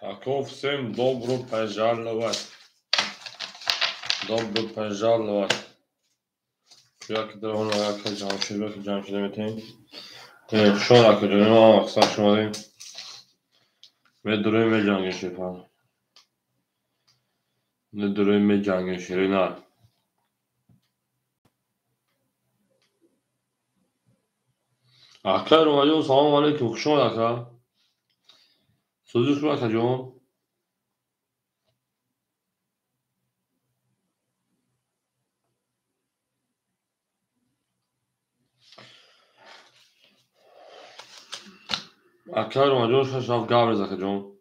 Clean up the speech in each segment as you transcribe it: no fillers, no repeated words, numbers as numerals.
Ako всем добро пожаловать. Добро пожаловать. Як درون як جمع شده که جمع شده میتونیم شما که داریم ما اقصا شما داریم به دروی جنگ شیفان به دروی جنگ شیری نه اکر اومدیم سلام علیکم شما اکر سوزی شما اکر جون اکر اومدیم شما گابرز اکر جون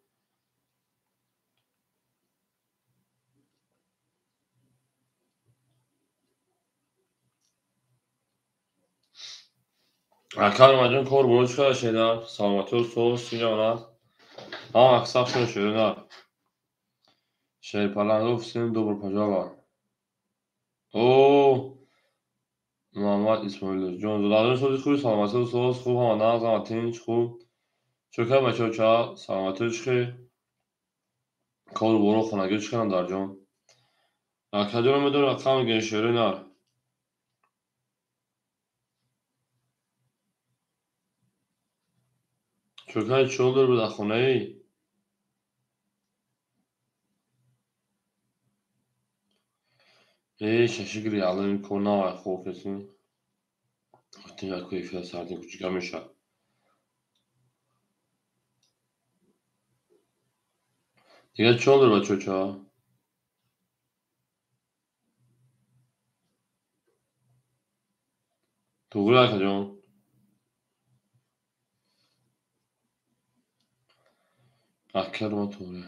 اکر اومدیم کار بروش کرده شده سلامتی و سوز سینه آنه اقصا شده شده نه شیر پلنگ گفتیم دوباره پجالا اوه محمد اسماعیل جون زدادن سوزی خوبی سلامتی و سوز خوب هم نه زمتینج خوب چوکه بچه چه سلامتی چخی کار برو خونگی چکنم در جون اکر جون میدون رقم گنشیری نر چوکه چول دور بده خونه ای ششگری الان کنه خوب کسی وقتی یک کیفیت سردی کوچیکه میشه دیگه چول دور بچه چه توگوری اکر جون اکر ما توگوری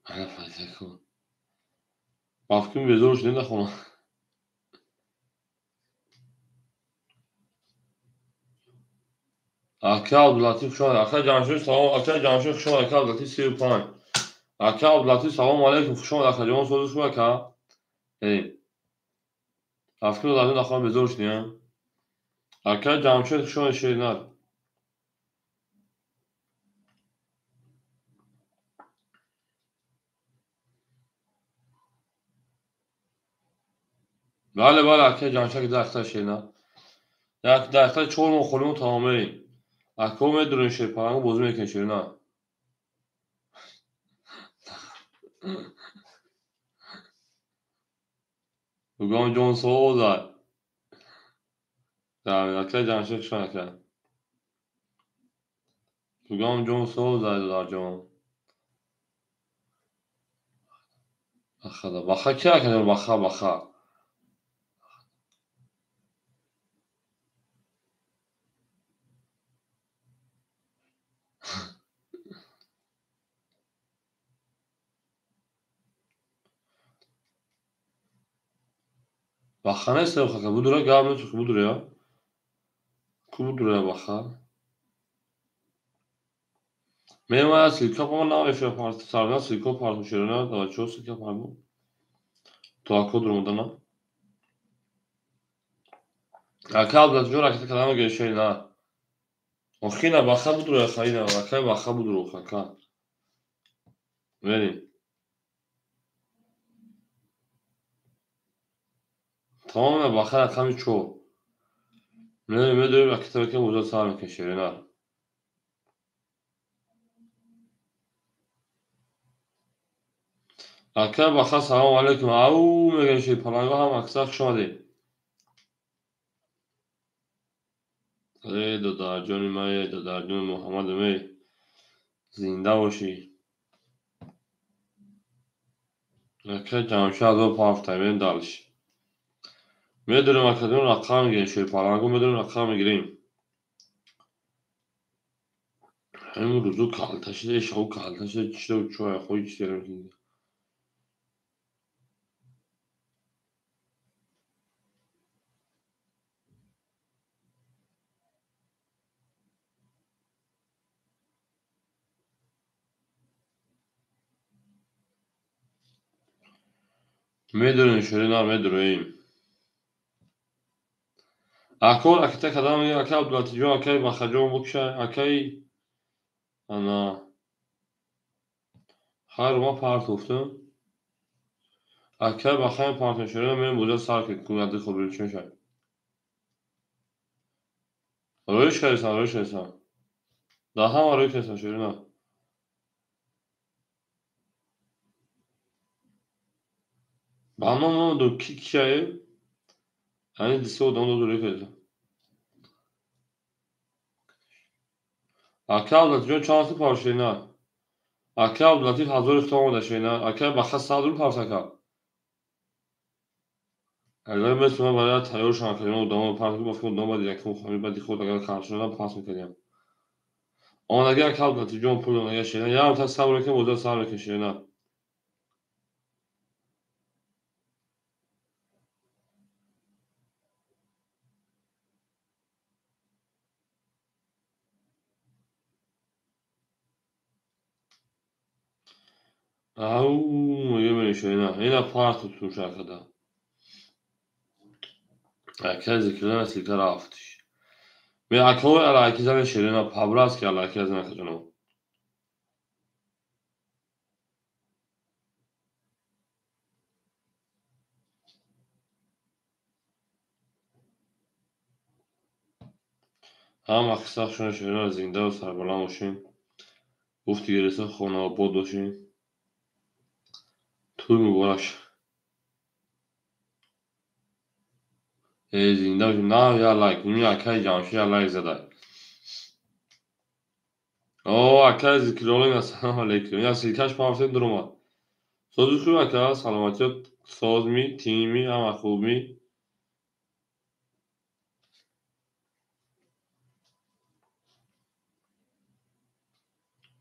انا فایده کن بافکیم بزرش نده خونه اکر عبداللطیف شما اکر جانشوی سلام اکر جانشوی شما اکر عبداللطیف 35 اکر عبداللطیف سلام علیکم شما اکر جون سوزی شما اکر ای افکیم دادن دخواه بزرش نیم اکر جانشوی شما شیری نر بله بله اکر جانشوی که دختر شیری نر دختر چول مخولمون تمامه ایم اکر میدونی شیر پرنگو بوزی میکن شیری نر بگم جون سوزه اکر جانشوی شما اکر بگم جون سوزه در جون بخه که اکر بخه بخه نیست بخه که بودوره گاب نیست که بودوره یا که بودوره بخه میمونه سیلکا پا نمیشه پارت سرگاه سیلکا پارت میشه نه داره چو سیلکا پارت تو اکو درمونده نه اکر عبداللطیف جون اکر کلمه گیشه نه اخینا بخه بودوره خیلی نه اکر بخه بودوره اکر بریم تمام بخه اکر چو میدونیم اکر ترکه موزه سر میکن شیری نه اکر بخه سلام علیکم او میگن شیر پلنگا هم اکثر شما ای دادر جان می دادر جان محمد می زنده باشی اکر جمشید و پافتای بریم دالش میدونیم اکر رقم میگیریم شیر پلنگو میدونیم رقم میگیریم همین روزو کالتش دیش او کالتش چیده و چوه خوی چیده میکنی میدونیم شیرین ها میدونیم اکل اکتا کدام میگه اکل عبدالعاطی جون اکل بخجون بکشه اکل انا خیر ما پرت افتم اکل بخیر پرت شده من بوده سر که کونده خود بریچون شد رویش کردیسان ده هم روی کردیسان شده نه بنا دو کیک شده hani lise odamda duruyor köyde. Akıl Latif çansı parçayına. Akıl Latif hazır üstüne şeyine. Akıl bahs sağdur parsaka. اگر مثلا برای تیار شانکیان odamı parçayı basıp odamı direkt خواهی بعدی خود اگر karşıdan pas میکنیم. آن اگر Akıl Latif جون پول اگر şeyine ya ta sabır که موزه sabır که şeyine. Au میگه şeyine. Yine part tutmuş arkada. Akıl zikirler silikler aftış. Ve akıl alaki zaten şeyine pabras ki alaki zaten kazanıyor. هم اقصاق شون şeyine zinde و سربلند باشین. گفتی گرسه خانه آباد باشین توی مبارش زنده باشین نه یا لایک نمی اکای جانشی یا لایک زده اکای ذکرالین السلام علیکم یا سیرکش پافتین دروما سازی خوب اکا سلامتیت ساز می تیمی هم خوب می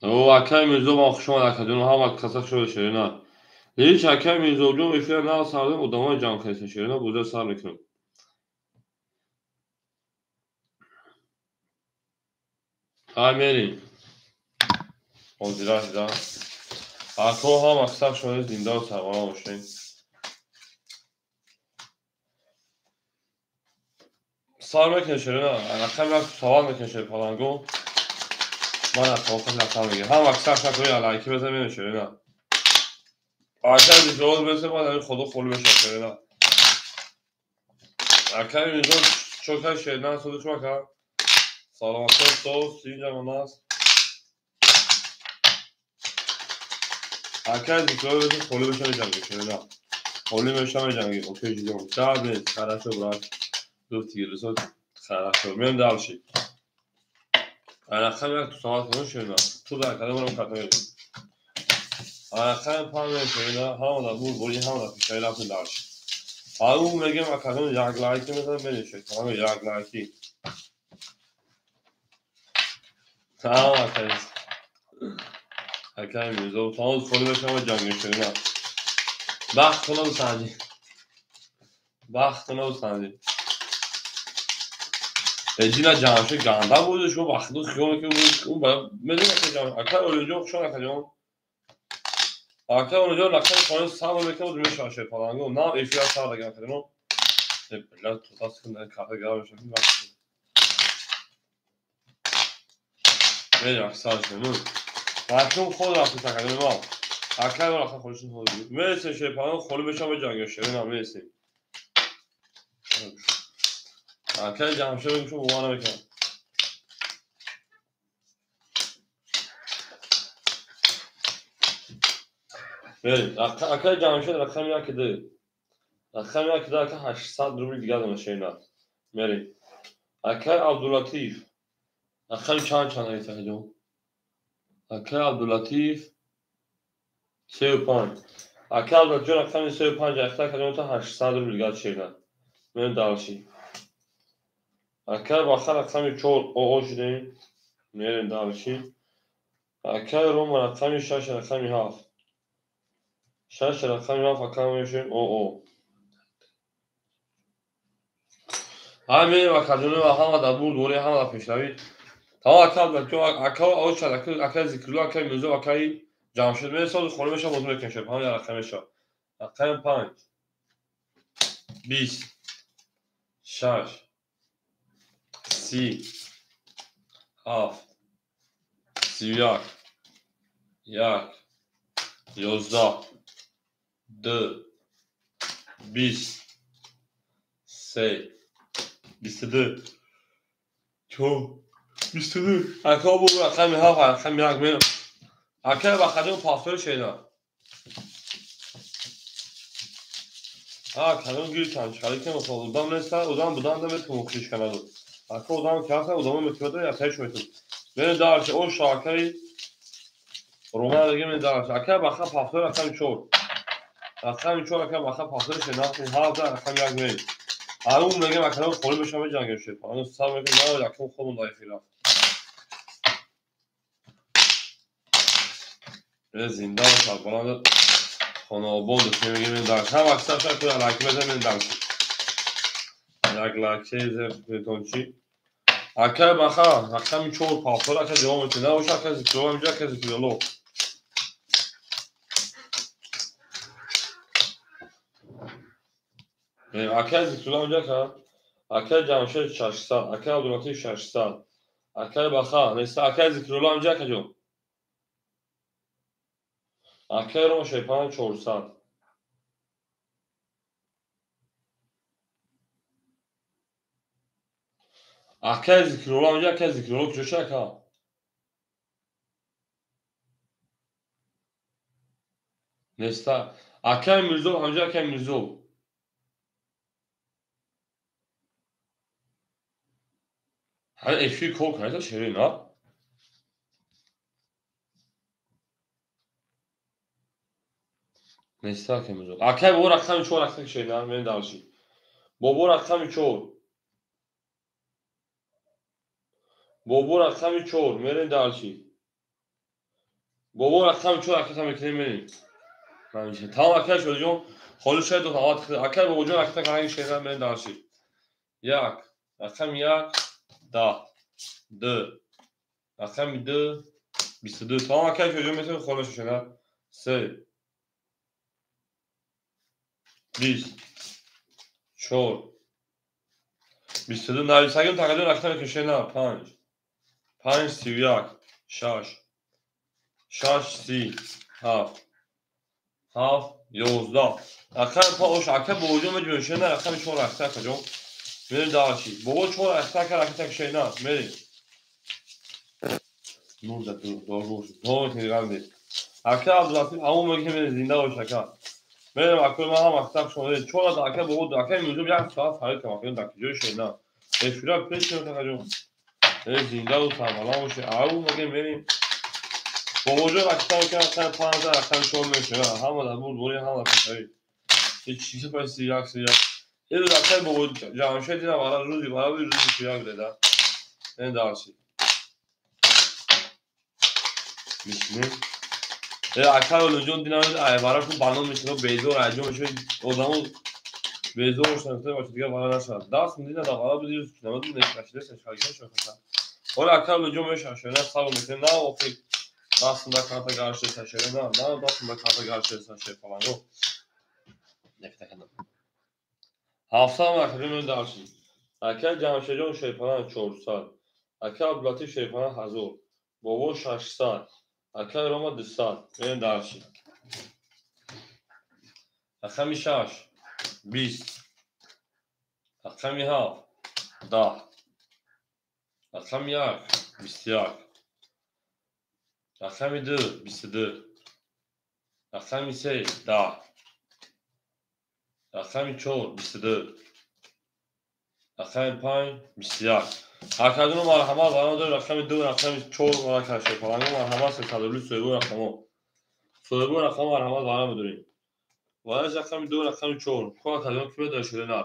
اکای میزو با خشمان اکادون هم اکساق شده شده نه لیش اکای میزو جون افیر نه سردم ادامه جان کسی شده نه بوده سر نکنم های میرین حاضره دیدم اکا هم اکساق شده زنده و سربلند باشین سال میکشه نه رقم رفت سوال میکشه پالانگو من اتفاقا رقم میگه هم اکثر شکلی علایکی بزن میشه نه اکثر دیجوز بزن من این خدا خلی بشه نه اکثر اینجا چوکای شیدن سودش مکن سلامتی تو سینجا مناس اکثر دیجوز بزن خلی بشه میجنگی نه خلی بشه میجنگی اوکی جیجون شاید نیست خراشو برات دوستی گیرسو خراشو میم دالشی اکثر یک تو سوال کنه شده تو در کدام رو کتنه اکثر پام میشه نه هم در بود بودی هم در پیشای رفت دالشی اون میگم اکادون یک لایکی مثلا بنویشه تمام یک لایکی تمام اکادون اکادون میزو تمام خالی بشم و جنگی شدی نه بخت کنه و سنجی بخت کنه و سنجی ادینا جانشه گنده بوده شو وقتی خیلی که اون با میدونی که جان اکادون اونجا شو اکادون اکادون اونجا لکه خانه سال میکنه و میشه آشه پالانگو نه افیار سال دیگه اکادون بله تو تاس کنه کافه گرم شدی میدونی اکسال شدی مردم خود رفتی تکلیف ما اکل و رفتن خودشون خود بود میرسیم شیپان خالی بشم به جنگ شده نه میرسیم اکل جمشه بگوشم بوانه بکنم بریم اکل جمشه رقم یا که ده رقم یا که ده اکل 800 روبل دیگه دمشه اینا بریم اکل عبداللطیف رقم چند هایت هجوم اکل عبداللطیف 35 اکل عبداللطیف رقم 35 اکل کدوم تا 800 روبل دیگه شینا بریم دالشی اکل باخر رقم 4 او شدیم میریم دالشی اکل روم رقم 6 رقم 7 6 رقم 7 اکل میشه او همین و کدوم و هم در بود دوره هم در پیشروی تا اکل که اکل او شد اکل ذکرلو اکل میزو اکل جمشید میرساد خونه میشه بزرگ میکنشه همین رقم شد رقم 5 20 6 سی، هفت، 31، 1، 11، 2، 20، 3، 22، 4، 22. اکا بود رقم هفت رقم یک میرم. اکا بخدیم پاسور شینا. کلام گیر کن شکلی که مثلا اودام نیست اودام بودم دم تو مخشیش کنه دو. اکا اودام که هست اودام متوجه یا پیش میتون. من دارش او شاکری رومان دیگه من دارش. اکا بخا پاسور رقم چهار. رقم چهار اکا بخا پاسور شینا هفت رقم یک میرم. اون میگه مکانم خوری بشم جنگل شد. اون سال میگه نه یکم خودمون دایخی رفت. زندان شد بلند خانه آباد که میگه من دارش. هم اکثر شد که علاقه بده من دارش. یک لکه زفتون چی؟ اکه بخا رقم چهار پاسور اکه جواب میده. نه وش اکه زیرو اینجا اکه زیرو. اکه زیرو اینجا که اکه جمشید 600 اکه عبداللطیف 600 اکه بخا نیست اکه زیرو اینجا که جو اکه رو شیپان 400 اکه زیرو اینجا که زیرو کجاش اکه نیست اکه میرزو اینجا اکه میرزو هر افی کول کنه تا شیرین ها نیست اکه میرزو اکه بابا رقم چهار اکه شیرین ها من دارشی بابا رقم چهار بابا رقم چهار میرین دارشی بابا رقم چهار اکه تا میکنیم میرین معنیشه تمام اکه شد جون خالو شد و تمام اکه بابا جون اکه تا کنه شیرین ها میرین دارشی یک رقم یک 10 دو رقم دو 22 تمام اکه شد جون میتونیم خالو شد 3 20 4 22 نویسگیم تقریبا رقم کشه نه 5 5 31 6 6 30 7 7 11 رقم پاوش اکه بوجو مجموعه شده رقم چون رقم کجا میریم داشتی بابا چون رقم که رقم کشه نه میریم نور زد دور نور تیرگان دید اکه عبداللطیف همون میگه میریم زنده باشه که میریم اکه ما هم اکتاک شده چون از اکه بابا اکه میزوم یک ساعت فرید که مکیون دکیجوی شده نه افیرا پیش میکنه کجا زنده و سرمالان باشه او میگه میریم با وجود رقم که رقم 15 رقم چهار میشه همه در بود بوری همه در کنتایی هیچ چیزی پای سیاک یه دو رقم با وجود جمعشه دیدم برای روزی سیاک دیده این دارشی میشنیم یه اکر و لنجون دیدم برای تو بانون میشه بیزور عجو میشه آدمو بیزور شنفته باشه دیگه برای نشد دست میدینه در برای بودی نمید نشکشیده سشکالیشن شد ولی اکر و لنجون میشه شده سب میکنه نه وقتی aslında karta karşı taşıyorum ama aslında karta karşı taşıyorum falan yok. Nefte kadar. Hafta mahkeme dersi. Akıl Cemşir'in şeypana 400. Akıl Abdülhatif şeypana hazır. Bobo 600. Akıl Roma 200. Ben dersi. Akıl 6 20. Akıl 7 10. Akıl 1 21. Akıl 2 22. Akıl 3 10. Akıl 4 22. رقم 5 21 هرکدوم مرحمه قرار داره رقم 2 رقم 4 مرکب شه فلانگو مرحمه 320 سویبو رقم مرحمه قرار بدونیم ولی رقم 2 رقم 4 کلا کدوم که بده شده نه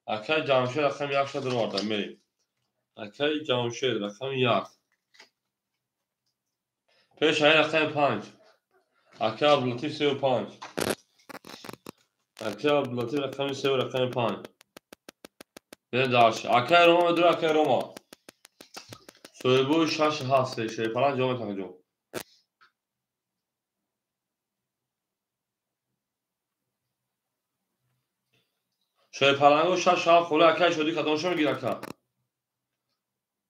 اکای جمشید رقم 1 شد رو آردم بریم اکای جمشید رقم 1 پیش های رقم 5 اکای عبداللطیف 35 اکای عبداللطیف رقم 3 رقم 5 بده داشت اکای روما بدون اکای روما سویبو 6 هست شه فلان جامعه تنجم شاید پلنگو شش خوله اکای شدی کدامشو میگیره که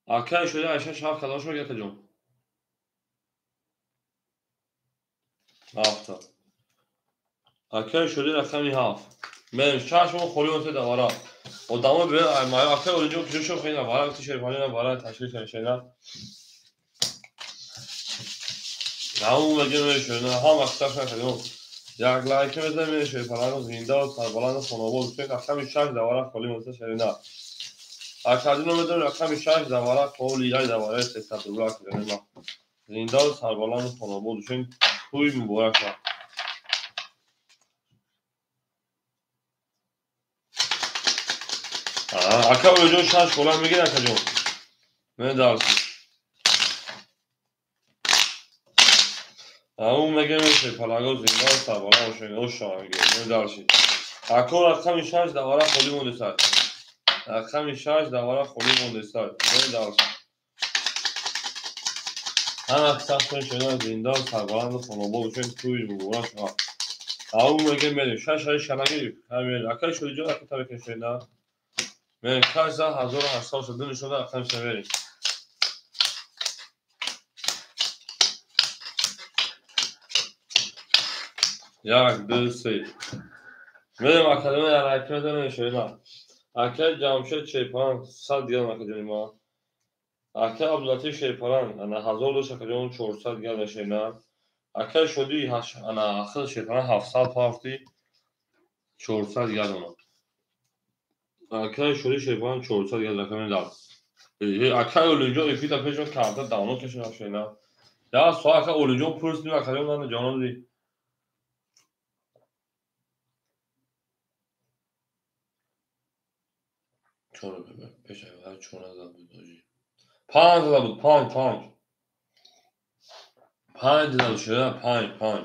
اکه شده اشیا شاف کداش رو گرفت جون هفته اکه شده رقمی هفت من شاشم خوری اون دوارا odamı böyle maya akar olunca küçük çok fena var. Tişört falan var. Taşır şeyler. Namu mecnun şöyle. Ha maksat şöyle. Ya like mesela şey falan zinda falan sonabol şey akşam şarj da var. Koli mesela şeyler. Akadino mesela akşam şarj da var. Koli da var. Ses durak yani. Zinda falan sonabol şey. Huy mu bu akşam? Akar olunca şarj falan mı gider acaba? Ne dersin? اون مگه میشه پلاگا زینار سوارا باشه اوشاگه نمیدارشی اکو رقم 6 دواره خالی مونده سر رقم 6 دواره خالی مونده سر نمیدارشی هم اکساس شده زندان سوارا خانوبا بچن توی بورا شما اون مگه میشه 6 های شنگی همین اکای شده جو اکو تا بکشه نه من کاش 1800 شده نشده رقم سواری یک دو سه من اکادمی حرکت نمیشه اکای جمشید چیپان 100 دیگه اکادمی ما اکه عبداللطیف شیپاران انا 1400 گرد شینا اکه شدی انا اخر شیپاران 700 پافتی 400 گرد اونا اکه شدی شیپاران 400 گرد رقم دار اکه اولونجا افیتا پیشون کارتا دانو کشن شینا یا سو اکه اولونجا پرس نیم اکه اونان جانو دی چون پیش هر چون از بود دوجی 5 بود 5 داد شده 5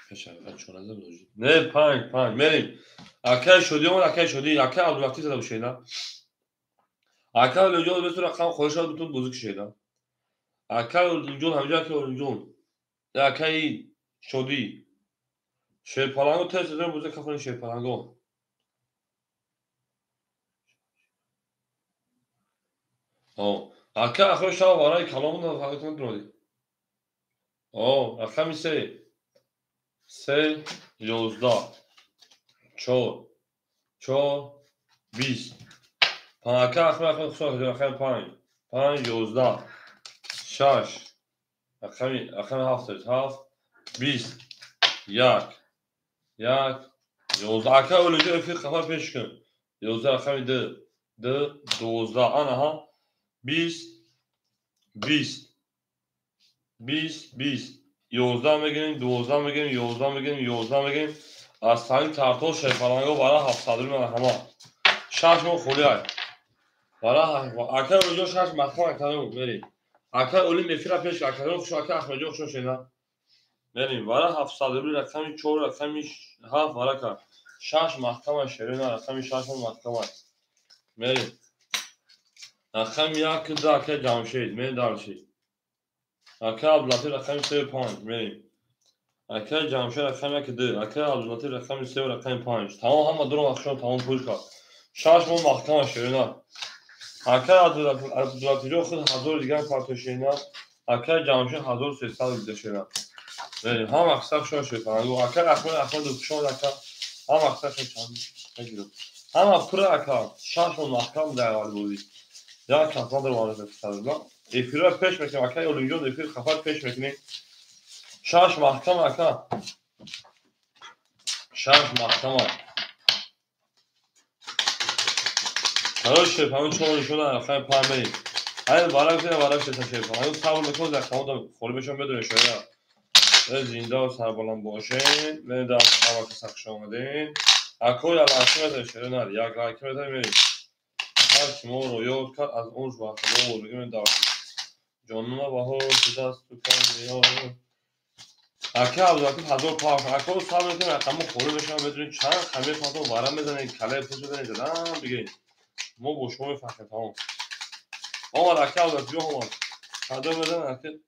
پیش هر چون از دوجی نه 5 میریم اکه شدی اون اکه شدی اکه عبداللطیف زده شینا اکه اولونجا به صورت رقم خودش رو بتون بزرگ شینا اکه اولونجا همینجا اکه اولونجا اکه شدی شیپالانگو تست دارم بزرگ کفانی شیپالانگو اکه اخوی شما برای کلامون رو فقط کنید اکه میسه 3 11 4 20 اکه اخوی خسار کنید اکه 5 11 6 اکه 7 20 1 11 اکه اولونجا افیر خفا پیش کن 11 اکه 2 12 آنها 20 11 میگیریم 12 میگیریم 11 میگیریم 11 میگیریم از تنگ ترتول شیپالانگو برای 700 من همه 6 مون خولی های برای اکه اولونجا 6 مخم اکه میریم اکه اولین افیر پیش اکه خوشو اکه اخمجا خوشو شینا میریم برای 700 رقمی 4 رقمی 7 برای که 6 محکم شیرین رقمی 6 محکم میریم رقم 1 2 اکه جمشید میریم دارشید اکه عبداللطیف رقم 3 میریم اکه جمشید رقم 1 2 اکه عبداللطیف رقم 3 و رقم 5 تمام همه دور مخشون تمام پول کرد 6 محکم شیرین اکه عبداللطیف خود 1000 دیگه کارت شیرین اکه جمشید 1300 دیگه شیرین میریم هم اکثر شو شیرین اکه احمد دوکشون اکه هم اکثر چند بگیرم هم پر اکه 6 محکم در حال بودی یا کسان در وارد استاد افیرا پیش میکنیم اکه اولونجا افیر خفر پیش میکنیم 6 محکم اکه 6 محکم هراش همون چون شده اخر پام بریم هر بالا کنه بالا شده شیپ همون صبر میکنه در خود خوری بهشون بدون شده زنده و سربلند باشین من در هوا که سخش آمدین اکوی علاقه شده نر یک لایک میریم هر شما رو یاد کرد از اونج با خدا بگیم داشت جانونا بهار شده است تو کار اکه عبداللطیف 1000 پاک اکه رو صبر کنید رقم خوری بشن بدونید چند خمیر پاتو ورم بزنید کله پوش بزنید زدن بگید ما با شما میفهمیم تمام آمد اکه عبداللطیف آمد صدا بزن اکه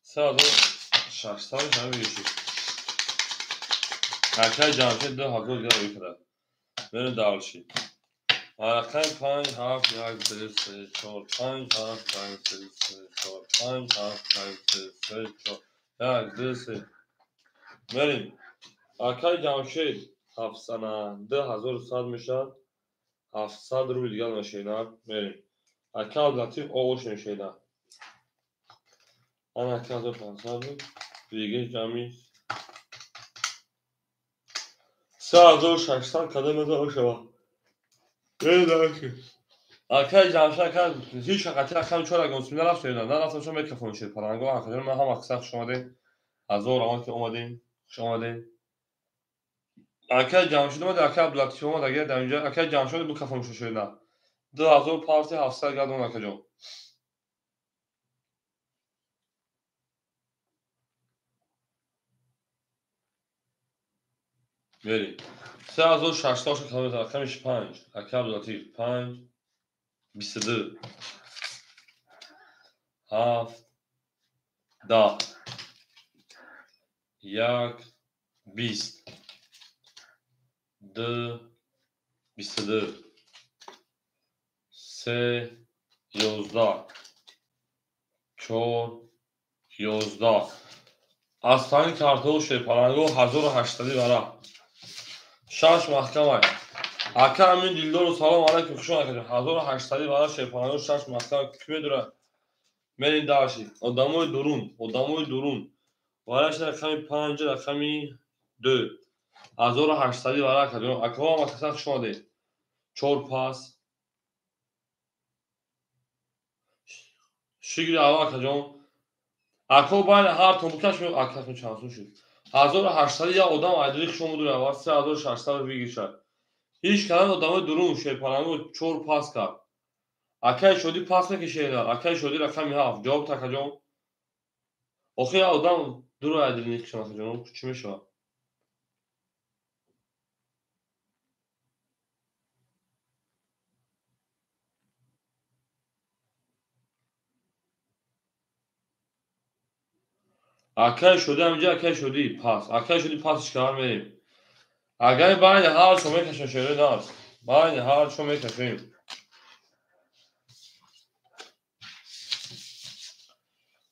3600 همه بگیشید اکه جمشید 2000 دیگه روی کرد برین دارشید رقم 5 7 1 2 3 4 5 7 1 2 3 4 5 7 1 2 3 4 1 2 3 بریم. آقای جمشید 70100 میشد. 700 روبل دیگر نشیدن. بریم. آقای لطیف آغوش نشیدن. آن آقای 500 دیگه جمعی 3600 قدم داشت شما. آقای جمشید که هیچ وقتی رقم 4 گونسم نرفتید. نرفتم چون میکروفون شد. پلنگو آخر من هم اکثر شما دین. هزار آمد که اومدین. شما دین. آقای جمشید اومد. آقای عبداللطیف اومد. اگه در اینجا آقای جمشید میکروفون شد. 2000 پارتی 700 گردون آقای جان. بریم. 3600 کیلومتر رقمش 5. آقای عبداللطیف 5 22 7 10 1 20 2 22 3 11 4 11 اصلا کارتوش پلنگو 1080 برا 6 محکمه آقا امین دیلدار و سلام علیکم خوش آمدید 1080 برا پلنگو 6 محکمه کی میدونه برین داشی آدمای درون وارش رقمی 5 رقمی 2 1800 برا کدوم آقا ما کسا خوش آمدید 4 پاس شیگری آقا کجا آقا باید هر تون بکش می آقا کن چانسون شد 1800 یا آدم ادریخ شما دور آواز 3600 بگیر شد هیچ کدام آدم درون شد پلنگو 4 پاس کرد آقا شدی پاس نکشید آقا شدی رقمی 7 جواب تا کجا آخه آدم دور ادریخ شما کجا چی میشه آقا شدی همینجا آقا شدی پاس آقا شدی پاسش کار میریم اگر باید هر شما میکشن شده دارست باید هر شما میکشیم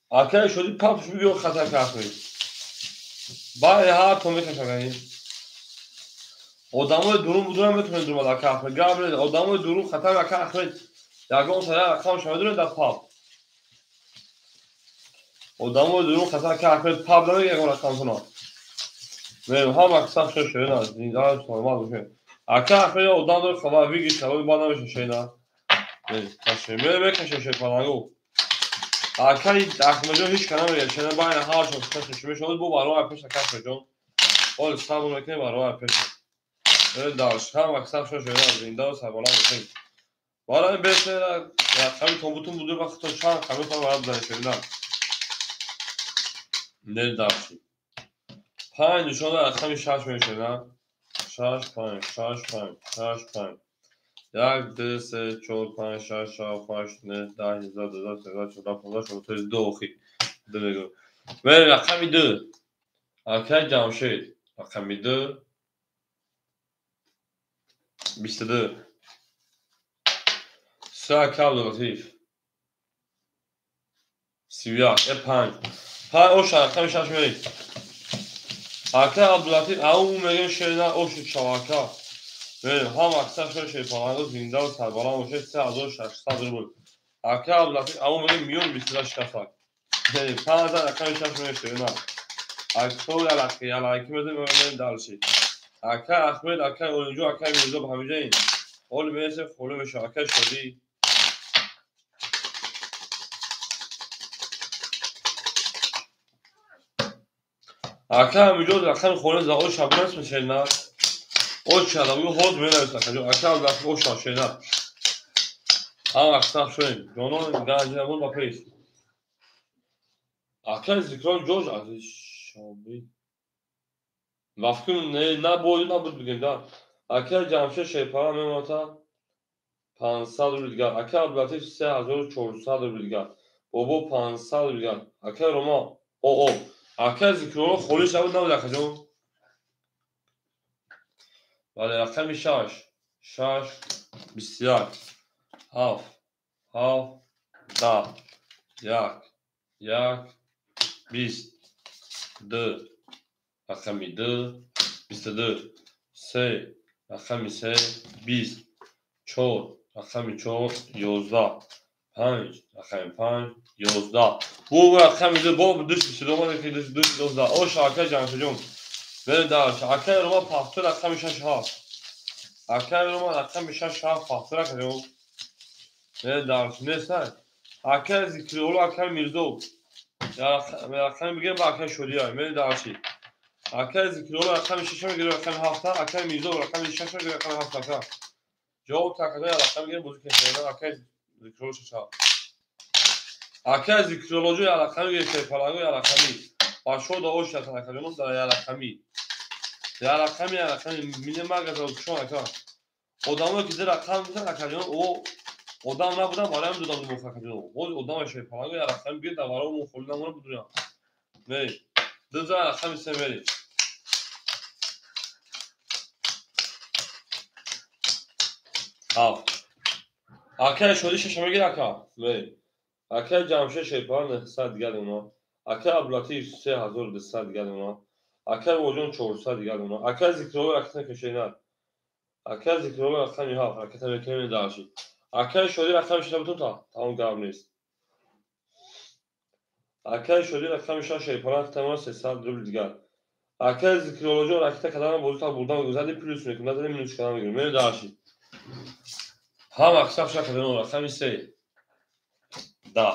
آقا شدی پاسش بگیو خطر کافی باید هر تو میکشن آدمای درون بودن میتونن درون در کافی گابر آدمای درون خطر در کافی یکون سر رقم شما میدونید در پاپ آدمای درون خطر کافی پاپ داره یکون رقم کنه میرم هم اکثر شده نه دیدار نرمال میشه آقا آدم داره خبر بگی خبر با نمیشه شینا میرم میکشن شده پلنگو آقا احمد جان هیچ کنه میگه شده باید هر شما کشش میشه بو برای پیش کافی جان اول صبر میکنه برای پیش داشت هم اکثر شده از این دو سر بالا میکنه بالا این بهتره رقمی تومبوتون بوده وقت تو چند خمی کنم برای بزنی شدیدن نه داشتی 5 نشانه رقمی 6 میشه 6 5 6 5 6 5 1 2 3 4 5 6 7 8 9 10 11 12 13 14 15 16 دو خی دو میگم ولی رقمی 2 آقا جمشید رقمی 2 22 3 آقا عبداللطیف 31 5 اوش رقمی 6 میری آقا عبداللطیف اون میگه شیرین اوش شواکا بریم هم اکثر شده پلنگو زنده و سربالان باشه 3600 روبل آقا عبداللطیف اون میگه میون 28 شفاک بریم 5000 رقمی 6 میره شیرین اکتور علاقی میدیم دارشی آقا احمد آقا اونجا آقا میرزا با همیجه این اول میرسه خلو میشه آقا شدی آقا همینجا رقم خونه زاو شبناس میشه نه او چرا میگه هود میرسه آقا عبداللطیف او شاشه نه هم اکثر شدیم جانون گنجنمون با پیش آقا ذکران جوش عزیز شامبی وقتی نبود بگیم دار آقا جمشید شیپارا میموتا 500 روبل دیگر آقا عبداللطیف 3400 روبل دیگر بابا 500 روبل دیگر آقا روما او آقا ذکران خولی شبود نبود آقا جون ولی رقمی 6 6 21 7 10 1 20 رقمی 2 22 3 رقمی 3 20 4 رقمی 4 11 5 رقمی 5 11 bu رقمی 2 bu düş bir şey olmadı ki düş 11 o şarkı canlıcım ben daha şarkı Roma pahtı رقمی 6 şarkı Roma رقمی 6 pahtı رقمی ben daha ne sen şarkı zikri olur şarkı mirzo ya رقمی میگم با رقم شدی های من daha şey رقم zikri olur رقم 6 میگیره رقم 7 رقم میرزو رقم 6 میگیره رقم 7 جو تقریبا رقم میگیره موزیک کنه رقم zikri olur 6 رقم zikri olur ya رقم میگیره şey falan ya رقمی başo da o şey رقم da ya رقمی ya رقمی میلیون magaza şu an odamı ki رقم رقم o odam ne buradan var hem dudamı mufakatı o odam şey falan ya رقم bir de var o mufoldan bunu budur ya ne Dızlar رقم severi اکه شدی شش میگیر اکه می اکه جمشه شیپان صد دیگه اونا اکه ابلاتی 3200 دیگه اونا اکه وجون 400 دیگه اونا اکه ذکرو رقم کشینا اکه ذکرو رقم ها حرکت میکنه داشی اکه شدی رقم شده بتون تا تمام گرم نیست اکه شدی رقم شیپان تمام 300 روبل دیگه اکه ذکرولوژی رقم کلام بودی تا buradan güzel bir plus میکنه دادن minus کلام میگیره می داشی هم اکساف شکل اون رقم 3 10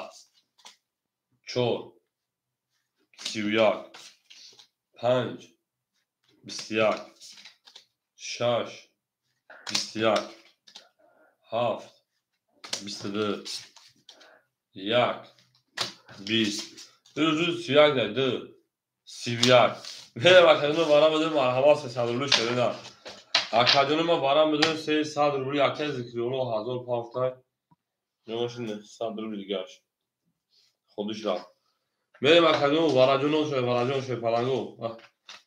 4 31 5 21 6 21 7 22 1 20 روز سیاق ده سیویاک به اکادمی varamadım marhaba sesadırlı şerina akademi varamadım şey sadırlı yakın zikriyor hazır paftay ne şimdi sadırlı digaş خودش میرم اکادمی وارجون شوی پلنگو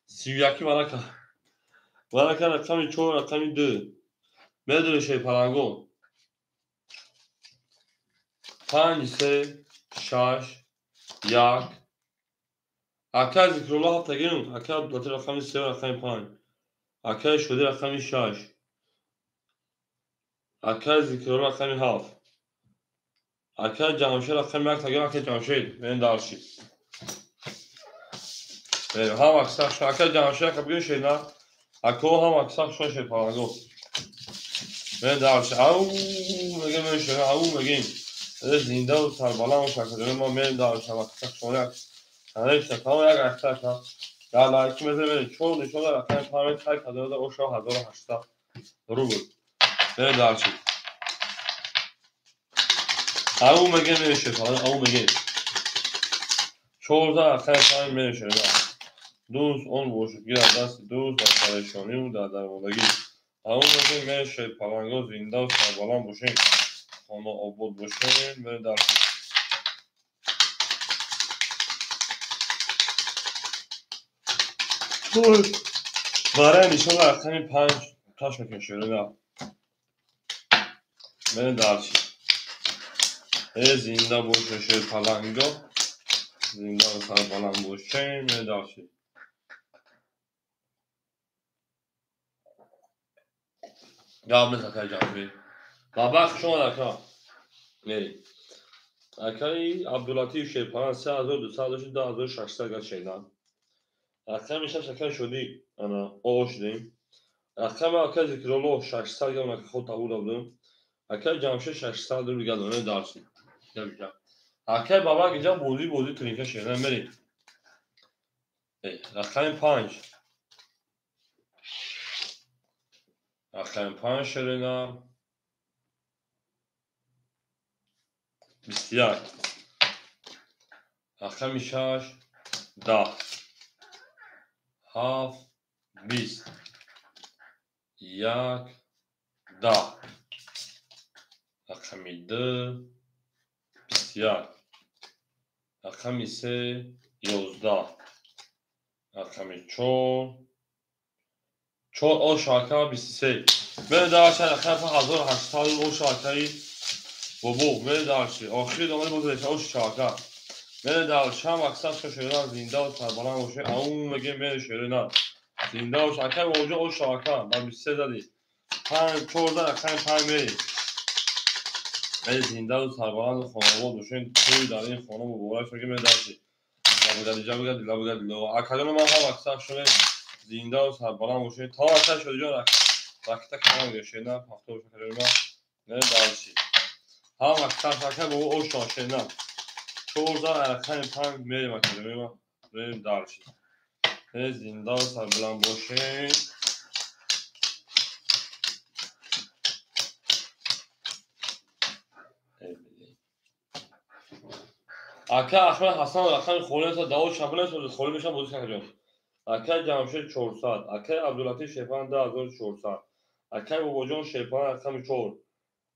سیویاکی وارکا رقمی 4 رقمی 2 میدونی شوی پلنگو 5 3 6 1 اکا ذکرالله هفته گیرم اکا عبدالتی رقمی 3 رقمی 5 اکا شدی رقمی 6 اکا ذکرالله رقمی 7 اکا جمشه رقمی 1 تا گیرم اکا جمشید بین دارشید هم اکساق شو اکا جمشه رقمی بگیر شید اکو هم اکساق شو شید پلنگو بین دارشید او مگه من شده او مگه زنده و سربالان و شکل ما میریم دارشید اکساق شونه نوشته تمام یک اکساق ها در لایکی میزه چون نشون رقم پایین تای کدر او شو 1800 رو بود بین دارشید او مگه میشه فقط او مگه 14 رقم پایین میشه دوز اون وجود گیر از دست دوز در پریشانی و در درماندگی او مگه میشه پلنگا زنده و سربالان باشین خانه آباد باشین بین دارشید برای نشان رقمی 5 تاش میکشه بین دارشید زنده باشه پلنگا زنده و سربالان باشین بین دارشید devam et Akay Canbey. Babak şu an Aka. Neri? Akay Abdulatif şey falan 3200 şeyden. Akay میشه شکل شدی انا اوش دیم Akay Akay zikrolu 600 گام خود تابو دادم Akay جمشه 600 رو دیگه دونه دارشی دیگه Akay babak اینجا بودی ترینکه şeyden بری Akay 5 Akay 5 şeyden 21 Akay 6 10 7 20 1 10 رقمی 2 21 رقمی 3 11 رقمی 4 o şarkı birisi. Böyle daha şarkı hazır hashtadı o şarkıyı. Bu böyle daha şey. Ahir dönemde bu da o şarkı. Böyle daha şam aksat şöyle zinde o tarbalan o şey. Aun megen böyle şöyle zinde o şarkı o şarkı. Ben birisi dedi. Çorda akşam payme. Ben zinde o tarbalan خانواده düşün. توی در این خانه مبارک شد که من درسی. لابد akademi من هم اکثر شده زنده و سربلند باشه تا اکثر شده جان رکتا کنم گشه نه هفته باشه کنم نه درسی هم اکثر شکر با او شاشه نه چورزا ارکان پنج میریم اکادمی ما بریم درسی نه زنده و سربلند باشه اکا احمد حسن و اکا خوله تا داود شبانه سوز خوله میشن بودی کنم اکا جمشید 400 اکا عبداللطیف شیپان 10400 اکا باباجان شیپان اکا 4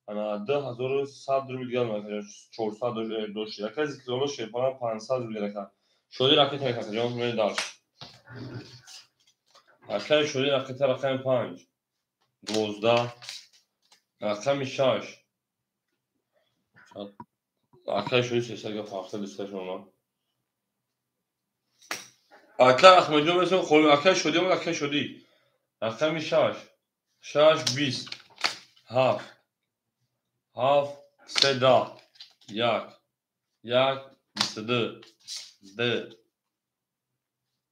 انا 10100 روبل gelmedi. 400 doştu. Яка зіклоно шепана 500 روبل яка. شدی رقیت яка جان من داشت. яка شدی رقیت رقم 5 12 رقم 6 яка شدی سیسا فرقه لیست شما. яка احمد جان مثلا خود яка شدی و яка شدی. رقم 6 6 20 7 7 3 یک 22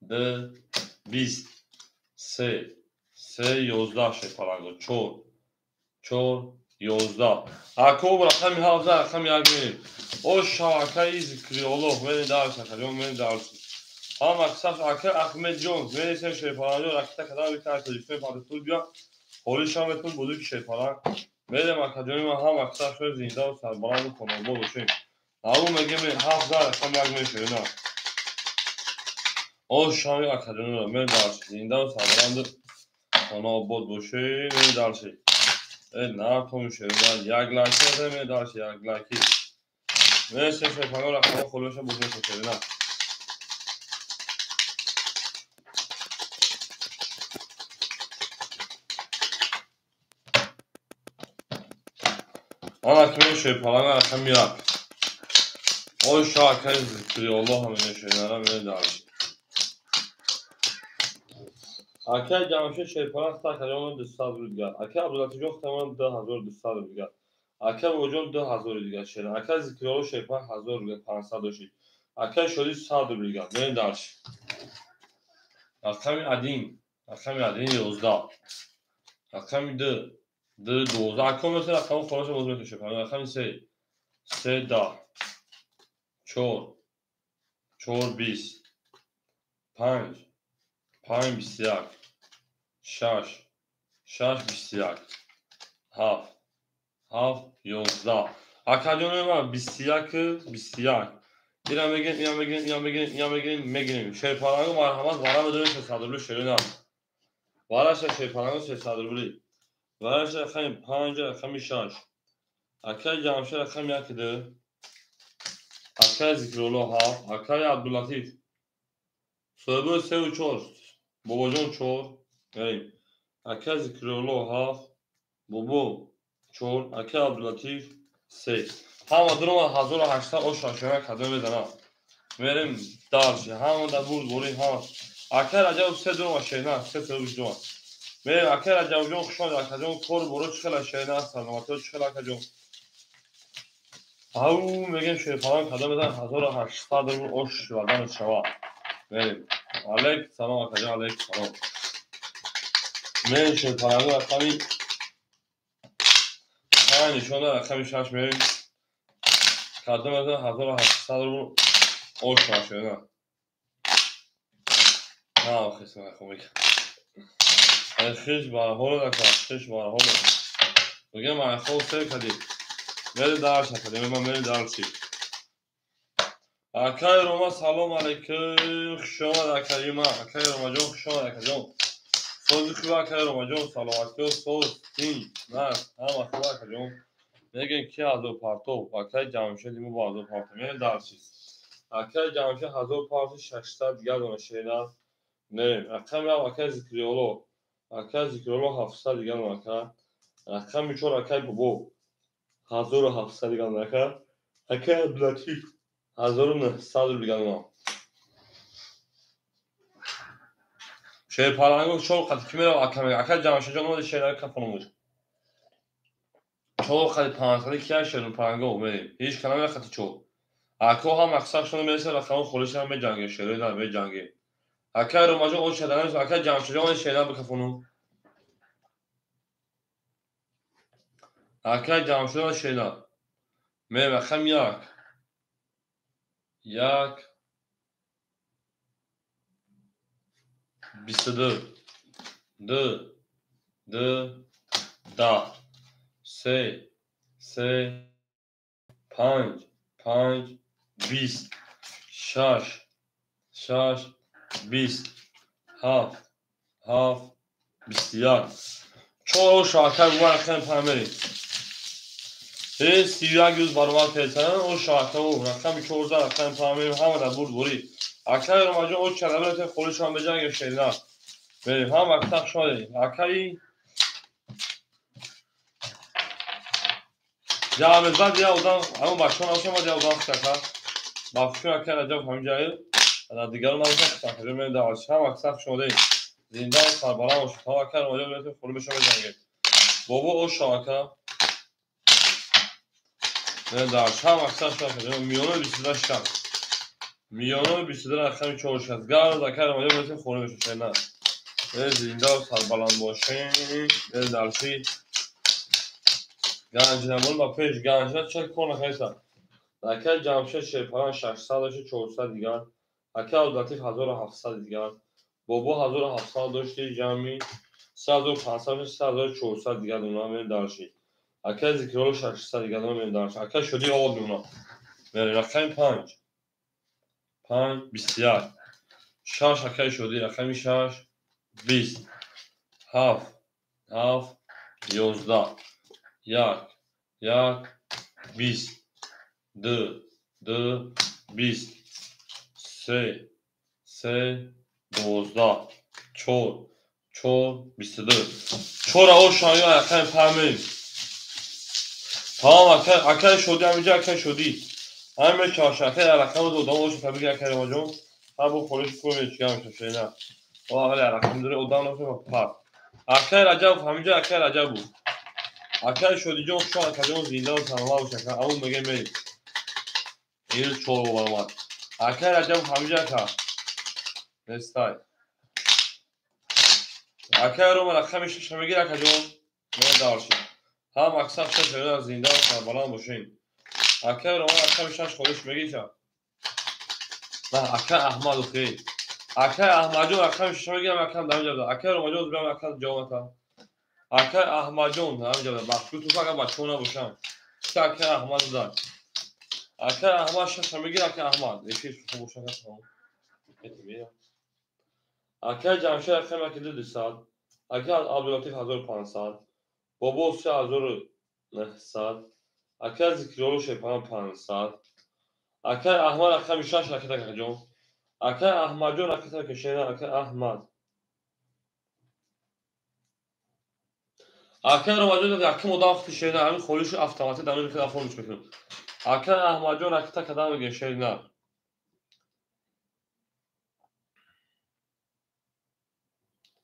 ده 20 سه 11 شپارانگو چور 11 اکو رقم 17 رقم یک میریم او شاکای ذکری الله من درس کردم من درس هم اکثر اکر احمد جون من اسم شپارانگو رکتا کدام بیتر تجربه پاتو بیا حالی شامتون بودی که شپاران میرم اکادمی ما هم اکثر شده زنده و سربلند کنم باشیم همون میگه من 17 رقم یک میشه نه او شامی اکادمی رو من درس زنده و سربلند کنم باشه من درسی نه تو میشه من یک لایکی من درس یک لایکی من سه شپاران رقم خلوش بودم که نه آن اکمه شپاران رقم یک او شاکای ذکری الله همین شنرم من درس اکا جمشید شیپاران تا کلام 200 روزگار اکا عبداللطیف جان تمام 10200 روزگار اکا وجود 2000 روزگار شد اکا ذکرالله شیپان 1000 روزگار 500 داشت اکا شدی 100 روزگار من درس رقم عدیم 11 رقم 12 اکا مثل رقم خلاص موضوع شیپان رقم 3 10 4 20 5 21 6 21 7 11 اکادمی ما 21 اینم بگیم شیپارانگو مرحمت وارا بدون 300 روبل شیرین هم وارش شیپارانگو 300 روبلی وارش رقم 5 رقم 6 اکای جمشید رقم 1 ده اکای ذکرالله 7 اکای عبداللطیف صاحب 3 و 4 باباجان 4 بریم اکای ذکرالله 7 بابا 4 اکای عبداللطیف 3 همه درم 1800 او شاشمه کدوم بدنم میریم درسی همه در بود بریم همه اکای رجب 3 درم شینا 3 سرویس درم میریم اکای رجب جان خوشمند اکای جان کور برو چخلا شینا سلامتی چخلا اکای جان او میگیم شیپاران کدوم بدن 1800 درم اوش بدن شوا میریم علیک سلام اکای جان علیک سلام میریم شیپاران رقمی نشون رقم 6 میریم کدوم بدن 1800 درم اوش باشه نه آخه سمه خوبی خیش برحال نکن خیش برحال بگه من خوب سر کدی میری درس کدی من میری درسی اکای روما سلام علیکم شما اکای ما اکای روما جان شما اکای جان سوزی خوب اکای روما جان سلامتی سوز تین نه هم خوب اکای جان میگن کی از پارتو اکای جمشید مو با از پارتو میری درسی اکای جمشید 1000 پارتو 600 دیگه دونه شینا نه رقم یا اکای ذکریولو Aka zikrullah 700 دیگه aka. رقم 4 aka بابا 1700 دیگه aka. Aka Abdulatif 1900 دیگه. şey parango çok kat kimera aka jamşajon o şeyler kapanmış. Çok kat parango ki yaşarım parango benim. Hiç kanama katı çok. Aka ham aksak şunu mesela rakam خودشم به جنگ şeyler به جنگ. Aka romajo o şeyler aka jamşajon o şeyler kapanı. Aka jamşajon o şeyler. Me rakam yak 24 da 3 5 20 شش 20 7 21 چهار شاکر و رقم پامری این 31 yüz barmak tezene o şarkı o rakam 14 rakam pameri hamı da buri akay romajo o çalabrete خودشان به جنگ şeyler بریم هم وقتا شده akay ya بعد ya odan ama başkan olsa ya odan şaka başkan akay acaba همینجایی از دیگر من نمی‌خوام بریم داوش هم وقتا شده زنده و سربلند باشه تا akay romajo برته خودشان به جنگ بابا o şarkı ne dağış هم وقتا شده میونه 23 شب میونه 23 رقم 4 شد گار akay romajo برته خودشان şeyler زنده و سربلند باشه درسی گنجنمون با پیش گنجنه چک کنه خیلی اکه جمشه شیپران 600 400 دیگر اکه عبداللطیف 1700 دیگر بابا 1700 داشتی جمعی 3500 3400 دیگر اونا میره درشی اکه ذکرالو 600 دیگر اونا میره درشی اکه شدی آل اونا میره رقم 5 21 6 اکه شدی رقم 6 20 7 11 یک 20 دو 20 سه 12 چهار 22 چهار او شایی اکن فهمیم تمام اکن شدی همینجا اکن شدی همه چهار اکن رقم دو دام اوش تبریک اکن ماجون هم با خورش کنیم چی هم شده نه و اول رقم داره ادام نفسه پر اکن رجب همینجا اکن رجب بود اکن شدی جون شو اکن زنده و سلامه و شکر اون میگه میریم این چهار برامد اکن رجب همینجا اکن نستای اکن رو من رقم شش میگیر اکن جون نه دارشی هم اکثر شش از زنده و سربلند باشین اکن رو من رقم شش خودش میگیشه نه اکن احمد خیلی اکن احمد جون رقم شش میگیرم اکن دارم جدا اکن رو مجاز برم اکن جامعه اکن احمد جون دارم جدا بخشو تو فقط بچه نباشم چه اکن احمد دار اکن احمد شش میگیر اکن احمد یکیش خوب باشه اکن اکن جمشه رقم اکن 200 اکن عبداللطیف 1500 بابا 3900 اکن ذکرالو شیپان 500 اکن احمد رقم 6 اکن جون اکن احمد جون اکن کشیده اکن احمد اکن رو مجال اکن مدام کشیده همین خودش اتوماتیک دارم که افون میکنم اکن احمد جون اکن کدام کشیده نه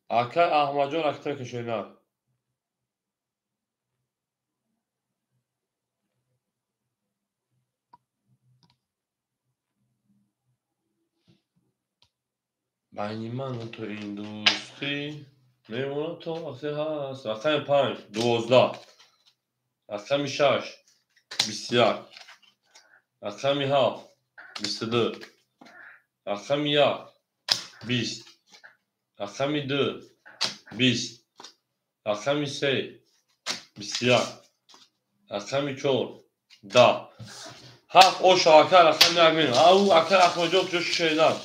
اکن احمد جون اکن کشیده نه بین من و تو این دوستی میمونه تو وقتی هست اکن 5 12 اکن 6 21 اکن 7 22 اکن 1 20 اکن 2 20 اکن 3 21 اکن 4 10 هفت او شاکر اکن نگمین او اکن اخمجون جوش شیدن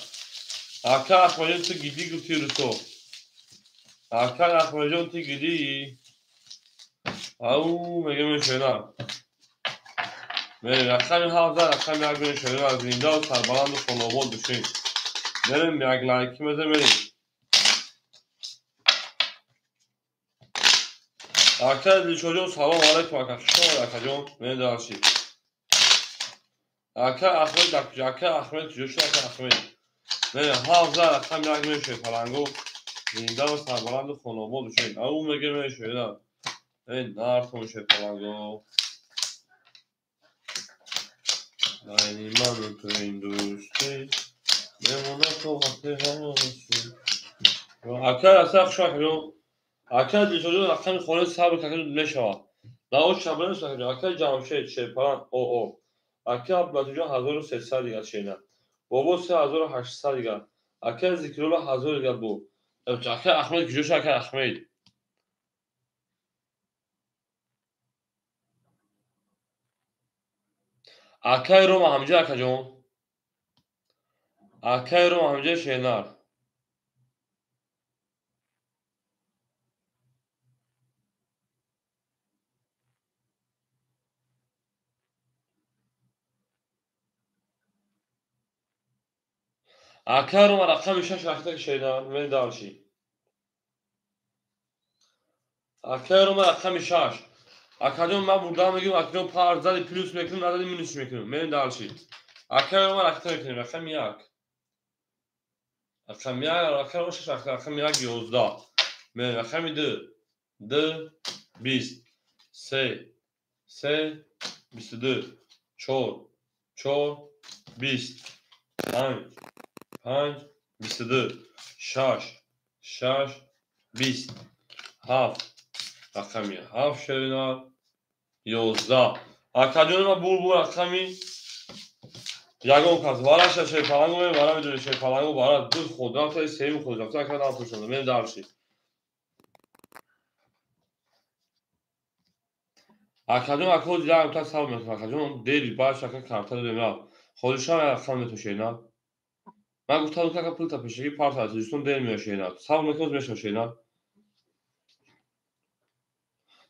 اکن اخمجون تو گیدی گوتی رو تو اکن اخمجون تو گیدی او مگه من شیدن بریم اکن 17 اکن نگمین شیدن از زنده و سربلند و خانواباد بشین بریم یک لایکی بده بریم Arkadaşlar çocuğun salam aleyküm arkadaşlar. Arkadaşlar beni danışayım. Arkadaşlar Ahmet dakika. Arkadaşlar Ahmet çocuğu Ahmet. Ne hafıza rakam yakmıyor şey falan go. Zindan ve sarbalandı konu bu şey. Ama megeme şöyle. Evet ne artık şey falan go. Aynı mantığı industri. Ne Monaco hakkı olsun. Arkadaşlar şu an arkadaşlar çocuğun rakam konu sabır kakın ne şava. Daha o şabanı söylüyor. Arkadaşlar şey falan o. Arkadaşlar çocuğun hazır sesler diye şeyler. Baba se hazır 800 diye. Arkadaşlar zikrola hazır diye bu. Evet arkadaşlar Ahmet gücü arkadaşlar Ahmet. Arkadaşlar Roma amca arkadaşlar. Arkadaşlar Roma amca şeyler. Arkadaşlar Roma rakam işe şarkıdaki şeyler. Beni daha şey. Arkadaşlar Roma rakam işe. Arkadaşlar ben buradan mı gidiyorum? Arkadaşlar parzali plus mekrim, adada minus mekrim. Beni daha şey. Arkadaşlar Roma rakam mekrim. Rakam yak. Rakam yak. Rakam o şey rakam yak 11. من رقم دو 20 سه 22 4 20 5 22 6 20 7 رقمی 7 شدن 11 arkadaşlar ma bu rakami یگان کاز وارش شی فلانگو وارا میدونه شی فلانگو وارا دو خودم تا سیم خودم تا کردم پوشونده من درشی arkadaşım akıl dilerim ta sağ olun arkadaşım değil baş şaka kartı demiyor. Konuşan akşam ne şeyler. Ben kurtardım kaka pıl tapışı part atı üstün değmiyor şeyler. Sağ olun kız meşhur şeyler.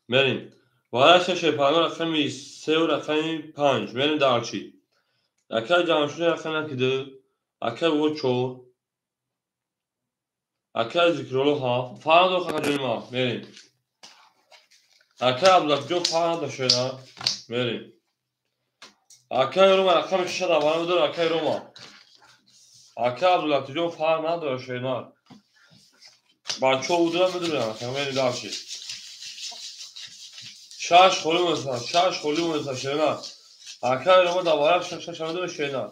Benim. Varaş şey falan rakami sev rakami 5 benim darçi. Akıl canşu rakami kide. Akıl o ço. Akıl zikrolu ha. Falan da kakacım ha. Benim. Akıl abla falan da şeyler. Benim. Akıl Roma rakami şişe da var mıdır Akıl Roma. Arkadaşlar çocuğun falan نداره şeyler. بچه بودن بدونم همه داشتی شش خالی مثلا şeyler. Arkadaşlar Roma da var şaşırdı şeyler.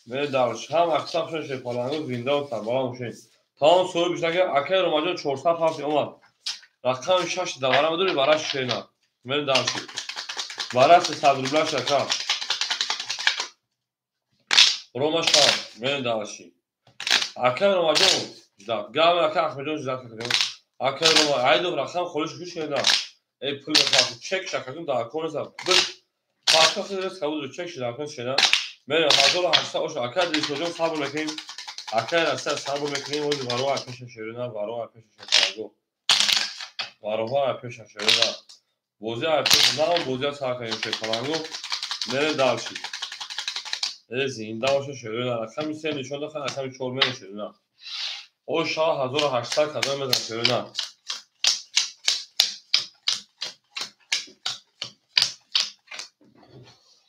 Ne darış hem aksak şey falan zinde olsa bana şey. Tamam soru bir şey arkadaşlar Roma'da 400 hafta ama rakam şaş da var ama dur var şeyler. Ne darış. Var 100 rubla şaka. Roma şah ne darış. Arkadaşlar Roma'da da galiba arkadaşlar Roma'da arkadaşlar Roma ayda rakam خودش گوش şeyler. پول کافی چک شکایتون در کنه زد بس پاسخ درست kabul چک شده کن شده من حاضر هستم اوش اکر دیشوجو صبر میکنیم اکر هستم صبر میکنیم و وارو پیش شیرنا وارو پیش شیرنا وارو پیش شیرنا بوزی پیش نه بوزی ساعت کنیم چه کلانگو من دالشی زنده باشه شیرنا رقم سه نشون دادن رقم 4 من شیرنا او شاه 1800 قدم بزن شیرنا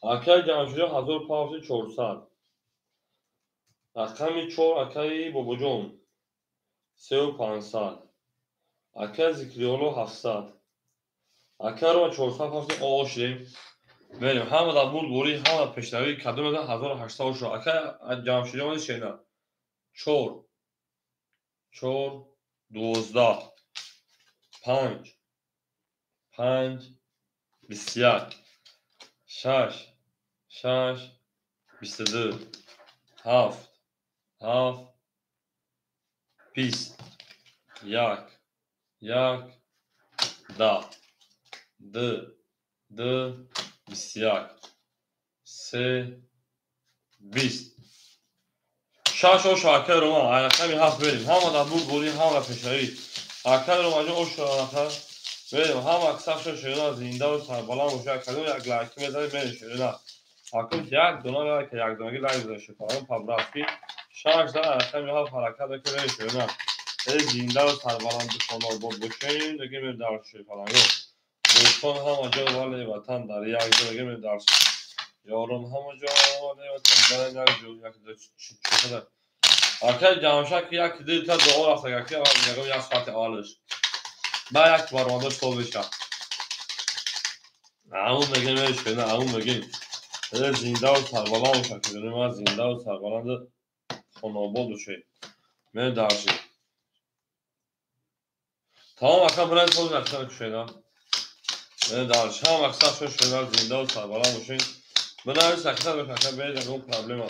Akay Cansu'ya hazır pavsi 400. Akami 4 akay باباجون 3500. Akay zikriolu 700. Akay رو 400 pavsi آشیم. بریم همه در بود گوری همه پیشنهادی کدوم ده 1800 شو. Akay Cansu'ya من شینا 4 12 5 21 6 22 7 20 یک ده 21 سه 20 شاش او شاکر رو ما همین هفت بریم همه در بود بودیم همه پیشنهایی اکر رو مجا او شاکر بریم همه اکسر شده زنده و سربالا موشه کدوم یک لایکی میزنیم بریم شده اکر یک دونا که یک دونگی لایک داشته کنم پابرافی شاش در همین هفت حرکت که بریم شده زنده و سربلند خانه آباد باشین دیگه می درس فلان دوستان همه جا ولی وطن در یک جا دیگه می درس یارم همه جا ولی وطن در یک جا یک دو اکه جامشک یک دید تا دو رفت یکی یکم یک ساعت آلش با یک برمانده صبح بشه همون میگه میشه نه همون میگه زنده و سربلند شد ما زنده و سربلند خانه آباد باشین می درس تمام اکه برای صبح نکشن کشیدم درش هم اکثر شما زنده و سربلند باشین بنابراین سکتر بکنم برید اون پرابلم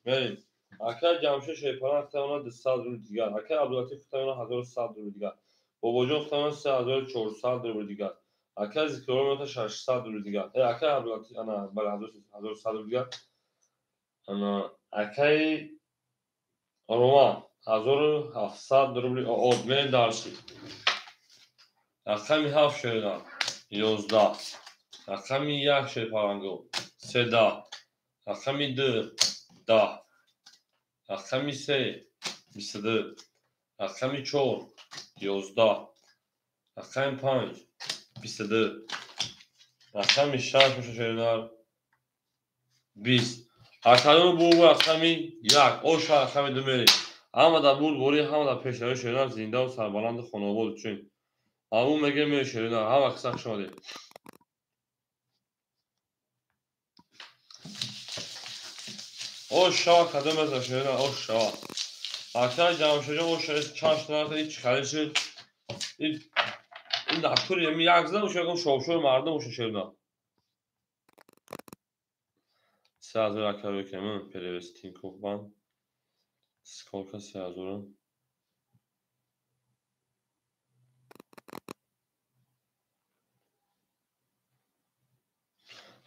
برید اکر جمشه شیپاران اختیانا 200 روی دیگر اکر عبدالعاطف اختیانا 1100 روی دیگر باباجان اختیانا 3400 روی دیگر اکر ذکرالله میتا 600 روی دیگر اکر عبدالعاطف انا بله 1100 روی دیگر انا اکر روما 1700 روی آب من درسی اکر می هفت شیدن 11 اکر می یک شیپارانگو 13 اکر می 10 اکر می 3 22 اکر می 4 11 اکر می 5 22 اکر می 6 میشه شیدن 20 اکر می اکر می 1 اوش اکر می 2 میری همه در بود بوری همه در پیشنهاد شیدن زنده و سربلند خانه آباد چون همون میگه می شیدن هم اکثر شده اوش شوا کدوم از شیدن اوش شوا اکثر جمع شده اوش چاش نرد هیچ خریشی این دکتر یمی یک زده باشه یکم شوشور مردم باشه شیدن 3000 اکر بکنم перевести кубан сколько 3000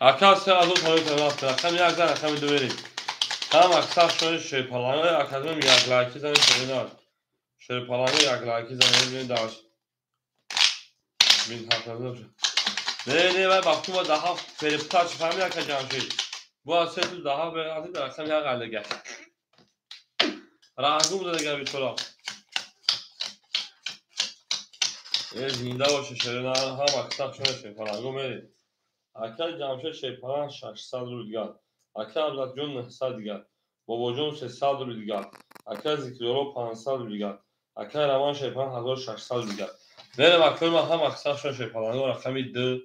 اکر 3000 تایی کنم اکر یک زن اکر دو بریم هم اکثر شده شیپالانه اکر یک لایکی زنی شدیدن شیپالانه یک لایکی زنی بین داشت بین حفظه باشه نه باید بخشی ما ده ها پریپتا چه فهمی اکر جمع شد با سه تو ده ها برگردی در اکر یک قلقه رنگو بوده دیگر بیتورا زنده باشه شیدن هم اکثر شده شیپالانگو میرید اکر جمشید شیپالان 600 روی دیگر اکر عبدالعاطف جون 900 دیگر بابا جون 300 روی دیگر اکر ذکرالله 500 روی دیگر اکر روان شیپالان 1600 روی دیگر میره اکر ما هم اکثر شده شیپالانگو رقمی 2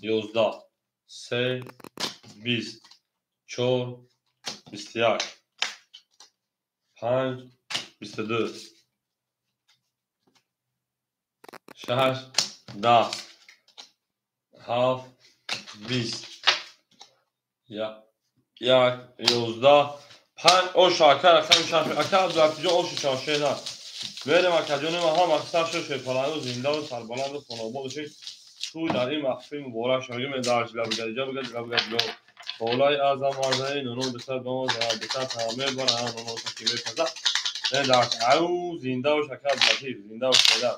11 3 20 4 21 5 22 6 10 7 20 1 11 5 اوش اکر اکر میشن اکر عبدالعاطف جون اوش شاشه نه بریم اکر جون ما هم اکثر شده شیپالانگو زنده و سربلند و خانه آباد باشید تو در این محفل مبارک شما من درج لبگجا بگید قولای اعظم عرضه نونو بسر دوز بسر تعامل بر هم نونو تکیبه کذا نه درج او زنده و شکر لطیف زنده و شده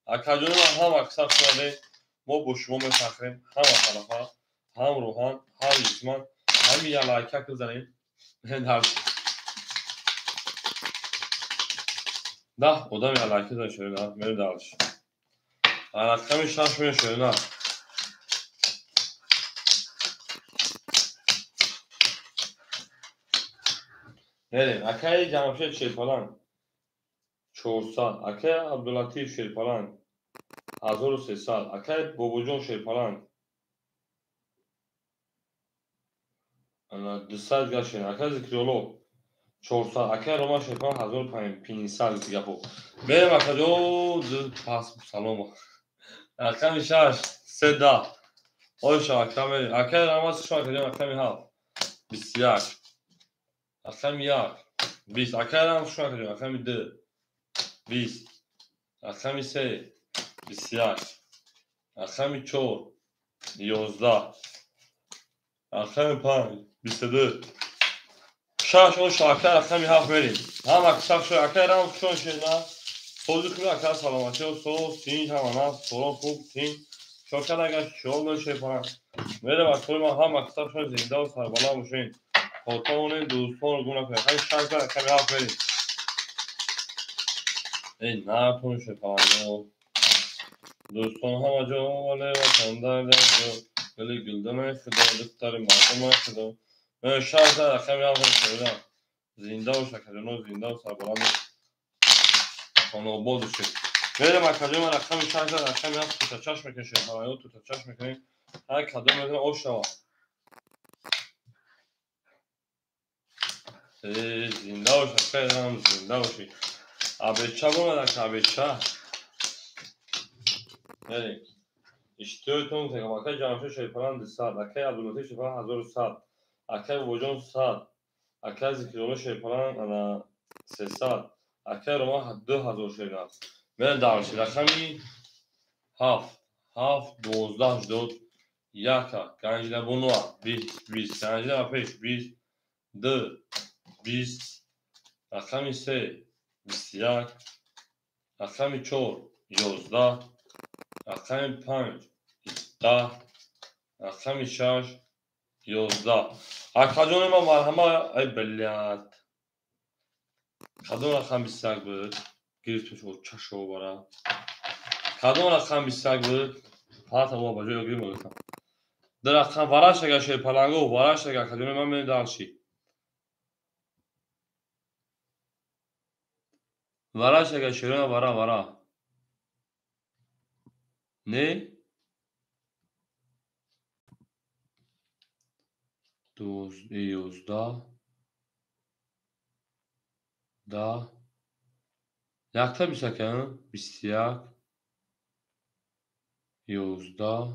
اکر جون ما هم اکثر شده ما با شما میفخریم هم طرفا هم روحان هم اسمان هم یه لایکه بزنیم نه درج ده odam ya like da şöyle meri dalış. Anlatkamı şaşmıyor şöyle. Nere? Akay Jamşed Şeripalan 400. Akay Abdulatif Şeripalan 1300. Akay Bobojon Şeripalan ana 200 gaşın. Akay Zikriyolo 400. Akay Roman Şeripalan 1500 دیگه po. Benim akajo pas saloma. Akay şaş seda. Hoş akay. Akay Ramas şu akay akay ha. Bisyak. اکر می 20 اکر هم شما کنیم اکر می 2 20 اکر می 3 21 اکر می 4 11 اکر می 5 22 شاش اون شاکر اکر می 7 بریم هم اکر شو اکر هم شو شنا خودی خوبی اکر سلامتی و سو سین هم انا سوران خوب سین شاکر اگر شو بشه پا میره اکر ما هم اکر شو زنده و سربلند باشین خاطرون دوستان رو گونه کنید همین شاکر اکر می 7 بریم ای نکنه شفاعت دوستان همه جا ولی وطن در جو گلی گلدن خدا دختر مردم خدا من شهر در خمی هم شدم زنده و شکرانو زنده و سربلند خانوباد شد میرم اکادمی من خمی شهر در خمی هم تو تا چشم میکنی شفاعت تو تا چشم میکنی هر کدام میکنی او شوا زنده و شکرانو زنده و شد عبیچه بومد که عبیچه بریم اشتیوتون که اکای جامعه شیپران 200 اکای عبداللطیف شیپران 1100 اکای وجون 100 اکای ذکرالله شیپران انا 300 اکای روما 2000 شیپران من دارشی رقمی 7 12 داد یکا گنجله بونوا 20 گنجله پیش 20 2 20 رقمی 3 21 رقمی 4 11 رقمی 5 10 رقمی 6 11 اکادون ما مرحمه ای بلیت کدوم رقم 21 بود گیر توش و چشو برا کدوم رقم 21 بود فقط ما با جای گیر مولتم در رقم ورش اگر شیر پلنگو ورش اگر کدوم من می دانشی ورش اگر شیرون ورا نه 11 10 yakta bir sakın 21 11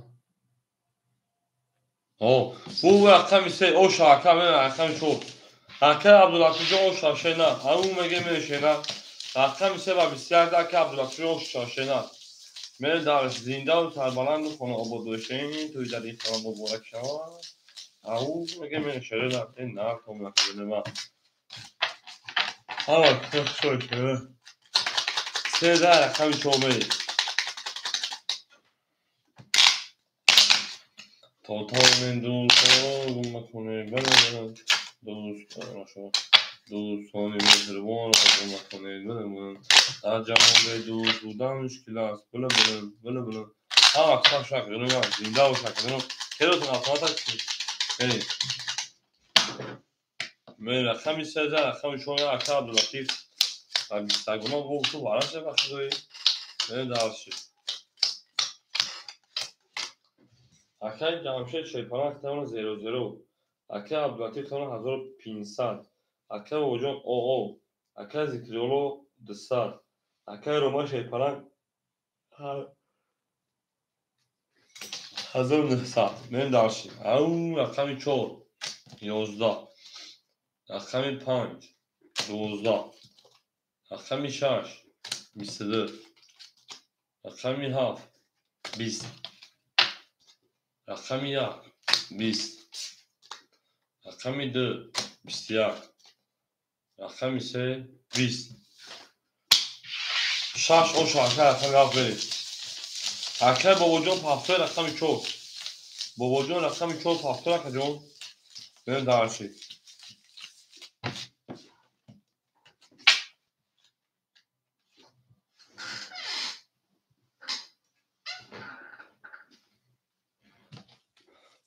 او bu رقم ise o şarkı ben رقم çok Hakkı Abdülhafiz o şaşena همون میگه میشنا رقم ise و 21 که عبدالحفیظ o şaşena من در زنده و سربلند و خانه آباد باشین توی در این خانه مبارک شما او میگه میشه در این نه کاملا کنه ما ها خوش سه در رقم شما من دوستان مکنه بله دوستانی مهربان مکنه بله در جهان به دوست بودن مشکل است بله ها اکثر شکر من زنده و شکر خیلیتون افراد هستی بریم من رقمی 13 رقم شما اکثر عبداللطیف و 20 گنا بود تو ورش وقت داری من درشید اکای جمشید شیپان اختمون 00 اکای عبداللطیف تمون 1500 اکای وجون او اکای ذکریولو 200 اکای روما شیپان 1900 من داشتیم اون رقمی 4 11 رقمی 5 12 رقمی 6 22 رقمی 7 20 رقمی 1 20 رقمی 2 21 رقمی 3 20 6 o şarkı رقمی 7 بریم اکای بابا جون پافتای رقمی 4 بابا جون رقمی 4 پافتای رقمی جون بریم درشید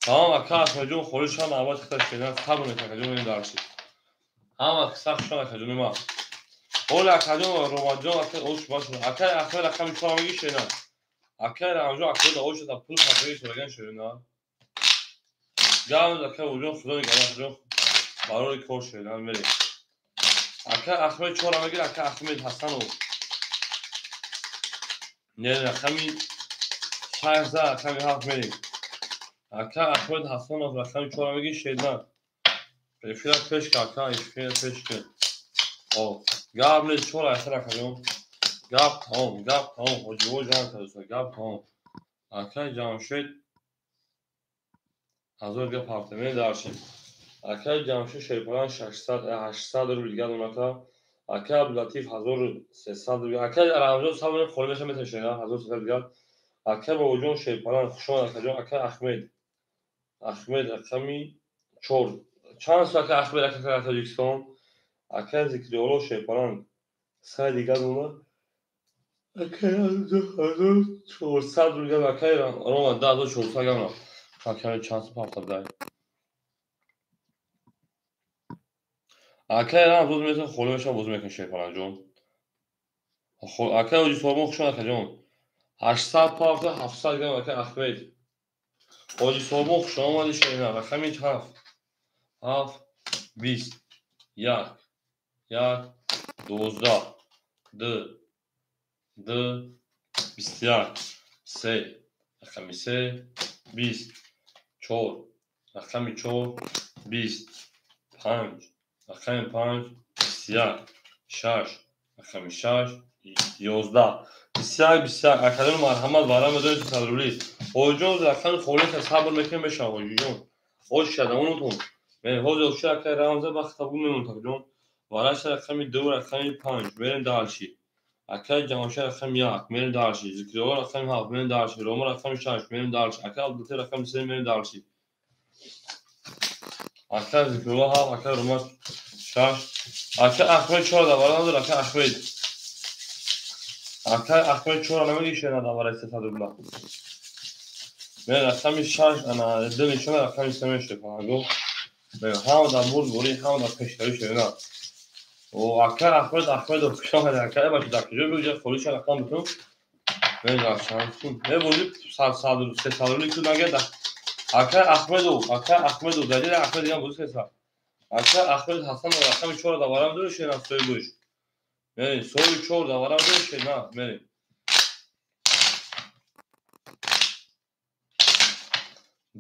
Tamam akacığım konuşan ama çıkışından kabul akacığım ne dersin? Ama sakşan akacığım ma. Ola akacığım romancı akacığım oş baş. Akay rakam şu an bir şey ne? Akay ramcı akay da oş da pul fakiri söyleyen şey ne? Gel akay ucun sudan geleceğim. Barori kor şeyler veri. Akay Ahmet Çorama gel akay Ahmet Hasan o. Ne rakami şahza akay Ahmet. Akay Ahmet Hasan o rakami Çorama gel şeyler. Prefira peşke akay prefira peşke. O. قبل چور اثر کردم گپ تمام حجو جان کردم گپ تمام اکای جمشید هزار گپ هفتمه داشتیم اکای جمشید شیپران 600 800 رو بیلگه دونتا اکای عبداللطیف 1300 رو اکای رمضان صاحب خورمش میتشه نه 1300 بیلگه اکای با وجون شیپران خوشون اکای احمد اکمی 4 چند ساعت احمد اکای تاجیکستان اکای ذکریولو شیپران سای دیگه دونه اکرم 2400 رو گم اکرم آرام 10400 گم اکرم چند سو پافتا بدهی اکرم روز میتون خوله بشم روز میکن شیپان جون اکرم اوجی سورمون خوشون اکرم جون 800 پافتا 700 گم اکرم اخمید اوجی سورمون خوشون آماده شیرینه اکرم هیچ هفت 20 یک 12 دو 21 3 رقمی 3 20 4 رقمی 4 20 5 رقمی 5 21 6 رقمی 6 11 21 اکادمی مرحمت برام بدونید تضروری اوجون رقم خولی که صبر میکنیم بشه اوجون اوش شده اونتون من حوز اوشه که رمزه وقت بو میمون جون وارش رقمی 2 رقمی 5 بریم دالشی اکا جمعشه رقم 1 میریم دالشی ذکریا رقم 7 میریم دالشی روما رقم 6 میریم دالشی اکا عبدالله رقم 3 میریم دالشی اکا ذکریا 7 اکا روما 6 اکا احمد 4 دوباره نداره اکا احمد 4 نمیگی شنا دوباره استفاده من رقم 6 انا دل نشون رقم 3 میشه فهمیدم من هم در مورد بوری هم در پیشتری شنا و اکا احمد و شاه اکا باشه در کجا بگه خودش رقم بتون من داشتم نه بودی سال 3 سال لیکو نگه اکا احمد و دلیل احمد دیگه بود سه اکا احمد حسن رقم 4 دوباره دور شنا سوی بوش من سوی 4 دوباره دور شنا من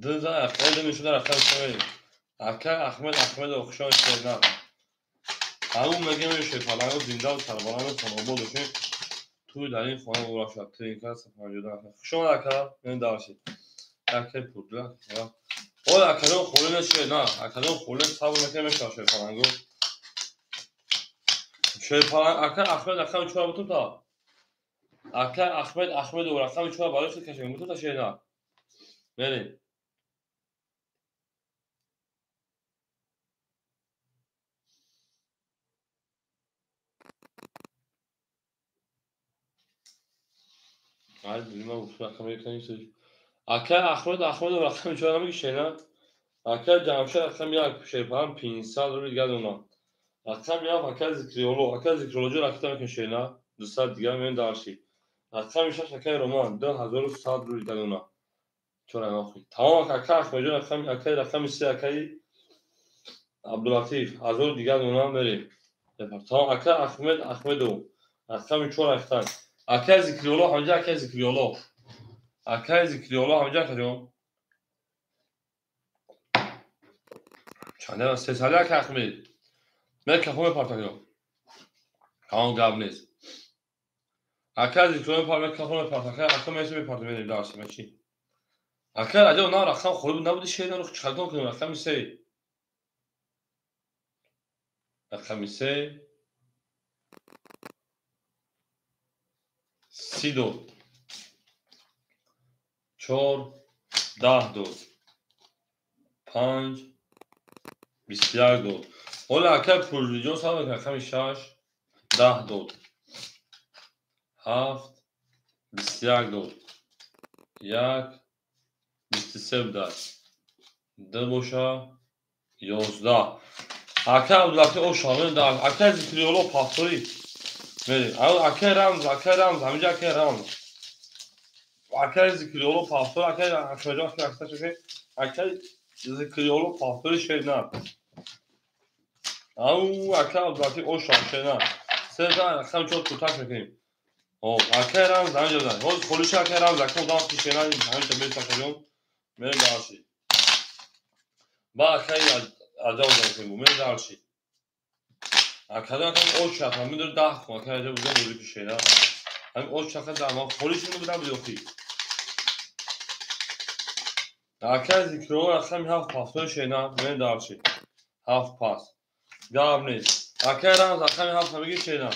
دزا احمد نمیشه رقم سوی اکا احمد و خوشان شنا همون مگه میشه فلان زنده و سربالان خانواده داشتیم توی در این خانه او شد ترین کس موجوده شما اکا من داشتید اکا پودلا او اکا خوله نشه نه اکا خوله صبر نکنه میشه شیفالانگو شیفالان اکا احمد رقم 4 بتون تا اکا احمد و رقم 4 بالای خود کشیم بتون تا شینا بریم عايز ما رقم یکی اکا احمد و رقم 4 نمیگی شینا اکا جمشه رقم 1 شیفالان 500 رو دیگه اونا رقم 1 اکا ذکرولوژی رقم که شینا 200 دیگه من داشتی رقم 6 اکا رمان 2100 رو دیگه اونا چرا ناخی تمام اکا احمد رقم 3 اکا عبداللطیف از اون دیگه اونا بریم تمام اکا احمد و رقم 4 اکا اکا ذکریولا همجا اکا ذکریولا همجا کجا چنده 3 ساله اکا احمد من کفوم پارتاکیو تمام گاب نیست اکا ذکریولا پارتاکیو کفوم پارتاکیو اکا میشه پارتاکیو داشت میشی اکا راجع اونا رقم خود نبود شیء رو چیکار کنم رقم 3 رقم 3 32 4 10 دو 5 21 دو حالا اکا پروژیجون سال رقم 6 10 دو 7 21 دو 1 23 بدار ده boşa 11 اکا عبداللطیف او شامل دار اکا ذکریولا پاسوری بری اکا رمز همینجا اکا رمز اکا ذکریولا پاسور اکا اخراجا اکا اکتا شده اکا ذکریولا پاسوری شده او اکا عبداللطیف او شامل سه دار اکا چون کوتاه میکنیم او اکا رمز همینجا دار روز خلوش اکا رمز اکا دام پیشنه همینجا بیل تکلیون میریم دارشی با اکا عجب میکنیم میریم دارشی اکا او شاخ همین داره 10 کن اکا عجب بودن پیشنه همین او شاخه در ما خلوش بودن بیوخی اکا ذکریولا رقم 7 پاسور شینا میریم دارشی 7 پاس گاب نیست اکا رمز رقم 7 همگی شینا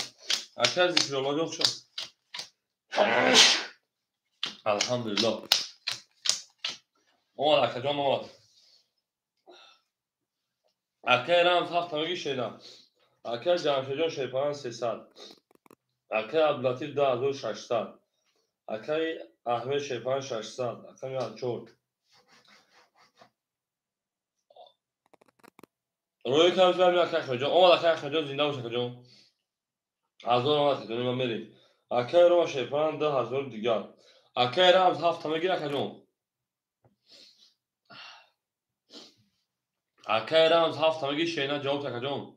اکا ذکریولا yok شد الحمدلله اومد اکا جان اومد اکا رمز 7 همگی شینا اکا جمشید جان شیپان 300 اکای عبداللطیف 10600 اکای احمد شیپان 600 اکای انچور روی کمز برمی اکای احمد جان اومد اکای احمد جان زنده باشه اکای جان 1000 آمد اکای جان من بریم اکای روما شیپان 10000 دیگر اکای رمز 7 همه گیر اکای جان اکای رمز 7 همه گیر شینا جواب اکای جان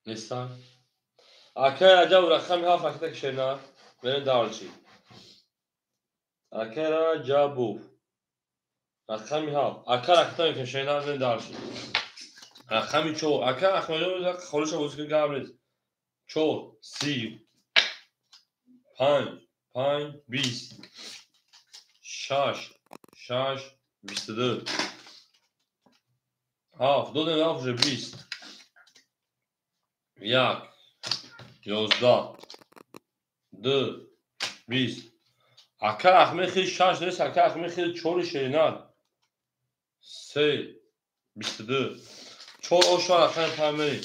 نیستن اکای رجب رقم 7 اکای شینا بریم دارچی اکای رجب رقم 7 اکای اکای شینا بریم دارچی رقم 4 اکای احمد جان خالص بوزکی گابریز 4 30 5 5 20 6 6 22 7 دو دونه 7 20 1 11 2 20 اکا احمد خیلی 6 نیست اکا احمد خیلی 4 شینار 3 22 4 آشار اکا پرمری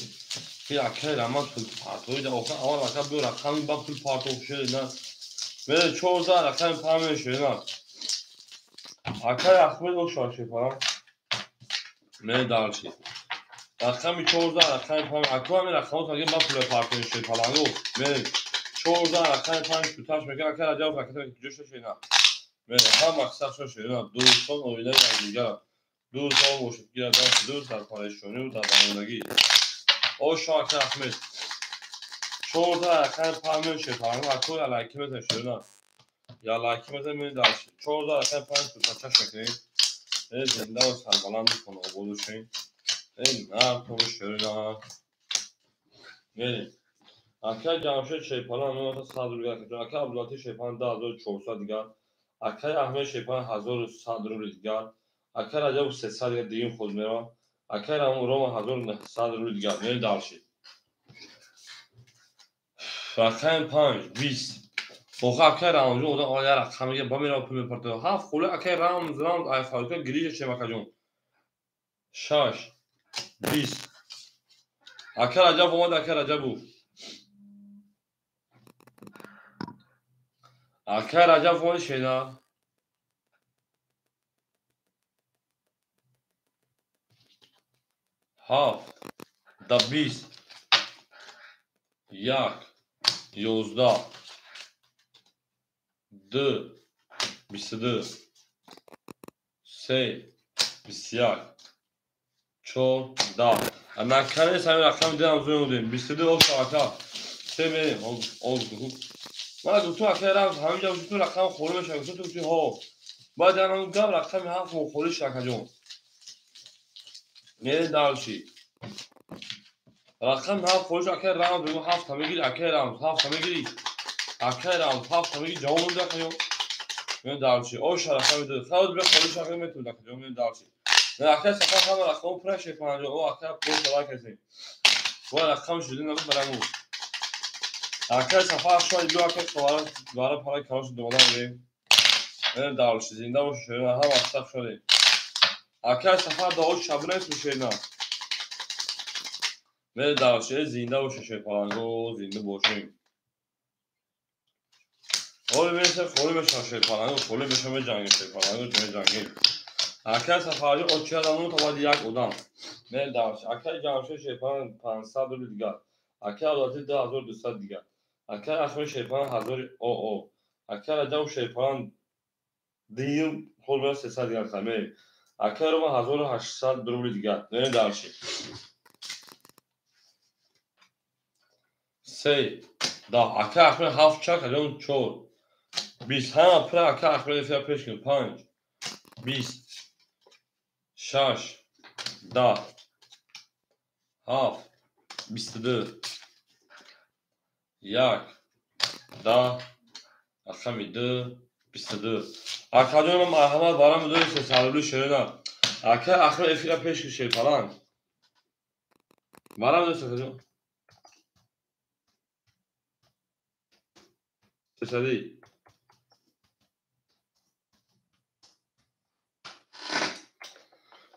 خیلی اکا رمان پول پارتوی ده اکا اول اکا بیو رقمی با پول پارتو شینار میره 14 اکا پرمری شینار اکا احمد آشار شیپارم میره دارچی رقمی 14 رقمی 5 اکو همین رقمات اگه با پول پارتوی شیپارانگو میره 14 رقمی 5 توتاش میگه اکا رجب رقمی که جوش شینار میره هم مقصد شینار دوستان اویده دیگر دوست موشکگیر داشت دوست در پریشانی و در درماندگی او شاکر احمد 14 رقم پرمون شیپارانگو اکو علیکی میزن شینار یا علیکی میزن میره دارچی 14 رقم 5 توتاش میکنید زنده و سربلند میکنه و بودوشین این نه تو شینار میریم اکای جمشید شیپان نوت 100 روبل دیگر اکای عبداللطیف شیپان 10400 دیگر اکای احمد شیپان 1100 روبل دیگر اکای رجب 300 دیگر دیگه خود میرا اکای روما 1900 روبل دیگر میره دارشید اکای 5 20 اوخه اکای رامجون اودا آیا رقم میگه با میرا پول میپرده هفت خوله اکای رامز ای فالکا گریج شیمکا جون 6 20 اکای رجب اومد اکای رجب بود اکای رجب اومد شینا 7 دا 20 1 11 2 22 3 21 14 نکنه سمی رقم دیدم زوی بودیم 22 اوش آتا 3 بریم من تو اکه رفت همینجا تو رقم خوری بشه تو ها باید هم گم رقم 7 مخوری شکر جون میره دارچی رقم 7 خوریش اکه رمز بگو 7 همه گیری اکه رمز 7 همه گیری اکه رمز 7 همه گیری جوان بوده که جون میره دارچی اوش رقم دو خود به خوری شکر میتونه که جون میره دارچی نه اکه سفر همه رقم پرشه کنه او اکه پول سوال کسی و رقم شدی نگو برامو اکه سفر شاید دو اکه سوال دوباره پای کارش دوباره بریم میره دارچی زنده باشه شده هم اصلا شده اکه سفر داوش شب نیست میشه نه میره دارچی زنده باشه شیپارانگو زنده باشیم خوری میشه خوری بشه شیپارانگو خوری بشه به جنگ شیپارانگو جنگ جنگی اکه سفری اوچی آدمون تو باید یک اودم میره دارچی اکه جمشه شیپاران 500 رو دیگر اکه عدالتی 2200 دیگر اکه اخمه شیپاران 1000 او اکه رجب شیپاران دیم خود به 300 دیگر خمه اکه رو ما 1800 روبل دیگر میره دارچی 3 دا اکه اخمه 7 چک الان 4 20 همه پر اکه اخمه فیا پیش کن 5 20 6 10 7 22 1 10 اخمی 2 22 اکه جون ما احمد بارم دوی سه سالولو شیرنا اکه اخمه فیا پیش کن شیپالان بارم دوی سه جون سه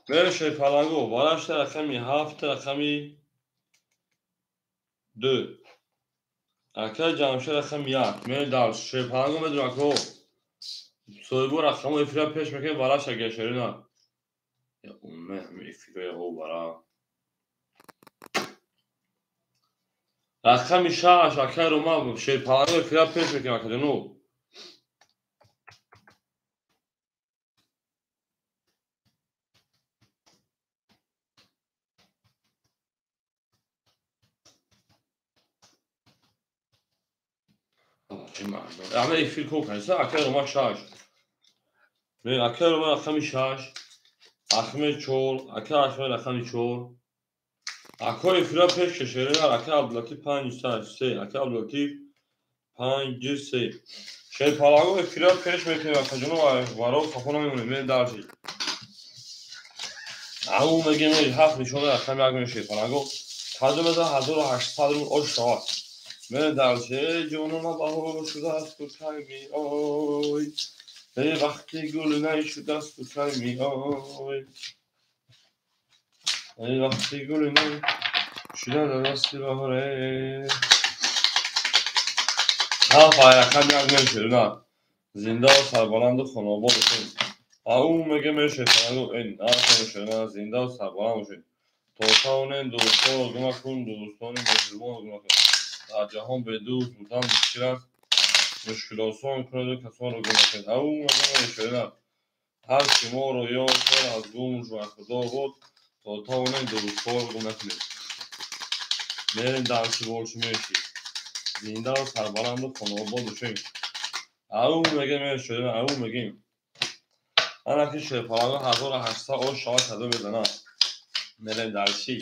مرشه پلنگو وارش رقمی 7 رقمی 2 اکه جمشه رقم 1 من دارش پلنگو بدون اکو سویبو رقمو افرا پیش میکنه وارش اگه شرینا یا امه همه افرا یا هو برا رقمی 6 اکه رو ما شه پلنگو افرا پیش میکنه اکه دونو همه افرا کوکنه سه اکه رو ما 6 من اکه رو ما رقمی 6 اخمه 4 اکه اخمه رقمی 4 اکه افرا پیش که شرینا اکه عبداللطیف 5 3 اکه عبداللطیف 5 3 شه پلنگو افرا پیش میکنه اکه دونو وارو خفونه میمونه من دارشی او میگه میری هفت نشونه رقم یک میشه پلنگو تازه 1800 رو اوش شد من درچه جونم با شده است تو کمی آی ای وقتی گل نشده است تو کمی آی ای وقتی گل نشده است بهاره هفت رقم یک میشه نه زنده و سربلند و خانواباد باشین او میگه میشه پلنگو این هفت میشه نه زنده و سربلند باشین توتان دوستان گما کن دوستان مهربان گما کن در جهان به دوست بودن مشکل است مشکل آسان کند و کسان را گما کن او مقام شدن هر که ما را یاد کن از گمش و خدا بود توتان دوستان گما کنید میرین درسی بولش میشی زنده و سربلند و خانواباد باشین او میگه میشدن او میگیم من که شپالا 1800 او شاید صدا بزنم میرین درسی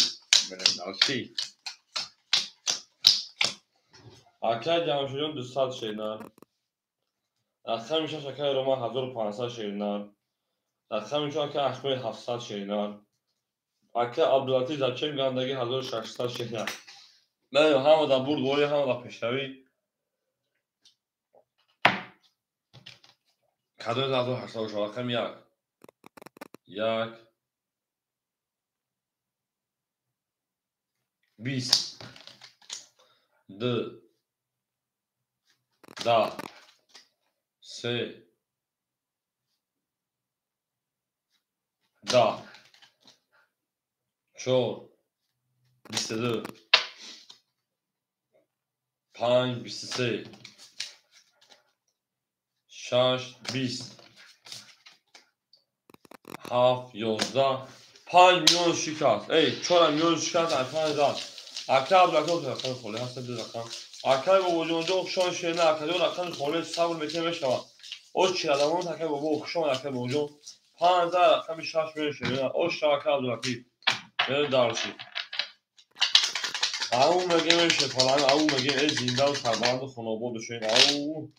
اکه جمشیدون 200 شدن رقم میشه شکر روما 1500 شیرینان رقم میشه که اخمه 700 شیرینان اکه عبدالعزیز در چه گندگی 1600 شیرینان من همه در برد ولی همه در پشتوی کدوم 1800 شد رقم یک 20 دو 10 سه 10 4 22 5 23 6 20 7 11 5 میلیون شکست ای 4 میلیون شکست در 5000 اکه عبدالعزیز رقم خالی هست دو رقم اکه بابا جون جو اخشان شیرینه اکه دو رقم خالی صبر میکنه میشنوه او چی ادامون اکه بابا اخشان اکه بابا جون 5000 رقم 6 میلیون شیرینه او شاکه عبدالعزیز میره دارشی او میگه میشه فلان او میگه ای زنده و سربلند و خانواباد بشین او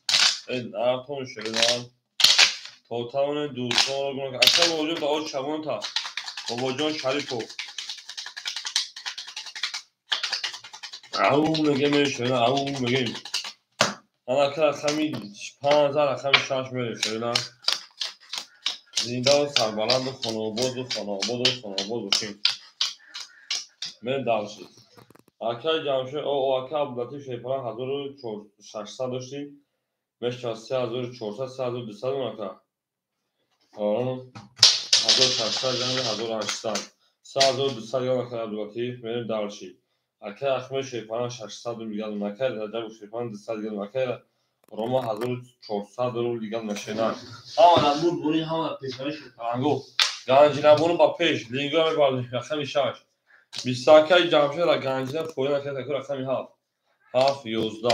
ای نرتون شیرینه توتان دوستان رو گناه اکه بابا جون تا او شبان تا بابا جون شریفو او میگه میشه او میگه انا که رقمی 5000 رقم 6 میره شیرینه زنده و سربلند و خانواباد باشین من دارشید اکه جمشه او اکه عبدالعزیز شیپران 1600 داشتیم مشت 3400 3200 اون اکه 1600 جنگ 1800 3200 اون اکه عبدالعزیز من دارشید اکه اخمه شیپران 600 میگن اون اکه در جنگ شیپران 200 میگن اون اکه روما 1400 رو لیگان مشینن همه نبود بونی همه پیشنهایش پلنگو گنجینه بونو با پیش لینگو میبالی رقمی 6 بیستاکه جمشه را گنجینه فوری نکه تکو رقمی 7 11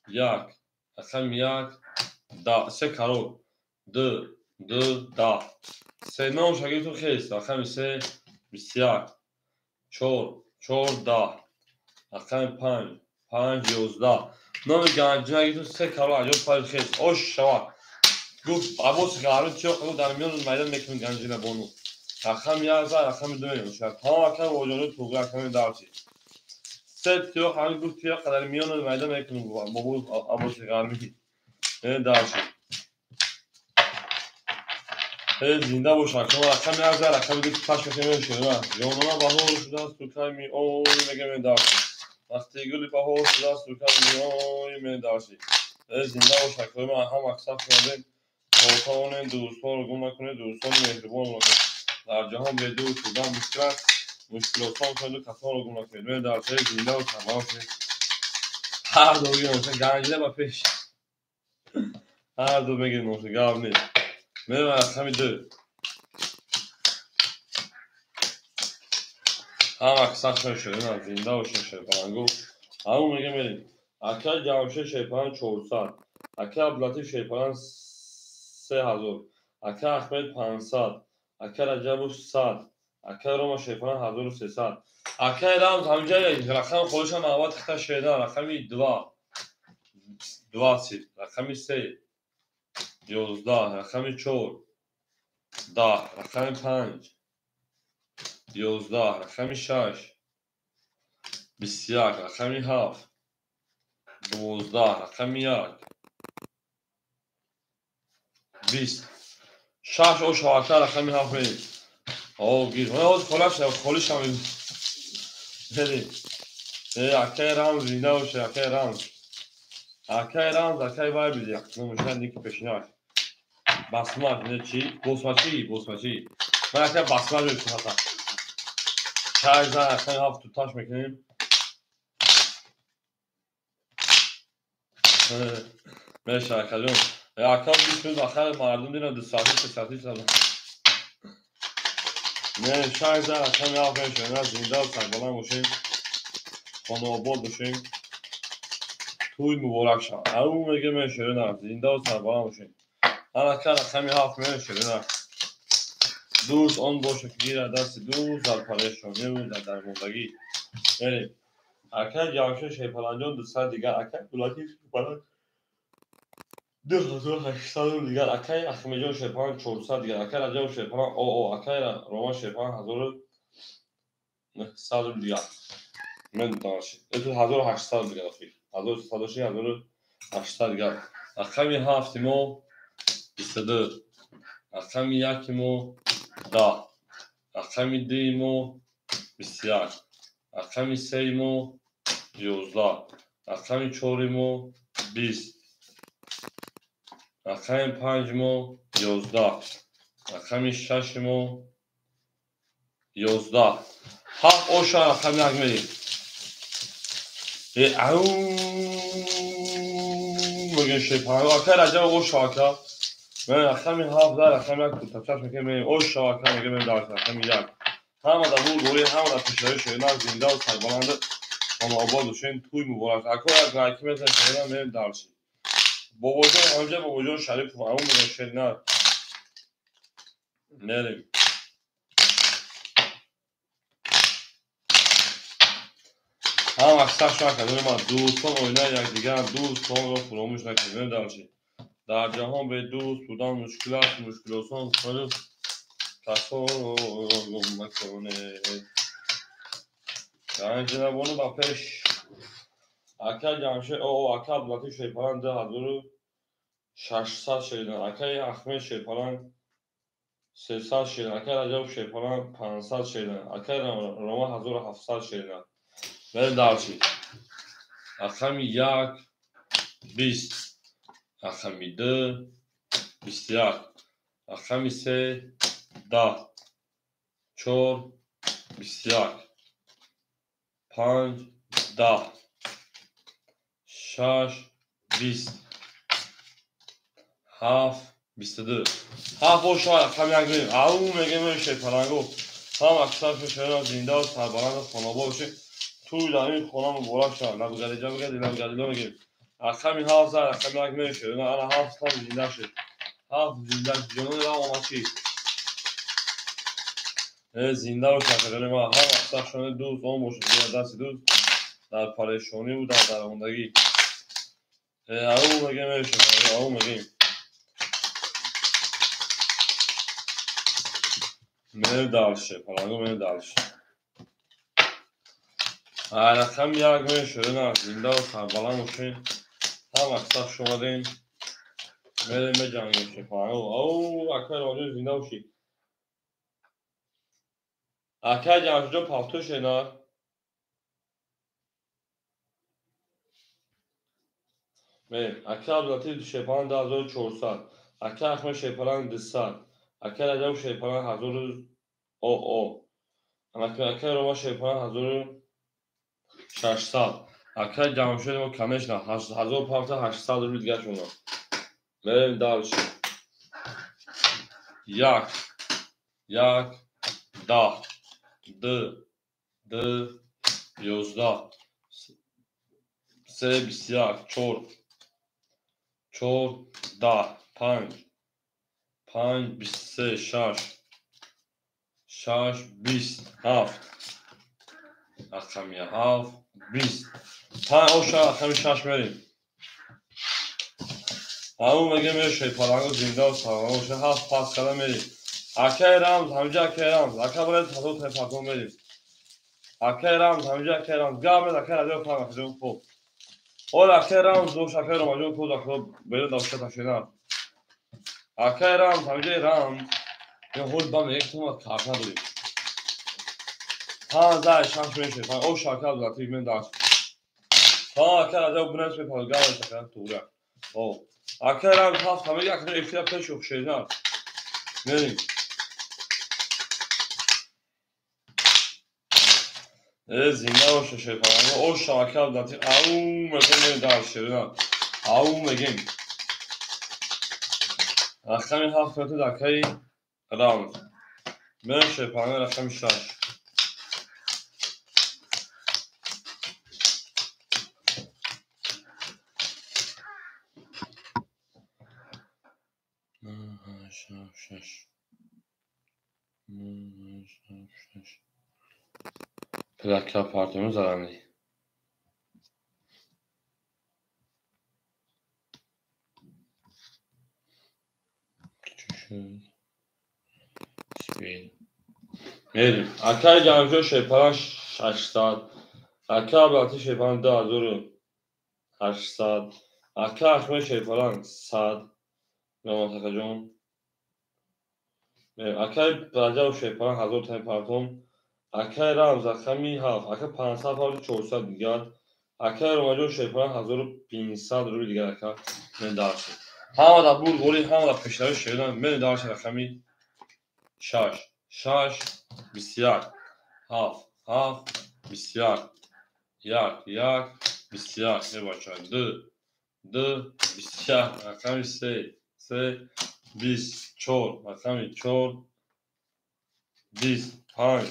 1 رقم 1 10 3 کرور 2 10 3 9 شگی تو خیست رقم 3 21 4 10 رقم 5 11 نام گنجینه تو 3 کرور عجب پایل خیست اوش شوا گفت عباس قهرمان چه خود در میان میدان میکنه گنجینه بونو رقم 11 رقم 2 میشه ها که وجود تو رقم دارچی سه تیو همین گفت تیو قدر میان میدان میکنه بابا عباس قهرمان دارچی زنده باشن شما رقم نرزه رقم دید پشم که میشه جانانا بهار شده است تو کمی آی میگه من داشتی وقتی گلی بهار شده است تو کمی آی من داشتی زنده باشن که من هم اکسپ کردیم خواهان دوستان رو گم نکنه دوستان مهربان رو در جهان به دو شدن مشکلاتان کنید و کسان رو گم نکنید من در شهر زنده و تمام کنید هر دو بگید نوشه گنجیده با پیش هر دو بگید نوشه گرم نیست من رقم دو هم اکسپ شده من زنده و شیپران گفت همون میگه میریم اکل جمشه شیپران 400 اکل عبداللطیف شیپران 3000 اکل احمد 500 اکل رجبوش 100 اکل روما شیپران 1300 اکل رمز همجا رقم خودش هم اول تخته شده رقمی 2 سیف رقمی 3 11 رقمی 4 10 رقمی 5 11 رقمی 6 21 رقمی 7 12 رقمی 1 20 شش او شواکه رقمی 7 میریم گیر از خالش هم بریم اکه رمز زنده باشه اکه رمز اکه باید بیدیم نموشن دیگه پیشنهاش بسمت نه چی؟ بسمچی من اکه بسمت بیشتر حتا چای زن اکه 7 تو تاش میکنیم میشه اکه جون اکه 20 minut آخر مردم دینا 2 ساعتی 3 ساعتی شدن نه شای زن اکه 7 میشه نه زنده و سربالان باشیم خانه آباد باشیم توی مبارک شد همون میگه من شیرین زنده و سربالان باشیم اکه رقمی 7 میشه شیرین دوست آن باشه که گیر دست دوست در پریشانی و در درماندگی بریم اکه جمشه شیپلنجان 200 دیگر اکه بلاکی شیپلنج 2800 دیگر اکه اخمیجان شیپلنج 400 دیگر اکه رجب شیپلنج او اکه روما شیپلنج 1100 دیگر من داشت اتو 1800 دیگر افی 1800 دیگر اکه هفتیمو 22 اکه یکیمو 10 اکه دیمو 21 اکه سیمو 11 اکه چهارمو 20 اکه پنجمو 11 اکه ششمو 11 هفت اوشا اکه یک میریم او میگه شیپران اکه رجب اوشا اکه من اکه 17 اکه یک تو تفشش میگه اوشا اکه میگه من داشت اکه یک همه در بود گوری همه در پیشایی شیرین زنده و سربلند خانه آباد باشین توی مبارک اکو از رایکی میزن شیرین میریم درشی بابا جان همجا بابا جان شریف و همون میگه شیرین میریم هم اکسش نکردیم ما دوستان اوینه یک دیگر دوستان رو فراموش نکردیم درشی در جهان به دوست بودن مشکلاتان کنید کسان رو گم نکنه گنج نبانو با پیش اکه جمشه اکه عبداللطیف شیپران 10600 شیرین اکه احمد شیپران 300 شیرین اکه رجب شیپران 500 شیرین اکه روما 1700 شیرین بریم درشی اکه یک 20 اکه دو 21 اکه سه 10 4 21 5 10 6 20 7 22 هفت و شاید اکه یک میریم او میگه میشه پرنگو هم اکثر شیرین زنده و سربلند خانوابا باشه توی در این خونه مبارک شد لبگری جا بگردی لبگری لا میگیم اکه 7 اکه یک میشه انا 7 تا زنده شد 7 زنده جنون را اومچی زنده و شکرین ما هم اکثر شده دوست آن باشه زیر دست دوست در پریشانی و در درماندگی او میگه میشه او میگیم میریم درشه پرنگو میریم درشه رقم یک میشه نه زنده و سربلند باشین هم اکثر شما دین میریم جنگش شیپان او اکه راجع زنده باشی اکه جمعش جا پافتو شنار میریم اکه عبدالطیف شیپان 2400 اکه احمد شیپان 200 اکه رجب شیپان 1000 او اکه روما شیپان 1600 اکه جمعش ما کمش نه 1000 پافتا 800 رو دیگه شما میریم دالشی یک ده ده 11 سه 21 4 10 5 23 6 20 7 رقمیه 7 20 5 اوشا رقمی 6 میریم همون مگه میره شیپالانگو زنده و سلامه اوشا 7 پاس کلا میریم اکه رمز همینجا اکه رمز اکه باید تازه تفاکم میریم اکه رمز همینجا اکه رمز گامه اکه رجب پرم اکه جون خوب اول اکه رمز دوش اکه رو مجون کود اکه بیره داشته تشینه اکه رمز همینجا رمز این هول بام یک تومت کارت نداریم 15 شانس میشه او شاکر ذاتی من داشت اکه رجب بنش به پالگاه شکر توره او اکه رمز هفت همه یک اکه پیش شینا میریم زینده باشه شیطان او شاکر ذاتی او میگم داشت شینا او میگم رقم هفت تو دکای رمز من شیطان رقم 6 پلاک آپارتمان زدم میریم اکه جمعشو شیپان 600 اکه عبدالطیف شیپان 2800 اکه احمد شیپان 100 نمانتکه جون اکه رجب شیپان 1000 تن پارتون اکه رمز رقمی 7 اکه 500 پارت 400 دیگر اکه رومجون شیپان 1500 روی دیگر اکه من داشت همه دا بول گوری همه دا پیشتری شیدن من داشت رقمی 6 21 7 21 1 21 بچه 2 21 رقمی 3 24 رقمی 4 20 5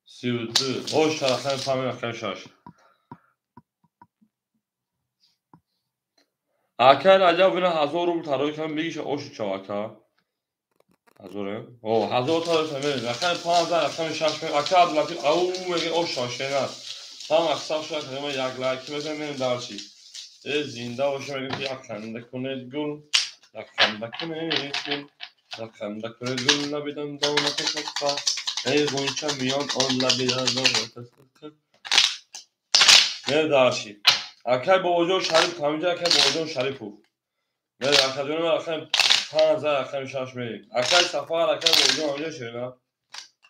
32 اوش رقمی 5 رقمی 6 اکه رجب بینه 1000 رو تراوی کنم بگیشه اوش چواکه 1000 او 1000 تراوی کنم رقمی 15 رقمی 6 اکه عبدالطیف او میگه اوش شاشنه tam akşam ama yaklaşık benim dersi. Zinde hoşuma gitti yakında kunet gül. Yakında kunet gül. Yakında kunet gül labiden davuna takakka. Gonca miyon on labiden davuna takakka. Ne dersi? Akay boğucu şarip kamca akay boğucu şaripu. Ne akadını akay panza akay şaşmayı. Akay safar akay boğucu amca şöyle.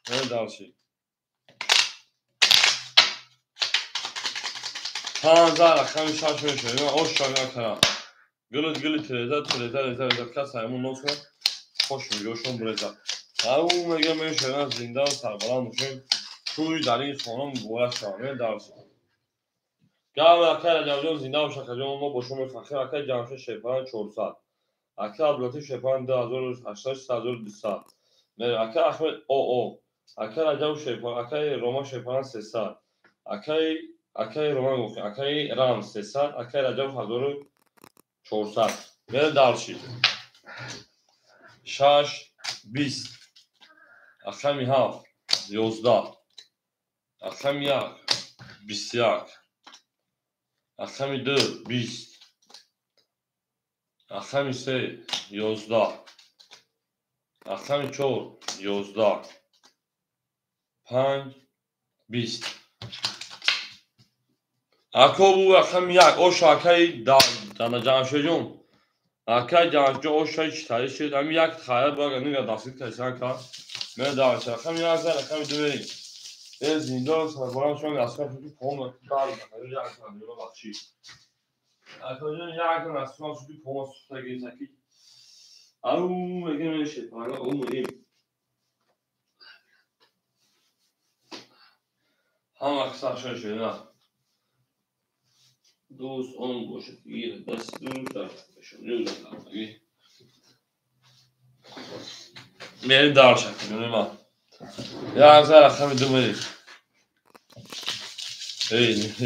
Ne dersi? 15 رقم 6 میشه او شاگرد کنم گل تریزه کس همون نوزه خوش میگوشون بریزه او میگه میشه زنده و سربلند میشیم توی در این خانم بوله شامل درسی گرم اکه رجب زنده و شکر جان ما باشون میفخیم اکه جمشه شیپان 400 اکه عبدالطیف شیپان 2800 1200 اکه احمد او اکه رجب شیپان اکه روما شیپان 300 اکه رومان گفت اکه رام 300 اکه رجب 1400 میره دالشی 6 20 اکه 7 11 اکه 1 21 اکه 2 20 اکه 3 11 اکه 4 11 5 20 اکه بو اکه 1 او شاکه دانا جان شجون Aka Cancu o şey çıkarı şey hem yak tıkaya bak ne kadar dastık taşan kar. Ben daha çakam yazar rakam döverim. Ben zindan sana bana şu an aslında çünkü konu dar bakıyor ya sana diyor bak şey. Arkadaşlar yakın aslında çünkü konu suta geçecek. Au ne şey bana o mühim. Ama kısa şey ne? Dost onun boşu iyi de dost da şunu da. Benim dar çakıyorum değil mi? Ya güzel rakam döverim.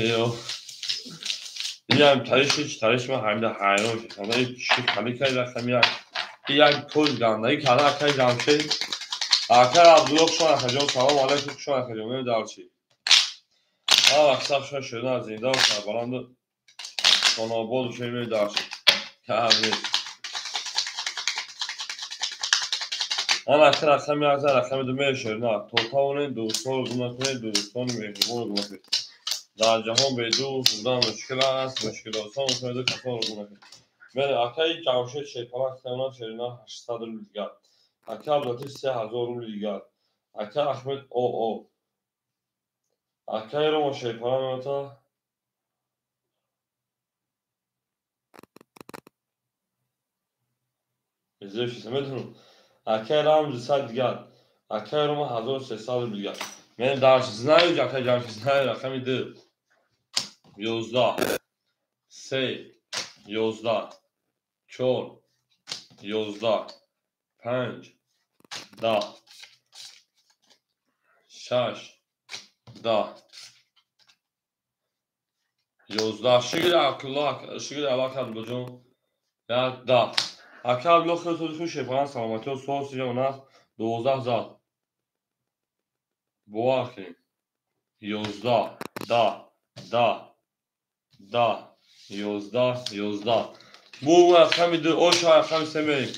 Yo. Yani tartışma hem de hayran olacak. Ama hiç tabii ki rakam ya. Bir toz gandı. Ki ana akay jamşe. Akay Abdullah şu an akacağım. Tamam aleyküm şu an akacağım. Ne dar şey. Ama aksam şu an şöyle az zindan olsa. Bana da sonra bol şey mi dar şey. Kahve. Ana akay rakam ya güzel rakam döverim şöyle. Totalını dostlar olmak ne dostlar mı olmak. Daha cahon beydu buradan müşkil olsa o sırada kafa olmak. من اکای جمشید شیطان اکتمنا چرینا 800 لیگار اکا عبدالتی 3000 لیگار اکا احمد او اکای رو شیطان متا ازش میدونم اکای رام 200 لیگار اکای رو 1300 لیگار من درس znаю اکای جمشید znаю رقم 2 11 3 11 4 11 5 10 6 10 11 شکل علاقه بجون یا ده اکر لخت تو خوشه پران سلامتی و سوسی یا نه 12 زاد بواخی 11 ده 11 bu akşam o şu akşam semerim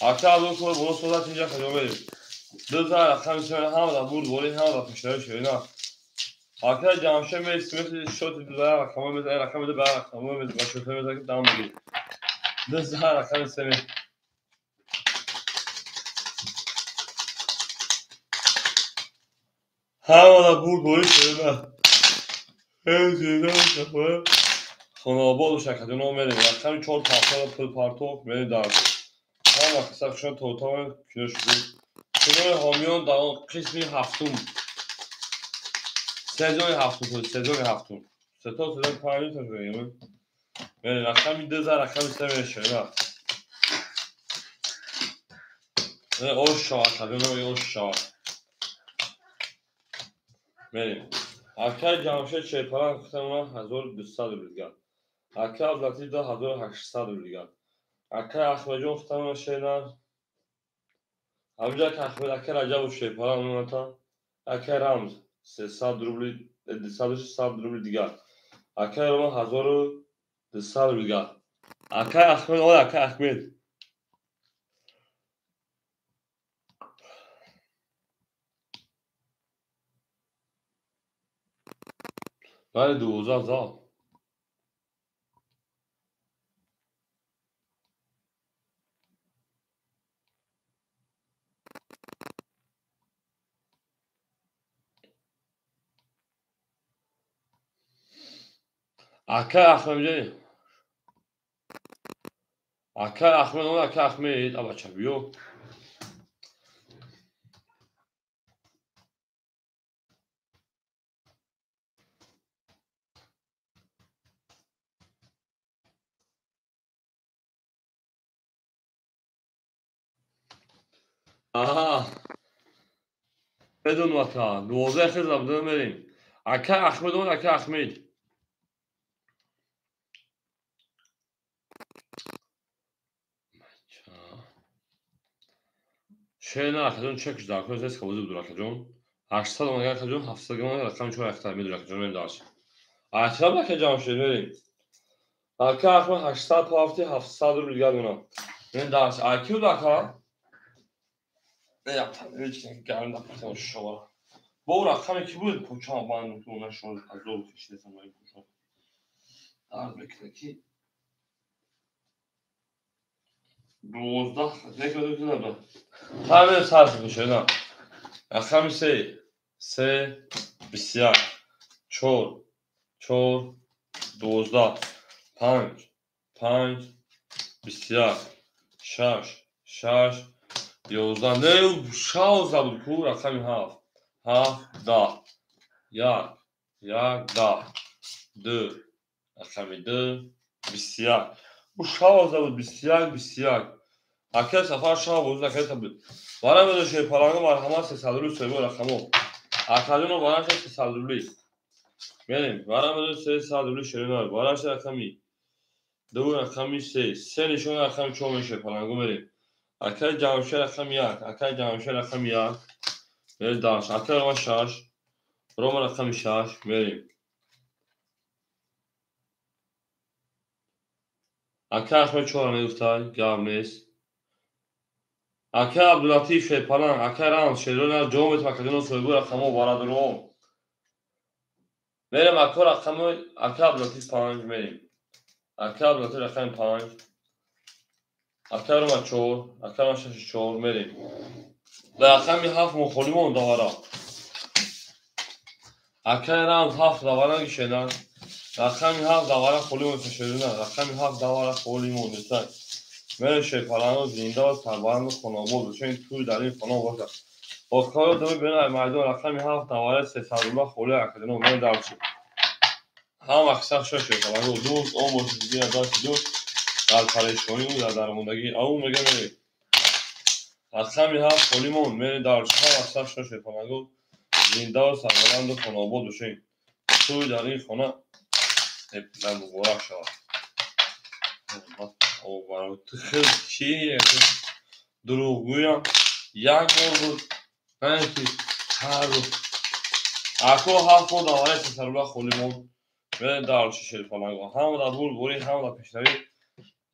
akşam bu konu bunu sohbet خیلی بریم دو تا akşam semerim هم da vur هم da pişler şöyle akşam jamşe mi ismet şot düzler akşam mesela akşam da ben akşam mesela şot mesela devam edeyim دو تا akşam semerim همه vur şöyle evet şeyden خانواباد و شرکتون رو میریم رقم 4 تاپتار پل پارتوک میریم در هم وقت سخشان توتال کنش بود کنار هامیون در قسمی هفتم سزون هفتم ستا سزون پایانی تا شدیم میریم رقمی 2000 رقمی 3 میشه نه اوش شوار کدون اوش شوار میریم اکای جمشید شیپران کتمون 1200 بیلگان اکای عبدالتی 2800 بیلگان اکای اخمجون کتمون şeyler همونجا که احمد اکر عجب و شیپارا اونو تا اکر رمز 300 روبل 200 روبل دیگر اکر ما 1200 روبل دیگر اکر احمد اون اکر احمد ولی 2000 اکر احمد جایی اکر احمد اون اکر احمد اما چه بیو آها بدون وطن 12 خیلی زبدن بریم اکر احمد اون اکر احمد şeyler arkadaşım çok güzel arkadaşlar ses kavuzu budur arkadaşım 800 ona arkadaşım 700 ona rakam çok aktar medir arkadaşım benim daha açığa bakacağım şey vereyim Arka akma 80 po hafta 700 روبل اونا من درس IQ داخل نه yaptım hiç geldim de şova bu rakam ki bu poçan bana ona şu az zor işte sana poçan az bekle ki 12 نکرده کنم همه صرف میشه نه رقم 3 21 4 4 12 5 21 6 6 11 نه 16 بود کو رقم 7 10 1 1 10 2 رقم 2 21 او 16 بود 21 اکه سفر شما بود اکه تبدیل وارم بدوشه پلانگو مرحمت 300 سویبو رقمو اکادونو وارش 300 بریم وارم بدوشه 300 شرینار وارش رقمی دو رقمی 3 نشون رقم 4 میشه پلانگو بریم اکه جمعشه رقم 1 اکه جمعشه رقم 1 بریم داش اکه رقم 6 روم رقم 6 بریم اکه رقم 4 نیفتای گام نیست اکه عبداللطیف پلان اکه رام شیرون جومت مکدونو سویبو رقمو وارد روم بریم اکه رقم اکه عبداللطیف 5 بریم اکه عبداللطیف رقم 5 اکه رقم 4 اکه رقم 6 4 بریم رقم 7 مخولیمون دوارا اکه رقم 7 دوارا گیشنن رقم 7 دوارا خولیمون تشیرونه رقم 7 دوارا خولیمون نیستن بریم شیپالانو زینده و سربارند خانابود چون این توی در این خانه باشه با کار دومی بریم مردم رقم 7 دوارا 300 خولی اکدنو بریم درچی هم اکثر شد شیپالانو دوست اون باشه دیگه نداشت دوست در پریشانی و در درموندگی او میگه بریم رقم 7 خولیمون میریم درچی هم اکثر شد شیپالانو زنده و سربلند و خاناباد باشین توی در این خانه ابتدا مبارک شود او برای تو خیلی چیه دروغگویم یک بار بود نه اینکه هر روز اکو 7 بار دواره سربلند خولیمون میریم درچی شیپالانو هم در بول بوری هم در پیشنوی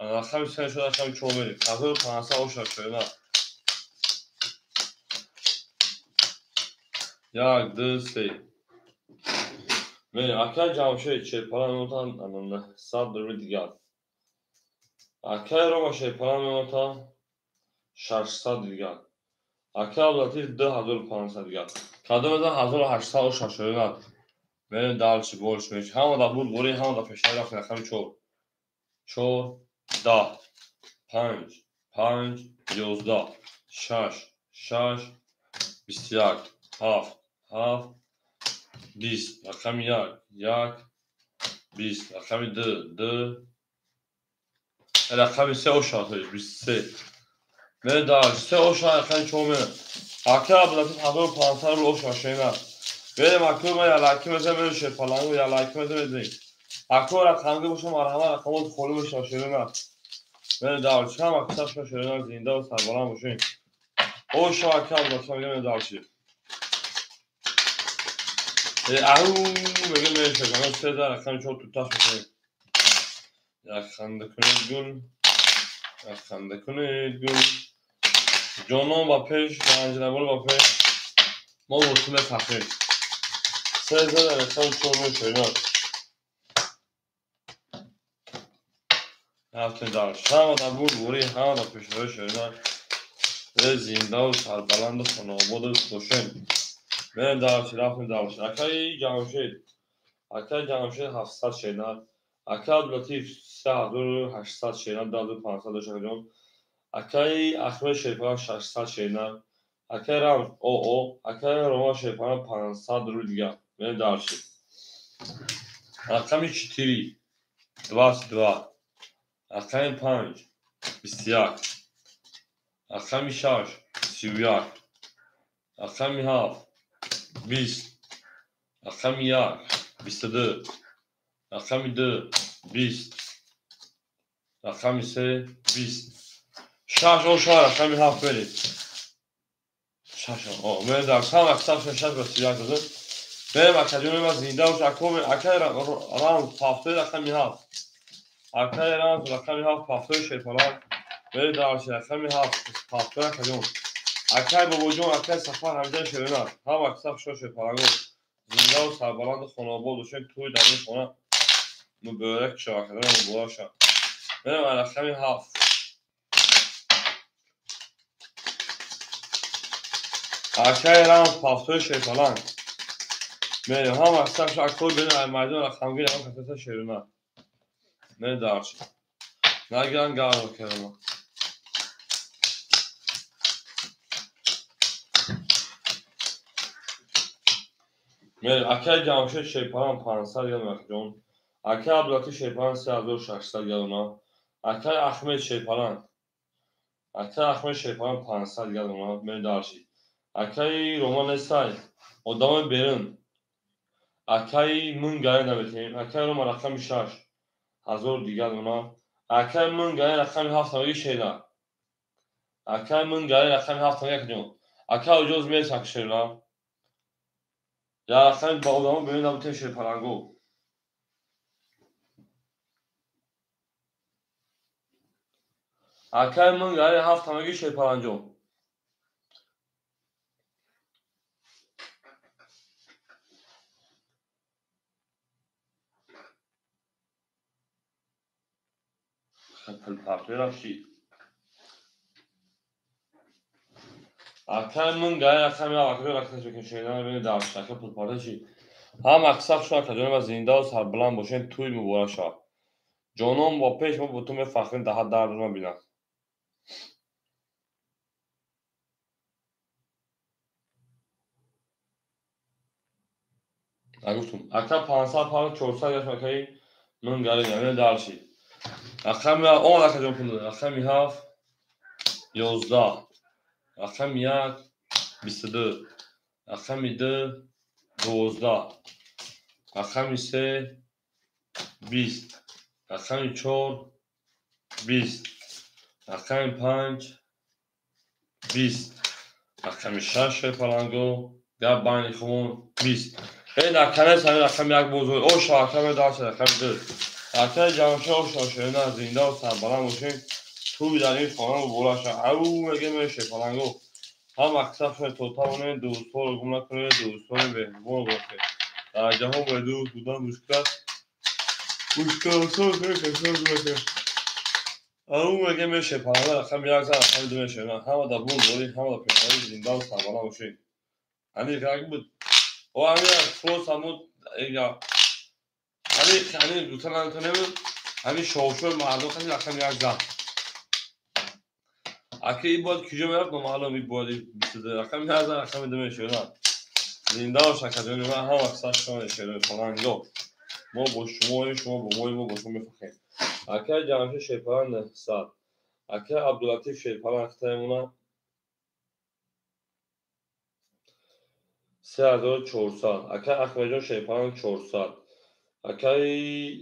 رقم 3 شد رقم 4 میریم 1500 او شد شده یک دو سه بریم اکه جمعشه شیپالانوتان انونه 100 دیگر اکه روما شیپالانوتان 600 دیگر اکه عبداللطیف 2500 دیگر کدوم ازن 1800 و ششونه بریم درچی بولش میشه همه در بود بوری همه در پیشنوی رقم 4 4 10 5 11 6 6 21 7 20 رقم 1 20 رقم 2 رقم 3 و شاتش 23 من داشت 3 و شات رقم 4 من اکه عبداللطیف 1500 رو او شاشینه بریم اکو ما یلاکی مزه بریم شیپالانگو یلاکی مزه بدیم اکو رقمگه باشم مرحمه رقمات خولو شاشینه بریم داشت هم اکثر شاشینه زنده و سربلند باشین او شا اکه عبداللطیف میگه من داشت او میگه من شگانه 3 رقم 4 تو تاش باشین یک خنده کنید گل یک خنده کنید گل جانان با پیش گنجنبال با پیش ما وصول تخریب 3 رقم 4 میشه هفته داشت همه در بود بوری همه در پیشنوی شدن به زنده و سربلند و خاناباد و خوشن بریم درچی رفتیم درچی اکه جمشید 700 شدن اکه عبداللطیف 3800 شدن 2500 شدن اکه اخوه شیپان 600 شدن اکه رم او اکه روما شیپان 500 رو دیگه بریم درچی رقم 4 22 رقم 5 21 رقم 6 31 رقم 7 20 رقم 1 22 رقم 2 20 رقم 3 20 6 او شا رقم 7 بریم 6 او من در سام اکثر 6 و 31 دادم بریم اکادیون ما زنده و اکوم اکای رام پافتوی رقم 7 اکای رقم 7 پافتوی شیپالان بریم در رقم 7 پافتوی اکادیون اکای بابوجون اکای سفر همجای شیرینان هم اکثر شیپالانگو زنده و سربلند خاناباد و شن توی در این خانه مبارک شد اکادیون مبارک شد بریم رقم 7 اکای رام پافتوی شیپالان میریم هم اکساش اکتور بین مردم رقمگیر هم کسیتا شیرونا میریم دارش نگیرن گار بکرم میریم اکای جامشه شیپالان 500 گل مخجون اکای عبدالعاطی شیپالان 3600 گل اونا اکای احمد شیپالان اکای احمد شیپالان 500 گل اونا میریم دارشی اکای رومان استای ادامه بیرون اکای من گره نمیتیم اکای رومان رقم 6 هزار دیگر اونا اکای من گره رقم 7 شیده اکای من گره رقم 7 جون اکای اجاز میرس اکشیرا یا رقم با ادامه بیرون نمیتیم شیپالانگو اکای من گره 7 شیپالانجو خیلی پرتوی رفتی اکای من گره رقم 7 رقم شیده بین داشت اکای پل پارته چی هم اکساف شما که جانب زنده و سربلند باشین توی مبارک شد جانم با پیش ما بتون فخرین ده در روز من بینم گفتم اکا 500 پاند 400 گرفت اکای من گره نمیده دارشی اکا اون اکا جان پول اکا می هفت 11 اکا می یک 22 اکا می دو 12 اکا می سه 20 اکا می چهار 20 اکا می 5 20 اکا می 6 پلنگو گب بانی خون 20 این اکا سمی اکا می یک بزرگ او شا اکا می داشت اکا می دو اکا جانشه و شاشرین از زنده و سربلند باشین توی در این خانه و بولا شد او مگه میشه پلنگو هم اکساف شد توتا بونه دوستا رو گم نکنه دوستا رو بهبون باشه در جهان به دوست بودن مشکل آسان کنه باشه او مگه میشه پلنگو رقم یک زن رقم دو میشه همه در بول بولی همه در پیشنهایی زنده و سربلند باشین همین که بود او همین فروس همون یا همین دوستان نمیتونه بود همین شوشور مردم خیلی رقم یک زن اگه این باید کجا میرفت نمعلوم این بایدی 22 رقم نزد رقم دو میشونن زنده و شکرجانی من هم اکساش شما نشونه پلنگو ما با شما با ما با شما میفخیم اگه جمشه شیپران 100 اگه عبدالعاطیف شیپران اختیمونه 3400 اگه احمد جان شیپران 400 اگه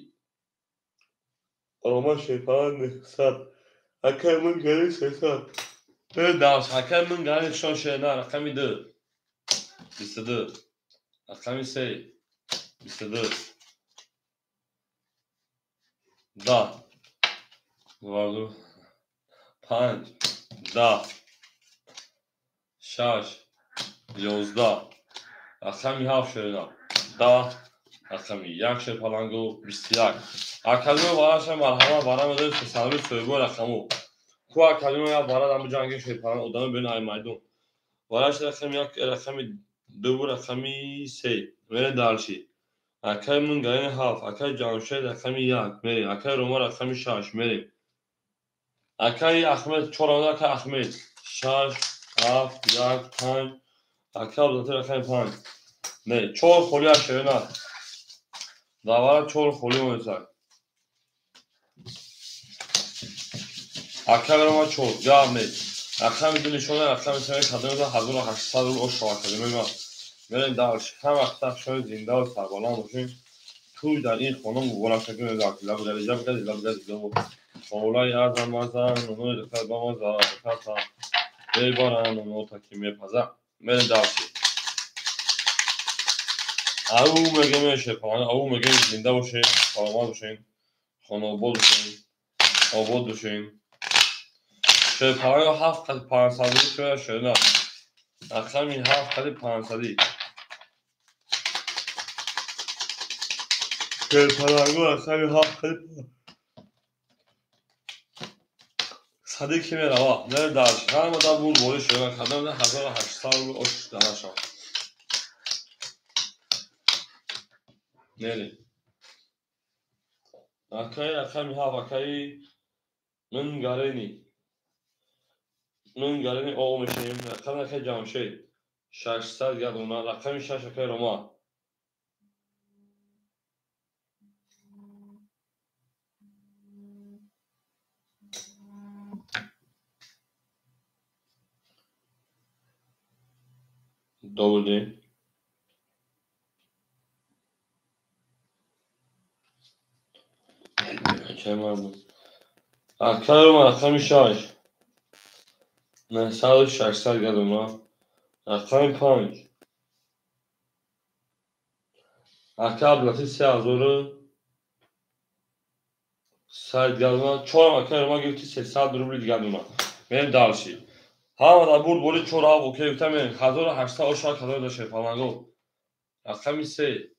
رومان شیپران 100 اگه من گری 300 داشت اگه من گری شان شیرنه رقمی 2 22 رقمی 3 22 10 وارد 5 10 6 11 رقمی 7 شیرنه 10 رقمی 1 شیر پلنگو 21 اکادمی باراش مرحمه برام داد که سالمی سویگو رقمو کو اکادمی یا برای دم جنگی شیر پلنگ ادامه بین ای میدون باراش رقم 1 رقمی 2 رقمی 3 میره دالشی اکای من گاین 7 اکای جانشه رقمی 1 میری اکای روما رقمی 6 میری اکای احمد 4 اکای احمد 6 7 1 5 اکای عبدالعاطی رقمی 5 میری 4 خلی شیرنه داورا 4 خلی میسای اکای روما 4 گام نی اکای میدونی شونه اکای میسای کدوم ده 1800 رو اش اکادمی ما میریم دالش هم اکتا شوی زنده و سربلند باشین توی در این خانم مبارک شکل داخل لب اولای ارزم مازن اونوی دکتر با مازا دکتر تا بیبارن اونو تا که میپزن میره داشتی او مگه میشه پایان او مگه زنده باشین سلامت باشین خانه آباد باشین آباد باشین شده پایان 7 قد 500 شده شده رقمی 7 قد 500 شده پایان رقمی 7 قد صدیقی میروا نه داشت هم دا بود بولی شده کدام نه 1800 رو اش داشتم نری اکای اکای ها اکای من گرینی او میشیم کدام که جامشه 600 گردونا رقم 6 اکای روما دوبلی چه مردم اکای روما رقم 6 900 600 گردونا رقم 5 اکای بلاتی 3000 100 گردونا 4 اکای روما گرفتی 300 روبل دیگه گردونا من دالشی ها دا بود بولی 4 ها اوکی گفتم 1800 اشا کدام داشته پامانگو رقم 3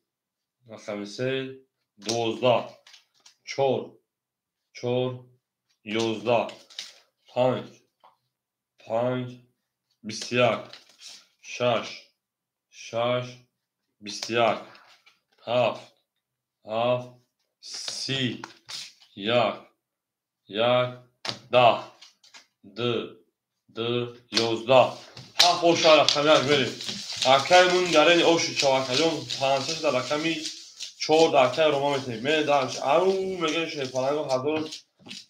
رقم 3 12 4 4 11 5 5 21 6 6 21 7 7 30 1 1 10 2 2 11 هفت اوشا رقمی ها بریم اکای من گرین اوشی چواکلیون پانسش در رقمی 4 اکای روما میتونیم من دارش او میگه شیپانگو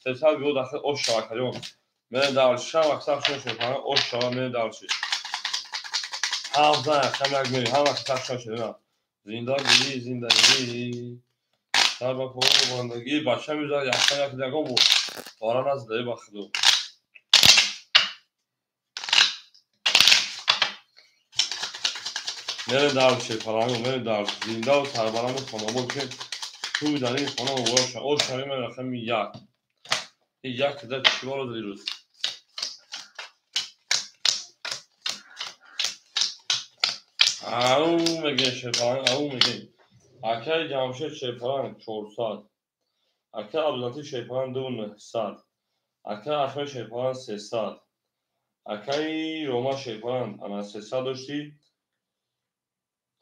1300 بیو داخل اوش چواکلیون من دارش شم اکساق شون شیپانگو اوش چوا من دارشی هفت زن اکمی ها بریم هم اکساق شون شدیم زندگی سر با پول باندگی بچه میزاد یکتا یک دگم بود باران از دهی بخدو میره دارشی پرانگو میره دارش زنده و سربران خانمو که توی در این خانم باشه او شایی من رقم یک در چیوار رو دیروز او میگه شیپران او میگه اکای جامشه شیپران 400 اکای عبدالتی شیپران 900 اکای احمد شیپران 300 اکای روما شیپران انا 300 داشتی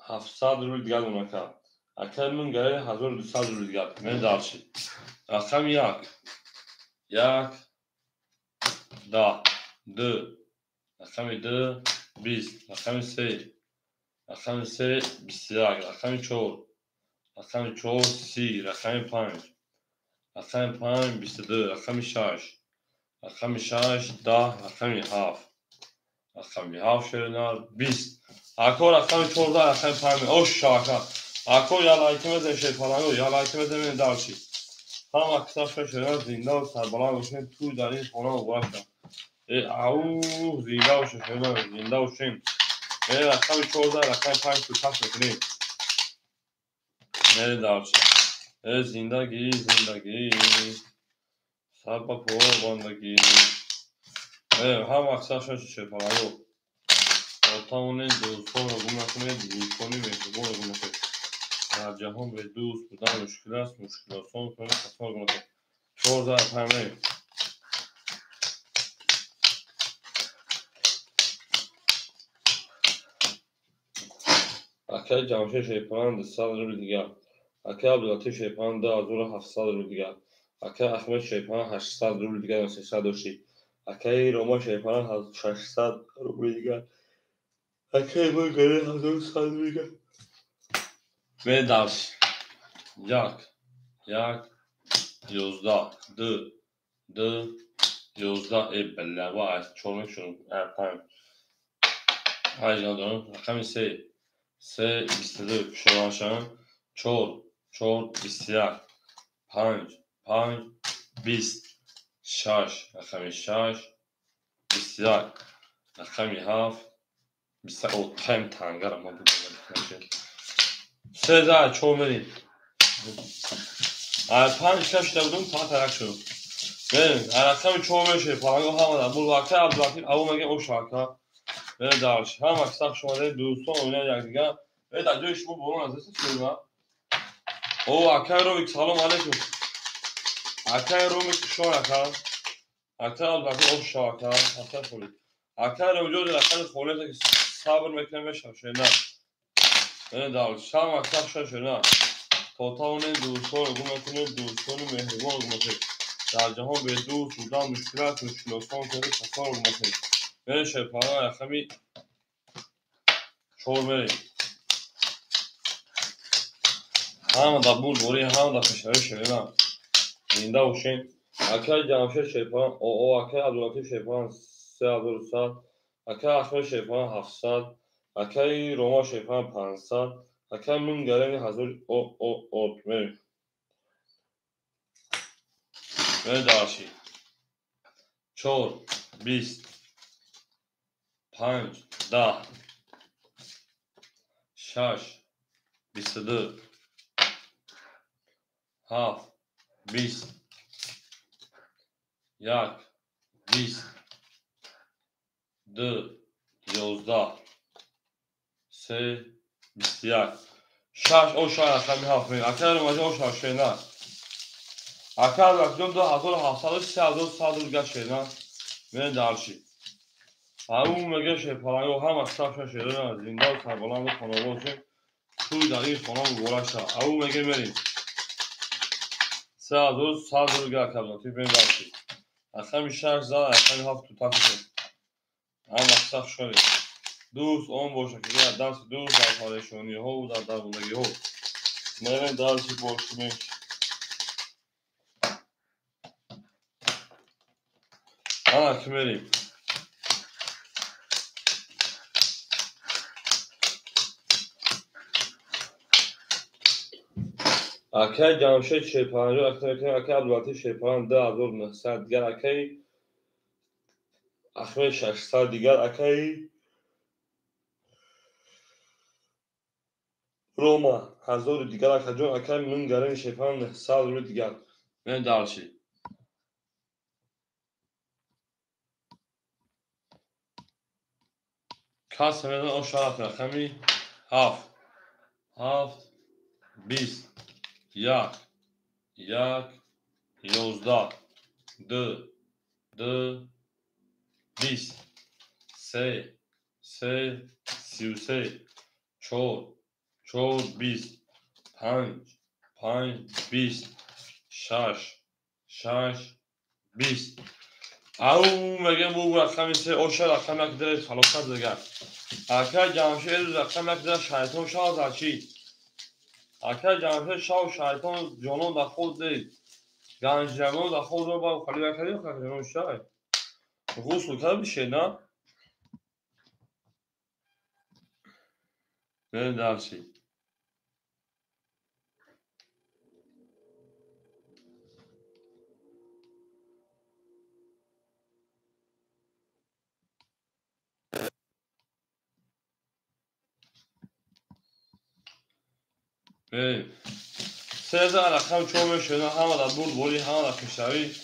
700 روبل دیگر اونکا اکای من گره 1200 روبل دیگر من دارشی رقم 1 10 2 رقم 2 20 رقم 3 رقم 3 21 رقم 4 رقم 4 30 رقم 5 رقم 5 22 رقم 6 رقم 6 10 رقم 7 رقم 7 شرنار 20 اکو رقم 14 رقم 5 اوش شاکا اکو یا لایکی مزن شیپانگو یا لایکی مزن دارشی هم اکساق شرنار زنده و سربلان وشن توی در این خونه و برشن او زنده و شرنار زنده و شن رقم 14 رقم 5 تو کس میکنیم دارشی زندگی سر با پول باندگی هم اکساق شیپانگو آتامونه دوستان رو گم نکنه دوستانی مهربان رو گم نکنه در جهان به دوست بودن مشکل است مشکل آسان کنه خطا رو گم نکنه 14 اکای جامشه شیپان 200 روبل دیگر اکای عبدالتی شیپان 2700 روبل دیگر اکای احمد شیپان 800 روبل دیگر 300 داشتی اکای روما شیپان 600 روبل دیگر اکای من گره 1100 روبل دیگر به درس 1 11 2 2 11 ای بله و از چونک شون ارپم هایجان دارم رقم 3 22 شماشان 4 21 5 20 6 رقم 6 21 رقم 7 20 او تایم تنگرم ما بودم 3 4 بریم 5 6 بودم تا ترک شد بریم رقم 4 میشه پارانگو هم بود وقت عبدالعظیم او مگه او شاکا دارش هم اکثر شما دوستان اونها یک دیگه در جای شما برون از دست شما او اکای رو سلام علیکم اکای رو میکشون اکا اکثر البته او شاکر اکثر خوری اکثر وجود اکثر خوری که صبر میکنه میشه نه من دال شام اکثر شش نه توتاون دوستان حکومتون دوستان مهربان حکومت در جهان به دوست بودن مشکلات مشکلاتان کنه تفاهم حکومت من شپارا اخمی شور میری هم دا بود بوری هم دا پشتری شده نه اینده اوشین اکثر جمشید شپاران او اکثر عبدالعاطف شپاران 3100 اکثر احمد شپاران 700 اکثر روما شپاران 500 اکثر من گرین حضور او میری داشی 4 20 5 10 6 22 7 20 1 20 2 11 3 21 6 او شاید اصلا هفت میگه اکر اومده او شاید شده اکر بکنم 2700 3100 دیگه شده من دارشی همون میگه شپارانی و هم اصلا شده نه زنده و سربلند و خانواده توی در این خانه بگوره شد همون میگه مریم 3100 دیگه اکر بکنم من دارشی اصلا می 6 زد اصلا هفت تو تاکشه هم اصلا شده دوست اون باشه که در دست دوست در پارشانی ها و در دربندگی ها من دارشی باشه میشه آه که مریم اکه جمشید شیپانجو اکه عبدالعاطف شیپان 10900 دیگر اکه احمد 600 دیگر اکه روما 1000 دیگر اکه جون اکه من گرین شیپان 900 رو دیگر من دارشی کاس میدن او شرط رقمی 7 20 1 11 2 2 20 3 33 4 20 5 20 6 20 او میگم بو رقم سه او شد رقم یک در خلاصت دیگر اکر جمشید رقم یک در شیطان شاد زچی اکر جمشید شاه شیطان جانان در خود دید گنج جوان در خود رو با خالی بکردی و خالی جانان شای غسل کرد بشه نه نه درسی بریم سه رقم چوب شده همه در بود بولی همه در کشتوی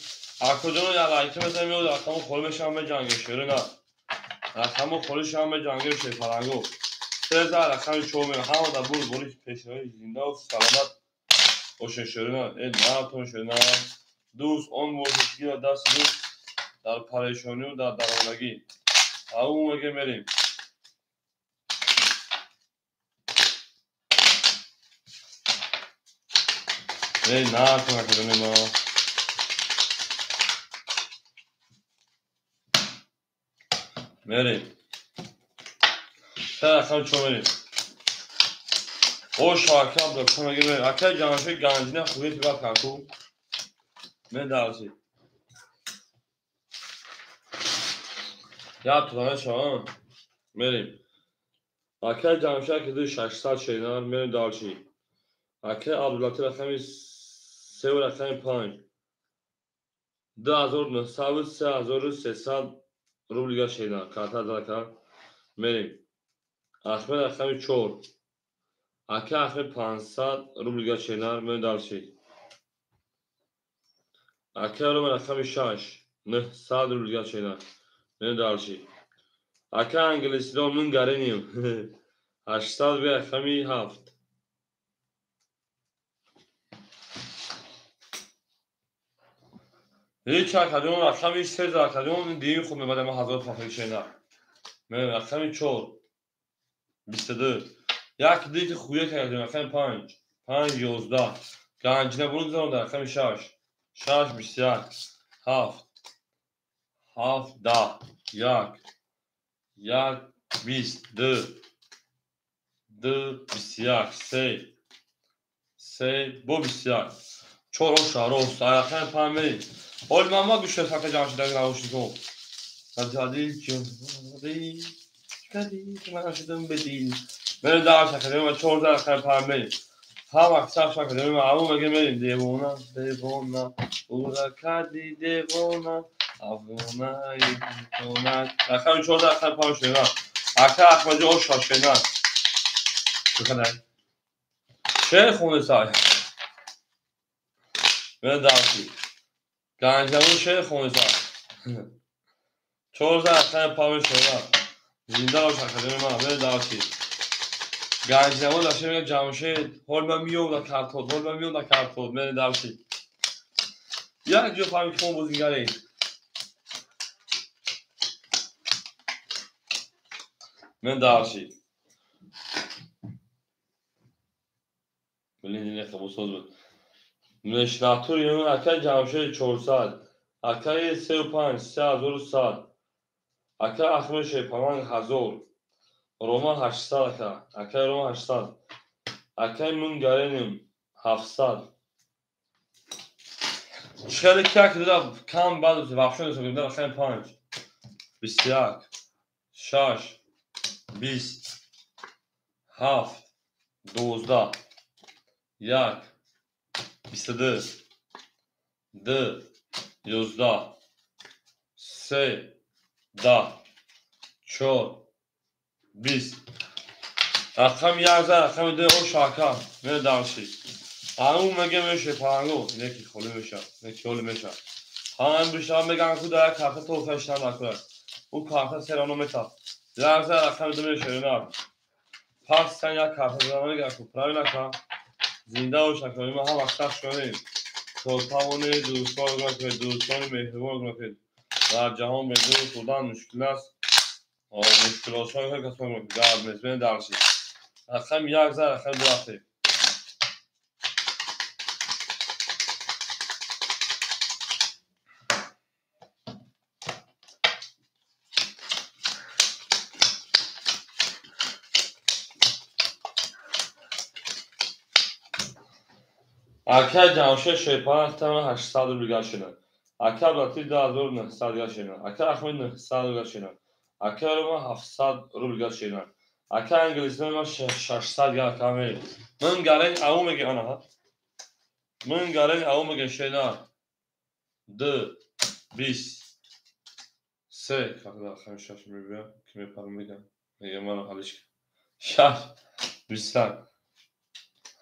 اکجانو یا لایتی بزنیم و رقم خوری بشم به جنگ شده نه رقم خوری شم به جنگ شده پرنگو سه رقم چوب همه در بود بولی پیشنهایی زنده و سلامت باشه شده نه این نه تون شده نه دوست اون موزشگی و دست دوست در پریشانی و در درمانگی همون میگه میریم این نه تون شده نه میریم سه رقم چوب میریم او شاکر دکتر میگه بریم اکر جانشوی گنجینه خوبی تو با کاکو من درسی یا تو شما میریم اکر جمشید که دوی 600 شیدن میریم دارچی اکر عبدالعاطف رقمی 3 و رقمی 5 2900 و 3300 روبل دیگر شیدن کارتا دارکر میریم احمد رقمی 4 اکر احمد 500 روبل دیگر شیدن میریم دارچی اکر روم رقمی 6 900 روبل دیگر شیدن میریم دارچی اکر انگلیسی رو من گرینیم 800 به رقمی 7 یک اکادیون رقمی 3 اکادیون دیگه خود میباده ما هزار فاخری شینا من رقمی 4 22 یک دیگه خویه که رقم 5 5 11 گنج نبود زدم در رقم 6 6 21 7 7 10 1 1 20 2 2 21 3 3 bu 21 4 roş ayaktan pameli olmama bir şey sakın camşıdan gavuştu to hadi kadi maraşdım bedil ben daha sakın ama çok da sakın pameli ha bak sakın ama ama gemelim devona ura kadi devona avona ona sakın çok da sakın pameli akla akmacı o şaşkınlar bu kadar şey khone say ben daha گنجمون چه خونه سر 4 اصلا پا شما زنده باش اکادمی من بده داشتی گنجمون داشته میگه جمشید هول من میوم در کارتود هول من میوم در کارتود بده داشتی یک جو فهمی که اون بازیگری من داشتی بلین اینه خب سوز بود نشناتور یعنی اکای جمشید 400 اکای 35 3100 اکای اخمش پامان هزار روما 800 اکای روما 800 اکای من گارنیم 700 خیلی که دادم کم بعد وقتی دادم خیلی 5 21 6 20 7 12 1 22 2 11 3 10 4 20 رقم 11 رقم 2 او شاکا نه داشتی همون مگه میشه پانگو یکی خالی میشه یکی خالی میشه هم بیشتر میگن که در کارت تو فشن نکنه او کارت سرانو میتا 11 رقم 2 میشه نه پس sen ya کارت زمانی که پراوی نکن زنده و شکلی ما هم اکثر شدیم توتاون دوستان مهربان کنید در جهان بدون سودان مشکل است و مشکلات های کسان در مزمن درشید رقم 11 رقم 2 هفته اکه جمشه شیپان اختمان 800 رو بگشنن اکه بلاتی 2900 گشنن اکه اخمی 900 گشنن اکه رو ما 700 رو بگشنن اکه انگلیسی ما 600 گشنن من گرین او میگه آنها من گرین او میگه شینا 2 20 3 کاغذ خیلی شش میبینم که میپرم میگم میگه من حالش 6 20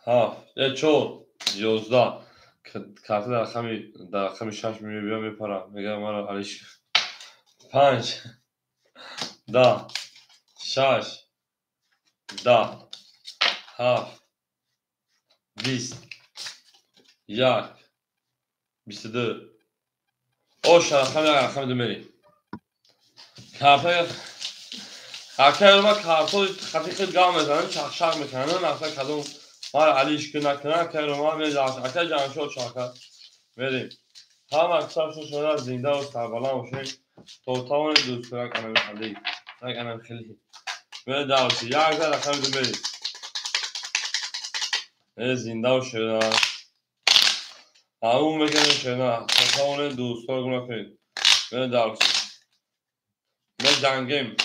7 4 11 کارت در رقم 6 میبینم میپرم میگه من حالش 5 10 6 10 7 20 1 22 او رقم 2 میری کارت اکه ما کارتو خطی خیلی گام میزنن چخشق میکنن اصلا کدوم ما علیش که نکنن که رو ما میداشت اکه جانشو چاکر میریم هم اکثر شده زنده و سربالان باشه توتاون دوست کنک انم خیلی نک انم خیلی میره داشتی یک رقم 2 میری میره زنده و شده همون میگه شده توتاون دوست کنک کنید میره داشتی میره جنگیم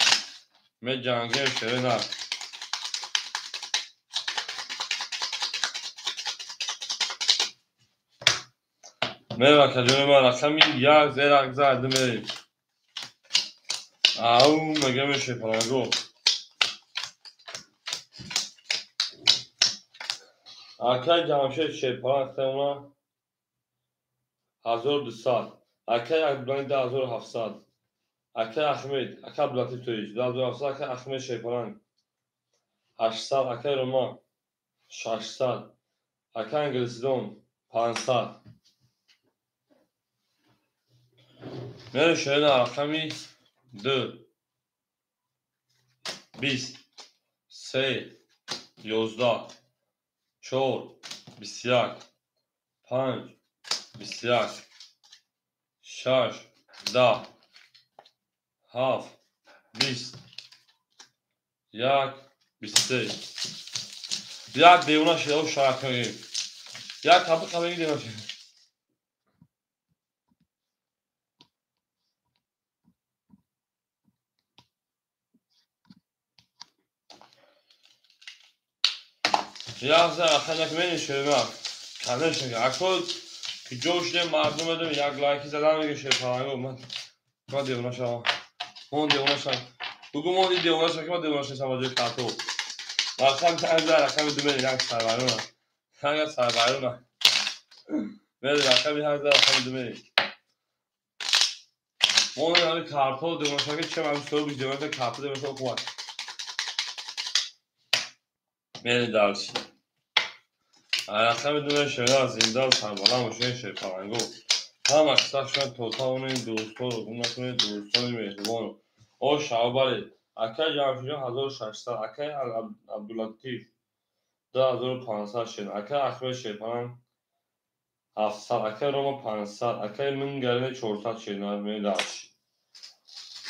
میره جنگیم شده نه میره کجوری ما رقمی 1 زیر زرد میریم او مگه میشه پرانگو اکه جمشه شیپان اختیونا 1200 اکه یک بلند 2700 اکه اخمید اکه بلاتی تویج 2700 اکه اخمید شیپان 800 اکه روما 600 اکه انگلیسی دون 500 میره شهر رقمی 2 20 3 11 4 21 5 21 6 10 7 20 1 23 یک دیوونه شده و شرک کنیم یک کپی دیوونه شده یک زن اخیر نکمینی شده من کنه شده اکل که جوش دیم مردم بدم یک لایکی زدن میگه شده پرانگو من دیوونه شده من دیوونه شده بگو من دی دیوونه شده که من دیوونه شده سمجه کتو اخیر کنه اخیر دومینی یک سربرونه یک سربرونه میره اخیر اخیر دومینی من همی کارتو دیوونه شده که چه من سر بیش دیوونه شده کارتو دیوونه شده کمک میره دارشی اخیر دومینی شده از زنده و سربرونه مشکل شده پرانگو هم اکثر شدن توتاون این دوستا رو اون نکنه دوستان مهربان او شعبالی اکه جمشیدون 1600 اکه عبداللطیف 2500 شد اکه اخوه شیپانم 700 اکه روما 500 اکه من گرنه 400 شد نمی داشت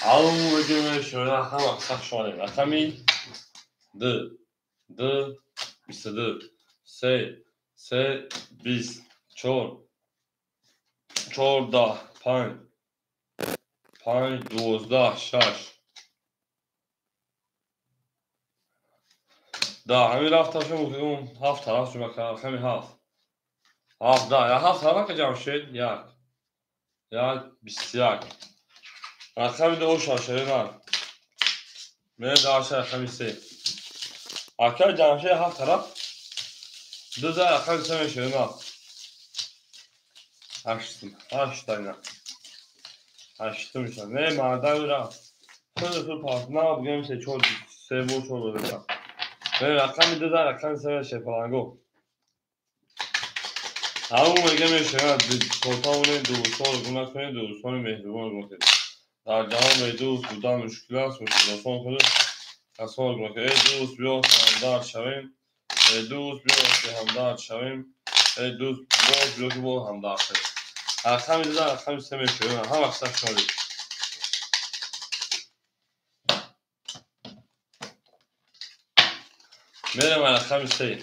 او بگیمه شده هم اکثر شده اکه می دو 22 3 20 4 14 5 12 6 ده همین رفت شما اون هفت طرف شما که همین هفت ده یا هفت طرف که جمع شد یک 21 رقم دو شاشه نه من داشته رقم 3 اکر جمع شد هفت طرف دو ده رقم 3 میشه نه 8 نه 8 میشه نه مرده رفت خود پاس نه بگیم 3 بور شد بودم من رقم دو ده رقم 3 میشه پلنگو همون میگه میشه توتاون دوستان رو گونه کنید دوستان مهربان رو کنید در جهان دوست بودن مشکل است مشکل آسان کنید آسان گونه کنید ای دوست بیا که همدرد شویم ای دوست بیا که همدرد شویم ای دوست بیا که با همدرد شویم رقم دیدن رقم 3 میشه هم اکثر شدید میرم رقم 3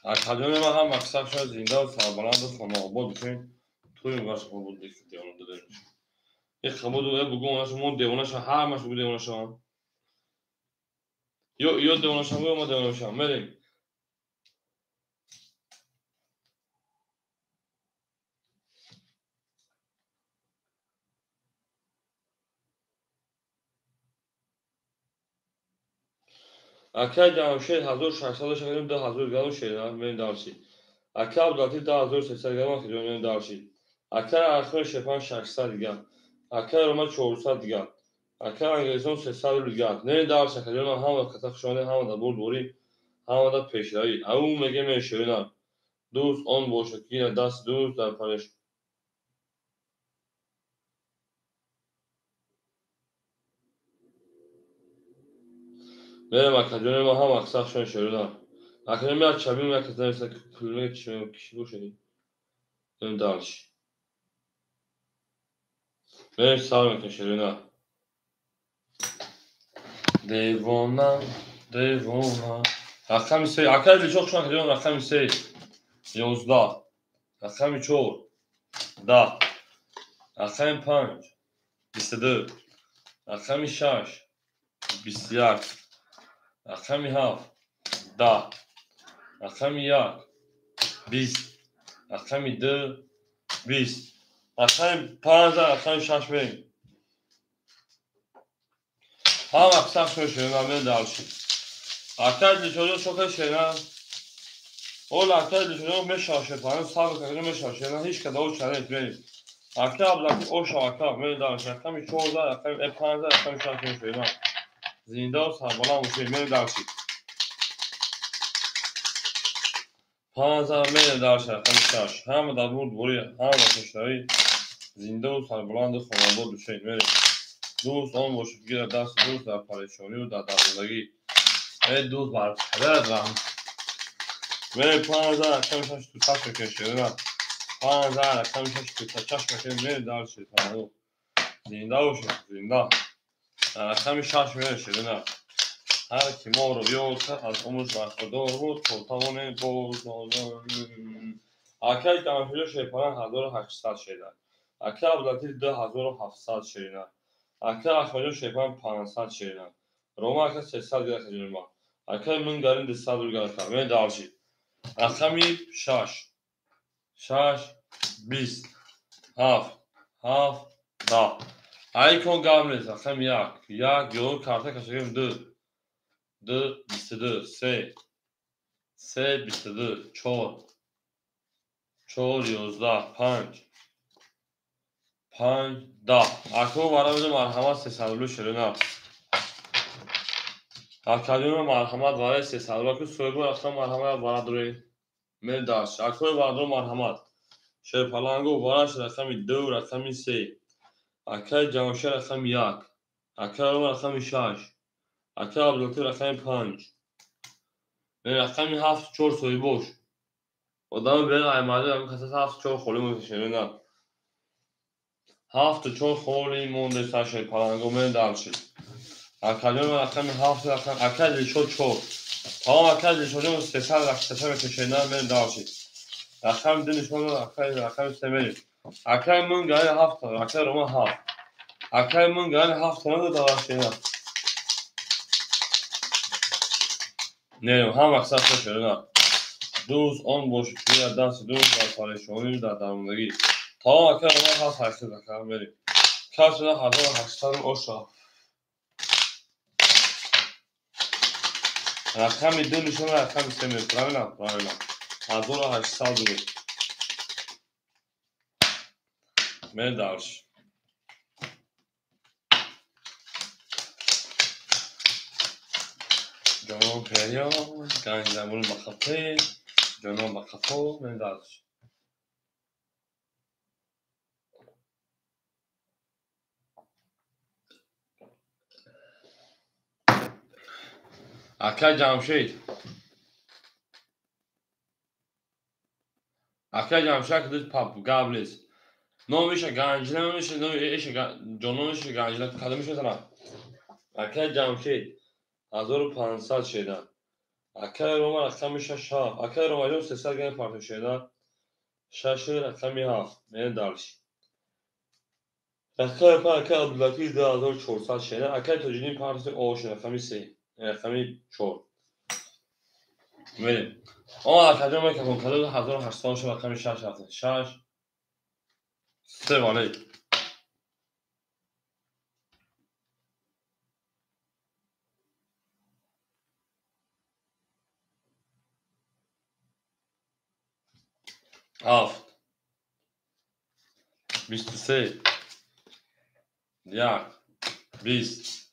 اکادمی ما هم اکثر شد زنده و سربلند و خانه آباد بکنید توی مگرش خود دیگه دیوانه داده میشه یک خبر دوره بگو اونش دیوانه شد هر مش بگو دیوانه شد یا دیوانه شد یا ما دیوانه شد میریم اکه جمشید 1600 شدیم 2000 گرم شدیم میریم دارشی اکه عبداللطیف 2300 گرم که میریم دارشی اکه اخر شپان 600 گرم اکه روما 400 گرم اکه انگلیسان 300 گرم میریم دارشی که ما هم کتاف شده هم دا بوری هم دا پیشایی اون میگه میشوینن دوست آن باشه که دست دوست در پرش میرم اکادمی ما هم اکثر شدن شوینن اکادمی از چبیم اکادمی است که کلمه کشی باشید میریم دارشی میریم سال میکن شوینن دیوانم رقم 3 اکر لیچاق شما که رقم 3 11 رقم 4 10 رقم 5 22 رقم 6 21 رقم 7 10 رقم 1 20 رقم 2 20 رقم 15 رقم 6 بریم هم اکثر شما شما دارشید اکر لیچاق شما شما اول اکر لیچاق میشاشه پایین صاحب کنه میشاشه نه هیچ کدوم چنه بریم اکه عبداللطیف او شاکا میره دارش رقم 14 رقم 15 رقم 6 میشه زنده و سربلند باشه میره دارشید 15 میل در شرقم شش همه در بود بوری همه در کشتری زنده و سربلند خانواده دوشید میریم دوست آن باشد گیر دست دوست در پریشانی و در درماندگی ای دوست بر پدرت رحم میریم 15 رقم شش تو چشم کشیدن 15 رقم شش تو چشم کشیدن میریم در شیطان زنده باشد زنده رقم شش میریم شیدن هر کی ما رو بیاد از عمرش برخوردار بود تا توان بود اکل تماشای شیپان 1800 شیدن اکل عبدالعزیز 2700 شیدن اکل اخوانی شیپان 500 شیدن روما اکل 300 گرفت جنما اکل من گارین 200 رو گرفت من دارشی رقمی 6 20 7 7 10 ایکون گاملیز رقم 1 یو کارت کشیدیم 2 22 3 22 4 11 5 10 اکو برای مرحمت 300 شیرینه اکادیمی مرحمت برای 300 که سویگو رقم مرحمت برای دوری میل داشت اکو برای مرحمت شیرپلانگو برایش رقمی 2 رقمی 3 اکای جمشه رقم 1 اکای رقم 6 اکای عبدالعزیز رقم 5 رقمی 7 4 سوی boş odamı ben aymadı kasası 7 4 خالی متشیرینه 7 4 خالی مونده ساشه پلانگو من داشت اکادیمی رقم 7 رقم اکای لیشو 4 tamam اکای لیشو 300 رقم متشیرینه من داشت رقم دنیشون اکای رقم سمری اکای من گاهی 7 اکای روما 7 اکای من گاهی 7 تانه داشت نه هم اکثر شیرینه دوست آن باشد که دست دوست در پریشانی در درماندگی تا اکر ما هست 800 رقم بریم کس شده 1800 اوشا رقم 2 نشون رقم 3 میل پرامینم 1800 بود میل دارش جانان پریا گنج زمون بخفه جانان بخفه میل دارش اکر جمشید اکر جمشید کدوم پاپ گابلیس نمیشه گنج نمیشه نمیشه جانان میشه گنج کدوم میشه ترا اکر جمشید 1500 شیدن اکای روما رقم 6 اکای روما 300 گرم پارت شیدن 6 رقمی 7 من دارش اکای اکای عبدالعزیز 2400 شیدن اکای تاجیدین پارت اوش رقمی 3 رقمی 4 میریم اما اکای روما که کن کدو 1800 شد رقمی 6 رقم 6 3 وانه هفت 23 1 20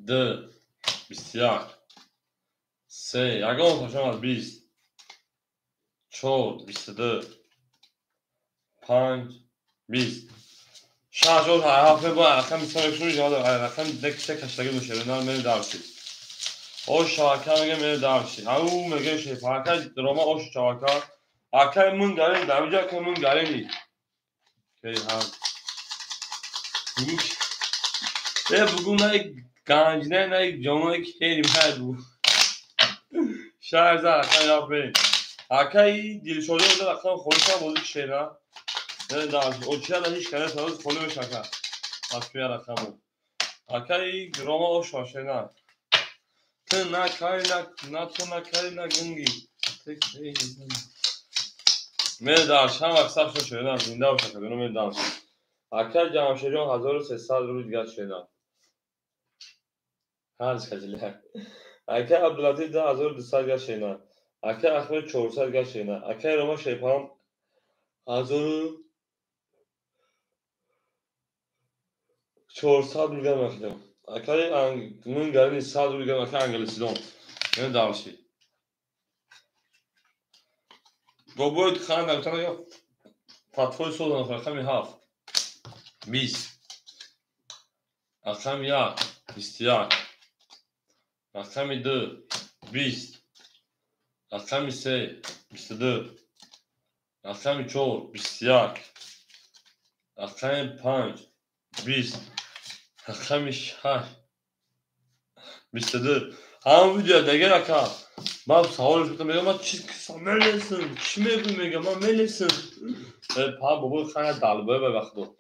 2 21 3 یکم تاشم از 20 4 22 5 20 شارژ هفته با رقم سرکشون جاده رقم دک چه کشتگی میشه نه من دارشی او شاکا میگه من دارشی او میگه شی فاکا روما او شاکا اکای من گارین دامجا که من گارینی کی ها bugün ne ganj ne جامعه خیلی بد بود شهر زد yapmayın akay dil şöyle de rakam konuşma bozuk şeyler ne daha o çayla hiç kere sanız konu ve şaka asfiya rakamı akay Roma o şaşena tına kaynak natuna kaynak gungi tek şey من دارشم اکثر شدم زنده و شکر دونم من دارشم اکر جمشیدیان 1300 رو دیگر شدم هرز کجیله اکر عبدالعزیز 1200 گشت شدم اکر احمد 400 گشت شدم اکر روما شیپان 1400 رو دیگر مکدم اکر من گرین 100 رو دیگر مکر انگلیسیدون من دارشی بابا خانه در یا پاتفوی سوزن رقم 7 20 رقم 1 21 رقم 2 20 رقم 3 22 رقم 4 21 رقم 5 20 رقم 6 22 همون ویدیو دیگه رقم من سوالش بودم میگم من چی ملیسم چی میگم من ملیسم بابا خانه دلبه به وقت دو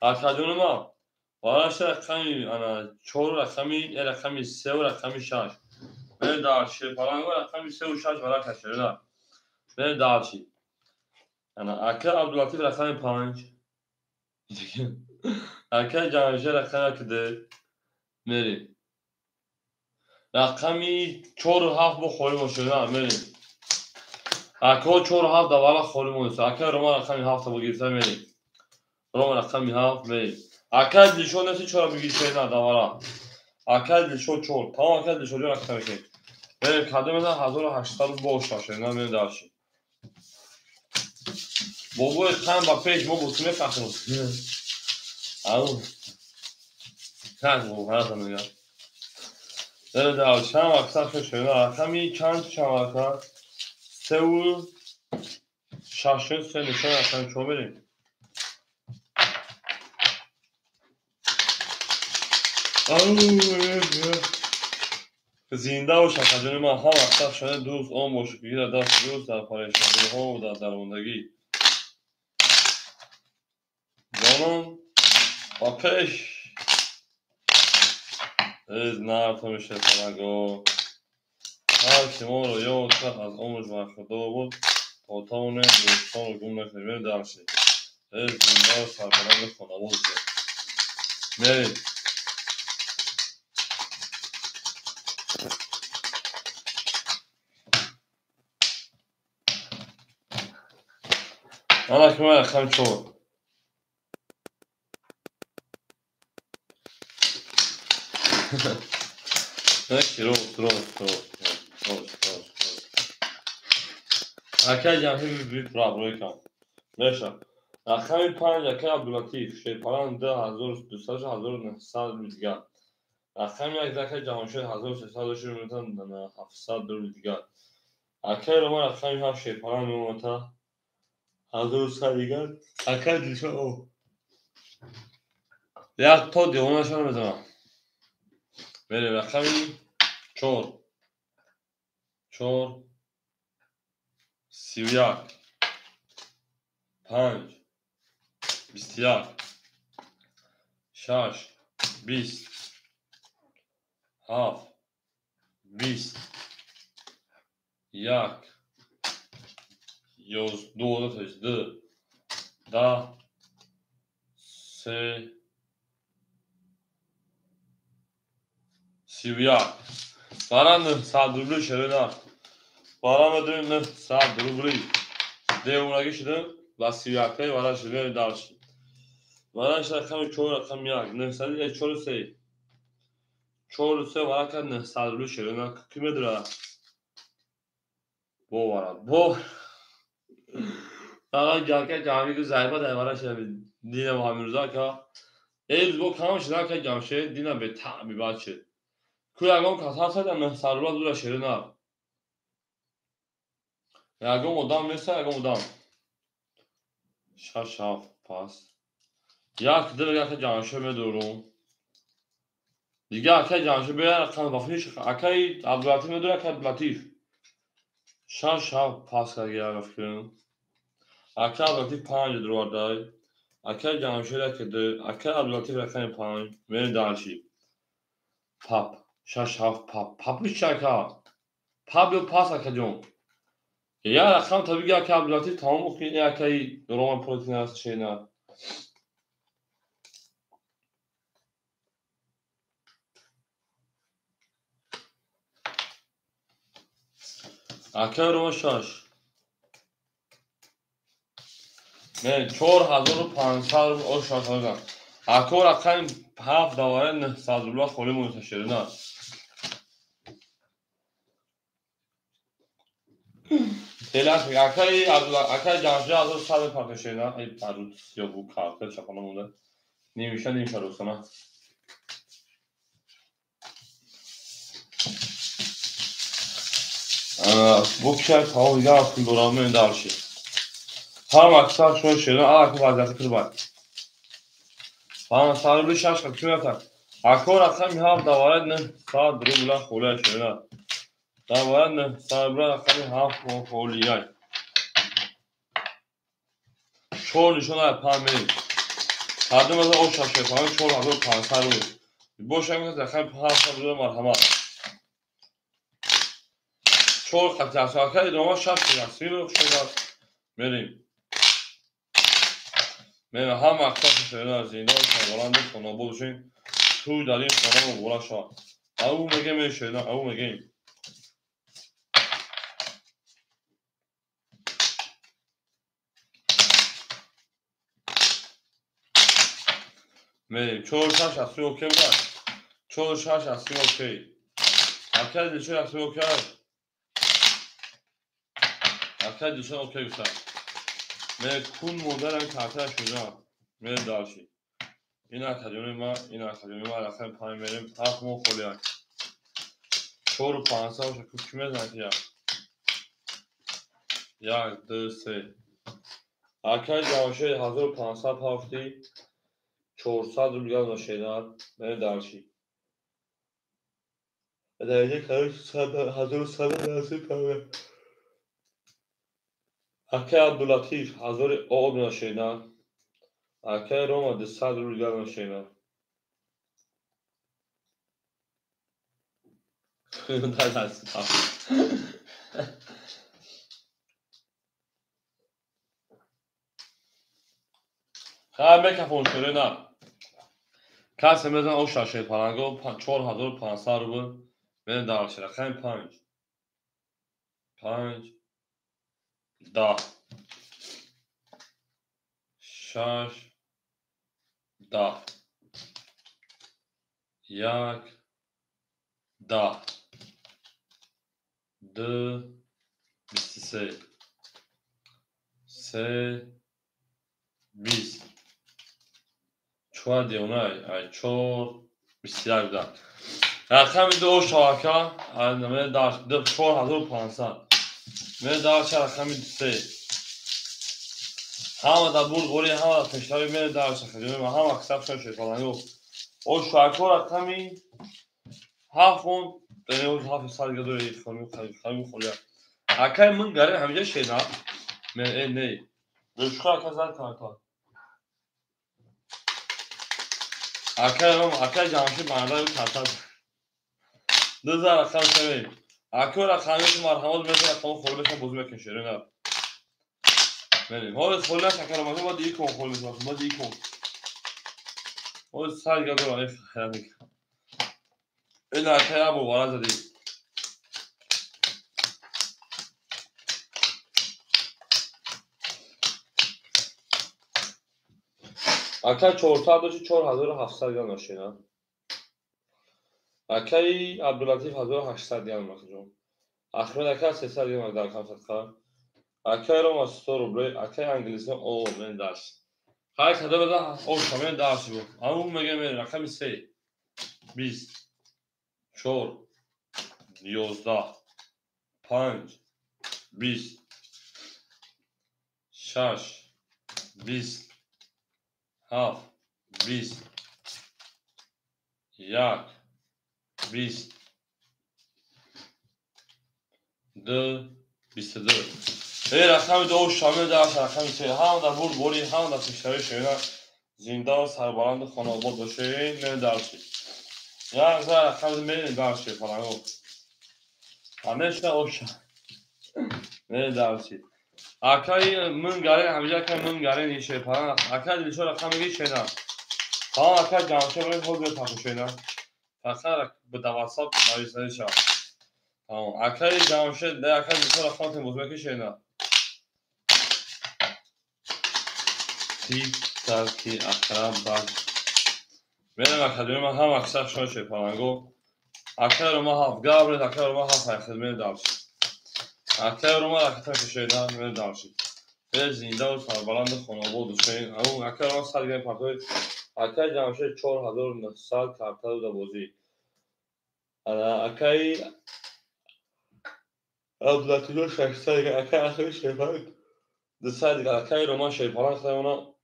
رقم ما وارش رقمی انا 4 رقمی رقمی 3 و رقمی 6 من دارشی فلان رقمی 3 و 6 برای کشیده من دارشی انا اکه عبداللطیف رقم 5 اکه جانجه رقم کده میری رقمی 4 و 7 بخوری باشه میری اکه 4 و 7 دوباره خوری مونسه اکه روما رقمی 7 بگیرسه میری روما رقمی 7 میری اکه دیشو نسی 4 بگیرسه نه دوباره اکه دیشو 4 تمام اکه دیشو جو رقم که میری کده میدن 1800 باشه باشه نه میری دارشی بابا خم با پیج ما بوسیمه فخم او نه بابا هر میگم در دال چند وقت فشرده رقمی چند وقت 3 و 6 3 نشان رقم شما بریم زنده و شکرجانی من هم وقت شده دوست آن باشه که در دست دوست در پریشانی ها و در درماندگی جانم با پیش از نرد همیشه تنگاه هر که ما رو یاد کرد از عمرش و خدا بود تا تاونه دوستان رو گم نکنیم درشی از زنده و سرپرند خانواده مرید انا كمان رقم 4 ماشي روز اكاد جمعی بید روی کن نشم رقم 5 اکه عبداللطیف شیپران 2200 دیگر رقم 1 اکه جمعشد 1300 700 دیگر اکه روما رقم 7 شیپران میموتا 1100 دیگر اکه دیشه او یک تا دیوانشان بزنم بره رقمی 4 31 5 21 6 20 7 20 1 2 10 3 31 برای 900 روبلی شده برای مدرین 900 روبلی دیونگی شده و 31 برای شده دارشی برایش رقم 4 رقم 1 900 43 43 برای که 900 روبلی شده نه کی میدره بو فقط جاکه جامی که زایبا دیوارا شده دین محمد رضا که ایز بو کام شده که جامشه دینا به تعبی باد شد کوی اگم کسا سده 900 روبلی دور شده نه اگم مدام نیست اگم مدام شاف پاس یا کدوم که جامشه میدورم دیگه اکه جامشه بیار رقم بافیش اکه عبداللطیف میدوره که عبداللطیف شاف پاس کرد گیره رفت اکه عبداللطیف 5 درو دای اکه جامشه را که دو اکه عبداللطیف رقم 5 میره دارشی پاپ شاف پاپش چکه پاپ یا پاس اکه جون یا رقم طبیعی اکه عبداللطیف تمام بکنی اکه دروان پروتین هست شینا اکه رو شاش من 4500 او شاش هستم اکه رقم 7 دواره 900 روبلا خوری منتشره نه Delantik Akay Canşı hazır sadı parça şeyler. Ay pardon yok bu kartı çapana burada. Neymiş neymiş sana. Bu kişiler tamam ya aslında oranın önünde arşi. Tam aksar şöyle şeyler akı vaziyatı kırbay. Tamam sarılı şaş kapı yatar. Akor akam ya da var ne sağ durumla kolay şeyler. Da var ne sarılı akam ha kolay. Çoğu nişana yapamıyor. Hardımızda o şaşıyor falan çoğu hazır pansar olur. Boş yapmak zaten pansar olur marhamat. Çoğu katı akay ama şaşıyor. Silo şeyler vereyim. من هم مقصد شده از اینا شغلند خانابود شیم توی در این خانه و بولا شا او میگه میشه نه او میگه میریم چهار شش اصلی اوکی بودن چهار شش اصلی اوکی اکل دیشه اصلی اوکی اکل دیشه اوکی بسن میره کون مدر هم کارتر شده میره دارشی این اکادمی ما رفتن پایین میریم حق مو خولی های چهار و پانسا باشه که کمه زنکی ها یک دو سه اکل جواشه 1500 هفتی 400 روبیال şeyler beni dersi. Derece karşı hazır sabır dersi tabi. Hakkı Abdülatif hazır o obna şeyler. Hakkı Roma de sad روبیال şeyler. Dersi tabi. خواهم بکفون شده نه کسی بزن او شاشه پرنگو 4500 رو بین درسی رخیم 5 10 6 10 1 10 2 23 3 20 4 دیونه 4 21 بودن رقم دو شاکا من درس 4500 من درس رقم 3 همه در بود غوری همه در پشتاری من درس خیلی من هم اکسپ شد فلان او شاکا رقمی 7 اون دنیا بود 700 گدوری خیلی خولی اکای من گره همیشه شینا من نه رشکا اکا کارتا اکای جامشی بندر کارتا دوزار رقم سویم اکو رقمی مرحمت مثل رقم خوربشم بوزو بکشه نه بریم حالا خورده شکر آمده باید دیگه کن خورده باشم باید دیگه کن حالا سر گرد رو رایف خیلی میکنم این اکای هم مبارد زدی اکای 400 داشتی 4700 گرد داشتی نه اکای عبداللطیف 1800 گرد مخجون اخمد اکای 300 گرد در کم فتخار اکای رو ما 100 روبره اکای انگلیسی او من داشت هر کده بده او شامل درسی بود همون میگه میره رقم 3 20 4 11 5 20 6 20 7 20 1 20 2 22 این رقم دو شامل درس رقم 3 هم در بود بوری هم در پشتری شیرین زنده و سربلند خانواد باشه من درسی یا از رقم من درسی فلانگو همه شده اوشا من درسی اکای من گره همیشه که من گره نیشه پران اکای دیشو رقم میگی شینا ها اکای جامشه باید خود بیاد پاکو شینا فقط به دواسط مایزنی شد اکای جامشه ده اکای دیشو رقم تیم بزرگی شینا تیک ترکی اکرم بد میرم اکادمی من هم اکثر شده شه پرانگو اکای رو ما هفت گابرد اکای رو ما هفت خدمه درسی اکه رو ما رکتا کشیدن من دارشی به زنده و سربلند خانواده دوستین اون اکه رو ما سال گیم پارتوی اکه جمشه 4900 کارتا دا بازی اکه ابلاتیو 600 اکه اخیر شفاید دسته دیگه اکه رو ما شیپالان خواهی اونا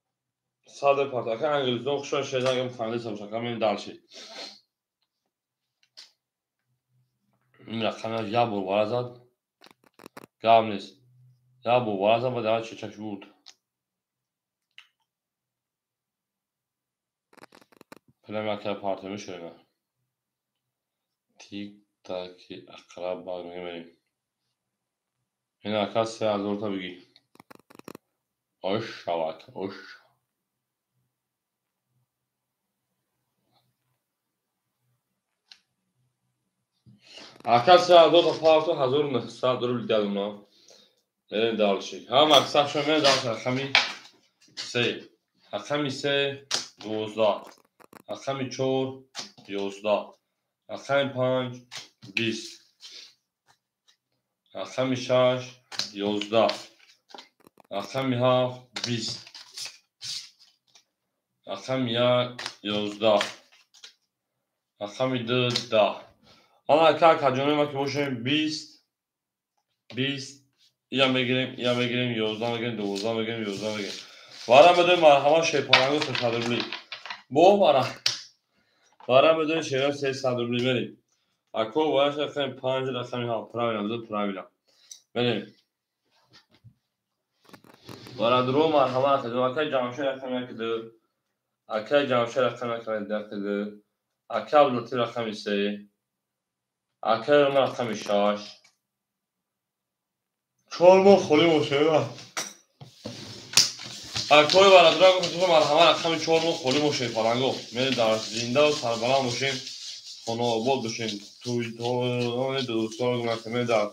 ساده پارتو اکه انگلیزون خوشون شیدن گم فهمیده سمشن که من دارشی این رقم یا بور زد گام نیست یا بور زد و دیگه چچک بود پلم اکه پارتو میشه تیک تاکی اقرب باید میگیم این اکه 3000 تا بگی oş şavak oş اکه 3000 تا پارتو 1900 رو لیدل اونا من دارشی هم اکسب شو من دارشی رقمی 3 رقمی 3 12 رقمی 4 11 رقمی 5 20 رقمی 6 11 رقمی 7 20 رقمی 1 11 رقمی 2 10 حالا اکه کجانه ما که باشیم 20 20 یا بگیریم 11 بگیریم 12 بگیریم 11 بگیریم وارم بدون مرحبا شیپانگو 300 روبلی بو وارم بدون شیران 300 روبلی بریم اکو باید رقم 5 رقمی ها پراویلم دو پراویلم بریم وارم درو مرحبا کدوم اکه جامشه رقم یک دو اکه جامشه رقم یک دو اکه بلوتی رقمی 3 اکه رقمی 6 چهار ما خولی باشه اکوی برادران گفتم مرحبا رقم 4 ما خولی باشه پلنگو من در زنده و سربلند باشیم خانه آباد باشیم توی دوستان رو گفتم در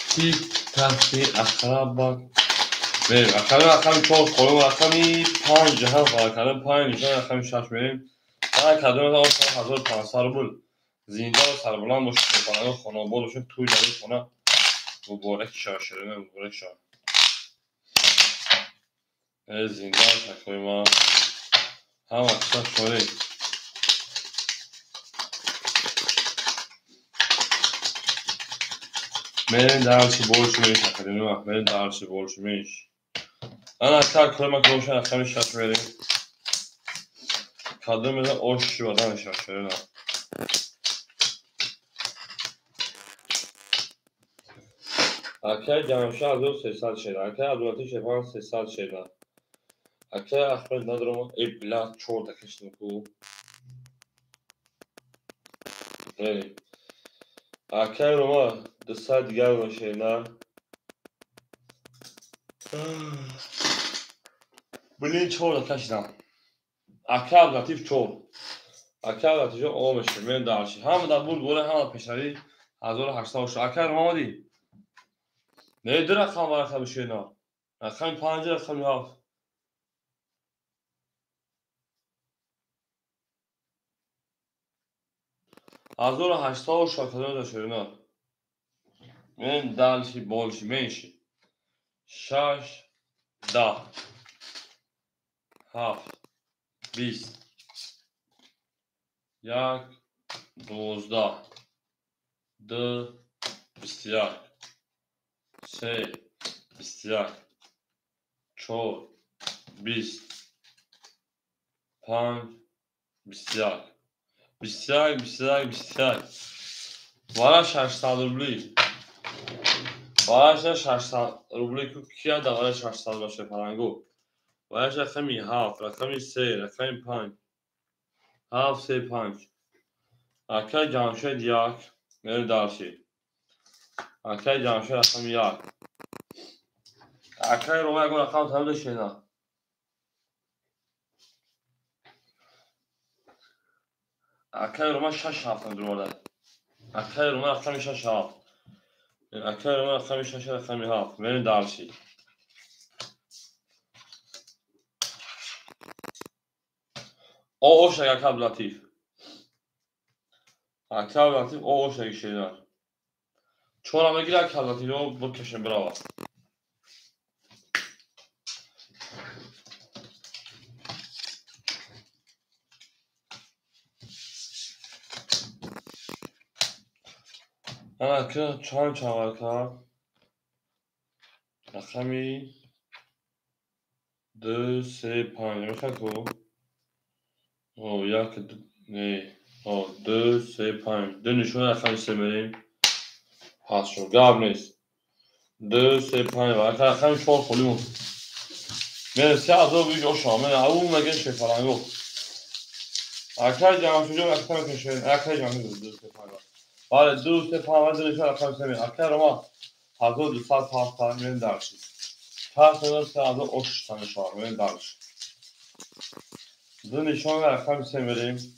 تیک تاکی اقرب باید بریم رقم 4 خولی و رقمی 5 هم فرق کردم 5 نشان رقمی 6 بریم من کدوم از آن 1500 رو بود زنده و سربلند باشیم پلنگو خانه آباد باشیم توی جدید خانه مبارک شاشرینه مبارک شا زنده تکوی ما هم اکسا شوری Benim dersi borçluymuş akademi bak. Benim dersi borçluymuş. Ana kalkıma koşan akşam şaş vereyim. Kadın mesela o şişi var lan şaş verin ha. Akay camşa azı sesal şeyler. Akay adulati şefan sesal şeyler. Akay ahmet nadromu ebla çoğu da kışın ku. Evet. Akay roma dışa diğer şeyler. Bilin çoğu da kışın. Akay adulati çoğu. اکه وقتی آمشه من دارشی هم در بود بوله هم پشری 1800 اکه رو آمدی نه در رقم و رقم شینا رقم 5 رقم 7 1800 شاکدان داشته نه من دالشی بالشی منشی 6 10 7 20 1 12 2 21 3 21 4 20 5 21 21 21 21 وارا 600 روبلی وارا 600 روبلی که کیا دا وارا 600 باشه پلنگو وارا رقمی 7 رقمی 3 رقمی 5 7 3 5 اکه جامشید یک میره دارشی اکه جامشید رقمی 1 اکه رو ما یک رقم تمام شینا اکه رو ما 6 7 درورده اکه رو ما رقمی 6 7 اکه رو ما رقمی 6 رقمی 7 میره دارشی O şaka kablatif. Kablatif o şaka şeyler. Çorabına girer kablatif o bu köşe bravo. Ana ki çan çavarka. Rakami 2 3 5 میخواد او یا که نه او 2 3 5 دو نشون رقم سه بریم پس شد گاب نیست 2 3 5 و رقم 4 خلیمون من سه از او بیج اشا من اون مگه شفرانگو اکای جمع شده رقم کشه اکای جمع شده 2 3 5 بله 2 3 5 دو نشون رقم سه بریم اکای رو ما از او 2 ساعت پاس من درشید پس از او اش تنشار من درشید دو نشون رقم سه بریم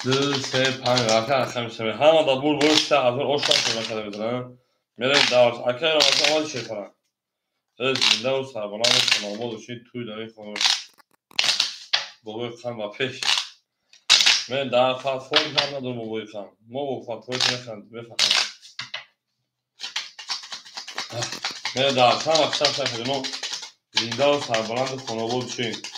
دو سه پنج رقم سه همه دا بول برشته از اون اشتر کنه کرده بدرم میره دارش اکه رو مثلا آمال چه کنم از زنده و سربانه و کنامال وشید توی داری خونه بابای خم و پیش میره در فت فورد هم ندارم بابای خم ما با فت فورد نخند بفهم میره در خم اکشم شکل نو زنده و سربانه و کنامال وشید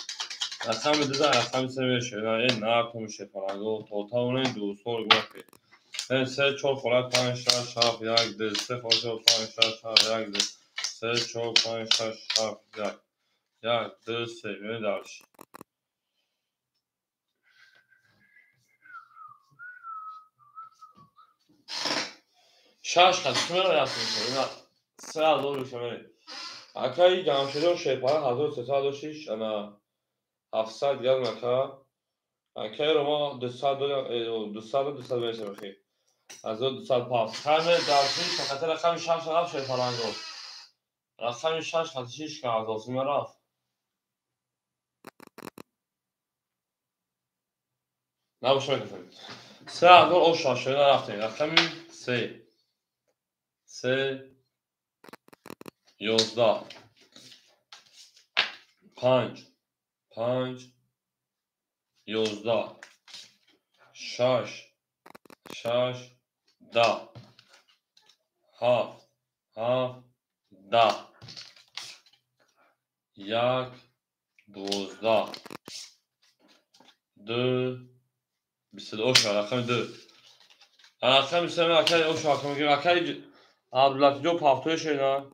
رقم دیده رقم سه میشه این نرد میشه فرنگو توتا اونه دو سور گوه سه 4 خورد 5 6 7 1 2 3 خورد 5 6 7 1 2 3 4 5 6 7 1 1 2 3 میره درش شش خط میره یاسین اینا سه از اون میشه میره اکای جمع شده و شیپاره 1306 انا 700 گرم نکا اکای رو ما 200 میشه بخیر از اون 200 پاس همه درشی فقط رقم 6 رقم شیپاره انگو رقم 6 خط 6 که از آسیم رفت نباشه میکنید سه اول او شاشه نرفتیم رقم سه 11 5 11 6 10 7 10 1 12 2 22 رقم 2 رقم 3 رقم او شاشه میگه رقم عبداللطیف پافتوش اینا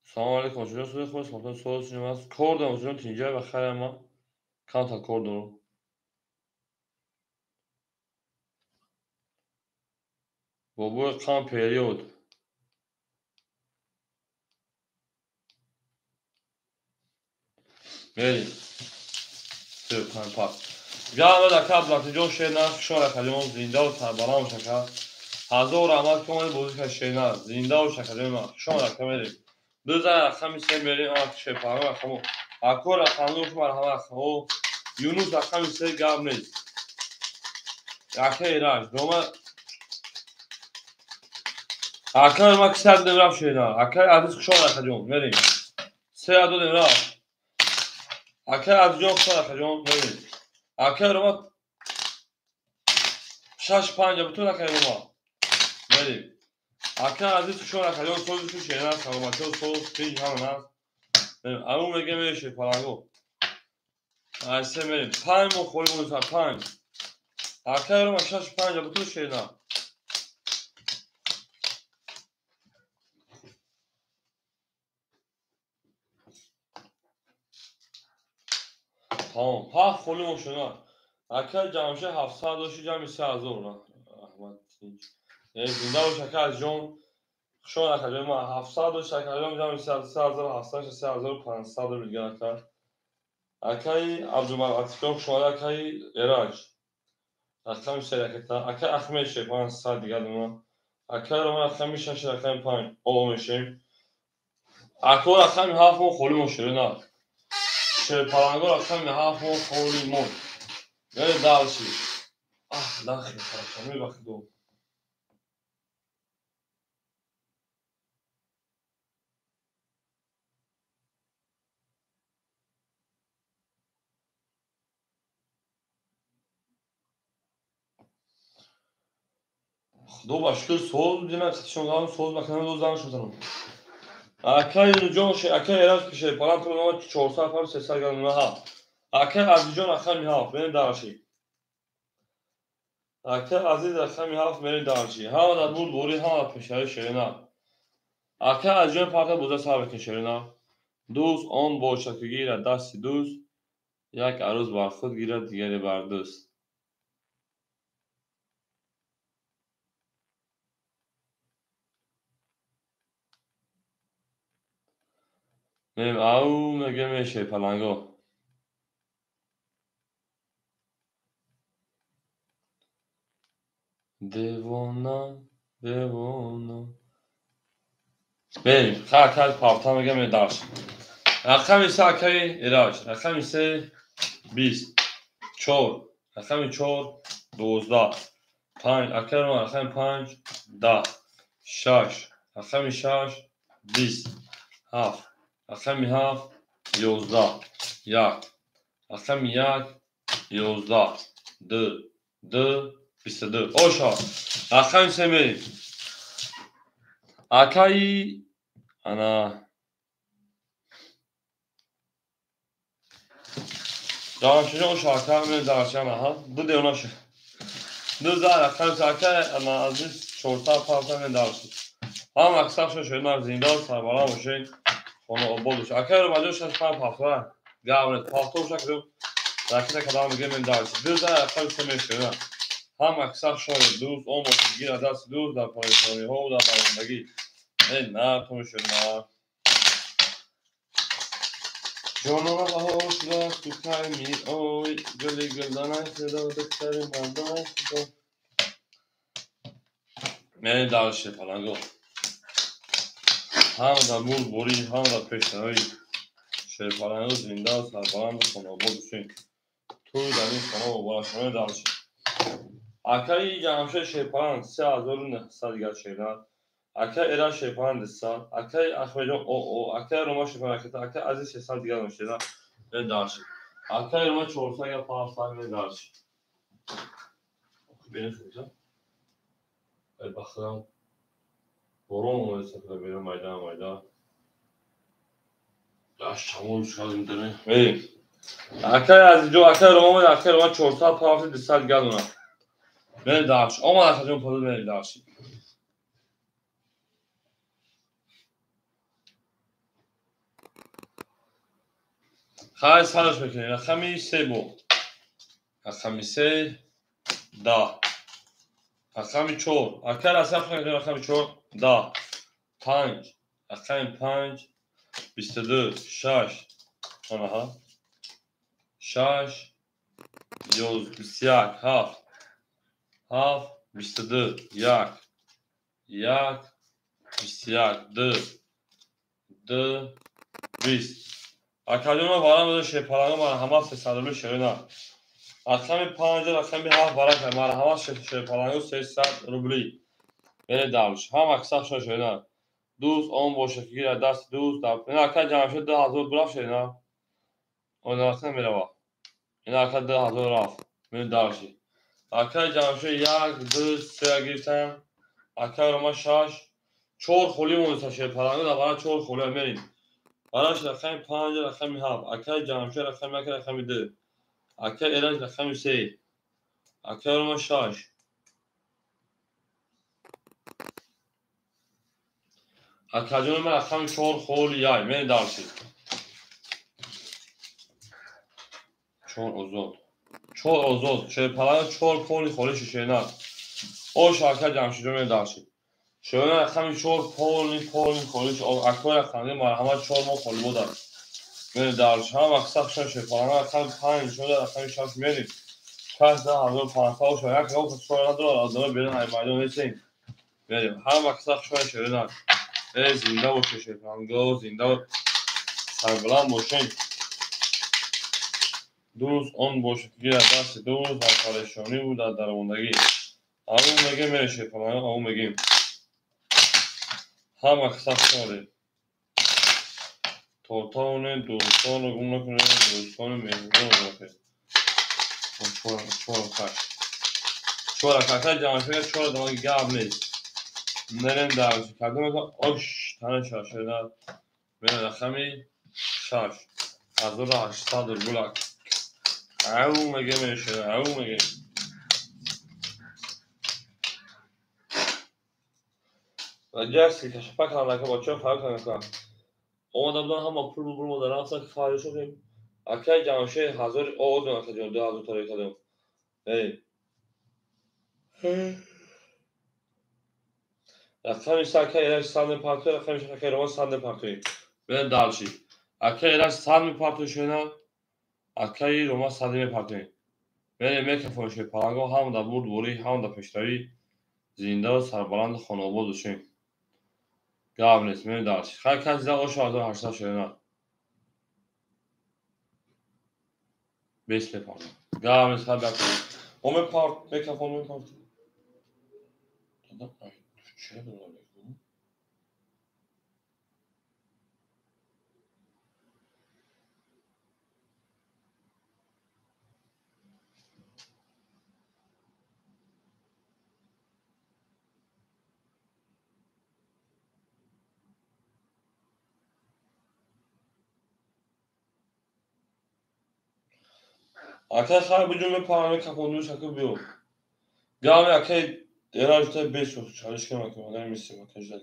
سلام علیکم شما سوی خوش مطمئن سوال شما است کورد موجود تینجر و خیر ما کانتا کورد رو بابور کام پریود بریم سه پنج پاس گرم در عبداللطیف شیرنه شما کلیمان زنده و سربانه و شکر هزار رحمت کنید بودی که شیرنه زنده و شکر ما شما رقم بریم دو زن رقم سه بریم آن شیپانه رقم اکو رقم دو شما رقم رقم یونوس رقم سه گرم نیست رقم ایران دومه رقم ما که سر دیم رفت شیرنه رقم عدیس شما رقم بریم سه عدو دیم رفت رقم عدیس جان شما رقم بریم رقم رو ما 6 5 بتون رقم ما بریم رقم عدیس شما رقم سوزشون شیرنه سلامتی و سوز پینج همون هست همون میگه میشه پرنگو ایسه میریم 5 مخوری بودیم 5 رقم رو ما 6 5 بتون شیرنه تمام ها خلومون شنا اکل جمعشه 700 داشتی جمعی 3000 نه احمد زنده و شکر از جون شما اکل ما 700 داشت اکل جمعی 3700 3500 میگن اکل اکل عبدالمال اتکام شما اکل اراج اکل میشه اکل اخمیشه 500 دیگه دوما اکل رو ما اکل میشه اکل 5 او میشیم اکو رقم 7 مون خولی مشکل پلنگا رقم 7 مون خولی مون بره دلشی دخیل فرشمی وقتی دو دو başka sol dine şundan sol bakana dozdan şutanım. Akay Nujon şey akay eras bir şey falan ama çorsa falan sesler gelmiyor ha. Akay Azizcan akay mi ha beni darşi. Akay Aziz akay mi ha beni darşi. Ha da bul buri ha peşeri şeyina. Akay Azizcan parta buza sabe şeyina. Duz on boşaki gira dasti duz. Yak aruz bar khud gira digari bar dust. Mem au mege şey palango. Devona. Benim akay parta mege darşi. رقم ise akay eraş. رقم ise 20 4 رقم 4 12 5 akay رقم 5 10 6 رقم 6 20 7 رقم 7 11 1 رقم 1 11 2 2 22 oşa رقم ise benim akay ana Danışıcı o şarkı ve danışan aha. Bu da ona şu. Bu da rakam şarkı ama aziz çorta parta ve danışır. Ama aksak şu şeyler zindar sarmala o şey. Onu o boluş. Akar malı şaş par parta. Gavret parta olacak yok. Rakete kadar mı gemen danışır. Bu da rakam semeşiyor. Ham aksak şu düz 15 gir adas düz da parayı ho da parayı. Ne konuşuyorlar? Canına hoşlar tutar mı oy gölü gölden aykırı dıkları mandan aykırı Mene dalşı falan go Ham da bul bori ham da peşten oy Şey falan go zindan sar falan da sona bu düşün Tuğ dani sana o bulaşmaya dalşı Akayı camşe şey falan se azorun sadgar şeyler Akay era şey falan desa Akay akmecan o Akay Roma şey falan Akay aziz şey sadgar şeyler ve dalşı Akay Roma çorsa ya pahasan ve dalşı Benim söyleyeceğim. Bakalım. Boron olursa benim mayda. Çamur çıkalım deme. Benim. Akay azıcık akay Roma ve akay Roma çorsa pahasan disal gel ona. Beni dalşı. Ama akacağım pahalı beni dalşı. Hay sarış bekleyin. Akami se bu. Akami se da. Akami çor. Akay asaf akami çor da. Panç. Akami panç. 24. Şaş. Aha. Şaş. Yoz. Bisyak. Haf. 22 jak 20 Akademiya varam da şey paranı var hamas hesabı şeyler. Akşam 5 akşam 7 varak var hamas şey paranı 8 rubli. Beni davş. Ham akşam şeyler. 10 boş gir dast 12 da. Ben akşam jamşed 1000 braf şeyler. Ondan merhaba. Ben akşam 1000 raf. Beni davşi. Akşam jamşed yak 2 3 girtem. Akay Roma şaş. چهار خولی منتشر پرنده در برای 4 خولی میریم براش رقم 5 رقم 7 اکای جمشه رقم 1 رقم 2 اکای ایران رقم 3 اکای روما 6 اکای جنوب رقم 4 خولی یای من دارسی 4 اوزود 4 اوزود چه پرنده 4 خولی خولی شیشه نه او شاکای جمشه جو من دارسی شما رقم 4 خولی خولی اکای رقم مرحمت 4 مو خولی بود من دارش هم اکثر شده پرنده رقم 5 شده رقم 6 میریم Kaç daha hazır pantal şöyle yok sonra da adamı birden aymaydı onu için. Verim. Her vakit şöyle şeyler. زنده باشه شیطانگاه زنده سربلند باشین دوست آن باشه که از دست دوست در پریشانی و در درماندگی اون میگه میره شیطان اون میگیم هم اکسپ کنه تاتان دوستان رو گم نکنه دوستان مهربان رو نکنه چهار کاکا جانشگر چهار دماغی گاب نیست نرم درش کردم مثلا آش تنه شاشده میره رقمی شاش 1800 بلاک او میگه میشه او میگه و جرسی که شپک هم نکه با چه فرق کنه اومدم دارم هم با پول برو مدرم اصلا که خواهی شدیم اکی جانشه 1000 آوز نکه جان 2000 تاری کدم رقمی ساکه ایرش سند پارتوی رقمی شکه روان سند پارتوی به دالشی اکی ایرش سند پارتوی شوینا اکی روما سند پارتوی به میکروفون شوی پالانگو هم دا بود بوری هم دا پشتوی زنده و سربلند خانواباد شویم گاب نیست من دالشی خیلی کسی دا او 1800 شوینا بیس پارت گاب نیست خیلی بکنی اومه پارت میکروفون اومه پارت چه دونه Arkadaşlar bu cümle paranı kapandığı şaka bir yol. Gami akay herhalde 5 olsun. Çalışkan bakıyorum. Ne misin arkadaşlar?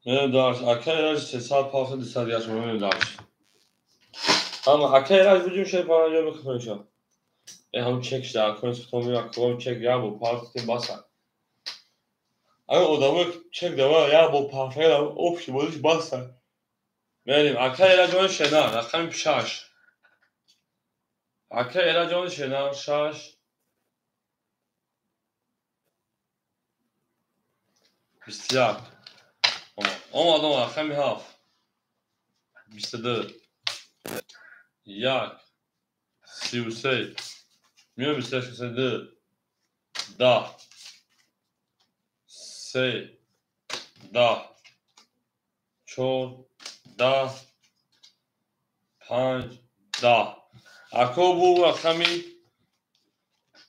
Ne ders? Akay herhalde 3 saat pahası dışarı yaşamıyor ne ders? Ama akay herhalde bu cümle şey paranı bakıyorum şu an. Hem çek işte arkadaş tutamıyor. Akıllı çek ya bu parti basar. Ama odamı çek de var ya bu parfayla opşi buluş basar. Benim akay herhalde onu şeyler. Rakam şaş. Akay herhalde onu şeyler. Şaş. İstiyat. Ama adam rakam haf. 22 یک 33 میام 23 10 3 10 4 10 5 10 اکو بو رقمی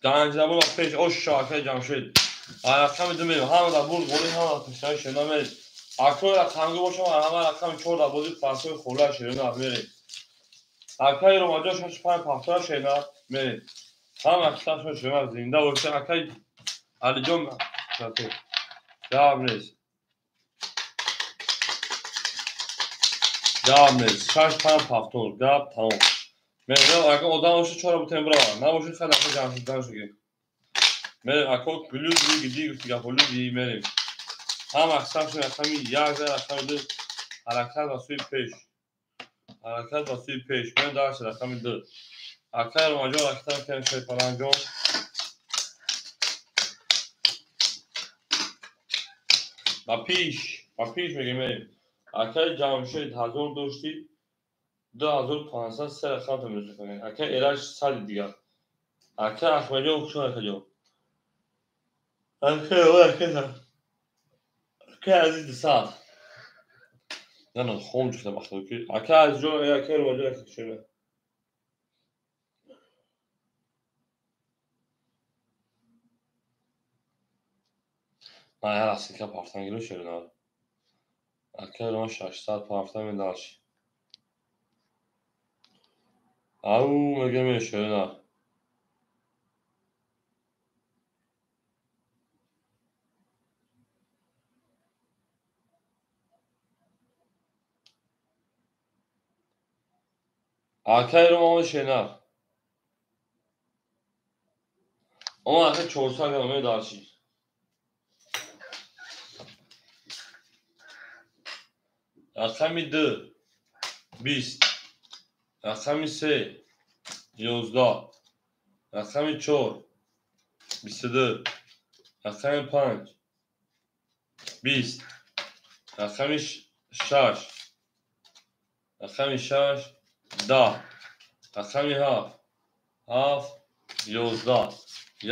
گنجده بود پیش او شاکه جمشید رقمی دو میدیم همه در بود گولی همه در پشتای شیرنا میریم اکو رقمی باشم همه رقمی چور در بودی پرسوی خوله شیرنا میریم اکای رو مجا شش پای پاکتار شیرنا میریم همه اکتر شیرنا زنده باشه اکای علی جان شاکه جواب نیست جواب نیست 6 پنج پاکتور جواب تمام میریم اگه آدم باشه 4 بوتن برای نباشه خیلی اکو جمع شدن شگه میریم اکو بلوز دیگه گفتی که بلوزی میریم هم اکثر شد اکثر یک زر اکثر دو حرکت و سوی پیش حرکت و سوی پیش میریم درست اکثر دو اکثر رو مجا اکثر کنیم شوی پرانجام و پیش میگیم اکثر جمع شد 1000 داشتی 2500 سه رقم تمرین کنید اکثر ایرش 100 دیگه اکثر اخمالی اکشون اکجا اکثر عزیز سال نه خون شده مخلوقی اکثر از جو اکثر رو مجا اکثر شده نه هر اصلی که پارتن گلو شده نه اکثر رو 600 پارتن میداشت او میگه میشه نه Arkayı Roma'nın şeyler. Ama artık çorsak yanmaya darçı. Arkami 2 20 Arkami 3 11 Arkami 4 22 Arkami 5 20 Arkami 6 Arkami 6 10 Arkami 7 11 1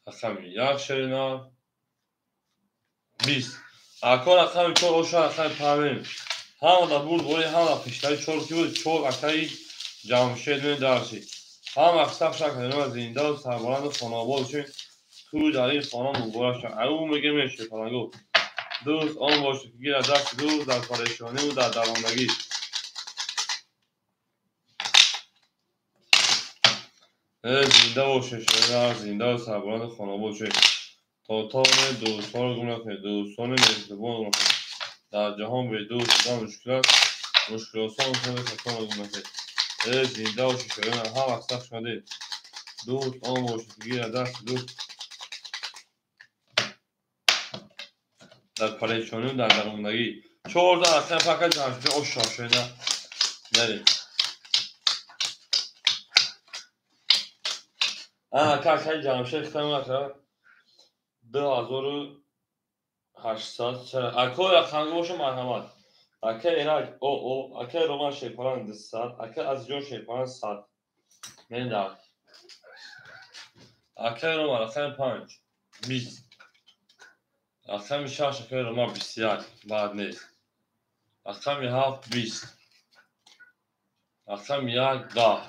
Arkami 1 شیرینار 20 اکار اکami 4 oşa اکami 5 همه da بود boyu همه پیشتری 4 کی بود 4 اکای جمشید می درسی هم اکسف شکل و زنده و سربلند خانواد چون توی در این خانه مبارک شد او میگه میشه فلانگو دوست آن باشه که گیر از دست دوست در پریشانی و در درماندگی زنده باشه شیرینار زنده و سربلند خانواد چون تا دوستان رو گم نکنید دوستان مهربان رو نکنید در جهان به دوست و مشکلات آسان کنید کسان رو گم نکنید زنده و شیرینار هم اکسف شده دوست آن باشه که گیر از دست دوست در پریشانی و در درماندگی 14 اصلا فقط جمشید او شاشیده نرید اکای جمشید خیلی نکرد 2800 چرا اکای اخنگو باشه مرحمت اکای ایرک او اکای رومان شیپاران 200 اکای از جون شیپاران 100 من در اکای رومان اکای 5 20 اکای 6 اکای رومان 21 بعد نیست اکای 7 20 اکای 1 10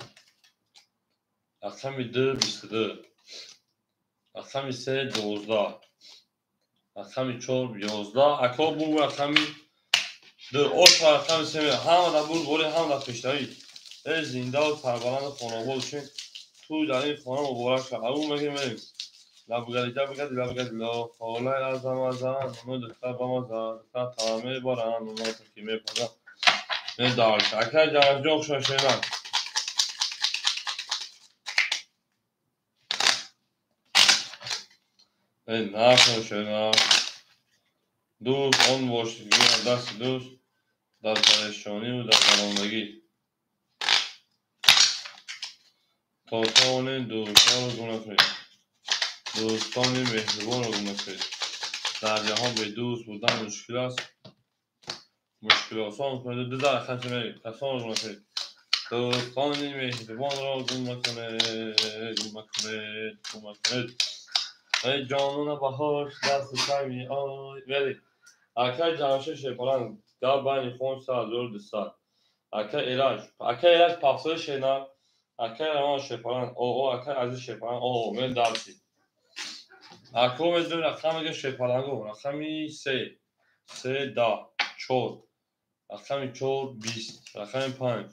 اکای 2 22 اکای 3 12 اکای 4 11 اکای بو اکای 2 8 اکای 3 همه در بود بولی همه در پیشتری زنده و سربلند خانواد چون توی در این خانه مبارک شد او میگه میریم لبگردی لا خاله ازم اونو دختر با ما دختر تمامه بارن اونو تکیمه پدا نه دارش اکر جمعش جوخ شاشیدن نه شاشیدن دوست آن باشید که دست دوست در پریشانی و در درماندگی تاتان دوستان رو گم نکنید دوستان مهربان رو گم نکنید در جهان به دوست بودن مشکل است مشکل آسان کنید دو در خطمه کسان رو گم نکنید دوستان مهربان را گم نکنید ای جانون بهار دست سمی آی ولی اکای جمشه شیپاران در بین خون سال دور دستار اکای ایراج پافسوی شینا اکای روان شیپاران او اکای عزیز شیپاران او من درسی اکو میدون رقم اگه شیپارانگو رقمی 3 10 4 رقمی 4 20 رقمی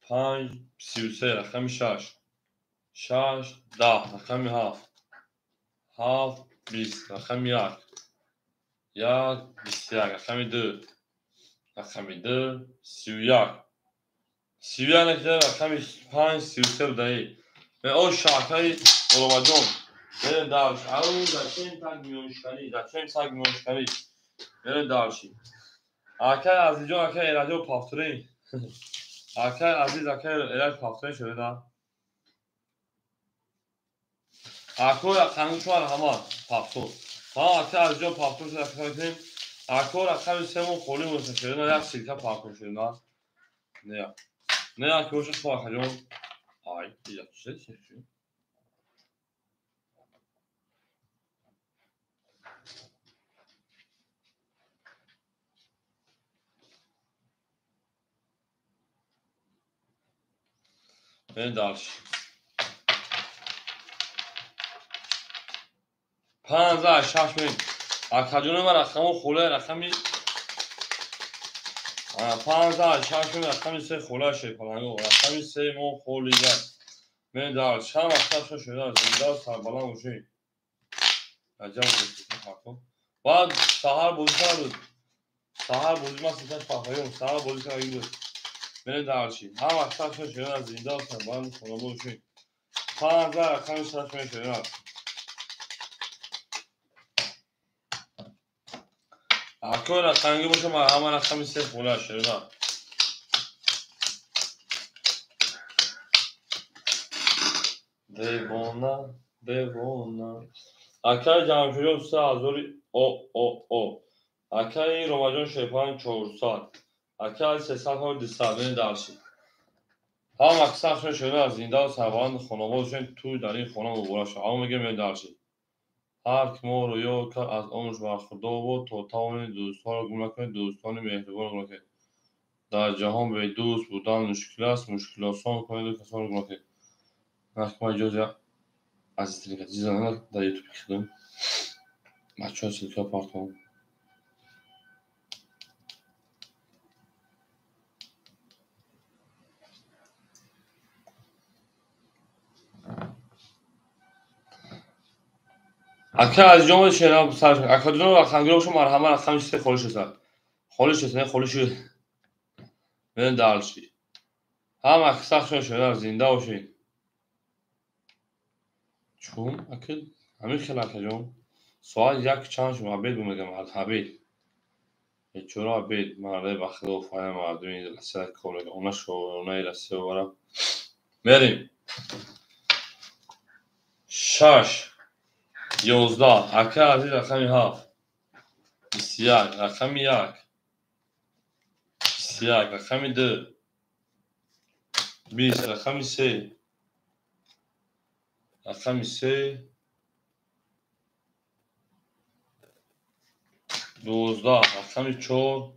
5 33 رقمی 6 10 رقمی 7 20 رقمی 1 21 رقمی 2 31 نکته رقمی 5 33 بدهی به او شاکای اروماجون برن دارش او در چین تاک میونشکنی برن دارشی اکای عزیز جون اکای ایراجو پافتورین اکای عزیز اکای ایراج پافتورین شده دا اکای خانم شوار همان پافتور اکای عزیز جون پافتور شده اکای اکای اکای سمون خولی موسن شده نه یک سیلکا پافتور شده نه اکای وش خواه خجون آی دیگه چه برن دارشی 56 میلیون اکجون من رقم خوله رقمی 56 میلیون رقمی 3 خوله شیپارانگو رقمی 3 مون خولیگر من دارش هم اکتر شده زنده و سربلند باشی عجب بودی بعد سهر بودی بود سهر بودی من سیتش پاپایون سهر بودی که این بود بره درشی هم اکثر شده از زنده هستن باید خونه باشین 5000 رقم شده میشه اکو رقمی باشه ما همه رقمی سه خونه شده دیوانه اکای جمشیدی 3000 او اکای رومجان شیپان 400 اکای 300 ها دیستابین درشی هم اکثر شده از زنده و سربان خانوادشون توی در این خانه مبارک شد اما میگه می درشی هر که ما رو یاد کرد از آنش برخوردار بود تا توانید دوستان را گم نکنید دوستان مهربان گم نکنید در جهان به دوست بودن مشکل است مشکل آسان کنید و کسان را گم نکنید محکمه اجازه عزیزترین عزیزان در یوتیوب کردم بچه ها سلکه آپارتمان اکا از جامعه شیران سرش اکا دونو و خنگره باشم مرحمه رقمش سه خالش هست خالش هست نه خالش من درشی هم اکثر شده از زنده باشین چون اکل همین خیلی جون سوال یک چند شما عبید بمیگم عبید چرا عبید مرده بخدا و فایم مردمی لسه کامل اونا شو اونای لسه بارم بریم 6 11 اکا عزیز رقمی 7 21 رقمی 1 21 رقمی 2 20 رقمی 3 رقمی 3 12 رقمی 4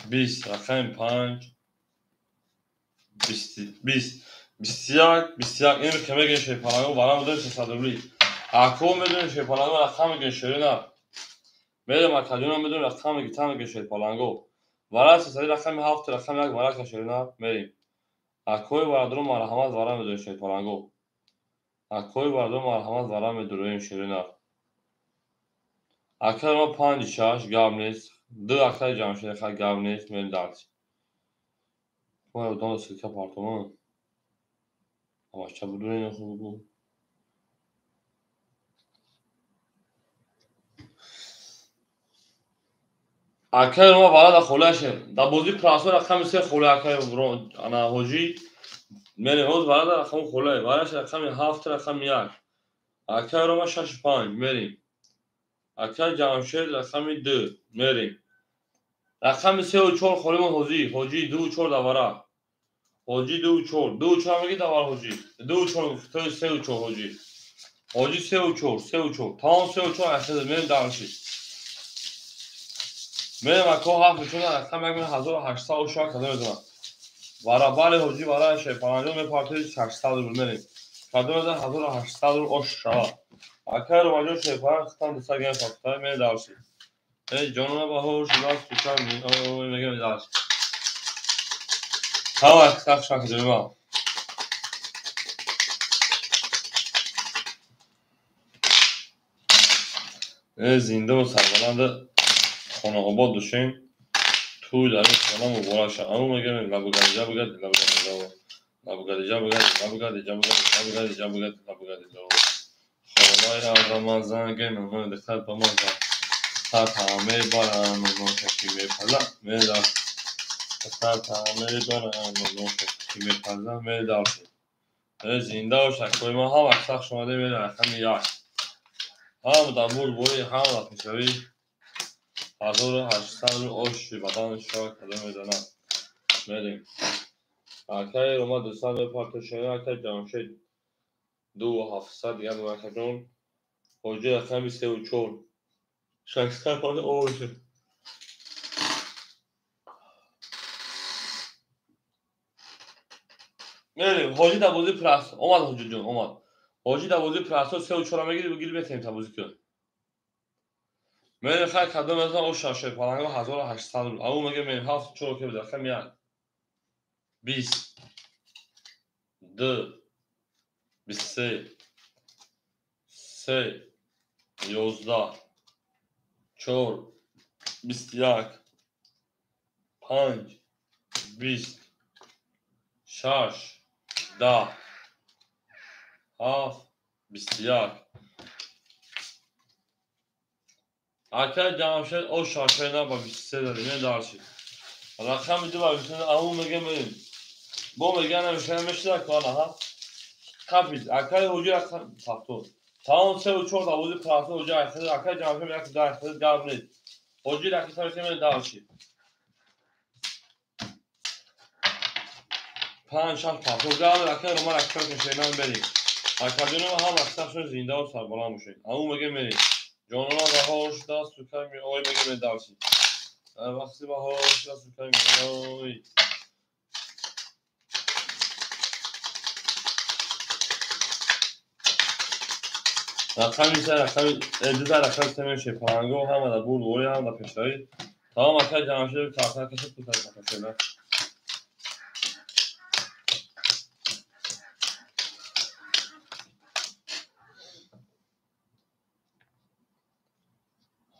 20 رقمی 5 20 21 این که میگن شیپالانگو برام داره 300 روبلی اکو میدونه شیپالانگو رقم میگن شیرینه میدونه مکدون میدونه رقم میگه تام میگه شیپالانگو ورا 300 رقم 7 رقم یک ورا شیرینه میریم اکوی برادر مرحمت ورا میدونه شیپالانگو اکوی برادر مرحمت ورا میدونه شیرینه اکر ما 5 6 گام نیست دو اکر جمشید خیلی گام نیست میریم درس ما دو سلک آپارتمان اما چه بدون این خوب بود اکر ما بالا دا خوله شد دا بازی پراسو رقم سه خوله اکر برو انا هوجی میریم روز بالا دا رقم خوله بالاش رقم 7 رقم 1 اکر ما 6 5 میریم اکر جمشید رقم 2 میریم رقم 3 و 4 خوله ما هوجی 2 و 4 دواره هوجی 2 و 4 2 و 4 میگی دواره هوجی 2 و 4 تو 3 و 4 هوجی هوجی 3 و 4 3 و 4 تمام 3 و 4 اصلا میریم درشی میریم اکو هفت میشونه رقم یک 1800 و شاک کدوم میدونم ورا بله هوجی ورا شیپانجو می پارتی 600 رو میریم کدوم میدونم 1800 رو اشا اکر رو مجو شیپان خستان دستا گیم پاکتای میریم درشی ای جانونا با هوش راست توکر میگم درشی همه اکتاق شاک کدوم ما زنده و سربلند خانه آباد دوشیم توی در این خانه مبارک شد اما میگم لبوگدیجا بگد لبوگدیجا خدای از من زنگه نمون دختر با ما زن تا همه بارم نمون کشی میپزم میدار دختر تا همه بارم نمون کشی میپزم میدار زنده و شکوی ما هم اکساق شماده میره رقم 1 هم در بوری هم در پیشوی 1800 رو اوشی بدن شاک کدوم میدونم میریم اکای روما 200 بپارت شده اکای جمشید 2700 دیگه مرکزون حجی رقمی 3 و 4 600 پارت اوشه میریم حاجی در بازی پرست اومد حاجی جون اومد حاجی در بازی پرست 3 و 4 میگیری بگیری بتیم تا بازی کن میریم خیلی کدوم از اون شاشه پالنگو 1800 رو اما میگه میریم 7 4 که بده رقم 1 20 2 23 3 11 4 21 5 20 6 10 7 21 اگر جمشید او شاشینا با 23 داریم دارشی رقم دو با 23 اون میگم با میگن نمیشه نمیشه کنه ها کافیز اگر هوجی رقم فاکتور تمام سه و چهار داوودی پراسه هوجی اگر جمشید میگه در جواب نیست هوجی رقم سرش دارشی 5 6 فاکتور جواب اگر رو ما اکثر کشینا بریم اگر دونم هم اکثر زنده و سربلند میشه اون میگه میریم جانونا باهاش دست تو کمی آی میگه دارشی وقتی باهاش دست تو کمی آی رقمی سه رقمی دو رقم سمشه پرانگو هم در بود وری هم در پیشایی تمام اکثر جمعشه کارتر کشید تو تاریخ شده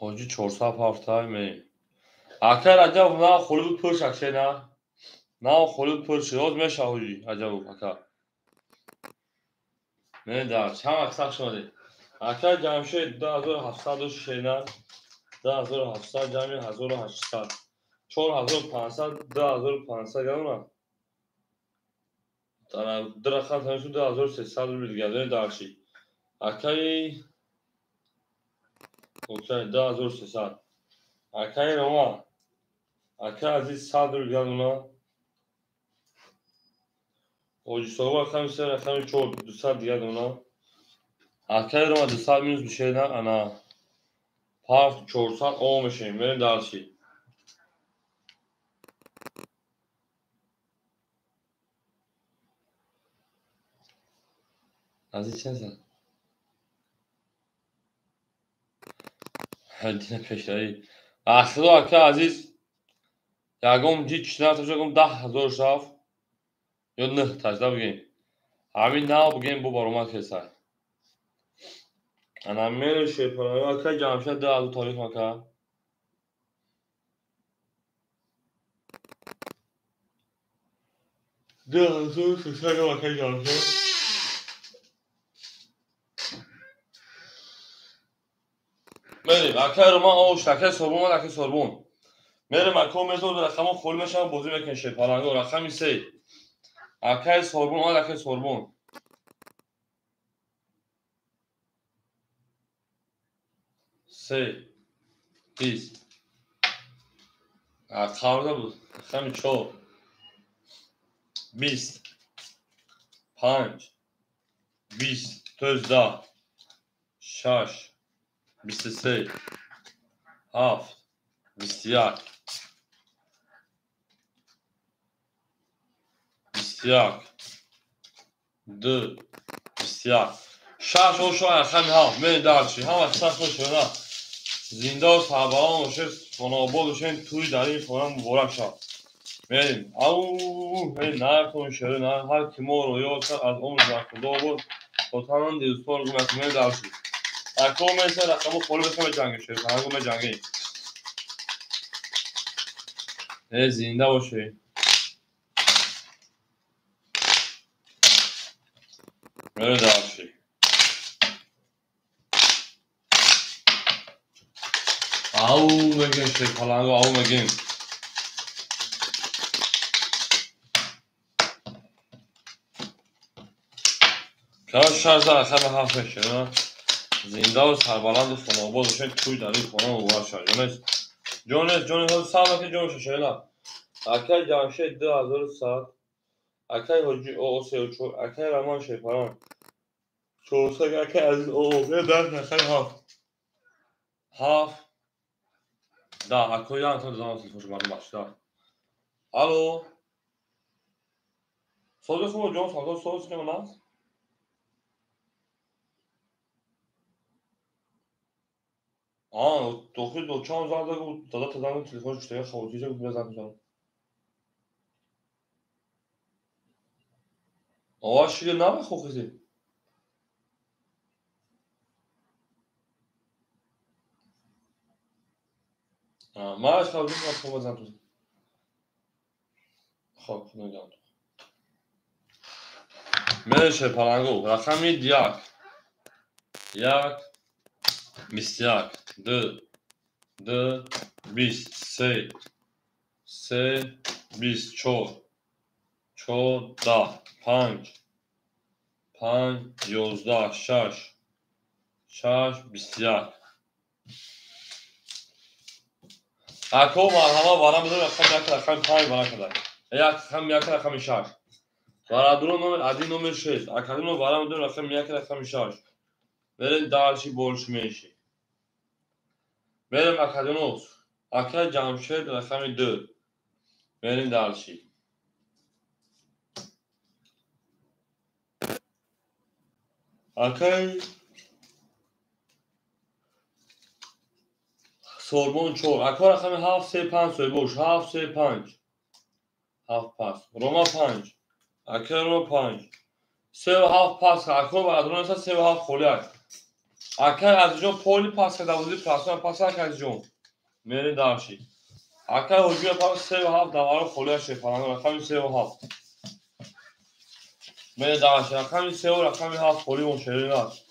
حاجی 407 می اکثر عجب نه خلود پرش اکشه نه خلود پرش روز میشه حاجی عجب اکثر نه در چند اکثر شده اکثر جمعشه 2700 شینا 2700 جمعی 1800 4500 2500 گمونه در رقم تنشون 2300 رو بیدگرده دارشی اکایی اوکی 2300 اکایی روما اکای عزیز 100 رو بیدگرده اوجی صحبه رقم سه رقم 4 200 دیگه دونا اکای روما 200 مینوس میشه نه انا پارت 400 او میشه میریم دارشی عزیز چه زن هدینه پیشایی اخیرا اکای عزیز یکم جی چنه تا جگم 10,000 شاف یا نه تجده بگیم همین نه بگیم بو بارومت کسای انا میره شیپرای اکای جمشه 10,000 تاریخ مکا 10,300 اکای جمشه میریم اکای روما اوش اکای سربون اکای سربون میریم اکای میزود رقم خول میشم بوزی میکن شیپرانگو رقمی سه اکای سربون اکای سربون سه 20 خورده بود رقمی 4 20 5 20 19 6 23 7 21 21 2 21 شش او شو رقمی ها میریم دارشی هم اکثر شده زنده و سربلند باشه فناباد باشه توی در این فورم مبارک شد میریم او میریم نکنون شده نه هر کی ما رو یاد کرد از اون زن خدا بود با تمام دیوستان رو میریم دارشی اکو میسه رقمو خلو بسیم جنگی شده فرنگو می جنگی زنده باشه میریم دارشی او میگیم شده فرنگو او میگیم که شرط رقم هفت میشه زنده و سربلند و فناباد باشه توی در این خونه مبارک شد جونش ها سال که جونش شده اکای جمشه 2100 اکای حجی او سه و چور اکای رمان شیپران چورسک اکای عزیز او یه در اکای هاف ده اکای هم تا زمان سلفوش مردم باشده الو سوزی خوب جون سوزی که من هست دوخی دو چان زده بود دادا تدام تلفونش شده خوابوتی جا بود بزن بزن آواز شیگه نبه خوب کسی من از خوابوتی که خوب بزن تو خب نگم میشه پلنگو رقم یک 21 2 20 3 20 4 10 5 11 6 21 اکو مرحبا وارم بدون رقم 5 وارم کده یک رقم 6 وارادرو نمر ادی نمر 6 اکادیم وارم بدون رقم 6 بریم دارچی بولش میشی بریم اکادیموس اکا جمشید رقم 2 بریم دارچی اکا سوربون چور اکا رقم 7 3 5 سویبوش 7 3 5 7 پاس روما 5 اکا روما 5 3 و 7 پاس اکا وارادرو نسا 3 و 7 خولیک اکا از جون پولی پاس که دوزی پلاسمان پاس از جون میرین دارچی اکا هجوم پاس 3 و 7 دوارو خولیک شفانه رقم 3 و 7 میرین دارچی رقم 3 و رقم 7 خولی اون شیرین است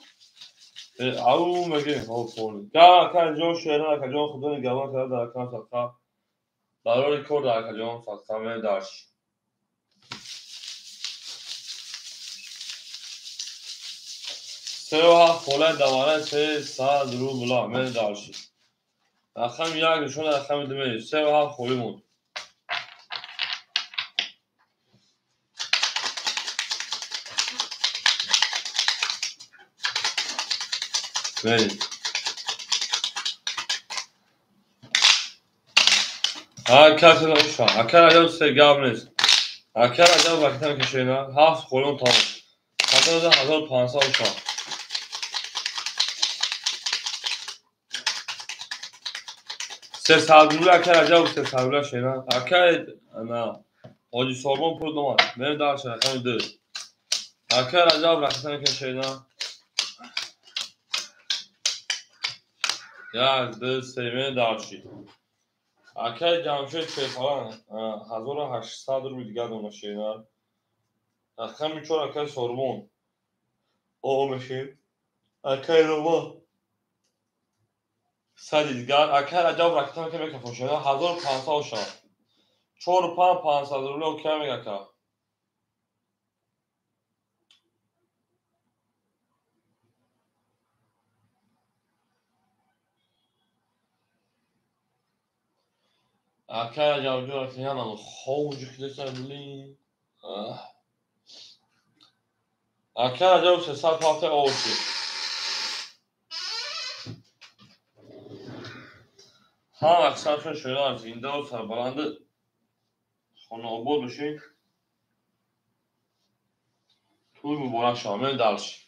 او میگه او خولی اکا جون شیرین اکا جون خودون گوان کرده در اکا سطحا برای ریکورد در اکا جون سطحا میرین دارچی 3 و 7 خولیک دواره 3 ساعت رو بلا میرین دارچی رقم 1 نشون رقم 2 میرین 3 و 7 خولی مون میرین اکا سه نوشا اکا رجب 3 گاب نیست اکا رجب وقتا کشینا 7 خولون تمام اکا رجب 1500 شا 3 سالگوی اکا رجب 3 سالگوی شینا اکا نه حاجی سوربون پول دومان میرین دارچی رقم 2 اکا رجب وقتا کشینا 1 2 3 میرین دارچی اکا جمشید شیفالان 1800 رو دیگه دونه شینا رقم 4 اکا سوربون او میشه اکا روما سدیدگر اکا رجب رقم که میکفون شینا 1500 شا 4 و 5 500 روبل اوکی میگه اکا اکا رجب جو رقم هم خوجی که دسته بلی اکا رجب 300 هفته اوکی هم اکثرشون شینا زنده و سربلند خانه آباد بشین توی مبارک شامل دلش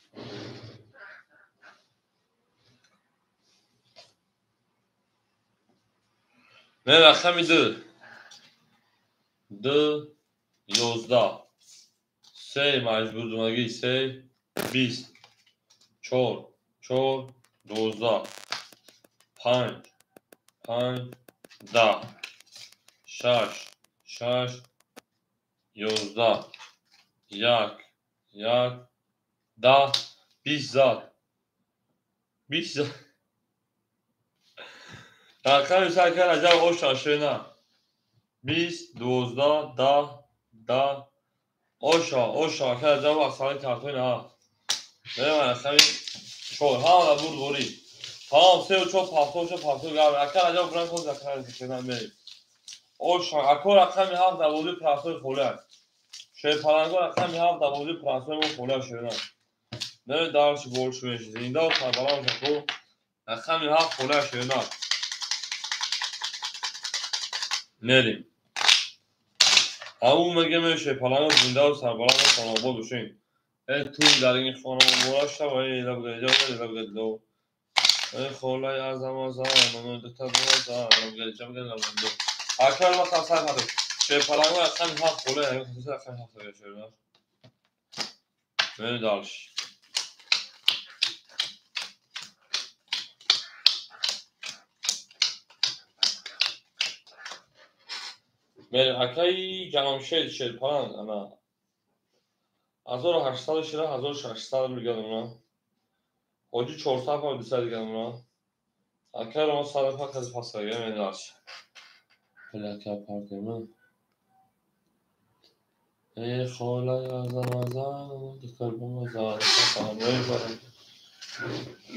نه رقم 2 11 3 مجبور دونگی 3 20 4 12 5 10 6 11 1 10 20 زد 20 زد رقم سرکر عجب اوشا شینا 20 12 10 اوشا که عجب اصلا کارتون ها بریم رقم 4 ها بود بوری ها 3 و 4 پافتو گرم اکر عجب برن کن رقم شینا بریم اوشا اکو رقم 7 دوودی پلاستوی خوله شی پلنگو رقم 7 دوودی پلاستوی مو خوله شینا بریم دارش بولش میشی زنده و سربلان شکو رقم 7 خوله شینا نریم همون مگه میشه پلنگ زنده و سربلند خانواده بشین تو در این خانواده شد و این لبگه دو خولای از آزان دو تا دوازان لبگه دو اکر ما خواستر هدو چه پلنگ از همین هفت خوله همین خصوصی از همین هفت خوله شده بینی دارش акаи ҷамшед шерпаранд ана 1800 шира 1600 мегадона ҳоҷи 450 гадона акаи ро 150 пасага менаш пляка партема хола азан дикарбон зар фамой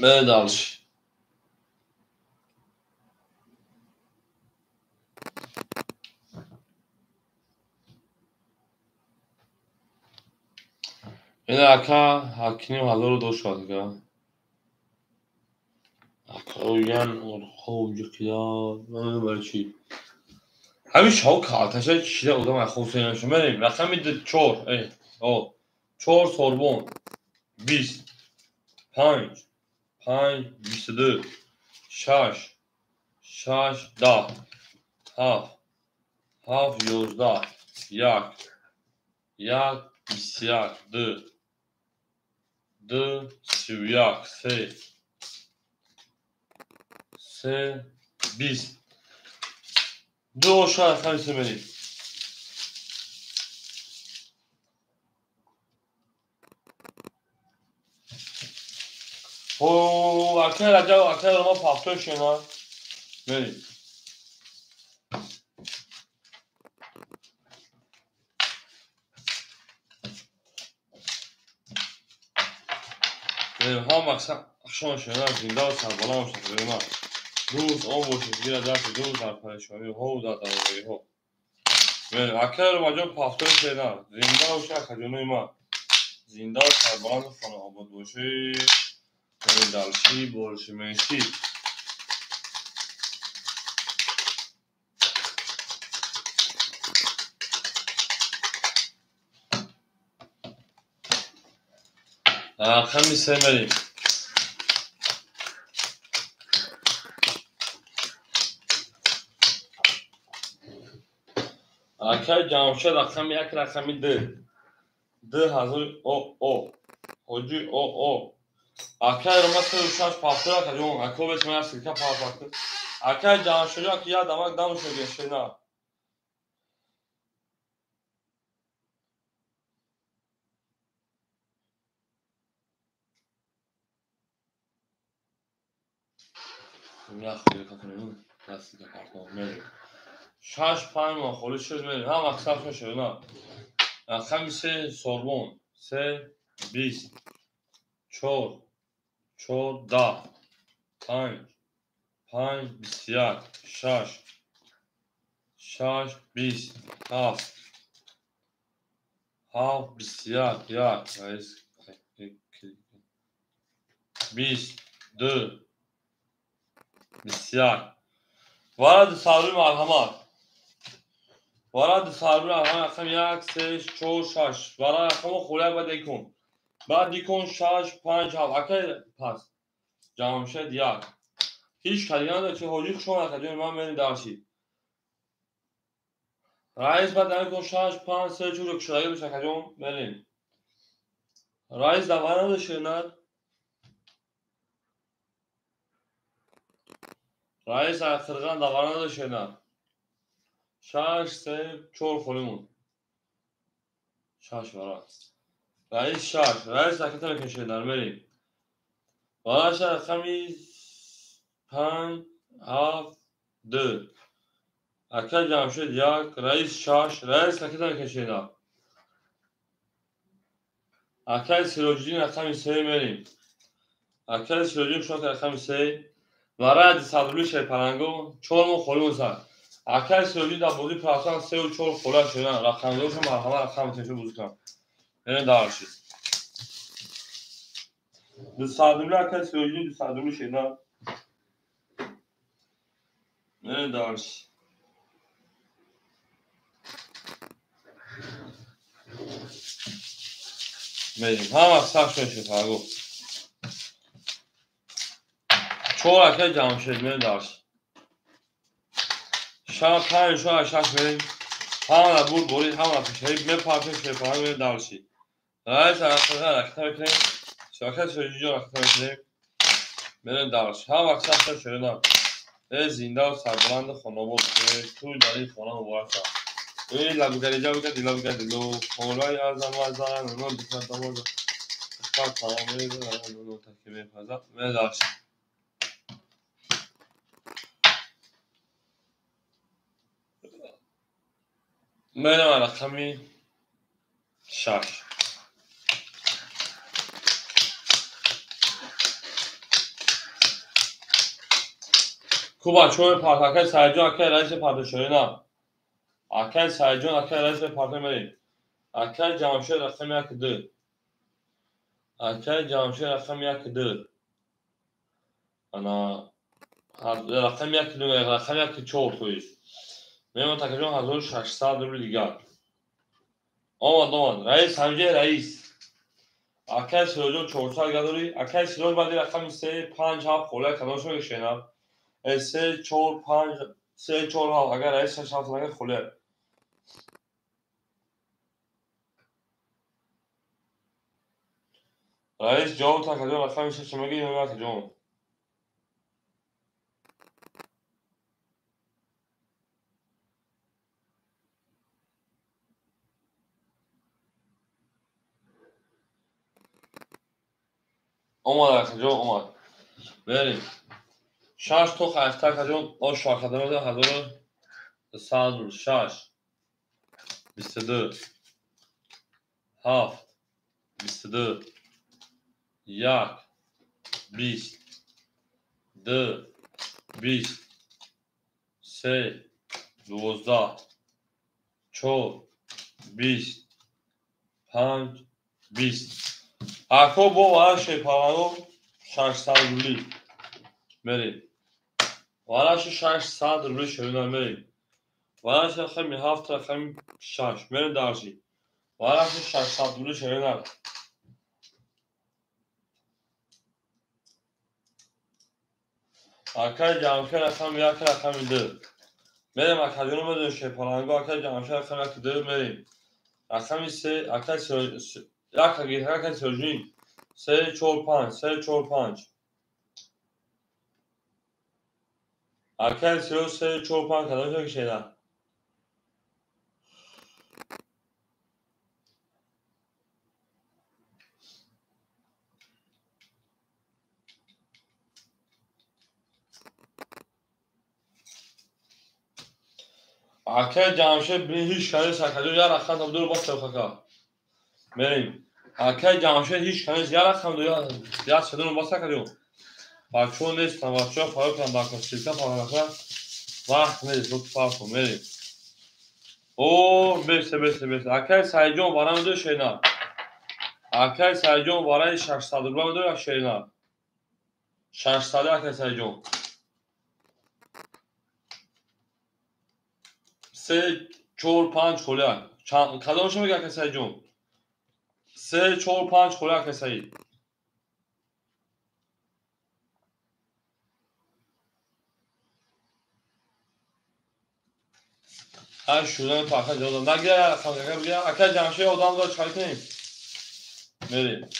медалш ин ака ҳакиним ҳазору дошад га акоян орхоҷиқия барчи ҳамин шоу калташа чида одам ахосенаш мерем рақами 4 4 сорбон 20 5 5 22 6 6 10 7 7 11 1 1 21 2 2 31 3 3 20 دو شاید خمسه بریم او اکل رجب اکل رو ما پافتو شنا بریم ها مقصد اخشان شنا زنده و سربالا هم شد بریم روز آن باشید گیر دست روز در پریشانی ها و در دوائی ها بریم اکل رو مجا پافتو شنا زنده و شد خجانوی ما زنده و سربالا خانه آباد باشید بریم دلشی بارشی منشی خمیسه بریم اکل جمشد رقم یک رقمی ده هزار او حاجی او اکل رو مثل روشنش پافتر کجون اکل بسم الله سرکه پافتر اکل جمشد که یاد امک دمش گشته نه نخوری کنیم دستی که پافتر میریم شش پنج ما خوری شد میریم هم اکسر شد نه رقمی سه سوربون سه 20 4 4 10 5 5 21 6 6 20 7 7 21 20 2 21 وارد صابری مرحمت وارد صابری مرحمت رقم 1 3 4 6 وارد رقم خوله بعد دیکن بعد دیکن 6 5 7 اکه پس جمشد 1 هیچ کاری نداره که حاجی شما نکنید من بریم درسی رئیس بعد دیکن 6 5 3 4 کشایی بشه کجون بریم رئیس دواره نداشته نه رئیس اخرگان دواره نداشته نه 6 3 4 خونمون 6 برای رئیس 6 رئیس اکتا میکشه در بریم بالاش رقمی 5 7 2 اکل جمشد 1 رئیس 6 رئیس اکتا میکشه در اکل سیروجین رقمی 3 بریم اکل سیروجین شما که رقمی 3 ورد صدولی شیپرنگو 4 مو خولمون سر اکل سیروجین در بودی پراسان 3 و 4 خوله شدن رقم دوش مرحمه رقم تنشو بوزی کنم یعنی دارشید دو صدولی اکل سیروجین دو صدولی شدن یعنی دارشید بریم هم اکسر شد شیپرنگو 4 اکل جمشد یعنی دارشید شما 5 شما 6 بریم همه بود برید همه پیشهی میپرده شیپرنگو یعنی دارشید رئیس اکتا میکنیم شاکت سویجی جان اکتا میکنیم بریم دارشید هم اکسر شد شدن زنده و سربلند خانواده توی در این خانه مبارک شد La bugareja bugadi la bugadi lo. Olay azam azan no dikkat damaza. Kar tamamı no takibe fazla. Ve daş. Benim rakami şaş. Kuba çoğu parkaka sayıcı akıl rejim partişörüne. Akıl sayıcı akıl rejim partişörüne. Akıl camşe rakami akıdı. Akıl camşe rakami akıdı. Ana rakami akıdı rakami akıdı çoğu koyuz. Benim takacağım hazır şaşsadır bir liga. Aman reis hamce reis. Akıl sözü çoğu sal gadori. Akıl sözü badi rakami se 5 hafta kolay kanalışma geçen. سه چهار پنج سه چهار ها اگر رئیس شش لگه خوله رئیس جواب تا کجا رقم شش میگی یا نه جواب اومد کجا اومد بریم شش تو خسته کجا او شاخدار ده هزار سال شش 22 7 22 یک 20 2 20 3 12 4 20 5 20 اکو با ورش پاورو 600 روبلی بریم ورش 600 روبلی شدن بریم ورش رقمی 7 رقمی 6 بریم درجی ورش 600 روبلی شدن اکای جمعه رقم یک رقمی 2 بریم اکادیون بدون شپالانگو اکای جمعه رقم یک 2 بریم رقمی 3 اکای یک اگه اکای سرجین 3 4 5 3 4 5 اکای 3 4 5 کدام شده اکای جمعه بین هیچ کنی سکادو یا رقم تا دور باست بخواه بریم اکای جمعه هیچ کنی یا رقم دو یا شدون باست کدوم بچه‌ها نیستن بچه‌ها فایل کنن با کسیتا فایل وقت نیست لطف فرق کن بریم او برسه اکای سایجون برام دو شینا اکای سایجون برای 600 روبل دو شینا 600 اکای سایجون 3 4 5 خولیا کدامش میگه اکای سایجون 3 4 5 خولیا اکای سای هر شدن تو اکای جان نگه اکای جمشه آدم دار چای کنیم بریم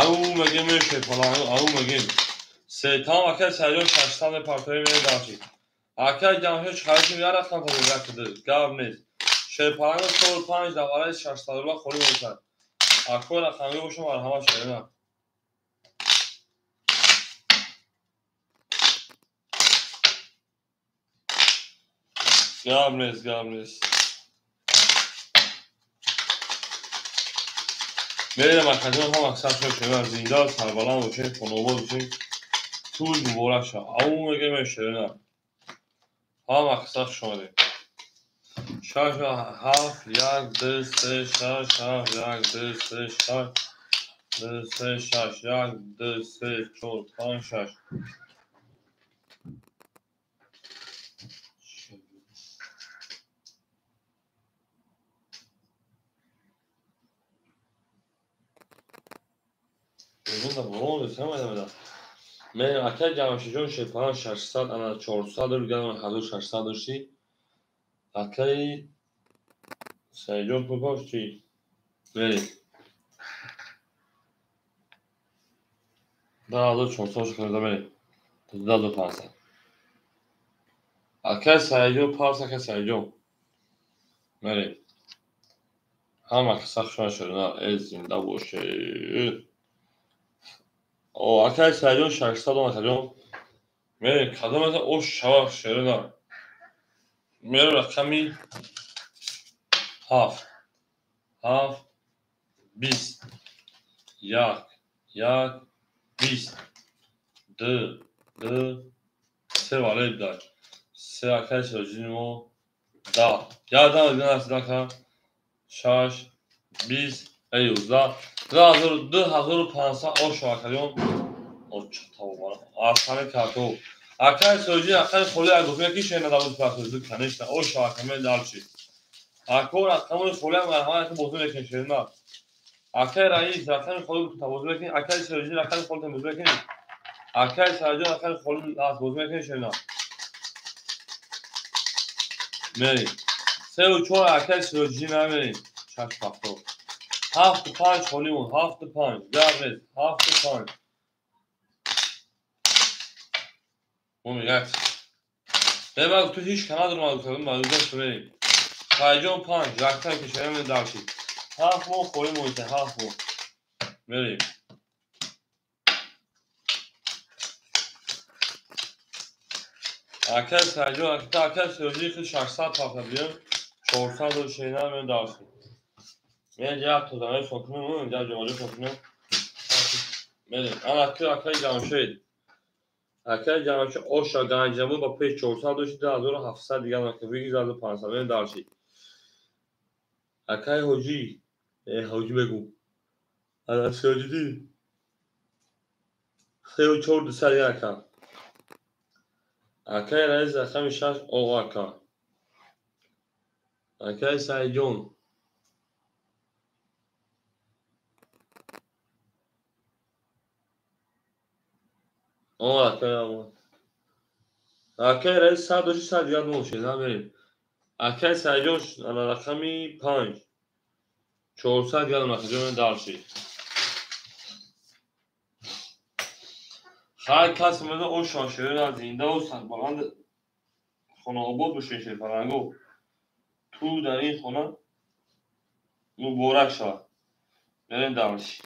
او مگه میشه فلان او مگه سیتام اکای سایجون 600 پارتوی میره داشتی اکای جمشه چای میاره رفتن تا بگرده گاب نیست شپالانگو 45 دواره 600 روبل خوری میشد اکو رقمی باشم مرحمت شده گاب نیست بریم اکادیون هم اکثر شده زیندار سربالان باشیم خانوبا باشیم طول مبارک شد او مگه میشه نه هم اکثر شده 6 7 1 2 3 6 7 1 2 3 6 2 3 6 1 2 3 4 5 6 بگون دا برون رسیم ایده من اکای جمعشی جون شپان 600 انا 400 رو بگم حضور 600 داشتی اکای سایجون پوپاش چی بریم در حضور 400 شکنده بریم دو 500. اکل سایجون پارس اکل سایجون بریم همه که سخشان شدن از زنده باشه. او اکل سایجون 600 اکل بریم کدام از او شواق شدن میره رقمی 7 7 20 یک 20 2 3 والد دار 3 اکل سایجون 10 یادم دیگه نسیدن که 6 20 11 2500 او شواکلیون او چطور بارم آخر کاتو اکل سوجی اکل خولی اگوفیه کیشه نداود پاکوزد کنشت او شواکمه دالچی اکور اکمون خولی مرحمه که بوزن بکنشه نه اکل رئیس اکل خولی بوزن بکنی اکل سوجی اکل خولی بوزن بکنی اکل سوجی اکل خولی بوزن بکنشه نه مری 3 و 4 اکل سوجی نمیریم شش پاکتو 7 و 5 خولیمون 7 و 5 گرد 7 و 5 امیگت بباید تو هیچ کنار رو کردم مالوزش بریم سایجون 5 رکتر کشوریم دارشی 7 مو خوریم مویته 7 مو بریم اکل سایجون اکل سوجی خیلی 600 پاکت بیم 400 و شینه همین دارشی من جا تو دانه شکنیم اون جا جوالی شکنیم بریم اکل جمشید اکل جمشید اوشا گنجمون با پیش 400 دوشید 1700 دیگه نکبیگی 1500 بریم دارشی اکل حجی حجی بگو اکل سوجی 3 و 4 200 اکل اکل رئیس رقم 6 او اکل اکل سایجون او اکل اکل رئیس 100 و 600 دیگه نوشید بریم اکل سایجون رقمی 5 400 دیگه نوشید دارشی هر کس میده او شاشره از زنده و سربلند خانه آباد بشه شیفرنگو تو در این خانه مبارک شد بریم دارشی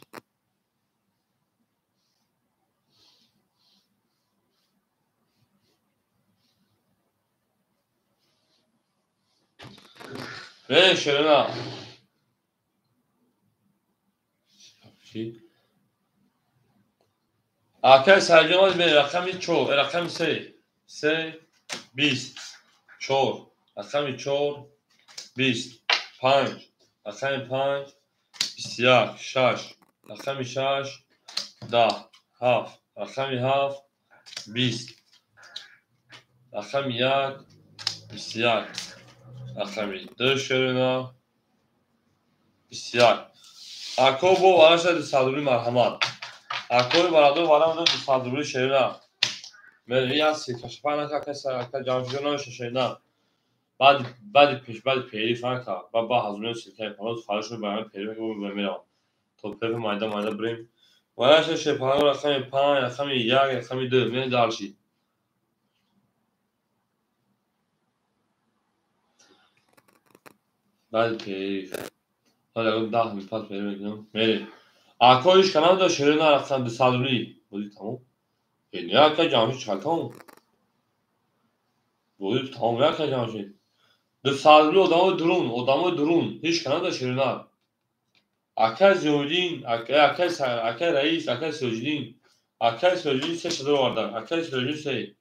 بریم شرنا اکل سایجون از بریم رقمی 4 رقمی 3 20 4 رقمی 4 20 5 رقمی 5 21 6 رقمی 6 10 7 رقمی 7 20 رقمی 1 21 رقمی 2 شرنا 21 اکو بو وارشد صدوری مرحمت اکوی برادر وارم دو صدوری شرنا مری هستی کشفانه که کسی که جامعه ششینا بعد پیری فرق با هزینه سیستم پلاس خارج رو برای پیری که میرم تو پیپ مایدا بریم وارش شپانه رقم 5 رقم 1 رقم 2 من دارشی بعد پیری حالا اون 10 میپاد پیری میکنم مری اکویش کنم دو شیرنا رقم 2 صدوری بودی تمام یا که جامعه چالتام بودی تمام یا که جامعه دو صدوری ادامه درون هیچ کنم دو شیرنا اکل زوجین اکل رئیس اکل سوجین 3 شده واردن اکل سوجین 3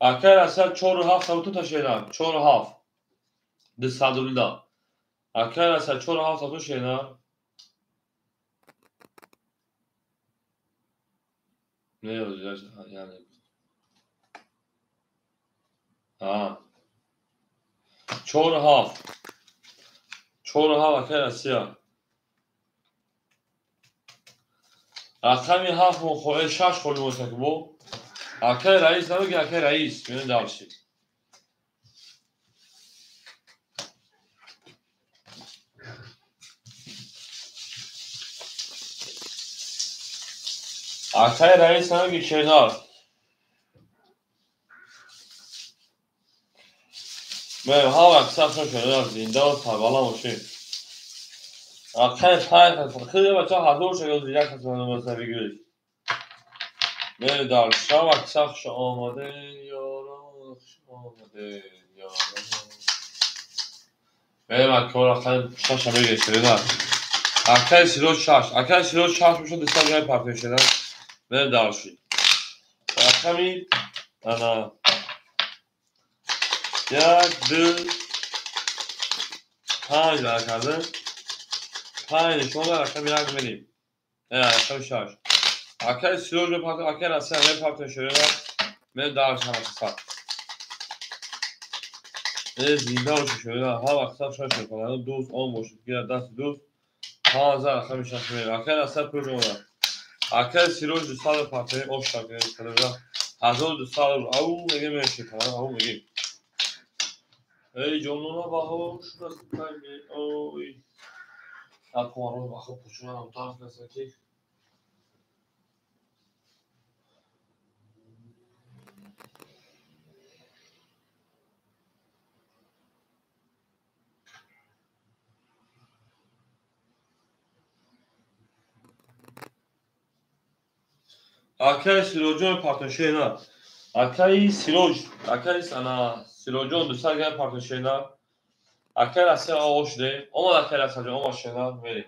اکل اصلا 4 و 7 سمتون تشیدن 4 و 7 ده صدوری دا اکل اصلا 4 و 7 سمتون شیدن نه یعنی 4 و 7 اکل اصلا رقمی 7 مخواه 6 خولی متکبو اکل رئیس نمیگی اکل رئیس میونه دارشی اکل رئیس نمیگی شیدار بریم ها وقت سخت شده زنده و تبالا باشیم خیلی خیلی بچه ها حضور شده زیده کسی من مصنفی گیرش بریم در شا وقت سخت آمده یاران آمده یاران بریم اکه را خیلی شاش هم بگیره شده در اکه سیروز شاش اکه سیروز شاش میشون دستا جای پرتوی شده بریم در شید اکه می انا یک دو 5 کرده 5 شما در رقم یک میدیم رقم 6 اکر سیروز به پرتو اکر از سه پرتو شده من در شما سخت زنده و شده ها وقتا شش میکنه دوست آن باشید گیر دست دوست 15 رقم 6 میدیم اکر از سه پرتو شده اکر سیروز 200 پرتو آش کرده 1200 او میگه میشه کنه او میگه ای جمعه باهوش راست کنه اوی اپوارو باخو پوچونا هم طرف نسکی اکر سیروجون پرتوشینا اکر سیروج اکر انا سیروجون دوستا گه پرتوشینا اکر اسه آوش ده اما اکر اسه جو اما شینا میری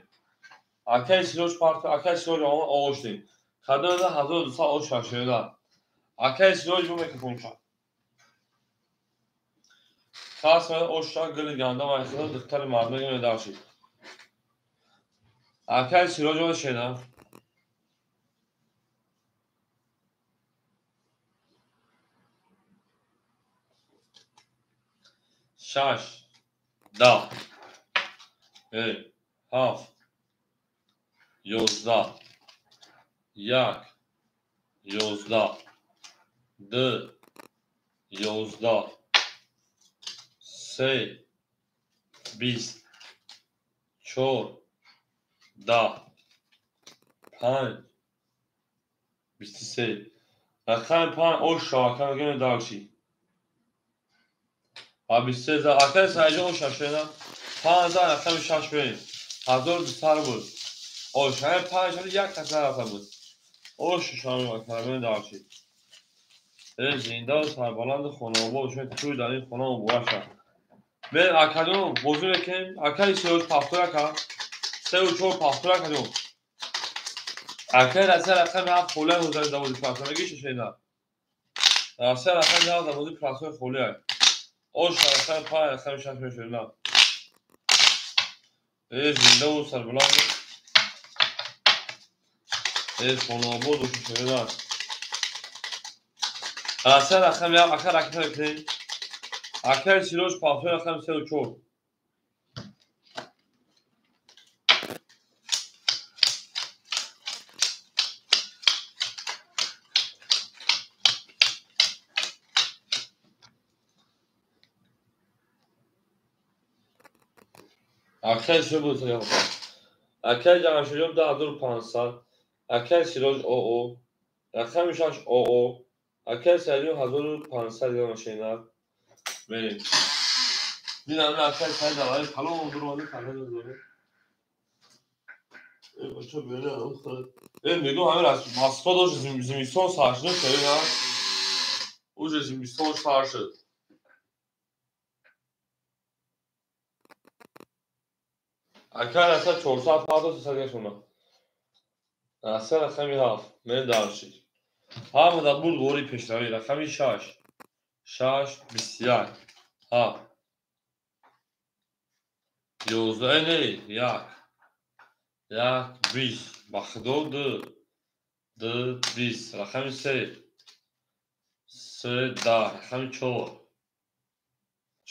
اکر سیروج پرتو اکر سیروج اما آوش ده خدا ده هزار دوستا آوش شینا اکر سیروج بومه که پونچا خاص من آوشا گل گنده و خدا دختر مردم گم داشت اکر سیروج شینا شش ده هفت 11 یک 11 دو 11 سه 20 چهار 10 5 23 رقم 5 اوش رقم گم داشتی و 23 اکر سایجه اوش شده 5000 رقم 6 بریم 1200 بود اوش همه 5 یک کسر رقم بود اوش شامل اکر گم داشتی زنده و سربلند خانوابا و شاید توی در این خانه و بوشت من اکرون بزرگ بکن اکر سیروش پافتور اکر سه و چور پافتور اکرون اکر از سه رقم هفت خوله حوزه دوازی پرسه مگیش شیده از سه رقم دوازی پرسه خوله اوش رقم پای رقم شش میشه زنده و سربلند خانوابا و شیده از سه رقم یک اکر رقم بکنی اکر سیروش پافتور رقم سه و چور اکر سیروش بود سریع اکر جمع شدیم 10500 اکر سیروش او رقم 6 او اکر سریع 1500 جمع شدیم بریم دیدم اکر سریع دوای کلام درواده کلام دوره بچه بینه میگو همین از ماسکو داشت زمیستان سرشده شده نه اوج زمیستان سر شد اکر اصلا 450 سریع شونه اصلا رقمی هفت من درشید همه دا بود گوری پیشنوی رقمی 6 21 هفت 11 نه یک 20 بخدو دو 20 رقمی 3 10 رقمی 4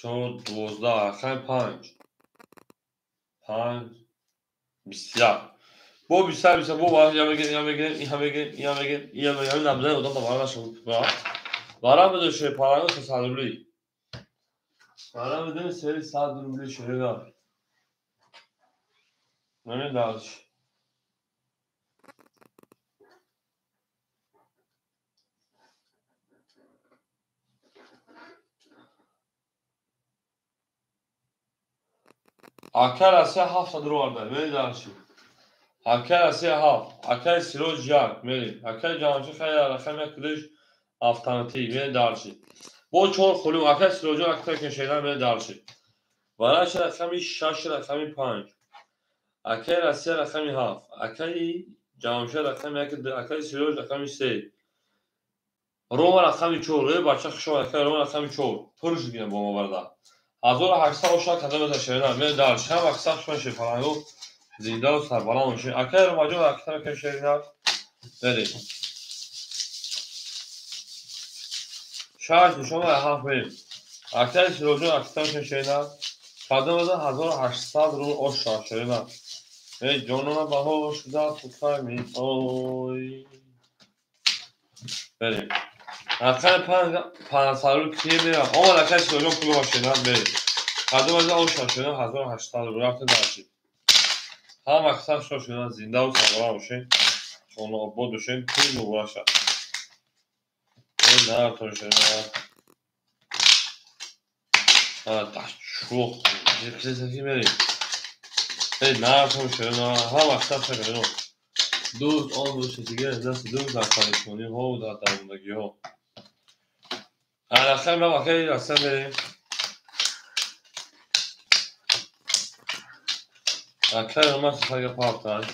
12 رقمی 5 21 bu bir bu var ya nabzı o da var nasıl var mı da şey paranı tasarruflu para mı da seri sadruflu şey var ne daha Akar asi 7 درو آرده میری درشی akar asi 7 akar siroz jak میری akar جامشه خیلی رقم کدش автоматик میری درشی با 4 خلو akar siroz akar کشیدن میری درشی وراش رقمی 6 رقمی 5 akar asi رقمی 7 akar جامشه رقمی akar siroz رقمی 3 روما رقمی 4 بچه خشو akar روما رقمی 4 پرش دیگه با ما برده 1800 شاید کده بزن شیرین میره درش هم اکساق شما شفرانگو زنده و سربالان میشه اکه رو مجموع اکتر که شیرین بریم شاید شما هفت بریم اکتر شروع اکتر که شیرین کده بزن 1800 رو اوش شاید شیرین ای جانونا باهوش دا توکای میخوای بریم اکتر پنج سالو کی میرم اما اکتر شروع پلو باشیدن بریم کده بزن اوش شاید شیرین 1800 رو رفته درشید هم اکثر شدن زنده و سربلند باشین چون آباد باشین پول مبارک شد نه تو شدن شوخ کسی سکی میری نه تو شدن هم اکثر شدن دوست آن دوست دیگه دست دوست در کالیفرنی ها و در درموندگی ها الاخر من واقعی رسته بریم اکثر من سفر پاکتر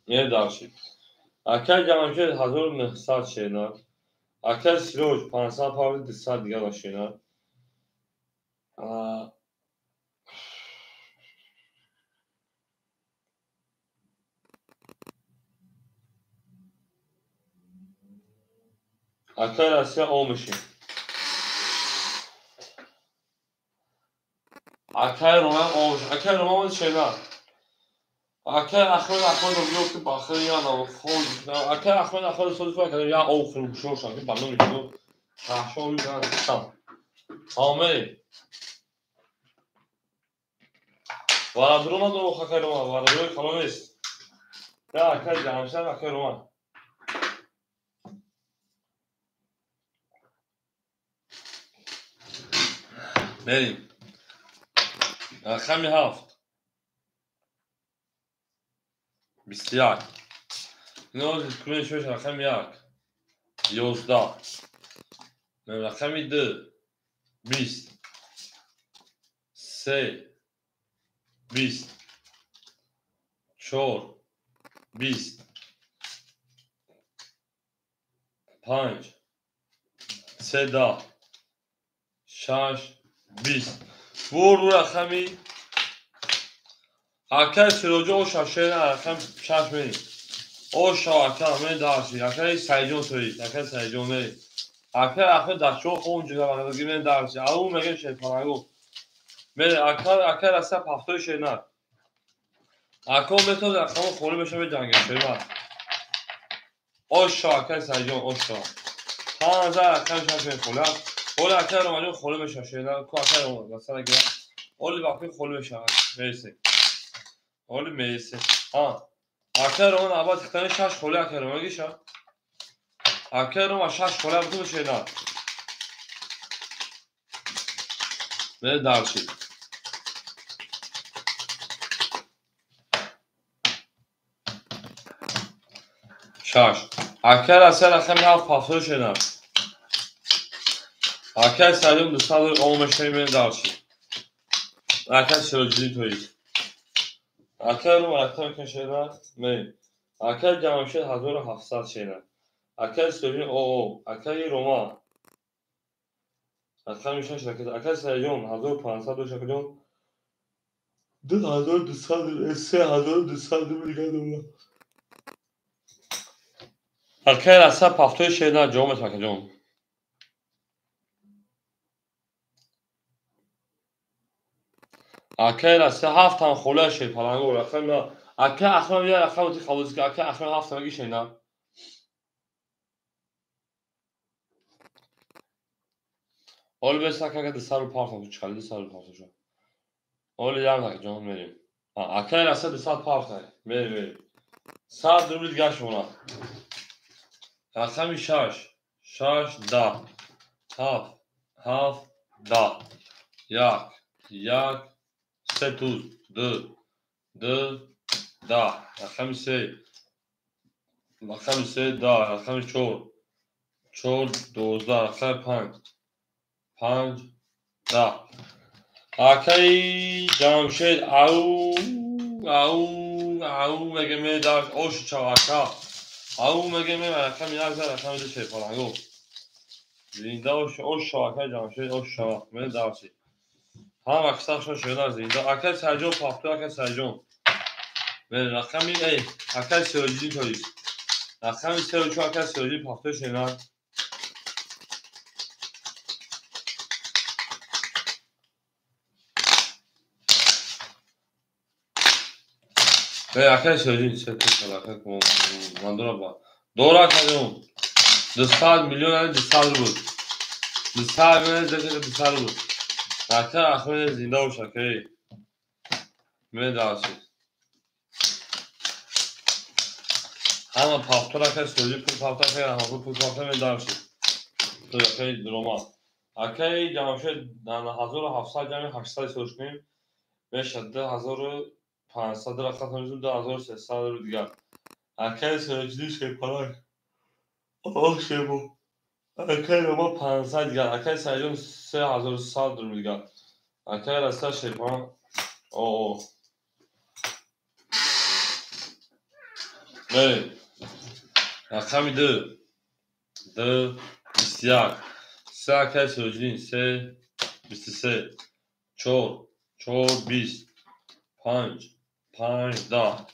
یه داشتید اکثر جمعشه 1900 شدن اکثر سیروش 500 پاولی 200 دیگه داشتین اکثر اسیا olmuşum. اکثر رومان olmuş. اکثر رومان şeyler. اکثر اخوان رو بیوت باخر یا نه خود. اکثر اخوان صدف کرد یا آخر شو شد. این بالون میشود. تاشو می‌کنه سام. آمه. وارد رومان دو اکثر رومان. وارد روی کلونیست. یا اکثر جامشان اکثر رومان. بریم. خمی هفت. 21. نه کنی شوش رقم یک 11 رقم 2 20 3 20 4 20 5 3 6 20 bu رقمی اکر سروجو او شاشه رقم 6 میری او شاکا می داشتی اکر سایجون توی اکر سایجون میری اکر اخر داشو اونجا وقتی می داشتی اون میگه شیطانگو میری اکر اصلا هفته شینا اکو متد رقم خونی بشه به جنگ شیما او شاکا سایجون او شا 5000 رقم شاشه فولا اول اکر رو خونی بشه شینا کو اکر مثلا اگه اول وقتی خونی بشه میرسی اول میرسی ها اکر اون آباد تنش شش خونی اکر رو میگیشه اکر رو شش خونی بتو شینا میری دارشی شش اکر اصلا رقم هفت هفته شینا اکر سایجون 200 olmuştu میری دارشی اکر سروجی توی اکر رو مرتب کشیدن می اکر جمعشه 1700 شینا اکر سروجی او اکر روما اکر میشه شرکت اکر سایجون 1500 شکلون 2200 3200 میگه دولا اکر اصلا پافتوی شینا جامعه تاکجون اکر اصلا هفت هم خوله شی پلنگو رقم نه اکر اخرام یه رقم تی خالص که اکر اخرام هفت مگی شینا اول بس اکر که دسر رو پارتم چکالی دسر رو پارتم شو اول یارم تاکجون میریم اکر اصلا دسر پارتم میریم 100 روبل دیگه شونا رقم 6 6 10 7 7 10 یک یک سه توز د ده رقم سه ده رقم چهار 12 رقم 5 ده آکی جمشید او مگه می داشت اوش چواکا او مگه می رقم یک رقم دو شه پرانگو زنده اوش چواکا جمشید اوش چواک می داشتی هم اکساخشون شدن زنده اکل سرجون پاپتو اکل سرجون من رقمی ای اکل سرجین تولیست رقمی سرجو اکل سرجین پاپتو شدن به اکل سرجین سه تو اکل مندورا با دورا کدوم 200 میلیون یعنی 200 بود 200 میلیون دیگه 200 بود اکل اخوان زنده و شکری می داشتی همه پاپتو اکل سرجین پول پاپتو اکل همه پول پاپتو می داشتی تو اکل دروما اکل جمشید در 1700 جمعی 800 سرش کنیم میشه 10500 رقم میزون 2300 رو دیگر اکل سرجینش که پرای آه شبو اکل ما 500 دیگر اکل سرجون 3100 رو دیگر اکل رسته شیپان اوه بریم رقمی دو 21 سه اکل سرجین 23 4 20 5 10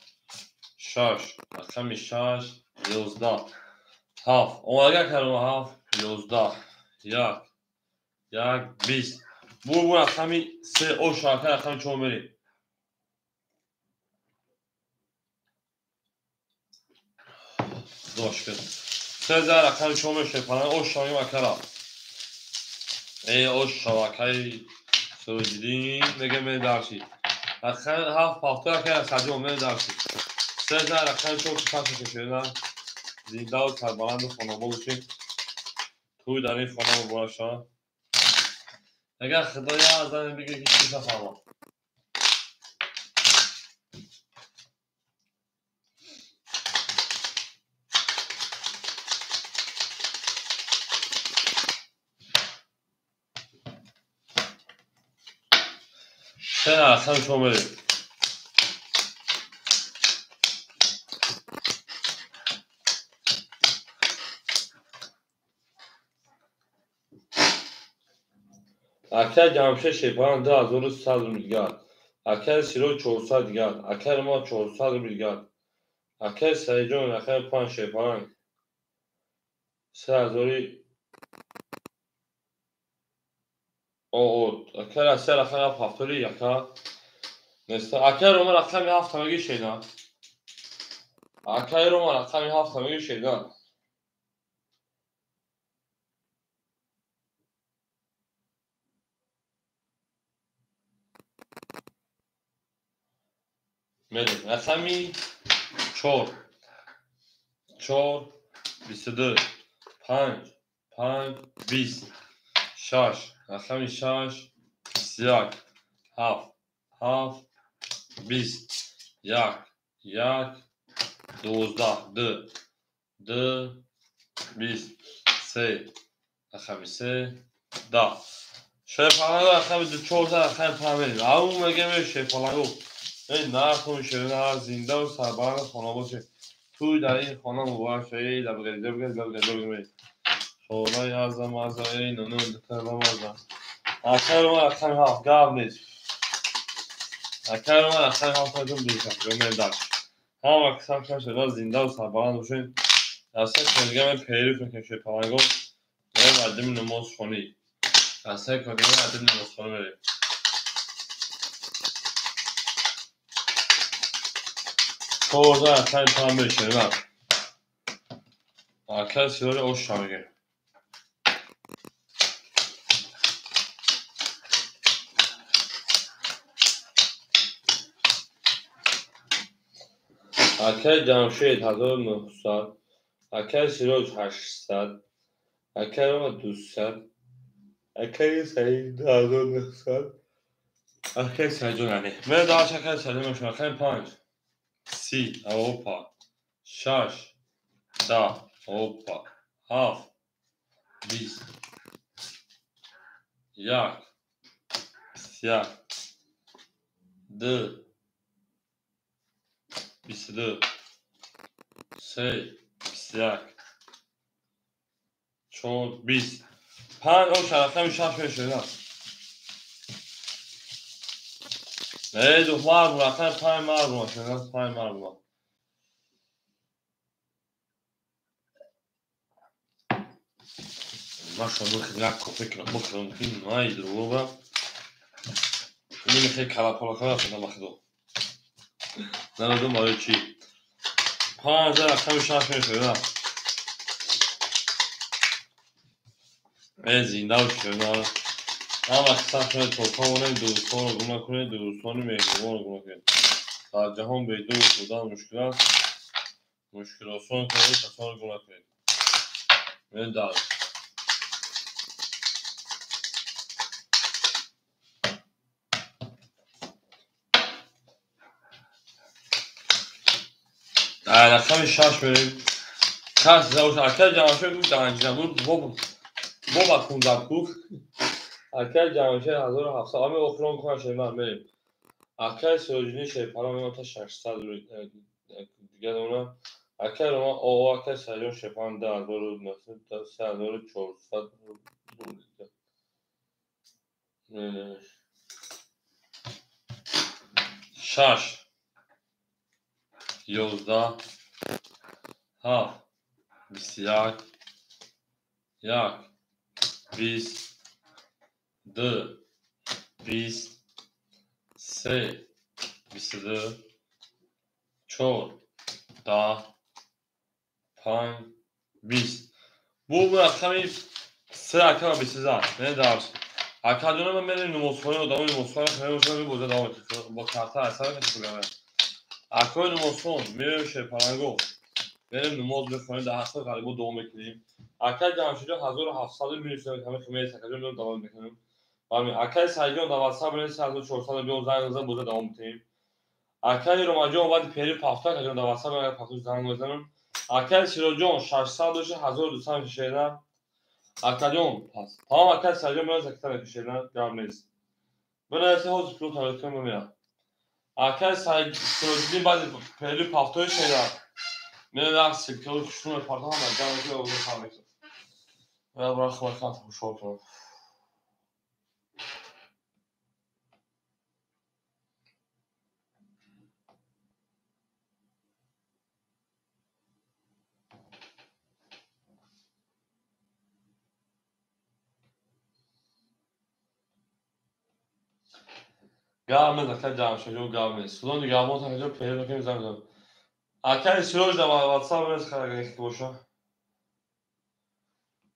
6 رقمی 6 11 هفت اومده کلمه 7 11 یک 20 bu رقمی سه او شاکر رقمی چون بریم دوش کرد سه در رقمی چون بریم پناه او شامی مکرا ای او شاکری سوجدی میگه می درشی رقمی هفت پاکتو رقمی سجو می درشی سه در رقمی چون کسی کشیدن زنده و سربلند و خانه باشیم توی در این خانه باشم اگر خدای ازم بگه که چیز نفهمم سه رقمی چون بریم اکل جمشه شیپان 2100 میلیارد اکل سیرو 400 دیگر اکل ما 400 میلیارد اکل سریجون اکل 5 شیپان 3000 او اکل از سه رقم هفتاری یکا نسته اکل رو ما رقم هفتمگی شیدن اکل رو ما رقم هفتمگی شیدن میدیم رقمی 4 22 5 20 6 رقمی 6 21 7 20 یک 12 دو 20 سه رقمی سه ده شیپالانگو رقمی دو 14 رقمی پنبیل او مگه می شیپالانگو این نرخون شده زنده و سربرند خانه باشه توی در این خانه مبارک شایی لبگرید خدای ازم این نونو دکرم ازم اکر ما رقمی هفت گاب نیست اکر ما رقمی هفت ازم بیشتر گمه داشت هم اکسام شده زنده و سربرند باشین اصلا کنگه من پیروز میکنم شیپالانگو بریم عدیم نماز خونی اصلا کنگه من عدیم نماز خونی بریم 14 رقمی پنبیل شده اکل سیاری اوش شامگه اکل جمشید 1900 اکل سیروج 800 اکل ما 200 اکل سعید 1900 Erkek sayıcı ve daha şeker sayıcı şarkı panç. Si, hoppa. Şaş. Da, hoppa. Haf. Biz. Yak. Siyah. Dı. Bisdı. Sey. Siyah. Çol. Biz. Pan o şarkı bir şarkı şöyle. Ne du var bu rakam pan var bu şöyle pan var bu. Maşallah خیلی köpek bakıyorum ki neydi bu be? Bunu خیلی kalapalık falan bakıyor. Nerede var ki? Ha da rakam şarkı şöyle. زینده و شنا هم اکثر کنه توفا اونه دوستان رو گناه کنه دوستان مهربان رو گناه کنه در جهان بیدون بودن مشکلات مشکل آسان کنه کسان رو گناه کنه من در رقم 6 بریم کس زوج اکل جمعشه گوش دهنجی نبود بابا خوندم کوف اکل جمعشه 1700 همه اخران کنه شما بریم اکل سروجینی شیپارا میمون تا 600 دیگه اونا اکل ما او اکل سریون شیپان ده هزار نفر تا 3400 شش 11 7 21 یک 20 2 20 3 22 4 10 5 20 bu rakamı سه اکا 20000 نه درس اکادون من بریم نموزخانه و دامه نموزخانه خیلی روشن میبوده دامه با کارتا اصلا کسی بگمه اکای نموزخان میریم شیپرنگو بریم نماز بخونیم در حسن غریبو دوم بکنیم اکای جمعشده 1700 میرسیم همه خیمه سکجون رو دوام بکنیم اکای سایجان دوازده بریم 3400 بیون زنگ نزن بوده دوام بکنیم اکای رومانجان اومد پیری پافتا کجون دوازده بریم پاکوش زنگ بزنیم اکای سیروجان 600 دوشه 1200 شیده اکادیوم پس tamam arkadaşlar ben iki tane şeyler görmeyiz. Ben ise hoş bir tanıtım ya. Arkadaşlar söylediğim bazı belli paftaya şeyler. Ne dersin ki şunu yapardım ama ben de öyle kalmak. Ya bırak bakalım bu şortu. Görmeyiz arkadaşlar çocuğu görmeyiz. Sonra görmeyiz arkadaşlar peyir bakayım zaten. Arkadaşlar Siroj da var WhatsApp biraz karar geçti boşa.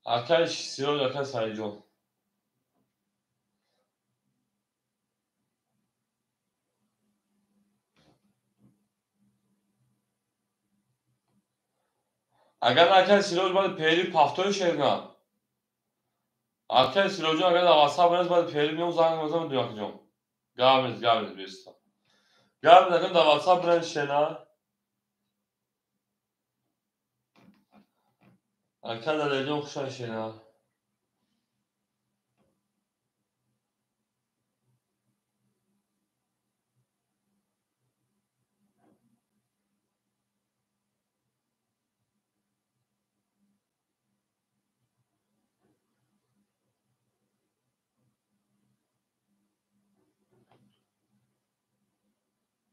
Arkadaşlar Siroj arkadaşlar sayıcı. Agar arkadaşlar Siroj bazı peyri paftaya şeyler. Arkadaşlar Siroj'un arkadaşlar WhatsApp biraz bazı peyri bir uzak zaman diyor akıcım. Görmeyiz biz. Görmeyiz arkadaşlar WhatsApp biraz şeyler. Arkadaşlar evde okuşan şeyler.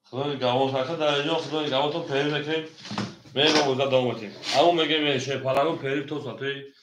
خدای گاوت arkadaşlar evde خدای گاوتون پری بکنیم. من با موزه دام بودیم. اما میگم میشه پارامون پری تو ساعتی.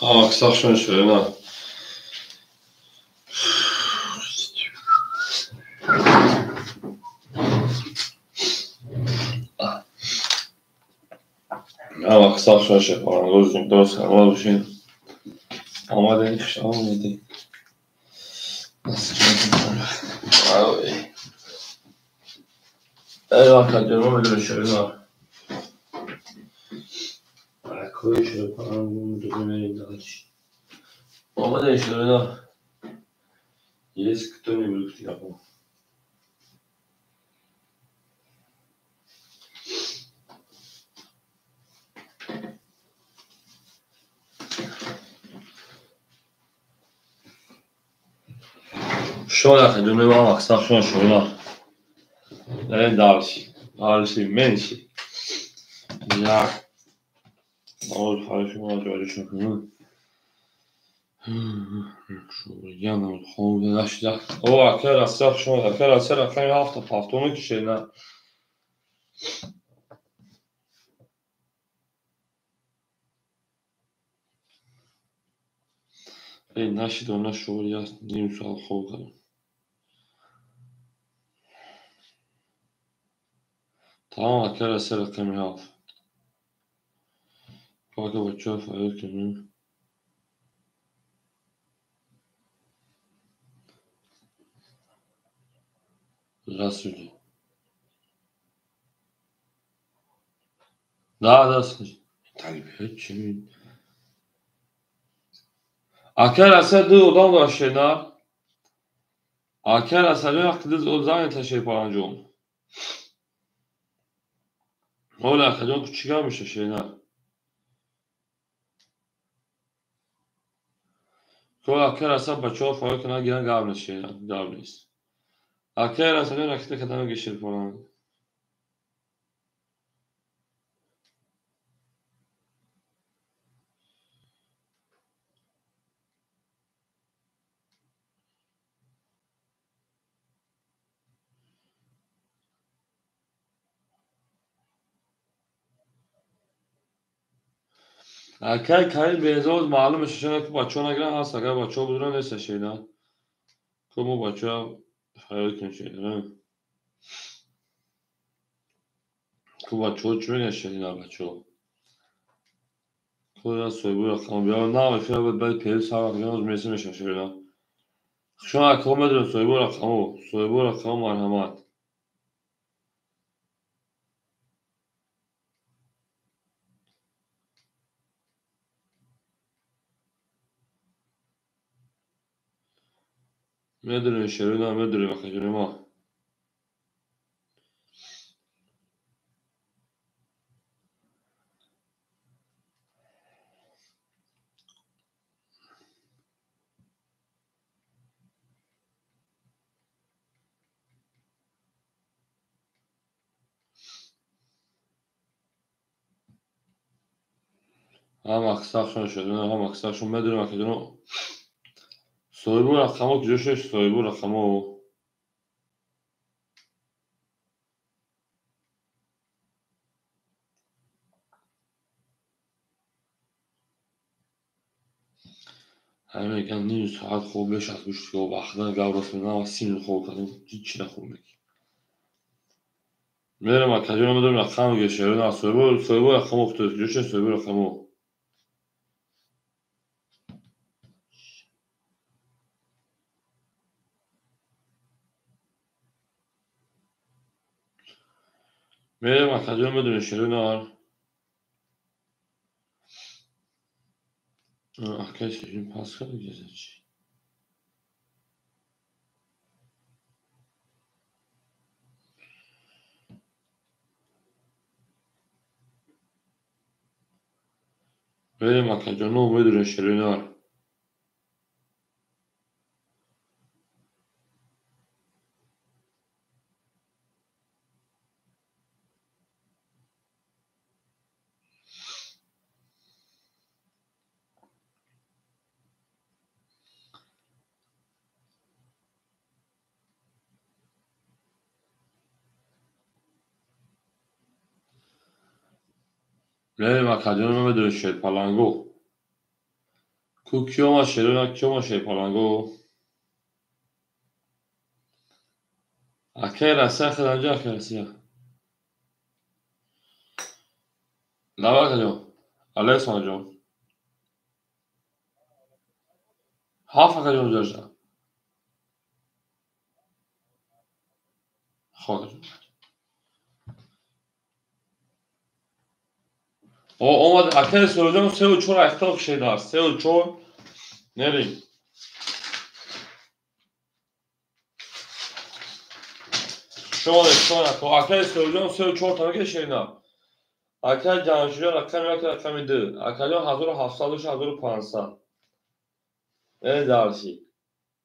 Aksak şöyle ne? Aksak şöyle falan gözüm dost ama bir şey. Ama dedik işte ama neydi? Nasıl çözüm? Abi. Eyvah kaçırma öyle şöyle ne? Koy şöyle falan bunu dönemeyin daha hiç. Ama da şöyle ne? Есть кто-нибудь yapalım. Şöyle dönüme baksak şöyle. Ne dalszy. Dalszy męsi. Ja. O, ale się może odejść. Yanım olgulaşacak. O arkadaşlar şunu arkadaşlar efendim haftanın ki şeyine. Naši do našo ja nim su alkohol. Tamam arkadaşlar efendim hafta. Kanka bakıyor falan ki. Здравствуйте. Да, Talibiyeci. Arkadaşlar da odan da şeyler. Arkadaşlar hakkında o zaman taşıyıp falanca oldu. Öyle arkadaşlar küçük almış şeyler. Kol arkadaşlar başıyor falan ki gelen gavnes şeyler. Gavnes. Arkadaşlar rakıta kadar geçir falan. Kay benzoz malum şişene ki başına giren hasta gel başıyor buduran neyse şeyler. Komu başıyor hayal gün şeyler. Ku başıyor çöne şeyler başıyor. Ku soybu rakam ya ne var fiyat ben peri sağlam yalnız mesim şeyler. Şu an komedinin soybu rakamı merhamet. Medrin şeyler medrin bakacağım ama. Ama aksak şeyler ama aksak medrin bakacağım. Soybu rakamı güzel soybu rakamı. همه کن نیم ساعت خوب بشه از گوشت و وقتا گاورس میدم و سیم خوب کردم هیچی نخوب میگی میرم کجا نمیدونم رقم گشه نه سویبو رقم افتاد جوش سویبو رقمو میرم کجا نمیدونم شروع نه arkadaş şimdi Pascal gezecek. Benim arkadaşlar ne olmuyor şöyle var. Benim arkadaşlar ne olmuyor şöyle palango. 쿠키오마 쉐르나 키오마 쉐 팔랑고 아케라 사카란자 아케라시야 나와가죠 알레스마죠 하파가죠 저자 하가죠 olmadı akeres soracağım Seo çor ayakta bir şey daha Seo çor nereye şu an akeres soracağım Seo çor tabii ki şey daha Akar canşuyor akar idi akaryon hazır hafsalıç hazır pansa ne dersi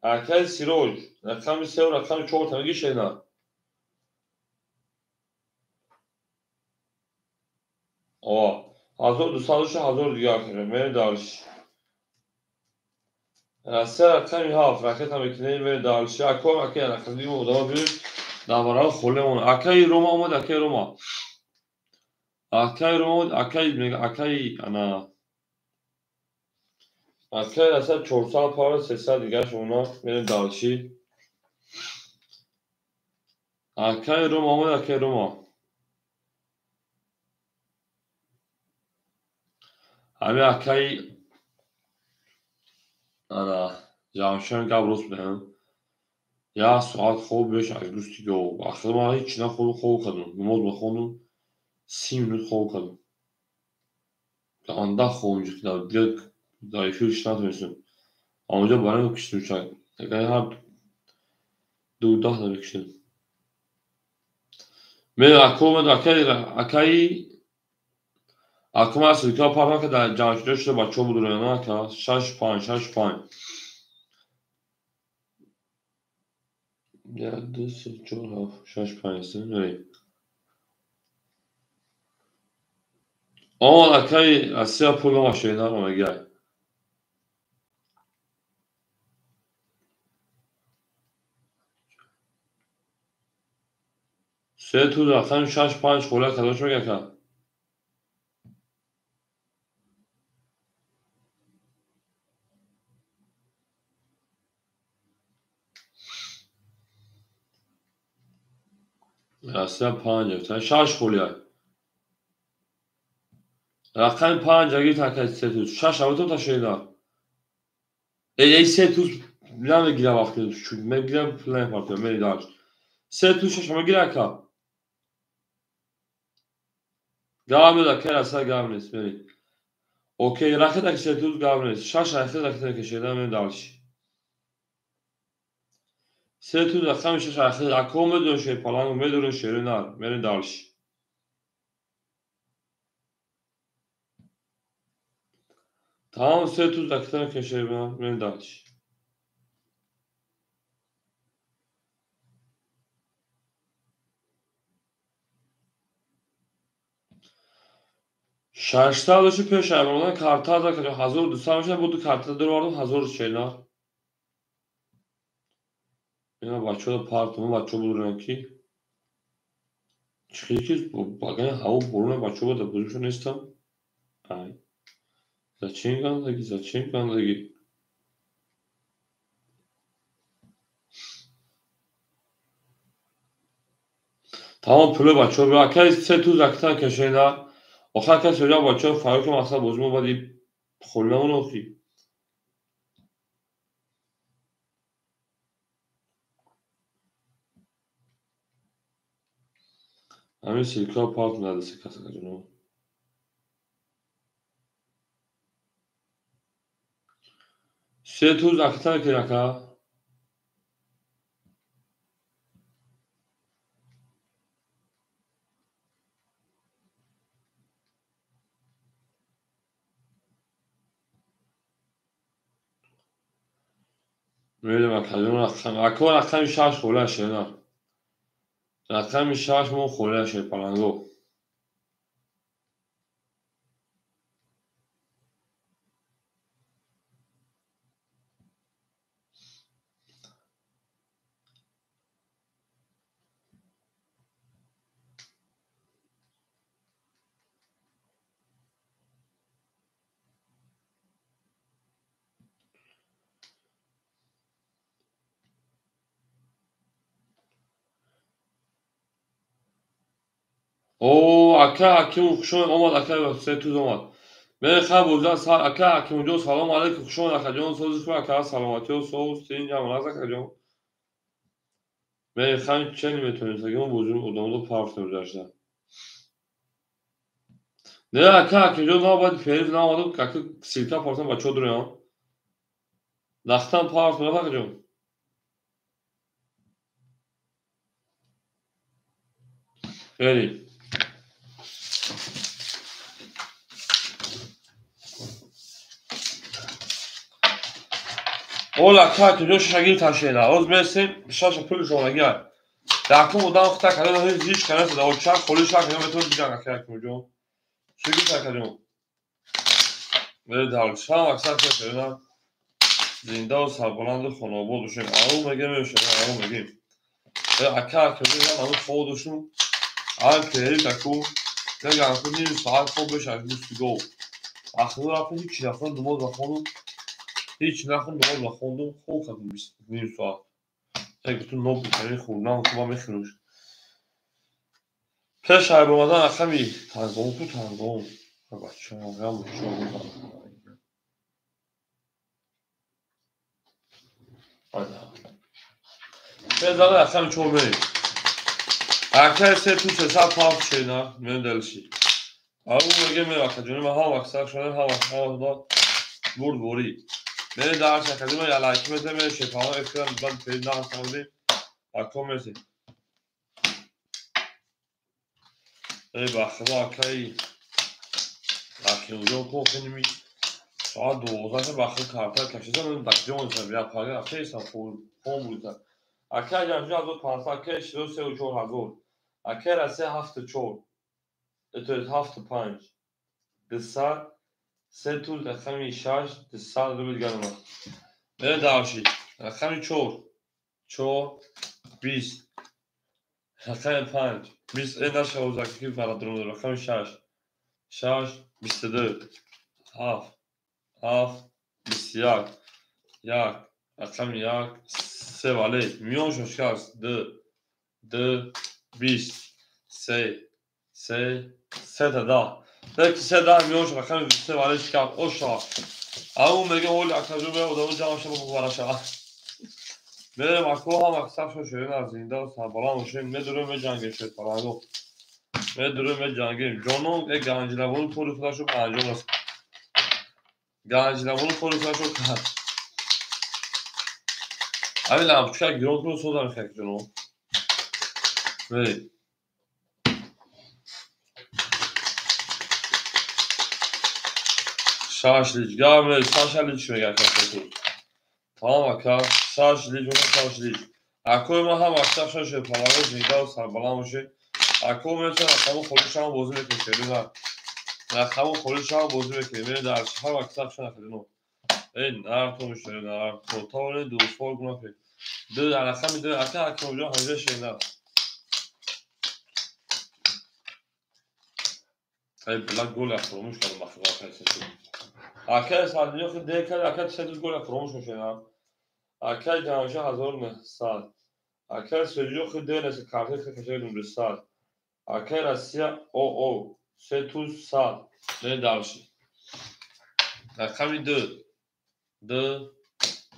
akar siroj rakam Seo rakam çor tabii ki şey daha o hazır dusalıç hazır diyor akar ne dersi Ser rakam haf raket tabii ki ne dersi akor akar rakam diyor o da bir davara خلمون akay Roma olmadı akay Roma akay ana akay اصلا 400 پارا 300 دیگه اونا میره دالچی akay Roma olmadı akay Roma همه akay ana جامشن قبرص بهم ya saat خوب بهش از دوست دیگه و آخر ما هیچ نه خوب کردم نماز بخونم 30 minut خوب کردم که anda خوب که direkt zayıfı işten dönüyorsun amca bana yok işte uçak yani her durdah da bekledim من اکومد اکای اکوم هست که پارا که در جانش داشته بچه بود نه که 6 5 ya 2 4 6 5 ne ama akay Asya programa şeyler ama gel سه تو رفتن 6 5 خورده تلاش میکرد Asya 5 گرفتن 6 خورده رفتن 5 اگه تاکید سه تو 6 اوتو تا şeyler ای سه تو ne میگیره وقتی چون میگیرم پلن پارتیا میدارش سه تو 6 میگیره که devam da kerasa gavnes beni. Okey raket akşetul gavnes. Şaş raket akşetul men dalş. Setu da kham şaş raket akome dön şey palan medurun şerinar men dalş. Tamam setu da ktan keşevan men dalş. Şaşta da şu peş ayağından karta da kadar hazır dusamışlar bu kartta da vardı hazır şeyler. Ya başka partomu başka bulurum ki. Çıkıyor ki bu bagaya hava boruna başka da buluşun istem. Ay. Zачем gandagi. Tamam پول بچه ها بیا که سه تو زکتن کشیده آخر که سویا بچه ها فرار که مثلا بازی ما باید خله اونو خی همین سیلکا پارت ندسته کسی کنو سه تو زکتن که نکه میده مکلیون رقم اکو رقم شش خله شده رقم شش مون خله شده پلنگو او اکه حکیم خوشون اومد اکه سه توز اومد من خب بودن سال اکه حکیم جو سلام علیکم خوشون اکه جون سوزش کنم اکه سلامتی و سوز اینجا مناز اکه جون من خواهیم چنی میتونیم سگیم بوجود ادامه پارت نمیداشتن نه اکه حکیم جو ناباید فیلیف نامدم که اکه سیلکا پارتن بچه دوره هم نختن پارت نمیده اکه جون خیلی اولا اکه حکیم جو شگیر تشیده از برسیم شاش پول شونگیر دکتر بودم خطا کردن هیچ زیش کنه صدا و چند خولی شد که میتونم بگم اکه حکیم جو شگیر تکه جون ولی در شام اکثر شدن زنده و سربلند خانواده باشیم آروم بگیم میشه آروم بگیم اکه حکیم جو همه خودشون هر پیری تکو نگم که نیم ساعت خوب بشه از دوستی گو اخیر رفتم هیچی نخوندم دوماز بخوندم هیچ نخوندم دوماز بخوندم خوب خواهدم نیم ساعت اگه تو نو بکنی خوردم خوبا میخونوش پیش های بمازن اخمی تنگون تو تنگون بچه هم هم بچه هم پیزانه اخمی چون بریم اکه سه تو سه ساعت پاک شینا من دلشی آروم بگیم میرا که جونیم هم اکثر شده هم دا برد بوری من درس اکادیما یا لایکی بده من شفاها اکرم بعد پیدا هستم اکو میسی ای بخدا اکایی اکی اونجا کو کنیمی ساعت 12 بخدا کارتا کشیدم من دکتر میشم یا پاگه اکی سام خوب بودن اکی جمجی از 500 اکی 3 و 4 هزار اکی رسه هفت 4 اتویت هفت 5 دسر سه طول رقمی 6 دسر رو بگرم بره داشی رقمی 4 4 20 رقم 5 20 این نشه اوزاکی برادرون رقم 6 6 22 7 7 21 1 رقم 1 3 vale میون شکست 2 2 20 3 3 3 تا دا ده 3 دا میون رقم 3 vale شکست اوشا اون میگه اول تجربه ادامه جمع شما مبارشه بریم اکو هم اکثر شو شدیم از زنده و سربلند باشیم میدونیم به جنگیم شد پرانگو میدونیم به جنگیم جانو یک گنجلوون طوری خودشو به انجام رسید گنجلوون طوری خودشو کرد همین لمپچک گیرون کنو سودن خیلی جانو بریم شاش لیج گرمه شاش لیج شو میگه کسی تمام اکر شاش لیج و شاش لیج اکوی ما هم اکثر شو شد پرانگو زنده و سربلند باشیم اکو میتونه اکامو خودش هم بازی میکنه همون خودش هم بازی میکنیم میره در شهر اکثر شده نخیدنو این نرم تو میشتری نرم تو تا ولی دوست فال گناه فید دو در اصلا میدونه اصلا حکم اونجا همجا شده ای بلک گول فراموش کردم مخیقا خیلی شد اکه سالنیا خود دیگه کرد اکه سه دوست گول فراموش میشنم اکه جمعشه 1900 اکه سریجو خود دیگه نسی کارتی خیلی کشای نمرستاد اکه رسیا او سه توز سال نه دارشی اکه دو دو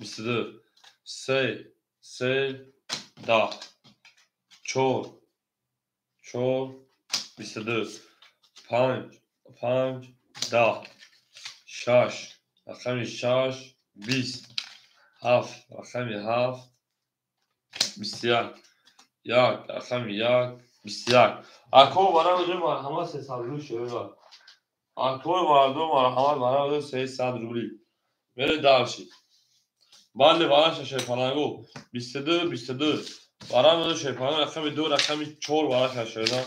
22 3 3 10 4 4 22 5 5 10 6 رقمی 6 20 7 رقمی 7 21 1 رقمی 1 21 اکو برای بجای مرحمت 300 روبلی شده اکو مردم مرحمت برای بجای 300 روبلی بره درشید بله برای شیپانگو 22 برای شیپانگو رقمی 2 رقمی 4 برای شده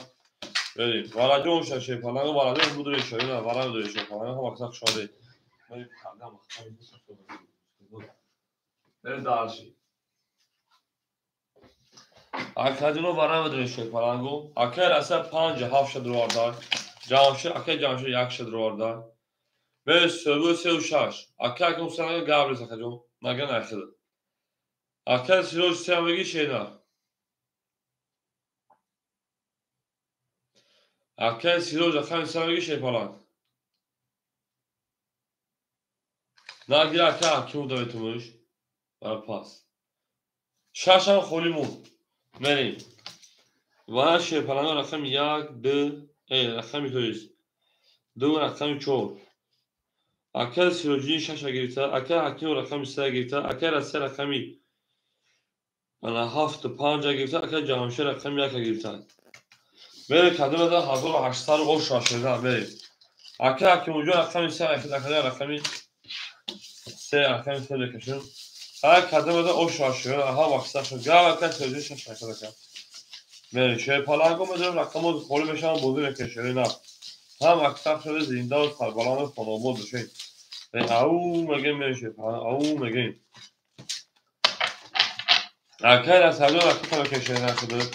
بریم برای جون شیپانگو برای بودوی شده برای بودوی شیپانگو هم اکثر شده بریم بریم درشی اکادیمو برای بودوی شیپانگو اکر اصلا 5 7 شد رو آردار جامشه 1 شد رو آردار به سبو 3 و 6 اکر که اون گابری سکجون مگه نشده اکر سیروش 3 بگی شینا Akay Siroc akay sana şey falan. Nagi akay hakim da etmiş. Var pas. Şaşan Holimon. Merim. Var şey falan rakam yak de rakam 200. دو رقم 4 اکر سیروجی 6 گرفته اکر حکیم رقم 3 گرفته اکر از 3 رقمی انا 7 5 گرفته اکر جهانشیر رقم 1 گرفته بله کدوم ده 1800 رو شاشیده بله اکر حکیم اونجا رقم 3 اکر رقمی 3 رقم 3 بکشون هر کدوم ده او شاشیده ها مقصد شد گل اکر سیروجی 6 اکر بله شوی پالانگو مدرم رقم رو خولی بشن بوزی بکشون نه هم اکثر شده زنده و سربالان خانوما بشین او مگه میشه او مگه اکر از هر دو رقم بکشون نشده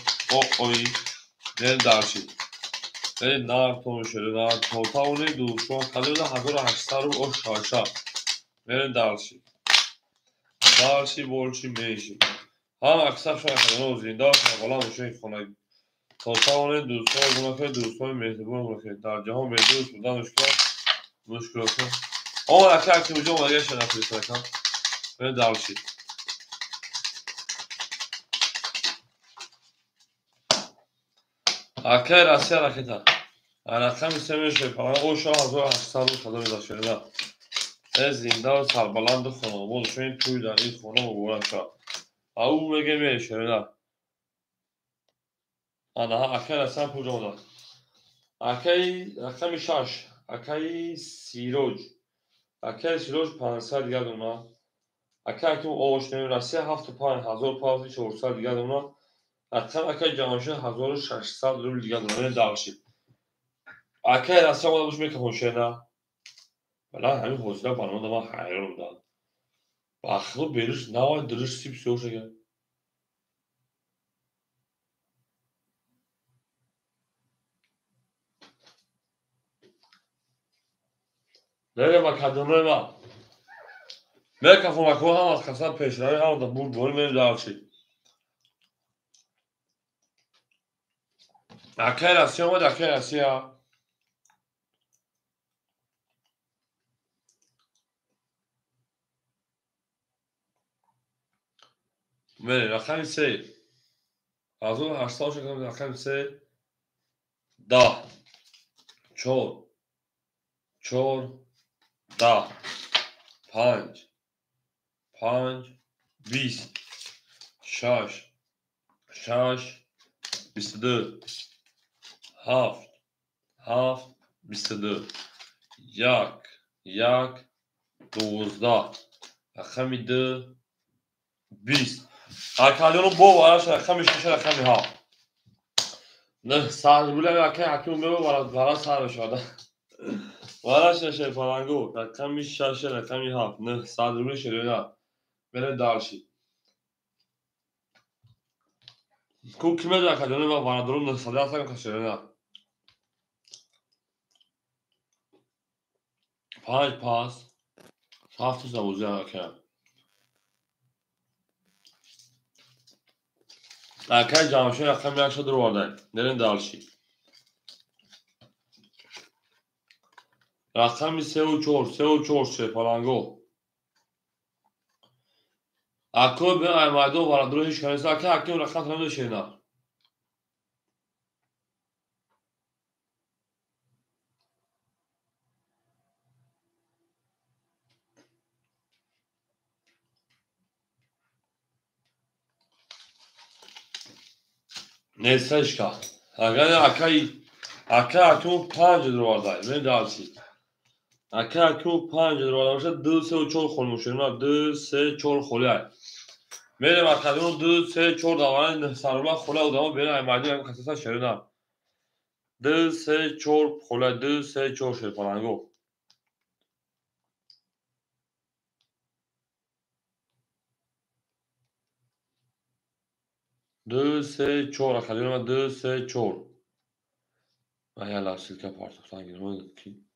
اوی دل درشید دل نار تو شده نار توتا اونی دو شما کلیو ده 1800 رو او شاشا دل درشید درشی بولشی میشی هم اکثر شده خانوما زنده و سربالان بشین خانه توتا اونی دوستان گونه که دوستان مهربون گونه که در جهان بهدوست بودن مشکلات اون اکر که اونجا مگه شده نفریسه دل درشید اکر از سه رکتا رقم سه falan o şu 1800 kadar ulaşıyor. زنده و سربلند خانواده شوین توی در این خانه مبارن شد. او مگه میشه آنها اکر اصلا کجا داد. اکای رقم 6 اکای سیروج اکای سیروج 500 دیگه دونا اکای که اوش نمیرسه 7500 پاوی 400 دیگه دونا رقم اکای جهانشه 1600 روبل دیگه دونا داشت. اکای اصلا خودش میکنه نه ولی همین حوصله بانم دارم حیران بودم. Aklı verir, ne var dırış bir şey olsa gel. Nereye bak kadınlara bak. Ne kafama koy ama kasan peşine ama da bu böyle benim daha şey. Akela var akela ya. Böyle rakam şey. Az önce hasta olacak rakam şey. Da. Çor. Çor. Da. Panç. Panç. Bis. Şaş. Şaş. Bistidı. Haft. Haft. Bistidı. Yak. Yak. 12 رقمی 20 اکالیون بو وارش رقمی 6 رقمی ها نه سال بوله اکای حکیم بو وارا سال شده وارش نشه فرانگو رقمی 6 رقمی ها نه سال بوله شده نه بره دارشی کو کیمه ده اکالیون با وارا درون نه سال اصلا کشده نه 5 پاس 7 زوزه اکای اکای جامشه رقمی 8 در وارده نرین دارشی رقمی 3 و 4 شه فرانگو اکو به ایمادو وارا درون هیچ کنیسه اکای حکیم رقم تنم دشه نه Neyse işte. اگر اکنون 5 دلار داری من دارسی اگر اکنون 5 دلار باشه 2 3 و 4 خول میشه نه 2 3 4 خوله میرم اکنون 2 3 4 دوان سرما خوله و دوام بین ایمادی هم کسا شده نه 2 3 4 خوله 2 3 4 شده پلنگو 2 3 4 اکنون 2 3 4 من یه لحظه که پارتوفتان گیرم کی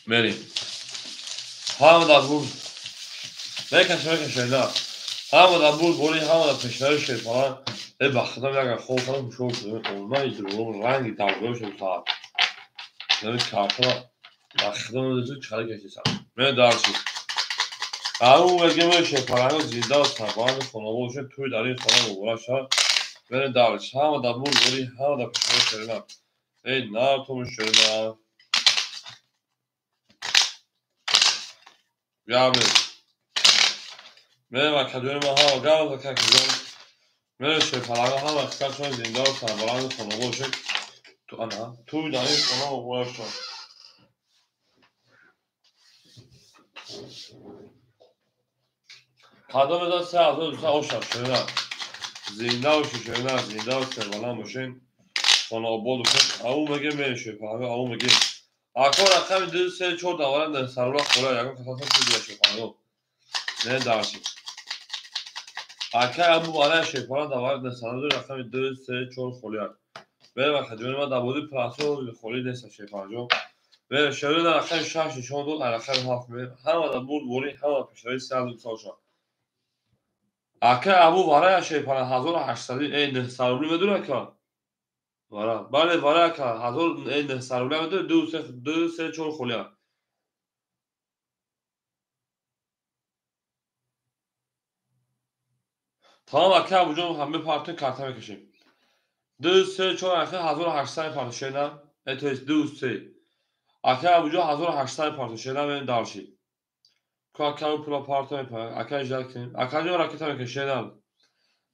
بریم هم داد بود بکش نه همه بود بولی همه پیشنهاد شد falan. Baktım ya kol falan bir şey oldu. Ondan iyidir oğlum rengi dalga şey saat. Yani kartına baktım dedi çıkar geçti saat. Ben dersi. Ama bu gemi şey falan zinda sabahın sonu olacak toy darin falan uğraşa. Ben dersi. Hamı da buli hamı da peşine şöyle. Ne yaptım şöyle. Ya abi. Ben bakıyorum hamı galiba kakıyorum. Ben şey falan hamı kısa sonra zinda sabahın sonu olacak. Ana toy darin falan uğraşa. Kadın da sağ olsun şöyle. زنده و شجاعت زنده و سربلند باشین خانه آباد و خوش او مگه میشه فهمه او مگه اکو رقم دو سه چهار دوارن سرورا خوره یکم کساسا چیز دیگه فهمه نه درسی اکا ابو بالای شیپارا دوارن سرورا رقم دو سه چهار خوره به وقت جون ما دبودی پلاسو خوری نیست شیپارا جو به شروع در رقم شش شون دو رقم هفت می همه دبود بولی همه پیشوی سال سالشون اکا ابو بالای شیپارا 1800 این سرور میدونه که بله وارد که هزار این سرونه بده دو سه چهار خولیا tamam اکه ابوجا همه پارتون کارتا میکشیم دو سه چهار اکه 1800 پارتون شدن اتویس دو سه اکه ابوجا 1800 پارتون شدن این دارشی که اکه ابو پلا پارتون میپره اکه اجرا کنیم اکه جو راکتا میکشیدن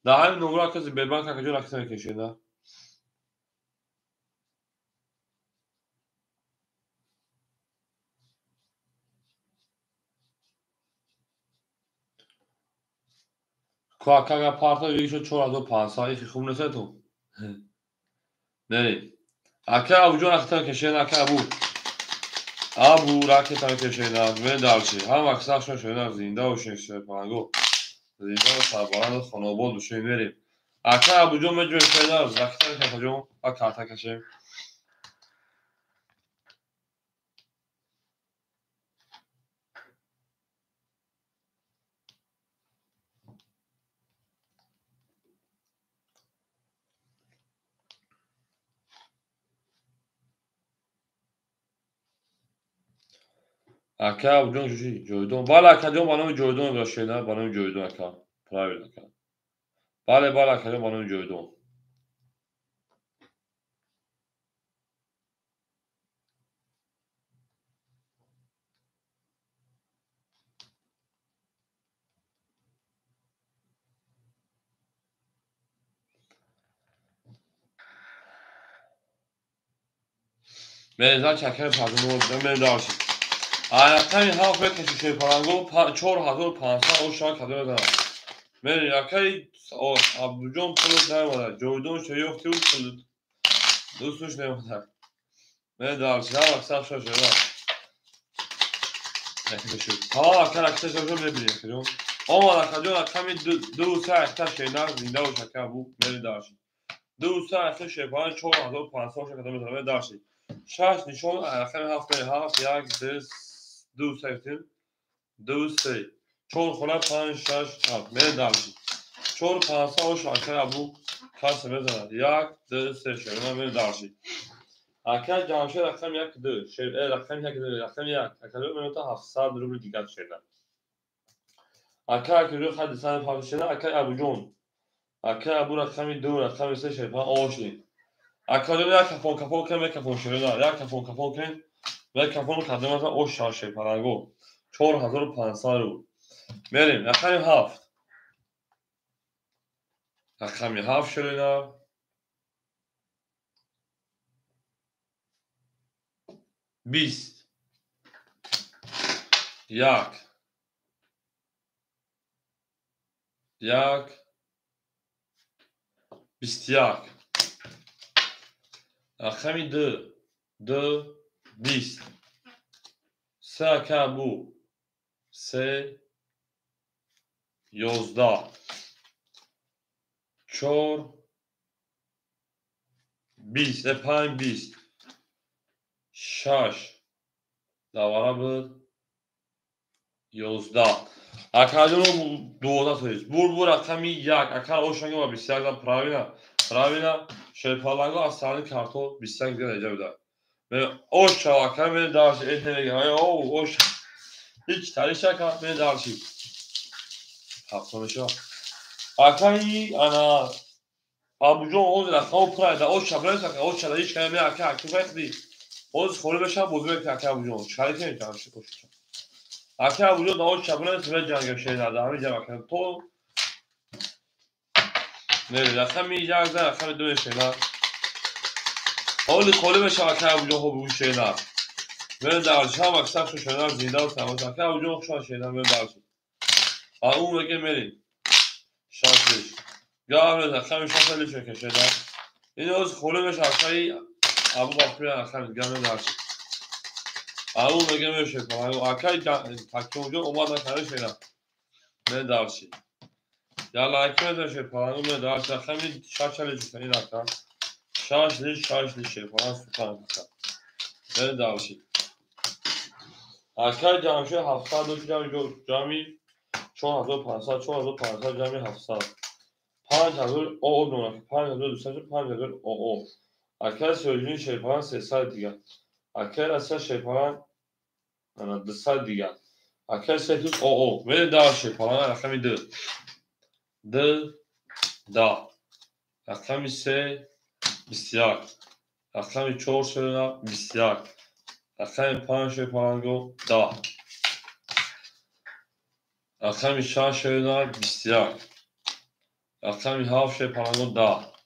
در همین نمره کسی ببین که اکه جو راکتا میکشیدن که اکه اگه پارتون یکیشو 4500 ایکی خوب نسه تو نری اکه ابوجا راکتا میکشیدن اکه ابو راکتا میکشیدن به دارشی هم اکساشون شدن زنده و شنشتر پانگو زنده و سربارند خانواباد بشین بریم اکه ابوجا مجموع شدن راکتا میکشیدن و کارتا کشیم اکه ابوجا جویدون بله اکه جان بانم جویدون باشیدن بانم جویدون اکه پراوید اکه بله اکه جان بانم جویدون Benzer çəkər pardon oldu mən dərsi ayaqdan halk ve keşişe parango 4500 o şark kadar da ben yakay o abujon pulu ne var joydun şey yoktu pulu dostmuş ne var ben dərsi ya bak sağ şöyle var yaklaşıyor tamam arkadaşlar şöyle ne bileyim ama arkadaşlar kami dو ساعت şeyler zinde o şaka bu ben dərsi دو ساعت şey falan çok az o 500 kadar mesela dərsi شش نشون آخر هفته هفت یک دو ساعتیم دو سه چون خونه 5 6 7 من دارم چون 500 شاکر ابو کاس بزنه یک دو سه شما من دارم اکر جامشه رقم یک دو رقم یک دو رقم یک اکر من تا 700 روبل دیگر شده اکر که روی خط سن پاس شده اکر ابو جون اکر ابو رقم دو رقم سه شده آشتی اکر یک کپون کم یک کپون شده یک کپون کم و کپون خدمت او شاشه پرنگو 4500 رو بریم رقم هفت رقم هفت شده 20 یک یک 21 رقم دو دو 20 سه کبو سه 11 چهار 20 پنج 20 شش دواره بود 11. Академиум 12. Бурбу рақами 1. Акар ошанга ва 21 да правильно. Правильно. Шерпаланго аз сани картон 21 да эҷа буда. Ме оша акар ме дарш этнега. О оша. Hiç tarişaka ме дарши. Ҳафтумешо. Акаи ана абуҷон оз рақао прайда оша брайса оша иш каме ака акбайхди. Оз холе беша бузбек ака абуҷон. Чарикен дарши кош. Ака абуҷон да оша брайса ме ҷанга шенада. Ами ҷака то не рақами 1 да рақами 2 шена. Оли холе беша ака абуҷон хо бу шена. Ме дарши ҳам аксар шена зинда ва тамош ака абуҷон хо шена ме дарши. Аун меге мери. Шанслиш. Гавре рақами шанслиш мекешеда. این از خوله بشه اخری ابو بکر اخری گم داشت ابو میگه میشه کنم اخری تاکید اونجا اومد نکنه شینا من داشتی یا لایک داشته پلنگو من داشت اخری شاشلی کنی نکن شاشلی شه فلان سوپر من داشتی اخری جامشه 72 جامی 4500 جامی 700 5000 o numara 5200 o Akar söylediğin şey falan sesler diye. Akar asla şey falan dışsal diye. Akar sesler o. Ve daha şey falan rakami d da. Rakami se bisyar. Rakami çoğu söylenen bisyar. Rakami pan şey falan go da. Rakami şan söylenen bisyar. Rakami haf şey falan go da.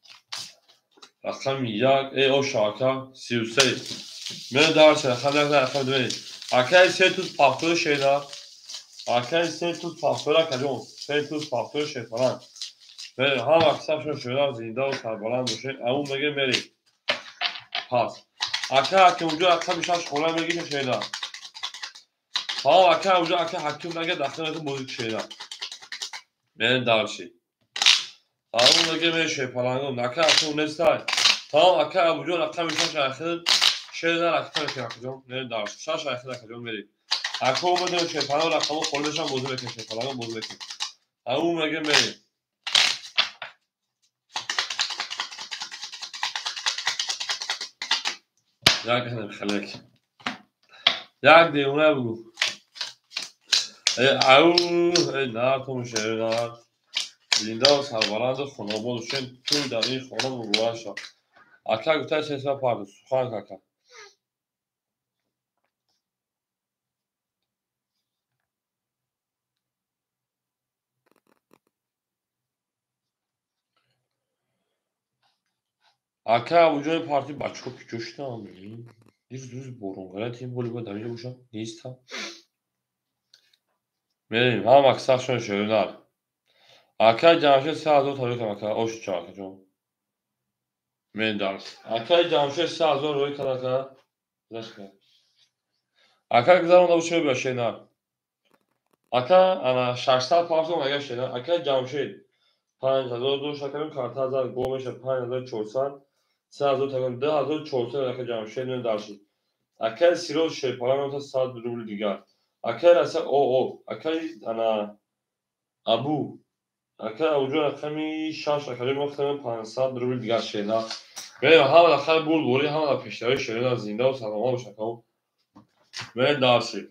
رقم 1 او شاکا 33 من درس رقم 2 اکای سه تو پافتور şeyler اکای سه تو پافتورا کجون سه تو پافتور şey falan ve ha aksam şeyler zinda و سربلند باشه اون میگه مری پس اکا که اونجا اکا میشه شغله میگه şeyler ha اکا اونجا اکا حکیم نگه داخل موزیک şeyler من درسی اون میگه میشه falan اکا اون نستای Tamam aka abujon aka میشه آخر şeyler aktar yapacağım. Ne dersin? Şaş aktar yapacağım vereyim. Aka olmadan şey falan rakamı kollaşan bozu bekle şey falan bozu bekle. Avu mege vereyim. Ya kanım خليك. Ya دیونه بگو. او نه تو şeyler. Linda و سربلند خانواده‌شون توی در این خانه بگوشه. Aka گفته سه پارد. سخن کاکا. Aka avucun parti başka bir coştu ama. Düz borun. Garanti voleybolda önce boşan. Neyse. Vereyim. Ha bak saçma şeyler. Akay Camşehir Sağ tabii ki akay. O şu çarkıcı. Mendar. Akay Camşehir Sağ Roy Kanaka. Başka. Akay güzel onda bu şöyle bir şeyler. Aka ana şartsal parça mı şeyler. Akay Camşehir. 5000 دو شکرم کارت هزار گومش 5400 3000 takım 2400 akay Camşehir ne dersi. Akay Siro şey falan orta saat rubl diğer. Akay ise o. Akay ana Abu اکا اونجا رقمی 6 رقمی مختلف 500 روبل دیگر شینا و هم رقم بول بوری هم در پیشتری شینا زنده و سلامت باشه که و درسی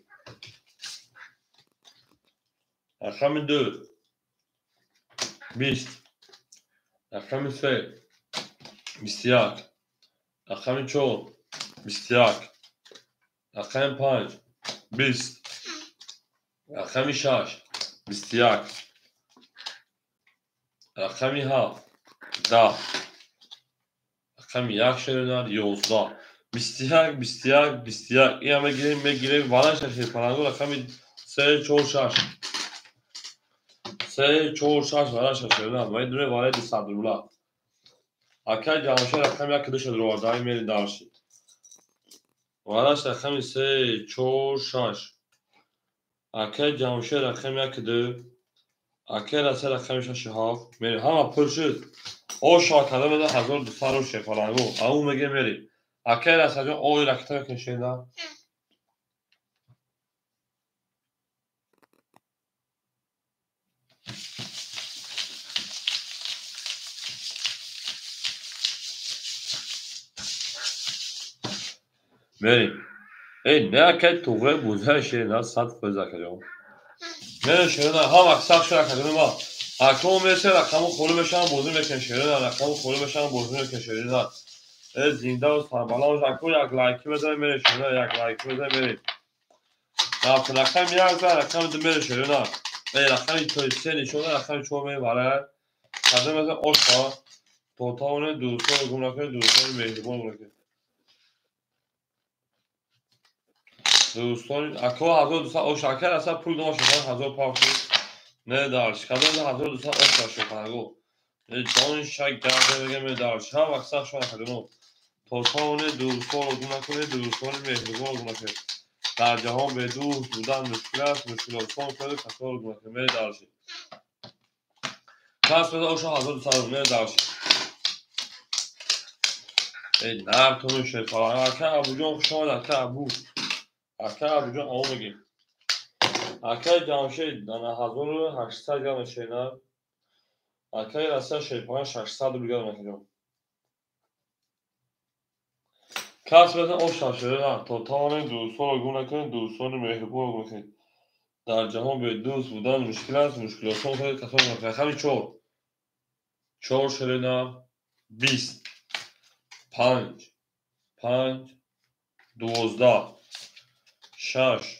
رقم 2 20 رقم 3 21 رقم 4 21 رقم 5 20 رقم 6 21 رقم 7 10 رقم 1 شینا 11 21 این همه گیریم والا شاشی پرانگو رقمی 3 4 6 3 4 6 والا شاشی نه باید دونه والا دی صدرولا اکای جامشه رقم یک کدش رو وردای میری داشتی والا رقمی 3 4 6 اکای جامشه رقم یک کدو اکای رقم 6 ها میری هم پرشد او شاکاله بده 1200 رو شفالانگو اون میگه میری اکای رساجون اوی رکتا کشیده بریم. نه که توقع بوزه شیرین صد فوزه کردیم. من شیرین هم اکثر شده کردیم ما. اکنون میشه رقم خلو بشن بوزی میکن شیرین رقم خلو بشن بوزی میکن شیرین زنده و سربالا و اکنون یک لایکی بزنیم میره شیرین یک لایکی بزنیم میریم. نفت رقم یک زن رقم دو میره شیرین رقم توی سه نشونه رقم چهار میره برای کردیم مثل آشقا توتاونه دوستان گمرکه دوستان مهربان گمرکه دوستان اکو 1200 او شکر اصلا پول نمیشه 1000 پاپ نه دارش کدام 1200 او شکرگو جان شک کرده بگم دارش ها اکثر شما کدوم توتاونه دوستان گمرکه دوستان مهربان گمرکه در جهان به دوست بودن مشکل است مشکلات کنه کسار گمرکه می دارش کس بده او 1200 نه دارش نه تو میشه فلان اکا ابو جان شما اکا ابو آمو میگیم اکا جامشید دانه 1800 گرم شینا اکا راستا شیپان 600 گرم میکنم کاس بده او شاشره تا تمام دوستان رو گونه کنید دوستان مهربان رو کنید در جهان به دوست بودن مشکل است مشکلاتون خود کسان میکنید همین چهار شرینا 20 5 12 6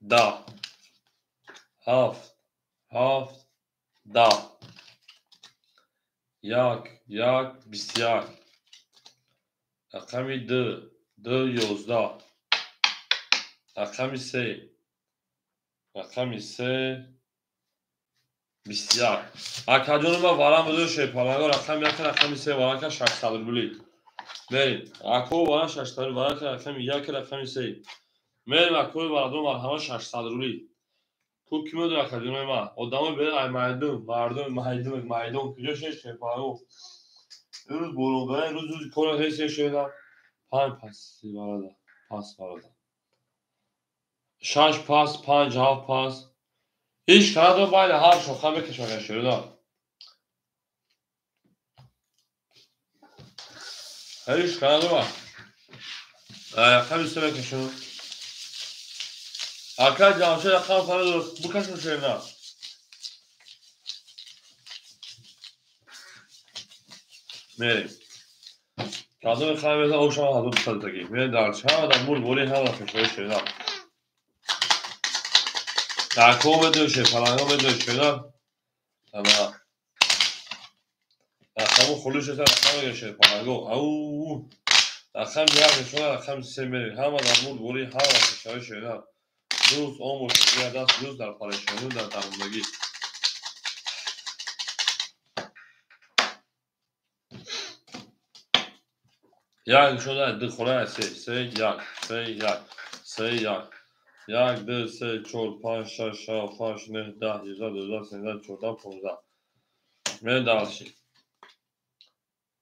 10 7 10 یک 21 رقم دو 11 رقم سه 21 اکادون ما وارم بده شیپالاگا رقم سه وارم که 600 بلی بریم اکو وارم 600 وارم که رقم یک رقم سه بریم اکو وارم مرحبا 600 بلی تو کی میدونه اکادون ما آدم به ای مردم کجا شیپالاگا روز بولونگای روز کار هست شده پاس وارد 6 پاس 5 7 پاس هیچ کار باید هر شوخه بکشم شده هیچ کار باید خیلی سه بکشم اکا جامشه رقم فرا درست بکشم شده میریم کازم خیلی بزن او شما حضور بسد تگی میریم درچه ها در مول بولی هم رفشه شده درکو بدوشه فلانگا بدوشه شده تمام رقم خلوش شده رقم گشه فلانگو او رقم یک شده رقم سه میریم همه در مول بولی هم رفشه شده دوست آموز شده دست دوست در پریشانی در درمونگی یک شده دو خوره سه یک دو سه چهار پنج شش هفت هشت نه ده یازده دوازده سیزده چهارده پانزده من دالشی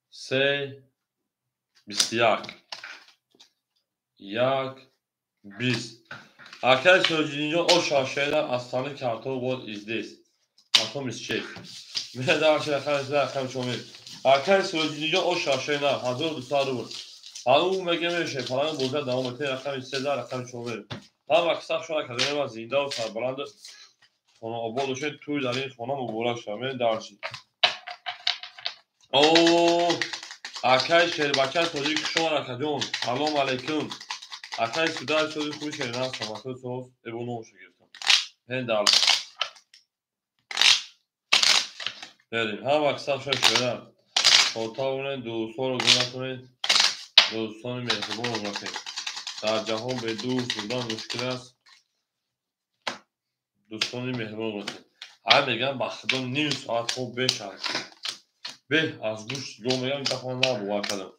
سه 21 20 arkadaş söyleyince o şaşayla aslanı kartı what is this atom is shape ve daha şey arkadaşlar çoğumuz arkadaş söyleyince o şaşayla hazır dışarı vur hanım megeme şey falan burada devam etti rakam istediler rakam çoğumuz tam aksak şu akademi var zinde و سربلند خانه آباد باشه توی در این خانه مبارک شامل درشید اوه arkadaş şerbakar çocuk şu an akadyon سلام علیکم arkadaş süper çocuk خوبی شرینا سلامت sos ebonu hoş geldin هندال بریم هم اکثر شده اتاقونه دوستان رو گناه کنید دوستان مهربان رو کنید در جهان به دوست بودن مشکل است دوستان مهربان رو کنید هم میگن بخدان نیم ساعت خوب بشن به از گوش جو میگم دفعه نبوار کردم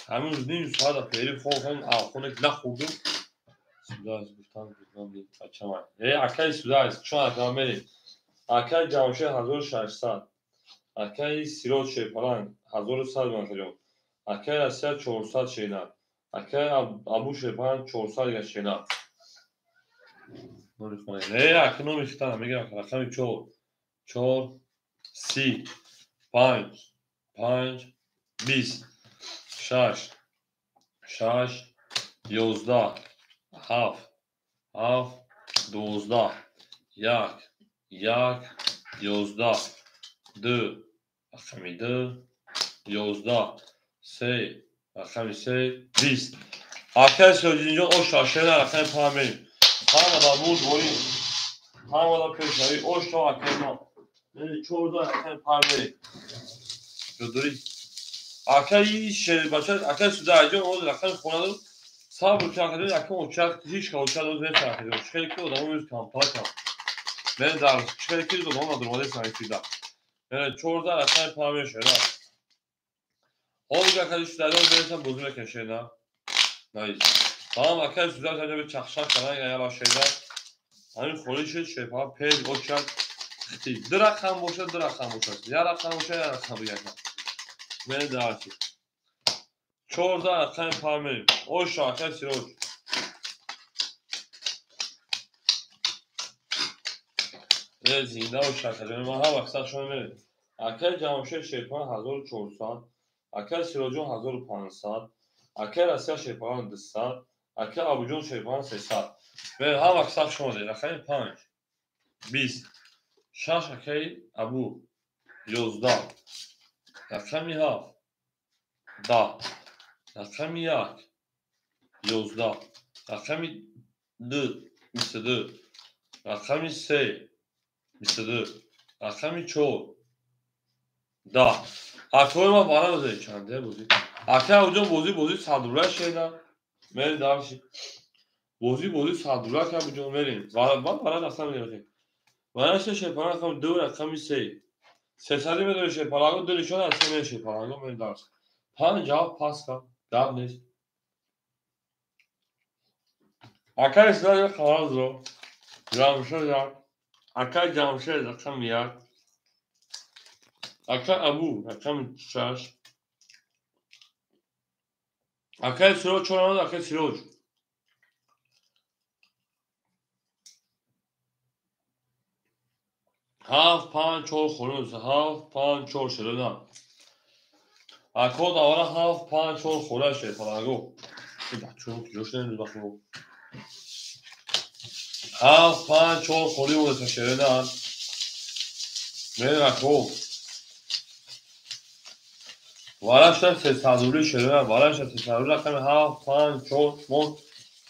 همون نیم ساعت پیری خوب کنیم آخونه که نخوردم سودا از گفتم بودم بید بچه من اکای سودا است چون اکا میریم اکای جوشه 1600 اکای سیروت شیپالان 1100 من کردم اکای رسیت 400 شینا اکای ابو شیپالان 400 دیگه شینا نوری خونه اکنو میختنم میگم رقمی 4 30 5 20 6 6 11 7 7 12 1 1 11 2 رقم 2 11 3 رقم 3 20 Arkadaşlar o şaşırlar رقم 5 بریم همه بود بریم همه پیشایی اوش تا رقم 14 رقم 5 بریم جدوری Arkadaş arkadaş derece o rakam konalı sağ bir arkadaş rakam uçak hiç kalacak o zevk arkadaş çıkıyor ki odamın yüz kampanya ben de çıkıyor ki odamın adımı da sanki yani çorda rakam pamir şöyle olacak arkadaşlar o zevkten bozulmak şeyler nice tamam arkadaş güzel sadece bir çakşak falan ya başlayacak hani konuş şey falan pez uçak rakam boşa ya rakam boşa ya rakam boşa ben de artık چهارده رقم پامیر او شاکر سیروج زینده و شاکر ما ها وقتا شما میرید اکر جمشید شیپان 1400 اکر سیروجون 1500 اکر اسیا شیپان 200 اکر ابوجون شیپان 300 و ها وقتا شما میرید رقم 5 20 شش اکر ابو 11 رقم 7 10 رقم 1 11 رقم 2 22 رقم 3 22 رقم 4 10 اکر ما بالا بذارید چنده بودی اکر اونجا بازی صدوره شیدن مرین دارشی بازی صدوره که اونجا مرین بالا اصلا میریم بالا شپانه رقم 2 رقم 3 300 میدونه شپانه دو نشان اصلا میره شپانه مرین دارش پان جواب پاس کن جواب نیست اکر اسلام خواهد رو جامشد اکر جامشد رقم 1 اکر ابو رقم 6 اکر سیروج چون اکر سیروج 7 5 4 خورون 7 5 4 شلونا اکر داورا 7 5 4 خوره شه فلاگو چون جوش نمیدونم بخو 7 5 4 خوری بود شلونا میره اکر والاش سه صدوری شلونا والاش سه صدوری رقم 7 5 4 مون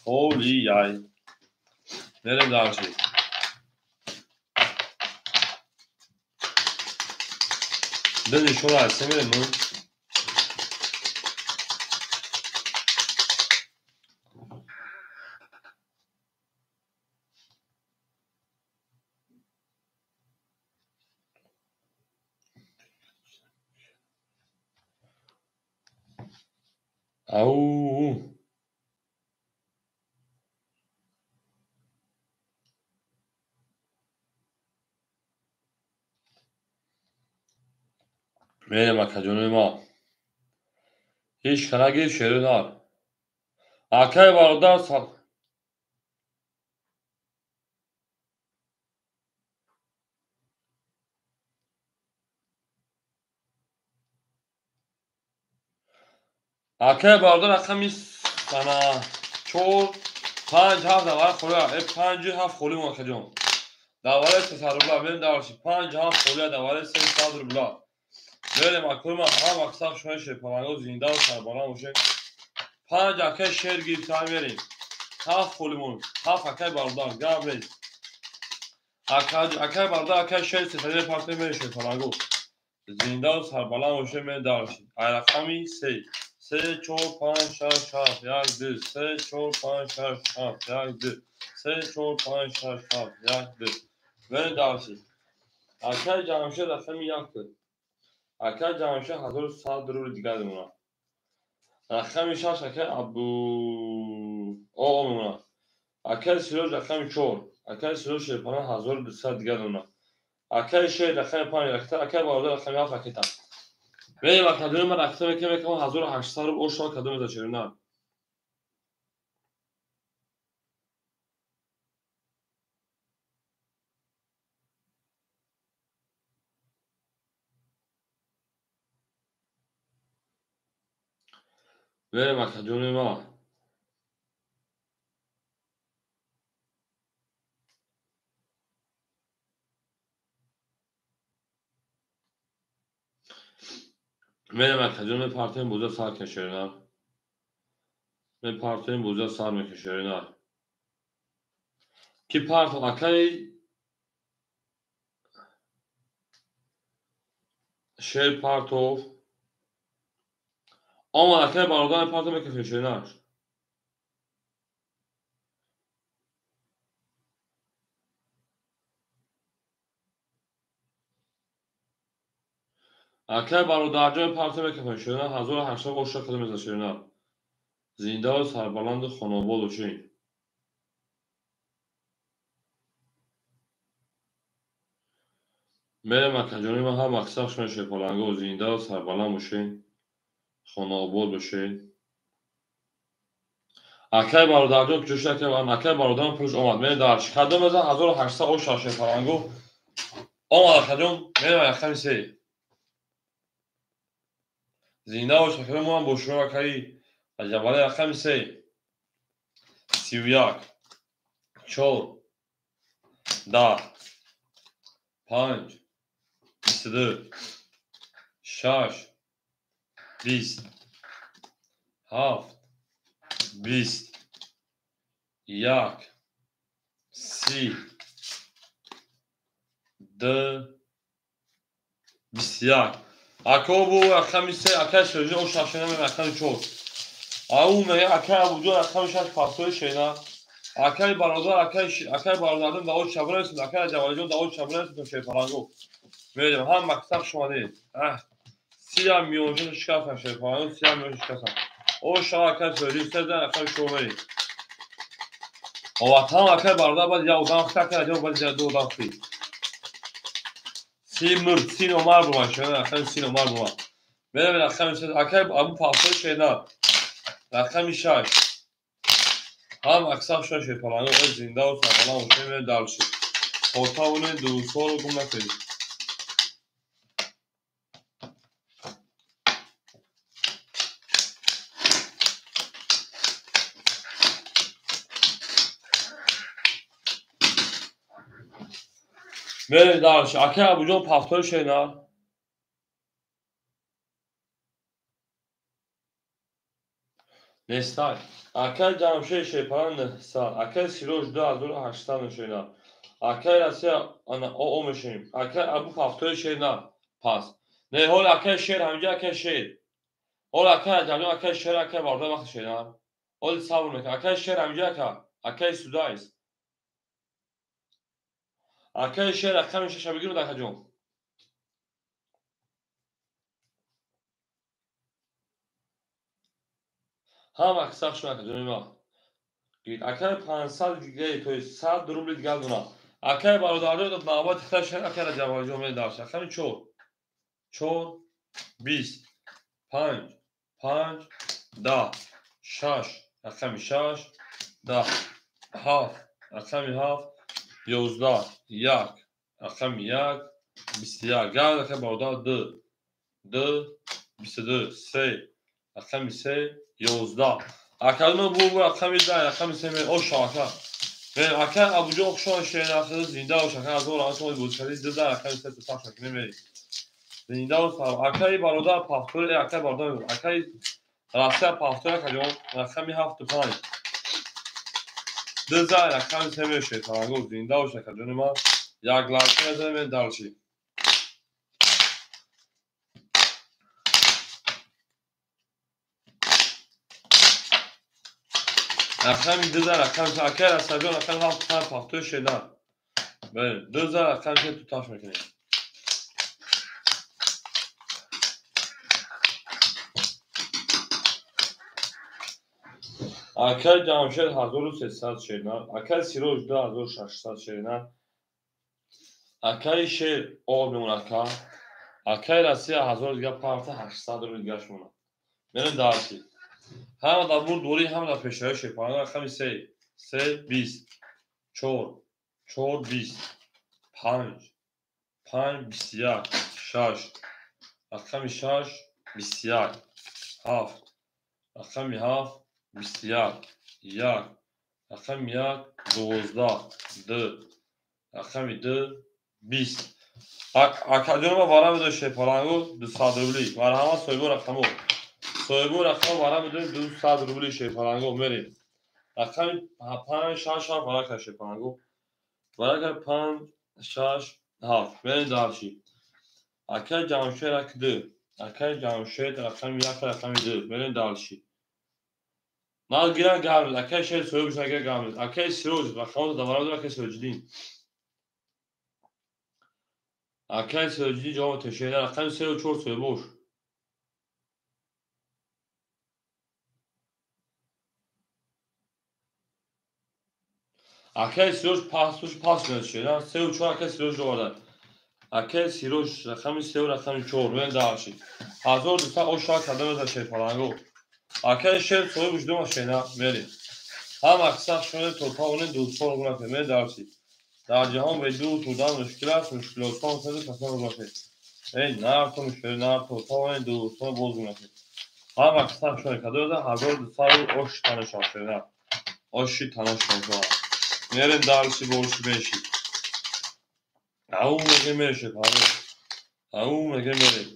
خولی یای میره دارشی دنی شورا هسته میره نون او میره مکجون ما هیچ کنگی شلونا اکر بارودار سال اکر بارودار رقم sana 4 5 7 داور خوره 5 7 خوری مکجون داور 300 روبلا بریم دارشی 5 7 خوری داور 300 روبلا بریم اکر ما هم اکساب شما شپانگو زنده و سربالا موشه 5 اکر شیر گیر تایم بریم 7 خوری مون 7 اکر بارودار گام ریز اکر بارودار اکر شیر 300 پارتی بریم شپانگو زنده و سربالا موشه بریم دارشی رقمی 3 3 4 5 6 7 1 2 3 4 5 6 7 1 2 3 4 5 6 7 1 2 بریم دارشی اکر جمشید رقم 1 اکر جمشید 1100 رو دیگر دمونا رقم 6 اکر ابو او مونا اکر سیروج رقم 4 اکر سیروج شیپانه 1200 دیگر دمونا اکر شیر رقم 5 اکر بارده رقم 7 اکتا بریم اکادمی من رقم میکنم 1800 رو اوشا اکادمی داشتیم نه بریم اکادمی ما. بریم اکادمی partinin buza sar keşerine. Ve partinin buza sarma keşerine. Ki part akay şer partov. Ama akay barodan partime keşerine. Akay barodarcan partime keşerine. Hazır haşa koşa kadar keşerine. Zinde و سربلند خانوار باشین. بریم اکادمی ما هم اکثرش میشه پلنگو زنده و سربلند باشین. خانوار باشین. اکای برادرجان جوش که من اکای برادرم پروش اومد من درش کدوم از 1800 او شاشه پلنگو اومد اکادم من اکای سی زنده و شکر ما هم باشیم اکای جوال اکای سی 31 4 10 5 22 6 20 7 20 1 30 2 21 اکا بو اکای سی اکای سوژه او شاشه نمی اکای چور او می اکای ابو اکای شاش پاسوی شینا اکای برادر اکای برادرم داوود شبرا است اکای جوال جون داوود شبرا است تو شی پلنگو میدم هم مکتب شما دید 30 میلیون شکاف شی پلنگو 30 میلیون شکاف او شاه اکای سوژه سد اکای شومری او وطن اکای برادر بعد یا اودان خطا کرد یا بعد دو اودان خی سی مرد سی نمر بومن شما اکای سی نمر بومن میدم اکای ابو پاسوی شینا اکای شاش هم اکثر شاشه پلنگو از زنده و سربلند باشین من درشی خورتا اونه دو سال رو گم نکنید من درشی اکای ابو جان پافتای شینا نستای اکای جمشه شی پلنگ نستای اکای سیروش 2800 شینا اکای راسیا انا او میشیم اکای ابو پافتای شینا پاس نه هول اکای شیر همینجا اکای شیر هول اکای جمعه اکای شیر اکای بارده وقت شینا هول صبر میکنه اکای شیر همینجا اکای سودایست اکای شیر اکای میشه شبگیر رو دکجون هم اکثر شما اکادمی ما گید اکای 500 دیگه توی 100 روبل دیگه دونا اکای برادران داد نامات خش اکای جوال جمعه داشت اکای چور 20 5 5 10 6 اکای 6 10 7 اکای 7 11 1 اکای 1 21 گرد اکای برادر 2 2 22 3 اکای 3 11 اکادمی بو اکای 10 اکای 3 او شاکا ve akan abucu okşan şeylersiz zinde o şaka az olan soy bu çeli zinde akan ise tutar şekline mi zinde o sağ akay baroda paftör akay baroda akay rasta paftör kajon akay mi hafta pay dızda akay semiyor şey falan go zinde o şaka dönüma yaklaşık ezeme dalşi akay mi dızda akay rasta jon akay hafta paftör şeyler böyle dızda akay şey tutar şekline اکای جمشید 1300 شیرنا اکای سیروش 2600 شیرنا اکای شیر آب میمون اکای راسیا 1000 دیگه پارت 800 رو دیگه شمونه من دارسی هم در بور دوری هم در پیشای شیپانه اکای 3 20 4 4 20 5 5 21 6 اکای 6 21 7 رقم 7 21 1 رقم 1 12 2 رقم 2 20 академия вара медои шепарангу 200 рубли марҳамат соҳибу рақамо вара медои 200 рубли шепарангу мерем рақами 5 6 7 варака шепарангу варака 5 6 7 мерем дарчи акай ҷамшед рак 2 акай ҷамшед рақами 1 рақами 2 мерем дарчи мал гиран гамед акай шед соҳибуш нагира гамед акай сироҷ рақамото давара медои акай сироҷиддин акай сироҷиддин ҷавоб тешеда рақами 3 4 соҳибуш акай сироҷ пастуш пас шеда 3 4 акай сироҷ оварда акай сироҷ рақами 3 рақами 4 мерем дарчи 1200 оша карда меза шепалангу акай шед соҳибуш дума шена мерем ҳама аксар шояд топа онен дӯстон гунафе мерем дарчи дар ҷаҳон бедӯст будан мушкил аст мушкилотон сади касон гунафе эй нарто мушкили нарто тавонед дӯстон боз гунафе ҳама аксар шояд карда меза 1200 оши таношон шена оши таношон шона мерем дарчи борши беши ау меге меше паро ау меге мерем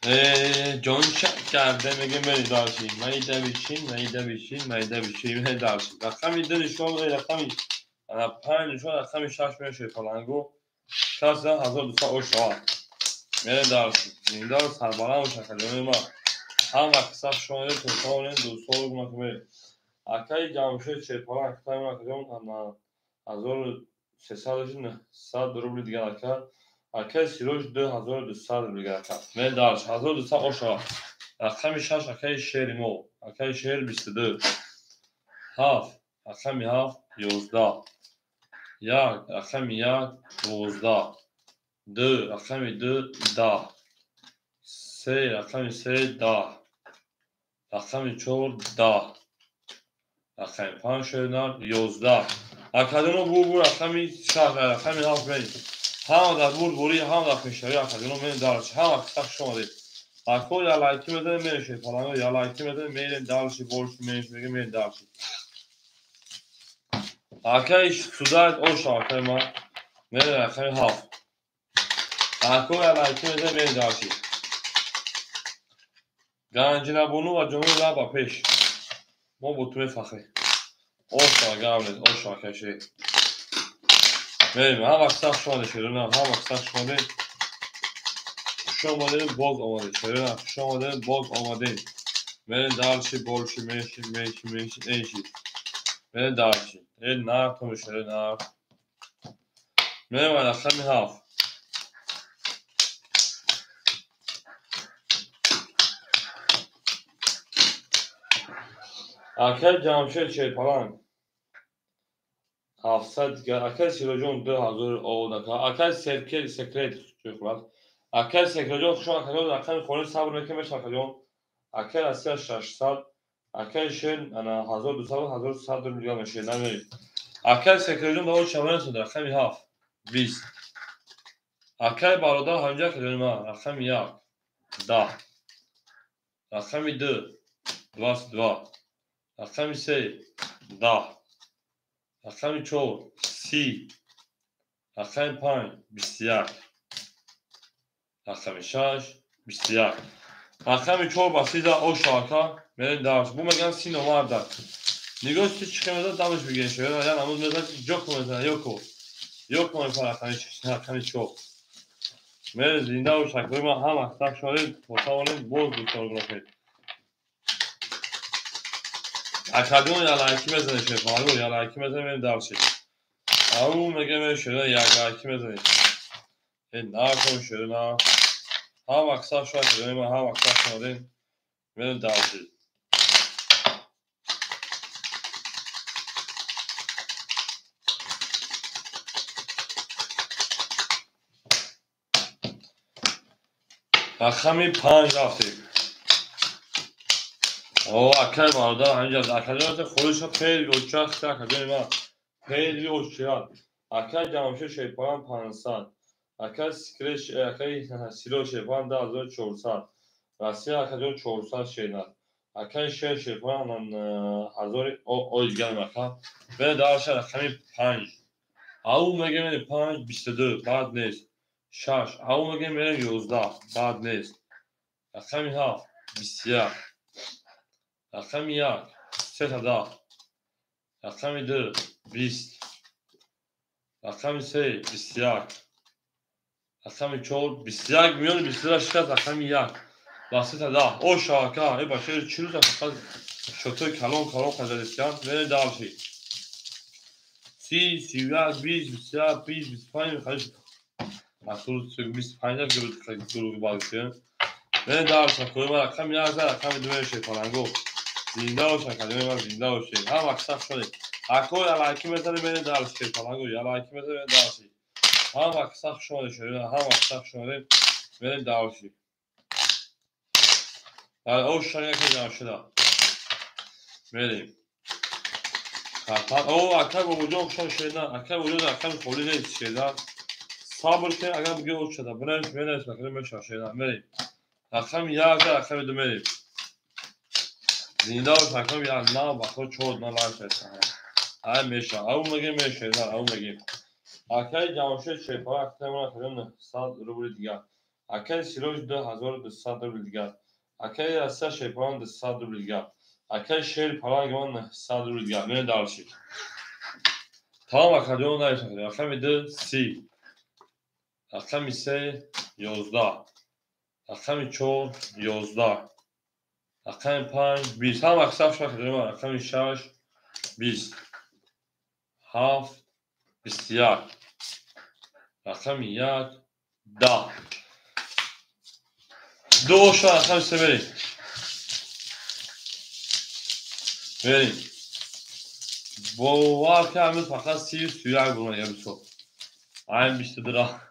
ҷон шак карда меге мери дарчи майда бишин мерем дарчи рақами 2 нишон рақами 5 нишон рақами 6 мерем шепалангу 1200 ош шавад мерем дарчи зиндаро сарбаланд боша академияи ма ҳама аксар шояд топаонен дӯстон гунафе мерем акай ҷамшед шепаланд академия 1300 рубли дигар ака акай сироҷ 2200 рубли ака мерем дарчи 1200 ош шавад рақами 6 акай шери мо акай шер 22 7 рақами 7 11 1 рақами 1 12 2 рақами 2 10 3 рақами 3 10 рақами 4 10 рақами 5 шояд 11 академия бу рақами 6 рақами 7 мерем ҳама дар бурбурӣ ҳама дар пешравии академия мерем дарчи ҳама аксар шомадед ако ялайки мезанем мерем шепалангу ялайки мезанем мерем дарчи борши мега мерем дарчи акай судаят оша акай ма мерем рақами 7 ако ялайки мезанем мерем дарчи ганҷинабону ва ҷомеи ва ба пеш мо бо ту мефахрем оша гавнед оша акай шер мерем ҳама аксар шомадед шерунам ҳама аксар шомадед хушомадед боз омадед шерунам хушомадед боз омадед мерем дарчи борши меши эши мерем дарчи нарто мешери нар мерем рақами 7 акай ҷамшед шепаланд 700 дигар акай сироҷон 2000 оводака акай секрет чӯхлад акай секретҷон хушон акадон рақами хони сабр мекем меша акадон акай расия 600 акай шен 1200 1100 рубли дигар мешед намерем акай секретҷон ба чаван сод рақами 7 20 акай бародар ҳамҷа акадонима рақами 1 10 рақами 2 22 рақами 3 10 рақами 4 30 рақами 5 21 рақами 6 21 рақами 4 ба 13 оша ака мерем дарч бу меган си номарда нигоҳ чи чиқимеда дамаш бигирен шояд я намуд мезад ҷоко мезана ёко мефа рақами 4 мерем зинда бош акбари ма ҳама так шонед потавонед боз дӯстон гунафед акадон ялайки мезанед шепалагу ялайки мезанед мерем дарчи ау мега мерем шояд яклайки мезанед нарком шояда ҳама аксар шояд академияи ма ҳама аксар шонадем мерем дарчи рақами 5 рафтем اکل باردار همینجا اکل خودش خیلی اوچاست اکل من خیلی اوچیان اکل جامشه شیپان 500 اکل سکرش اکل سیلو شیپان 1400 راستی اکل 400 şeyler اکل شیر شیپان 1000 o دیگر مکان به دارشن همین 5 او مگه من 5 22 بعد نیست 6 او مگه من 11 بعد نیست همین ها 20 رقم 1 3 تا 10 رقم 2 20 رقم 3 21 رقم 4 21 میلیون 22 شکست رقم 1 و 3 تا 10 او شاکا ای باشه چی روز فقط شوتو کلون قزلستان بره دالشی 30 31 20 23 20 25 خلاص مسئول 25 گروه بالشن بره دالشن کوی رقم 11 رقم 2 شیپارنگو زنده باشن کلمه من زنده باشین هم اکسف شده اکو یلایکی بزنی بین دارشی پلنگو یلایکی بزنی بین دارشی هم اکسف شده هم اکسف شده بین دارشی او شنگه که جمشه دا بریم او اکر با وجود اکشان شده اکر وجود اکر خولی نیست شده صبر که اگر بگه او شده بنش بکنه مشا شده بریم رقم 11 رقم 2 بریم زنده باش رقم 11 بخور چود من لایف هستم های میشه او مگه میشه نه او مگه اکل جمشید شیپار اکتمون اکل 100 روبل دیگر اکل سیروش 2200 روبل دیگر اکل رسته شیپاران 200 روبل دیگر اکل شیر پاران 100 روبل دیگر نه دارشی tamam اکل نایسته رقم 2 30 رقم 3 11 رقم 4 11 رقم 5 20 هم اکسف شد رقم 6 20 7 21 رقم 1 10 دو شو رقم 3 بریم باور که هنوز فقط 30 برونه یه بسو این 22 را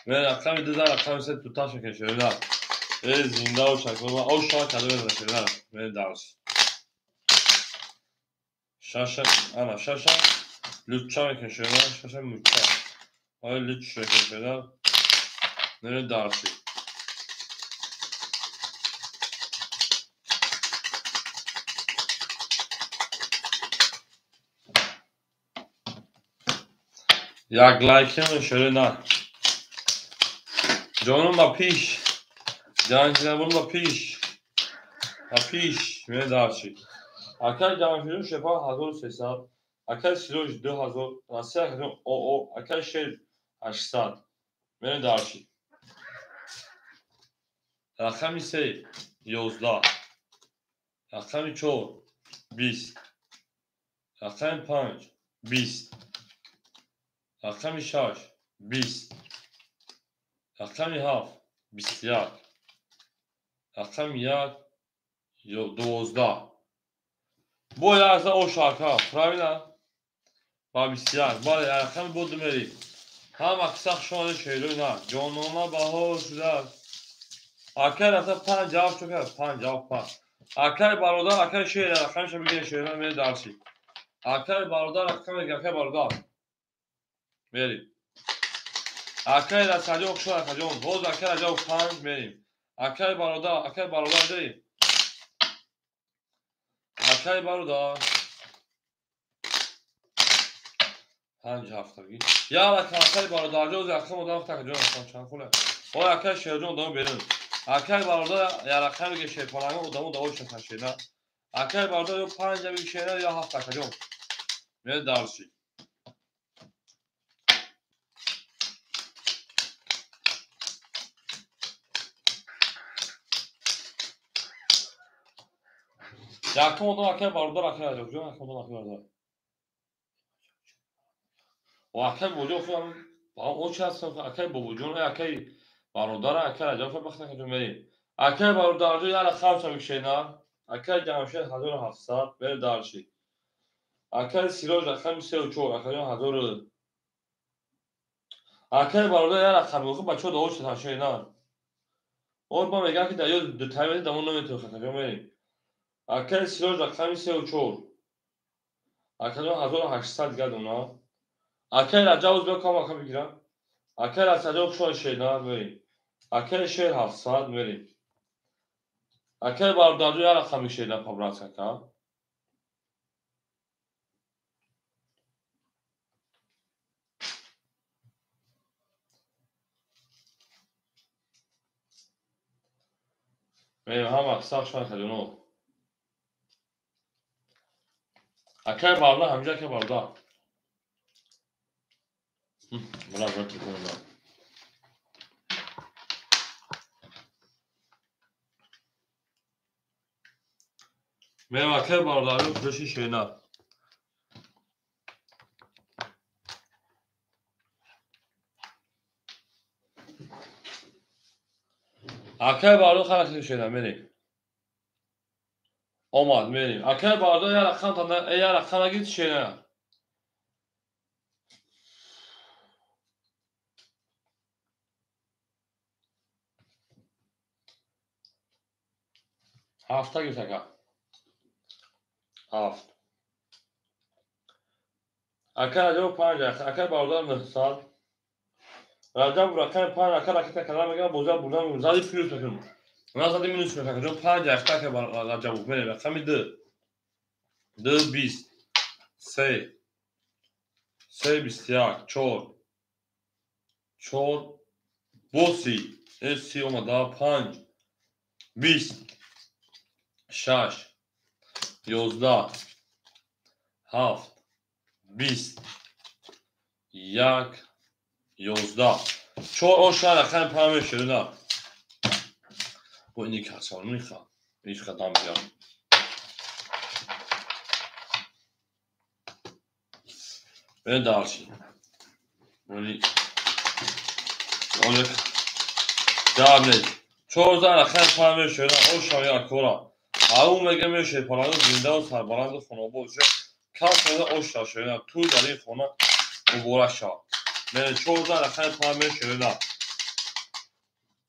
بریم رقم 2 رقم 3 تو تاشو کشه ببینم زنده و شکل او شما کده بزنه ببینم بریم درست شاشه انا شاشه لوچا کشه ببینم شاشه موچا آیا لوچ کشه ببینم بریم درستی یک لایکه شده نه جانم با پیش جانم با پیش بریم درستی اکل جمشیدون شپا 1300 اکل سیروش 2000 راستی اکل او اکل شیر 800 بریم درستی رقم 3 11 رقم 4 20 رقم 5 20 رقم 6 20 رقم 7 21 رقم 1 12 bu yazda o şarkı правильно با 21 با رقم بود میری هم اکسخ شده شیلو نه جانونا بها شده اکر اصلا 5 جواب چون که 5 جواب 5 اکر برادر اکر شیر رقمش میگه شیر میره درسی اکر برادر رقم میگه اکر برادر میری اکر در سجا شده اکر جان بود اکر جواب 5 میریم اکر برادر داری اکر برادر 5 هفتگی یا اکر برادر جوز اکر مدام تک جان چند خونه o اکر شیر جان دام بریم اکر برادر یا رقم میگه شیر پلنگ ادامو داوش تشینا اکر برادر یا 5 میگه شیر یا 7 اکر جان میره درسی yakın olan akar barda akar yok canım yakın olan akar var. O akar boyu falan o çarpsın akar bobucun akar barda akar acaba bakın ki cümleyi. Akar barda ya la خمسة میشینا akar جمعش 1700 بر دارشی. akar سیروج رقم 34 akar 1000 akar barda ya la خمسة بچه داوش تاشینا. اور با میگه که دریا دو تایید دامون نمیتونه خطا بریم. اکل سیروش رقمی 3 و 4. اکل 1800 گرد اونا. اکل رجاوز به کام آکا بگیرم. اکل از تجاوز شوی شیدنا بریم. اکل شیر 700 بریم. اکل بارداجو یا رقمی شیدنا پابرات که. بریم هم اکساق شوی کدونو. اکل باردا همجا که باردا. بلا برد کنم. بریم اکل بارداجو بشی شیدنا. اکل باردو خلاص شیدنا بریم. اومد بریم. اکل باردو یا رقم تا یا رقم نگید شیدنا. هفته گیت که. هفت. اکل رجاو 5 اکل باردو 900. رجب رقم 5 اکل رقم کلام میگم بوزا بودم زادی فیروز بکنم. من زادی مینوس میکنم چون 5 اکل که رجب بریم رقم 2 20 3 21 4 بوسی اسی اومده 5 20 6 11 7 20 1 11 4 اوشا رقم 5 شده نه bu اینی کسان میخوام هیچ قدم بیام به دارچین ولی اون دارنید 14 رقم 5 شده اوشا یا کورا اون میگه میشه پلان زنده و سربلند خونه باشه کاش اوشا شده تو در این خونه عبور شد من 14 رقم 5 شده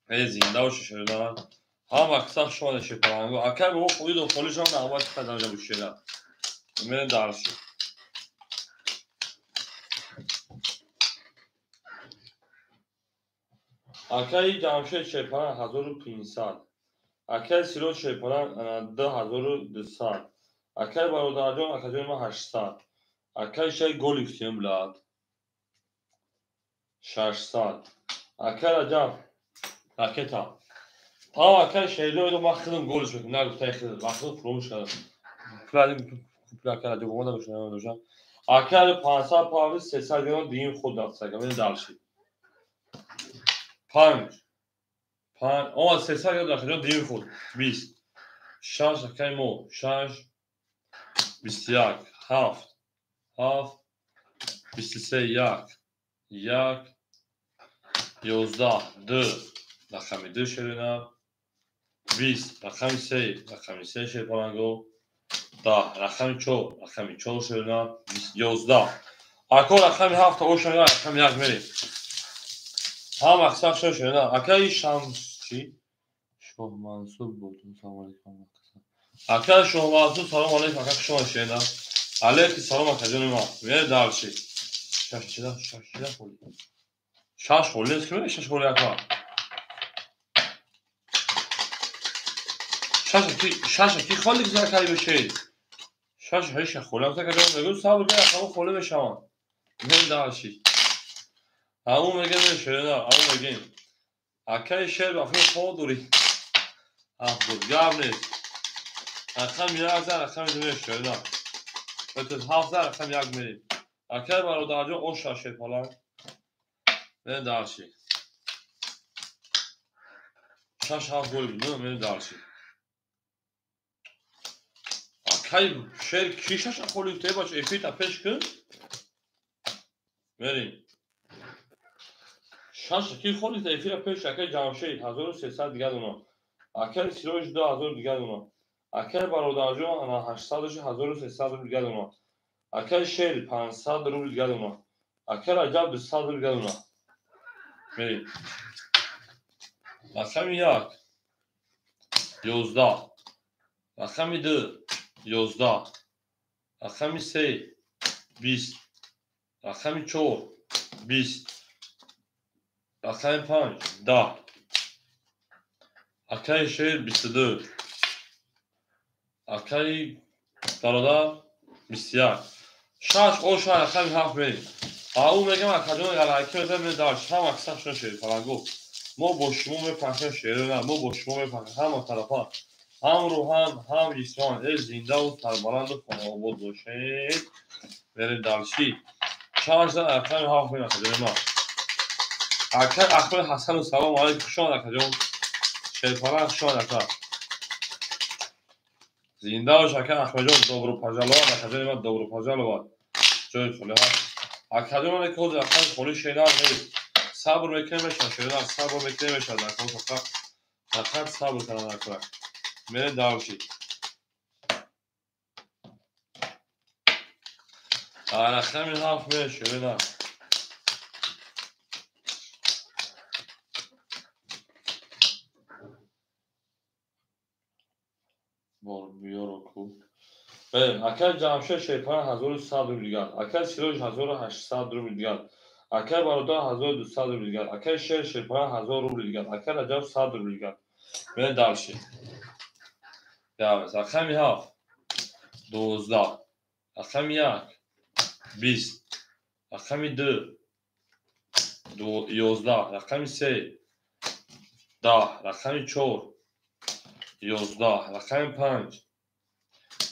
زنده و شده هم اکثر شما نشه پرانگو اکر به خوبی دو خالی شما نقوات خدا جا بشیده من درشی اکر جمشه شیپان 1500 اکر سیرو شیپان 2200 اکر برادرجان اکر ما 800 اکر شای گل اکسیم بلاد 600 اکر عجب اکتا تا اکر شیلو دو ما خیلم گلش بکنم نگو تای خیلم وقتی فرومش کردم فلادیم اکر عجب بگم نمیشونم اکر 500 پاوی 300 گرم دیم خود دست من درشی 5 اما 300 گرم داخل دیم خود 20 6 اکر مو 6 21 7 23 1 11 2 رقم 2 شدن 20 رقم 3 شیپانگو 10 رقم 4 شدن 11 اکو رقم 7 اوشن رقم 1 میریم هم اکثر شدن اکای شمسی شوه منصوب بود سلام علیکم اکای شوه منصوب سلام علیکم اکای شما شدن علیکی سلام اکجان ما میره درشی شش خولی شش خولی است که میره شش خولی اکا شش کی خالی که کاری بشه شش هیچ خولی هم که میگم صبر کن اکا خولی بشم میره درشی همون میگه میشه نه همون میگه اکای شهر وقتی خود دوری گرم نیست رقم 11 رقم 2 شده بتون 17 رقم 1 میریم اکر برادرجان اون شاشه پالان نه درشی شش 7 گل بود نه درشی اکای شهر کی شش خولی ته باشه افیت اپش کن بریم شش کی خولی ته افیت اپش اکای جمشه 1300 دیگه اونا اکر سیروش 2000 دیگه اونا اکر برادرجان 800 1300 دیگه اونا اکر شهر 500 روبل دیگه اونا اکر عجب 200 دیگه اونا بریم رقم 1 11 رقم 2 11 رقم 3 20 رقم 4 20 رقم 5 10 رقم 6 22 رقم برادر 21 شش او شش رقم 7 بریم او میگم اکادمی علکی بزنیم دارش هم اکثر شون شیر فرنگو ما با شما میفهمیم شیر نه ما با شما میفهمیم هم طرفا هم روحان هم جسمان زنده و سربلند و خانواد باشید بریم دارشی شش رقم 7 بریم اکادمی ما اکبر حسن و سلام علیکم شما اکادمی شیر فرنگ شما اکادمی زنده و شکر احمد جان دوباره پاجالوان اکادمی ما دوباره پاجالوان جای خالی هست اکادمی ما کل رقم خالی شیدار نیست صبر میکنیم شیدار صبر میکنیم در کل فقط صبر کنن اکبر میره دارشی رقم 7 میره شیدار بار بیارو کو اکل جمشید شیپان 1100 روبیلگرد اکل سیروش 1800 روبیلگرد اکل برادر 1200 روبیلگرد اکل شیر شیپان 1000 روبیلگرد اکل عجب 100 روبیلگرد من دارشی رقم 7 12 رقم 1 20 رقم 2 11 رقم 3 10 رقم 4 11 رقم 5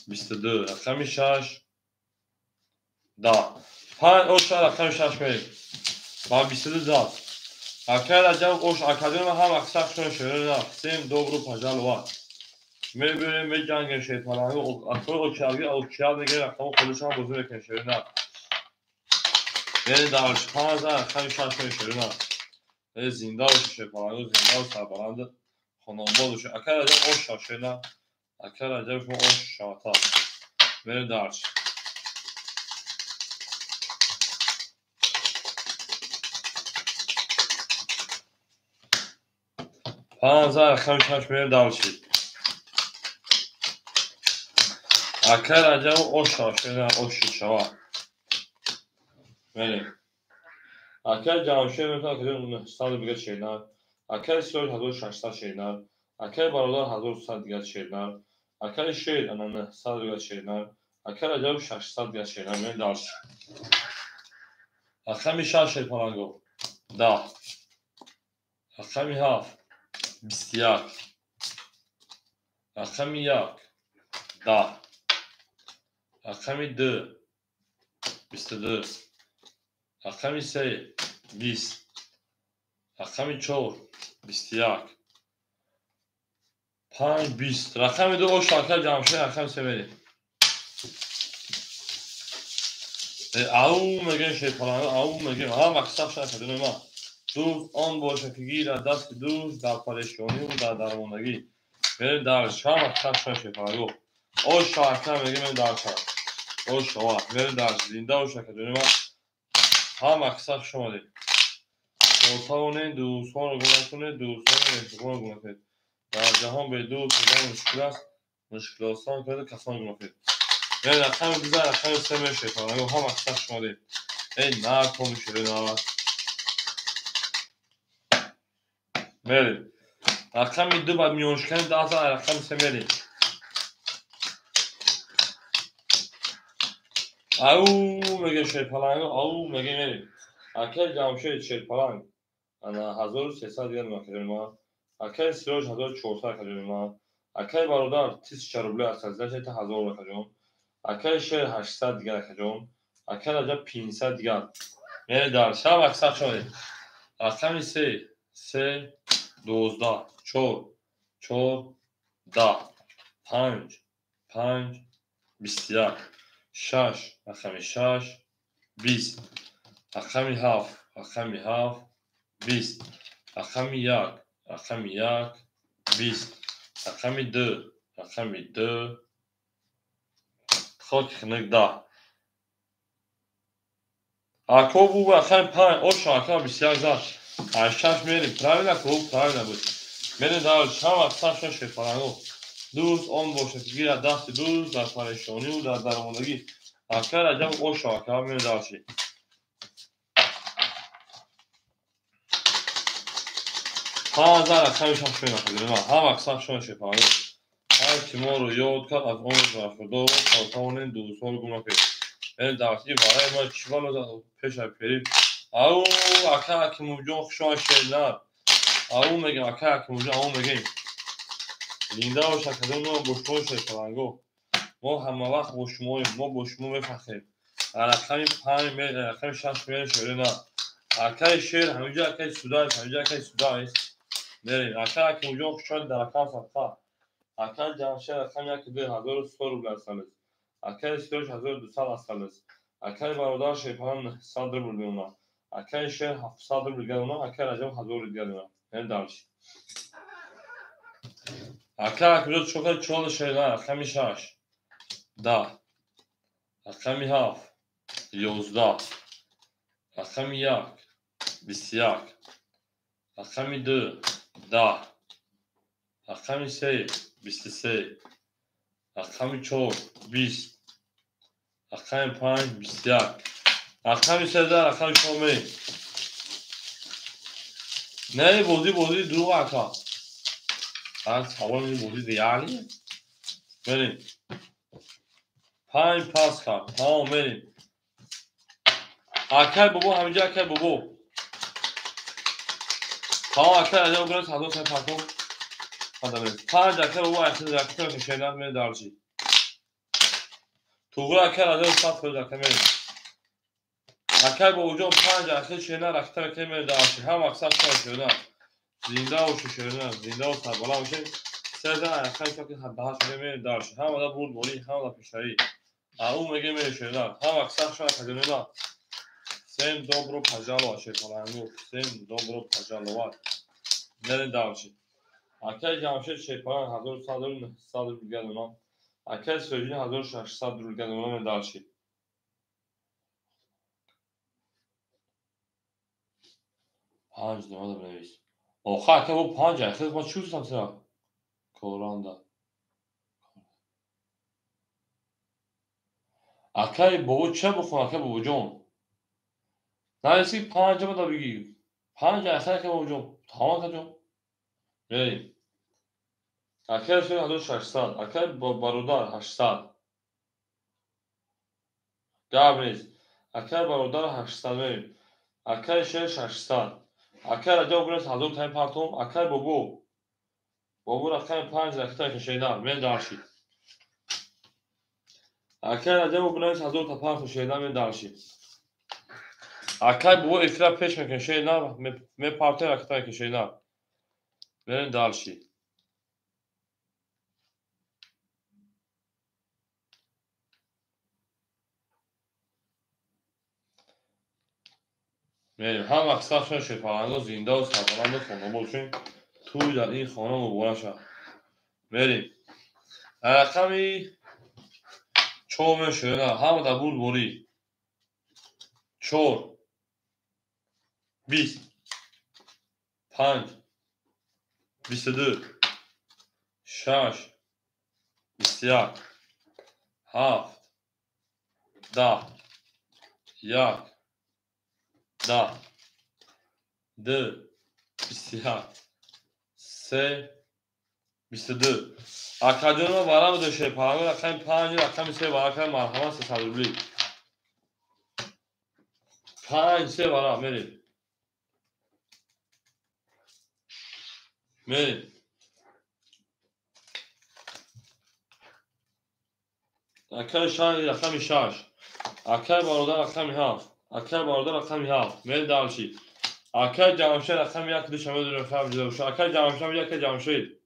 22 رقم 6 10 5 اوش رقم 6 میریم با 22 داد اکل عجب اوش اکادمی هم اکثر شون شده نه سیم دوبرو پاجالوان میبینیم به جنگ شیطانه اکبر اوکیال دیگه رقم خودش هم بزرگ کن شده نه یعنی دارش 5 رقم 6 شده نه زنده و شیطانه زنده و سربلند خانواد باشه اکل عجب اوش شده نه اکل عجب شما اوش شاتا میریم دارش پانزده رقم 6 میریم دارشی اکل عجب اوش شده نه اوش شوا میریم اکل جمشید میتونه که 900 دیگه شیرنر اکل سیروش 1600 شیرنر اکل برادر 1100 دیگه شیرنر اکل شیر انانه 100 دیگه شیرنر اکل عجب 600 دیگه شیرنر میریم دارش رقم 6 شیرپرنگو 10 رقم 7 21 رقم 1 10 رقم 2 22 رقم 3 20 رقم 4 21 5 20 رقم 2 اوش اکل جمشید رقم 3 بریم او میگه شیطانه او میگه هم اکثر شده ما دوست آن باشه که گیر از دست دوست در پریشانی و در درماندگی بریم درش هم اکثر شیطانه او شاکر میگه من درش او شما بریم درش زنده و شکر ما هم اکثر شما دید دوستان دوستان رو گناه کنه دوستان رو گناه کنه در جهان به دوست بودن مشکل است مشکل آسان کنه کسان گناه کنه یعنی رقم 12 رقم 3 میشه شیطانه هم اکثر شما دید ای نرکن شده نه میریم رقم 2 باید میونش کنیم 10 رقم 3 میریم او میگه شیطانه او میگه میریم اکل جمشید شیطانه انا 1300 دیگر نکردیم ما اکل سیروش 1400 کردیم ما اکل برادر 1000 روبل است از داشت 1000 کردیم اکل شیر 800 دیگر کردیم اکل عجب 500 دیگر میره در شب اکثر شده رقم 3 12 4 10 5 21 6 رقم 6 20 رقم 7 20 رقم 1 20 رقم 2 خاک خنک 10 اکو بو رقم 5 او شاکر 21 زد 8 میریم پراویل اکو پراویل بود برید دارش هم اقصاش شفارانگو دوست آن باشد که گیرد دست دوست در پریشانی و در درماندگی اکر عجب اوش اکر برید دارشی هزار اکرش هم شوی نخواهید هم اقصاش شفارانگو هر کی ما رو یاد کرد از آن برخوردار تا توانیم دوستان گم نکنیم برید دارشی برای ما چیوان پیش پیریم او اکر که موجود شما شیدن او میگم اکر که موجود او میگیم زنده و شکرون ما با شما شفارانگو ما همه وقت با شماییم ما با شما میفخریم رقم 5 میل رقم 6 میل شعر نه اکر شعر همینجا اکر سودا است همینجا اکر سودا است بریم اکر که اونجا خوشحال در رقم صفحه اکر جمشه رقم 1,100 روبل است اکر سیروش 1,200 است اکر برادر شیپان 100 روبل گرونه اکر شعر 700 روبل گرونه اکر عجب 1000 روبل گرونه این دارش اکر که شکر 4 شعر نه رقم 6 10 رقم 7 11 رقم 1 21 رقم 2 10 رقم 3 23 رقم 4 20 رقم 5 21 رقم 13 رقم شامل نه بازی دروغ اکا از حوال این بازی ریالی بریم 5 پاس کرد ها بریم اکر بابا همینجا اکر بابا ها اکر عجب گرست حضور سن پاکو 5 اکر بابا اکر که شیدن می دارچی توغر اکر عجب 100 خود اکر می اکر با اوجا 5 اکر شیدن اکر اکر می دارچی هم اکسر شیدن زنده و شیدن زنده و سربالا باشیم 13 اکر که حد شده می دارچی هم دا بود مولی هم دا پیشایی او میگه می شیدن هم اکسر شیدن Всем добро пожаловать, шефарангу. Всем добро пожаловать. Nerede davşi? Akay jamşet şefaran hazır sadır bilgenuna. Akay sözünü hazır şaş sadır bilgenuna ne davşi? Panj ne oldu beneviz? Oha akay bu panj akay ma çursam sıra. Koranda. Akay bu çe bu akay bu jom. Neyse panjama da bigi. Panj akay bu jom. Tamam da jom. Hey. Akay sözünü hazır şaş sad. Akay barudar 800. Gabriz. Akay barudar 800 بریم. اکر شعر 600 اکر عجب گرست 1000 تایم پرتم اکر بابو رقم 5 رقم که شیدن من دارشی اکر عجب گرست 1000 تا پرتم شیدن من دارشی اکر بابو افرا پیش میکن شیدن من پرتم رقم که شیدن من دارشی میریم هم اکثرشون شفاهنگ و زنده و سربلند و خانه باشیم توی در این خانه مبارک شد میریم رقمی چوم شده هم در بود بوری 4 20 5 22 6 21 7 10 1 10 2 21 3 22 اکادیون برام داشته پاراگراف رقم 5 رقم 3 برای مرحمت 300 روبلی 5 3 برام میریم اکر شان رقم 6 اکر برادر رقم 7 اکر برادر رقم 7 میل دالشی اکر جمشید رقم 1 2 شامل رقم جدا اکر جمشید یک جمشید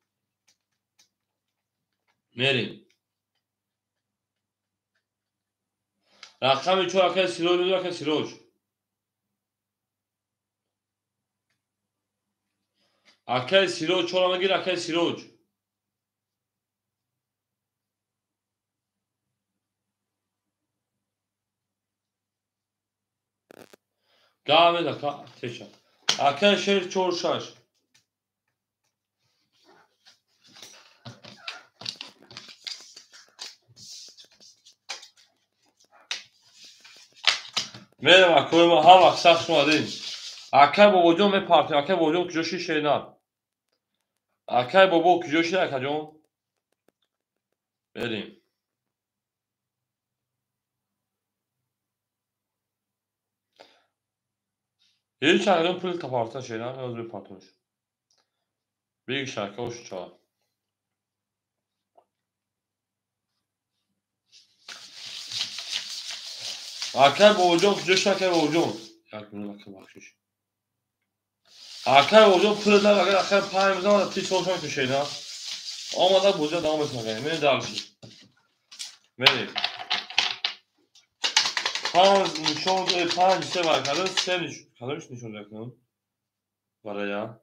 میریم رقم 4 اکر سیروج اکر سیروج اکر سیروج 4 میگیر اکر سیروج گامه دکا تیشا اکر شیر 4 6 میرم اکوی ما هم اکساخ شمادین اکای بابا جون می پارتی اکای بابا جون کجوشی شینا اکای بابا کجوشی اکا جون بریم هیچ چند پول تا پارتا شینا از روی پارتوش بیگ شرکه وش چا اکای بابا جون کجوشی اکای بابا جون یک میلیون اکای بخشش اکای بابا جون پول دار اگر اکای پای میزان تی سوشان تو شینا آماده بوجا دام بسنگه می دالشی میریم پنج نشون داد پنج سه بار کردن سه نشون کدامش نشون داد برای یا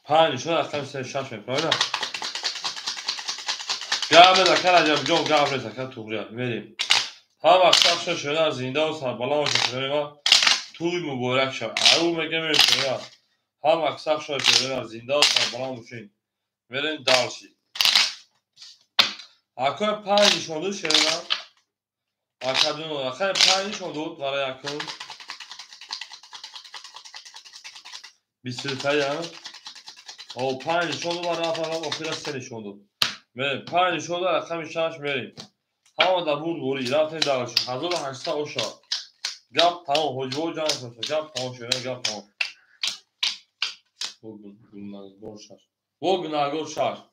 پنج نشون اصلا سه شش میکنه نه قبل ذکر عجب جون قبل ذکر توبریا میریم هم اکثر شده زنده و سربلند باشه ما توی مبارک شد او میگه میشه هم اکثر شده زنده و سربلند باشین میریم دالشی اکو پنج نشون داد شده اکادون اخر پنج نشون داد برای اکو 20 تایی او پنج نشون داد برای افراد آخر سه نشون داد میریم پنج نشون داد اخر میشنش میریم همه در بود بوری رفتیم دالشی 1800 اوشا گپ تمام حجبه جان شد گپ تمام شده گپ تمام گناهگار شهر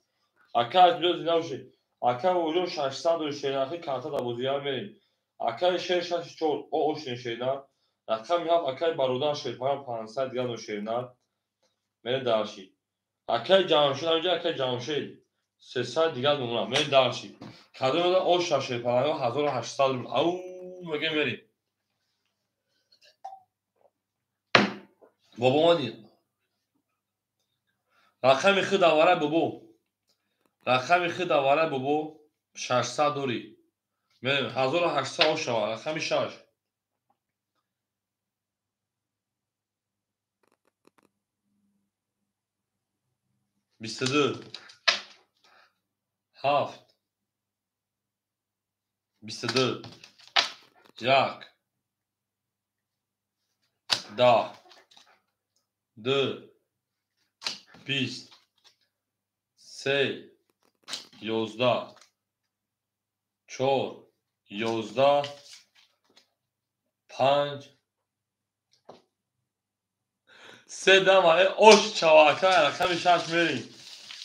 اکای جز نوشی اکای وجود 600 و شیراخی کانتا دا بوزیار میریم اکای 664 او اوش نشیدن رقم میاد اکای بارودان شیرپایان 500 دیگر نوشیدن میره دارشی اکای جامشید اینجا اکای جامشید 300 دیگر نمونه میره دارشی کدوم دا اوش شیرپایان 1800 او میگه میریم بابا مانی رقم خود آواره بابا رقم خود آواره بابا 600 دوری میریم 1800 شوا رقم 6 22 7 22 یک 10 2 20 3 11 4 11 5 3 دمه اوش چواکای رقم 6 میریم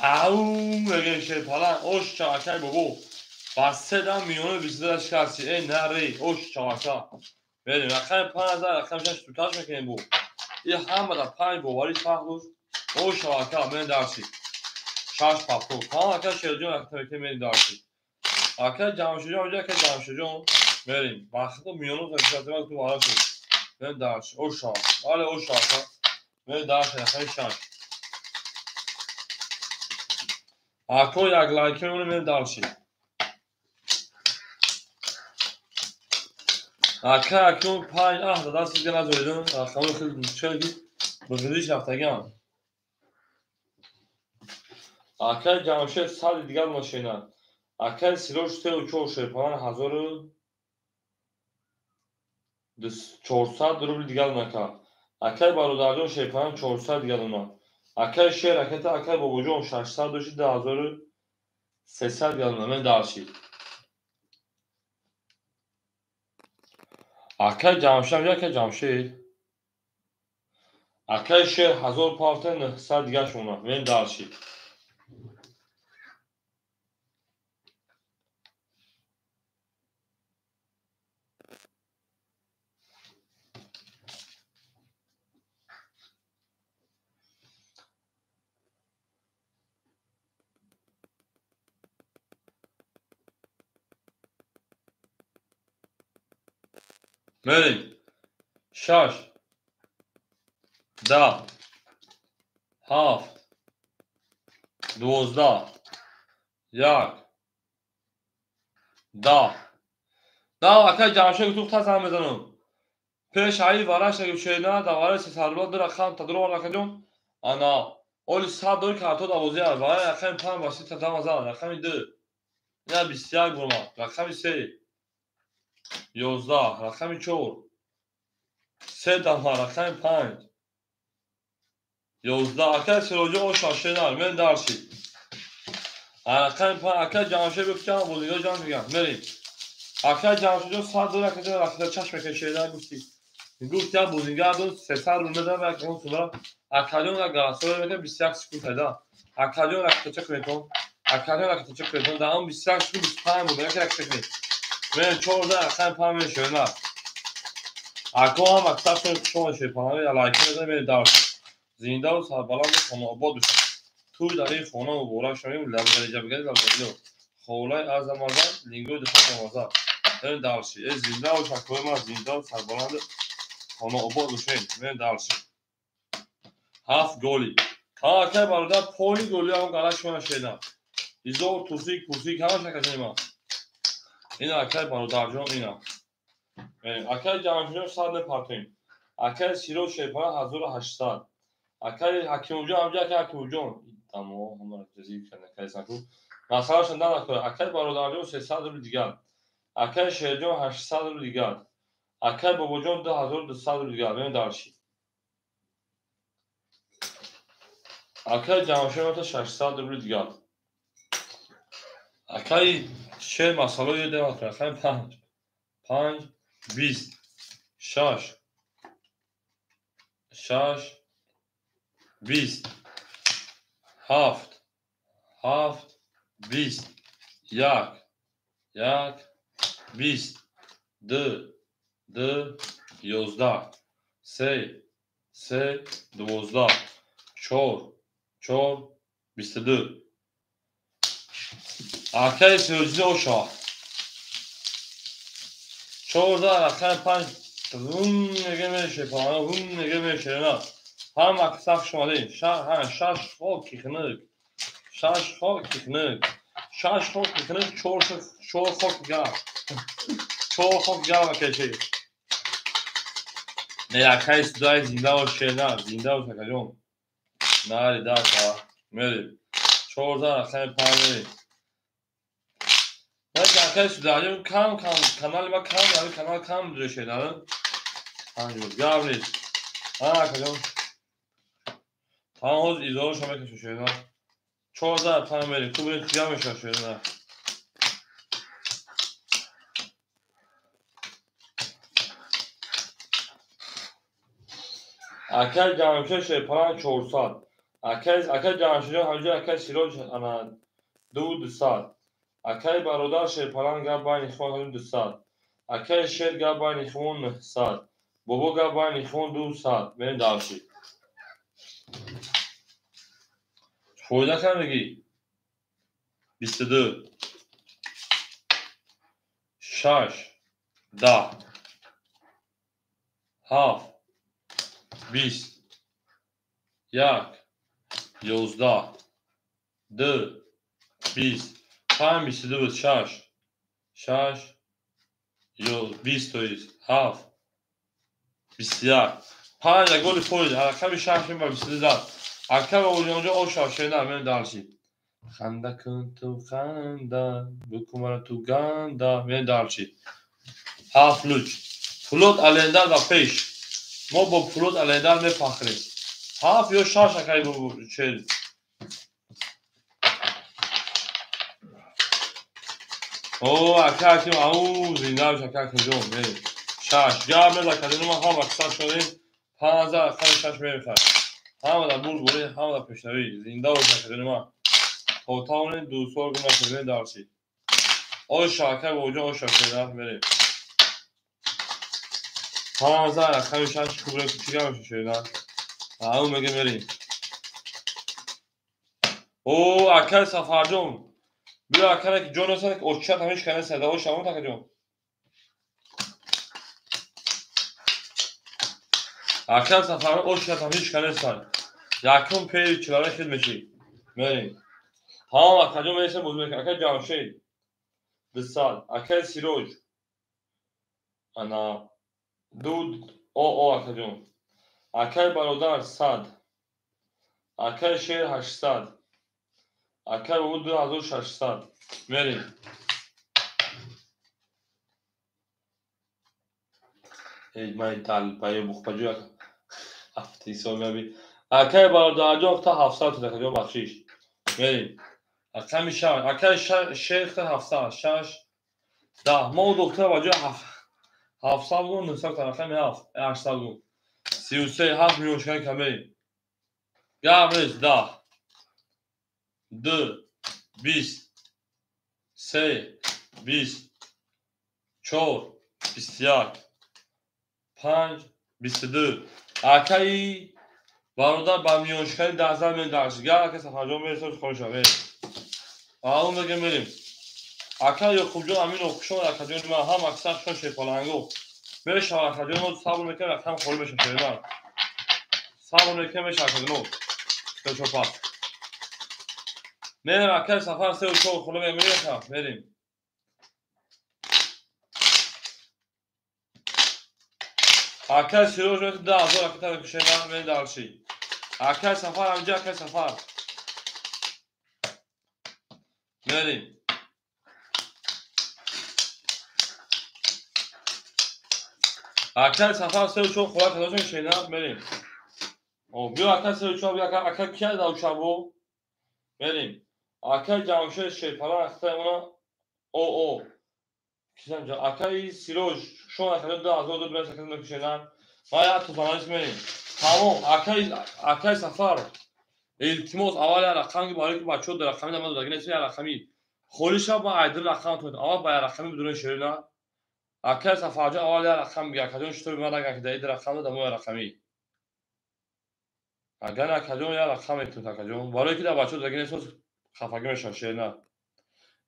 او میگه شیپالان اوش چواکای بابو بس 3 دم میونه 22 شکستی ای نری اوش چواکا میریم رقم 5000 رقم 6 تو تاش میکنیم بو این همه در 5 بواری فخروش اوش چواکا میریم درسی شش پاپو ها اکا شجون اکتیویتی میریم دارشی اکا جامشجون اونجا اکا جامشجون میریم وقت میونو زنجیرات تو وارد شد میریم دارشی اوشا آله اوشا میریم دارشی اکا شش اکا یک لایکی میریم دارشی اکا اکون پنج دست دیگه نزویدون اکا خیلی چلگی بزرگیش رفتگان اکا جامشجون 100 دیگر ماشینه اکا سیروش 3 و 4 شیپان 1400 روبل دیگر نکا اکای برادرجان شیپان 400 دیگر اونا اکای شیر اکای اکای بابوجون 600 دوشی 10300 دیگر اونا من دارشی اکای جامشید اکای جامشید اکای شیر 1000 پاوت 900 دیگر شونا من دارشی میریم 6 10 7 12 1 10 اکای جامشید تو تازه میزنم پیش هایی وارش اگه شینا دواره سی سالبا در رقم تا درو رقم انا اول 100 دور کارتو دا بوزی وارا رقم 5 واسه تا 10 رقم 2 اینا 21 برما. رقم 3 11. رقم 4 3 دما. رقم 5 11. اکل سروجی او شاشنار من دارشی. رقم 5 اکل جامشه بکشم بودیگا جان میگم بریم. اکل جامشه جو ساعت دو رکته رکته چشم کشیده گفتی. گفت یا بودیگا دو 300 رومه دارم و اون سولا اکلیون را گاسور میگه 21 سکوت هدا. اکلیون رکته چک میکنم. اکلیون رکته چک میکنم. دام 21 سکوت 25 بود که رکته کنی. من 14 رقم 5 میشونم. اکو هم اکثر شما شیپانه یا لایک میذارم دارم. زنده و سربلند خانه آباد بشه. توی در این خانه و بورا شویم لبگری جبگری لبگری خولای از مردان لینگو دفعه نمازا این دارشی از زنده و شکوه ما زنده و سربلند خانه آباد بشیم این دارشی 7 گلی ها که برادر پولی گلی هم گلش من شیدم ایزور توسیک پوسیک همه شکل ما این اکل برادر جان اینا اکل جمعشون صد نپرتیم اکل سیرو شیپانه 1800 اکل حکیم جان همجا که حکیم جان تمام همه جزیی کنه اکل سنکو مثلا شندن نکنه اکل برادر جان 300 روی دیگر اکل شیر جان 800 روی دیگر اکل بابا جان 2200 روی دیگر ببین دارشی اکل جمعشون تا 600 روی دیگر اکل شیر مسئله یه دیگر کنه اکل 5 20 6 6 20 7 7 20 1 20 2 2 11 3 3 12 4 4 22 اکل سروجی اوشا 14 رقم 5 اون نگه میشه پانا اون نگه میشه نه هم اکساف شماده شش خواه کیخنگ شش خواه کیخنگ شش خواه کیخنگ چور خواه گرم چور خواه گرم کشی نه اکل سودای زنده و شیدن زنده و شکجون ناری داشتا میریم 14 رقم 5 میریم نه اکل سودای کم کانال ما کم داری کانال کم داره شیدن همجور گرم نیست اکجون تمام ایزار شما کشو شیدن 14 رقم میریم خوب این خیام میشه شیدن اکل جمعشه شیپان 400 اکل جمعشه همجا اکل سیروج انا 200 اکل برادر شیپان گب باین اخوان 200 اکل شیر گب باین اخوان 900 بابا گب باین اخوان 200 بین دارشی فویده کن بگی 22 6 10 7 20 1 11 2 20 5 22 6 6 20 7 21 5 گل فویده رقم 6 و 22 اکل اونجا او شاشیدن من دارشی خنده کن تو خنده بکن مرا تو گنده من دارشی ها فلوت الندر و پیش ما با فلوت الندر میپخریم هاف یا شاش اکای بو چه او اکاکی او زینده بشه اکاکی جون بریم شاش گرم نزد کدینو ما هم اکسر شدیم 15 اکای شاش میریخد همه در بوری همه در پیشنوی زینده بشه کدینو ما خوتاون دو سال گونه کنیم دارشی او شاکه با اوجا او شاکه در بریم 15 اکای شاش خوبه کچیگه میشه شدن او میگه بریم او اکای سفر جون بیا اکای که جون هستن که اوچت همیش کنه صدا او شما تا که جون اکای سفر اوچت همیش کنه سن یکم پی چلاره خیل میشی بریم تمام اکای جون میشه بزرگ میکنه اکای جامشه بسال اکای سیروج انا دود او اکای جون اکای برادر 100 اکای شیر 800 اکر بود 2600 بریم. من تل پای بخپجو هفته سال میبی اکر برادر جان تا 700 تا کجا بخشیش بریم. اکر میشه اکر شیخ 700 6 ده ما دکتر واجه 700 بود 900 تا رقم 7 800 بود 33 7 میلیون شکل کم بریم. گامز 10 2 20 3 20 4 21 5 22 اکری برادر با میلیون شکل 10,000 میلیون درش گه که سفرجان میرسه خونش بریم. آون بگیم بریم. اکر یا خوب جو امین اوکشون اکر ما هم اکثر شون شیپالانگو بهش اکر نو صبر میکنه رقم خورد بشه فعلا صبر میکنه بشه اکر نو تو چوپا میرم اکر سفر سه و چهار خورد میریم بریم. اکر سیروش میاد 10,000 اکر کشیدن میاد دالشی اکر سفر همینجا اکر سفر بریم. اکر سفر سه و چهار خورد کداشون کشیدن بریم. او بیا اکر سه و چهار بیا اکر کیا داو چابو بریم. اکر جامشه شیپالا اخته اونا او کیسان جا اکر سیروش شون اکر 10,000 دو برس اکر کشیدن ما یا تو فنالیس بریم. تمام اکر سفر التماس اول رقمی برای که بچه‌ها در رقمی نماز دادن نمیشه رقمی خودش با عدل رقم تو اول با رقمی بدون شیرنا اکر سفر جا اول رقم میگه کدوم شطور میاد که در رقم دادم رقمی اگر کدوم یا رقم تو تا کدوم برای که بچه‌ها دادن نمیشه خفگی میشن شیرنا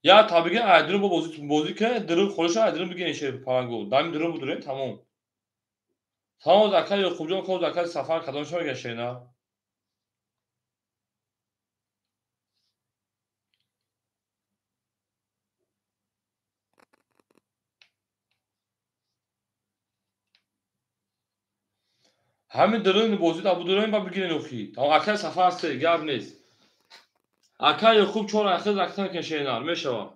یا tabii عدل با بازی که درو خودش عدل میگه این شیر پارانگو دام درو بدونه تمام اکر یا خوب جو کو اکر سفر کدوم شو میگه شیرنا همین درون بازی تا بدون با بگیرین اوکی تمام اکر سفر است گاب نیست. اکر خوب چون اخر رقم کشیدن میشه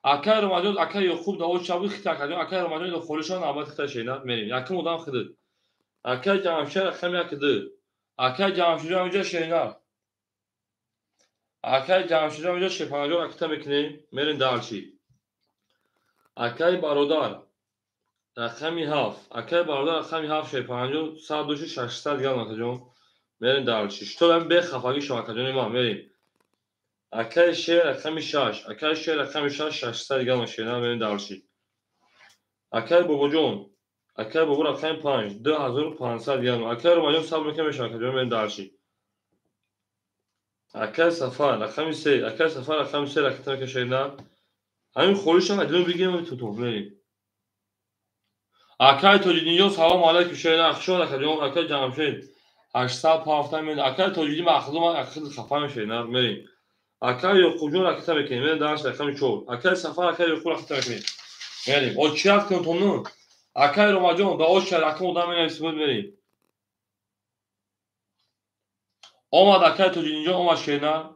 اکر اومد اکر خوب داو چابو خیتا کردن اکر اومد دو خولشان آباد خیتا شیدن میریم یکم مدام خدد اکر جامشه رقم یکده اکر جامشه اینجا شیدن اکر جامشه اینجا شپانجو اکتا میکنیم میرین دالچی اکر برادر رقمی هاف اکر برادر رقمی هاف شپانجو 126 گرم کجا میرین دالچی تو من به خفاگی شما کجا ما میریم. اکر شیر رقمی 6 اکر شیر رقمی 600 گرم شیدن میرین دالچی اکر بابا جون اکر بابا رقم 5 2500 گرم اکر ماجم صبر میکنم میشه کجا میرین دالچی اکر سفر رقمی 3 اکر سفر رقمی 3 رقم که شیدن همین خورش هم ادلو بگیم تو بریم. اکر توجیدی سلام علیکم شیدن اخشون اکر جمشید 850 میلیون اکر توجیدی مخدوم اخر خفا میشیدن بریم. اکر یا کجا رقم میکنیم میرین دالچی رقم 4 اکر سفر اکر یا رقم میکنیم بریم. او چی هست کنتونو اکر رو جون دا اوش رقم ودام نمیسود بریم. اومد اکر توجیدی اینجا اومد شیدن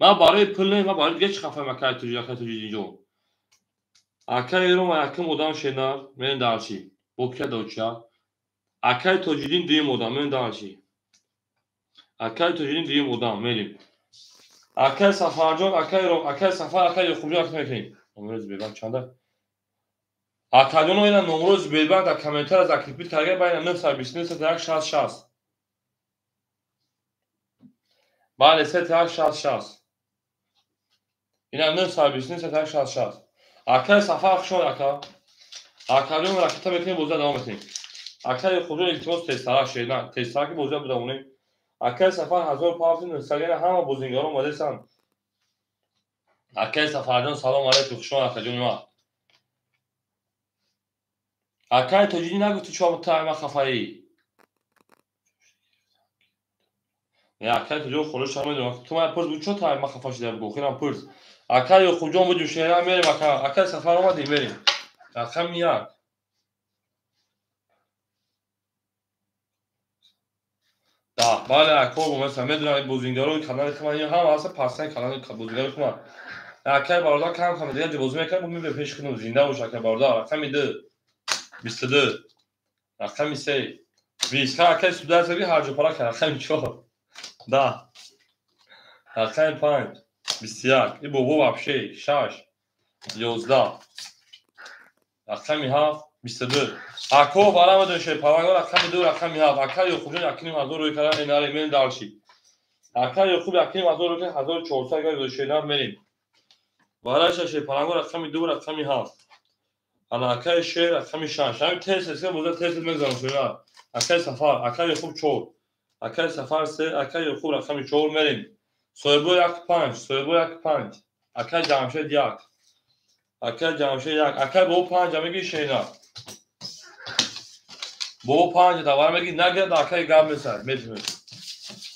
من برای پول ما برای دیگه چی خفا اکر توجیدی اینجا اکر رو ما یکم ودام شیدن میرین دالچی بوکیا دوچا اکر توجیدی دیم ودام میرین دالچی اکر توجیدی دیم ودام میریم. اکر سفر جون اکر سفر اکر خوب جو رقم میکنیم نمروز بیبان چنده اکر جون اینا نمروز بیبان در کامنتر از اکلیپیت کرده باید 929 60 بله 360 اینا 929 60 اکر سفر شون اکر جون رقم میکنیم بوزه دوام میکنیم اکر خوب جو التماس تسترا شیدن تسترا که بوزه بدونه اکر سفر 1500 سالیان همه بوزینگارو اومده سن اکر سفر جون سلام علیکم شون اکر جون ما اکر توجیدی نگو تو چهار تایم خفایی یا اکر تو جو خورش هم میدونم تو من پرس بود چه تایم خفا شده بگو خیرم پرس اکر یا خوب جو بودیم شهر میریم اکر سفر اومدیم بریم رقم یک بله اکو مثلا میدونم بوزینگارو کانال من هم اصلا پاسن کانال بوزینگارو کما اکای باردار کم کم دیگه بوزی میکنم بومی به پیش کنم زنده باشه اکای باردار رقم میده 22 رقم 3 20 اکای سودا سری هر جو پارا کرد رقم 4 10 رقم 5 21 این بابا вообще 6 11 رقم 7 22 اکو برام دشه پاوانگا رقم 2 رقم 7 اکای خوبه یقینی از روی کار اناره من دالشی اکای خوب یقینی از روی 1400 اگر دشه میریم وارش شه پاوانگا رقم 2 رقم 7 انا اکای شیر رقم 6 همین تست است که بوده تست میگذارم شما اکای سفر اکای خوب 4 اکای سفر 3 اکای خوب رقم 4 میریم سویبو 5 سویبو 5 اکای جمشید 1 اکای جمشید 1 اکای بو 5 میگی شینا بو 5 دوباره میگی نگرد اکای گام میسر میتونی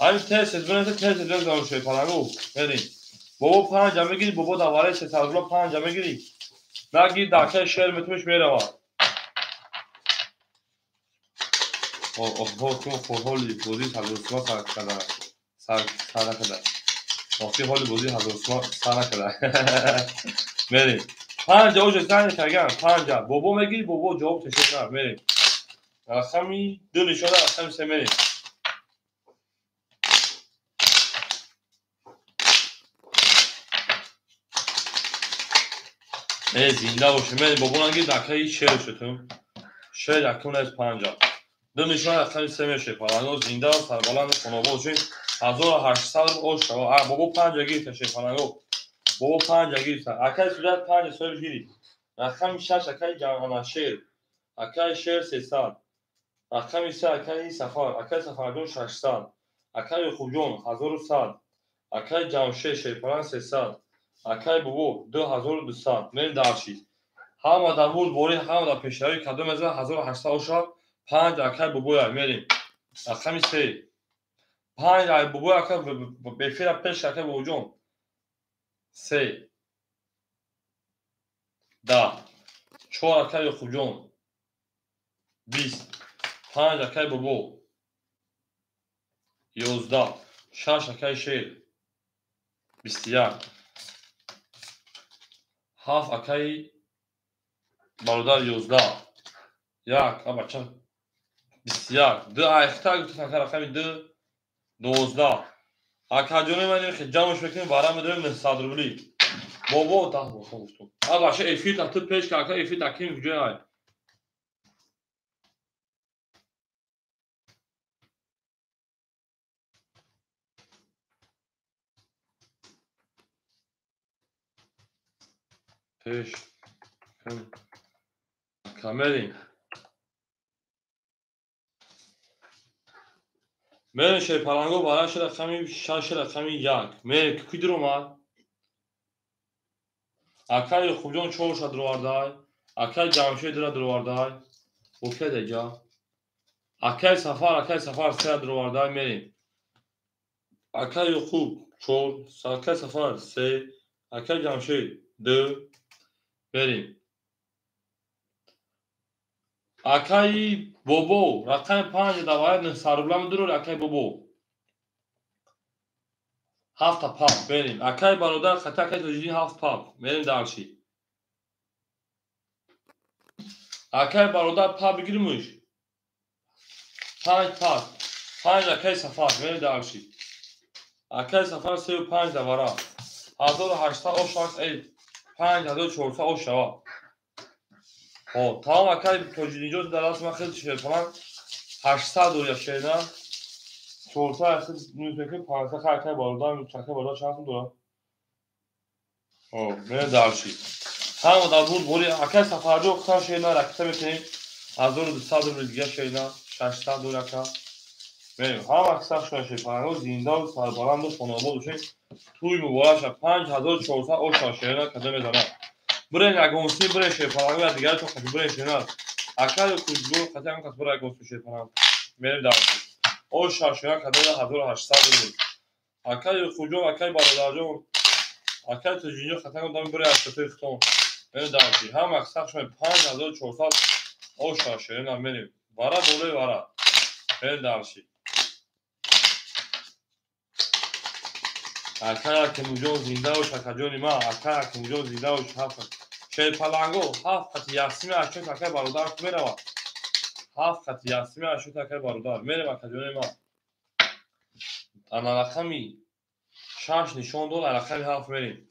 همین تست است بنده تست میگذارم شما پاوانگو میریم بو 5 میگی بو دوباره 305 میگیری نگی داکای شیر میتونیش میره تو حالی بودی حضرت سر کردن سر نکردن وقتی حالی بودی حضرت سر نکردن میریم 5 اوج زنگ کردن 5 بابا میگی بابا جواب تشکر نه میریم رقمی 2 نشون رقم 3 میریم زنده باشه میریم بابا نگی دکای شیر شدتون شیر یکون از 50 2 نشون رقم 3 میشه پالانگو زنده سربلند خانواده چون 1800 اوش بابا 5 گیت تشکر بابا 5 گیرید اکای صورت 5 سال گیرید رقم 6 اکای جوان شیر اکای شیر 300 رقم 3 اکای سفر اکای سفر 600 اکای خوجون 1100 اکای جمشید شیپران 300 اکای بابو 2200 من دارشید هم در بود بوری هم در پیشروی کدوم از 1800 شد 5 اکای بابو میریم رقم 3 5 بابو اکای به فیر پیش اکای بوجون 3 10 4 اکای خوجون 20 5 اکای بابو 11 6 اکای شیر 21 7 اکای برادر 11 1 بچه 21 2 اکای گفتن رقم 2 12 اکاجونی من که جمعش بکنیم برام میدونیم من صدر بلی بابا تا گفتم بچه افیت تو پیش که اکای افیت اکیم کجای پیش کاملی من شی پالانگو بالا شده رقمی 6 رقمی 1 من کی درو ما اکای خوجون 4 شد دروردای اکای جمشید دروردای اوکی دیگه اکای سفر 3 دروردای میریم اکای خوب 4 اکای سفر 3 اکای جمشید 2 بریم اکای بابو رقم 5 دوای سربلم درو اکای بابو 7 پاپ بریم اکای برادر خطا اکای توجیهی 7 پاپ میریم دالشی اکای برادر پاپ بگیریمش 5 پاپ 5 اکای سفر میریم دالشی اکای سفر 35 دوارا 1800 او شانس ای 5400 او شوا خب تمام اکای توجیهی جو در راست من خیلی شیر کنم 800 دور یشینا 400 اصلا نیوز میکنیم 500 اکای برادر چکای برادر چند دورا میریم دالشی هم در بود بوری اکای سفر جو اختار شینا رکته میکنیم 1200 دور دیگه شینا 600 دور اکا میریم هم اکثر شده شیپانگو زنده و سربلند و خانواده دوشیم توی مبارش 5400 او شینا کده میزنه برین اگونسی برین شیپانگو و دیگر تو خیلی برین شینا اکای کجگو خطی هم کس برای اگونسی شیپانگو میریم دالشی او شینا کده 1800 دور اکای خوجو اکای برادر جو اکای تجینیو خطی هم دارم برای اشتفای ختم میریم دالشی هم اکثر شده 5400 او شینا میریم برا بوله برا میریم دالشی Akay Akimjon zinda bosh akajon ma. Akay Akimjon zinda bosh. Sher palango 7 qati yasmi ashot akay barodar merava. 7 qati yasmi ashot akay barodar merava akajon ma. Ana raqami 6 nishon dod raqami 7 merیم.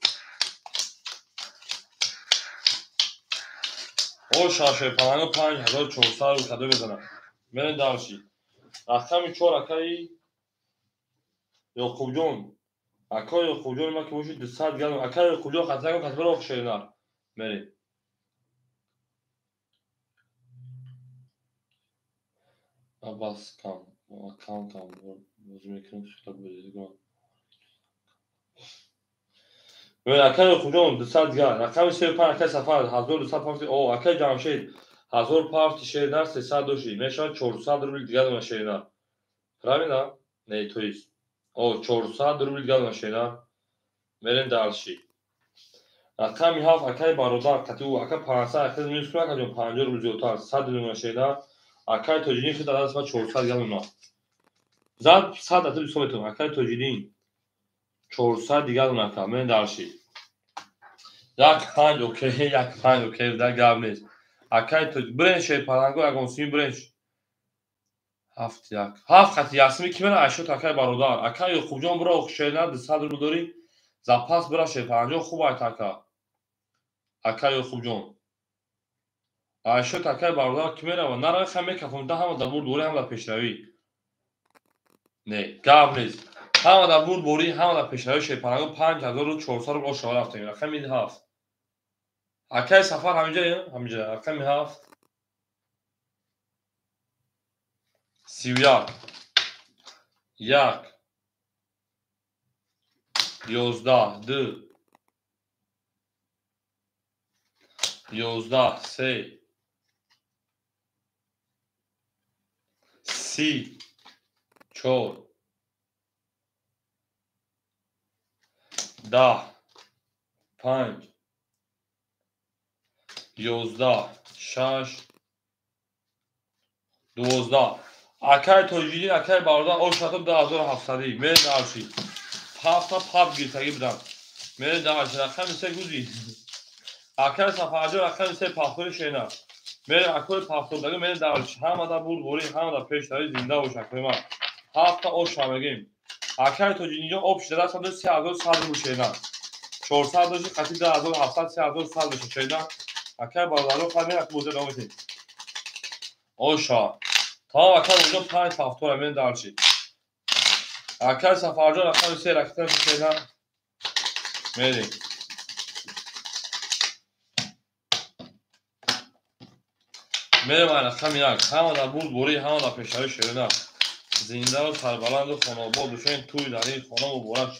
او شاشه پلنگو 5400 رو کدو بزنم من دارشی رقم 4 اکای یعقوب جون اکای یعقوب جون ما که باشید 200 گرم اکای یعقوب جون خاطر کنم کتبر آخشینا بریم بس کم کم بازی میکنم شکل بریدگان ببین اکای یعقوب جون 200 گرم رقم 35 اکای سفر 1250 او اکای جمشید 1500 در 300 دوشی میشه 400 روبل دیگه دونه شینا правильно не то есть о 400 рубль гал машина мерен далши рақами 7 акай бародар кату ака 500 акай мискра кадом 50 рубль зиёдтар 100 рубль машина акай тоҷидин хида даст ва 400 гал уна зад 100 ату советон акай тоҷидин 400 дигал уна ка мерен далши як 5 окей як 5 окей да гав нест акай тоҷ бренш паранго ягон сим бренш 7 қати ясми ки мера ашот акай бародар акай йоқубҷон бира оқшена 200 рубл дорӣ запас бира шепаранҷон хуб айт акай йоқубҷон ашот акай бародар ки мерава нара ха мекафонда ҳама да бурд бори ҳама да пешравӣ не гап нест ҳама да бурд бори ҳама да пешравӣ шепаранҷон 5400 рубл ошава рафтем рақами 7 акай сафар ҳаминҷа рақами 7 31 1 11 2 11 3 30 4 10 5 11 6 12 акай тоҷидин акай бародар ошатум 2700 мере дарши ҳафта паб гиртагӣ будам мере дарши рақами се гузи акай сафарҷо рақами се пахтори шена мере акои пахтордагӣ мере дарши ҳама да бурд бори ҳама да пешдари зинда бош акои ман ҳафта оша мегем акай тоҷидинҷо об шида даст 3100 рубл шена 400 доши қати 2700 3100 доша шена акай бародаро фамилия буза намедем оша تا اکر اونجا 5 پافتور همین دارچی اکر سفرجان اکر سه رکتن شینا میریم میریم این اکم یک همه دا بود بوری همه دا پیشتری شیرنا زنده و سربلند و خاناباد بشوین توی داری خانه و بورم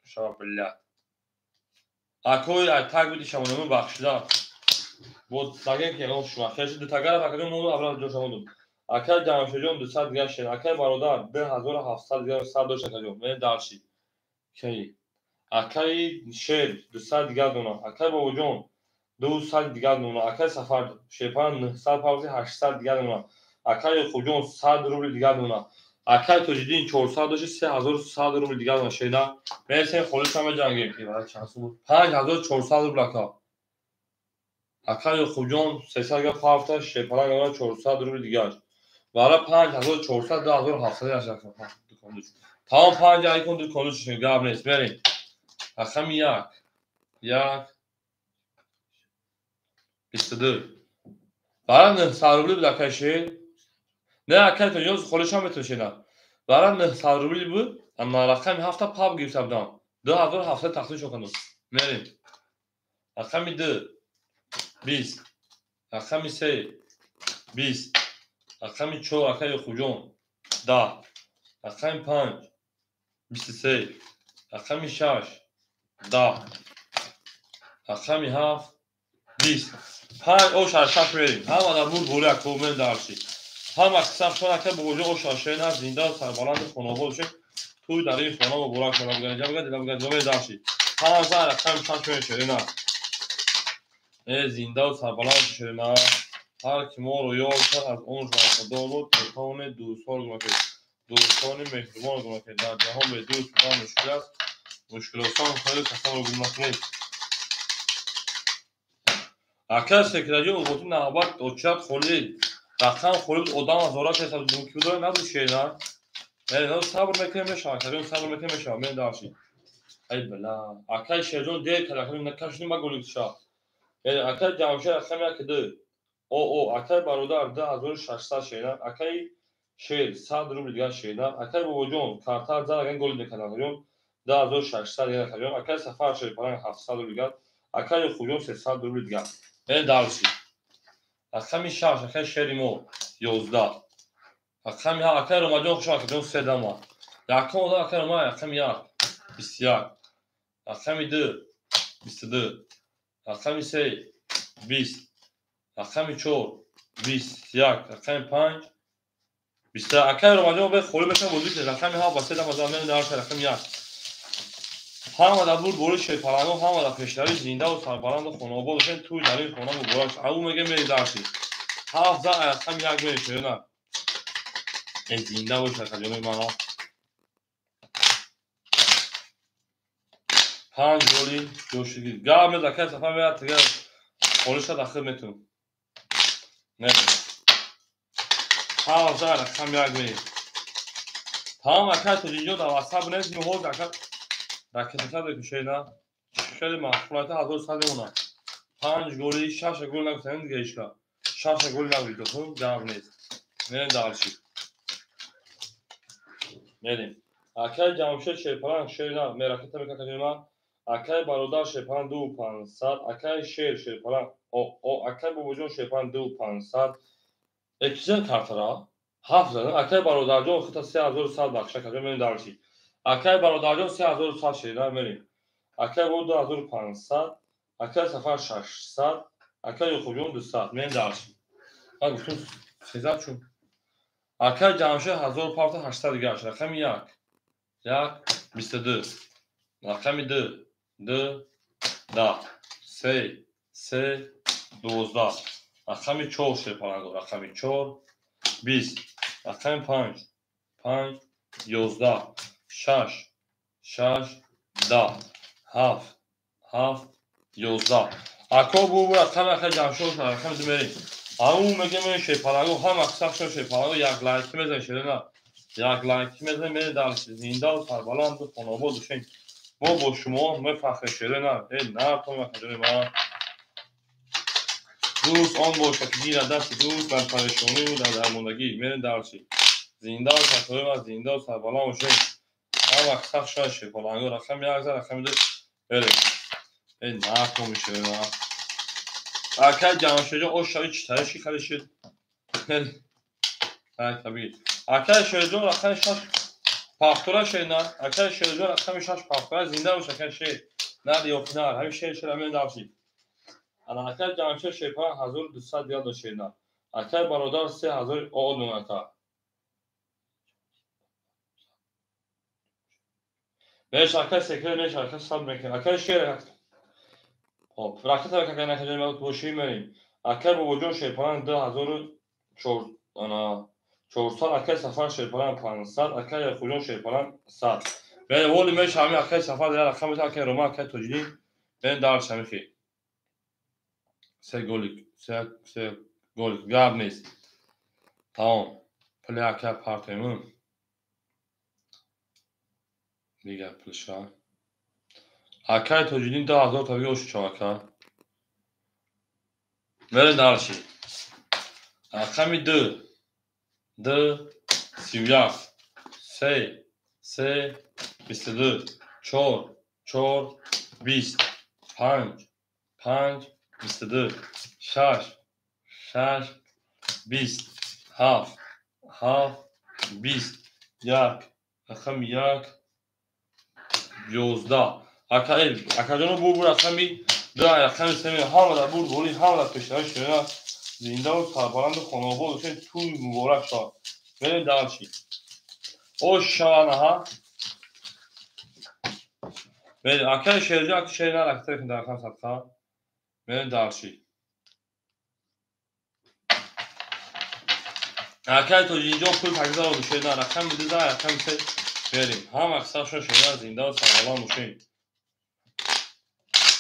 شما بلیت اکوی تک بیدی شمانمون بخشیده بود دقیق که اون شما خیلی دو تگر بکریم مونو ابرا جو شماندون акай ҷамшидҷон 200 гашен акай бародар 2700 100 дошта кадом мен дарши ки акай шер 200 дигар дона акай бобоҷон 200 дигар дона акай сафар шепан 900 800 дигар дона акай йоқубҷон 100 рубл дигар дона акай тоҷидин 400 дошти 3100 рубл дигар дона шеда месен холиса меҷангем ки барои чанд сум 5400 рубл акай йоқубҷон 300 гар фафта шепан гана 400 рубл дигар برای 5400 2700 اشتراک دکان تمام 5 ایکون دکان شما گاب نیست بریم رقم 1 22 برای 900 روبل بود اکایشه نه اکای تو یوز خودش هم میتونه نه برای 900 روبل بود اما رقم 7 پاپ گرفتم دام 2700 تخفیف کنم بریم رقم 2 20 رقم 3 20 رقم 4 акай یوقوبҷон 10 رقم 5 23 رقم 6 10 رقم 7 20 5 اوشار شش میریم همه در بود بوری اکومن دارشی هم اکسم چون اکای بوجه اوشار شینا زنده و سربلند خانواده شد توی در این خانه و بورا کنه بگنه جا بگنه دیدم بگنه جامعه دارشی هم زن رقم 6 میریم شینا زنده و سربلند شینا هر کی ما رو یاد کرد از اون وفادار بود تکان دوستان گونه که دوستان مهربان گونه که در جهان به دوست بودن مشکل است مشکلات خیلی تصور کنید. اگر سکرجی اومدن نهابت دوچت خولید، رقم خولید آدم از آرش حساب دوکی بوده نداشته نه. نه صبر میکنیم شاکریم صبر میکنیم شامل داشتی. ای بلا. اگر شجون دیگر کلاکیم نکشیم با گلیک شا. اگر جامشه رقمی کده. او اگر برادر ده هزار ششصد شینا. اگر شیر 100 روبل دیگر شینا. اگر بابجون کارتر زدن گل میکنیم 10600 دیگر کنیم. اگر سفر شیر پران 700 روبل دیگر. اگر خوبیون 300 روبل دیگر. من داشتی. اگر میشه اگر شیریم 11. اگر ها اگر اومدن خوشا کردن 3 دما. یکم اونا اگر اومد اگر میاد 21. اگر میده 22. اگر میشه 20. اگر میچور 21. اگر 5 20. اگر اومدن به خوری بشن بودی که اگر میها با 3 دما زمان داشت اگر میاد. هم در بود بوری شی پرانو هم در پیشتری زنده و سربلند و خانواده توی دلیل خانم و براش او میگه می داشتی. هفت از هم یک میشه نه. این زنده باشه کجای ما 5 گلی جوشگی گام زکات سفر میاد دیگه پلیس داخل میتون نه هفت از هم یک می هم اکات دیجو دا واساب نه میو زکات راکت ساده میشه نه خیلی مخفلات هزار ساده اونا 5 گلی 6 گل نگفتن دیگه ایشکا 6 گل نگید تو جواب نیست نه دارشی بریم اکای جامشید شیرپران شیرنا مراکت میکنه ما اکای برادر شیرپران 2500 اکای شیرپران او اکای بوجون شیرپران 2500 اکیزن کارترا هفت زدن اکای برادر جون خطا 3100 بخش کرده من دارشی اکای برادر جون 3100 شیرنا بریم اکای بود 2500 اکای سفر 600 اکای خوبیون 200 من دارشی ها گفتم 300 چون اکای جامشید 1500 دیگه اش رقم 1 22 رقم 2 10 3 12 رقم 4 شیرپران رقم 4 20 رقم 5 11 6 10 7 11 اکا بو رقم اکا جمشید رقم دمیری همون میگه من شیرپران هم اکثر شیرپران یک لایک میزنه شده نه یک لایک میزنه میره در زنده و سربلند و خانواده دوشین ما با شما مفخر شده نه تو مخجره ما دوست آن باشه که گیر دست دوست در پریشانی و در درماندگی میره درسی زنده و سرطوری و زنده و سربلند باشه هم اکثر شاید شیرپران رقم 1 رقم 2 بره نه تو میشه ما اکر جمشید او شایی چی ترشی خالی شد طبیعی اکر شیردون رقم 6 پاختورا شیرنا اکر شیردون رقم 6 پاختورا زنده باشه که شیر نه دیو فینال همین شیر شده من داشتی انا اکر جمشید شیرپران 1200 یاد شیرنا اکر برادر 3000 او اکر میش اکر سکر میش اکر سب میکنه اکر شیر خب راکت اکر کنه که جمعیت باشی میریم اکر با وجود شیرپران 24 انا 400 اکر سفر شیرپران 500 اکر خوجون شیرپران 100 به ولی میش همین اکر سفر در رقم اکر روما اکر توجیدی ben dar شمیخی سه گلیک گاب نیست تمام پلی اکر پارتیمون دیگر پلشا اکر توجیدی 10000 تا بیوش چاکر میره دارشی رقم 2 31 3 22 4 20 5 22 6 20 7 20 1 رقم 1 11 اکرجانو بور رقمی ده رقم سمی همه در بوری همه در پیشترش شده زنده و سربلند خانواده توی مبارک شد بریم دارشی او شانه ها بریم اکر شیرجا اکر شیر نرکتر کن در رقم صدقه بریم دارشی اکر تو اینجا پول تگذار رو شیر نرکم بده رقم سه بریم هم اکثر شما زنده و سلام باشین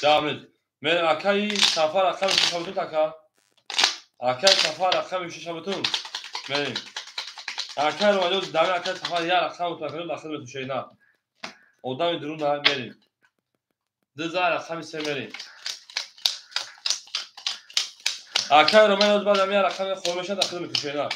جامد من اکای سفر رقم شبتون تکا اکای سفر رقم شبتون بریم اکای رو مجاز دمی اکای سفر یا رقم تکا داخل بتون شینا odam درون daha بریم دزار رقم سه بریم اکای رو مجاز بعد دمی رقم خورمش داخل بتون شینا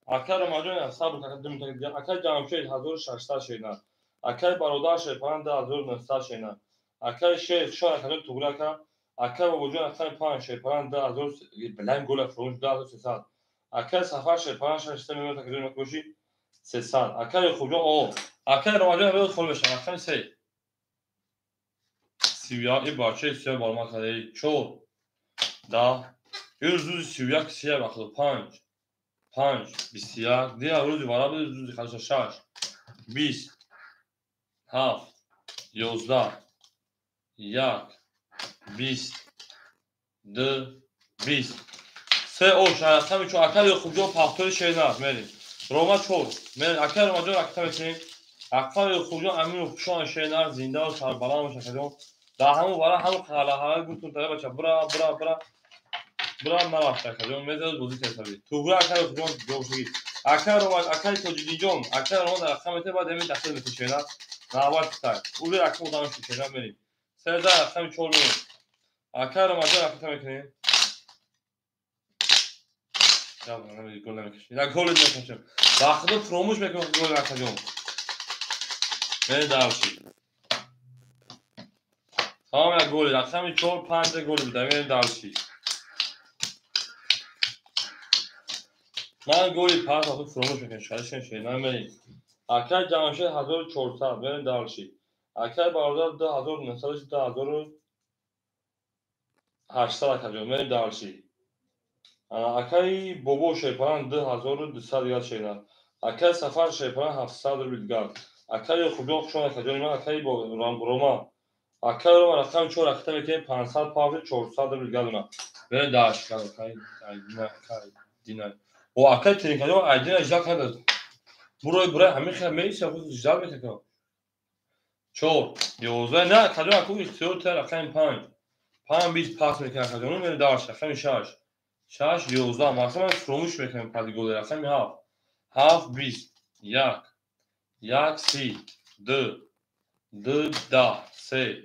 اکای رو مجاز صبر تقدم تقدم اکای جامشید 1600 شینا اکای برادر شپان 1900 شینا اکای شیخ شو اکای توگلا اکای با وجود اکای پان شپان 2000 بلند گل فروش 2300 اکای سفر شپان 600 میلیون تقریبا کوشی 300 اکای خوجا او اکای رو مجاز روز خورمش اکای سه سیویا باچه سیاه بالما کردی چور دا یه روز سیویا که سیاه بخدا پنج بیسیار دیگه روزی برای بده روزی خالص شش 20 7 11 1 20 2 20 سه اوش همین چون اکل خوب جو پاختور شینا مریم روما چور من اکل روما جو اکتا میکنیم اکل خوب جو امین و شان شینا زنده و سربلند و شکلون دا همون برای همون حالا گفتم طرف بچه برا نرفته کردم میذارم بازی تسابی تو گروه اکل خوب جو جوشی اکل روما اکل توجیدی جون اکل روما در اکتا میته بعد همین داخل میشه شینا نهواد ستای اولی اکل مدام شینا مریم سه در اکتا چور مریم اکل روما جو اکتا میکنیم Ya ben gol demek. Ya gol etmek için. Dakikada promuş mekan gol atacağım. Ne daha şey. Tamam ya gol. Akşam 4-5 gol بودم. Ne daha şey. من گلی پاس آخه فراموش میکنم شاید شد نمی‌بینی. اکر جمشید 1400 بریم دالشی. اکر برادر 2900 2800 کجا بریم دالشی. اکای بابا شیپان 2200 یاد شینا. اکای سفر شیپان 700 بیلگار. اکای خوبیان شما کجا من اکای با روما. اکای روما رقم 4 رقم میکنه 500 پاوند 400 بیلگار اونا. بریم دالشی اکای دینا. و اکای ترینکاجو ایدین اجرا کرد. برای همین خیلی خود اجرا میکنه. 4 11 نه کجا اکو اختیار تر رقم 5 20 پاس میکنه کجا اون بریم دالشی رقم 6 11 مثلا فراموش میکنم پادی گل رقم 7 20 1 30 2 10 3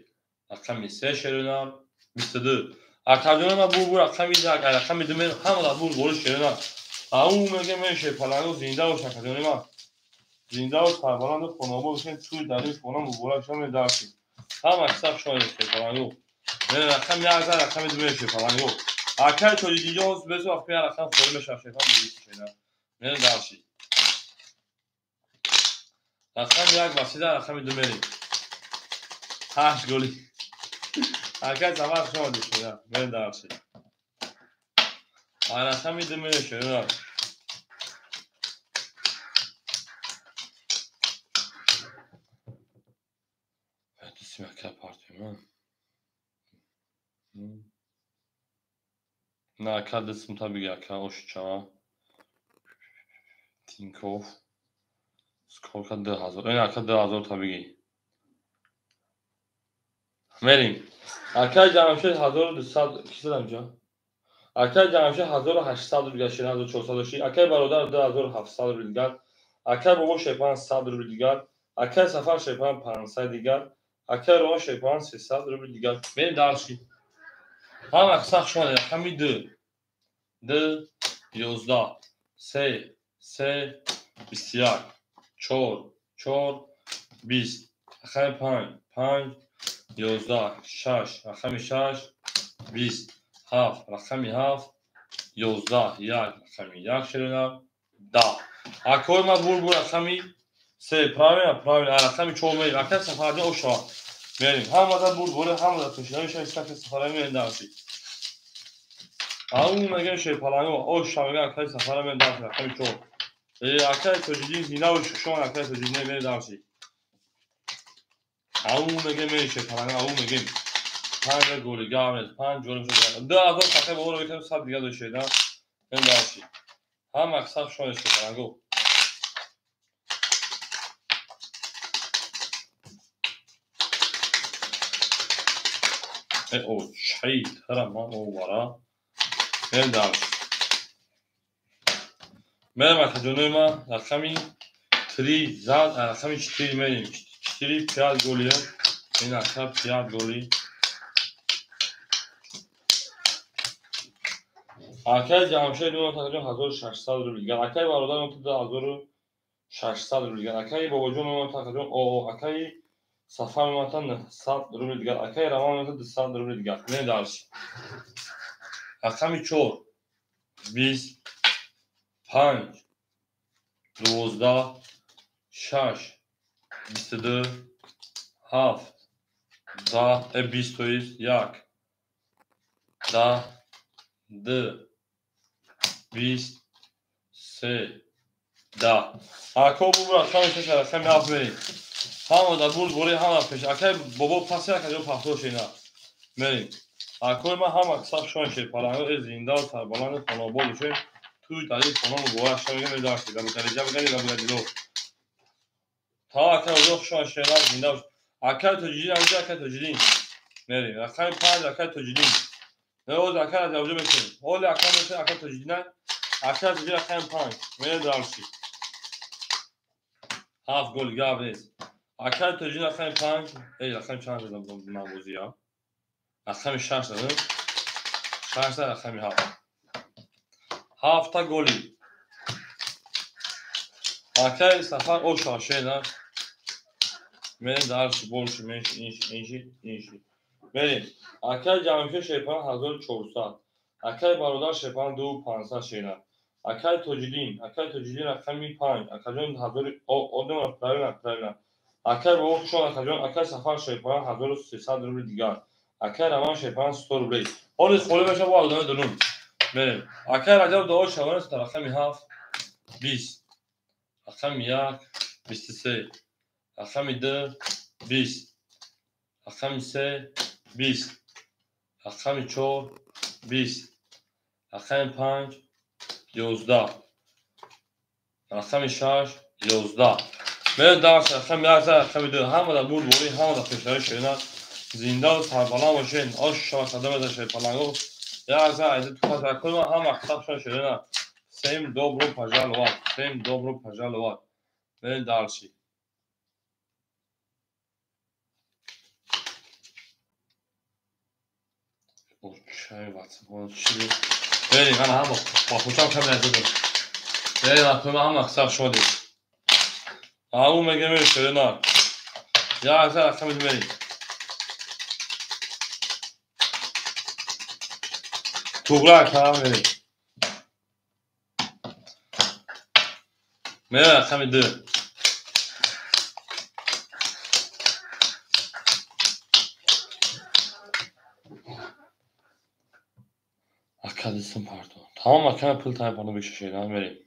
رقم 3 شیرنا 22 اکادون ما بو رقم 10 رقم 2 همه بو گل شیرنا اون میگه میشه پلانو زنده و شکادون ما زنده و سربلند خانوما بشین توی دلیل خانم مبارک شما داشتیم هم اکثر شما پلانو نه رقم 11 رقم 2 میشه پلانو اکل تو دیگه از بزو اخیر رقم خورم شفشفان میشه نه داشتی رقم یک واسه رقم 2 میری 8 گلی اکل زمان شما دیگه نه داشتی رقم 2 میشه نه اسم اکل پارتیمان نه اکل اسم tabii اکل oşça Tinkov Skorka 2000 این اکل 2000 tabii مریم اکل جمشید 1200 کی زدم جا اکل جمشید 1800 بیلگار 1400 اکل برادر 2700 بیلگار اکل بابا شیپان 100 بیلگار اکل سفر شیپان 500 دیگر اکل روما شیپان 300 بیلگار بریم دالشی هم اکساق شما رقمی 2 11 3 21 4 20 رقم 5 11 6 رقم 6 20 7 رقم 7 11 1 رقم 1 شیرنا 10 اکوی ما بور رقمی 3 правильно رقمی 4 میریم اکل سفر او شما میریم هم مدد بور هم مدد توشید همیشه استفاده سفر میریم داشتی اون میگه شی پلانو او شما میگه اکل سفر میریم داشتی رقمی 4 اکل توجیدی زینا و شما اکل توجیدی میریم داشتی اون میگه میشه پلانو اون میگه 5 گل گامز 5 گل شده 2000 تقریبا اون رو میتونم صد دیگه داشته نه داشتی هم اکثر شما استفاده گو او شهید هرم او ورا من دارش من Makedoniya ma raqami 3 zad raqami 4 merim 4 5 goli این اکر 5 گلی اکر جمشید اون تقریبا 1600 روبل گرفت اکر برادر اون 1600 روبل گرفت اکر بابا جون اون تقریبا او اکر سفر اون 100 روبل گرفت اکر روان اون 200 روبل گرفت نه دارش رقمی 4 20 5 12 6 22 7 10 20 یک 10 2 20 3 10 اکو بو رقمی چه رقمی هفت بریم همه در بود بوری همه پیش اکای بابا پسی اکای پختوش اینا بریم اکوی ما هم اکساق شون شد پرانگو زنده و سربالان خانابال شد توی دلیل خانابال گوه شد میگه میداشتی دمی تریجه بگنی دمی گدیلو تا اکای اوزاق شون شد زنده و اکای تجیدین اوزی اکای تجیدین بریم رقمی 5 اکای تجیدین نه اوز اکای از اوزی بسیم اولی اکای بسیم اکای تجیدین اکای تجیدین رقمی 5 میره درشی 7 گل گاب نیست اکای تجیدین رقمی 5 ای رقمی چند زدم نبوزی ها رقمی 6 زدم 6 رقمی 7 7 تا گلی اکای سفر او شاشه نه میریم درش بولش منش اینشی بریم اکای جمعیت شیپان 1400 اکای برادر شیپان 2500 شینا اکای تجیدین رقمی 5 اکای جون 1000 اودم پراینا اکای بابا شون اکای جون اکای سفر شیپان 1300 روبل دیگر اکای روان شیپان 100 روبل حالی خوله بشه با آدم دونم بریم اکای رجب دعا شوانه است رقمی 7 20 رقمی 1 23 رقمی 2 20 رقمی 3 20 رقمی 4 20 رقمی 5 11 رقمی 6 11 میره درس رقمی 11 رقمی 2 همه در بود بوری همه در پیشتری شدن زنده و سربلند باشین آش شما قدم از شد پلنگو 11 ایده تو خط رکل ما هم اقصاب شد شدن سیم دوبرو پجال وات میره درسی چای واتساپ چی بریم من هم با خوشم کم نزدم بریم اکنون هم اقصاب شدیم همون میگه میره شدن 11 رقمی بریم توغرق هم بریم میره رقمی 2 اکادیسم پردون tamam makine pıl tane bana bir şeyden vereyim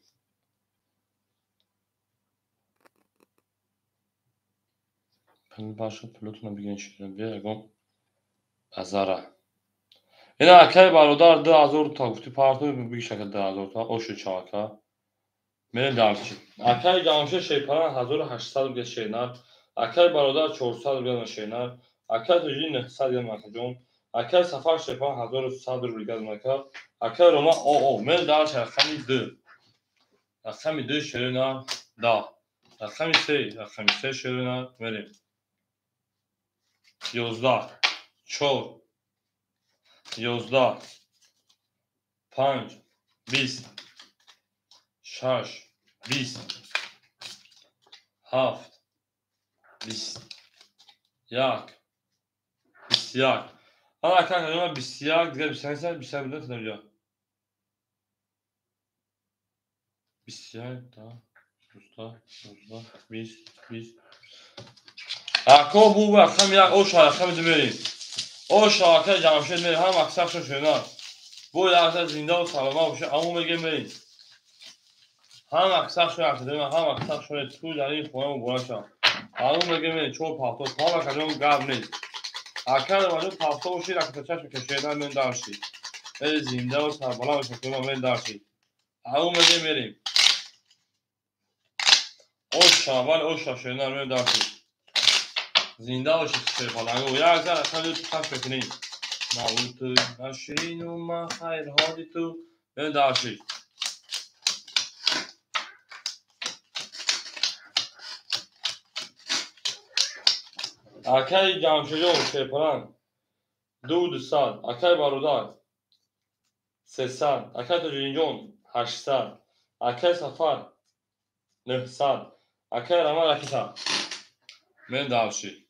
pıl başka pilotuna bir gençliğine bir egon azara yine akay barudar da azor ta gufti parto bir şekilde azor ta o şu çaka من درچی اکای جامعه شیپان 1800 گه شینار اکای برادر 400 گه شینار اکای تجین 900 گه مکجون اکای سفر شیپان 1100 گه مکا اکای روما او من درچ رقمی 2 رقمی 2 شینار دا رقمی 3 شینار بریم 11 4 11 5 20 6 20 7 20 یک 21 حالا kanka 21 دیگه 21 22 تا اینجا 21 تا 20 20 اکو بو رقم یک او رقم دو بریم او شاکه جمشید میریم هم اکسف شد شدن بو لحظه زنده و سلامه باشه امو میگه بریم هم اکسف شد اکدیم هم اکسف شد تو در این خونه و بولا شد امو میگه بریم چون پاکتو تا مکدیم گب نیست اکر واجب پاکتو باشی رکت چشم کشیدن من داشتی بری زنده و سربالا باشه که من داشتی امو میگه بریم او شاول او شدن من داشتی زنده باشی سربالا و یک زن اصلا دو تو خش بکنید نبود تو نشین و من خیر حالی تو بریم درشی اکای جمشیدی و شیپران 200 اکای بارودار 300 اکای تجینجون 800 اکای سفر 900 اکای رما رکیتا بریم درشی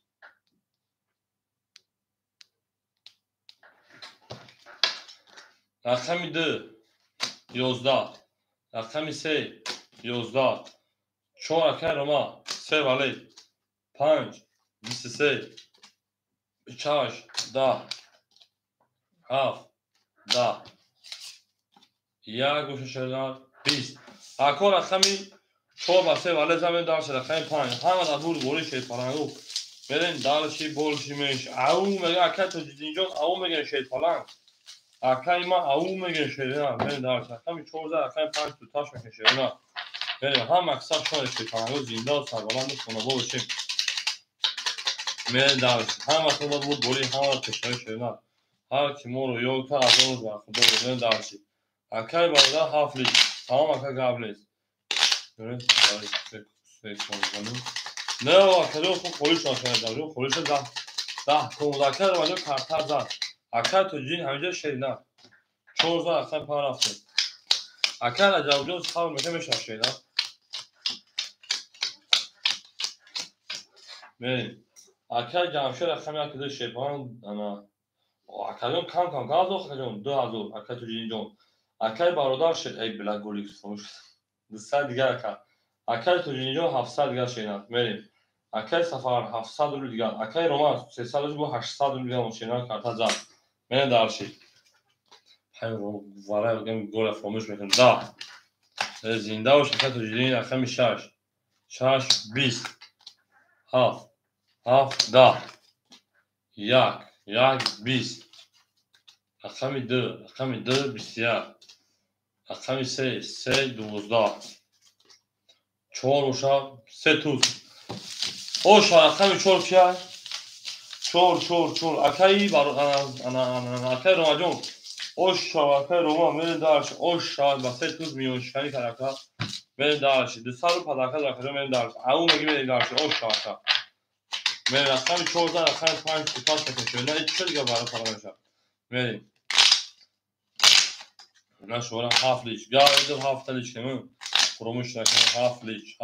رقم 2 11 رقم 3 11 4 اکای رما 3 ولی 5 23 8 10 7 10 یک گوشه شدن 20 اکا رقمی 4 و 3 ولی زمین درش رقم 5 همه در بود گوری شید پلنگو برین دارشی بولشی میش او میگه اکا تو جدینجان او میگه شید پلنگ اکای ما او میگه شید نه برین دارش رقمی 14 رقم 5 تو تاش میگه شید نه برین هم اکثر شاید شید پلنگو زنده و سربلند و خونابا بشیم برین دارش همه تو بود گوری همه تشتای شید نه هر کی مورو یو تا از اون وقت دو برین دارشی اکای بالا هاف لیگ tamam اکا قبلیست görün نه اکا خب خودش نشده دارو خودش ده کموداکر رو باید کارتر زد اکا تو جین همینجا شیدن 14 اکا پا رفته اکا لجاوجو خواهد میشه میشه شیدن بریم اکا جمشه رقمی اکا دو شیپان اکا جون کم کم گاز اکا جون 2000 اکا تو جین جون اکا بارودار شد ای بلا گولی فروش 200 دیگر اکا اکای تو جینجو 700 دیگر شینات بریم اکای سفر 700 رو دیگر اکای رومان 300 رو 800 رو دیگر شینات کارتا زد من دارشی همین وارای بگم گل فراموش میکنم دا زنده و اکای تو جینجو اکای 6 20 7 7 10 یک 20 اکای 2 اکای 2 بسیار اکای 3 12 4 uşak 8 oşa akami çor piyay çor akayı var ana akay romajon oşa akay roma meni darş oşa ba 8 milyon şani karaka meni darş dışarı padaka rakacağım meni darş au megi meni darş oşa aka meni akami çor da akay pan tutar takışıyor ne içer ya bara paraşa meni ne şora hafliç gayet haftalıç kimi kurumuş rakam hafliç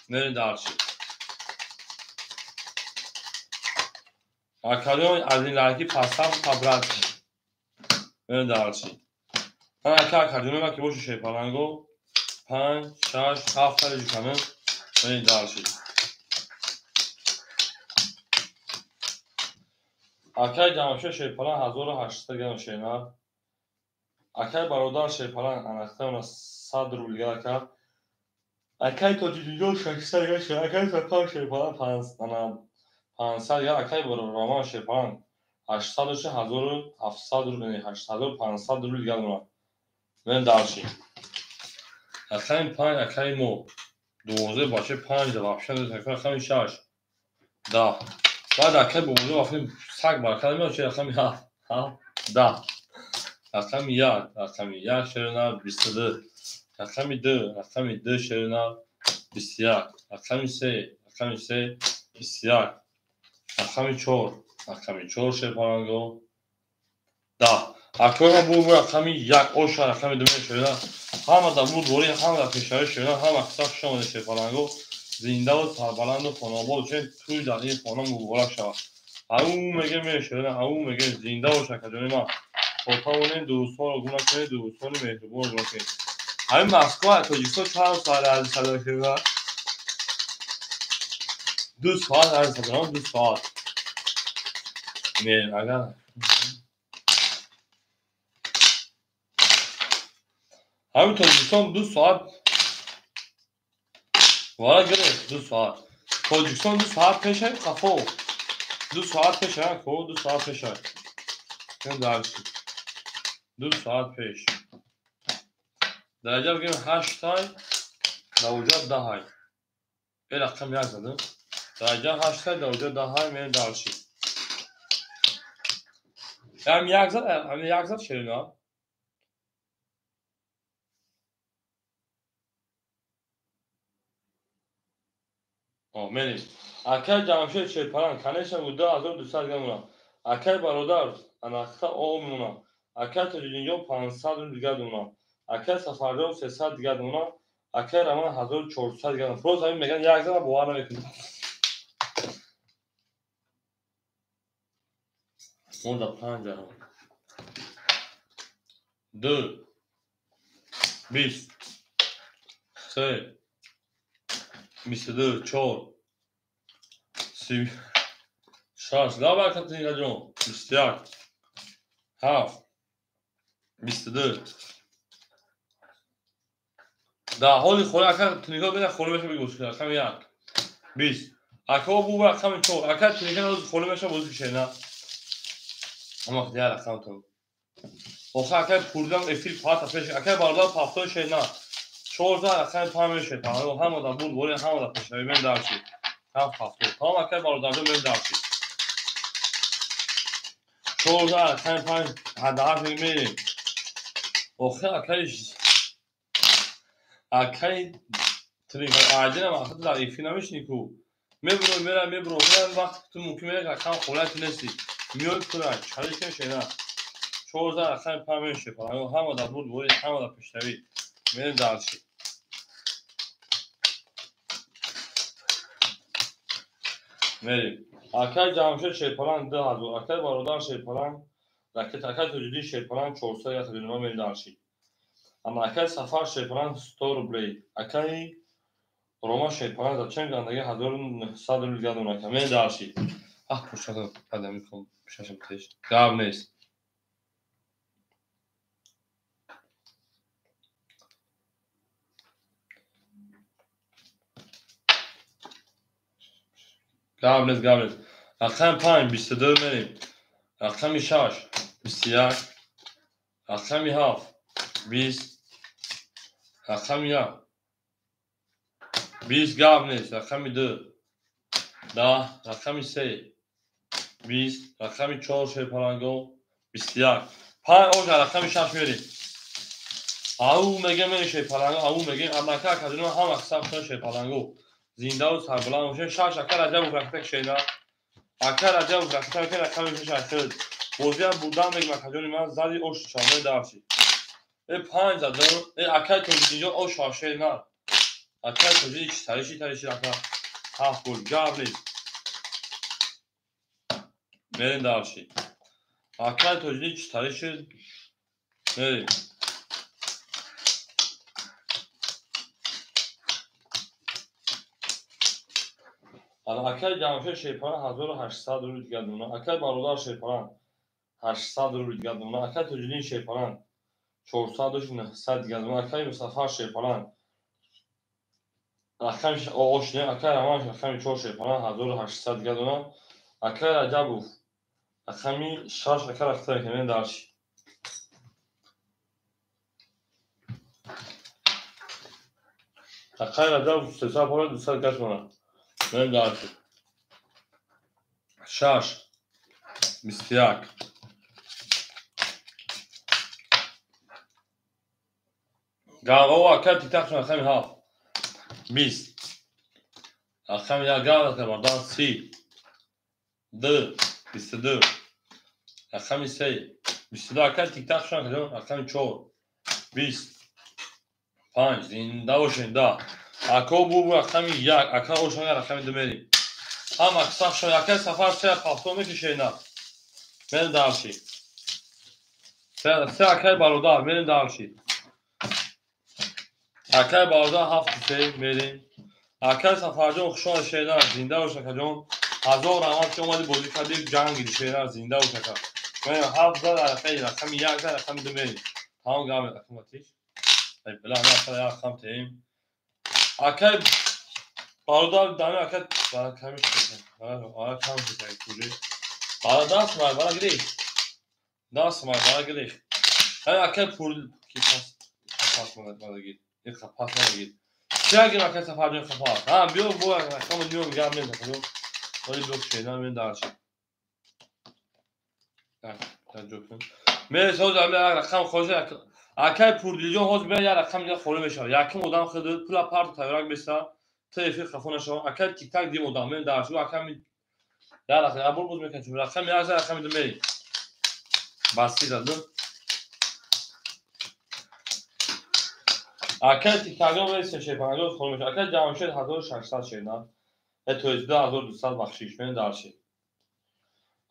meni darş اکالیون از این لحظی پسم تبرد من دارچی من اکا اکالیون که باشه شیپالنگو 5 6 7 تا جکنه من دارچی اکای جمعشه شیپالن 1800 گرم شینا اکای برادر شیپالن انخته اون 100 روبل گرکه اکای توجیجو 600 گرم شینا اکای سکار شیپالن 500 یا اکای برادر شیپالن 800 شه 1700 رو بینی 8500 رو دیگر اونا من دارچی اکای 5 اکای مو 12 باشه 5 دوابشن اکای اکای 6 10 بعد اکای بوده وقتی سگ برکل میاد چه اکای 7 10 اکای 1 شرنا 22 اکای 2 شرنا 21 اکای 3 21 اکای 4 شرپارانگو 10 اکای بوده اکای 1 اوشا اکای 2 شرنا همه در بود دوری همه در پیشهای شرنا همه اکساف شما شرپارانگو زنده و سربلند و خاناباد چون توی در این خانه مبارک شود او میگه میشه او میگه زنده و شکرجانی ما خودتا اونین دوستان رو گونه کنید دوستان مهربون رو گونه کنید همین مسکو تاجیکستان چند سال از صدا شده 2 ساعت از صدا 2 ساعت نه اگر همین تاجیکستان 2 ساعت وارا گرفت 2 ساعت تاجیکستان 2 ساعت پیشه خفو 2 ساعت پیشه خب 2 ساعت پیشه این درسی 2 ساعت پیش درجه بگیم 8 تای در وجود 10 های این رقم یک زدم درجه 8 تای در وجود 10 های میرین درسی هم یک زد شیرنا مریم اکل جمشید شیرپران کنشم و 2200 گرم اونا اکل برادر اناخته آم اونا اکل تجینجا 500 دیگه اونا اکل سفرجا 300 دیگه اونا اکل رمان 1400 گرم فروز همین میگن یک زن باور نمیکنه اون دا 5 گرم 2 20 3 22 4 30 6 لا برکت اینجا جون 21 7 22 در حالی خوره اکل تنیگا بده خوره بشه بگوش کنه کم یک 20 اکا بو بر کم 4 اکل تنیگا روز خوره بشه بوزی کشه نه اما خیلی رقم تو آخه اکل پوردم افیل پاتا پیش اکل باردار پافتو شه نه 14 اکل پا میشه تا همه دا بود بولی همه دا پیش من دارشی هم پافتو تام اکل باردار من دارشی 14 اکل پا هدف میریم آخه اکلش اکل تنیگا عادی ما خاطر در افیل نمیشنی کو میبرو وقت تو ممکن میگه کم خولت نسی میاد کنه چالی کنه نه 14 اصلا پا میشه پا همه دا بود بولی همه دا پشتوی میریم دارشی میریم اکل جمشید شیرپلان 2000 اکل برادر شیرپلان راکت اکل تجدید شیرپلان 400 یا تجربه میریم دارشی اما اکل سفر شیرپلان 100 روبلی اکل روما شیرپلان در چند گندگی 1900 روبلی گردون اکل میریم دارشی پشتو قدم میکنم ششم تیش گاب نیست گاب نیست رقم 5 22 میریم رقم 6 21 رقم 7 20 رقم 1 20 گاب نیست رقم 2 10 رقم 3 20 رقم 4 شیرپلانگو 21 5 اوج رقم 6 میریم او میگه میره شیرپلانگو او میگه اما که کدوم هم اکسپ کنه شیرپلانگو زنده و سربلند باشه 6 اکل عجب رفته شینا اکل عجب رفته که رقم 6 شد بوزی بودم میگه مکجونی من زدی اوش چامه دارشی 5 زدم اکل تو اینجا او شاشه نه اکل تو هیچ تاریشی رقم 7 گل گاب نیست میریم دارشی اکل تو هیچ تاریشی میریم اکل جمشید شیرپلان 1800 روبلی دیگه دونه اکل برادر شیرپلان 800 روبلی دیگه دونه اکل تجدید شیرپلان 400 دیگه دونه اکل مسافر شیرپلان رقم اوش نه اکل روان رقم 4 شیرپلان 1800 دیگه دونه اکل عجب رقم 6 اکل رفته که من دارشی اکل عجب 300 پول 200 گشت مونه من دارشی 6 21 گاو اکل تیتاک شون رقم 7 20 رقم 1 گاو که بردار 30 2 22 رقم 3 22 اکل تیتاک شون که رقم 4 20 5 زنده و شنده اکل بو رقم 1 اکل اوشن رقم 2 میریم هم اکساق شون اکل سفر 3 پافتو میکشه نه میریم دارشی 3 اکل برادر میریم دارشی اکل برادر 7 3 میریم اکل سفرجون خشان شینا زنده و شکر جون 1000 رحمت که اومدی بازی کردی جنگی شینا زنده و شکر میریم 7 زد رقم 1 زد رقم 2 میریم تمام گام رقم آتیش بلا نه رقم تیم اکل برادر دانه اکل برای کمیش کنه آره کم کنه کولی برای دست مار برای گریش دست مار برای گریش اکل پول کی پاس مال گیر یک پاس مال گیر چه اگه اکل سفرجون خفاس بیا بو رقم دیو میگم نمیدونم ولی بلوک شینا من دارشی مرسی حاج علی رقم خوشه اکای پوردیجون حاج بیا یه رقم دیگه خوری بشه یکم ادام خود پول پارت تایراک بسا تیفی خفونه شو اکای تیک تاک دیم ادام من درشو اکم یه رقم ابول بود میکنم چون رقم یه رقم میدم می باسی دادم اکای تیک تاک رو واسه شی پنجاه خوری بشه اکای جامشید 1600 شینا اتویز 2200 بخشیش من درشی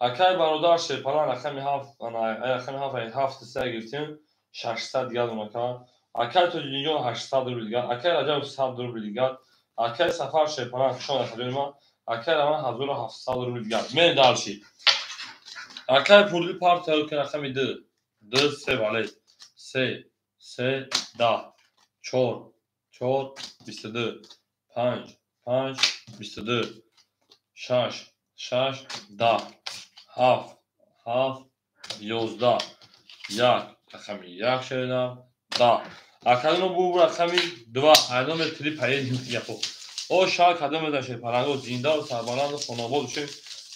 اکای برادر شی پلان رقم هفت انا رقم هفت سه گرفتیم 600 گرم مکان اکای تو دیگه 800 روبل دیگه اکای راجع 100 روبل دیگه اکای سفر شی پلان شون خدمت ما اکای من 1700 روبل دیگه من درشی اکای پولی پارت که رقم 2 3 vale 3 3 10 4 4 22 5 5 22 6 6 10 7 7 11 یک رقمی یک شدم 10 اکادونو بو رقمی 2 ادام تری پای یپو او شاک ادام داشته پرانگو زنده و سربلند و خانواده شه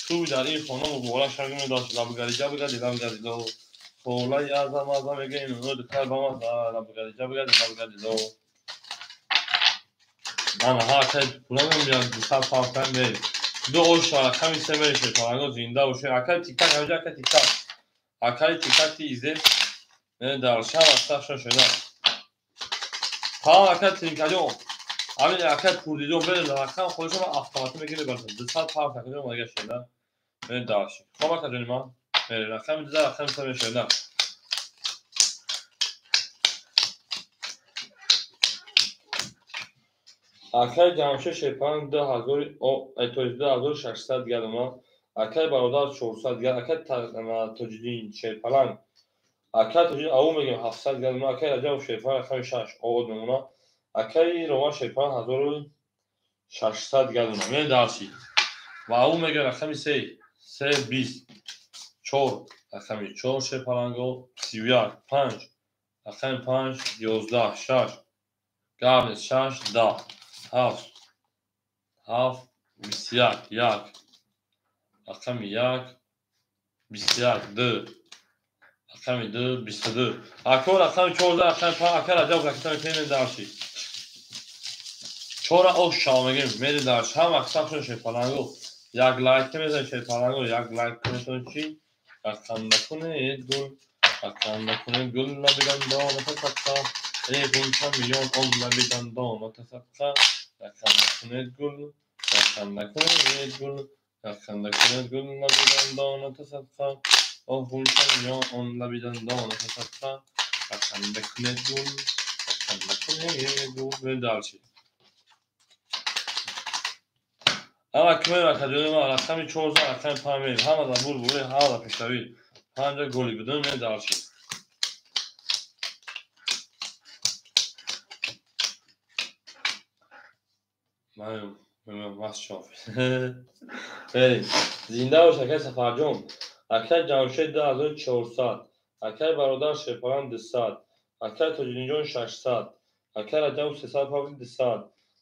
تو در این خانم و بولا شاگرد داشت لبگریجا بگردی لبگریجا فولای از میگه اینو دکتر با ما لبگریجا بگردی لبگریجا من ها که پولم میاد 200 فاکن می دو اوشا کمی سمرشه پرانگو زنده و شه اکای تیک تاک همجا که تیک تاک اکای تیک تاک ایزه من درشم استفش شده ها اکای تینکاجو همین اکای پوردیجون بره رقم خودشون اتوماتیک میگیره برسه 200 فاکن که مگه شده من درشم خب که جنما رقم دیگه رقم سمر شده اکای جمشه شپان 2000 او اتویز 2600 گرم اکای برادر 400 گرم اکای تجدید شپان اکای تجدید او میگم 700 گرم اکای رجب شپان رقم 6 او نمونه اکای روما شپان 1600 گرم من درسی و او میگم رقم 3 3 20 4 رقم 4 شپانگو 31 5 رقم 5 11 6 قبل 6 10 7 7 21 1 رقم 1 21 2 رقم 2 22 اکو رقم 14 رقم 5 اکو رجب رقم 5 درشی 4 او شامگیم میری درش هم اکسپشن شپانگو یک لایک میزن شپانگو یک لایک کنید چی رقم نکنه گل رقم نکنه گل نبیدن دان تسقا ای گل میلیون اون نبیدن دان تسقا رقم نکنه گل رقم نکنه گل رقم نکنه گل نبیدن دان تسقا او گل میلیون اون نبیدن دان تسقا رقم نکنه گل رقم نکنه گل درشی اما کمی را کجایی ما رقمی 14 رقم 5 میل همه دا بول بوله همه دا پیشتوی 5 گلی بدون میل درشی من مست شافی بریم زنده و شکر سفرجون اکر جمشه 2400 اکر برادر شپران 200 اکر تجینجون 600 اکر عجب 300 پاوی 200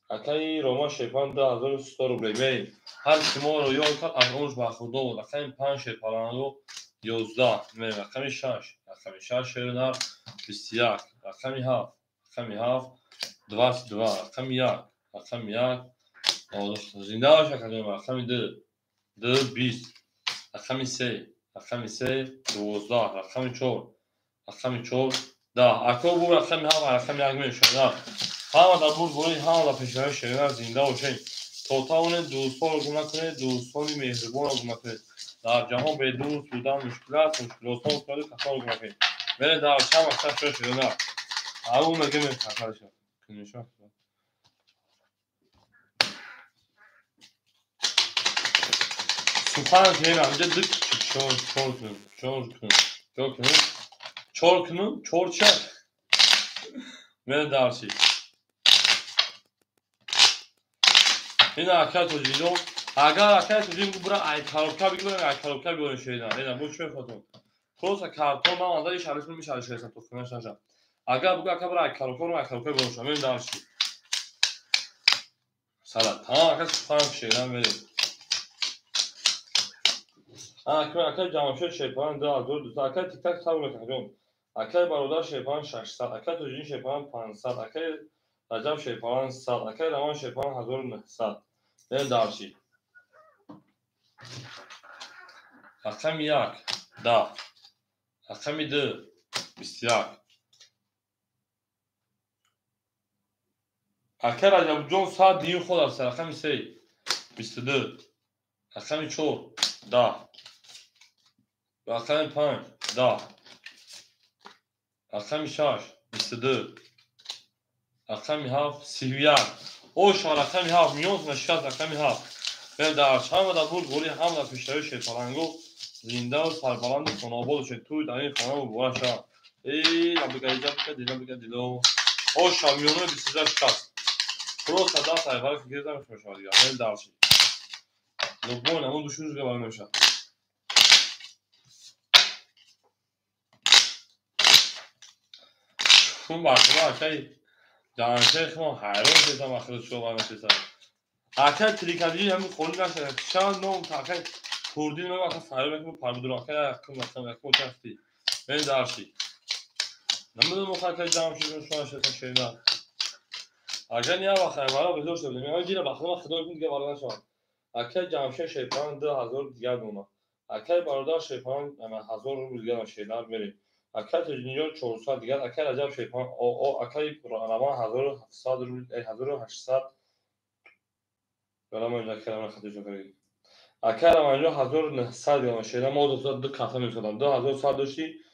اکر روما شپران 2300 روبلی بریم هر شما رو یاد کرد از اونش برخورده بود رقم 5 شپرانگو 11 بریم رقم 6 رقم 6 شیرنر 21 رقم 7 رقم 7 22 رقم 1 رقم 1 زنده باشه کدوم رقم 2 2 20 رقم 3 رقم 3 12 رقم 4 رقم 4 10 اکو بو رقم 7 رقم 1 میشه همه در بود بولی همه در پیشنهاد شیرینر زنده باشه تا اون دوستان رو گم نکنه دوستانی مهربان رو گم نکنه در جهان به دوست بودن مشکلات ها کسان رو گم نکنه بره در چند وقت شد شیرینر اون مگه می خطر شد کنیشون سوپر تین همجا دک چور کنون چور چک من درسی این اکر توجیدون اگر اکر توجیدون برای ای کاروبکا بگیرن ای کاروبکا بیارن شیدن اینا بوش میخواتون کروس کارتون من آنجا شارژ میشه شیدن تو کنش نشد اگر بگو اکر برای ای کاروبکا بیارن من درسی سلام ها اکر سوپر شیدن بریم اکای جمشید شیپان 2200 اکای تیک تاک تمام میکنم اکای برادر شیپان 600 اکای توجین شیپان 500 اکای رجب شیپان 100 اکای روان شیپان 1900 بریم دارچی رقم 1 10 رقم 2 21 اکای رجب جون 100 دیگه خود است رقم 3 22 رقم 4 10 رقم 5 10 رقم 6 22 رقم 7 31 اوش رقم 7 میون نشات رقم 7 بریم دارچ همه دا بود گوری همه دا پیشتری شیطانگو زنده و سربلند خاناباد شد توی در این خانه و بوره شد نبگه ایجاب دیلو اوش میونه 23 شکست پرو صدا سایباری که گیردم شما دیگه بریم دارچی لبون همون دوشون روزگه برای نمیشه اون بخدا اکای جانشیخ ما حیران شدم اخیر شو برای نمیشه اکای تریکادی همین خونی نشده شان نوم تاکای پردین من اصلا فایل میکنم پارمدون اکای اکم مثلا اکم چستی بریم دارچی نمیدونم اکای جانشیخ شما شده شینا اگر نیا بخیر برای بزرگ شده میگم گیره بخدا خدا دیگه بالا نشون اکای جانشیخ شیپان 2000 دیگه دوما اکای برادر شیپان 1000 رو دیگه نشینا بریم اکای تجنیور 400 دیگه اکای رجب شیپان او اکای روان 1700 رو 1800 برام اینجا کلمه خطی شده اکای روان 1900 دیگه نشینا ما دو کافه میشدم 2100 داشتی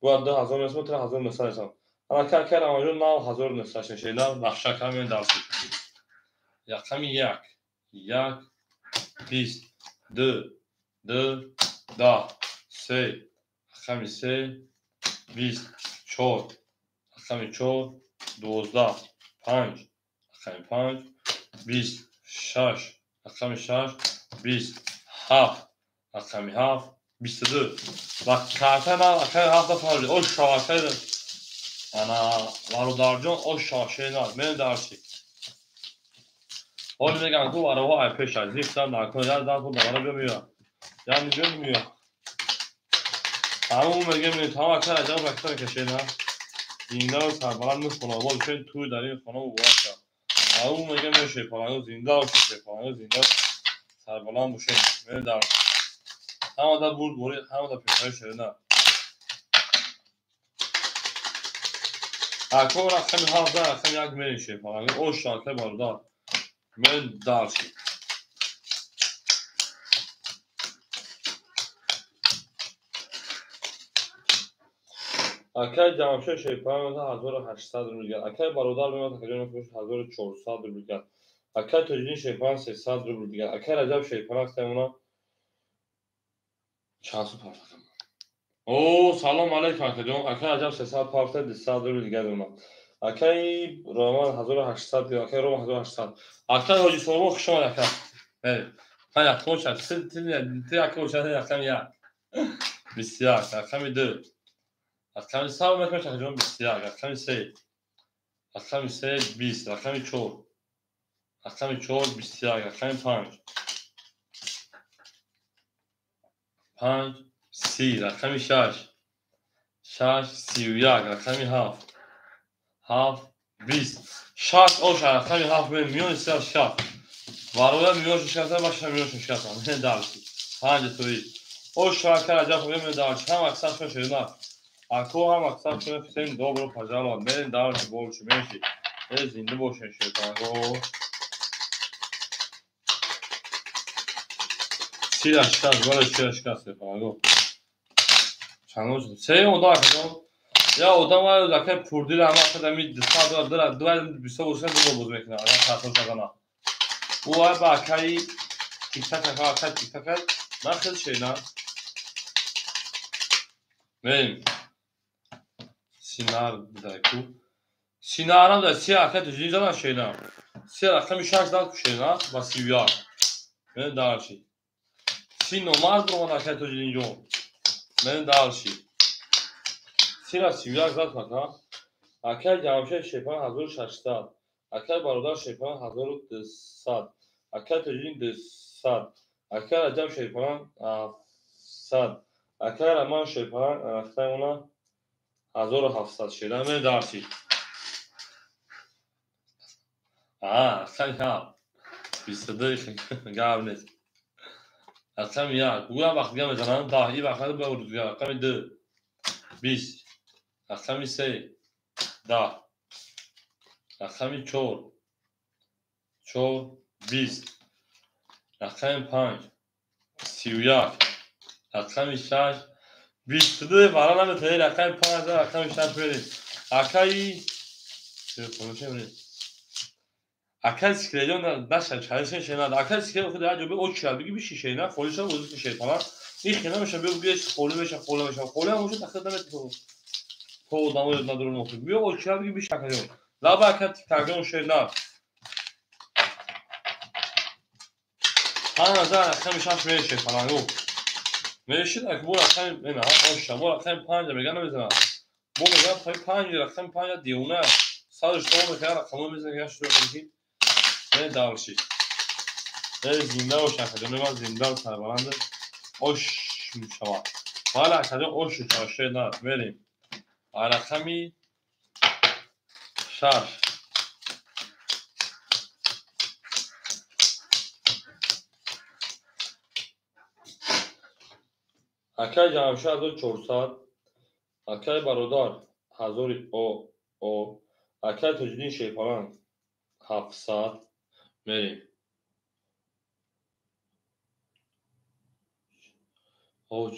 bu 2000 resmi 1900 hesab. Ana kar amaljon 9000 nusxasini şeyler naqsha kamen dalsi. Raqam 1 1 20 2 2 10 3 raqam 3 20 4 raqam 4 12 5 raqam 5 20 6 raqam 6 20 7 raqam 7 22 bak karta ben hafta farlı o şarkı ana varudarjon o şaşenar men darsi ol megan ku araba ay peş az ziftan nakoyar da bu bana bilmiyor yani bilmiyor tamam megem tamam akar acaba baksana keşena زنده سربلند خانواده شد توی در این خانه بوده شد اون میگه میشه پرنده زنده باشه پرنده زنده سربلند باشه من در همه در بود بوری همه در پیشهای شده نه اکنون رقم 17 رقم 1 میشه پرنده او شاکه باردار من در شد اکای جمشید شیپان 1800 رو میگه اکای برادر به من تقریبا 1400 رو میگه اکای تجین شیپان 300 رو میگه اکای رجب شیپان است اونا چانسو پرداختم او سلام علیکم اکا اکای رجب 300 پارت 200 رو دیگه اونا اکای رومان 1800 اکای رومان 1800 اکای حاجی سورو خوش اومد اکا من اکو چت تی اکو چت رقم 1 بسیار رقم 2 رقم 3 میکنم تقریبا بسیار رقم 3 رقم 3 20 رقم 4 رقم 4 بسیار رقم 5 5 30 رقم 6 6 31 رقم 7 7 20 6 او رقم 7 میلیون 6 وارو میلیون 6 باشه میلیون 6 نه درسی 5 توی او شاکر عجب میلیون درس هم اکثر شده نه اکو هم اکثر شده فیلم دو برو پجالا میلیون درس بولش میشی زنده باشه شیطانگو سیر اشکاس ولی سیر اشکاس شیطانگو چنگو سه اودا کدوم یا اودا ما لکه پردیل همه آخه دستا دو بیستا بوشن دو باز میکنه آدم خاطر زدن او با اکای تیک تاک اکای تیک تاک من خیلی شینا بریم سینار بدایکو سینارم da siyah akat düzgün zaman şeyler siyah akşam şarj daha şeyler basıyor ben daha şey si normal durum akat düzgün yok ben daha şey siyah siyah zaten ha اکای جمشید شیپان 1600 اکای برادر شیپان 1200 اکای تجین 200 اکای رجب شیپان 800. اگر امان شیپان رفته اونا 1700 شده همه درسی اصلا ها 22 قبل نیست اصلا یک بگویم وقتی هم بزنن داهی وقتی به اردوگه رقم 2 20 رقم 3 10 رقم 4 20 رقم 5 31 رقم 6 22 برای من تایی رقم 5 رقم 6 بریم اکایی اکای سکریجان داشتن چالشین شناد اکای سکریجان خود عجبه او چیار بگی بیشی شینا خودش هم وزن شیر falan این خیلی میشه بیش خاله بشه خاله همونجا تخت نمیت تو دامو ندارم نقطه بیا او چیار بگی بیش کنیم لا با اکای تکرارون شینا ها نزار اکای میشاش میشه falan او میشه اکبر اکای اینا او شبور اکای 5 میگن نمیزنم bu میگن پای 5 رقم 5 دیونه سالش تو میگه رقم میزنه یا شروع کنی نه داوشی زنده و شخصه نگاه زنده و سربلنده oş شما حالا اکادون oş چاشته نه بریم رقمی 6 اکای جمشید 1400 اکای برادر 1000 او اکای تجدید شیپالان 700 بریم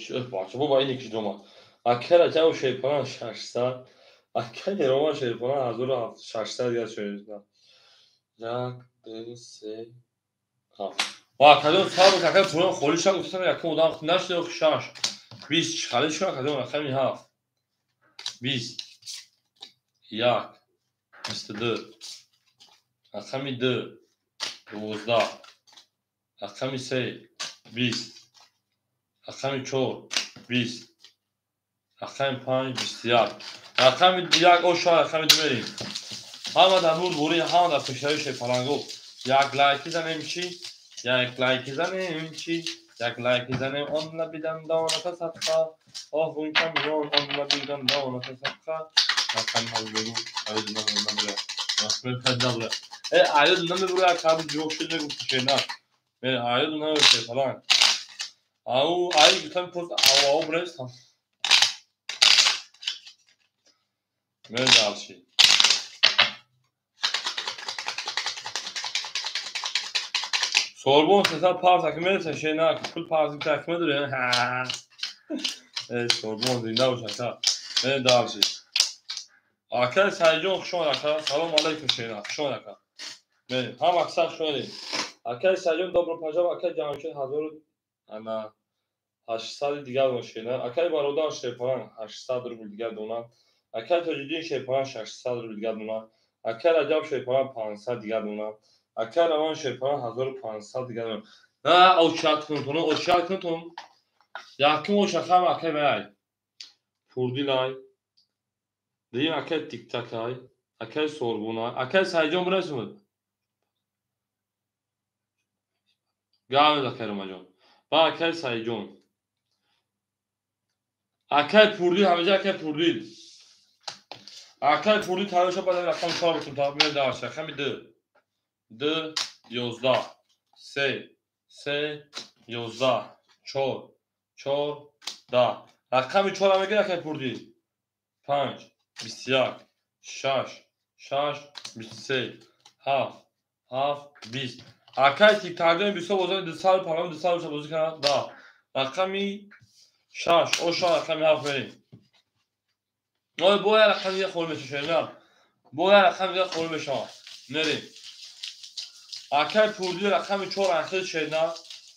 چه باشه بابا این یکی دوما اکای رجب شیپالان 600 اکای روما شیپالان 1600 یا شده یک دو سه اکادون صاحب اکای پولان خوری شد گفتم یک کودام نشده و 6 20 خالی شد اکادون رقمی 7 20 یک 22 رقمی 2 12 رقمی 3 20 رقمی 4 20 رقمی 5 21 رقمی 1 او شد رقمی 2 بریم همه در بود بوری همه در پشتایش پلنگو یک لایکی زنیم چی؟ یک لایکی زنیم چی؟ یک لایکی زنیم اون نبیدن دانت صدقه اون کم بیان اون نبیدن دانت صدقه رقم هم بگو عید نمیبره رقم پدر عید نمیبره کابل جوک شده گفت شینا عید نمیبره فلان او عید گفتم پست او برستم دالشی Sorbon sesler pars akımı şeyine akıl parsın takımı duruyor. Evet Sorbon dinle o şaka. Ne daha şey. Akıl sadece okşan akıl. Salam aleyküm şeyine okşan akıl. Benim ham aksak şöyle. Akıl sadece dobro paja akıl canımçı hazır. Ana 800 دیگر ماشینه اکای برادر شیپان 800 روبل دیگر دونن اکای تجدید شیپان 600 روبل دیگر دونن اکای رجب شیپان 500 دیگر دونن اکای روان شیپان 1500 دیگر دونن نه او شات کنتون یاکم او شخم اکای بای پوردی لای دیم اکای تیک تاک های اکای سوربون های اکای سایجون برسمد گاوز اکای رمجون با اکای سایجون اکای پوردی همه اکای پوردی اکای پوردی تایوشا باید رقم 4 بتون تا میاد داشت رقمی 2 11 3 11 4 10 رقمی 4 هم میگه اکای پوردی 5 21 6 23 7 20 اکای تیک تاگه بیسو بازار 2 سال پرام 2 سال بازی کنه دا رقمی 6 او شا رقمی 7 بریم نه باید رقم یه خور میشه نه باید رقم یه خور میشه نریم اکای پوردی رقم 4 اخیر شده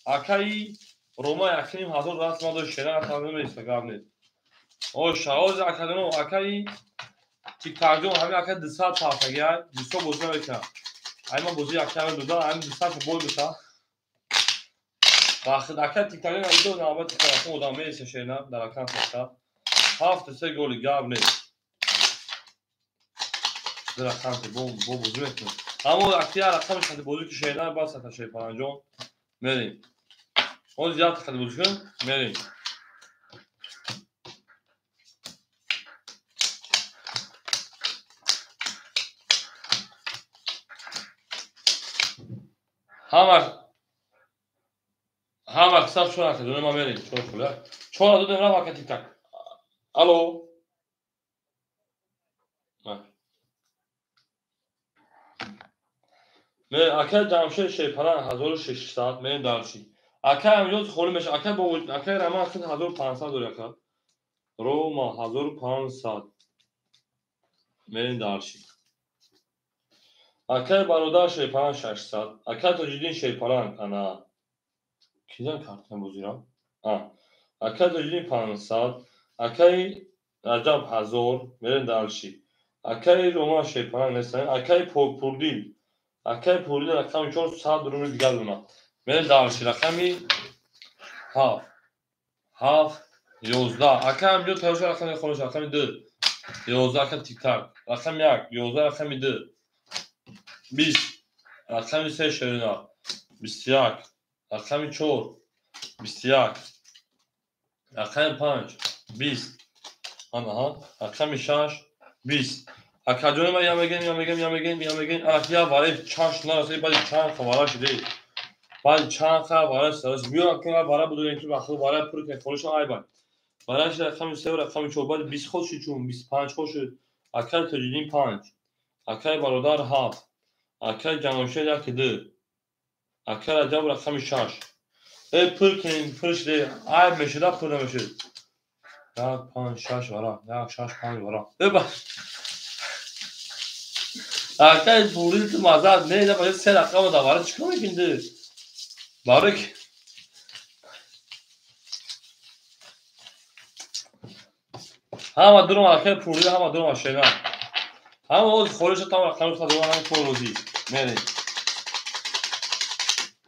اکای روما یکیم هزار راست ما داشت شده تمام اینستاگرام نید او شاوز اکادونو اکای تیک تاگون همین اکای 200 پاسگر 200 بوزه بکنم ایما بوزی اکای دودا همین 200 بول بشه وقتی اکای تیک تاگون ایدو نابط کنم ادامه ایست شده در اکان سخت 7 گل گاب نید در اکان بو بوزه بکنم اما اکتیار رقمش خیلی بوزی که شده باز ستا شیپان جون مریم اون زیاد خیلی بوزی کن مریم همه صف شو نکرد دونه ما بریم چون خوله چون دو دونه وقت تیک تاک الو من اکل جمشه شیپران 1600 من دارچی اکل امروز خونی میشه اکل با اکل رمان اصلا 1500 داره اکل روما 1500 من دارچی اکل برادر شیپران 600 اکل تجدید شیپران انا کیزن کارتن بزیرم اکل تجدید 500 اکل رجب 1000 من دارچی اکل روما شیپران نسن اکل پوردیل اکل پوردیل رقم 400 درون دیگر دونا من دارچی رقمی هفت 11 اکل هم تاوش رقم خودش رقم 2 11 اکل تیک تاک رقم 1 11 رقم 2 20 رقم 3 شرینا 21 رقم 4 21 رقم 5 20 آنها رقم 6 20 اکل جون ما یا میگن اکیا وارد چاش نرسه بعد چند خوارا شده بعد چند خوارا سرش بیو اکل وارا بدون تو اخو وارا پر که خودش آیبان براش رقم 3 و رقم 4 بعد 20 خودش چون 25 خودش اکل تجدید 5 اکل برادر 7 اکل جمعشه یک 2 اکل عجب رقم 6 ای پر کنین پرش ده آیب میشه دا پر نمیشه 1 5 6 ورا 1 6 5 ورا ببا اکل پولی تو مازاد نه دا باید 3 رقم دا وارا چیکار میکنده بارک همه درم اکل پولی همه درم شینا همه اوز خورش تام رقم خود هم تو روزی میره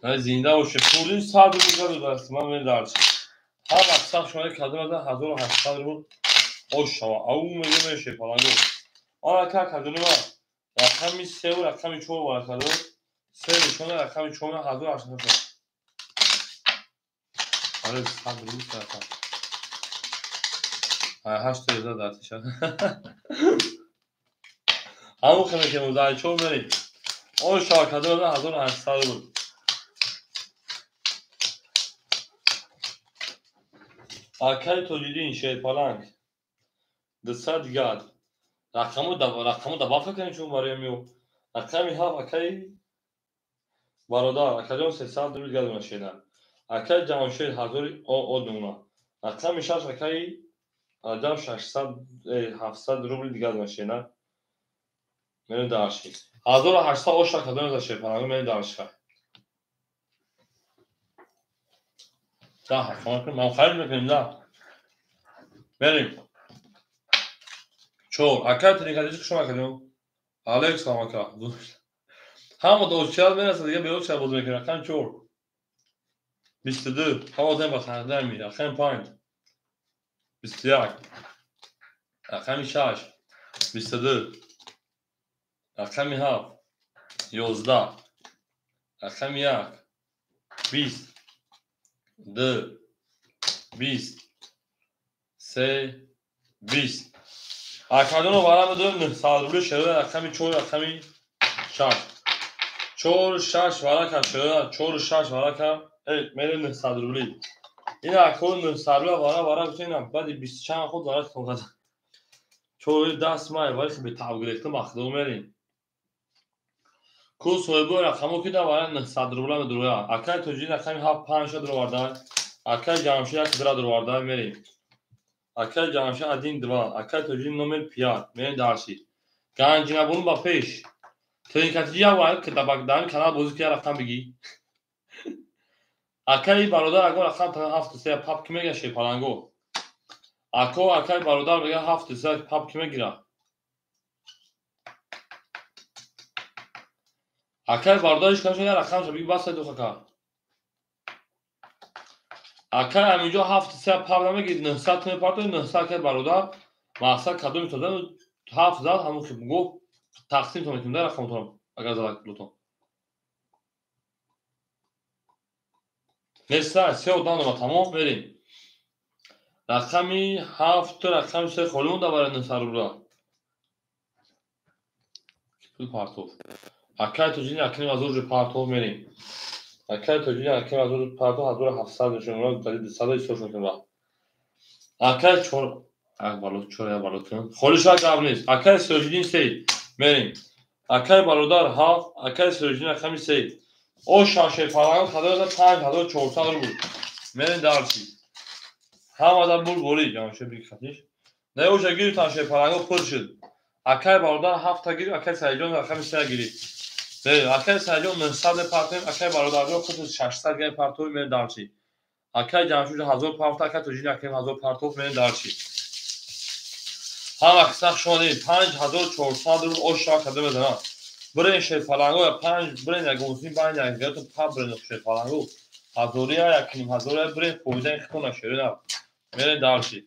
نه زنده باشه پولی صد روزه دست من من دارچ هم اکثر شما کادر دادن 1800 رو اوش شما او میشه فلانگو آن کادر ما رقم 3 و رقم 4 وارد کادر 3 نشون رقم 4 1800 آره صد روز رقم 8000 دست شد همون خیلی که مزای 4 میری اون شما کادر دادن 1800 بود اکل تولیدین شیر پلنگ دستاد یاد رقمو دا فکر چون برای میو رقمی ها اکل برادر اکل 300 درود گاد نشیدن اکل جمشید 1000 او دونا رقم 6 اکل عجب 600 700 روبل دیگه نشیدن من داشتی 1800 او شک کدوم داشت پناه من داشت ده فکر ما خیلی میکنیم ده بریم چور اکل تریکادیش که شما کردیم الکس کاماکا همه دوچار میرسه دیگه به اوچار بود میکنه رقم 4 22 هوا دم با خردر میره رقم 5 21 رقم 6 22 رقم 7 11 رقم 1 20 2 20 3 20 اکادون رو برام بدون سالبلو شده رقم 4 رقم 6 4 6 ورا شده 4 6 ورا میره نه سالبلی این اکون نه سالبلو ورا بتونم بعد 20 چند خود دارد کنه چور دست مای ولی به تعو گرفته مخدوم میریم کو سویبو رقمو که ورا نه سالبلو درویا اکای توجی رقم 7 5 درو وردن اکای جامشه یک درو وردن میریم اکای جامشه ادین دوا اکای توجی نومر پیات میریم دارشی گنجینا بونو با پیش تو این کاتیجی اول که دباغدان کانال بازی که رقم بگی اکای برادر اگر رقم تا 7 3 پاپ کی میگه شی پلنگو اکای برادر میگه 7 3 پاپ کی میگیره اکای برادرش کاش یه رقم شو بگی بس تو خکا اکای همینجا 7 3 پاپ نمیگید 900 تا پاپ 900 که برادر مقصد کدوم تو 7 زاد همون که میگو تقسیم تو میتونم رقم تو اگر زاد لطفا نسلا 3 و دانو تمام بریم رقمی 7 رقم 3 خلون دا برای نساربلا پول پارتوف اکای تو جین اکنیم از اوج پارتوف میریم Акай тоҷини аким парто 1700 шумро дали 200 шуд ва. Акай чор ак балот чор я балотун. Холиша гап нест. Акай соҷидин сей. Мерим. Акай бародар 7, акай соҷидин аками сей. О шаше парагон хадода 5400 рубл. Мерим дарчи. Ҳамада бур бори ҷамше бикатиш. Не оша гири таше парагон пур шуд. Акай бародар 7 та гири, акай сайҷон аками сей гири. Мерим. Акай сайҷон 900 партем, акай бародарро худ 600 гай партои мерим дарчи. Акай ҷамшуд 1000 парта, акай тоҷини аким 1000 партов мерим дарчи. Ҳама қисақ шумо дидед 5400 рубл оша када мезанад. Брен шефаланго я 5 брен ягонсин байн ягон па брен шефаланго. Ҳазория якним ҳазория брен фоидаи хитона шерина. Мерем дарчи.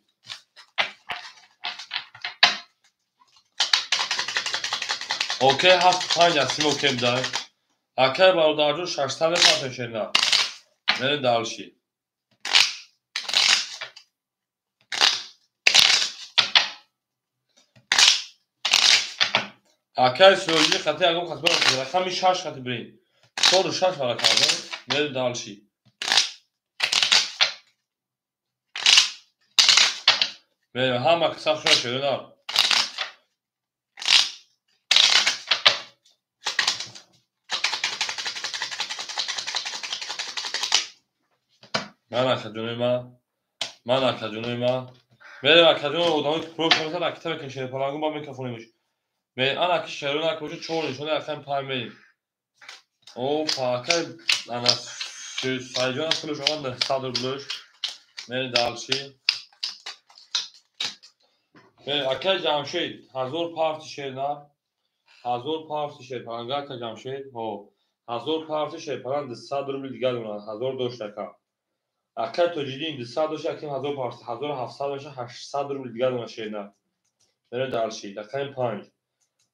Окей 75 асим окей будай. Акай бародарҷо 600 партем шерина. Мерем дарчи. Акай соҷи хати ягон хати бара рақами 6 хати брин. 46 бара карда. Мерем дарчи. Мерем ҳама қисақ шумо шерина. Ман акаҷонои ман. Мерем акаҷоно одамои ки пурӯ шумо сад акита мекунед шефаланго ба мекафонемш. Мерем ана ки шерона акбошад 4 нишони аками пай мерем. Опа акай ана сайҷон пулуш омад 900 рублуш. Мерем дарчи. Мерем акай ҷамшед 1000 парти шерна. 1000 парти шерпаланга акай ҷамшед. Ҳо 1000 парти шерпаланг 200 рубли дига донад. 1000 дошт ака. Акай тоҷидин 200 дошт аким 1000 парти 1700 меша 800 рубли дига донад шерна. Мерем дарчи. Рақами 5.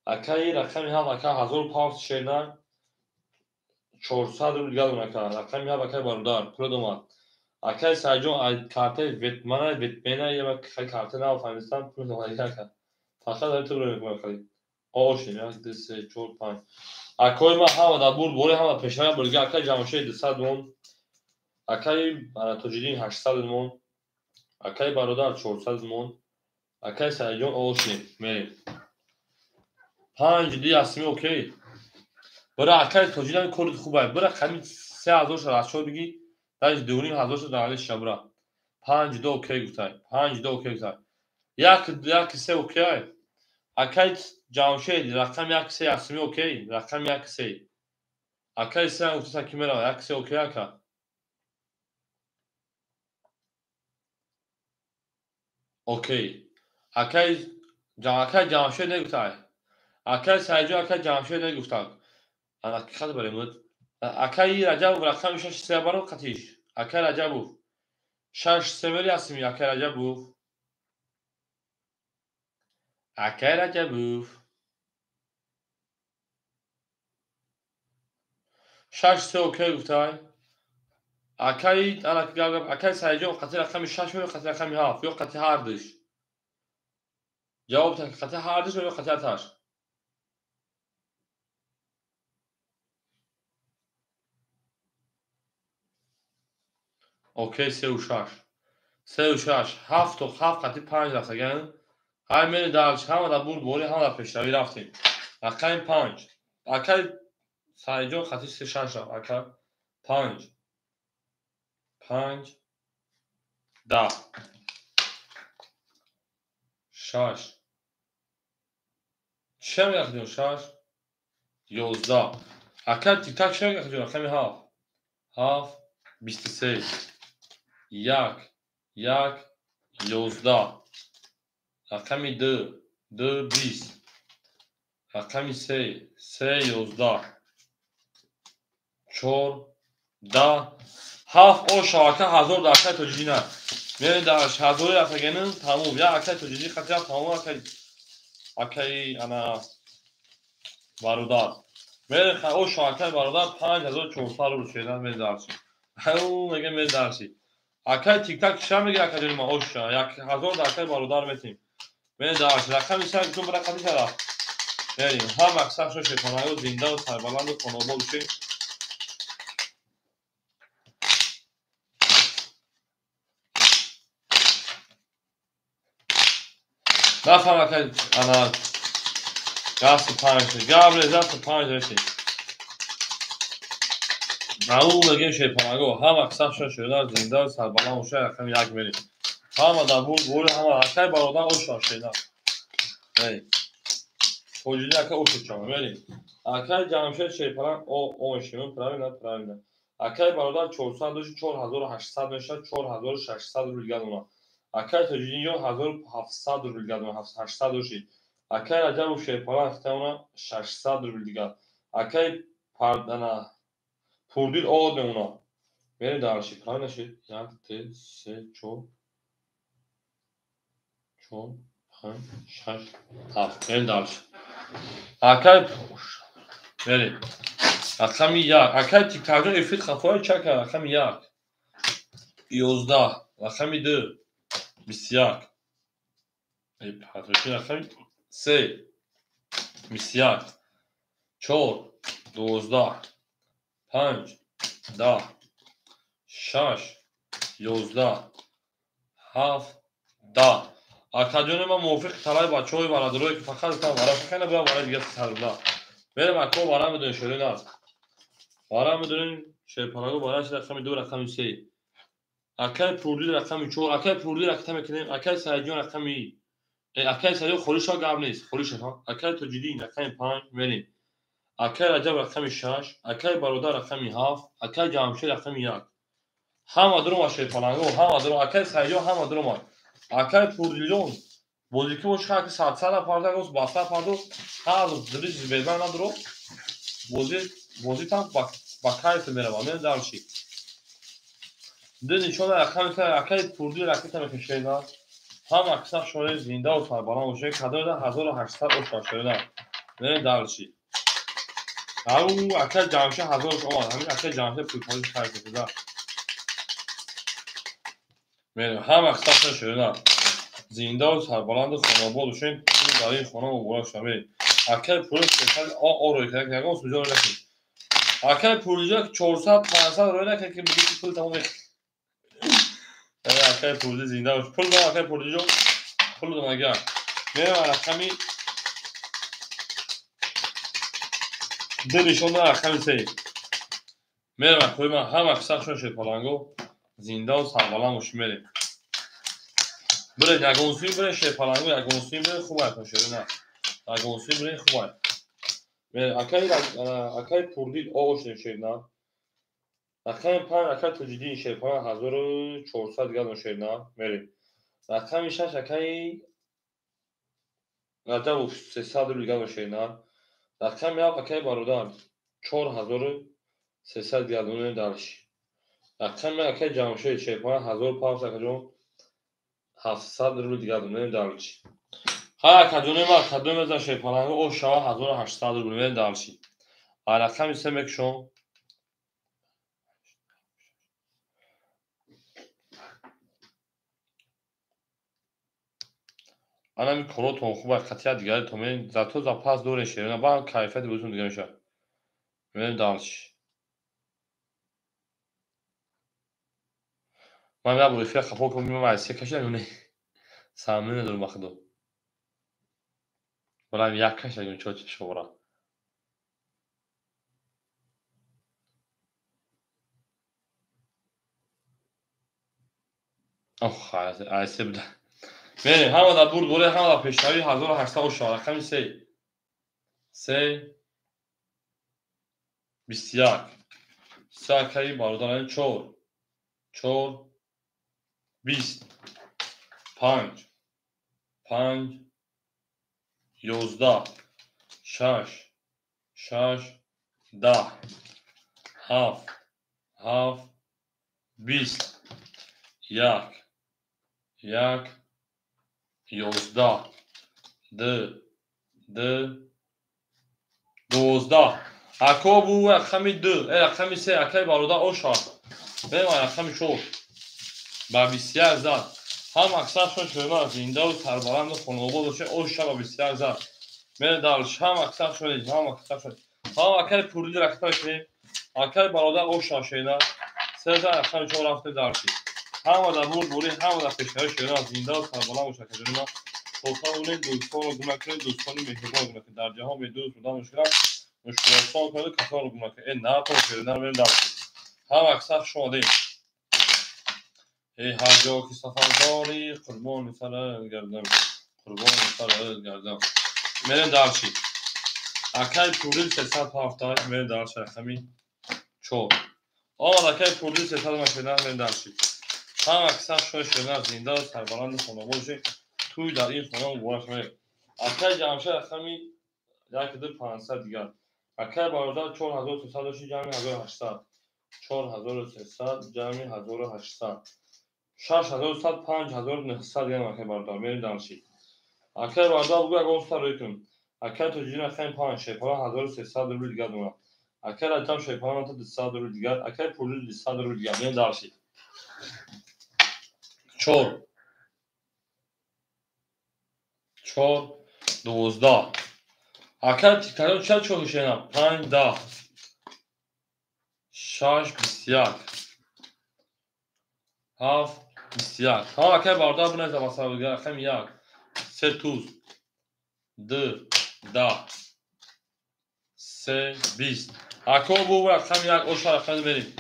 Акай рақами 7 акай 1000 парти шерна 400 рубли дига донад ака. Рақами 7 акай бародар пур омад. Акай сайҷон картаи ветмена я карта нафаҳмистам пур омад ака. Фақат дар то бирем мекунам. Ошин 1 2 3 4 5. Акои ман ҳамада бур бори ҳама пешара бурга акай ҷамшед 200 мон. Акай тоҷидин 800 мон. Акай бародар 400 мон. Акай сайҷон ошин мерем. 5 ди асми окей. Бара акай тоҷидин кори хубай. Бара қами 3000 шарашо биги. Даж 2500 дали шабра. 5 до окей гуфтай. 5 до окей гуфтай. Як се окей. Акай ҷамшед рақами 1 се асми окей. Рақами 1 се. Акай се гуфта ки мера 1 се окей ака. Окей. Акай ҷамшед негуфтай. Акай сайҷо акай ҷамшед негуфтак. Ана ки хат баремуд. Акай Раҷабов рақами 6 се баро қатиш. Акай Раҷабов 6 се мери асми акай Раҷабов. Акай Раҷабов 6 се окей гуфтай. Акай ана ки гап акай сайҷон қати рақами 6 мери қати рақами 7 ё қати ҳардиш. ҷавоб так қати ҳардиш ё қати аташ. Окей 36. 36 7 то 7 қати 5 рафтаган. Ҳай мери дарч ҳамада бур бори ҳамада пешравӣ рафтем. Рақами 5. Акай сайҷон қати 36 рафт. Акай 5 5 10 6 чия мегӯяд 6 11. Акай тик-так чия мегӯяд рақами 7 7 23 1 1 11. Рақами 2 2 20. Рақами 3 3 11. 4 10 7 оша ака 1000 дар акай тоҷидина. Мерем дар 1000 рафтаганин тамом. Я акай тоҷидӣ қатиам тамом акай ана бародар. Мерем оша акай бародар 5400 рубл шеда мерем дарчи. Ҳау мега мерем дарчи. Акай тик-так чия мегӯяд акаҷони ман оша 1000 дар акай бародар метем. Мерем дарчи рақами сай гуфтум бара қатиш ара. Мерем ҳама қисақ шумо шефонаҳо зинда ва сарбаланду хонобод бошед. نفهم که انا گاست پنج گابل زفت پنج رسی معلوم بگیم شیپانگو هم اکثر شده زنده سربلند و شاید کم یک میلی هم در بود هم اکای برادر او شده ای توجیه اکای او شده میلی اکای جمشید شیپانگ او اشیمون پراویده اکای برادر 400 دوشی 4800 میشه 4600 روی اونا اکای توجیه یو 1700 روی اونا 800 دوشی اکای عجب و شیپانگ اخته اونا 600 روی دیگه اکای پردنا پوردید آد به اونا میره دارشی پرای نشید 1 2 3 4 5 6 7 میره دارشی اکای میره اکای یک اکای تیک تاجون افید خفای چک اکای یک 11 اکای 2 21 ای پاتوشین اکای 3 21 4 12 5 10 6 11 7 10 اکادیون ما موافق طلای بچه‌های برادرایی که فقط تا برای فکر نبود برای دیگه سرلا بریم اکو برام بدون شده نه برام بدون شیپانگو براش رقم 2 رقم 3 اکای پوردی رقم 4 اکای پوردی رقم کنیم اکای سرجون رقم اکای سرجون خوریشا گام نیست خوریش ها اکای توجیدی رقم 5 بریم اکای رجب رقم 6 اکای برادر رقم 7 اکای جامشه رقم 1 هم درو شیپانگو هم درو اکای سرجون هم درو اکای پوردیلون بودی که باشه که 700 پاردا گوش باستا پاردو هر دریج بیزان ندارو بودی tam با کایت میره با من دارشی دنی شده رقم سر اکای پوردی رقم میشه هم اکثر شده زنده و سربلند باشه کادر ده 1800 اوشا شده من دارشی همون اکای جامشه 1000 شما همین اکای جامشه پول خرج شده من هم اکثر شده زنده و سربلند خانواده باشین در این خانه و برای شما اکای پول سپال روی که نگاه سوجا رو نکنید اکای پولجا 400 500 روی نکنید که بگید پول تمام اکای پول زنده و پول دو اکای پولجا پول دو مگه میرم رقمی دلشون داره رقمی سه میرم اکوی من هم اکثر شون شیپالانگو زنده و سربلند باش میریم بره نگونسوی بره شیپالانگو نگونسوی بره خوب اکن شده نه نگونسوی بره خوب اکای پوردید آوش نشید نه رقم 5 اکای توجیدی شیپانگ 1400 دیگه نشید نه میریم رقم 6 اکای رجب 300 دیگه نشید نه رقم 7 اکای برادر 4300 دیگه نشید دارش رقم اکای جامشه شیپانگ 1500 اکجون 700 رو دیگه نشید دارش ها اکجون ما کدوم از شیپانگ او شاه 1800 رو نشید دارش رقم 3 مکشون انا می کلوتون خوبه قطعیت دیگه تو می زاتو ز پاس دور شیرنا با کیفیت بهتون دیگه میشه من دالش من میام روی فیخ خفو کنم میام از کش نمونه سامن ندارم ماخدو ولی یک کش نگم چوچ شورا اوه خلاص از بده بله هم در برد بوله هم در پیشایی 1800 و شارع رقم 3 3 21 ساکی برادران 4 4 20 5 5 11 6 6 10 7 7 20 1 1 11 2 2 12 اکو بو رقم 2 رقم 3 اکای برادر اوشا به ما رقم 4 با 21 زد هم اکثر شده زنده و سربلند و خانواده باشه اوشا با 21 زد من دارش هم اکثر شده هم اکثر شده هم اکای پولی رقم کنیم اکای برادر اوشا شده 3 زد رقم 4 رفته دارشی هم در بود بولی هم در پیشتری شده زنده و سربلند باشه که خودخواهان دوستان و گمرکان دوستانی مهربان گمرک در جهان به دوست بودن مشکلات کنید کسان گمرک این نه تو شدن بریم در هم اکثر شده ای هر جا که سفر داری قربان سر گردم قربان سر گردم میریم در چی اکای پولیل 370 میریم در شرخمی چور اکای پولیل 380 میریم در چی هم اکثر شدن زنده سربلند خانواده توی در این خانه مبارک میریم اکای جمشه رقمی 1500 دیگر اکای برادر 4300 جمعی 1800 4300 جمعی 1800 6100 5900 دیگر اکای برادر میریم دانشی اکای برادر بگو اگه اون سر روی کنیم اکای تو جین اکای 5 شیپان 1300 روی دیگر دونم اکای رجم شیپان 200 روی دیگر اکای پولی 200 روی دیگر میریم دانشی چور 12 اکای تیکارو چه چون شینم 5 10 6 21 7 21 ها اکای برادر بونه زباسر دیگر اکای 1 3 توز 2 10 3 20 اکو بو اکای 1 اوشار اکای بریم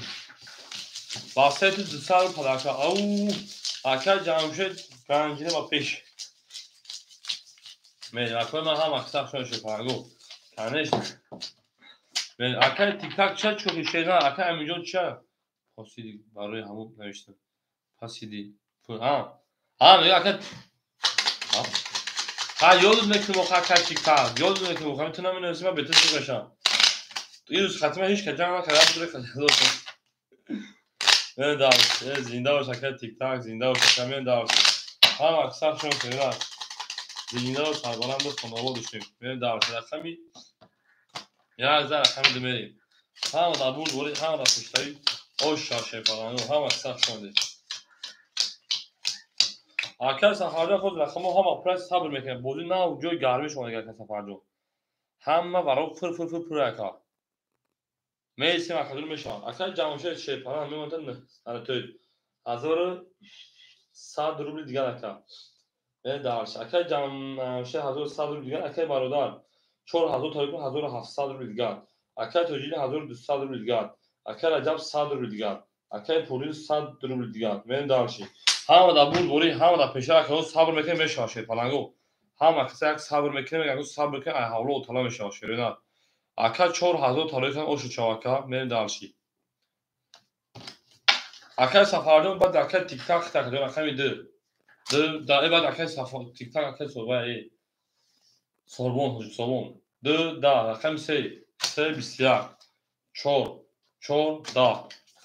با 3 توز 200 رو پدرکا او اکای جمشید پنجینه با پیش میریم اکای من هم اکثر شده پرگو کنش اکای تیک تاک چه چوکی شینا اکای امیجون چه پاسیدی برای همون نوشتم پاسیدی ها میگه اکای ها یادت نکنم موقع تیک تاک یادت نکنم موقع میتونم این نویسیم بهتر تو بشم این روز ختمه هیچ که جمع نکرده بودره خیلی من دارش زنده باش اکای تیک تاک زنده باش اکای من دارش هم اکثر شما کنید زنده باش سربالند خانواده داشتیم من دارش رقمی 1000 رقمی دمیریم هم در بول بوری هم در پشتایی اوش شاشه پرانو هم اکثر شونده اکثر سفرجا خود رقم هم اپرس صبر میکنه بودی نه جای گرمی شما اگر سفرجا همه برای پر اکا میسیم اکادون میشن اکثر جمعشه شیپران میموندن در توی 1100 روبل دیگر اکا به درش اکای جمعشه 1100 روبل دیگر اکای برادر 4000 تا 1700 روبل دیگر اکای توجیل 1200 روبل دیگر اکای رجب 100 روبل دیگر اکای پولیل 100 روبل دیگر من دارشی هم در بول بوری هم در پیشه اکا صبر میکنه میشه پلنگو هم اکثر صبر میکنه میگه صبر میکنه ای حوله طلا میشه شیرنا اکا 4000 تا لیکن اوشو چاکا من دارشی اکای سفرجون بعد اکای تیک تاک تاک دو اکای در بعد اکای سفر تیک تاک اکای صبح سوربون 2 10 رقم 3 21 4 10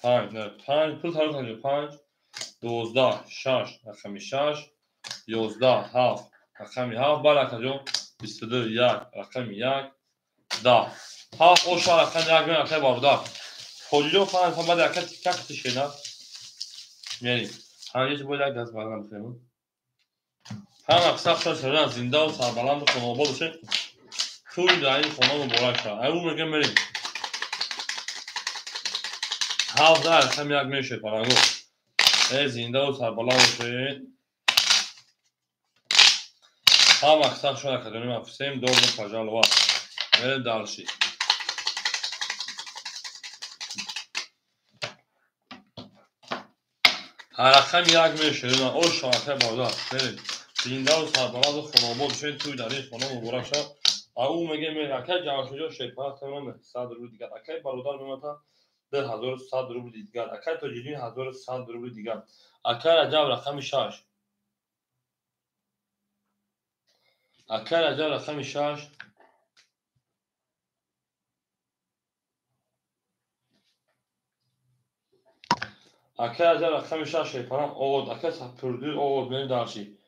5 پول تارو کنید 5 12 6 رقم 6 11 7 رقم 7 بالا کجا 22 1 رقم 1 10 7 او شو رقم 1 من اکای باردار کجا فان بعد اکای تیک تاک تشینا یعنی همه چیز بود یک دست بردم بخیرم هم اکثر شدن زنده و سربلند خانواده باشه توی در این خانه مبارک شد اون میگه بریم 17 هم یک میشه پرنگو زنده و سربلند باشه هم اکثر شد اکادمی مفسیم دور و پجال و بریم دارشی هر رقم یک میشه او شاکه باردار بریم زنده و سربلند خانواده باشه توی در این خانه مبارک شد او میگه اکای جمعشجا شیپان تمام 100 روبل دیگر اکای برادر میمتا 1100 روبل دیگر اکای توجیلی 1100 روبل دیگر اکای رجب رقم 6 اکای رجب رقم 6 اکای رجب رقم 6 شیپان اود اکای سپردی اود من دارشی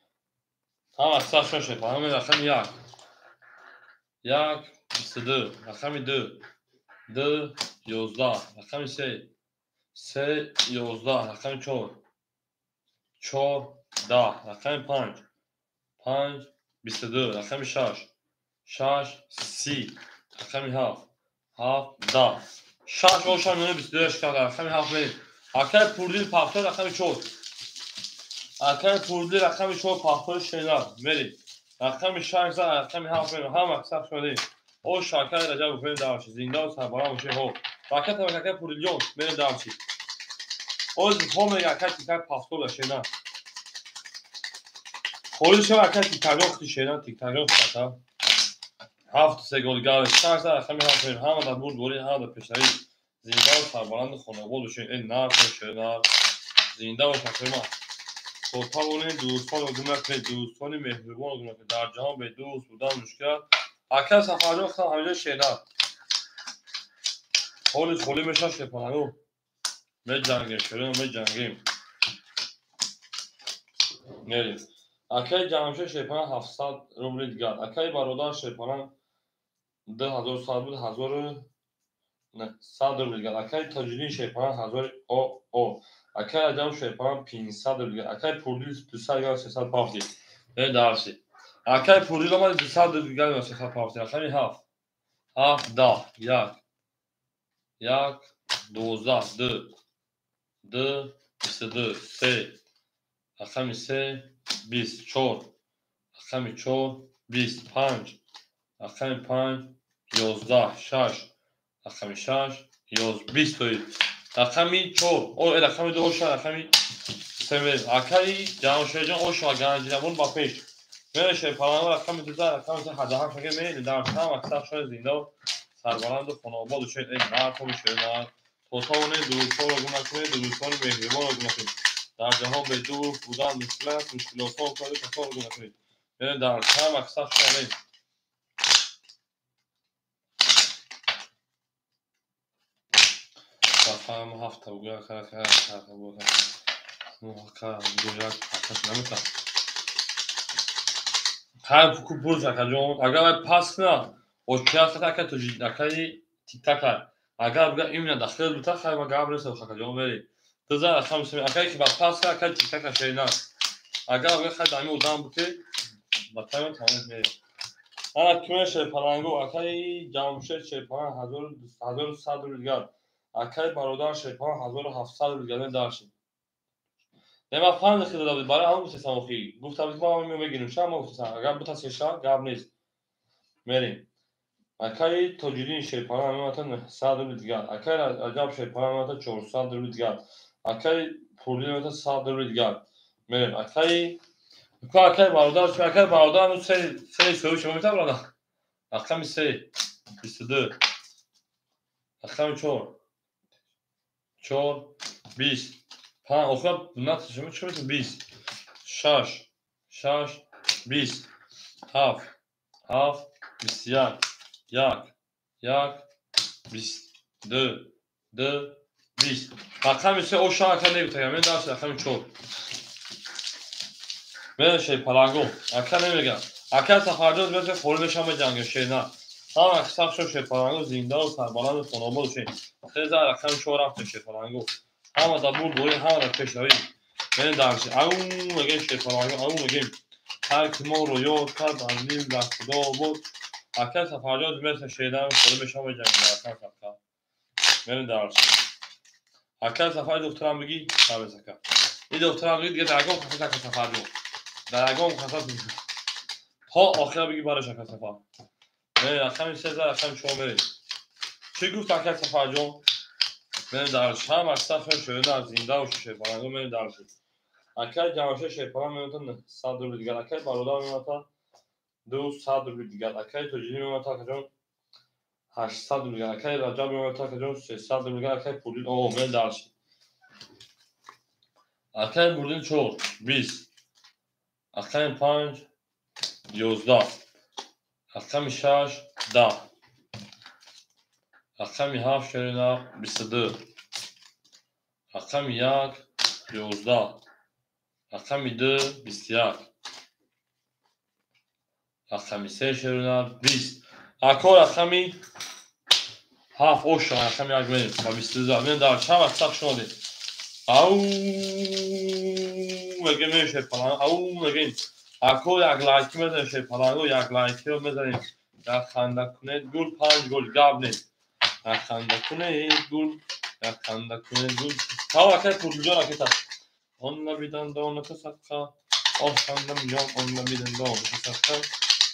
هم اکثر شون شیپان هم رقم 1 22 رقم 2 11 رقم 3 11 رقم 4 10 رقم 5 22 رقم 6 30 رقم 7 10 6 اوشان منو 22 اشکال رقم 7 می اکای پوردی پافتور رقم 4 اکای پوردی رقم 4 پافتور شینا میری رقم 6 زد رقم 7 هم اکثر شده او شاکر رجب بفرین دارشی زنده و سربارا موشه هو راکت و ککه پوریلیون برین دارشی او هم رکت تیکر پاستور شینا خودش رکت تیکر اختی شینا تیکر اختی هفت سه گل گل شش زد رقم 7 هم در بود دوری هم در پیشنهی زنده و سربارند خانواده بشین این نار شینا زنده و شکرما توتاون دوستان و دوستان مهربان و در جهان به دوست بودن مشکل اکثر سفرجو خواهم همینجا شینا حالش خولی میشه شپانو می جنگیم شیرین می جنگیم میریم اکی جمعشه شیپانه 700 روبل دیگر اکی برادر شیپانه 10,000 سال بود 1000 نه 100 روبل دیگر اکی تاجرین شیپانه 1000 او اکی عجم شیپانه 500 روبل دیگر اکی پوردیل 200 یا 300 پافتی این درسی اکی پوردیل آمد 200 روبل دیگر یا 300 پافتی اکی 7 7 10 1 12 2 22 3 رقم 3 24 رقم 4 25 رقم 5 11 6 رقم 6 20 رقم 4 او رقم 2 رقم 3 اکی جان شجان او شاگردان با پیش میشه پلان رقم 2 رقم 7 شگه می در هم اکثر شده زنده سربلند خانواده شد این نه تو میشه نه توتاون دوستان رو گناه دوستان مهربان رو گناه در جهان به دور بودن مشکلات مشکلات ها کاری کسان رو گناه کنید یعنی در هم اکثر شده فهم هفته بگه که بگه محکم بگه که نمیتم هر پول شکر اگر پس نه اوچیا خطا تو جی دکای تیک تاک اگر بگه این داخل بوده خیلی مگه برسه شکر جون بری تو زن خمس اگر که بعد پاس که تیک تاک شینا اگر بگه خیلی دامی اودام بوده مثلا تمام میره انا کمش پلنگو اکی جامشه شپان 1100 روزگار اکی برادر شپان 1700 روزگار داشتیم نما فهم خیلی داد برای همون سیستم اخی گفتم ما میگیم شما گفتم اگر بوده سیشا گاب نیست میریم اکی تاجرین شیپان همه 100 روزگار اکی عجب شیپان همه 400 روزگار اکی پولی همه 100 روزگار میریم اکی اکی برادر هم سه سوی شما میتونم برادر رقم 3 22 رقم 4 20 5 آخر نت شما چه میتونم 20 6 20 7 21 22 20 رقم 3 او شما اکر نمیتونم من داشت رقم 4 من شی پلنگو اکر نمیگم اکر سفرجات مثل خوری نشم جنگ شینا هم اکثر شد پلنگو زنده و سربلند خانواده شد خیلی زر رقم 4 رفت پلنگو همه در بود دوری همه در پیشنهایی من درسی اون مگه پلنگو اون مگه هر کی ما رو یاد کرد از نیم در خدا بود اکر سفرجات مثل شینا خوری نشم جنگ اکر من درسی اکر سفر دکترم بگی سر سکر این دکترم بگی دیگه درگاه خواهد اکر سفر جو درگاه خواهد ها آخر بگی برای شکر سفر رقم 3 رقم شما برید چی گفت اکر سفر جون من درش هم اکثر شده در زنده و شیپانگو من درش اکر جمعشه شیپانگ میمتن 100 روبل دیگر اکر برادر میمتن 200 روبل دیگر اکر تجیری میمتن که جون 800 روبل دیگر اکر رجب میمتن که جون 300 روبل دیگر اکر پولین او من درش اکر بردین 4 20 اکر 5 11 اکر 6 10 رقم 7 شرینا 22 رقم 1 11 رقم 2 21 رقم 3 شرینا 20 اکو رقم 7 اوش رقم 1 میریم با 22 من در چند وقت شده او مگه میشه پلان او مگه اکو یک لایکی میزنیم پلانگو یک لایکی رو میزنیم یک خنده کنید گل 5 گل گاب نیست خنده کنه گل خنده کنه گل تا اکر پول جان اکتا اون نبیدن دانه سکا آسان میام اون میدن دام ساختم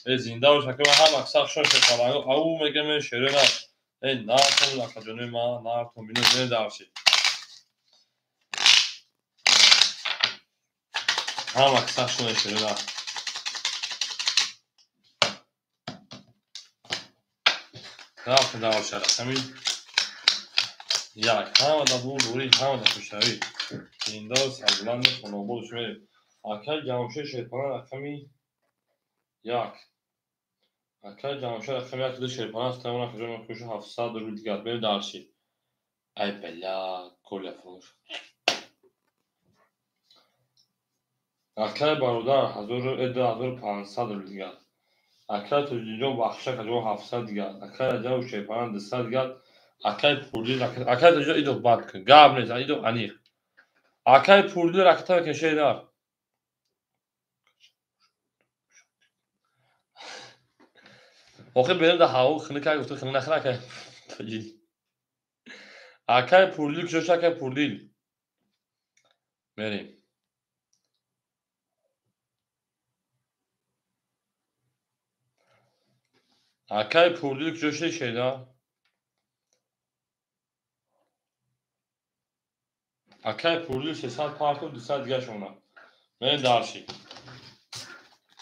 زنده و شکل هم اکثر شون شکل او میگه من شیرین نه تو لکجونه ما نه تو بینو زنده داشتی هم اکثر شون شیرین نه که داشت همین یک همه دا بود دوری همه دا کشتری این دار سربلند خانوبادش میریم اکل جمعشه شیطان رقمی یک اکل جمعشه رقمی یک دو شیطان است تمام کجا کش 700 رو دیگر بریم دارشی ای بلا کل فروش اکل برادر 1500 رو دیگر اکل تجیجو بخشه کجا 700 دیگر اکل جاو شیطان 200 دیگر اکل پولی اکل تجیجو ایدو باد کن گاب نیست ایدو انیق اکل پولی رکتا کشه دار آخه بریم در هوا خونه که گفته خونه نخره که تجیل اکل پولی کجا شکل پولی بریم اکل پولی کجا شده اکل پولی 300 پارتو 200 دیگه شونه بریم دارشی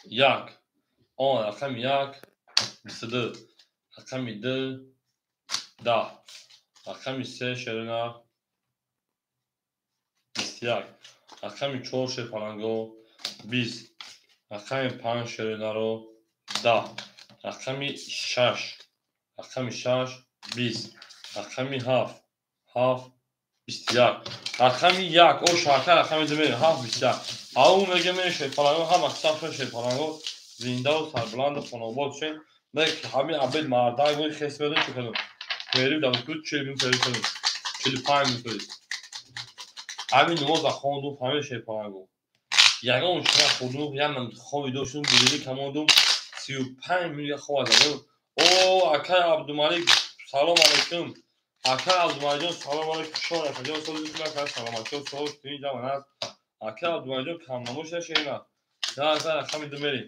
یک آن رقم یک 22 رقم دو 10 رقم سه شرنا 21 رقم چهار شپلنگو 20 رقم 5 شرنا رو 10 رقم 6 20 رقم 7 21 رقم یک او شاکر رقم دو میره 21 او میگه من شپلنگو هم اکثر شپلنگو زنده و سربلند خانوباد شد میگه همین عبید مردای بود خیس بده چه کنم میریم در کود 40 میلیون کنیم 45 میلیون همین نماز خواندم همین شپلنگو یگان شما خودم یعنی خوابی داشتم بودی کماندم 35 میلیون خواب دادم او اکای عبدالمالک سلام علیکم اکای عبدالمالک جان سلام علیکم شما جان سلام علیکم سلام علیکم سلام این جوان است اکای عبدالمالک جان کم نموش نشه اینا نه اصلا رقم دو میریم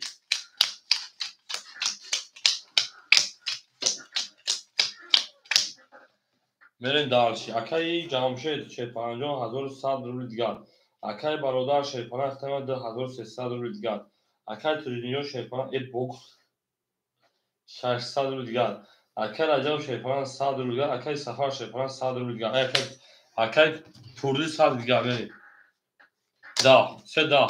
میریم دارشی اکای جمشید شیطان جان 1100 روبل دیگر اکای برادر شیطان اختماد 2300 روبل دیگر اکای تریدینیو شیطان ای بوک 600 روبل دیگر اکای رجب شیطان 100 روبل دیگر اکای سفر شیطان 100 روبل دیگر اکای پوردی 100 دیگر میریم ده سه ده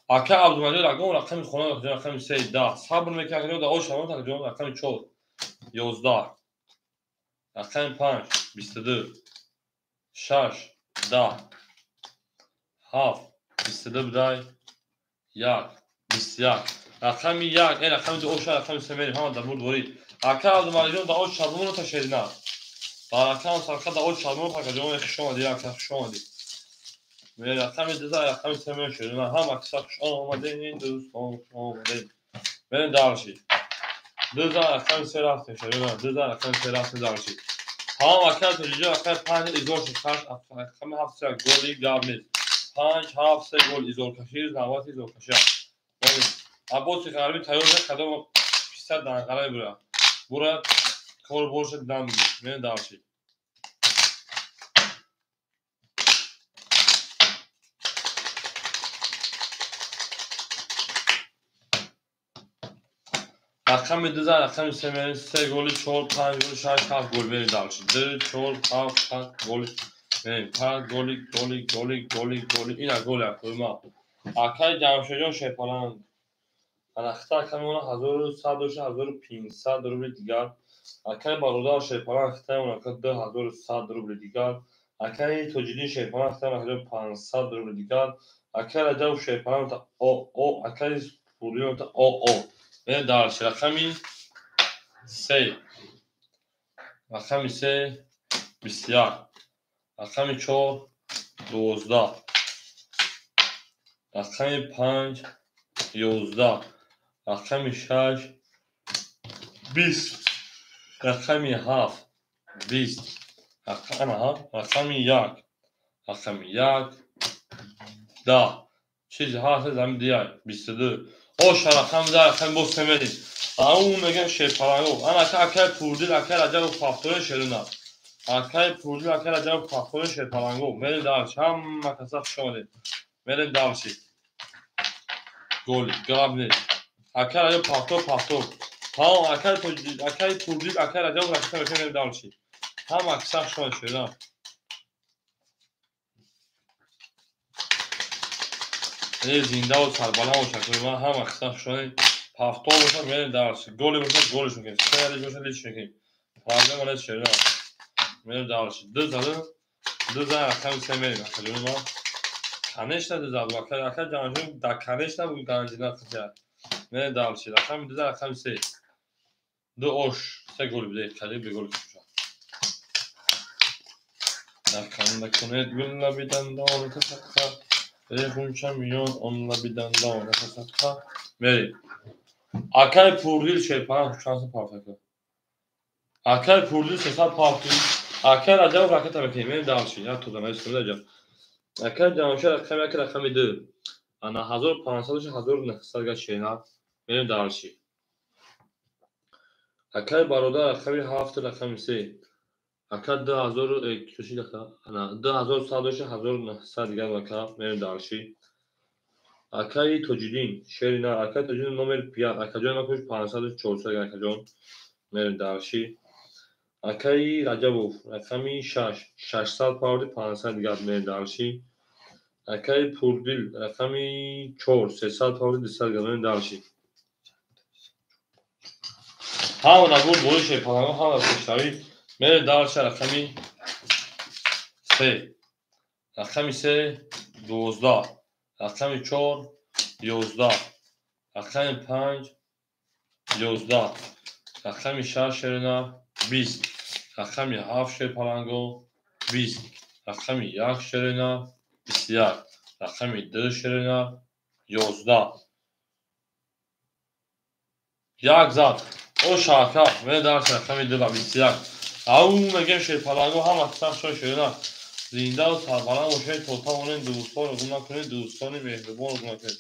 اکای عبدالمجید رقم رقم خونه رقم 3 ده صبر میکنه که او شما تا جون رقم 4 11 رقم 5 22 6 10 7 22 بدای 1 21 رقم 1 این رقم دو اوش رقم 3 میریم هم در بود دوری اکای عبدالمجید دا اوش شبمون تا شدینا دا رقم سرکه دا اوش شبمون تا جون شما دی اکثر شما دی میره رقم 2 رقم 3 میریم شدینا هم اکثر شما اومدین دوستان شما اومدین بریم دارشی 2 رقم 3 رفتیم شدینا 2 رقم 3 رفتیم دارشی هم اکثر تجیجه رقم 5 ایزور شکرش رقم 7 گولی گاب نیست 5 7 3 گل ایزور کشیر زنوات ایزور کشیر عباس غربی تیار شد کدام 200 دقیقه بره برو کار برش دم میره داشتی رقم 2 رقم 3 میره 3 گل 4 5 گل 6 7 گل میره داشتی 2 4 7 7 گل میره 5 گل اینا گل ما اکای جمشیدیان شیپالان اختا کمیون 1100 و 1500 روبل دیگر اکای برادر شیپالان اختا اون 2100 روبل دیگر اکای توجیدی شیپالان اختا 1500 روبل دیگر اکای رجب شیپالان تا او اکای پولیون تا او این دارش رقمی 3 رقمی 3 بسیار رقمی 4 12 رقمی 5 11 رقمی 6 20 رقمی 7 20 رقمی 1 10 چیزی هست زمین دیگه 22 اوش رقم در رقم بو سمدی اون میگم شیپارانگو انا که پوردی لکه رجب فافتور شدنا اکای پوردی لکه رجب فافتور شیپارانگو میل دارش هم مکسخ شده میل دارشی گل گابنی اکای رجب فافتور ها اکای پوردی لکه رجب رقم میل دارشی هم مکسخ شده زنده و سربالا و شکل ما هم اختصاص شده هفتاد باشه میره درس گلی باشه گلش میکنیم سه باشه لیش میکنیم پرابلم ولی شده میره درس دو زن رقم سه میریم اکلی ما کنش نده زد اکل جانجون در کنش نبود گنجی نفسه میره درس رقم دو زن رقم سه دو اوش سه گل بده کلی به گل کشم نکنید گل نبیدن دانه تسکر بخونشم میان اون نبیدن دانه تسکر میریم اکل پوردیل شیپان şansı perfect. اکل پوردیل سسال perfect. اکل acaba raket bakayım dalşı ya tutan üstüne acaba. اکل جانشر رقم دو. انا 1500 1900 şeyler benim dalşı. اکل برادر رقم 7 رقم 3. اکل 2000 کشی دکا. انا 2100 دیگر وکا benim dalşı. اکل توجیدین شرینا اکل توجیدین نمر 5 اکل جان مکوش 500 400 اکل جان benim dalşı. اکای رجبوف رقمی 600 پاوردی 500 دیگر دارشی اکای پوردیل رقمی 4 300 پاوردی 200 دیگر دارشی همون بود بولش پانگو هم پشتاوی میره دارش رقمی 3 رقمی 3 12 رقمی 4 11 رقمی 5 11 رقمی 6 شرنا 20 رقمی 7 پالانگو 20 رقمی 1 شرنا 21 رقمی 2 شرنا 11 یک زد او شاکا و درس رقمی 2 و 21 او میگم پالانگو هم اصلا شرنا زنده و سربلند باشید توتا اون دوستان رو گم نکنید دوستانی مهربان رو گم نکنید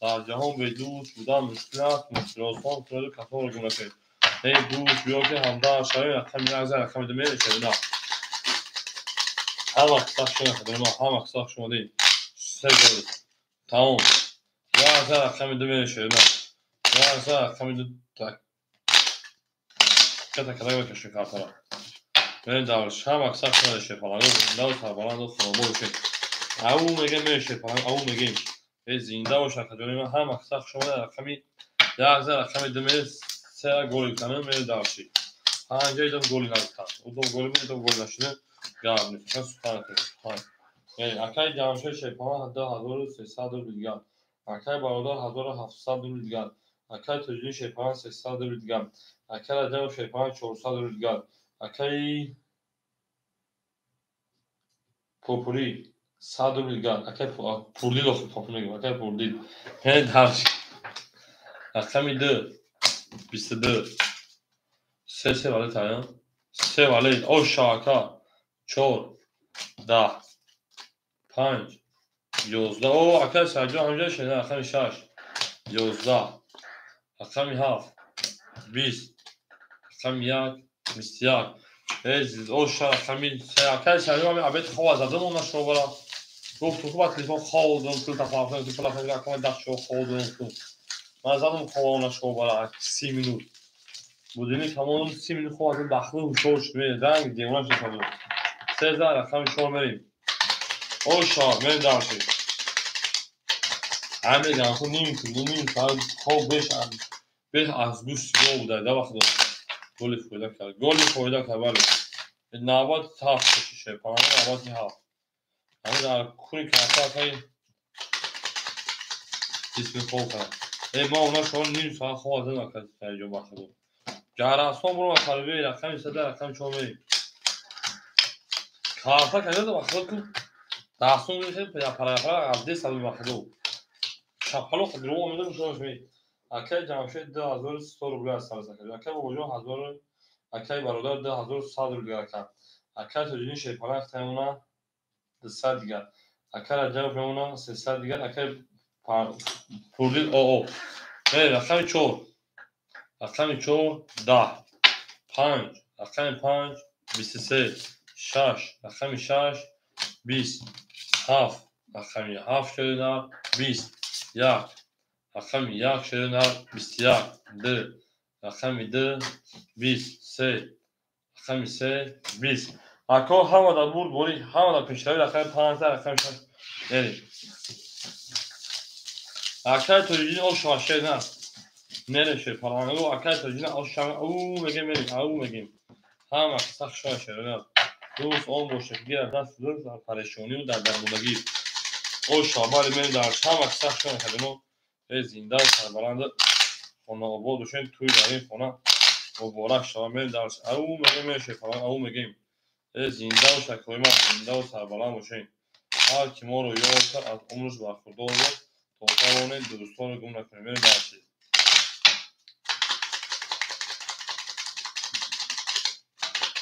در جهان به دوست بودن مشکل است مشکل آسان کنید و کسان رو گم نکنید ای دوست بیا که همدار شویم رقمی نگذر رقمی 2 میره شرنا هم اقصاق شده ما هم اقصاق شده سه گل تمام یا از رقم 2 میره شده یا از رقم 2 tak کتا کتا بکشه کارتا میره دارش هم اقصاق شده شفالانو زنده و سربلند و سرابو بشه او میگه میره شفالانو او میگه ای زنده و شکجانی ما هم اقصاق شده رقمی یا از رقم 2 میره سه گل کنه میره دارشی پنجه ایدم گلی نزدن او دو گلی بود دو گل نشده گرم نیست سلطان های یعنی اکای جانشوی شیپان 1300 دیگر اکای برادر 1700 دیگر اکای تجلی شیپان 300 دیگر اکای رجب شیپان 400 دیگر اکای پوپوری 100 دیگر اکای پوردی لخت پاپو میگم اکای پوردی هند هرش اکای 2 22 سه ولی تایم سه ولی او شاکا 4 10 5 11 او اکای سرجا همجا شده اکای 6 11 اکای 7 20 اکای 1 21 از او اکای اکای سرجا همه عبید خواه زدم اون شو برا گفت تو با تلفن خواه دون تو تفاهم تو فلافل رقم دست شو خواه دون تو من زدم خواه اون شو برا 30 minut بودینی تمام 30 minut خواه از بخواه شوش می رنگ دیوانش شد سه زن رقم شو بریم او شاه من دارشی همه جانسون نمیتونم خواب بشن به از گوشت رو بوده در وقت گلی فایده کرد گلی فایده کرد ولی نبات هفت کشیشه پانه نباتی هفت همه در کنی کارتا های جسم خوب کرد ای ما اونا شما نیم ساعت خواه از نکرد تریجون بخش بود جهرستان برو و خریبه رقمی سده رقمی چون بریم کارتا کرده در وقت کن دستون میشه پرایفر عبده سبی بخش بود شپلو خود رو آمده میشه شمی اکای جمشید 2100 روبل از سال کرد اکای بابا 1000 اکای برادر 2100 روبل کرد اکای تجینی شیپانه اختیمونا 200 دیگر اکای رجب فهمونا 300 دیگر اکای پوردی او رقم 4 رقم 4 10 5 رقم 5 23 6 رقم 6 20 7 رقم 7 شده 20 1 رقم 1 شده 21 2 رقم 2 20 3 رقم 3 20 اکو همه در برد بوری همه در پیشروی رقم 15 رقم 6 بریم اکای توجیه او شاشه نه نرشه پرانگو اکای توجیه او شاشه او میگیم بریم او میگیم همه سخت شاشه نه دوست اون باشه که گیر دست دوست در پریشانی و در درموندگی او شابال من در همه سخت شاشه نه به زنده و سربلند خونه آباد بشین توی در این خونه و بارک شما من در او میگیم میشه پران او میگیم به زنده و شکوی ما زنده و سربلند بشین هر کی ما رو یاد کرد از عمرش برخوردار بود تا توانید دوستان رو گم نکنیم بریم برشید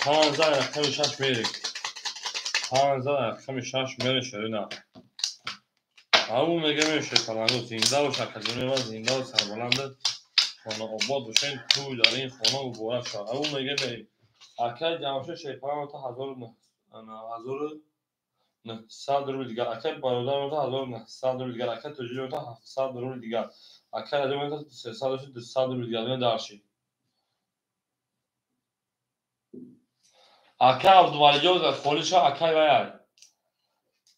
15 رقم 6 میریم 15 رقم 6 میره شده نه همون میگه میشه پرانگو زنده و شکرجونی ما زنده و سربلند خانه آباد بشین توی در این خانه و بارک شد همون میگه میریم اکای جمعشه شیپران تا 1900 روبل دیگر اکای برادر تا 1900 روبل دیگر اکای توجیه تا 700 روبل دیگر اکای ادامه تا 300 روبل دیگر دارشی اکای عبدالولی در خالیش اکای ویای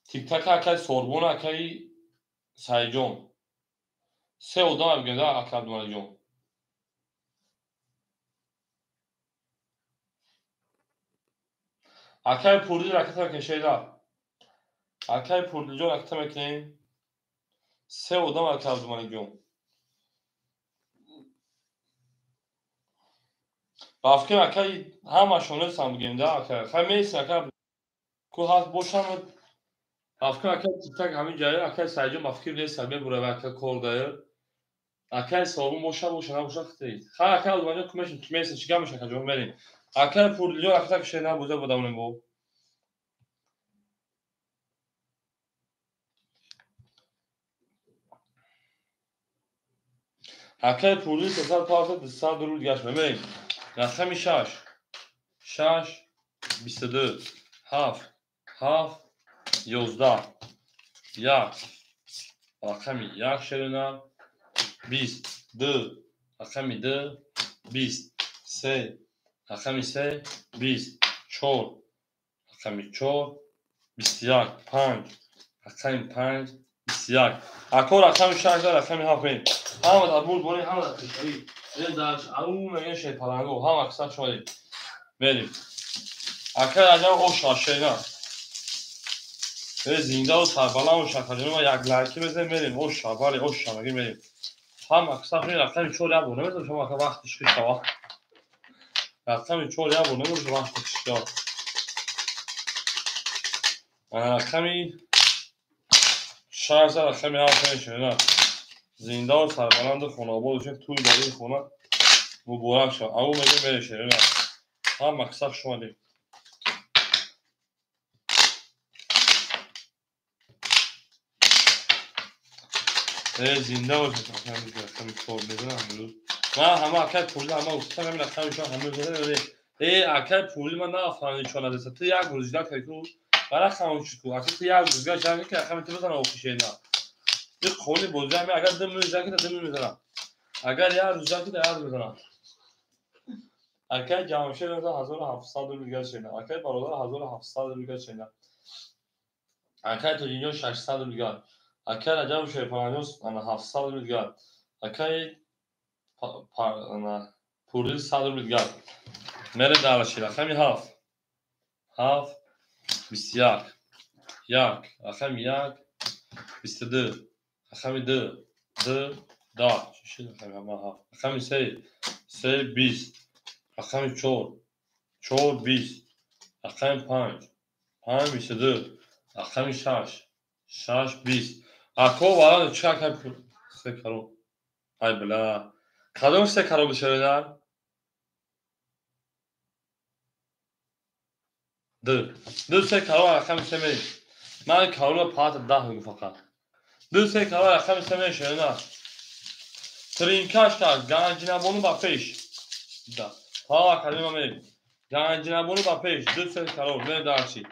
تیک تاک اکای سوربون اکای سایجون سه اودام هم گنده اکای عبدالولی جون اکای پوردی رکت هم کشیده اکای پوردی جون رکت هم کنیم سه اودام اکای عبدالولی جون بافکر اکای همه شونه سام گنده اکای خیلی میسی اکای کو هست باشم بافکر اکای تیک تاک همین جایی اکای سایجون بافکر نیست سبیه بوده و اکای کردایه اکای صابون باشه نباشه خیلی خیلی اکای عبدالولی کمیشن کمیسی چیکار میشه که جون بریم اکای پوردی جون رکت هم کشیده بوده بودم بو اکای پوردی 300 تا 200 روبل دیگه بریم رقم 6 6 22 7 7 11 1 رقم 1 شده 20 2 رقم 2 20 3 رقم 3 20 4 رقم 4 21 5 رقم 5 21 اکو رقم 6 رقم 7 همه در بود بانی همه در پیشوی این درش او میگه شی پرانگو هم اکثر شدید بریم اکر عجب او شاشه نه به زنده و سربلند و شکرجونی ما یک لایکی بزنیم بریم او شابالی او شامگی بریم هم اکثر خیلی رقم 4 یه بونه بزنیم شما که وقتش که شما رقم 4 یه بونه بزنیم وقتش که رقمی 6 رقمی 7 میشه نه زنده و سربلند و خونه آباد بشین توی در این خونه مبارک شد او میگه میشه نه هم اکثر شما دیم زنده و رقم 4 میزنه همون من همه اکای پولی همه افتادم همین رقمشون همه میزنه اکای پولی من نفهمیدم چون از تو یک روزگار که تو برای خاموش کو اصلا تو یک روزگار جمعی که رقم تو بزنه اوکیشه نه یه خونی بوده همه اگر دم میزنه که دم میزنه اگر یک روزگار که در میزنه اکای جمعشه مثلا 1700 روبل شده اکای برادر 1700 روبل شده اکای تو اینجا 600 روبل اکای رجب شیپانوس انا 700 روبل اکای پولی 100 روبل میره دارشی رقم 7 7 21 1 رقم 1 22 رقم 2 2 10 شش رقم 7 رقم 3 3 20 رقم 4 4 20 رقم 5 5 22 رقم 6 6 20 اکو والا چه که 3 کرو ای بلا کدوم 3 کرو بشه در دو 3 کرو رقم 3 میری من کرو پات 10 میگم فقط دو سه کارا رقم سه شده ترینکاش کرد گنجینبونو با پیش دا ها کلمه میریم گنجینبونو با پیش دو سه کارا نه دارچی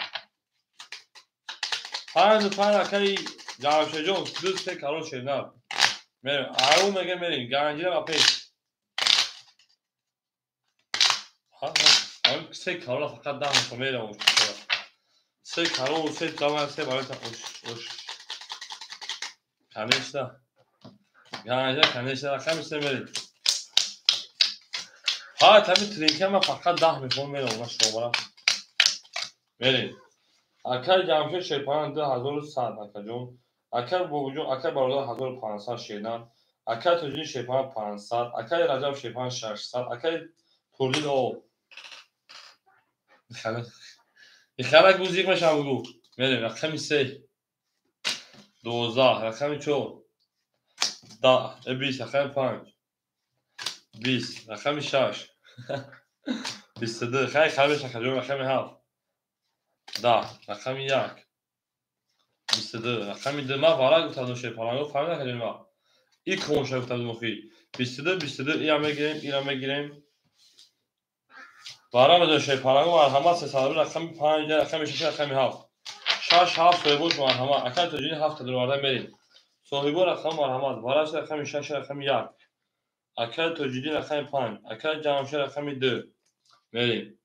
پنج رقمی جامشه جون دو سه کارا شده میریم آو میگه میریم گنجینه با پیش ها اون سه کارا فقط ده میرم سه کارا و سه دامن سه برای اوش کنیشتا گنجینه کنیشتا رقم سه میریم ها tabii trinke من فقط 10 میخوام میرم اون شماره بریم اکر جمشه شیپان 2100 اکر جون اکر بوجون اکر برادر 1500 شیدن اکر توجین شیپان 500 اکر رجب شیپان 600 اکر پردین او خلق موزیک میشم بگو بریم رقم 3 12 رقم 4 10 20 رقم 5 20 رقم 6 22 خیلی خلقش اکر رقم 7 10 رقم 1 22 رقم 2 من وارد گفتم شیپان فهمیدم که ما این کنشه گفتم مخی 22 اینم بگیریم وارد دو شیپان مرحمت 300 رقم 5 رقم 6 رقم 7 6 7 صاحبوش مرحمت اکل توجین 7 دلار بریم صاحبو رقم مرحمت وارد رقم 6 رقم 1 اکل توجین رقم 5 اکل جمشه رقم 2 بریم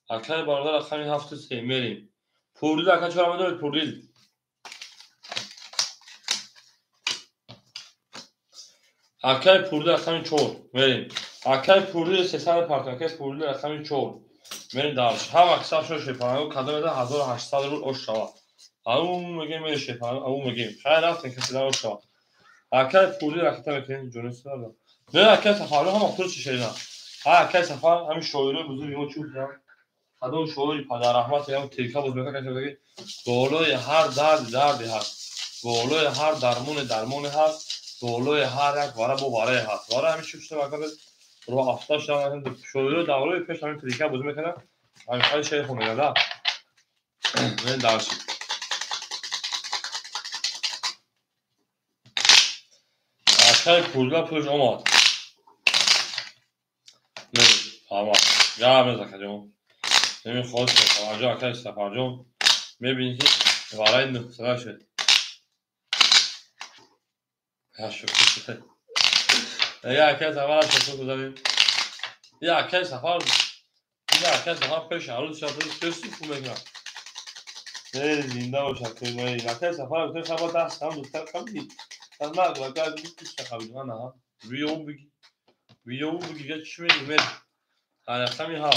اکل برادر رقم 7 3 بریم پوردیل اکل چرا دارید پوردیل اکل پوردیل رقم 4 بریم اکل پوردیل 300 پارت اکل پوردیل رقم 4 بریم دارش هم اکساب شو شیپانگو کدام بده 1800 رو اوش شوا اون میگیم میشه شیپانگو اون میگیم خیر رفتن کسی دار اوش شوا اکل پوردیل رقم بکنین جونس داره نه اکل سفر هم اخور چه شینا ها اکل سفر همین شویرو بزرگ ما چوب دارم کدام شویری پدر رحمت یا تریکا بود بگه که بالای هر دردی هست بالای هر درمونی هست بالای هر یک واره بو واره هست واره همین چوب شده مگه رو افتاش دارم شویرو داوری پیش همین تریکا بود میکنه همین خیلی شیخ میگه نه من داشت اکل پوردیل پولش اومد نه تمام یا مزه کجون نمی خود سفر اکل سفر جون میبینی که واره نه سر شد شد یا اکل سفر شد گذاریم یا اکل سفر پیش عروض شد پیش خوب میگم نه زنده باشه که نه اکل سفر تو خبر دست هم دوستر کمی در مرد و گاز بیشتر خبری من ها ویو بگی چی میگی هر کمی ها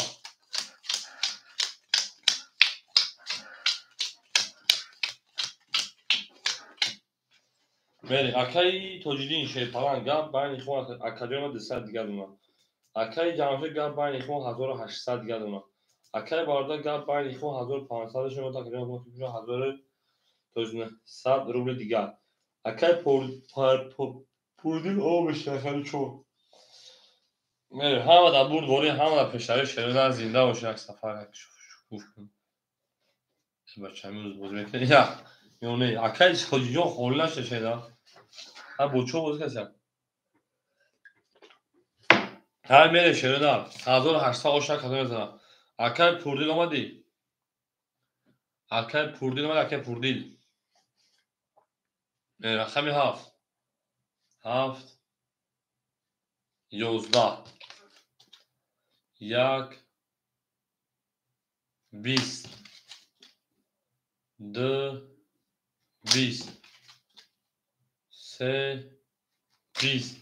بله اکای توجیدین شیپان گاب باین خون اکادمی ما 200 دیگه دونا اکای جامعه گاب باین خون 1800 دیگه دونا اکای باردا گاب باین خون 1500 شما تا کجا ما تو 1000 توجیه 100 روبل دیگه اکای پوردین او بشه خیلی چون بله همه دا بود ولی همه دا پشتری شده زنده باشه یک سفر شکوف کن بچه همیز بود میکنه یا یونه اکای توجیون خول نشه شده ها بوچو بود کسی هر میره شیرینم 1800 اوشا کدوم بزنم اکل پوردیل اومدی اکل پوردیل رقمی 7 11 1 20 2 20 3 20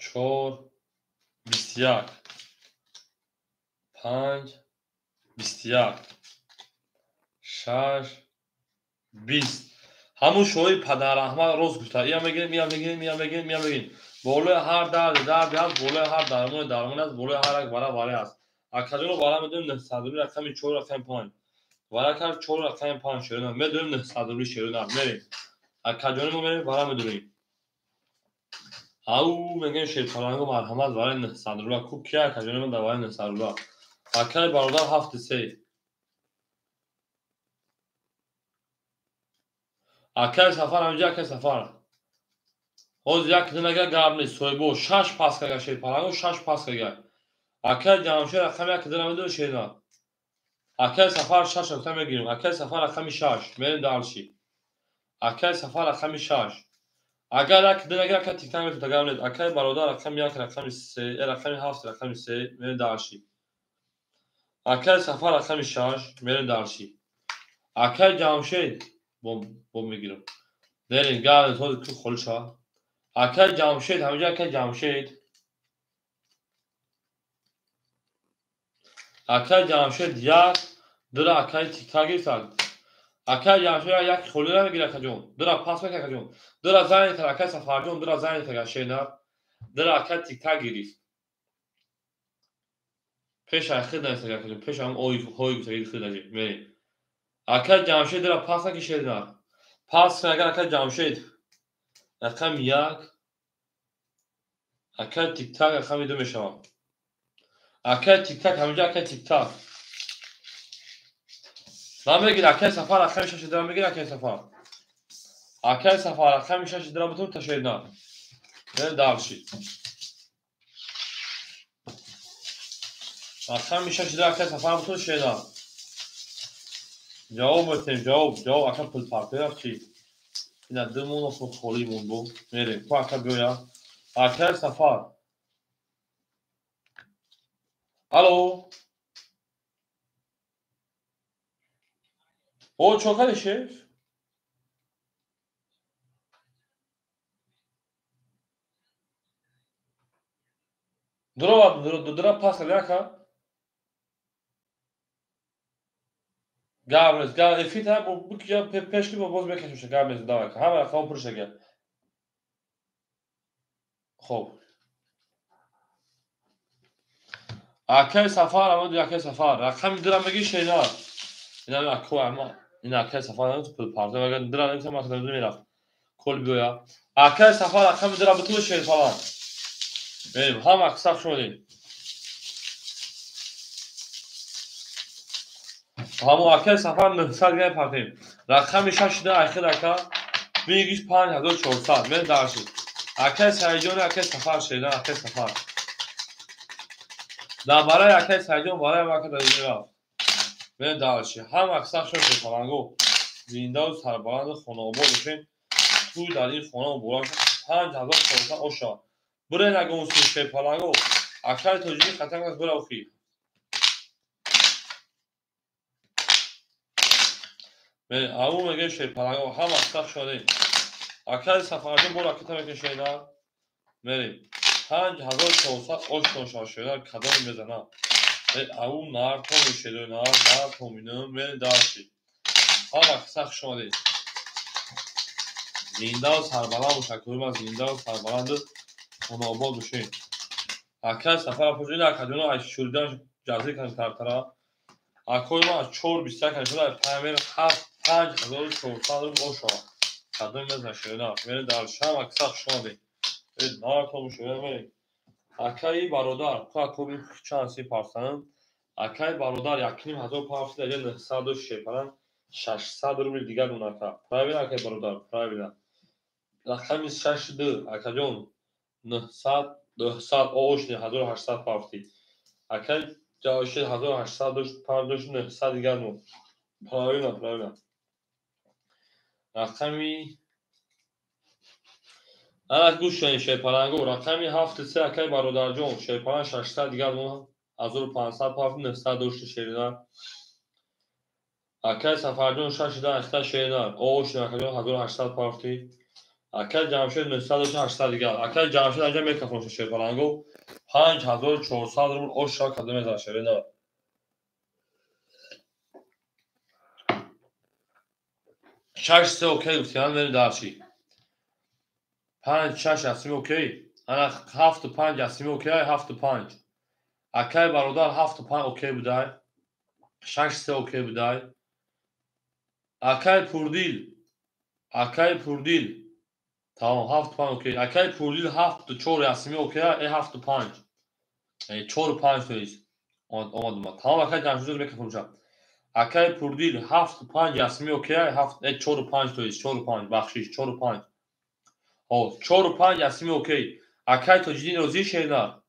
4 21 5 21 6 20 همون شوی پدر احمد روز گفته میام بگیم بالای هر درد هست بالای هر درمون است بالای هر یک واره است اکادون واره میدونیم 900 رقم 4 رقم 5 واره کار 4 رقم 5 شیرین میدونیم 900 شیرین میریم اکادون ما میریم واره میدونیم او میگه شیطانگو مرحمت واره 900 کوب کیا اکادون ما دوای 900 اکای برادر 7 3 Акай сафар ҳамҷа акай сафар. Ҳозир як кидинага гап нест. Соҳибо 6 пас карда шерпаранго 6 пас карда. Акай ҷамшед рақами як кидина медон шена. Акай сафар 6 рақам мегирем. Акай сафар рақами 6 мерем далши. Акай сафар рақами 6. Агар як кидинага акай тиктак мефута гап нест. Акай бародар рақами 1 рақами 3 рақами 7 рақами 3 мерем далши. Акай сафар рақами 6 мерем далши. Акай ҷамшед бом мегирем. Дерин гап нест. Ҳозир ки холӣ шавад. Акай ҷамшед ҳамҷа акай ҷамшед. Акай ҷамшед як дира акай тиктак гирифтад. Акай ҷамшед як холӣ намегирад акаҷон. Дира пас мекард акаҷон. Дира зайн кард акай сафарҷон. Дира зайн кард шена. Дира акай тиктак гирифт. Пеша хид наистад акаҷон. Пеша ҳам ҳои гуфтаги хидаҷи мерем. Акай ҷамшед дира пас накӣ шена. Пас агар акай ҷамшед рақами 1 акай тиктак рақами 2 мешавад. Акай тиктак ҳамҷа акай тиктак. Намегир акай сафар рақами 6 дира мегир акай сафар. Акай сафар рақами 6 дира бутун ташена. Мерем далши. Рақами 6 дира акай сафар бутун шена. Ҷавоб метем ҷавоб акай пулпарта рафт чи. Ина димон оф холӣ мон бо. Мерем. Ко акай биёя. Акай сафар. Алло. О чокади шеф. Дира пас кард яка. Гап нест. Гап эфита букиҷа пешки боз мекашуша гап нест давай. Ҳама рақамҳо пур шага. Хоб. Акай сафар амаду акай сафар. Рақами дира мегир шена. Ина ако ама ина акай сафар намест пулпарта агар дира намест масъуд мерафт. Кол биёя. Акай сафар рақами дира бутун шерфалан. Мерем ҳама аксар шудем. ҳамо акай сафар 900 гай партем. Рақами 6 дира ахир ака мегиш 5400 мерем далши. Акай Саиҷони акай сафар шена акай сафар. Да барои акай Саиҷон барои ма акай мерафт. Мерем далши. Ҳама аксар шуд шерфаланго. Зиндаву сарбаланду хонаобод бошем. Туй дар ин хона муборак 5400 ош шавад. Буре нагон су шерфаланго. Акай тоҷикӣ хатар аст бура ухӣ. Мерем аву мегем шерфаланго ҳама аксар шудем. Акай сафарҷон бо ракета мекашена. Мерем 5400 ош шавад шена кадом мезанад. Аву нарто мешедои нарто минам мерем далши. Ҳама аксар шудем. Зиндаву сарбаланд бошад. Кӯма зиндаву сарбаланду хонаобод бошем. Акай сафар пуҷин акаҷоно ай шуридан ҷазӣ кан тартара. Акои ма 421 кан шуда паймер 5400 ош шавад. Кадом мезанад шена. Мерем далши ҳама аксар шудем. нарто мешедои мерем. Акаи бародар ко акоби чанд си парсанам. Акай бародар 1500 парси даҷа 900 шерпаран 600 рубли дигар донака. Правильно акай бародар правильно. Рақами 62 акаҷон 900 ош 1800 парси. Акай ҷавошед 1800 дошт пар дошт 900 дигар дон. Правильно. Рақами ана гӯш кунед шерпаранго. Рақами 73 акай бародарҷон шерпаран 600 дигар дон 1500 парси 900 дошти шеридан. Акай сафарҷон 6 ахта шеридан. Ош акаҷон 1800 парси. Акай ҷамшед 900 дошт 800 дигар. Акай ҷамшед анҷа мекафонад шерпаранго 5400 рубл ош шавад кадом мезанад шерина. شش سه اوکی گفتیم بریم درچی 5 6 هستیم اوکی انا 7 و 5 هستیم اوکی 7 و 5 اکای برادر 7 و 5 اوکی بودای 6 3 اوکی بودای اکای پوردیل tamam 7 و 5 اوکی اکای پوردیل 7 و 4 هستیم اوکی 7 و 5 4 و 5 تویست اومد tamam اکای جمشید میکنم Акай Пурдил 7-5 ясми окей, 4-5 то есть 4-5 бахшиш 4-5. О, 4-5 ясми окей. Акай Тоҷиддин розӣ шена?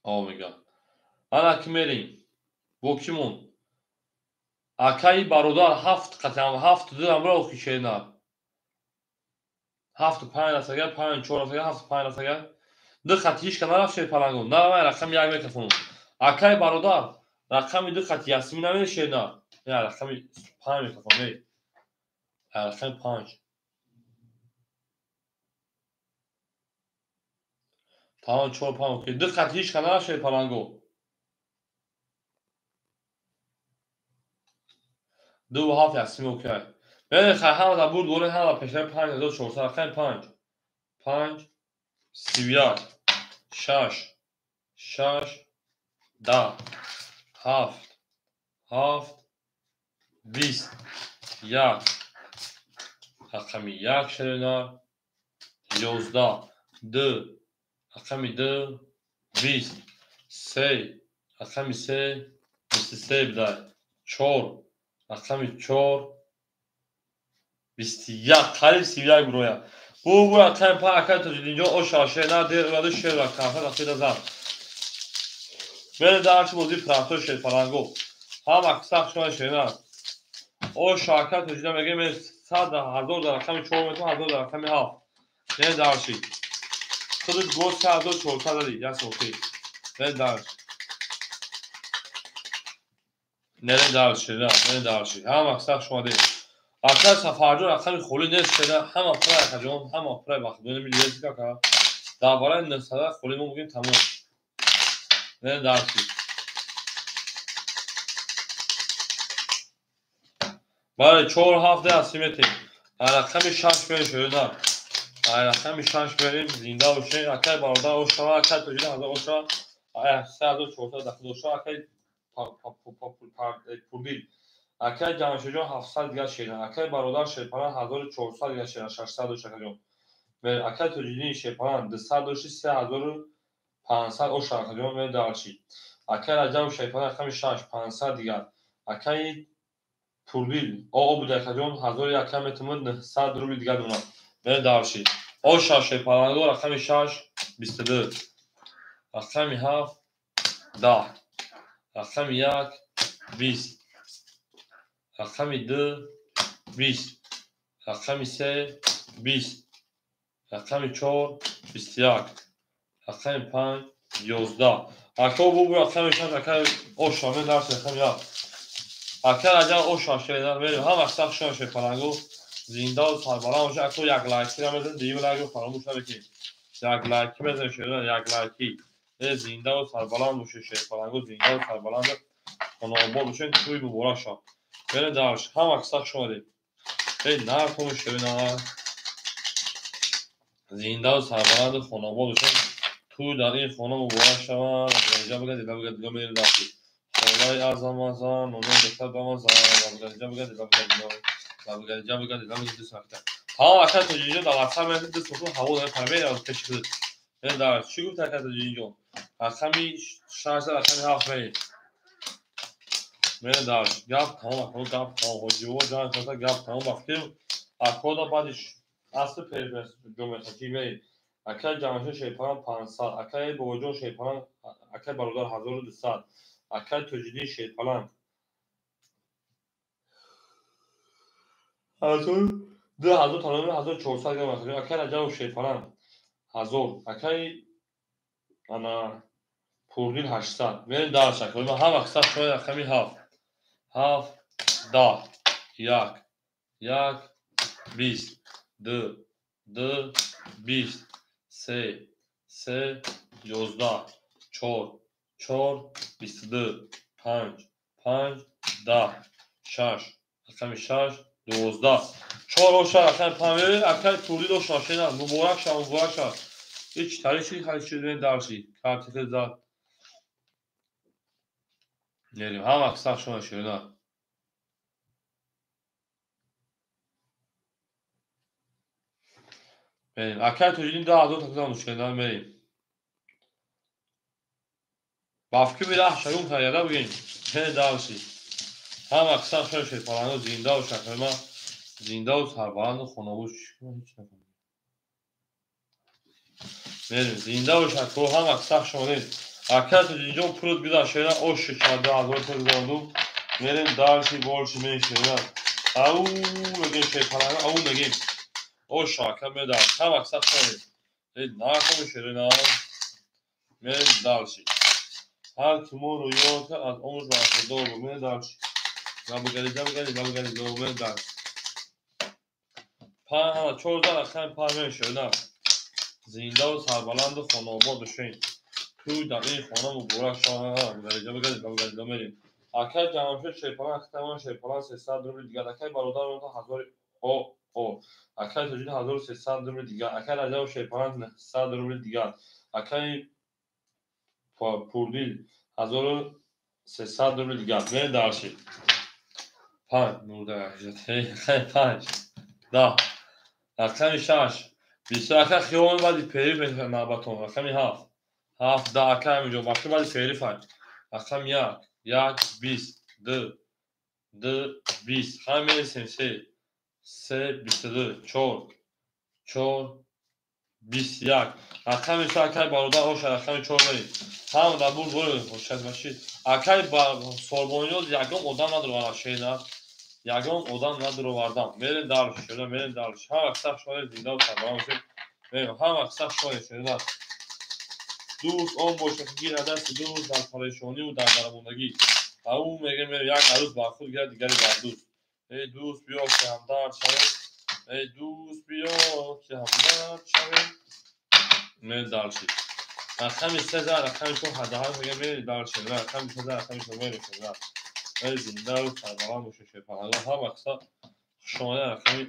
Мегӯяд. Ана ки мерем. Бо кӣ монд? Акаи бародар 7 қатъам 7-2 амро ки шена. 7-5 расага, 5-4 расага, 7-5 расага. Ду хати ҳич ка нарафт шепалангу. Наравай рақами 1 мекафонум. Акай бародар рақами 2 хати ясми намешена. Я рақами 5 мекафонем. Рақами 5. Тамом 4-5 окей. 2 хати ҳич ка нарафт шепалангу. 2-7 ясми окей. Бене хай ҳама да бурд боле ҳама пешаи 5400 рақами 5. 5 31 6 6 10 7 7 20 1 рақами 1 шавена 11 2 рақами 2 20 3 рақами 3 23 бидай 4 рақами 4 21 қариб 31 бироя. Бу рақами 5 Акай Тоҷиддинҷон оша шена дер ва ду шер ва кафа дафида зад. Бере дарчи бози прафтор шепалангу. Ҳама қисақ шума шена. Оша Акай Тоҷиддин мегем 100 1000 дар рақами 4 метавон 1000 дар рақами 7. Не дарчи. Худут гос 1400 дадӣ як соати. Не дарчи. Не дарчи, не дарчи. Ҳама қисақ шума дед. Акай сафарҷон рақами холӣ нест шена. Ҳама пурай акаҷон, ҳама пурай бахтдони милиёти кака. Дар барои нусада холӣ мо бигем тамом. Не дарчи. Бале 4-7 ясми метем. Рақами 6 берем шена. Рақами 6 берем зинда бошем. Акай бародар ошава Акай Тоҷиддин ҳазор ошава 3400 дахил ошава Акай Пурдил. Акай Ҷамшидҷон 700 дигар шена. Акай бародар шепалан 1400 дигар шена 600 дош акаҷон. Мере Акай Тоҷиддини шепалан 200 дошти 3500 оша акаҷон мере дарчи. Акай Раҷабов шепалан рақами 6 500 дигар. Акай Пурдил буда акаҷон 1100 метавонад 900 рубли дигар донад. Мере дарчи. Оша шепалангу рақами 6 22 рақами 7 10 рақами 1 20 рақами 2 20 рақами 3 20 рақами 4 21 рақами 5 11. Ако бу рақами 6 акай оша не дарчи рақами 7. Акай Раҷабов оша шена мерем ҳама қисақ шума шепалангу. Зиндау сарбаланд боша. Ако як лайки ра мезанед дигар лайкро фаромӯш накунед. Як лайки мезанед шена як лайки. Зиндаву сарбаланд бошед шепалангу зиндаву сарбаланд хонобод бошед. Тӯи муборак шавад. Бере дарш ҳама қисақ шума дед. Нархум шавена. Зиндаву сарбаланду хонобод бошед. Тӯи дар ин хона муборак шавад. Абдулаҷаб бигад дила бигад дила мерем дафти. Холаи азамазан номер дехтар бамазан. Абдулаҷаб бигад дила бигад дила. Абдулаҷаб бигад дила бигад дила сахта. Ҳама Акай Тоҷиддинҷон дар WhatsApp меҳсад ду софу ҳаво дар памер аз пеши худ. Не дарш чӣ гуфт Акай Тоҷиддинҷон? Рақами 6 рақами 7 мерем. Мере дарш гап тамом ако гап тамом. Ҳоҷиво ҷан коса гап тамом бахтем. Акода баъдиш асли перес ҷомехати мерем. Акай Ҷамшид шепалан 500. Акай Бобоҷон шепалан Акай бародар 1200. Акай Тоҷиддин шепалан 2000 та номер 1400 гирам акаҷон. Акай Раҷабов шепалан 1000. Акай ана Пурдил 800. Мерем дарш ако. Ҳама қисақ шума рақами 7 7 10 1 1 20 2 2 20 3 3 11 4 4 22 5 5 10 6 рақами 6 12 4 оша рақами 5 мерем. Акай Пурдил оша шена муборак шавад муборак шавад. ҳеҷ тариши халиши мерем дарши карти хел зад. Мерем ҳама қисақ шума шена. Мерем Акай Тоҷиддин 2000 та кузам шена мерем. Bafki bir ahşarun kayada bugün. He dalşi. Ham aksa şey falan zinda و şakrema zinda و sarbalan khonabuş. Verin zinda و şakro ham aksa şone. Akat jinjo prut bida şeyler o şikada azor tezondu. Verin dalşi bolşi meşeler. Au mege şey falan au mege. O şaka medal. Ham aksa şone. Ne konuşuyor ne? Verin dalşi. Her kimur yok az omuz var doğru mu dalşi. Gel doğru dalşi. Pa çorda akşam parmen şöyle. Zinda و سربلند خانوار داشتیم توی دقیق خانم و برک شاه گل میریم اکر جمشید شیپان اختمان شیپان 300 روبل دیگر اکر برادر اون هزار او اکر تجدید 1300 روبل دیگر اکر عجب شیپان 100 روبل دیگر اکر پوردیل 1300 روبل دیگر من درشید 5 9 5 10 اکر 6 بیشتر خیابان ولی پیری به نوبتون رقمی هفت ده اکر میجون باشه ولی پیری فایل رقم یک 20 دو 20 همه میرسیم سه 22 چهار 21 رقم میشه اکر برادر آش رقم 4 بریم هم در بول خوشت باشید اکر سوربونیوز یکم آدم نداره شینا یکم آدم نداره واردم میرین دارش شده میرین دارش هم اکثر شده زنده و سربرام شد هم اکثر شده شده دوست آن باشه که گیر دست دوست در پریشانی و در درموندگی و او میگه میره یک عروض بر خود گیره دیگری بر دوست ای دوست بیا که همدرد شویم ای دوست بیا که همدرد شویم میرین دارشید رقم 3 رقم تو حداقل میگه میرین دارشید رقم 3 رقم تو میرین شده ای زنده و سربرام باشه شفاهنگاه هم اکثر شما رقمی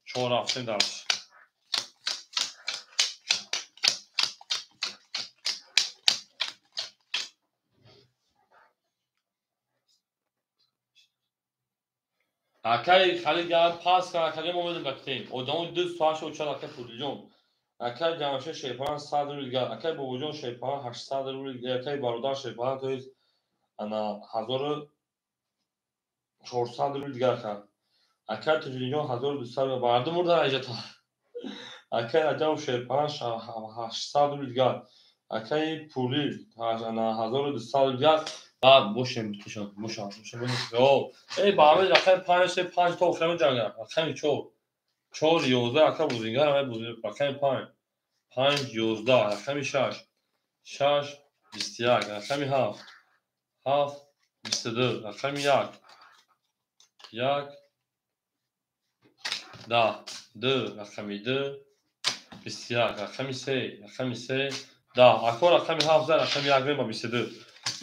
4 رفتیم درش اکر خالی گرد پاس کرد اکر مومد بکتیم ادامه 2 ساعت و 4 اکر پودیجون اکر جمعشه شیپان 100 روبل دیگر اکر بوجون شیپان 800 روبل دیگر اکر برادر شیپان توی انا 1400 روبل دیگر کرد اکر تجلیجون 1200 روبل برده مرده ایجتا اکر عجب شیپان 800 روبل دیگر اکر پولی انا 1200 روبل دیگر بعد بوشم بکشم بوشم او ای بابا اکر 5 تا خرم جنگ اکر 4 11 اکر بوزینگر همه بوزینگر اکر 5 11 اکر 6 21 اکر 7 22 اکر 1 10 2 اکر 2 21 اکر 3 10 اکر 7 اکر 1 22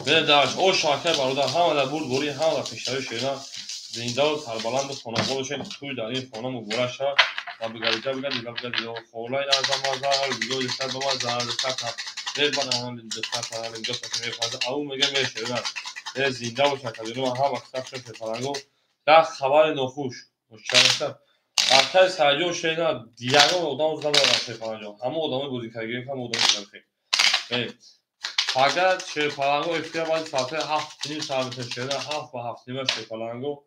به درش او شاکر برادر همه در بود بوری همه در پیشتری شیرنا زنده و سربلند خانواده‌شون توی در این خانه مبارک شد و بگردید خولای اعظم آزار ویدیو دستر به ما زهر دستر ریز بنا هم دستر کنن اینجا سفر می‌کنه او میگه میشه نه زنده و شکر و هم اکثر شد فرنگو یک خبر نخوش مشکل اکثر سرجو شیرنا دیگه اودام زدن فرنگو همه اودام بودی که هم اودام زدن اگر شیرپالنگو افتیار باید ساعت 7 ساعت شده 7 و 7 نیم شیرپالنگو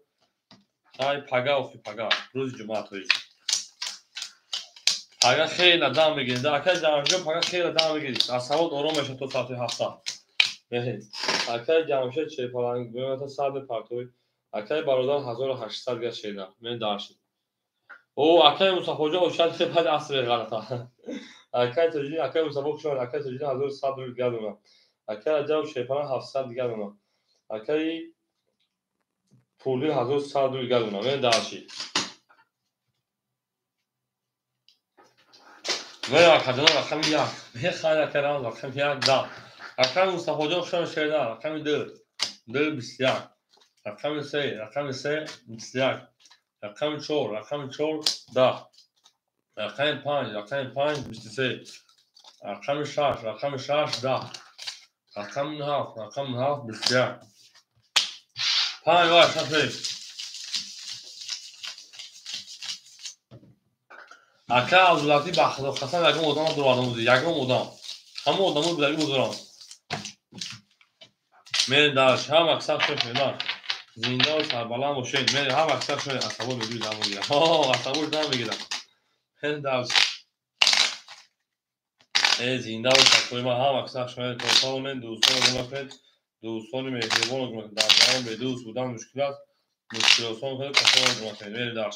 تای پگا افتی پگا روز جمعه تویش پگا خیلی دام بگیرید اگر جمعه پگا خیلی دام بگیرید از سواد آروم میشه تو ساعت 7 اگر جمعه شیرپالنگو بیمه تا ساعت پرتوی اگر برادر 1800 گشت شیده من دارشید او اگر مصافه جا شاید خیلی بعد عصر غلطه اگر تجدید اگر مصافه شد اگر تجدید 1100 روز گردونه اکر عجب شیپان 700 دیگر اونا اکر پولی 1100 روبل دیگر اونا من دارشید و اکر جان رقم 1 به خیلی اکر رقم 1 10 اکر مصطفی جان شما شده رقم 2 21 رقم 3 21 رقم 4 10 رقم 5 23 رقم 6 10 رقم 7 21 5 var şafir. Aka avlati baxdo xasan yagam odam duradam budi. Yagam odam. Hamma odamlar bilan o'zaro. میریم درش هم اکثر شد شدن زنده و سربلند باشید میریم هم اکثر شد اصابور بدوی دم بگیرم اصابور دم بگیرم میریم درش زنده و سربلند ما هم اکثر شد توتال دوستان رو دوستان مهربان رو در زمان به دوست بودن مشکلات کنید کسان رو کنید میریم درش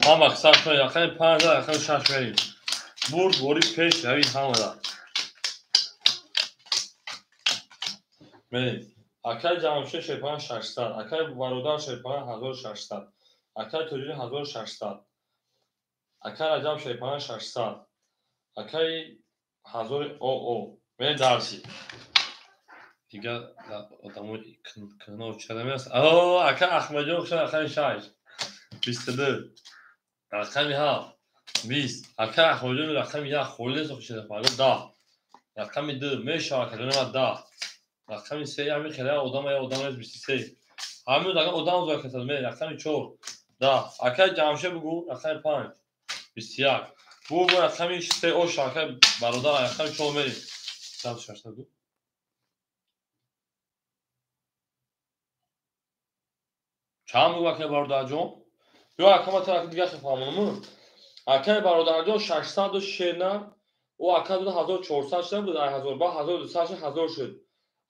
هم اکثر شد یقین 5 یقین 6 میریم برد بوری پیش روید همه دار میریم اکای جمشه شیپان 600 اکای برادر شیپان 1600 اکای توجین 1600 اکای رجب شیپان 600 اکای 1000 او میریم درسی دیگه آدمو کنو چرا میرس اکای احمد جان شد اکای 6 22 اکای 7 20 اکای احمد جان اکای 1 خورده سو شده فاگو 10 اکای 2 میشه اکای 10 رقم 3 همین خیلی آدم از 23 همین رقم آدم زور کساد می رقم 4 10 اکای جمشه بگو رقم 5 21 بگو رقم 3 او شاکه برادر رقم 4 می دم شش بگو چند بگو اکای برادر جون یا اکای تا دیگه فهمونم اکای برادر جون 600 شینه او اکای 1400 شد بود 1000 با 1200 1000 شد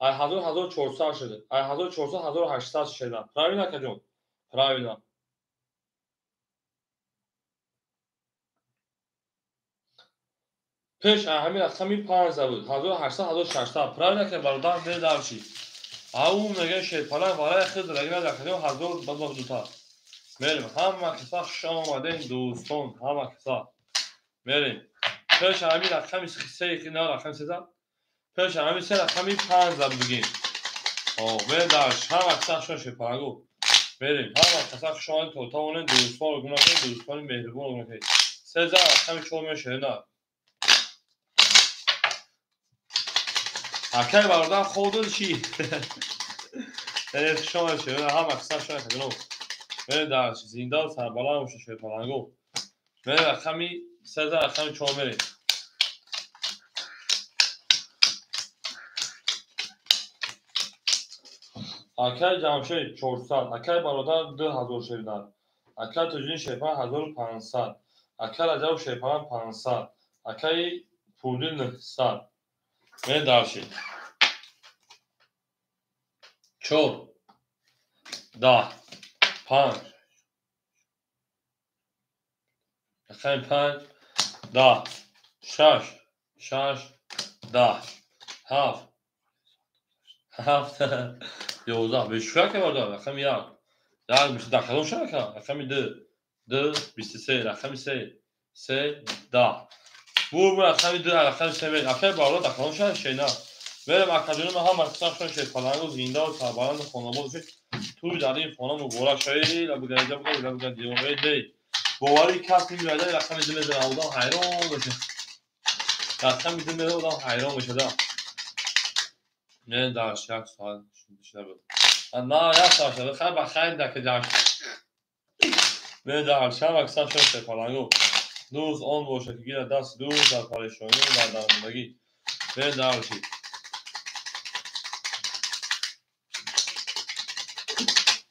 1400 شده 1400 1800 شده правильно اکای جون правильно پیش همین رقمی 5 بود 1800 1600 правильно که برادر میره درشی او میگه شیطان واره خود لگنا دکتر 1000 بعد دوتا میریم هم کسا شام اومدین دوستان هم کسا میریم پیش همین رقمی 3 که نه رقم 3 پیش همین 3 رقمی 5 بگیم میره درش هم کسا شون شیطان گو میریم هم کسا شون توتال دوستان رو گناه دوستان مهربون رو گناه 3 رقمی 4 میشه نه اکای برادر خودت چی شما شده هم اکثر شده خیلی میره در زندان سربلند باشه شیطانگو میره رقمی 3 رقمی 4 میره اکای جمشه 400 اکای برادر 2000 شدن اکای توجین شیطان 1500 اکای رجب شیطان 500 اکای پولی 900 میره درشی 4 10 5 اکای 5 10 6 6 10 7 11 بشوره که باردار رقم 1 در میشه در کدوم شبکه رقم 2 23 رقم 3 10 بو رقم 2 رقم 3 رقم بالا در کدوم شبکه شینا بریم اکادمی هم اصلا شون شد پلنگ و زنده و سربلند خانواده شد توی در این خانم مبارک شایی لبگنجا بگو لبگنجا دیواره دی باوری کسی میراده رقم 2 میزنه آدم حیران بشه رقم 2 میزنه آدم حیران بشه نه در شک سال شده بود نه یا سال شده خیلی بخیر دکه جمع نه در شب اکثر شد سپالنگو دوست آن باشه که گیر دست دوست در پریشانی و در درماندگی نه در شید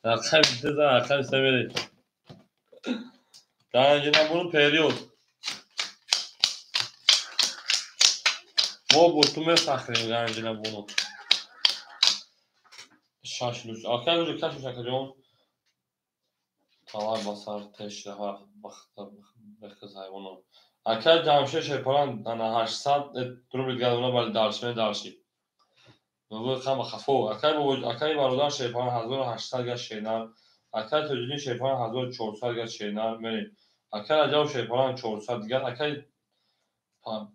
رقم 2 رقم 3 میری در اینجا نبونو پریود ما بوتومه سخریم در اینجا نبونو شاشلوش آکر روی کش میشه جون تمام بسر تشریح و بخز حیوانو اکر جمشه شیپاران انا 800 درو بیدگردونه بلی درشمه درشی نوو خم خفو اکر برادر شیپاران 1800 گشت شینر اکر تجدین شیپاران 1400 گشت شینر مریم اکر عجب شیپاران 400 گشت اکر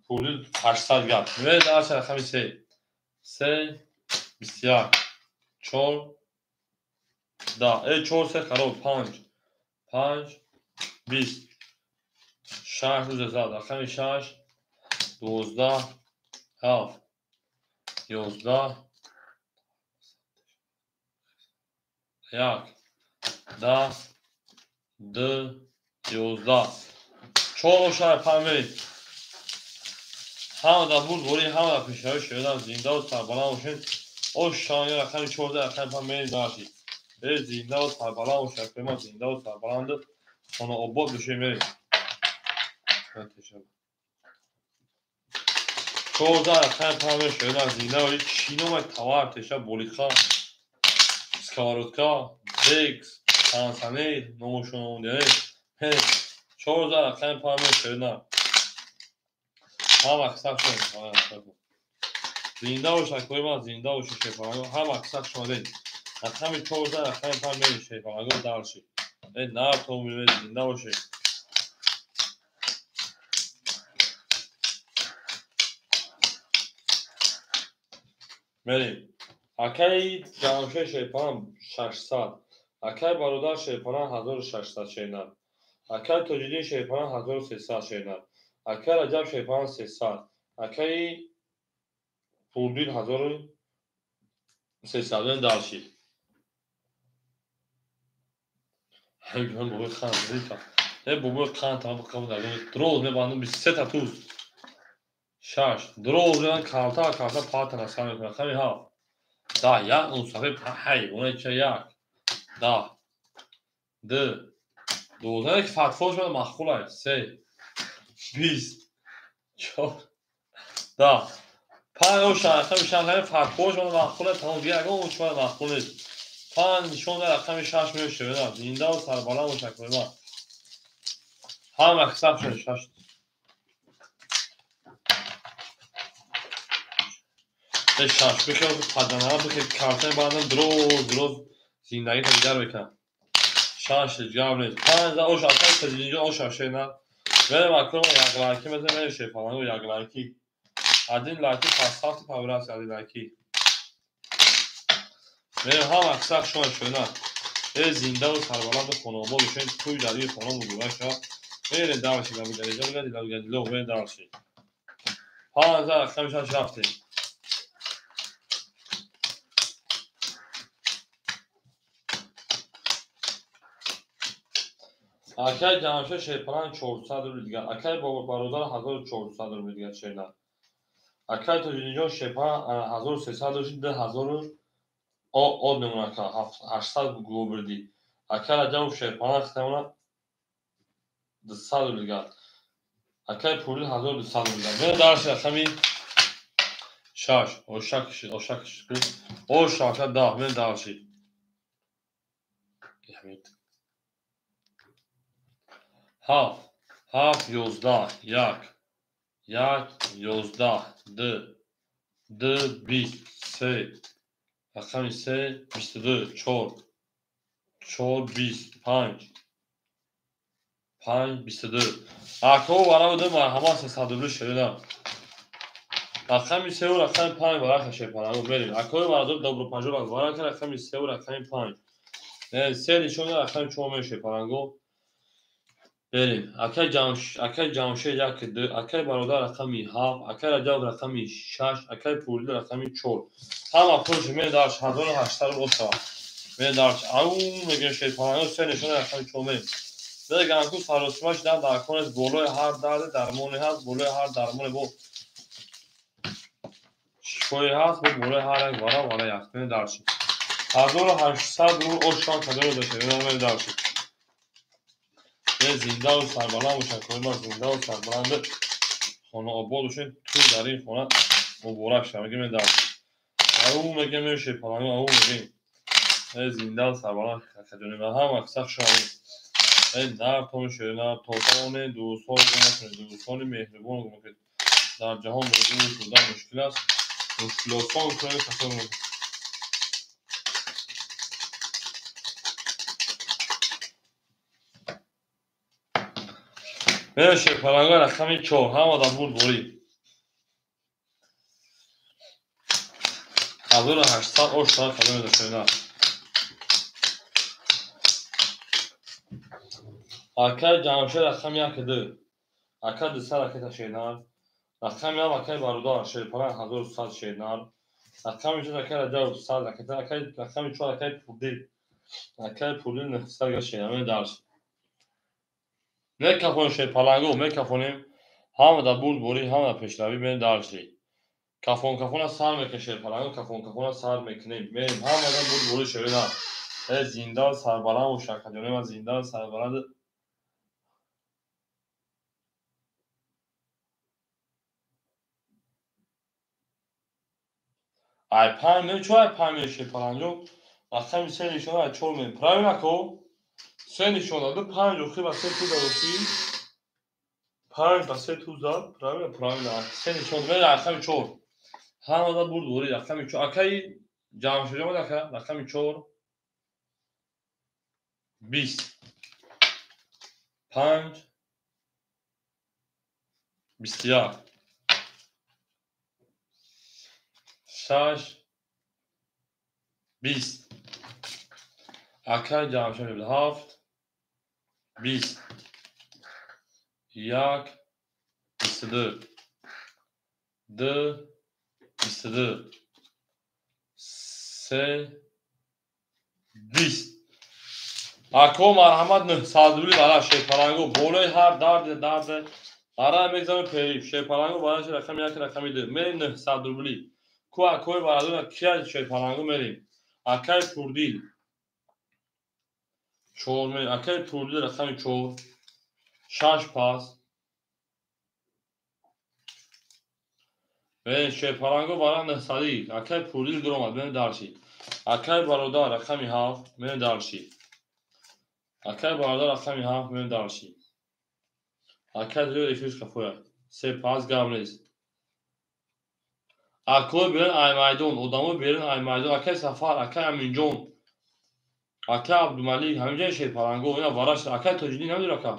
پولی 800 گشت مریم درش رقمی 3 21 4 10 4 3 خراب 5 20 6 روز زاد رقم 6 12 7 11 1 10 2 11 4 شهر پنبری همه بود ولی همه پیشنهاد شدن زنده و سربلند باشین. او شانه رقم 14 رقم 5 میل داشتید. به زنده و سربلند و شکل ما زنده و سربلند خانه آباد بشه میریم. 14 رقم 5 میل شدن زنده و چینو توار تشا بولیخا سکاروتکا دیکس تانسانی نوشون 14 رقم 5 میل شدن هم اکثر شد. زنده و شکل ما زنده و شفاهی هم اکثر شده. رقم 14 رقم 5 میل شفاهی دارشی. نه تو میره زنده باشه. بریم. اکی جمشه شیپان 600. اکی برادر شیپان 1600 شینن. اکی تجدید شیپان 1300 شینن. اکی رجب شیپان 300. اکی پوردین 1300 دارشی. همین بابا خان ریتا. نه بابا خان تا بکنم دارم. دروز میبندم 23 تا توز. شش دروز میبندم کارتا پاتن اصلا میکنم. خمی ها. دا یک اون صفحه هی اونه چه یک. دا. د. دوزنه که فتفاش من مخول های. 3 20 4 دا. 5 او شرخه میشن همین فتفاش من مخول های. تمام دیگه اگه اون چه من مخول نیست. 5 نشون در رقم 6 میشه بدم. زنده و سربلند و شکل ما. هم اکسپ شد 6. به 6 بخیر پدنه ها بخیر کارتن بعدم دروز زندگی تا دیگر بکنم. 6 جواب نیست. 5 او شرخه تجدید او شرخه نه. بریم اکنون یک لایکی مثل من شفاهی و یک لایکی. ادین لایکی پاسخت پاوراس ادین لایکی. بریم هم اکثر شدن. زنده و سربلند خانواده بشین توی جدید خانم بودوه شد. بریم دارشی و بگردید لو بریم دارشی. 5000 رقم 6 رفتیم. اکی جمشه شیپران 400 رو دیگر. اکی برادر 1400 رو دیگر شدن. اکی تجدید شیپران 1300 رو شد 1000 آد نمونه که 800 گو بردی. اکی رجب شیپران اختمونه 200 رو دیگر. اکی پولی 1200 رو دیگر. بریم دارشی رقمی 6 oshak oshaka da men dalshi half 11 yak 11 d 20 3 رقم 3 22 4 20 5 22 اکو برای دو مرحبا 300 شدم. رقم 3 و رقم 5 برای شیپانه بریم. اکو برای دو پنجول از برای که رقم 3 و رقم 5 3 نشون رقم 4 شیپانه بریم. اکی جمشه یک دو اکی برادر رقمی 7 اکی رجب رقمی 6 اکی پولی رقمی 4 هم پولش می داشت 1800 رو بسا می داشت او میگه شیپانه 3 نشون رقمی 4 می ده گانکو سارسماش در داکون از بولوی هر درد درمونی هست بولوی هر درمونی بو شوی هست بو بولوی هر یک وارا یختنی داشت 1800 رو اوشان کدر رو داشت می داشت زنده و سربلند و شکل ما زنده و سربلند خانه آباد باشین تو در این خانه مبارک شد میگه من دارم او میگه میشه پناهی او میگه زنده و سربلند خجانی و هم اکثر شاید در تون شده در توتان دوستان مهربان که در جهان موجود شدن مشکل است مشکلات ها کنید خسار میگه میشه پناهی رقمی 4 هم آدم بود بوری 1800 اوشتان خدمه داشته نه اکی جمشه رقم 1 2 اکی 200 رقم شیدن رقم هم اکی برادر شیپانه 1100 شیدن رقم 6 اکی رجب 100 رقم 4 اکی پولی 900 شیدن درس میکافون شیپانگو میکافونیم Hamıda bulburi, hamıda peşravi beni darşi. Kafona sar mekin şerpalango, kafona sar mekine. Benim hamıda bulburi şöyle. زندان سربلند و شرکت‌یانه و زندان سربلند айпан чӯ айпан меши паланҷо рақами се нишона ай чор мем правильно ко се нишона ду панҷ охи ва се туза охи панҷ ва се туза правильно се нишона мем рақами чор ҳамада бурд бори рақами чор акаи ҷамъшуҷа мад ака рақами чор 20 5 21 6 20 акаи ҷамъшуҷа 7 20 1 22 2 22 3 20 ако марҳамат 900 бара шепаланго болои ҳар дарде ара мегзаме периб шепаланго бараш рақами 1 рақами 2 мерим 900 рубли ку акои барадона кия шепаланго мерим акаи пурдил 4 мерим акаи пурдил рақами 4 6 пас мерим шепаланго бара 900 акаи пурдил дуромад мерим дарши акаи бародар рақами 7 мерим дарши акаи бародар рақами 7 мерим дарши акаи дӯ эфиш кафоя се пас гам нест акои берин аймайдон одамо берин аймайдон акаи сафар акаи аминҷон акаи абдумалик ҳаминҷои шепаланго ина бараш акаи тоҷидин намедур ака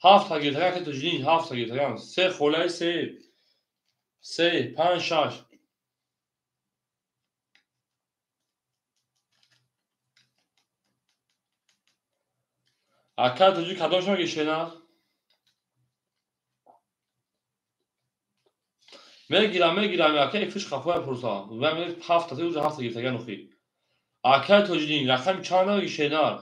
7 та гиртаган акаи тоҷидин 7 та гиртаган се холаи се 5 6 акаи тоҷидин кадомшон гишена мегирам акаи эфиш кафоя пурса мем 7 та 7 та гиртаган охи акаи тоҷидин рақами чанда гишенар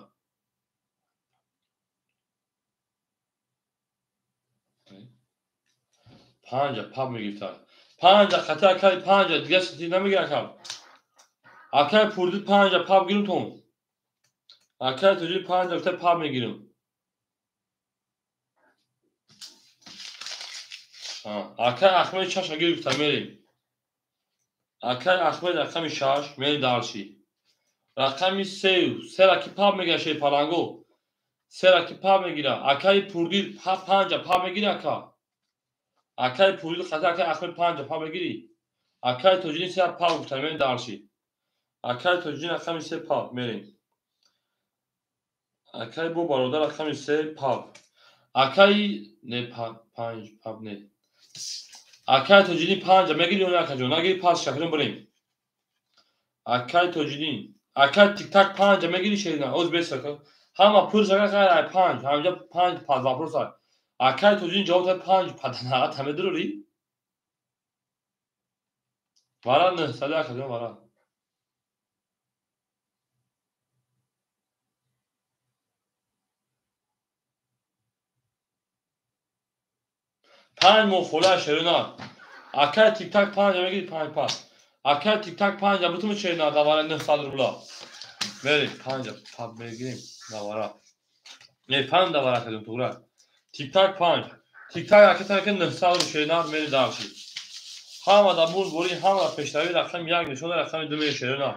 5 паб мегиртад 5 қати акаи 5 дигар чизи намегирад акам акаи пурдил 5 паб гирум тон акаи тоҷидин 5 гуфта паб мегирам акаи ахмеди 6 гир гуфта мерем акаи ахмеди рақами 6 мерем дарши рақами 3 раки паб мегирад шепаланго 3 раки паб мегирад акаи пурдил 5 паб мегирад ака акаи пурдил қати акаи ахмед 5 паб мегирӣ акаи тоҷидин 3 паб гуфта мерем дарши акаи тоҷидин рақами 3 паб мерем акаи бо бародар рақами 3 паб акаи не 5 паб не акаи тоҷидин 5 мегирӣ ё не акаҷон нагирӣ пас шакрон бирем акаи тоҷидин акаи тиктак 5 мегирӣ шерина оз бесака ҳама пурсака ғайр ай 5 ҳаминҷа 5 пас вапурса акаи тоҷидин ҷавоб дад 5 падана тамедурурӣ вара 900 акаҷон вара 5 мохола шерина акаи тиктак 5 мегирӣ 5 пас акаи тиктак 5 бутум шерина давара 900 рубла мерим 5 паб мегирем давара не 5 давара акаҷон тугра тиктак 5 тиктак акатака 900 рубла шерина мерим дарши ҳамада бурбори ҳамада пешравӣ рақами 1 нишона рақами 2 мешерина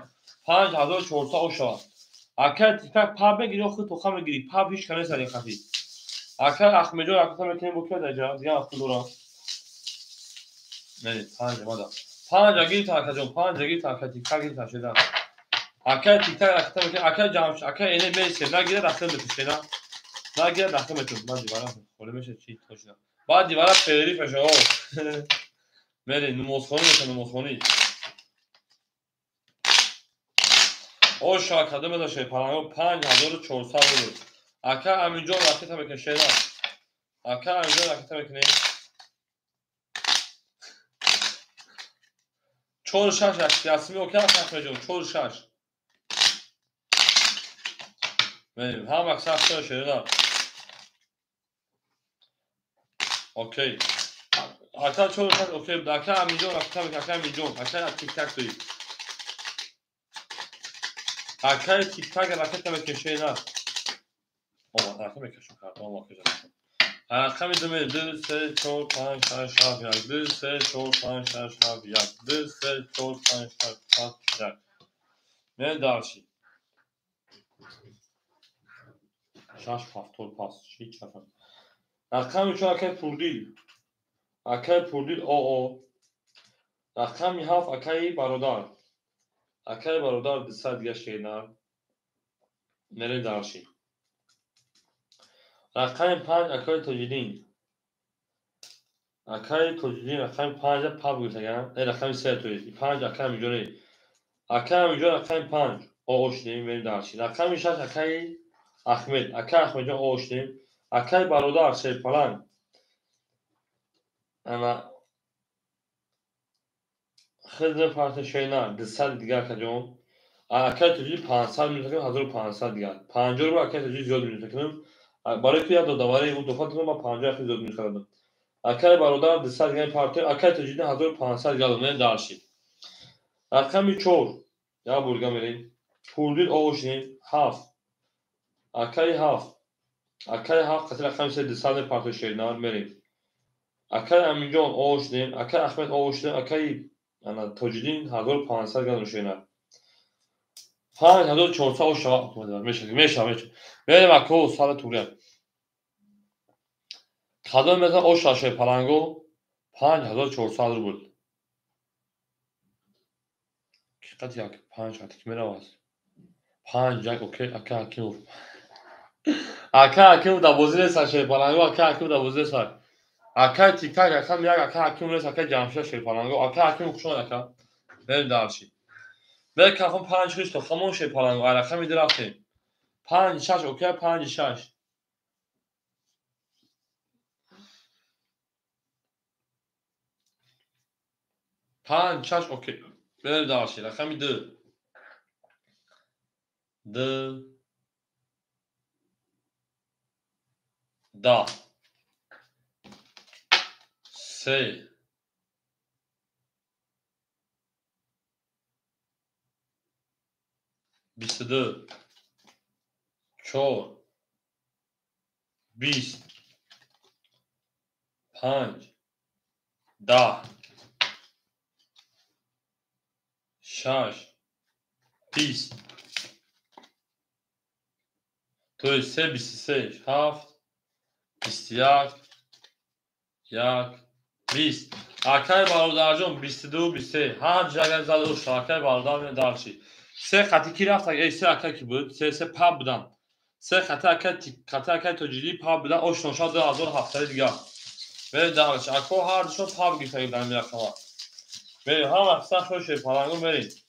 5400 ошава акаи тиктак паб мегирӣ охи тоқа мегирӣ паб ҳеч канест дар якати акаи ахмеҷон аката мекунем бо кия даҷа дигар ахту дорам мерим 5 мада 5 гирта акаҷон 5 гирта акаи тиктак гирта шеда акаи тиктак аката мекунем акаи ҷамъш акаи эне мерисем нагирад рахта метушена нагирад рахта метун баъд дивара холе мешад чи точно баъд дивара перериф мешад о мерим намозхонӣ мекунем намозхонӣ оша акада меда шепаланго 5400 рубл акаи аминҷон рахта мекунем шеда акаи аминҷон рахта мекунем 4-6 ясми окей ахмеҷон 4-6 мерим ҳама аксар шеда اوکی. حتی چون اوکی دکتر امیجون دکتر امیجون دکتر تیک تاک توی دکتر تیک تاک دکتر میکشه نه اوه دکتر میکشم کارتون میکشم دکتر میدونم 2 3 4 5 6 7 2 3 4 5 6 7 2 3 4 5 6 7 نه دارشی شش هفتور پاس هیچ نفهم رقم 4 اکای پوردیل او رقم 7 اکای برادر دسته دیگه شینا نره دارشی رقم 5 اکای تاجیدین رقم 5 پا بگیرتگم نه رقم 3 توی 5 اکای میجوری رقم 5 او شدیم بریم دارشی رقم 6 اکای احمد جان او شدیم اکای برادر شیپلان اما خیلی فرط شینا دسته دیگه کجون اکای تاجیدی 500 میلیون 1500 دیگه 50 رو اکای تاجیدی زیاد میلیون برای که یاد دوباره اون دفعه ما 50 خیلی زیاد میخوردم اکای برادر دسته دیگه پارتی اکای تاجیدی 1500 گالونه دارشی رقم 4 یا برگا میریم پوردیل اوشین هاف اکای هاف قطر رقم 3 دسته پارتی شیرنار میریم اکای امینجان اوشین اکای احمد اوشین اکای انا تاجیدین 1500 گالونه شیرنار 5400 او شوا میشه بریم اکو سال توره کادو مثلا او شاشه پلنگو 5400 روبل چقدر یک 5 که میره واس 5 یک اوکی اکا دا وزیر ساشه پلنگو اکا دا وزیر سا اکا تیک تاک اکا میاد اکا میره اکا جامشه شه پلنگو اکا خوشون اکا بریم دارشی به کافم 5 خیش تو خمون شه پلنگو اکا میده رفتیم 5 6 اوکی 5 6 5 6 اوکی بریم دارشی اکا میده دا سه 22 4 20 5 10 6 20 توی 3 23 7 21 1 20 اکای برادر جون 22 23 هر جگه زده و شاکای برادر من دارشی سه خطی کی رفت ای سه اکای کی بود سه پا بودن سه خطی اکای تجلی پا بودن او شونشا 2007 دیگه به دارش اکو هر شو پا بگیرید در میرکما به هم افسر خوش پلنگو برید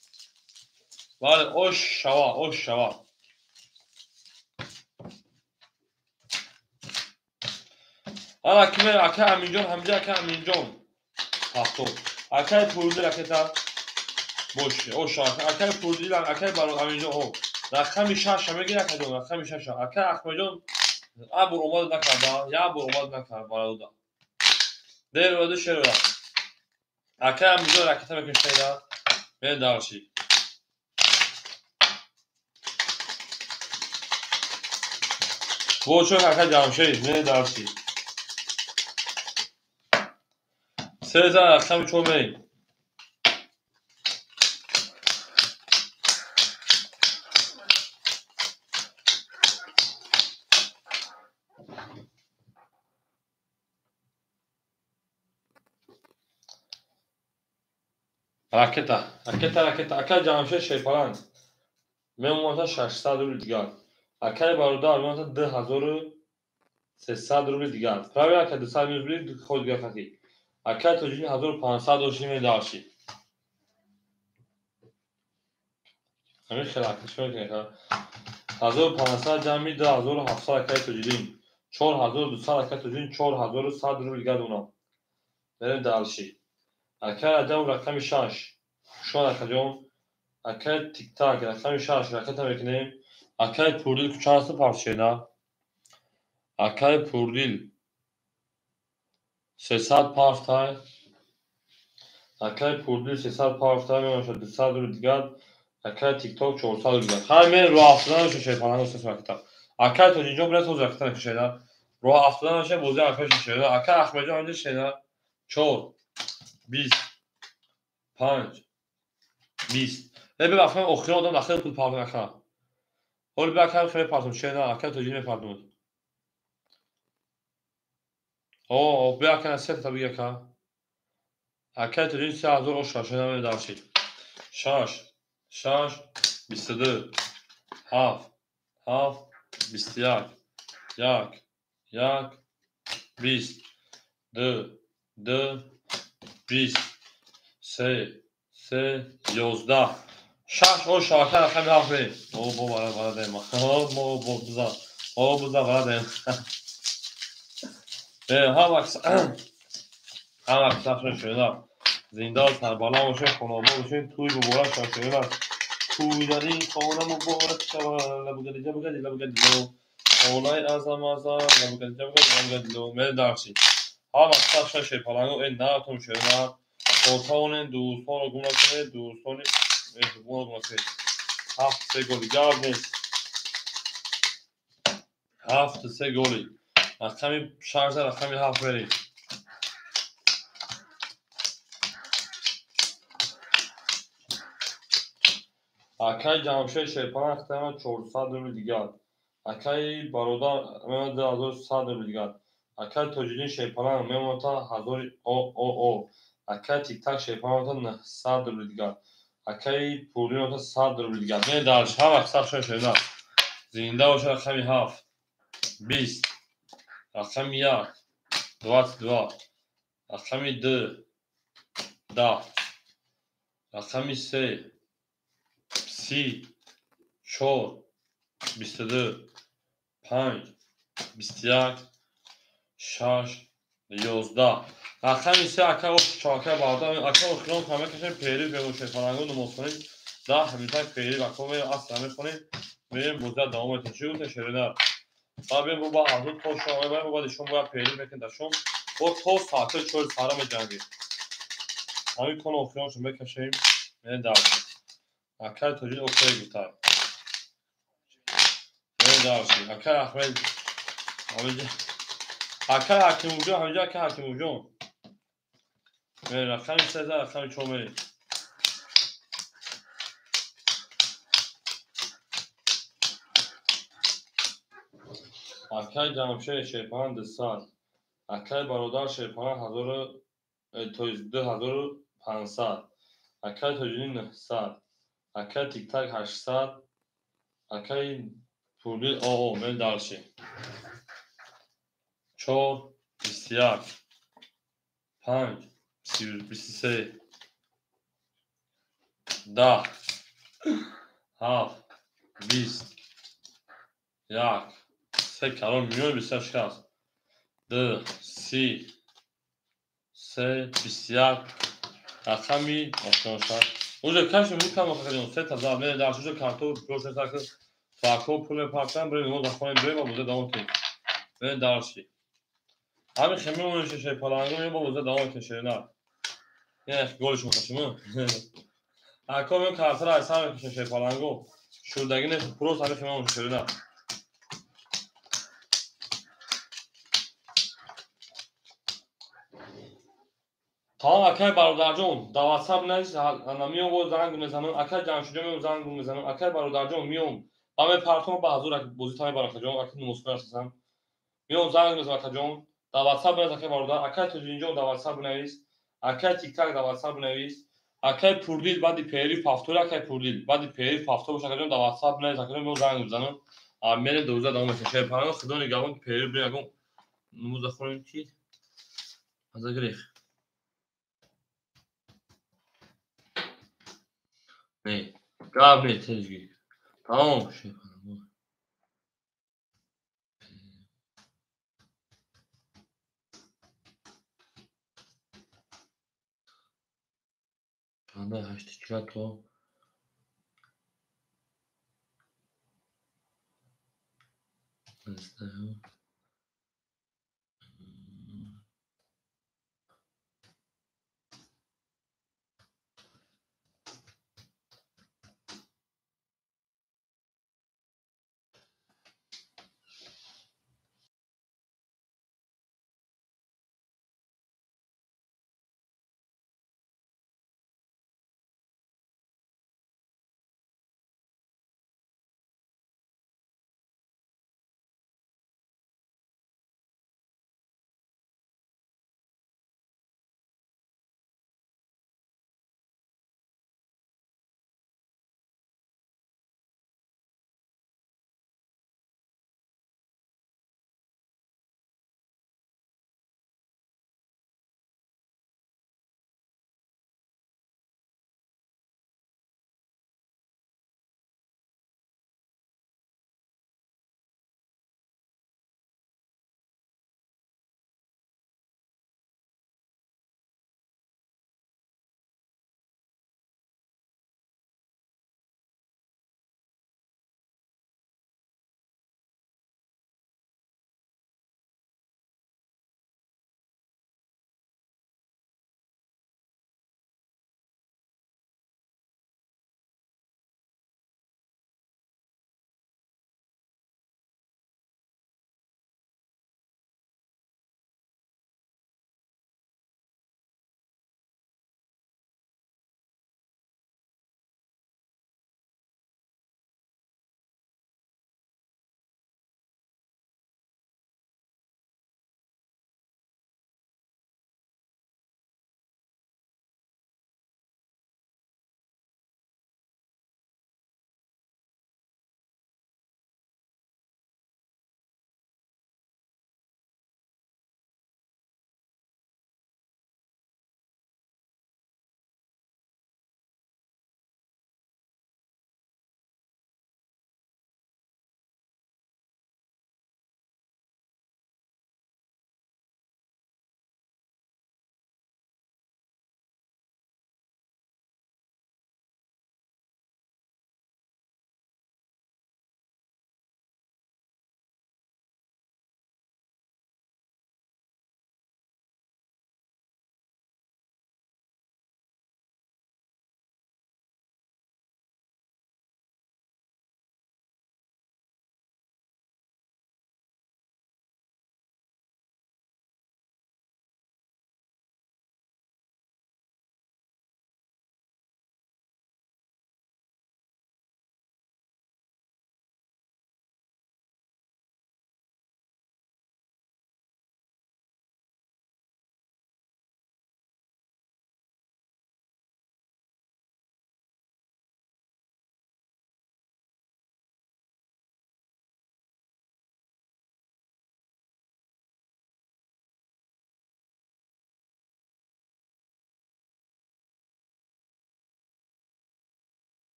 بله اوش شوا حالا کمی اکای امینجان همجا اکای امینجان هفتو اکای پوردی رکتا باشه او شاکر اکای پوردی اکای برای امینجان او رقم 6 میگیره کدوم رقم 6 اکای احمدجان ابر اومد نکرد یا ابر اومد نکرد بالا دیر ود شروع اکای امینجان رکتا میکشه به دارشی بوچو اکای جامشید به دارشی سه زن رقم چون می رکتا اکای جامشید شیپالان میمونتا 600 روبل دیگر اکای برادر میمونتا 2300 روبل دیگر پراوی اکای 200 روبل خود گفتی اکای توجیه 1500 روشی داشتی همین خیلی اکش میکنه 1500 جمعی 2700 اکای توجیه 4200 اکای توجیه 4100 روبل دیگر اونا بریم دالشی اکای عدم رقم 6 شون اکجون اکای تیک تاک رقم 6 رقم میکنیم اکای پوردیل کچانsı parçayla اکای پوردیل 300 پارتای اکای پوردی 300 پارتای میشه 200 رو دیگر اکای تیک تاک 400 رو دیگر همین رو افتادن میشه شیپان رو سه وقتا اکای تو اینجا برای تو وقتا نکشیدن رو افتادن میشه بوزی اکای شیشیدن اکای اخمجا اینجا شیدن 4 20 5 20 ببین افهم اخیرا آدم داخل پول پارتون اکای حالا بیا اکای خیلی پارتون شیدن اکای تو جینه پارتون او بیا اکای سه تا بیا اکای اکای تو جین 3000 رو شاشیدن داشتی شاش شاش 22 هاف هاف 21 یک یک 20 دو دو 20 سه سه 11 شش او شاکر خیلی حرف بریم او بابا برای دیم او بزا برای دیم هم اکسا شده زندان سربالا باشه خانابا باشه توی ببارا شاکره توی در این خانه مبارک شود لبگدی جبگدی لبگدی لو اولای ازم لبگدی جبگدی لبگدی لو مل درسی هم اکسا شیپالانگو این ناتون شده خورتان دوستان رو گونه کنه دوستان مهربون رو گونه کنه 7 گلی گرد نیست 7 گلی رقمی شرزه رقمی 7 بریم اکای جمشه شیپان اختیار 400 رو دیگر اکای برادر میمونده 1100 رو دیگر اکای توجینی شیپان میمونده 1000 او اکای تیک تاک شیپان میمونده 900 رو دیگر اکای پولی میمونده 100 رو دیگر نه درش هم اکسر شده زنده باشه رقمی 7 20 رقمی 1 22 رقمی 2 10 رقمی 3 30 4 22 5 21 6 11 رقمی 3 اکا و شاکر باردار اکا و خیلان همه کشن پیری به شیطانگون نماز کنیم 10 همیتای پیری و اکا و اصلا میکنیم میریم بوده دوام تشریف تشریف Abi bu bazı toşu var bu dişim bu peyli mekin daşım o toz saate çöl saram cangi. Abi konu okuyorum şimdi kaşayım ne dersin? Akar tocil okuya gitar. Ne dersin? Akar Ahmet abi akar hakim ucu abi akar hakim ucu. Ne rakam istedi rakam çomeri. Akar Camşehir Şehpan Dısal. Akar Barodar Şehpan Hazır Tozde Hazır Pansal. Akar tocilin 900. Akar tiktak 800. Akar پولی من درشی 4 21 5 23 10 7 20 یک 3 کلان میلیون 28 هست 2 30 3 21 رقمی آشنا شد اونجا کشم بود کم آخه 3 تا زبنه درش اونجا کارتو پروژه ساکت فاکو پول پاکتن برای نماز خواهیم بریم و بوده دوام تیم من درشی همین خیمی اونشه شای پالانگو با بوده دوام کشه نه نه گلش مخشمه اکا کارتر اصلا میکشه شای پالانگو شولدگی نیست پرو سالی خیمی اونشه نه tamam Akay برادرجون در واتساپ نیست انا میام و زنگ میزنم اکای جمشیدی میام زنگ میزنم اکای برادرجون میام همه پرتون به حضور بوزی تای برادرجون اکای نمسکر هستم میام زنگ میزنم اکای جون در واتساپ نیست اکای برادر اکای تو اینجا در واتساپ نیست اکای تیک تاک در واتساپ نیست اکای پوردیل بعد پیری پافتور اکای پوردیل بعد پیری پافتور باشه اکای در واتساپ نیست اکای میام زنگ میزنم من دوزه دام میشه پرانو خدا نگهبان پیری بیاگم نموز خوریم کی از گریخ نه قبل تزگی تمام شد Anda hashtag'to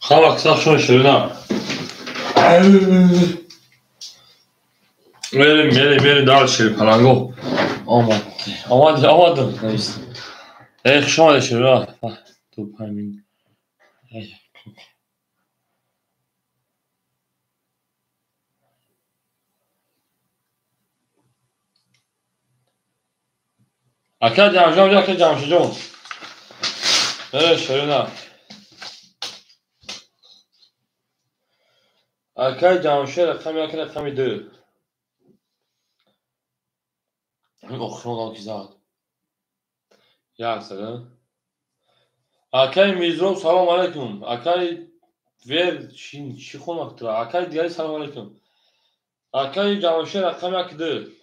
همه اکساق شون شدن میریم دار شیر پلنگو آمد نیست خوش آمده شیر تو همین اکا جمشه جون شیرونه اکا جمشه رقمی دو اخرون آکی زاد یک سره اکای میزرو سلام علیکم اکای ویر چی خون اکترا اکای دیگری سلام علیکم اکای جمشه رقمی دو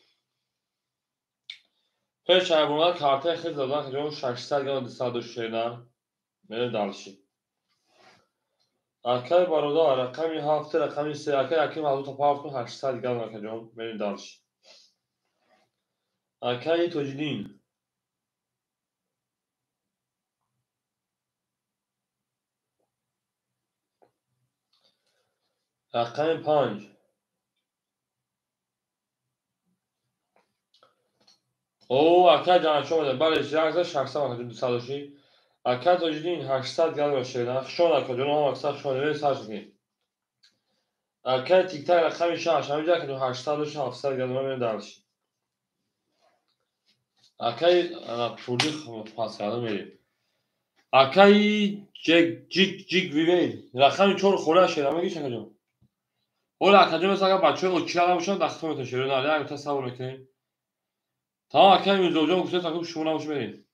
پیش عبونات کارته خیلی زدن که جون 600 گرم 200 شیرنر میره دالشی اکای برادر رقمی 7 رقمی 3 اکای موضوع تا 800 گرم که جون میره دالشی اکای توجدین رقم 5 او اکای جان شما بله 600 که 200 اکای توجدین 800 گرم شیرنر خشون که جون هم اکثر شما میره سرشکی اکای تیک تاک رقمی 6 همینجا که 800 700 گرم میره دالشی اکای پولی پاس کردم میریم اکای جیگ ویوی رقمی 4 خوره شیرنر میگی چه جون اول اکاجو مثلا بچه اوکی هم باشن دخترتون شیرین علی اگه تصور میکنین تا اکای میزوجا گفته تا که شما نباشه برین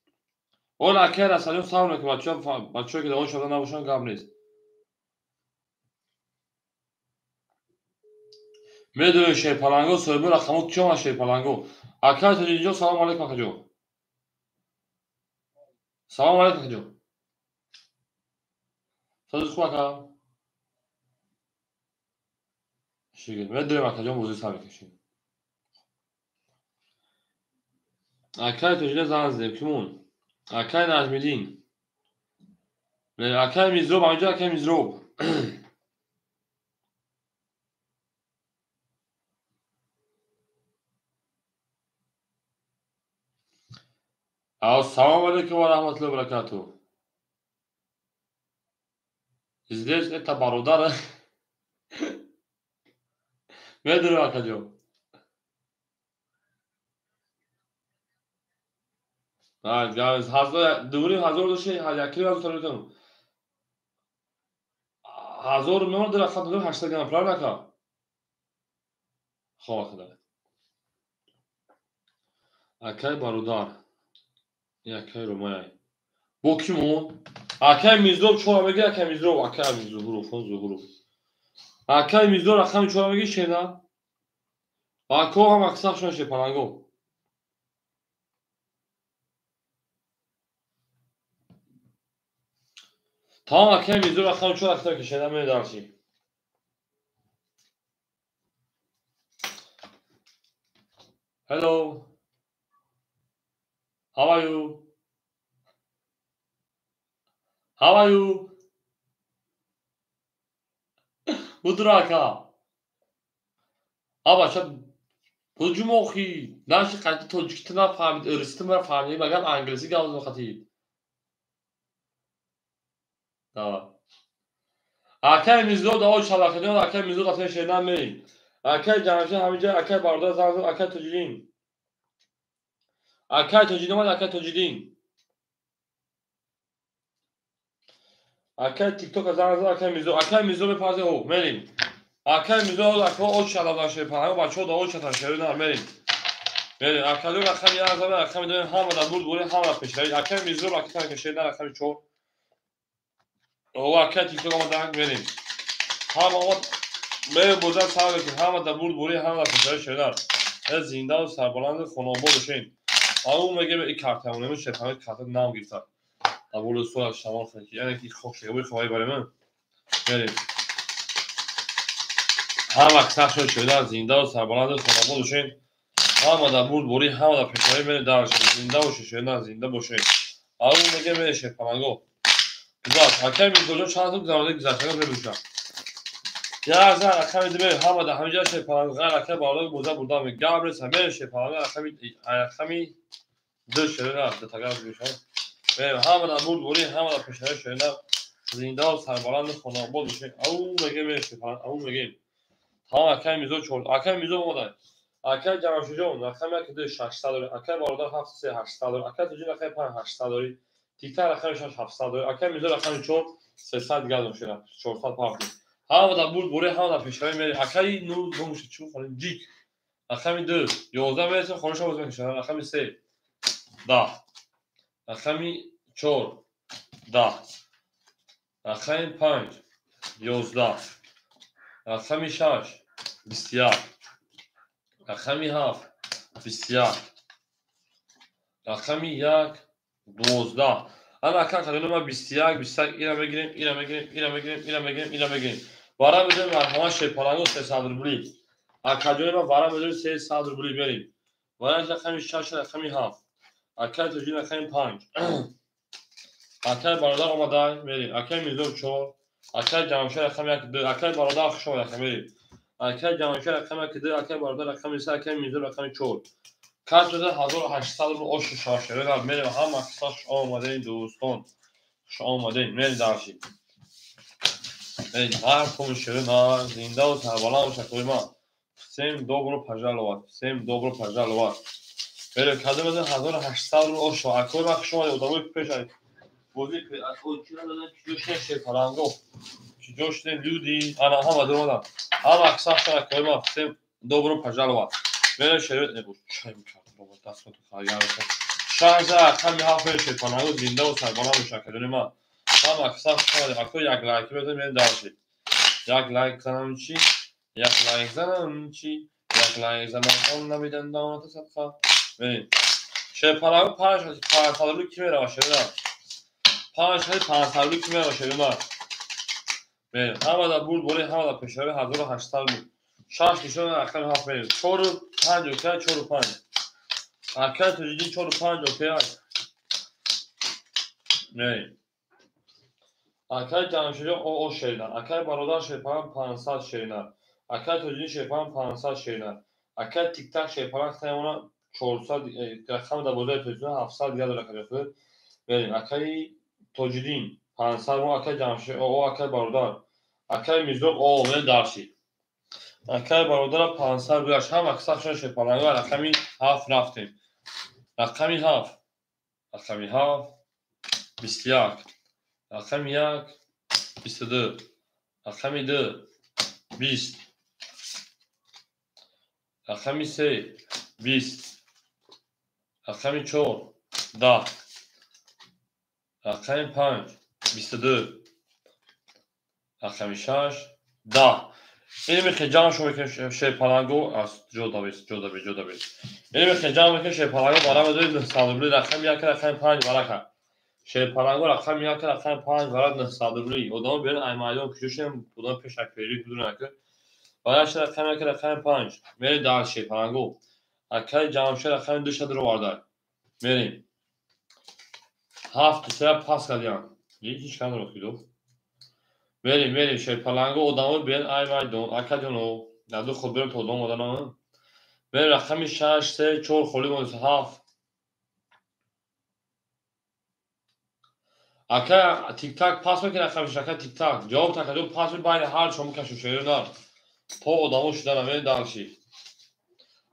اول اکای رسالیون تصور میکنه بچه که دوان شده نباشن قبل نیست میدونی شیر پلنگو صاحب رقمو کیو شیر پلنگو اکای تجینجو سلام علیکم اکاجو سلام علیکم اکاجو صدات خوب اکا شیگه میدونیم اکاجو موضوع سر میکشیم اکای تجینه زن زدیم کیمون اکای نجمیدین اکای میزروب همینجا اکای میزروب السلام علیکم و رحمت الله و برکاته здесь это برادر میدونی اکاجو گاز دوری 1000 داشته یکی از تلفن 1000 میمونه در خط 800 گرم پلان نکا خواه خدا اکای برادر یکی رومای بو کیمون اکای میزدو چورا بگی اکای میزدو اکای میزدو حروف اکای میزدو رقم چورا بگی شینا اکو هم اکساق شون پلنگو تا اکای میزدو رقم چورا اکساق که شینا می دارشی hello how are you budur اکا آبا شب بوجو موخی ناشی قطعی توجیکتی نفهمید ارسیتی من فهمید مگم انگلیسی گاوز مخطی اکای میزدو داو شلاخه دیون اکای میزدو قطعی شینا می اکای جانشه همینجا اکای باردار زنزو اکای توجیدین اکای توجیدین اومد اکای توجیدین اکای تیک توک زنزو اکای میزدو بپرزه او میریم اکای میزدو اکای او شلاخه شیر پناه بچه داو شتن شیرین میریم اکای لو رقم یه ارزابه اکای میدونیم همه در بود بوری همه در پیشتری اکای میزدو اکای که شیرین اکای چور او اکای تیک توک آمد میریم همه آمد میریم بودن سر که همه در بود بوری همه در پیشتری شیرین زنده و سربلند خانوابا بشین اون میگه این کارت همونه میشه همه کارت نام گرفته اول سوال شمال خنکی یعنی که خوب شده بوی خواهی برای من بریم هم اکثر شده زنده و سربلند خانوابا بشین همه در بود بوری همه در پیشتری میره درشن زنده و شده زنده باشین اون میگه میشه پلنگو Güzel. Hakem yüzüyor. Şansım güzel. Güzel. Şaka yapmışlar. Ya zaten hakem edip havada hamca şey falan. Hakem bağlı burada mı? Gabriel hemen şey falan. Hakemi dışarı attı. Takar bir şey. Ve havada vurdu. Havada peşine şöyle zindal sarbalandı falan. Bu şey. Au mege şey falan. Au mege. Tamam hakem yüzüyor çoğu. Hakem yüzüyor o da. Hakem cevapçı oldu. Hakem yakında şaştadır. Hakem orada hafızı haştadır. Hakem tücü hakem pan haştadır. Tiktar hakem şaş haştadır. Hakem yüzüyor hakem çoğu. Sesat geldi şöyle. Çoğu farklı. Havada buraya havada peşine meri. Hakem nur bulmuş çoğu falan. Cik. Hakem dı. Yolda verse konuşa bozmak için. Hakem se. Da. Hakem çoğu. Da. Hakem panç. Yozda. Hakem şaş. Bisiyar. Hakem haf. Bisiyar. Hakem yak. 12. Ama arkadaşlar dönüme bisiyar İrem'e gireyim. Vara müdür var hava şey parango ses saldır bulayım. Arkadaşlar vara müdür ses saldır bulayım vereyim. Vara hakem şaş hakem haf. Hakem tücün hakem panç. Hakem baroda olmadan vereyim. Hakem müdür çoğu. Hakem camşer hakem yakdı. Hakem baroda akşam hakem vereyim. Hakem camşer hakem yakdı. Hakem baroda hakem ise hakem müdür hakem çoğu. کادر 1800 رو آش شاشره و میره هم اکساش آماده این دوستان آماده این میل داشتیم این هر کنشره نه زنده و تربالا و شکوی ما سیم دوبرو پجالوات میره کادر 1800 رو آش و اکور وقت شما یادموی پیشای بودی که اکور کینا دادن کیوش نشه پرانگو کیوش نه لودی انا هم ادومدم هم اکساش شکوی ما سیم دوبرو پجالوات میره شربت نبود چای میکرد دست تو خواهی شاید کمی حرف شد پناهگاه زنده و سربالا مشکل ما هم اکثر شما اکو یک لایک بده من داشتید یک لایک زنم چی یک لایک زنم اون نمیدن دانات صدقه ببین چه پناهگاه 5 سالگی کی میره باشه نه 5 سالگی کی میره باشه نه ببین همه دا بولی همه دا پشاوی 1800 بود شاش نشون اکثر حرف میره 4 5 4 5 Hakem tücücü çoğu panç okey. Ne? Hakem canışıcı o şeyler. Hakem barodan şey falan pansal şeyler. Hakem tücücü şey falan pansal şeyler. Hakem tiktak şey falan sen ona çoğursa rakam da bozar tücücü hafsal diye rakam yapıyor. Benim hakem tücücü pansal bu hakem canışıcı o hakem barodan. Hakem mizok o olmayan darşı. Hakem barodan pansal bir aşağı maksak şey falan var. Hakemi haf raftim. Hakemi haf. Hakemi haf. Bisliyak. Hakemi yak. 22. Hakemi 20. Hakemi 20. Hakemi 4. 10. Hakemi 5. 22. Hakemi 6. 10. علم خجام شو که شی پلنگو از جدا بیست. علم خجام که شی پلنگو برای مدیر نسادبلی رقم یک رقم 5 برکه. شی پلنگو رقم یک رقم 5 برای نسادبلی. ادامه بیان ایمایون کشیم ادامه پیشک پیری بدون که برای شی رقم یک رقم 5 میری دار شی پلنگو. اکای جام شی رقم 2 شد رو وارد. میریم. 7 سه پاس کردیم. هیچ کاری نمی‌کنید. بریم شی پلنگو ادامه بیان ایمایون اکادیونو ندو خود بریم تو دام ادامه. بریم رقم 6 3 4 خالی بود 7 اکا تیک تاک پاس میکنه رقم 6 اکا تیک تاک جواب تاک پاس بین هر شما کشو شیرنار تو ادامه شدن همین دانشی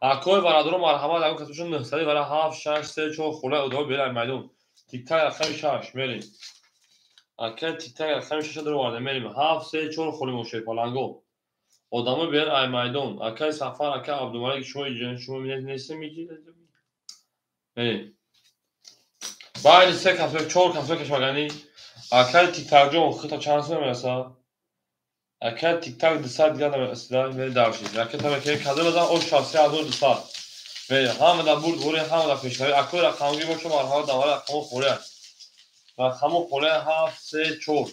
اکوی برادر مرحمت اون کتوشون نهصدی برای 7 6 3 4 خالی ادامه بیان میدون تیک تاک رقم 6 بریم اکا تیک تاک رقم 6 رو وارد میریم 7 3 4 خالی موشه پلنگو ادامه بیان میدون اکا سفر اکا عبدالملک شما میگید بریم بعد سه کفه 4 کفه کشمگانی اکل تیک تاک جون خطا چانس میرسه اکل تیک تاک دسات دیگه نمیرسه میری دارشید اکل تا که کادر بزن او شخصی از اون دسات میری همه دا بوری همه دا پیشنهاد اکل رقمی باشه مرحله دوباره رقم خوره رقم خوره 7 3 4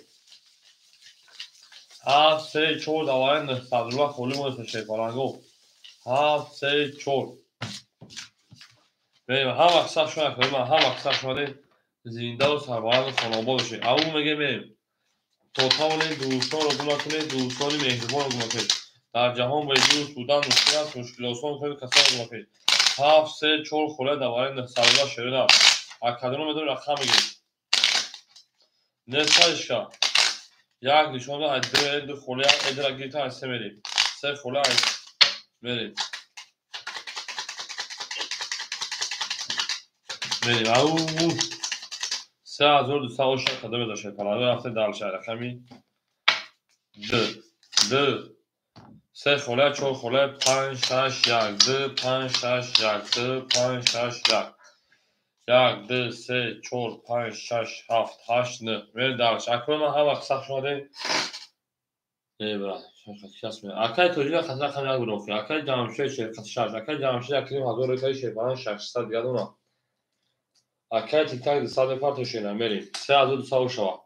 7 3 4 دوباره نصدروا خولی مون شه پلنگو 7 3 4 میری هم اکثر شما کنیم هم اکثر شما زنده و سربلند خانواده‌آباد باشید. اما میگه بریم تا توانید دوستان رو گناه کنید، دوستان مهربان رو گناه کنید. در جهان باید دوست بودن مشکل است، مشکل آسان کنید کسان رو گناه کنید. 7 3 4 خوله دواره سربلند شیرین اکادون میدون رقم میگیرید. نسایشگاه یک نشان از دو خوله ادرا گیتا از سه میریم. سه خوله از میریم. او 3200 قدم داشته پلانو رفته در شهر رقمی دو سه خوله 4 خوله 5 6 1 2 5 6 1 2 5 6 1 2 3 4 5 6 7 8 9 میره درش اکنون من هم اقصاق شده برای اکای توجیه خطر خمی نگو نوفی اکای جمعشه شرکت شش اکای جمعشه اکریم هزار رکای شرکت 600 دیگه دونا اکای تیک تاک 200 نفر توشینه میریم 3200 شوا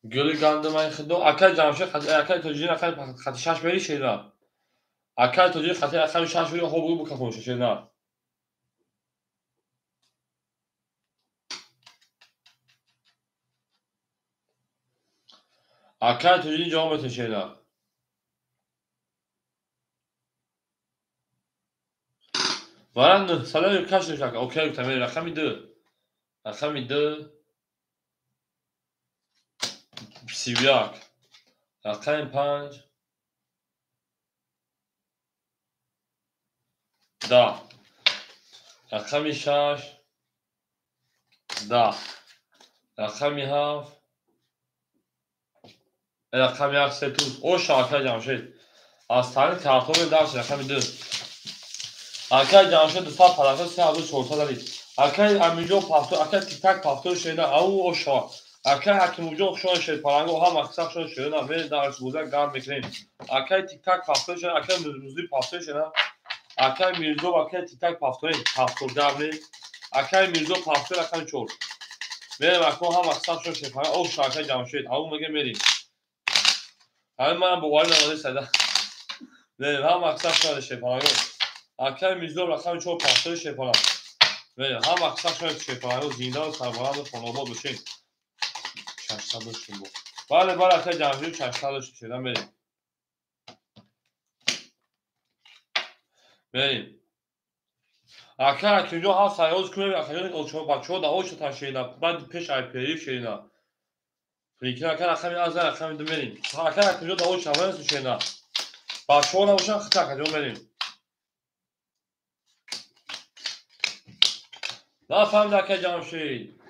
گلی گندم این خدو اکای جمعشه اکای توجیه اکای خط شش بری شیدا اکای توجیه خط اکای شش بری خوب بو کفون شیدا اکای توجیه جامعه شیدا وارن سلام کاش نشک اوکی تمام رقمی دو سیویاک رقم 5 10 رقم 6 10 رقم 7 رقم 1 توز او شاکر جمشید از طریق کارتون درس رقم 2 اکای جمشید 200 پلاکا 3400 دارید اکای امیجو پافتو اکای تیک تاک پافتو شیدا او شا اکای حکیموجو شون شید پلانگو هم اکساق شون شیدا به درس بوده گام میکنیم اکای تیک تاک پافتو شید اکای موزی پافتو شیدا اکای میرزو اکای تیک تاک پافتو پافتو گام اکای میرزو پافتو رقم 4 میرم اکو هم اکساق شون شید او شاکر جمشید او میگه میریم همین من با وارد نماده صدا میریم هم اکساق شون شید پلانگو اکای میرزو رقم 4 پافتو شید پلانگو میریم هم اکساق شون شید پلانگو زنده و سربلند خانواده‌آباد باشین 600 داشتیم بود بله اکای جمشید 600 داشتیم شدن بریم اکای اکیجو ها سایوز کنیم اکای اولچو بچه‌ها دا اوچ تا شیدا بعد پیش آی پی شیدا فریکر اکای رقم از رقم دو بریم اکای اکیجو دا اوچ اول شیدا بچه‌ها نباشن خطا اکیجو بریم نه فهم اکای جمشید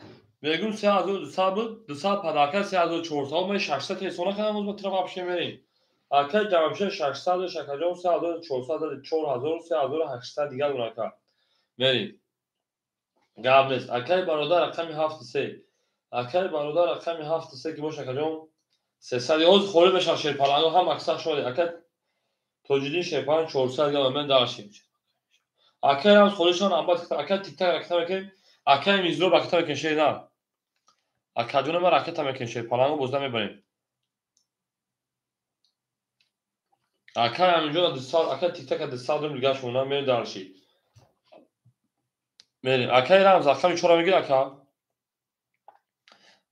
میگم 3200 بود 200 پداکای 3400 ما 600 تیسونا کنم از طرف اپشه بریم اکای جمشید 600 شکجو 3400 4000 3800 دیگه اون بریم گاب نیست اکای برادر رقم 73 اکای برادر رقم 73 که باشه کجا 300 یوز خوری بشه شیر پلانگو هم اکثر شده اکای توجیدی شیپان 400 یا من داشتیم اکای هم خوریشون البته اکای تیک تاک رقم که اکای میزرو رقم که شیر نه اکای جون ما رقم که شیر پلانگو بوزدا میبریم اکای همینجا 200 اکای تیک تاک 200 دم دیگه شونا میره دارشی میریم اکای رمز رقم 4 میگیره اکای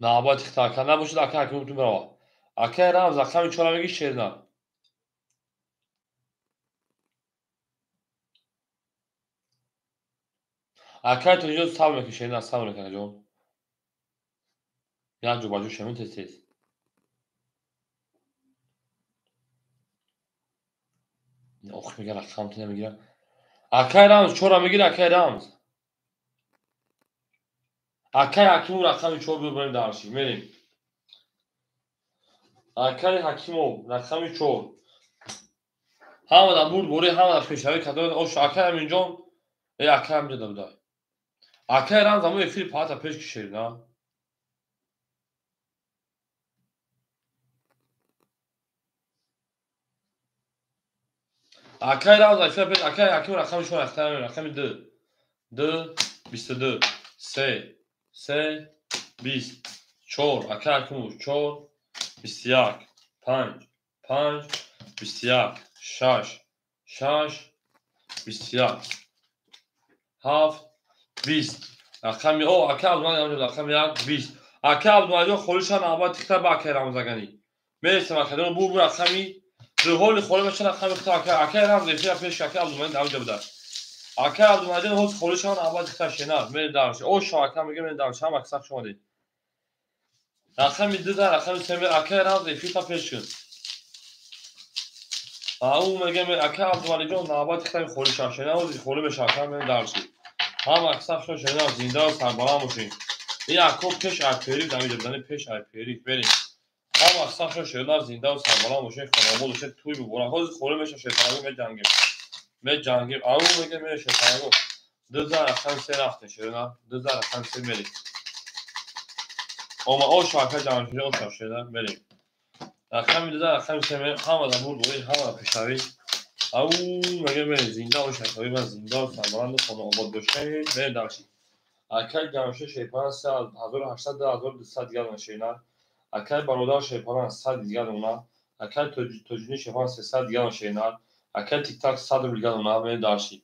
نه با تیک تاک نباشه اکای که میتونه برا اکای رمز رقم 4 میگی شیر نه اکای تو اینجا صبر میکشه نه صبر میکنه جون یا جو باجو شمون تست اخ میگه رقم تو نمیگیره اکای رمز چورا میگیره اکای رمز اکای حکیمو رقم 4 ببریم درشی میریم اکای حکیمو رقم 4 همه دا بود بوری همه دا پیشوی کدوم اوش اکای همینجا ای اکای همینجا داده اکای رمز همون یفیل پاتا پیش کشید نه اکای رمز یفیل پیش اکای حکیمو رقم 4 رقم 2 22 3 3 20 4 اکای حکیمو 4 21 5 5 21 6 6 21 7 20 رقم اکه عبدالمجید رقم 20 اکه عبدالمجید خولشان آباد تکتر با اکه رمزگانی میرسیم اکه دون بو رقمی رهول خوله بچه رقم اکه رمزگانی پیش اکه عبدالمجید اوجه بده اکه عبدالمجید هست خولشان آباد تکتر شنار میره دارش او شو اکه میگه میره دارش هم اکساق شما دید رقم 12 رقم 3 اکه رمزگانی فیتا پیش کن او میگه اکه عبدالمجید آباد تکتر خولشان شنار خوله بشه اکه میره دارش هم اکساق شما شنار زنده و سربالان باشین یعقوب پیش ارپیری دمیده بدن پیش ارپیری بریم هم اصلا شو شیرlar زنده و سربالان باشه خانواده باشه توی ببرن حاضر خوره میشه شیطانگو می جنگیم او میگه میره شیطانگو 2003 رفته شیرنا 2003 بریم اما او شاکر جمع شده او شاکر شده بریم رقم 2003 بریم همه دا بود بوی همه پیشاوی او میگه میره زنده و شیطانی من زنده و سربالان خانواده باشه بریم درشی اکل جمعشه شیپان 1800 1200 دیگر نشینن اکل برادر شیپان 100 دیگر اونا اکل توجینی شیپان 300 دیگر نشینن اکل تیک تاک 100 دیگر اونا من داشتی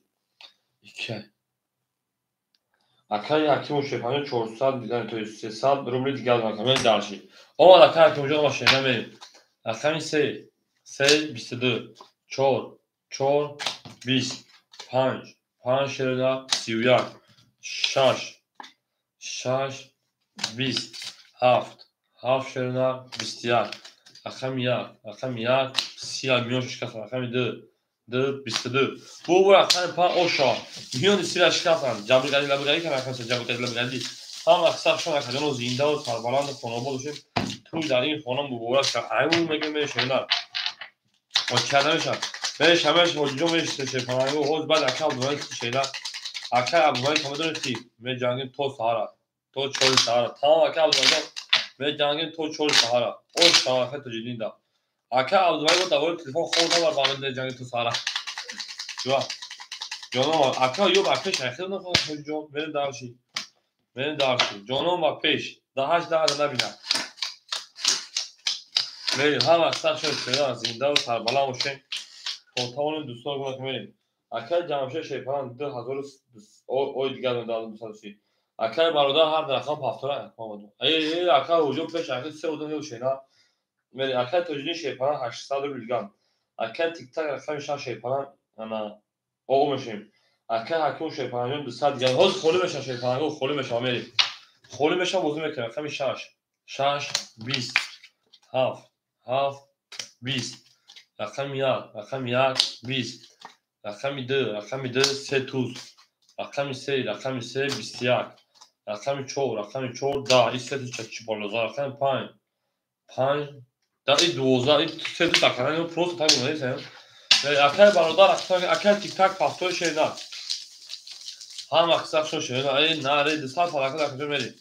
اکل حکیم شیپان 400 دیگر تو 300 روبل دیگر اونا من داشتی اما اکل حکیم جو نشینن بریم اکل 3 22 4 4 20 5 5 شیرنا 31 6 6 20 7 شیرنا 21 رقم 1 رقم 1 30 میلیون شکستن رقم 2 22 bu رقم 5 oşa milyon istira şikafan cabırgadi که رقم جابرگدی هم اکثر شون اکدان و زنده و سربالند خانواده باشیم توی در این خانم مبارک شد ایمون میگه میره شیرنا و کرده میشن میره شمش موجود میره شیرپانگو حوز بعد اکل عبدالمجید شیرنا اکل عبدالمجید همه دونه تی میره جنگیم تو سهارا تو چول سهارا تمام اکل عبدالمجید میره جنگیم تو چول سهارا او شاخه تو جدید دا اکل عبدالمجید با دوال تلفن خود نبار با من جنگیم تو سهارا جانم اکل یوب اکل شیخه دونه خود جان میره دارشی جانم و پیش ده 8 ده نبینم میریم هم اکثر شد شده زنده و سربلا باشه تاون دوستان گفت میریم اکل جمعشه شیپان 2000 اوی دیگر من دادم 230 اکل برادر هر رقم پافتوره محمد ای اکل هجوم پیش اکل 3 بودن شینا میری اکل توجینی شیپان 800 بیلگان اکل تیک تاک رقم شان شیپان انا او میشیم اکل حکم شیپان 200 دیگر حاضر خولی میشه شیپان خولی میشه میری خولی میشه موضوع میکنه رقم 6 20 7 20 رقم 1 رقم 1 20 رقم 2 3 توز رقم 3 21 رقم 4 10 این سه چکی بالا رقم 5 در این 12 این سه تا تقریبا پروست تا میمونه اکل برادر اکل تیک تاک پافتور شینا هم اکثر شو شینا ای نره دسات حرکت اکل میری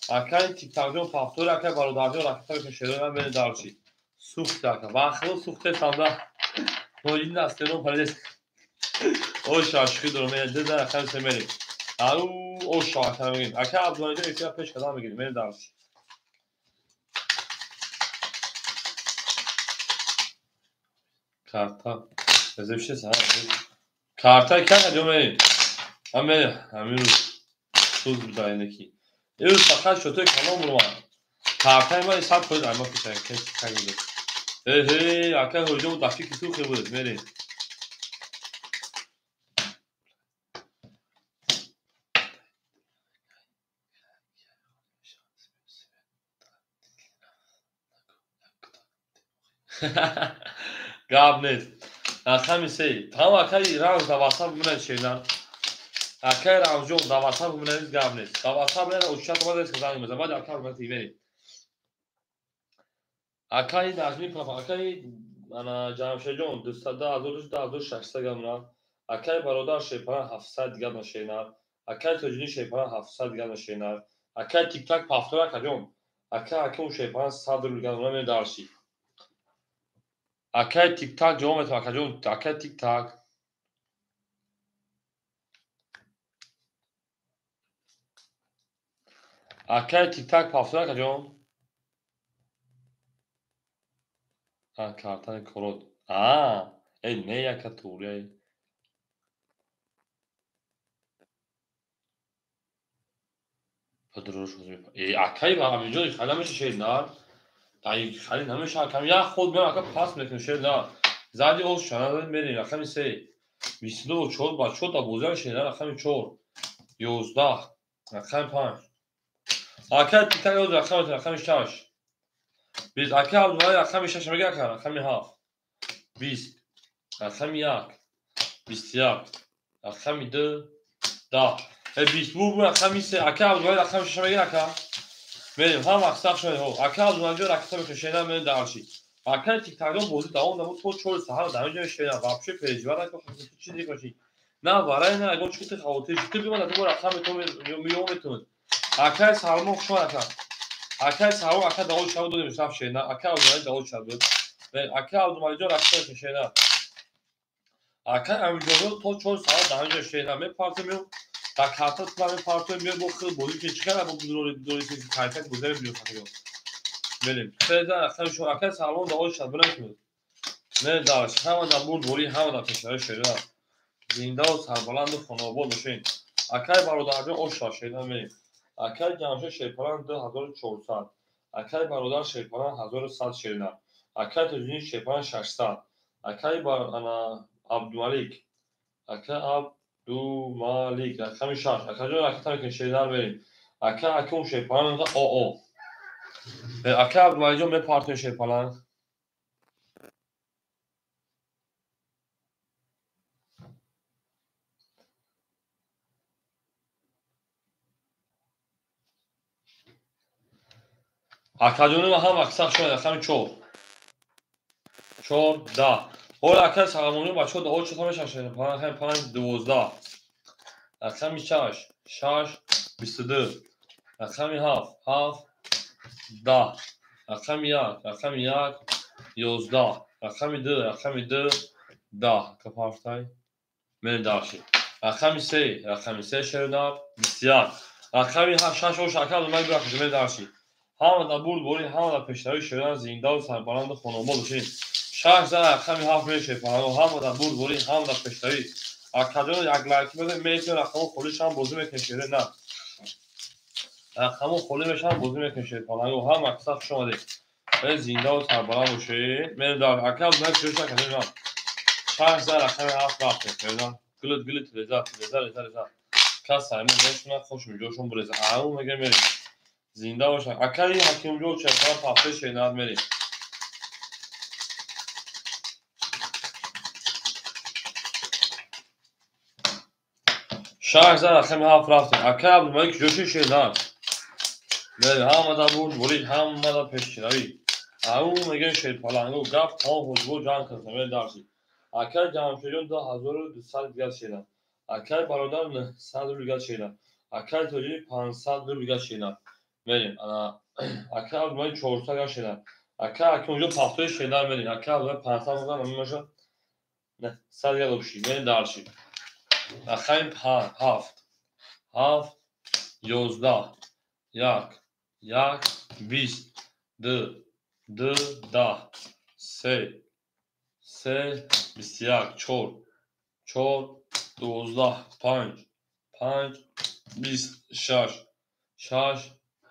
اکل تیک تاک جو پافتور اکل برادر جو رقم شینا من دارشی سوخت اکل واخلو سوخت سامدا o این دسته رو پرده او شاشکی درمه ده رقم سه میری او شاکر میگیم اکل عبدالمجید ایتیا پیش کدام میگیریم میری دارشی کارتا ازش سه کارتا که جو میری همین روز توز بدایندگی این روز فقط شده کلام رو کارتای ما حساب کنید اما پیش کنید هی اکل هجوم دفعی که تو خیلی بود میری گاب نیست رقم 3 تمام اکل رمز دواسا بمونه شیرنا اکل رمز جو دواسا بمونه گاب نیست دواسا بمونه اوشت ما دیست کزانی میزه بعد اکل بمونه تیوری اکل نجمی کنم اکل انا جمشه جون 2600 گمونه اکل برادر شیپان 700 دیگر نشینار اکل توجینی شیپان 700 دیگر نشینار اکل تیک تاک پافتور اکل جون اکل حکم شیپان 100 دیگر نشینار دارشی اکل تیک تاک جون تو اکل جون اکل تیک تاک اکل تیک تاک پافتور اکل جون کارتان کرود ای نه یک توری پدرش اکای با همینجا خیلی نمیشه شیرنار دایی خیلی نمیشه کم یا خود بیان اکا پاس میکنه شیرنار زدی او شنان میرین رقم 3 22 4 با 4 تا بوزن شیرنار رقم 4 11 رقم 5 اکا تیکای او رقم 6 20 اکا اول رقم 6 میگه که رقم 7 20 رقم 1 21 رقم 2 10 20 بو رقم 3 اکا اول رقم 6 میگه که بریم هم اکثر شده ها اکا اونجا رکتاب کشیدن من درشی اکا تیک تاک بازی دوام نمود تو چور سحر دامج شده واپشه پیجوار که چی دیگه کشی نه وارای نه اگه چوت خاطر چوت بیمون تو رقم تو میومتون اکا سالمو شو اکا سالمو اکا داول شو دو میشاف شده نه اکا اونجا داول شو و اکا اونجا رکتاب کشیدن اکا اونجا تو چور سحر دامج شده من پارت میو تا کارت تو من پارت میو بخور بودی که چیکار با دوری که کارت گذاره بیو فقط بریم فعلا اصلا شو اکا سالمون داول شد بلند نه داشت همه دا بود بوری همه دا پشتره شده زنده و سربلند و خانواباد باشین اکای برادر جان اوشا شیدن بریم اکای جمشه شیپران 2400 اکای برادر شیپران 1100 شیدن اکای تجینی شیپران 600 اکای انا عبدالملیک اکای عبدالملیک رقم 6 اکای جان اکای تامی که شیدن بریم اکای اون شیپران او اکای عبدالملیک جان به پارتن شیپران اکادون هم اکثر شده رقم 4 10 اول اکا سلامونی با 4 اول چطور میشه شده 5 12 رقم 6 22 رقم 7 10 رقم 1 11 رقم 2 10 کپارتای من داشتی رقم 3 شدار بسیار رقم 6 و شکل من برای من داشتی همه دا بود بوری همه دا پشتوی شدن زنده و سربلند خانوما باشین شهر زن رقم 7 میشه پناه همه دا بود بوری همه دا پشتوی اکادون یک لایکی بده میتون رقم خولیش هم بازی میکنه نه رقم خولی میشن بازی میکنه پناه هم اکثر شما دید به زنده و سربلند باشین من دار اکاد من چیزا کنیم شهر زن رقم 7 رفته میدان گلت لذت کس سایمون نشونه خوش میجوشون بریزه همون میگه میریم زنده باشن اکای حکیم جو چهار هفته شیناد میریم شهر زن رقم 7 رفته اکای عبدالملیک جوشی شیناد میریم همه دا بود بوری همه دا پشتیروی همون میگه شیر پلنگو گفت ها حضبو جان کنسمه درسی اکای جمشیدون 2200 گل شیناد اکای برادر 100 گل شیناد اکای توجی 500 گل شیناد میریم اکای عبدالملیک 400 گل شیناد اکای حکیم جو پافتوی شیناد میریم اکای عبدالملیک 500 گل میشه نه 100 گل بشی میریم درسی رقم 7 11 1 20 2 10 3 21 4 12 5 26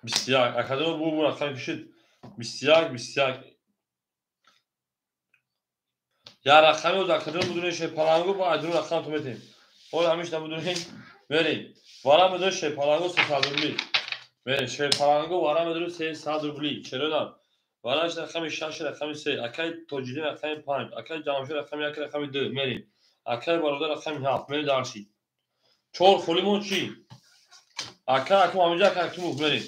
21 اکادون بو رقم کشید 21 یا رقمی رو در کدوم بدون شیپالانگو با ادرون رقم تو میتیم خود همیش نبودونیم بریم وارم بدون شیپالانگو 300 روبلی بریم شیپالانگو وارم بدون 300 روبلی چرا نه وارش رقم 6 رقم 3 اکای توجیدی رقم 5 اکای جامشه رقم 1 رقم 2 میریم اکای برادر رقم 7 میریم دارشی چور خولیمون چی اکای اکم همینجا اکم بریم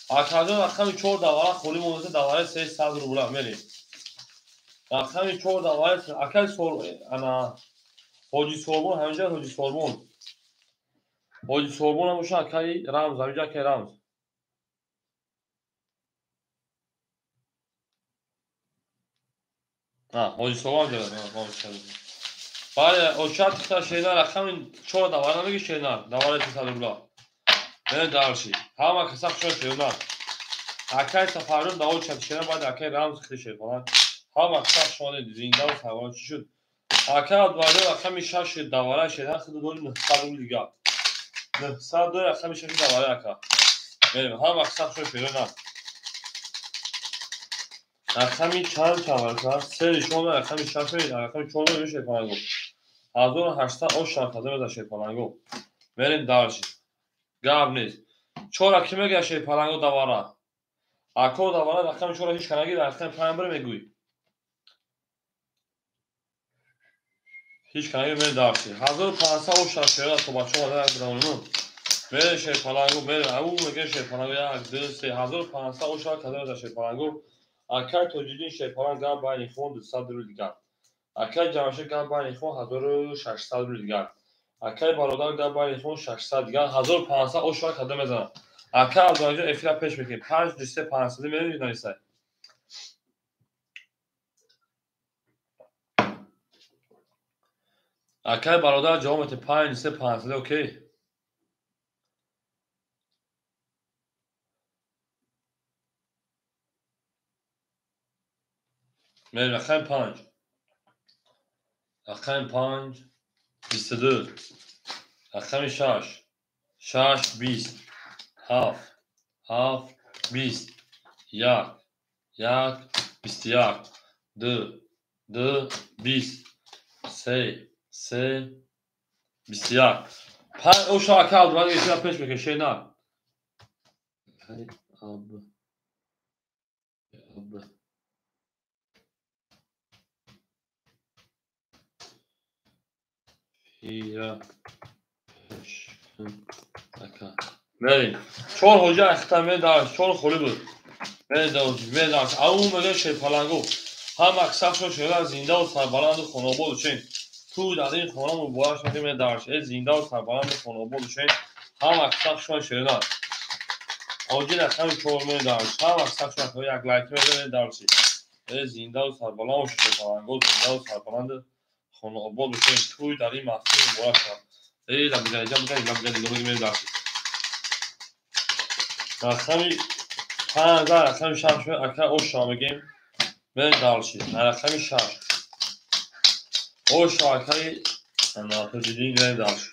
اکادون رقم 4 دواره خولیمون دواره 300 روبلا میریم رقم 4 دواره اکای سول انا حاجی سوربون همینجا حاجی سوربون هم باشه اکای رمز همینجا اکای رمز حاجی سوربون همینجا بله اوشات تا شینا رقم 4 دواره نمیگه شینا دواره 300 روبلا نه دارشی همه کسب شد شینا اکای سفارون داول چند شینا بعد اکای رمز خیلی شینا همه کسب شده زنده و سوار چی شد اکای دواره رقم 6 دواره شینا خیلی دول 900 روبلا دیگه 102 رقم شکل دواره اکا بریم هم اکساق شو شده نه رقمی چند کمر سری شما رقمی شفه رقمی چون رو میشه کنگو 1800 او شرطه بده کنگو بریم دارشی گاب نیست چورا کی میگه شی پلنگو دواره اکو دواره رقم چورا هیچ کنگی رقم پیامبر میگوی هیچ کنگی می دارشی 1500 او شرطه تو بچه ها در درونم بریم شی پلنگو بریم او میگه شی پلنگو 1 2 3 1500 او شرطه بده شی پلنگو اکای تو دیدین شی پلنگ گاب باید خون 200 رو دیگه اکای جمعشه گاب باید خون 1600 رو دیگه اکای برادر گاب باید خون 600 دیگه 1500 او شرطه بده میزنم اکای از اونجا افیلا پیش میکنیم 5 لیسته 500 میلیون نیست اکای برادر جوامت 5 لیسته 500 اوکی میریم اکای 5 اکای 5 22 اکای 6 6 20 7 7 20 1 1 21 2 2 20 3 3 21 5 او شو اکای از اونجا افیلا پیش میکنیم شی نه اکای اب هي بریم چون حجه اختمه داشت چون خولی بود داشت او میگه شی پلنگو هم اکسف شو شده زنده و سربلند و خانوباد چین تو در این خانه مبارک شده می داشت زنده و سربلند و خانوباد چین هم اکسف شو شده اوجین اختم چون می داشت هم اکسف شو یک لایک می داشت زنده و سربلند و شی پلنگو زنده و سربلند خانوباد چین تو در این محفل مبارک شد لبگنی داشت رقمی 5000 رقم شش اکا او شامگیم به دالشی رقم 6 او شاکای ناتو دیدین به دالش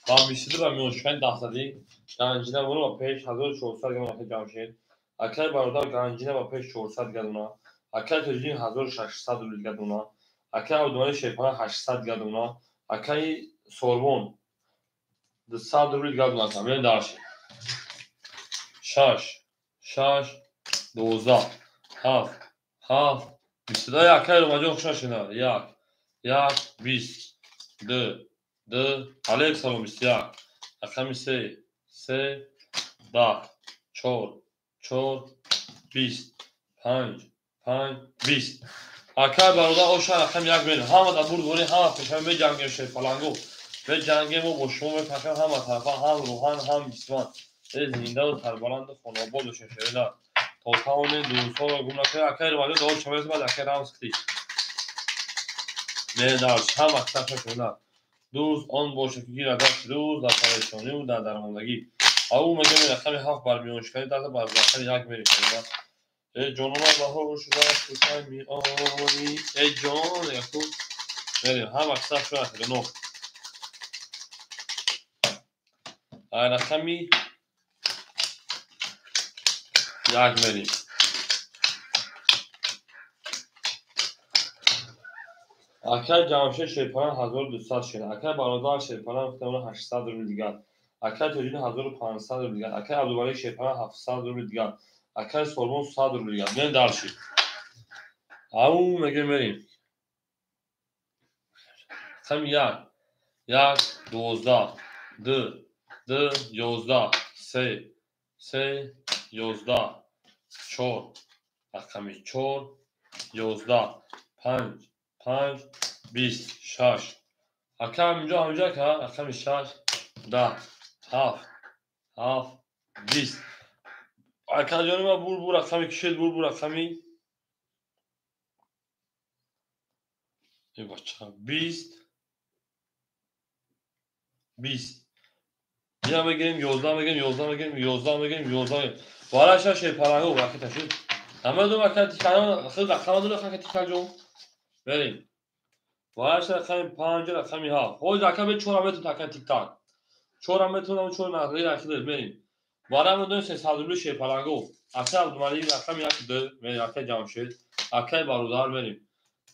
با میشید و میوشکن داستادی گنجینه bunu با پیش 1400 گمان جمشید اکای برادر گنجینه با پیش 400 گدونا اکای تجین 1600 گدونا اکای اودوانی شیپان 800 گدونا اکای سوربون 200 گدونا به دالشی 6 6 12 7 7 22 اکای رو ماجون خوشش نه 1 1 20 2 2 علیک سلام 21 اکای 3 3 10 4 4 20 5 5 20 اکای برادر اوشان اکای یک بین همه در برد ولی همه پیشم به جنگیم شد فلانگو به جنگیم و با شما به پیشم همه طرفا هم روحان هم جسمان زنده و سربلند خانوباد و ششیده تا تاون دوستان و گمناکه اکای رو ماجون دور شما بعد اکای رام سکتی نه داشت هم اکثر شده دوست آن باشه که گیر داشت روز در پریشانی و در درماندگی او میگه می رقم 7 بر میونشکنی در باز رقم یک میری کنید ای جانم بهار شده تو می آنی ای جان یکو بریم هم اکثر شده نه رقمی یک میریم اکای جمشه شیپان 1200 شده اکای برادر شیپان اختمال 800 رو دیگر اکای تجین 1500 رو دیگر اکای عبدالباری شیپان 700 رو دیگر اکای سلمان 100 رو دیگر بیان درشی او میگه میریم هم یک 12 دو 11 سه 11 4 رقمی 4 11 5 20 6 اکای اینجا که رقمی 6 10 7 7 20 اکای جانم بور رقمی کشید بور رقمی ای بچه 20 20 یا میگیم 11 میگیم 11 میگیم 11 میگیم 11 بالاش شی پلنگو وقتی تشید همه دو وقتی کانون خود رقم دو وقتی تکجو بریم بالاش رقم 5 رقمی ها خود رقم 4 به تو تک تیک تاک 4 метрам 4 нақли рахидер мерим. Варам донсе садрули шепаранго. Ака Абдумалик рақам 1-2 мерим. Ака Ҷамшед. Ака Бародар мерим.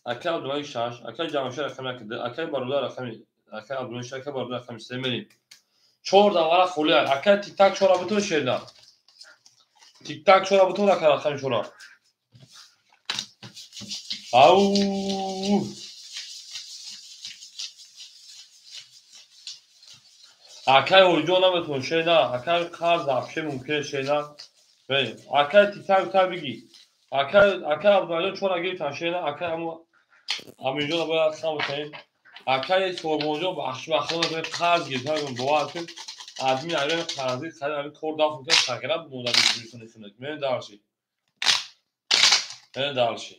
Ака Абдумалик 6. Ака Ҷамшед рақам 1-2. Ака Бародар рақами Ака Абдумалик Ака Бародар рақами 3 мерим. 4 вара хулия. Ака тик-так 4 бутун шерда. Тик-так 4 бутун ака рақами 4. Ау! Акай оҷо наметон шена, акай қарз афше мумкин шена. Бе, акай титак биги. Акай Абдумалик 4 гирифтан шена, акай аминҷо бояд хамутен. Акай Сормонҷо бахшбахлон қарз гирифтан бовад кин. Адми авен қарзи қари авен кор дафн кин саграб мода бигирифтан шена. Мен дарши.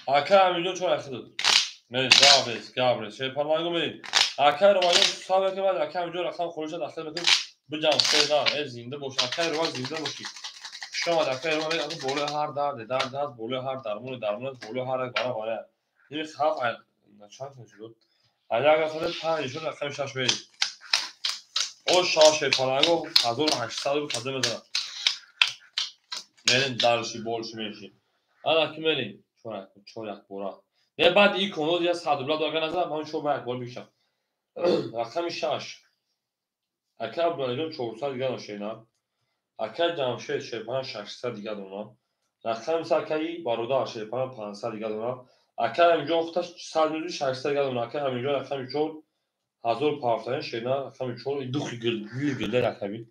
Акай аминҷо 4 хидод. Мен габрес. Шепарманго мен. Акай ромаҷон сабе ки баъд акай аминҷо рақам хулиша дахтар метон биҷам феда зинда бош. Акай рома зинда боши. Шомад акай рома мен болои ҳар дарде дард аст, болои ҳар дармони аст, болои ҳар як бара. Ин хав чанд шуд? Агар ход 5 шуд рақами 6 мери. О шоше паранго 1800 қадам мезанад. Мерин дарши болши меши. Ана ки мерин 4 як бора. Не баъд ин конод я садула дага назад ҳамин 4 як бор бишам. Рақами 6. Ака Абдумалик 400 дига ношена. Ака Ҷамшед шепаран 600 дига дона. Рақами Акаи Бародар шепаран 500 дига дона. Ака аминҷо худта 100 600 дига дона. Ака аминҷо рақами 4 1500 шена. Рақами 4 духи гилда рақами.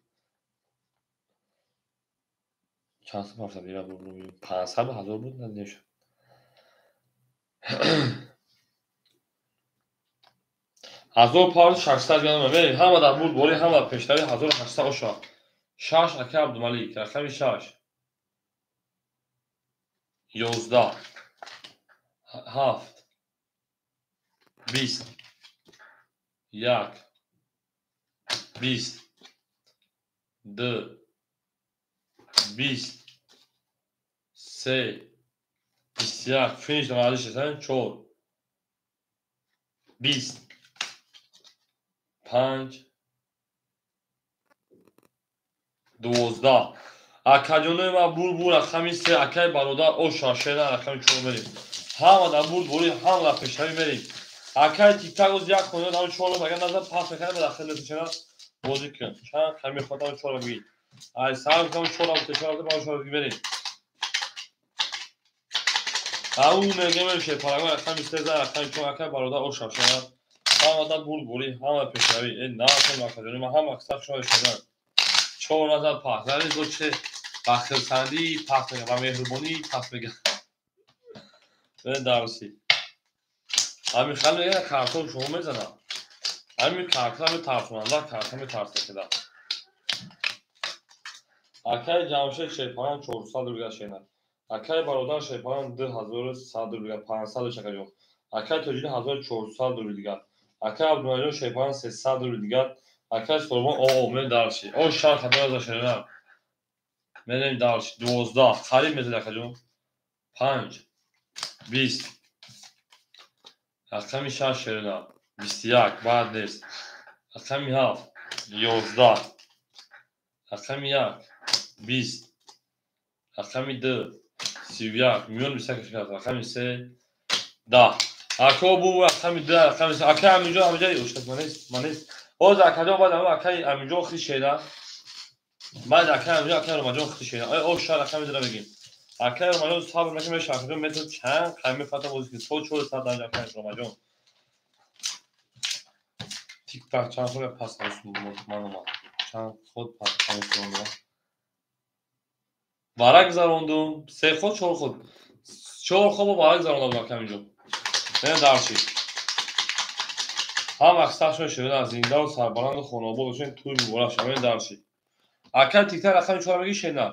Чанд со парса бира буд 500 1000 буд надеша. ҳазор паунд 600 грамм мерим. Ҳама дар буд бори ҳама пештари 1800 ошо. 6 Ака Абдумалик рақами 6. 11 7 20 1 20 2 20 3 21 финиш намазишасан 4 20 5 12 акаҷонои ма бур рақами 3 Акай Бародар оша шена рақами 4 мерим. Ҳама дар бур бори ҳама пешравӣ мерим. Акай тик-так оз як хонад ҳам 4 агар назад пас мекардам дахил метошена бозӣ кун. Чанд ками хотам 4 биги. Ай сам кам 4 ба 4 мерим. Ау мегем шепаранго рақами 3 рақами 4 Акай Бародар оша шена. Ҳама дар бур бори ҳама пешравӣ. Наатон акаҷонои ма ҳама аксар шои шена. 4 назад пас. Яъне зо че бахилсандӣ пас мегам ва меҳрубонӣ пас мегам. Мен дарси. Ҳамин хал мегӯяд картон шумо мезанам. Ҳамин картон ҳамин тарсонанда картон метарсакида. Акай Ҷамшед шепаран 400 рубля шена. Акай Бародар шепаран 2100 рубля 500 шакаҷон. Акай Тоҷин 1400 рубля дига. Акай Абдумалик шепаран 300 рубля дига. Акай Сормон мен дарши. О шар хатар шена. Мерем дарши 12 қариб мезад акаҷон. 5 20 рақами 6 шена. 21 баъд нест. рақами 7 11 рақами 1 20 рақами 2 31 миён 21 шекард. рақами 3 10 ако бу рақами 2 рақами 3 акай аминҷо ҳамаҷаи ӯштак манест боз акаҷон баъд ҳама акай аминҷо хи шена. баъд акай аминҷо акай ромаҷон хи шена. о ша рақами дра мегим. Акай ромаҷон сабр мекунем шакаҷон метод чанд қайми фата боз ки 400 дар акай ромаҷон. Тик-так чанд ход пас манoma. Чанд ход пас манoma. Варак зарондум 3 ход 4 ход. 4 ход ба варак зарондам акай аминҷо. Мен дарши. ҳам аксаршон шуда зинда ва сарбаланду хонобод бошен туи муборак шавад. Мен дарши. Акай тик-так рақами 4 меги шена.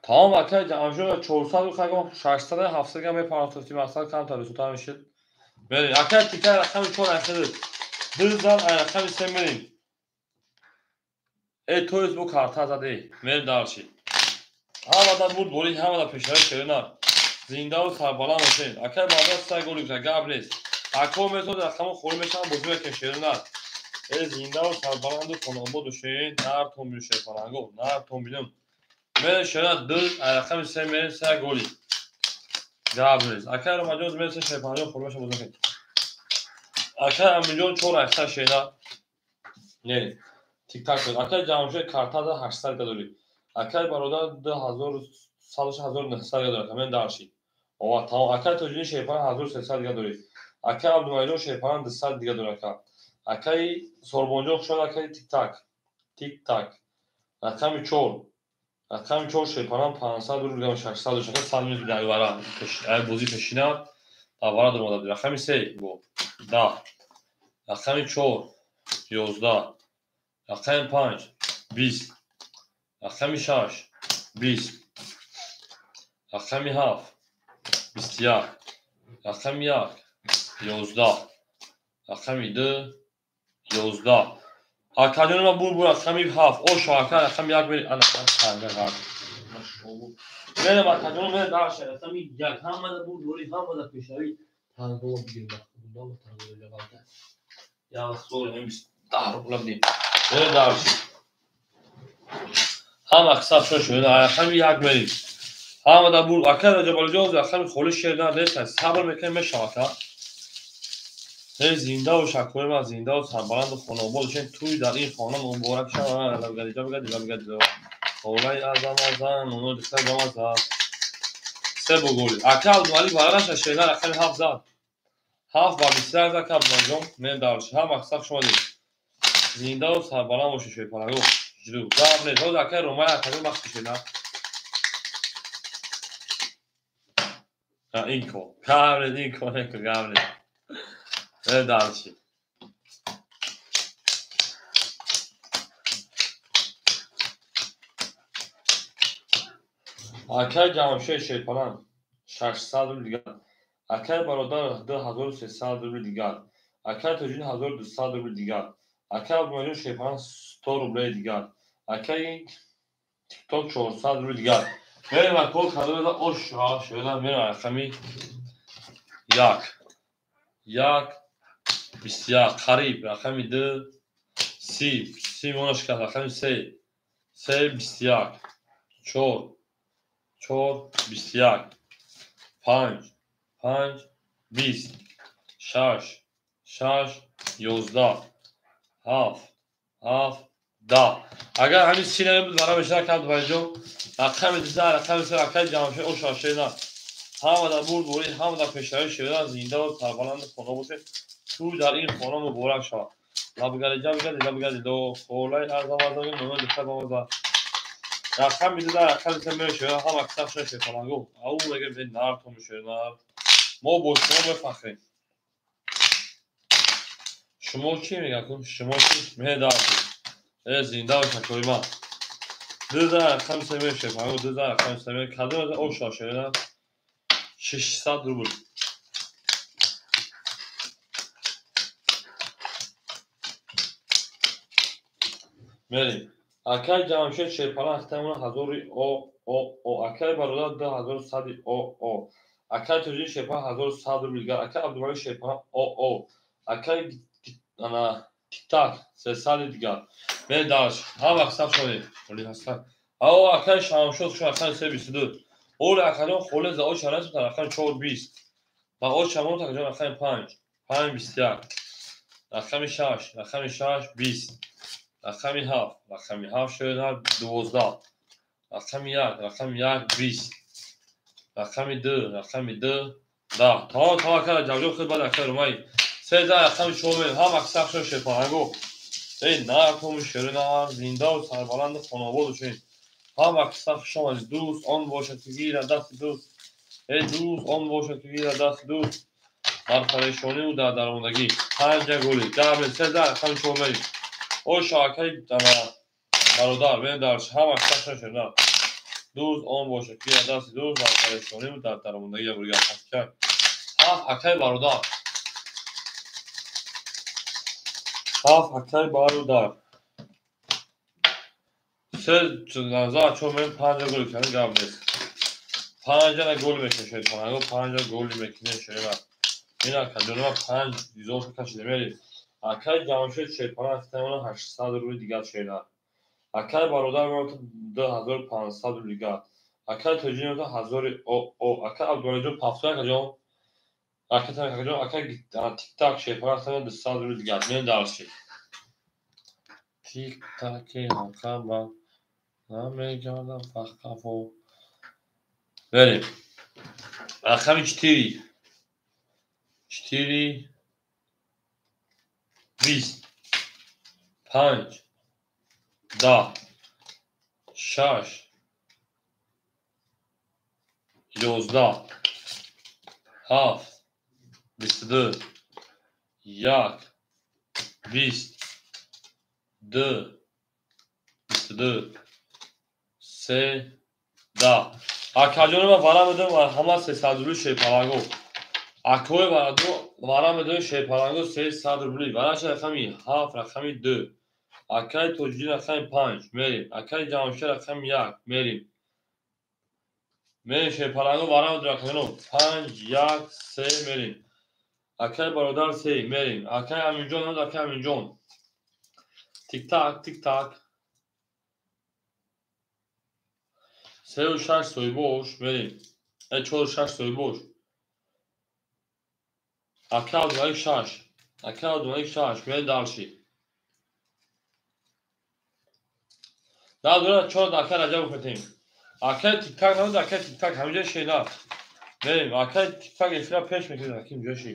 Тамом акай Ҷамшед 400 қагон 600 700 га мепаронад мақсад камтар рисута мешид. بریم اکر تیکر رقم 4 اخیره دزدن رقم 3 بریم ای تویز bu kartı زده بریم درشی همه بود بولی همه پیشنهاد شدن زنده و سربلند باشین اکر بعد از سه گل گاب نیست اکو میتونه رقم خوری میشن بازی میکشیدن ای زنده و سربلند و خانواده باشین نر تو میشه فرنگو نر تو میدم من شدن دل رقم 3 میرین 3 گلی گاب نیست اکر مجاز میشه شپانجا خوری میشه بازی میکشن اکر میلیون 4 اکر شینا نه تیک تاک اکر جامشه کارتا da 800 دلاری اکر برادر 2000 سالش 1900 دلار من داشتی و تا اکر توجینی شیپان 1300 دلاری اکر عبدالمجید شیپان 200 دلار اکر سوربونجو شد اکر تیک تاک رقم 4 رقم 4 شیپان 500 دلار 600 شده سالمی دلار بازی پیشینه تا درآمد رقم 3 بو 10 رقم 4 11 رقم 5 20 رقم 6 20 رقم 7 21 رقم 1 11 رقم 2 11 آکادون ما بول رقم 7 او شاکر رقم 1 بری انا خنده غلط من ما آکادون من داشت رقم 1 هم بول بولی هم پیشایی تانگو بگیر بودم تانگو جواب یا سوال نمیست دار بلدیم من داشت هم اکساپ شده رقم 1 بری هم دا بول اکر جبل جوز رقم خولش شدن نیست صبر میکنیم شاکر زنده و شکر ما زنده و سربلند و خانواده‌شون توی در این خانه مبارک شود بگید اولای اعظم اونو دکتر بامزد سه بگولی اکل ولی برایش شیله رقم 7 زد 7 با 20 زد که بانجام من دارش هم اکساق شما دید زنده و سربلند باشه شوی پنگو جلو زب نیست ها اکل رومای اکل مخصی شیله این کن قبل این کن قبل من دارشی اکر جمعشه شیپانان 600 دیگر اکر برادر 2300 دیگر اکر توجین 1200 دیگر اکر عبدالمجید شیپانان 100 روبل دیگر اکر این تیک تاک 400 دیگر بریم اکل کدو بده اوش ها شدن میرم رقمی 1 21 قریب رقمی 2 30 مونش کرد رقمی 3 21 4 21 5 20 6 11 7 10 اگر همین سینه بود برای بشنه کم دوباره رقم 12 رقم 3 رقم جمعشه او شاشه نه همه در بول بوری همه در پیشتری شده زنده و سربلند خانه باشه تو در این خانه مبارک شد لبگردی دو خولای ارزم نمه دکتر بامزد رقم 12 رقم 3 میشه هم اکثر شده کننگو او بگه به نار تو میشه نار ما با شما بفخریم شما چی میگه کن شما چی میدارید زنده و شکری من 12 رقم 3 میشه فهمو 12 رقم 3 میشه کدوم از او شاشه نه 600 روبل بریم اکر جمعشه شیپانه اختمون هزاری او اکر برادر 2100 او اکر توجین شیپانه 1100 روبل اکر عبدالمجید شیپانه او اکر انا تیک تاک 300 دیگر من داشت هم اکساپ شده ولی هستن او اکر شامشد شو اکر 322 اول اکرون خوله زاو چانه تا اکر 420 و او چمون تا جان اکر 5 21 رقم 6 رقم 20 رقم 7 رقم 7 شده 12 رقم 1 رقم 1 20 رقم 2 رقم 2 10 تا اکر جوجو خود بعد اکر رومایی 13 رقم شومن هم اکساق شده شپانگو ای نار تو میشه نار زنده و سربلند خانواده شوین هم اکساق شما دوست آن باشد که گیر دست دوست ای دوست آن باشد که گیر دست دوست در پریشانی و در درماندگی 5 گلی قبل 13 رقم شومن او شاکر برادر من درش هم اکساق شده دوست آن باشد که دست دوست در پریشانی و در درماندگی برگرد کرد هم اکر برادر 7 акай бародар. Се назар чон мен 5 гол кардем гап нест. 5 гол мекашед панаго 5 гол мекине шева. Ин акаҷонова 5 дизофа кашида мери. Акай ҷамшед шепара тамона 800 рубли дигар шеда. Акай бародар мото 2500 рубли дигар. Акай тоҷи мото 1000 акай абдулаҷон пафтак аҷон. Акай там аҷон акай тик-так шепара тама 200 рубли дигар. Мен дарши. Тик-таки акаба намегардам фахкафо. Берем. Аками 4. 4 20 5 10 6 11 7 22 1 20 2 22 3 10 акаҷонова вара медем ва ҳама 300 рубли шепаранго. Акой вара медем шепаранго 300 рубли. Вараша рақами 7 рақами 2. Акай тоҷи рақами 5 мерим. Акай ҷамшед рақами 1 мерим. Мерим шепаранго вара медем акаҷонов 5 1 3 мерим. Акай бародар 3 мерим. Акай аминҷон ҳад акай аминҷон. Тик-так тик-так. 3 6 соҳибош мерим. 4 6 соҳибош. Акай абдулаик 6. Акай абдулаик 6 мерим дарши. Да дура 4 акай раҷаб хӯтем. Акай тик-так ҳад акай тик-так ҳамиҷа шеда. Мерим. Акай тик-так эфира пеш мекунем аким ҷоши.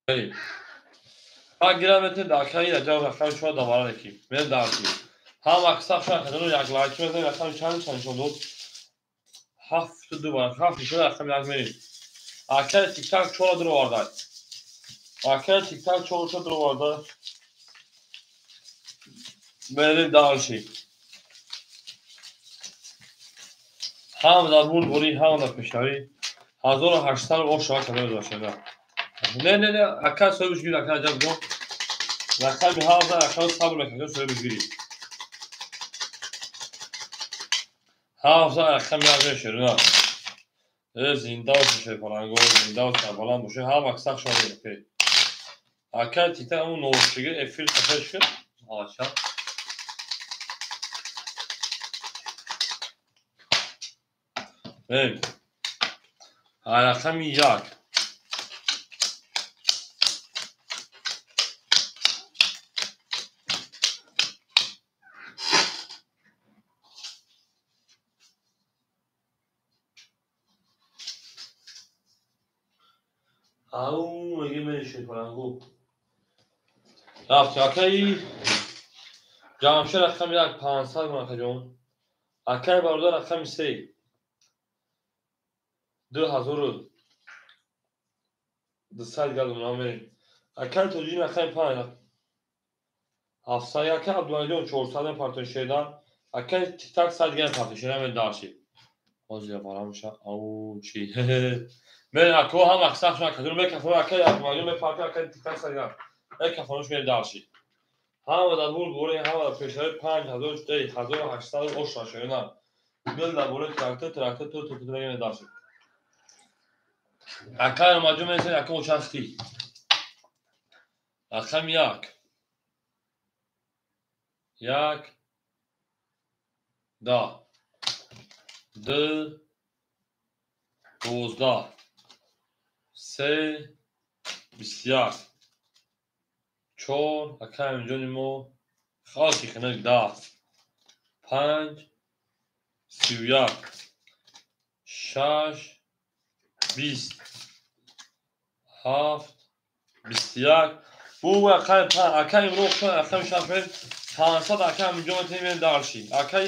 Мерим. Ҳа гирам метем акай раҷаб рақами 4 давара неким. Мерим дарши. ҳам аксар шуд акаҷоно як лайки мезанем рақами чанд нишон дод. 72 бар. 7 нишон рақами 1 мерим. Акай тик-так 4 дуроварда. Акай тик-так 4 дуроварда. Мерим дарши. ҳам дар бурбурӣ ҳам дар пешравӣ 1800 оша акаҷон дошеда. Не акай соҳибиш гир акай раҷаб ҷон. Рақами 7 акаҷон сабр мекунед соҳибиш гирӣ. 7 рақами 1 мешерона. Зинда боше шепаранго зинда боше баланд боше ҳам аксар шоҳед окей. Акай тик-так ҳамун новшиги эфир сафеш кирд. Аша. Мерим. Рақами 1 ау меге мери шепаранго. Рафтем акаи ҷамшед рақами 1 500 ман акаҷон. Акай бародар рақами 3 2200 гардонам мерим. Акай тоҷи рақами 5 700 акай абдулаҷон 400 партон шеда. Акай тик-так 100 дигар партон шеда мер дарши. Ҳозир барамша ау чи. Мерим ако ҳам аксар шуд акаҷон мекафон акай абдулаҷон мепарка акай тик-так 100 дигар. Мекафонш мер дарши. ҳама дар бурбурӣ ҳама дар пешравӣ 5000 1800 оша шеда. Бил дар бораи трактор то мер дарши. Акай омаҷон месен акай участӣ. Рақами 1 1 10 2 12 3 21 4 акай аминҷони мо халқи хунак 10 5 31 6 20 7 21 бу акай имрӯз рақами 500 акай аминҷо метавонем дарши. Акай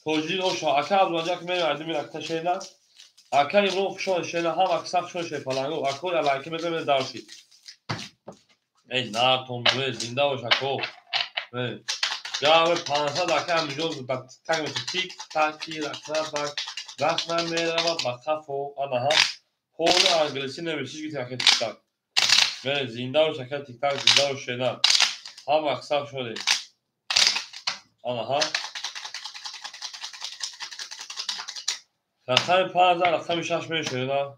тоҷи оша акай абдулаҷак мерим адими рақта шеда. Акай имрӯз хушон шеда ҳам аксар хушон шепаранго акой алайки метавонем дарши. ای نه تنبه زنده و شکو جواب 500 دقیقه همینجا بود تک مثل تیک تاکی رقم میرود به خف و آنها هم حول انگلیسی نوشته که تک تیک تاک زنده و شکل تیک تاک زنده و شنن هم اکسپ شده آنها رقم 500 رقم 6 میشه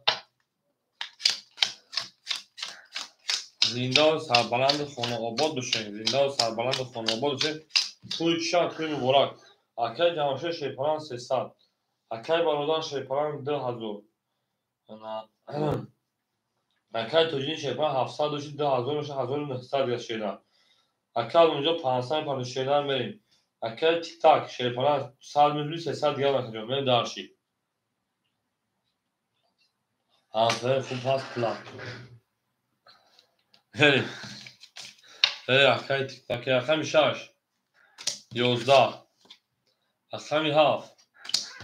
زنده و سربلند خانه آباد بشین زنده و سربلند خانه آباد بشین توی شان توی مبارک اکای جمعشه شیپران 300 اکای برادر شیپران 2000 اکای توجین شیپران 700 دوشی 2000 میشه 1900 گشیدن اکای اونجا 500 پردوشیدن بریم اکای تیک تاک شیپران 100 میلیون 300 دیگه نکنیم من دارشی همسایه خوب هست پلاک بریم اکای تیک تاک اکای شش 11 اکای 7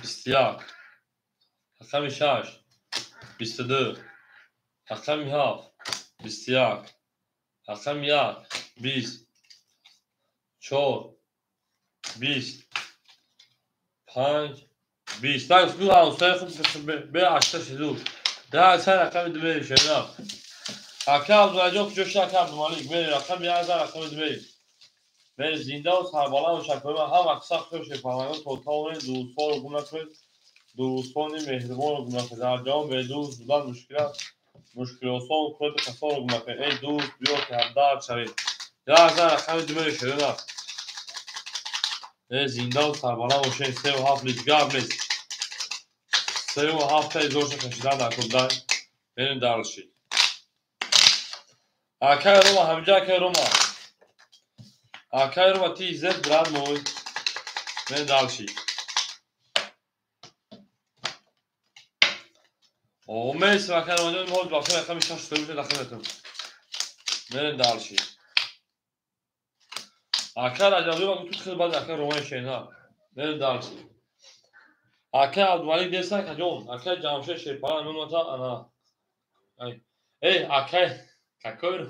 21 اکای 6 22 اکای 7 21 اکای 1 20 4 20 5 20 tak słucham به 82 ده سر رقم دبی شنا اکم راجع به جوش اکم مالیک بری رقم 1000 رقم دبی بری زنده و سربالا و شکر هم اکثر خوش پرواز توتال دوستان گونه دوستان مهربان گونه در جام به دوست بودن مشکل آسان خود کسان گونه ای دوست بیا که همدار شوید 1000 رقم دبی شنا زنده و سربالا و شین 3 و 7 لیتر گاب نیست 3 و 7 تای زورش کشیدن در کندن بریم دارشی اکای روما همجا اکای روما اکای روما تی زد براد موی بریم دارشی او میسی اکای روما جان مول باقی اکای میشن شده میشه داخل اتون بریم دارشی اکای راجعوی باقی تو خیلی باید اکای رومای شینا بریم دارشی اکای عبدالمالیک دیستن که جون اکای جامشه شیپاران من متا انا ای اکای ککوی رو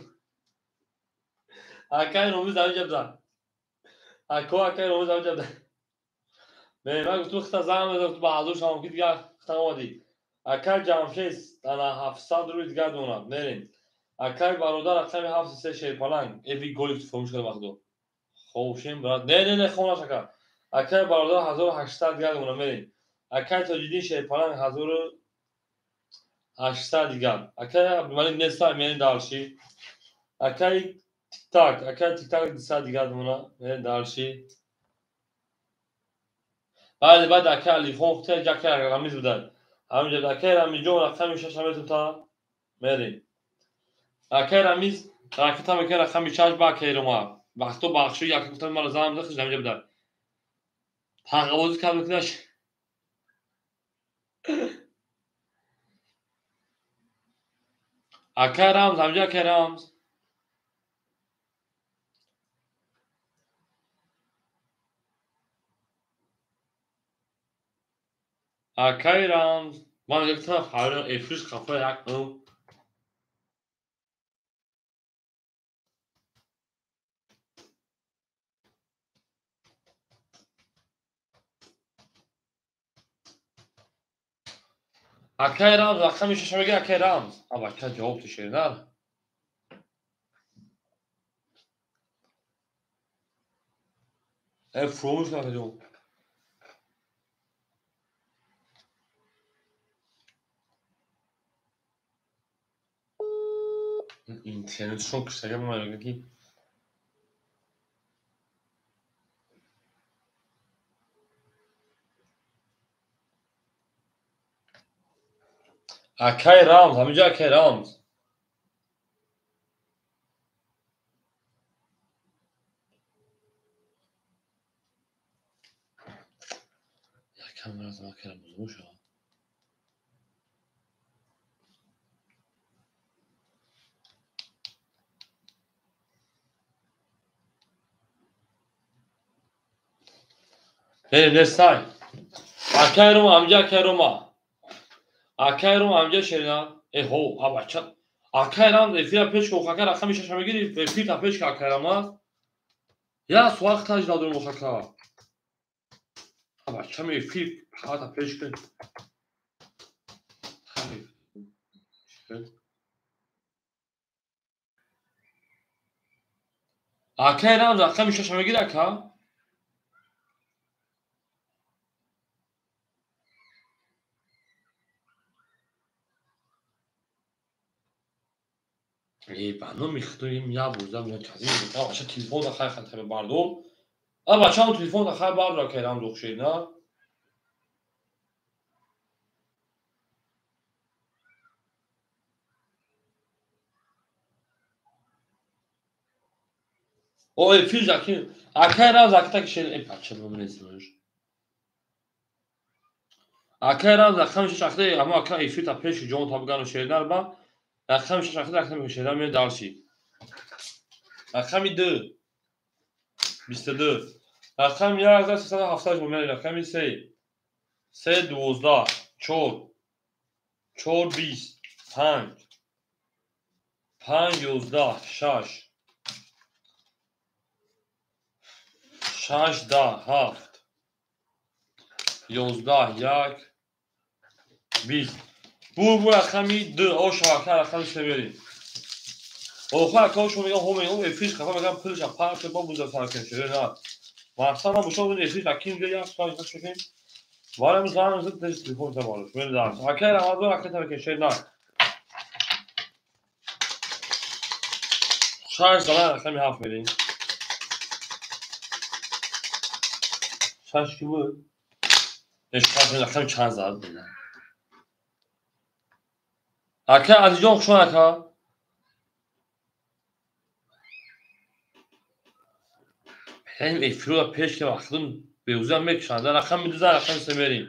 اکای رومی زمین جبزن اکای رومی زمین جبزن من تو خطا زمان تو بازور شام که دیگه خطا آمدی اکای جامشه انا 700 روی دیگه دونم بریم اکای برادر اکای 7 شیپاران ایوی گولی تو فرموش کرده وقتو خوشیم براد نه خونه شکر اکای برادر 1800 دیگه دونم بریم اکای تاجدین شیپاران 1800 دیگه اکای عبدالمالیک نستا میرین دارشی اکای تیک تاک 200 دیگه دونم میرین دارشی بعد اکای علی خون خطه جا که رقمیز بودن همینجا اکای رمیز جون رقمی 6 همه تا میرین اکای رمیز راکت هم اکای رقمی 6 با اکای روما وقتو بخشو یکی گفتم مرا زمان دخش همینجا بودن تقابوزی که بکنش اکای رامز همینجا اکای رامز اکای رامز من یک طرف حالا افریش کافه یک اون اکای رامز رقمی 6 میگه اکای رامز اما اکای جواب تو شیرنر فرموش کنه جو اینترنت çok kısa ama ki اکای رامز همینجا اکای رامز یکم برات اکای رامز شو نستای اکای روما همینجا اکای روما همینجا شیرنا هو ابا چت Akayram efira pechka ukhaka raqami shasha megiri efira pechka akayramas ya suaq taj dadum ukhaka aba chami efir hata pechka akayram raqami shasha megiri aka бано мехтоим я бузам я казин баша телефон хай хатар бардо aba cham telefon хай бардо akayram духшина o efir zaki akayram zakta kishel epacha nomnesmiş akayram raqami shashaqte ama aka efir ta pesh jon tabgano shedar ba raqami shashaqte raqami shedar men darshi raqami 2 22 рақами 1370 мемонад рақами 3 312 4 420 5 511 6 6 10 7 11 1 20 бу рақами 2 ошака рақами севери охо кош мегам ҳо мегам эфиш хафа мегам пулша парк ба буза саркен шена мақсад ҳам бушо эфиш акин ге як сой шекин варам зан зат дес телефон табалш мен дар акай рамазон акай ке шена шаш дала рақами ҳафт мерин шаш ки буд эшқат рақами чанд зад бина акай азиҷон хушон ака ҳем эфиро пеш ки вақтун беузам мекушанд рақами 2 рақами 3 мерин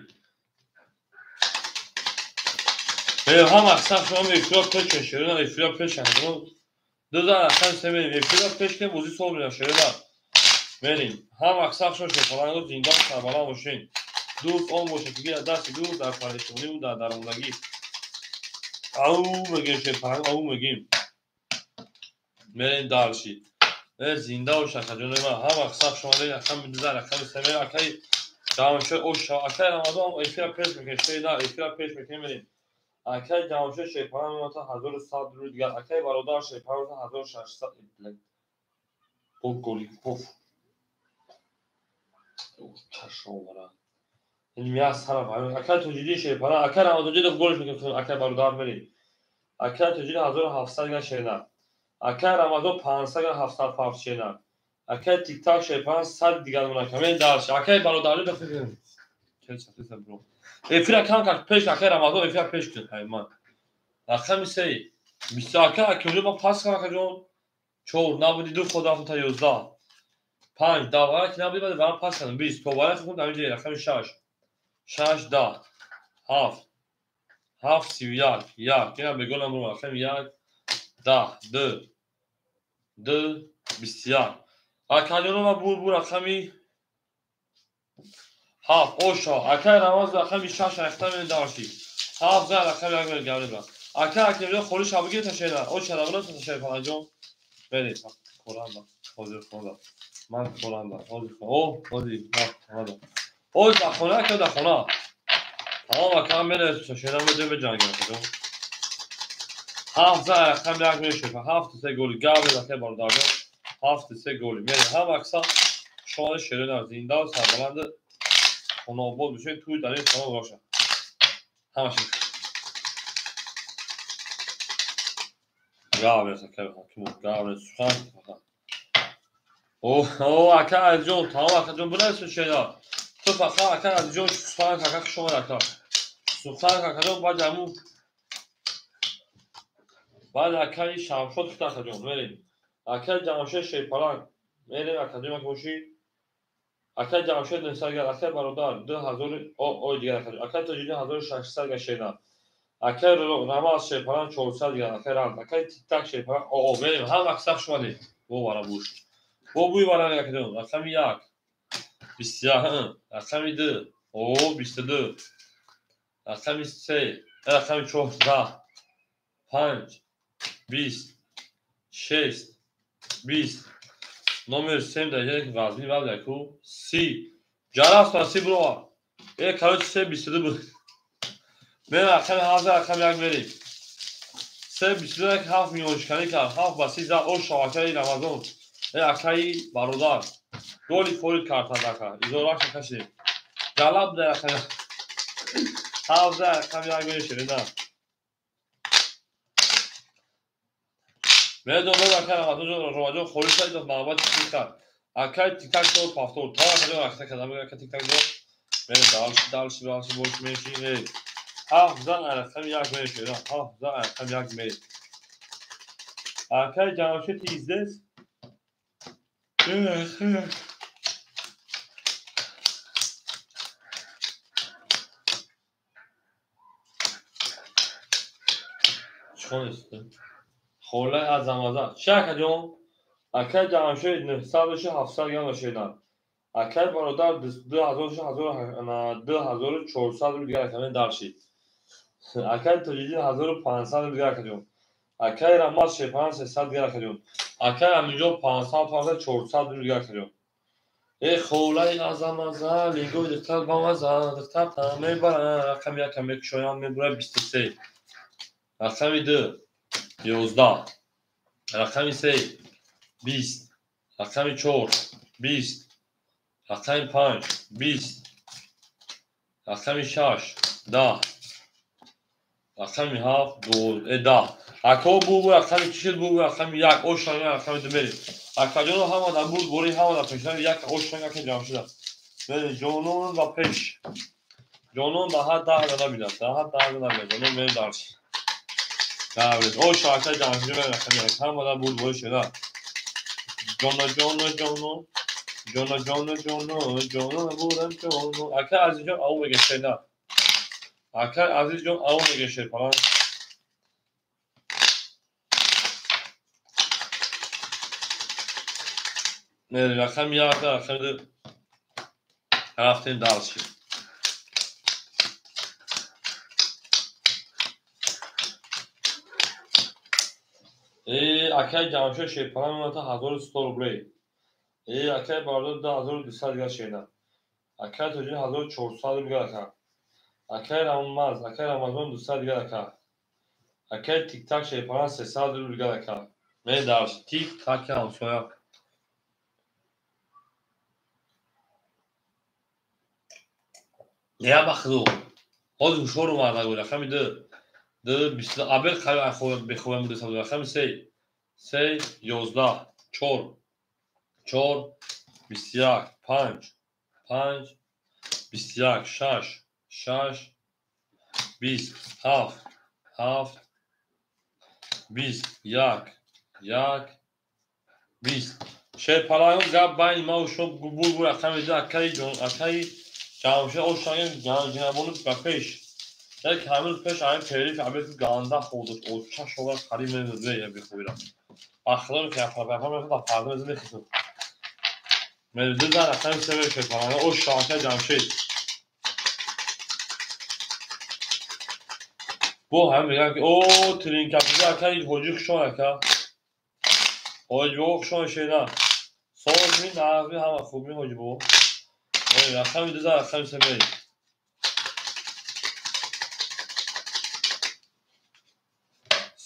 ҳам ақсар шумо эфиро пеш шерина эфиро пеш ҳам 2 рақами 3 мерин эфиро пеш ки бузи сол мина шерина мерин ҳам ақсар шумо шефаланго зиндан сарбаланд бошин дуст он бошад ки дасти дуст дар парешонӣ ва дар дармондагӣ ау мегем шефаланго ау мегем мерин дарши зинда бош акаҷони ман ҳам ақсар шумо рақами 2 рақами 3 мерин акай ҷавоншо оша акай рамазон эфира пеш мекунед шерина эфира пеш мекунед мерин акай ҷавоншо шефаланг меота 1100 рӯи дигар акай бародар шефаланг 1600 идлак бо голи поф чашомара мия сара акай тоҷиди шефаланг акай рамазон ҷида голш мекунед акай бародар мерин акай тоҷиди 1700 ган шерина акай рамазон 500 ган 700 фарс шерина акай тиктак шефаланг 100 дигар мунака мен дарш акай бародарӣ бефикред эфира кам кард пеш акай рамазон эфира пеш кунед ҳайман рақами 3 20 акай акиёли ма пас кам акаҷон 4 набуди 2 ходафон та 11 5 давара ки набуди баъд варам пас кардам 20 тобара худам дамиҷи рақами 6 6 10 7 7 31 1 ина беголам ро рақами 1 10 2 2 21 акаҷонова бу рақами 7 оша акай рамаз рақами 6 рахта мен дарши 7 за рақами 1 мел гаври ба акай акимро холи шабги ташена оша равна ташена фаҷон бери коранда ҳозир хона ман коранда ҳозир о ҳозир ҳозир ҳозир да хона ка да хона тамом акам мере ташена медем ҷангам ҷон 7 за рақами 1 мел шефа 7 3 голи гаври акай бардар 7 3 голи мере ҳам акса шона шерина зинда сарбаланд хонобод бишен туй дар ин хона боша ҳамаш гаври акай ҳаким гаври сухан о ака азиҷон тамом акаҷон бунас шена ту фақат ака азиҷон сухан ака шумо ака сухан акаҷон баъд ҳамун баъд акаи шамшод хита акаҷон мерем акай ҷамшед шепаланг мерем акаҷон ак боши акай ҷамшед несаргар акай бародар 2000 ой дигар акай тоҷиди 1600 га шена акай рамаз шепаланг 400 га акай ранд акай тиктак шепаланг о мерем ҳам аксар шумаде бо вара буш бо буй вара акаҷон рақами 1 21 рақами 2 о 22 рақами 3 рақами 14 5 20 6 20 номер 7 дар вазни валдаку 30 жарафта 30 бро короче 22 буд мен рақами 7 рақами 1 мерим 22 ки 7 миёншиканӣ кард 7 ба 30 зад ош шавакаи рамазон акаи бародар голи форид кард адака изораша кашидем галаб дар рақами 7 рақами 1 мешавед на медонам акай рамазон хорӣ шад маҳаббат чӣ кард акай тиктак дод пафтор та акаҷон рахта кардам акай тиктак дод далши бош мешин 7 рақами 1 мешавед 7 рақами 1 мешавед акай ҷамшид издес холаи азамаза чӣ акаҷон акай ҷамшид 900 гам мешавед акай бародар 2400 рубл дигар акай далшид акай тоҷиддин 1500 рубл дигар акаҷон акай рамаз шепаран 300 дигар акаҷон акай аминҷон 500 400 рубл дигар акаҷон холаи азамаза лингои духтар бамаза духтар там мебарад рақами 1 мекушоям мебурад 23 рақами 2 11 рақами 3 20 рақами 4 20 рақами 5 20 рақами 6 10 рақами 7 10 ако бу рақами чил бу рақами 1 ошан рақами 2 мерим акаҷоно ҳамада буд бори ҳамада пешнави 1 ошан ака ҷамъ шуда мерим ҷонон ба пеш ҷонон ба ҳад 10 дада бидад да ҳад 10 дада бидад ҷонон мерим дарш давред ошан ака ҷамъ шуда мерим рақами 1 ҳамада буд бори шуда ҷоно будам ҷоно ака азизҷон ав мегешеда ака азизҷон ав мегешед палан мерим рақами 1 рақами 2 рафтем дарши акай ҷамшид шепаран меота 1100 рубле акай бародар 2200 дигар шеда акай тоҷин 1400 рубл дигар ака акай рамазон 200 дигар ака акай тиктак шепаран 300 рубл дигар ака мери дарш тиктаки ҳамсоя я бахду ҳози ҳушор омада буд рақами 2 абел бехобам буд рақами 3 11 4 21 5 21 6 20 7 20 1 20 шепараён гап байни маву шум буд рақами 2 акаи ҷамшид ошан ҷанабони ба пеш як ҳамин пеш ай периф абел ганда ходуш оча шова қариб мезуе бихобира ахлон ки афафа мефа фарда мезу мехису мезу дар рақами 3 мешепаран ошан ака ҷамшид бо ҳам мегам ки о тринкапида акаи ҳоҷи хушон ака ҳоҷибо хушон шеда созми нағви ҳама хубми ҳоҷибо рақами 2 рақами 3 мерим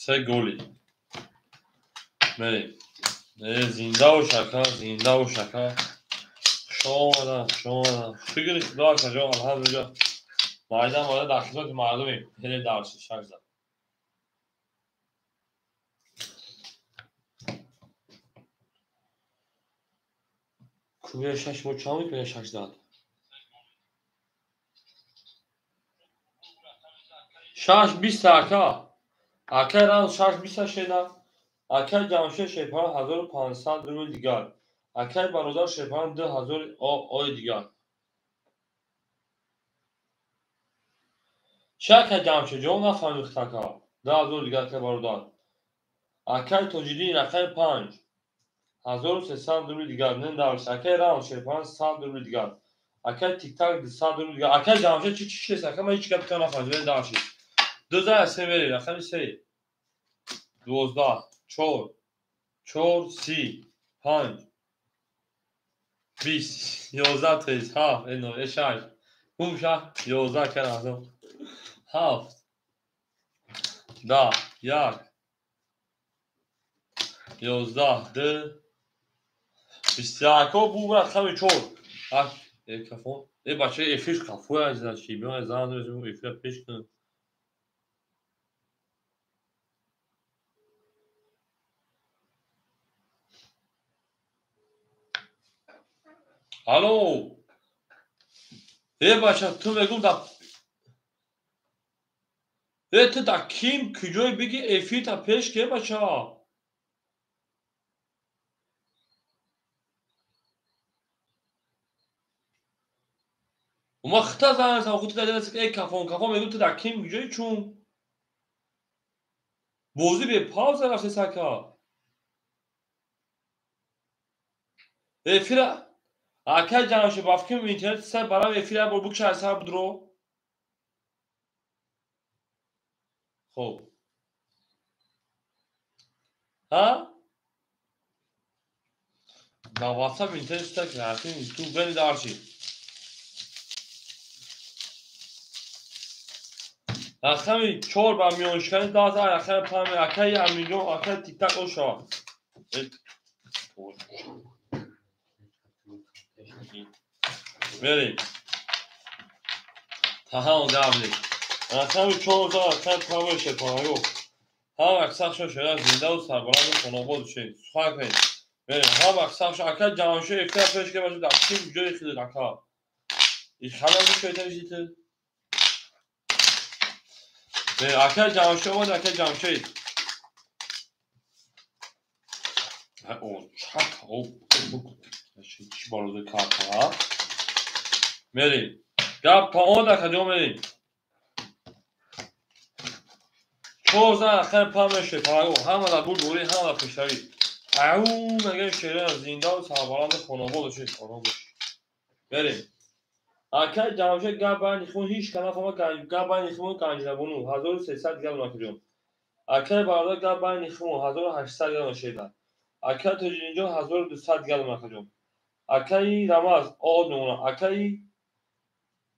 се голи мерим зинда бош ака зинда бош ака хушомада шукри худо акаҷон алҳамдулилла майдан бода дар хизмати мардумем хеле дарши шак зад кӯбия шаш мо чанд кӯбия шаш зад 620 ака акай рам 620 шеда акай ҷамшид шепаран 1500 рубл дигар акай бародар шепаран 2000 ой дигар чӣ акай ҷамшид ҷон нафаҳмид ухтака 2000 дигар акай бародар акай тоҷиддин рақами 5 1300 рубли дигар нендарш акай рам шепаран 100 рубли дигар акай тиктак 200 рубли дигар акай ҷамшид чӣ ака ман ҳеҷ гапи то нафаҳмидам нендарш 2 се мери рақами 3 12 4 4 30 5 20 11 13 7 9 8 خوب شد 11 کردم 7 10 1 11 2 21 بو رقم 4 کفون بچه افیش کفوی عزیزم شیبیان از زن داریم افیش پیش کنیم الو بچه تو بگم تو در کیم کجای بگی افی تا پیش که بچه ها ما خطا زنه سا خود داده است که کفون میگم تو در کیم کجای چون بوزی به پاوز رفته سکا افی را اکل جانش بافکیم اینترنت سر برای افی را بکشه از سر بدرو خب ها با واتساپ اینترنت سر که هستیم تو بینی دارشی اخمی 4 با میونشکنی دازه اخمی پامی اکی امیلیون اکی تیک تک اوشا بریم تا همون قبلی اخمی 4 دا اکی پامی شکانگو هم اکساق شو شده زنده و سربلند خانواد شد سخواه کنید بریم هم اکساق شو اکی جانشو افتر پیش که باشه در کیم جای خیلی دکا این خلال بشه تنشیده اکی جانشو باید اکی جانشو او چک او چی باروده کارت ها بریم گب تا اون دکا جو بریم 4 زن اخیر پامشه پاگو همه در بود بوری همه در پشتوی او مگه شیرین زنده و سربلند خانواد شد خانواد بریم اکی جانشو گب باید نخمون هیچ کنه فما گب باید نخمون کنجنه بونو 1300 گل نکجون اکی بارده گب باید نخمون 1800 گل نشیده اکی تجینجو 1200 گل نکجون اکی رمز آد نمونه اکی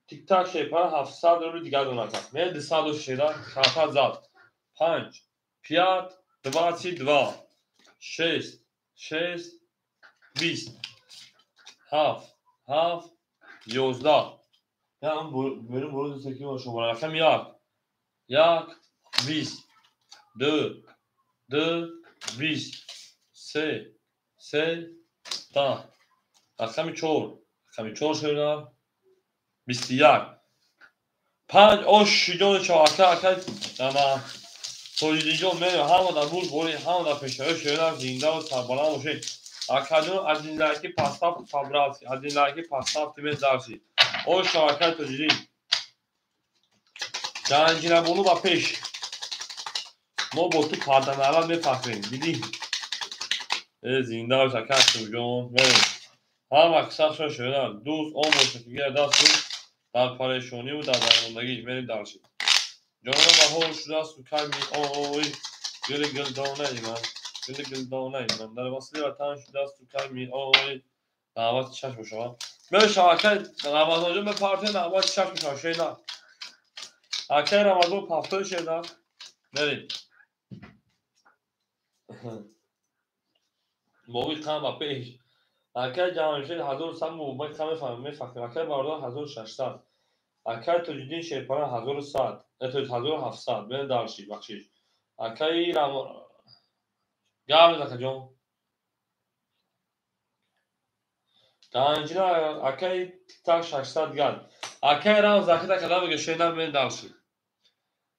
تیک تاک شیپر 700 رو دیگر دونکه میره 200 شیده کافت زد 5 5 22 6 6 20 7 7 11 هم بریم برو سکی با شما رقم 1 20 2 2 20 3 3 10 رقم 4 رقم 4 شده 21 5 osh جون چاکا اما توجیجون میره همه در بود بوری همه در پشتوی شده زنده و سربلند باشه اکادون از این لایکی پاستا فابراسی از این لایکی پاستا تیمه دارسی او شاکر توجیجی جانجینا بونو با پیش ما با تو پادن الان میفهمیم دیدی زنده و شاکر توجیجون میره هم اکساش شده دوست اون باشه که دست در پریشانی و در درماندگی بریم دارشید جانم بهار شده است و کمی آی گل دانه من در وصلی وطن شده است و کمی آی دعوت چشم شما به شاکر رمضان جون به پارتی دعوت چشم شما شیده اکی رمضان پافتو شیده بریم موی کم و پیش اکی جانشید 1100 موبایل کم میفکر اکی بارده 1600 اکی تجدید شیپانه 1100 1700 بین دارشی بخشیش اکی گام دکه جون گانجینا اکی تا 600 گل اکی رام زاکتا کلا بگه شیدن بین دارشی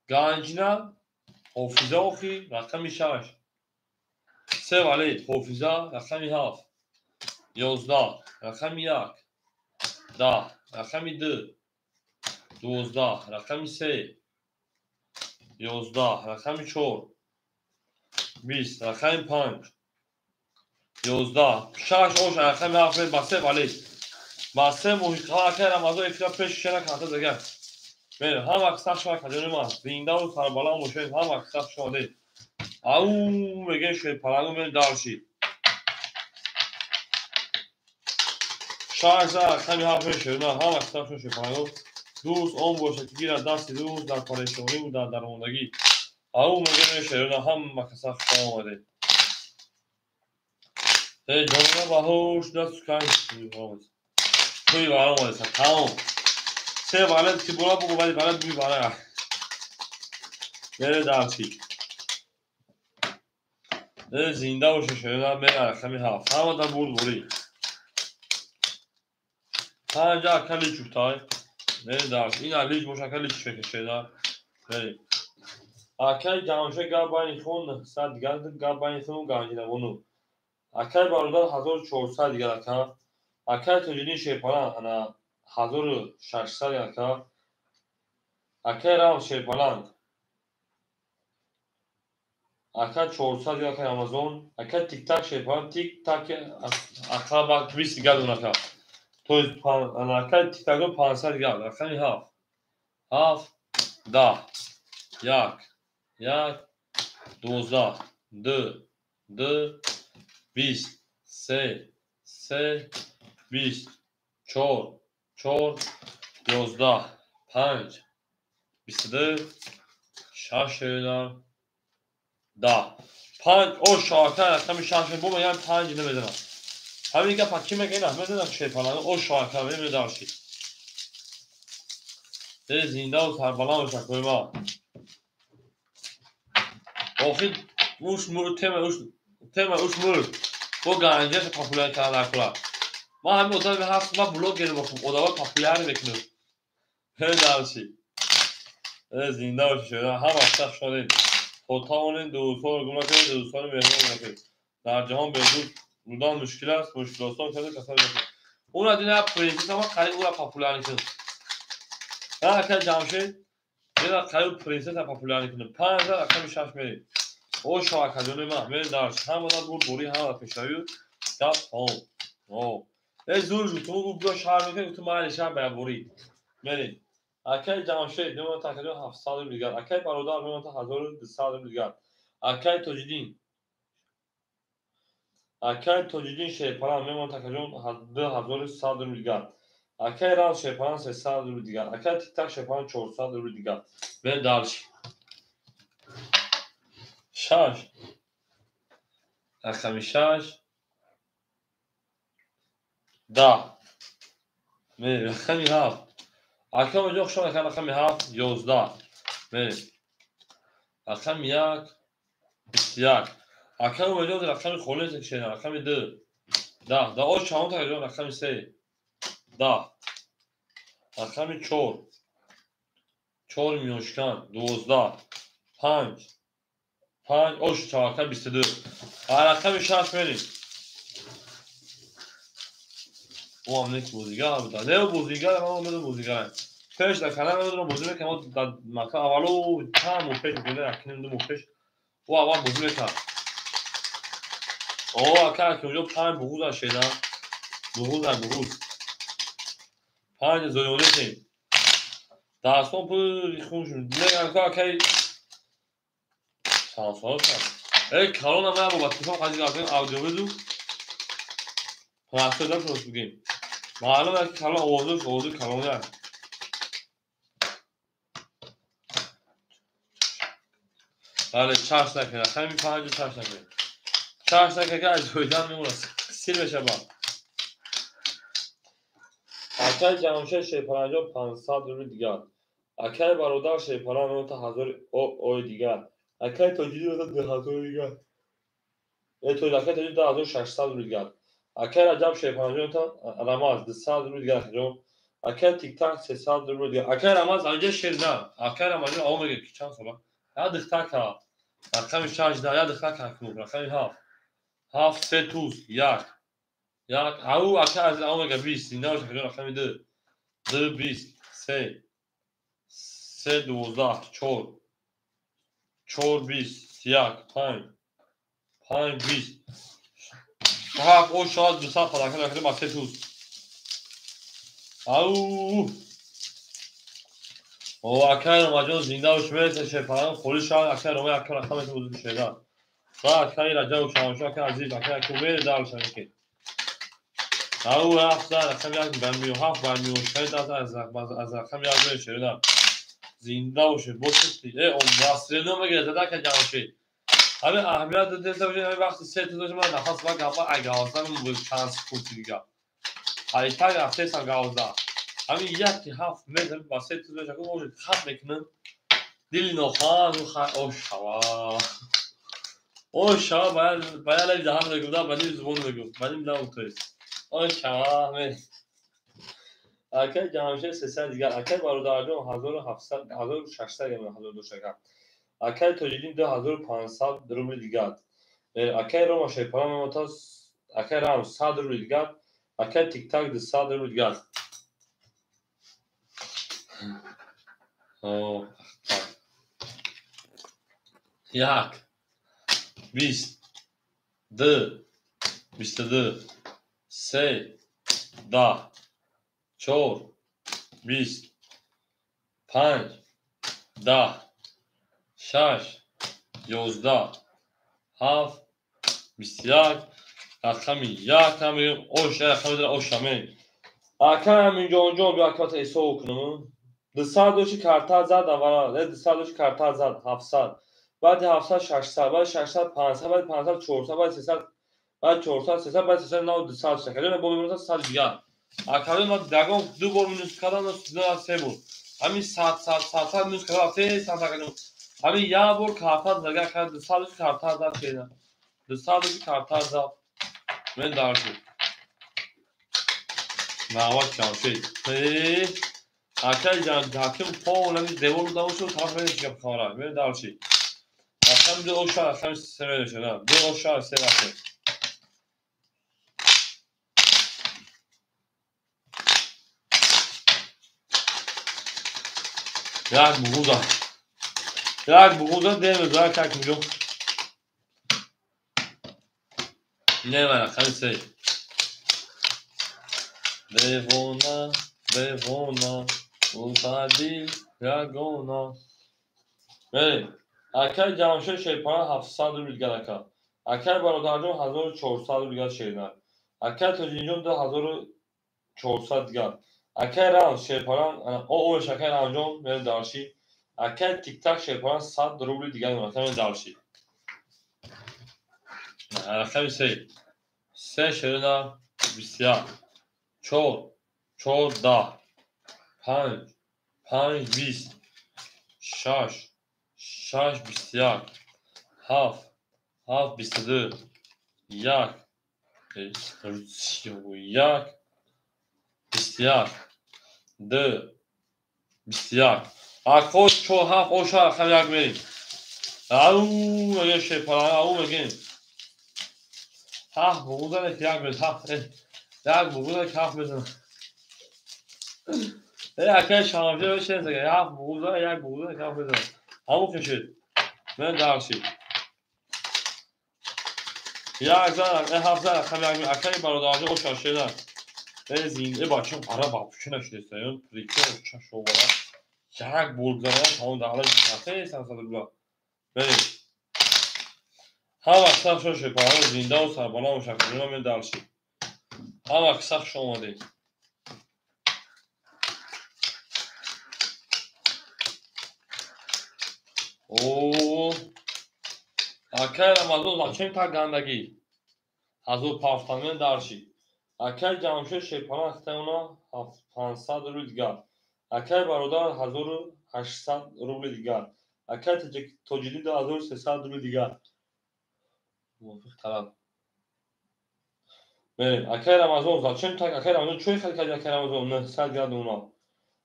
گانجینا حافظه اوخی رقمی 6 سه ولی حافظه رقمی 7 11 رقمی 1 10 رقمی 2 12 رقمی 3 11 رقمی 4 20 رقمی 5 11 6 اوش رقمی 7 بسه ولی بسه محیط ها اکی رمضان افرا پیش شنه کنده دیگه بله هم اکساق شما کجانی ما زنده و سربالا موشید هم اکساق شما دید او میگه شوی پلنگو میره دارشی شارژ کمی هفت میشه نه هم اکتاف شوی پلنگو دوست اون باشه که گیرد دست دوست در پریشانی و در درماندگی او میگه میشه نه هم مکسف شما آمده جانبه باهوش دست کنی توی برام آمده سر تمام سه بلد که برا بگو ولی بلد بی برای بره درچی زنده باشه شده بره کمی هفت همه در برد بری پنجه کلی چوبتای بره درچی این لیج باشه کلی چی فکر شده بره اکل جمعشه گل باینی خون صد دیگر گل باینی خون گنجینه ونو اکل بارودار 1400 دیگر اکل اکل تجدین شیپالان انا 1600 اکل اکل رام شیپالان اکل 400 دیگر اکل امازون اکل تیک تاک شیپالان تیک تاک اکل باید 20 دیگر دون اکل تو انا اکل تیک تاک 500 دیگر اکل هفت 10 یک 12 دو 20 سه 20 4 11 5 22 6 10 5 او شاکر کمی شش بوم یعنی 5 نمیدونم همین که پاکی میگه نه میدونم چه پلنگ او شاکر میدارشی زنده و سربلند باشه کوی ما آخه اوش مورد تم اوش مورد با گنجه پاپولار کردن کلا ما همین اتاق به هفت ما بلوگ گیریم بکنم ادوار پاپولار میکنیم دارشی زنده باشه شده هم افتخ شدین خودتاونین دوستان گمراه کنید دوستان مهمان نکنید در جهان بهبود بودن مشکل است مشکل آسان کرده کسانی نکنید اون از این اپ پرینسیس هم خرید اون را پاپولار نکنید نه اکل جمشه یه خرید پرینسیس هم پاپولار نکنید 5000 اکل 6 میرید او شاکدونه ما میره درش هم آدم بود بوری هم آدم پیشتایی دب او زور جو تو بیا شهر میکنی تو محل شهر باید بوری میرید اکل جمشید میمونه تقریبا 700 دیگر اکل برادر میمونه تا 1200 دیگر اکل تجدین شیپران میمونه تقریبا 2100 دیگر اکل رام شیپران 300 دیگر اکل تیک تاک شیپران 400 دیگر به دارش شش اکل 6 10 میره خمی هفت اکل مجاق شما اکل خمی هفت 11 میره اکل یک اکل مجاق اکل خوله تکشیدن اکل 10 او چهان تقریبا اکل 3 10 اکل 4 میوشکن 12 5 اوش چهار اکل 22 اکل 6 میریم او هم نیک بوزیگر بوده نه بوزیگر هم آمده بوزیگر پیش در کنه نمیدونم بوزی میکنم ما در مکه اولو هم پیش کنه اکنیم دو پیش او اول بوزی میکنم او اکل که اونجا 5 بغوز هست شیدن بغوز 5 زیونه کن دستان پر ریخون شد نگه اکل سانسان شد کلان هم نبود بطیفان قضی گفتیم اودیو بدو پرسته دار شد بگیم معلومه که کلان آوازه کلان هست بله چرس نکنه همین 5 چرس نکنه چرس نکنه که از دویدن میمونه سیر بشه با اکل جمشه شیپرانجا 500 دیگر اکل برادر شیپران میمونه تا 1000 او دیگر اکل تجدید رو 1000 دیگر اکل تجدید 1600 دیگر اکل عجب شیپرانجا تا رماز 200 دیگر اکل تیک تاک 300 دیگر اکل رماز اینجا شیر نه اکل رماز آو میگه که چند ساله یا دختک ها اکل 16 یا دختک حکمون اکل هفت سه توز یک او اکل از آو میگه 20 اینا رو شکرون اکل 2 20 سه 12 4 20 یک 5 20 هفت او شاد 200 پدکل اکل با سه توز او اکل رو مجاز زنده و شمیرت شیپران خوری شاد اکل رو اکل رقم بزرگ شده بعد خیلی رجب و شامشا که عزیز اکر کوبه دار شنکی او هفت رقم یک برمی و هفت برمی و شهید از رقم یک برمی شهیدم زنده باشه بسیستی اون واسرینو مگه زده که جمعشی همه اهمیت دلتا باشه همه وقتی سه تا داشت من نفس با گفت اگه آزدن بود چند سکوتی دیگه هایتا گفته سن گازده همین یکی هفت میزن با سه تا داشت که اون خط میکنن دلی نخواه او شوا او شوا باید لب دهان بگو دا بلی زبون بگو بلی مدام تویست او شوا همه اکر جمعشه 300 دیگر اکر برادرجان 1700 1600 گرم 1200 اکر تاجیدین 2500 روبل دیگر اکر رو ماشه پرام متاس اکر هم 100 روبل دیگر اکر تیک تاک 200 روبل دیگر یک 20 دو 22 3 10 4 20 5 10 6 11 7 21 رقم یک هم بگیم اوش رقم در اوش همین اکر هم اینجا اونجا بیا اکات ایسا کنم 200 دوشی کارتا زد اولا 200 دوشی کارتا زد 700 بعد 700 600 بعد 600 500 بعد 500 400 بعد 300 بعد 400 300 بعد 300 9 200 شکل با میمونه 100 دیگر اکر ما دگم دو بار مینوس کردم نه سه بار همین 100 مینوس کردم سه 100 کردم همین یک بار کارتا زد کرد 200 دوشی کارتا زد شده 200 دوشی کارتا زد من دارم نوات شد اکر جان حاکم پاول هم دیوار رو داشت و طرف میشه که کارا میره دارشی اصلا دو اوشا اصلا سر شده دو اوشا سر رفته یک بغوزا دیم بزار که کنجو نه من خیلی سی دیوونا او تدیل یگونا بریم اکر جمعشه شیپانه 700 روبل دیگر اکر اکر برادرجان 1400 روبل دیگر شیرنه اکر تاجینجان 2400 دیگر اکر رمز شیپانه او شکر انجام میره دارشی اکر تیک تاک شیپانه 100 روبل دیگر میره دارشی رقم سه شیرنه 21 4 10 5 20 6 21 7 22 1 21 21 2 21 اکوش چو هفت اوشا رقم یک میریم او مگه شیپانه او مگه هفت بغوزن یک بزن یک بغوزن یک هفت بزن اکر شامشه بشه یک هفت بغوزن یک بغوزن یک هفت بزن همون کشید من درشید یک زن هفت زن رقم یک اکر برادرجان اوشا شدن زینده بچه برای بابوشه نشده سایون پریکه اوشا شو برای یک بولگران همون دقیقه خیلی سنسد بلا بریم هم اکسخ شو شپاهان زنده و سربالا و شکلون من درشید هم اکسخ شو آمده اوه اکر رمضان زچین تا گندگی هزار پافتان من درشید اکر جمعشه شپاهان اخته اونا 500 روبل دیگر اکر برادر 1800 روبل دیگر اکر تاجیدی 2300 روبل دیگر موافق طلب بریم اکر رمضان زچین تا اکر رمضان چوی خیلی که اکر رمضان 900 گرد اونا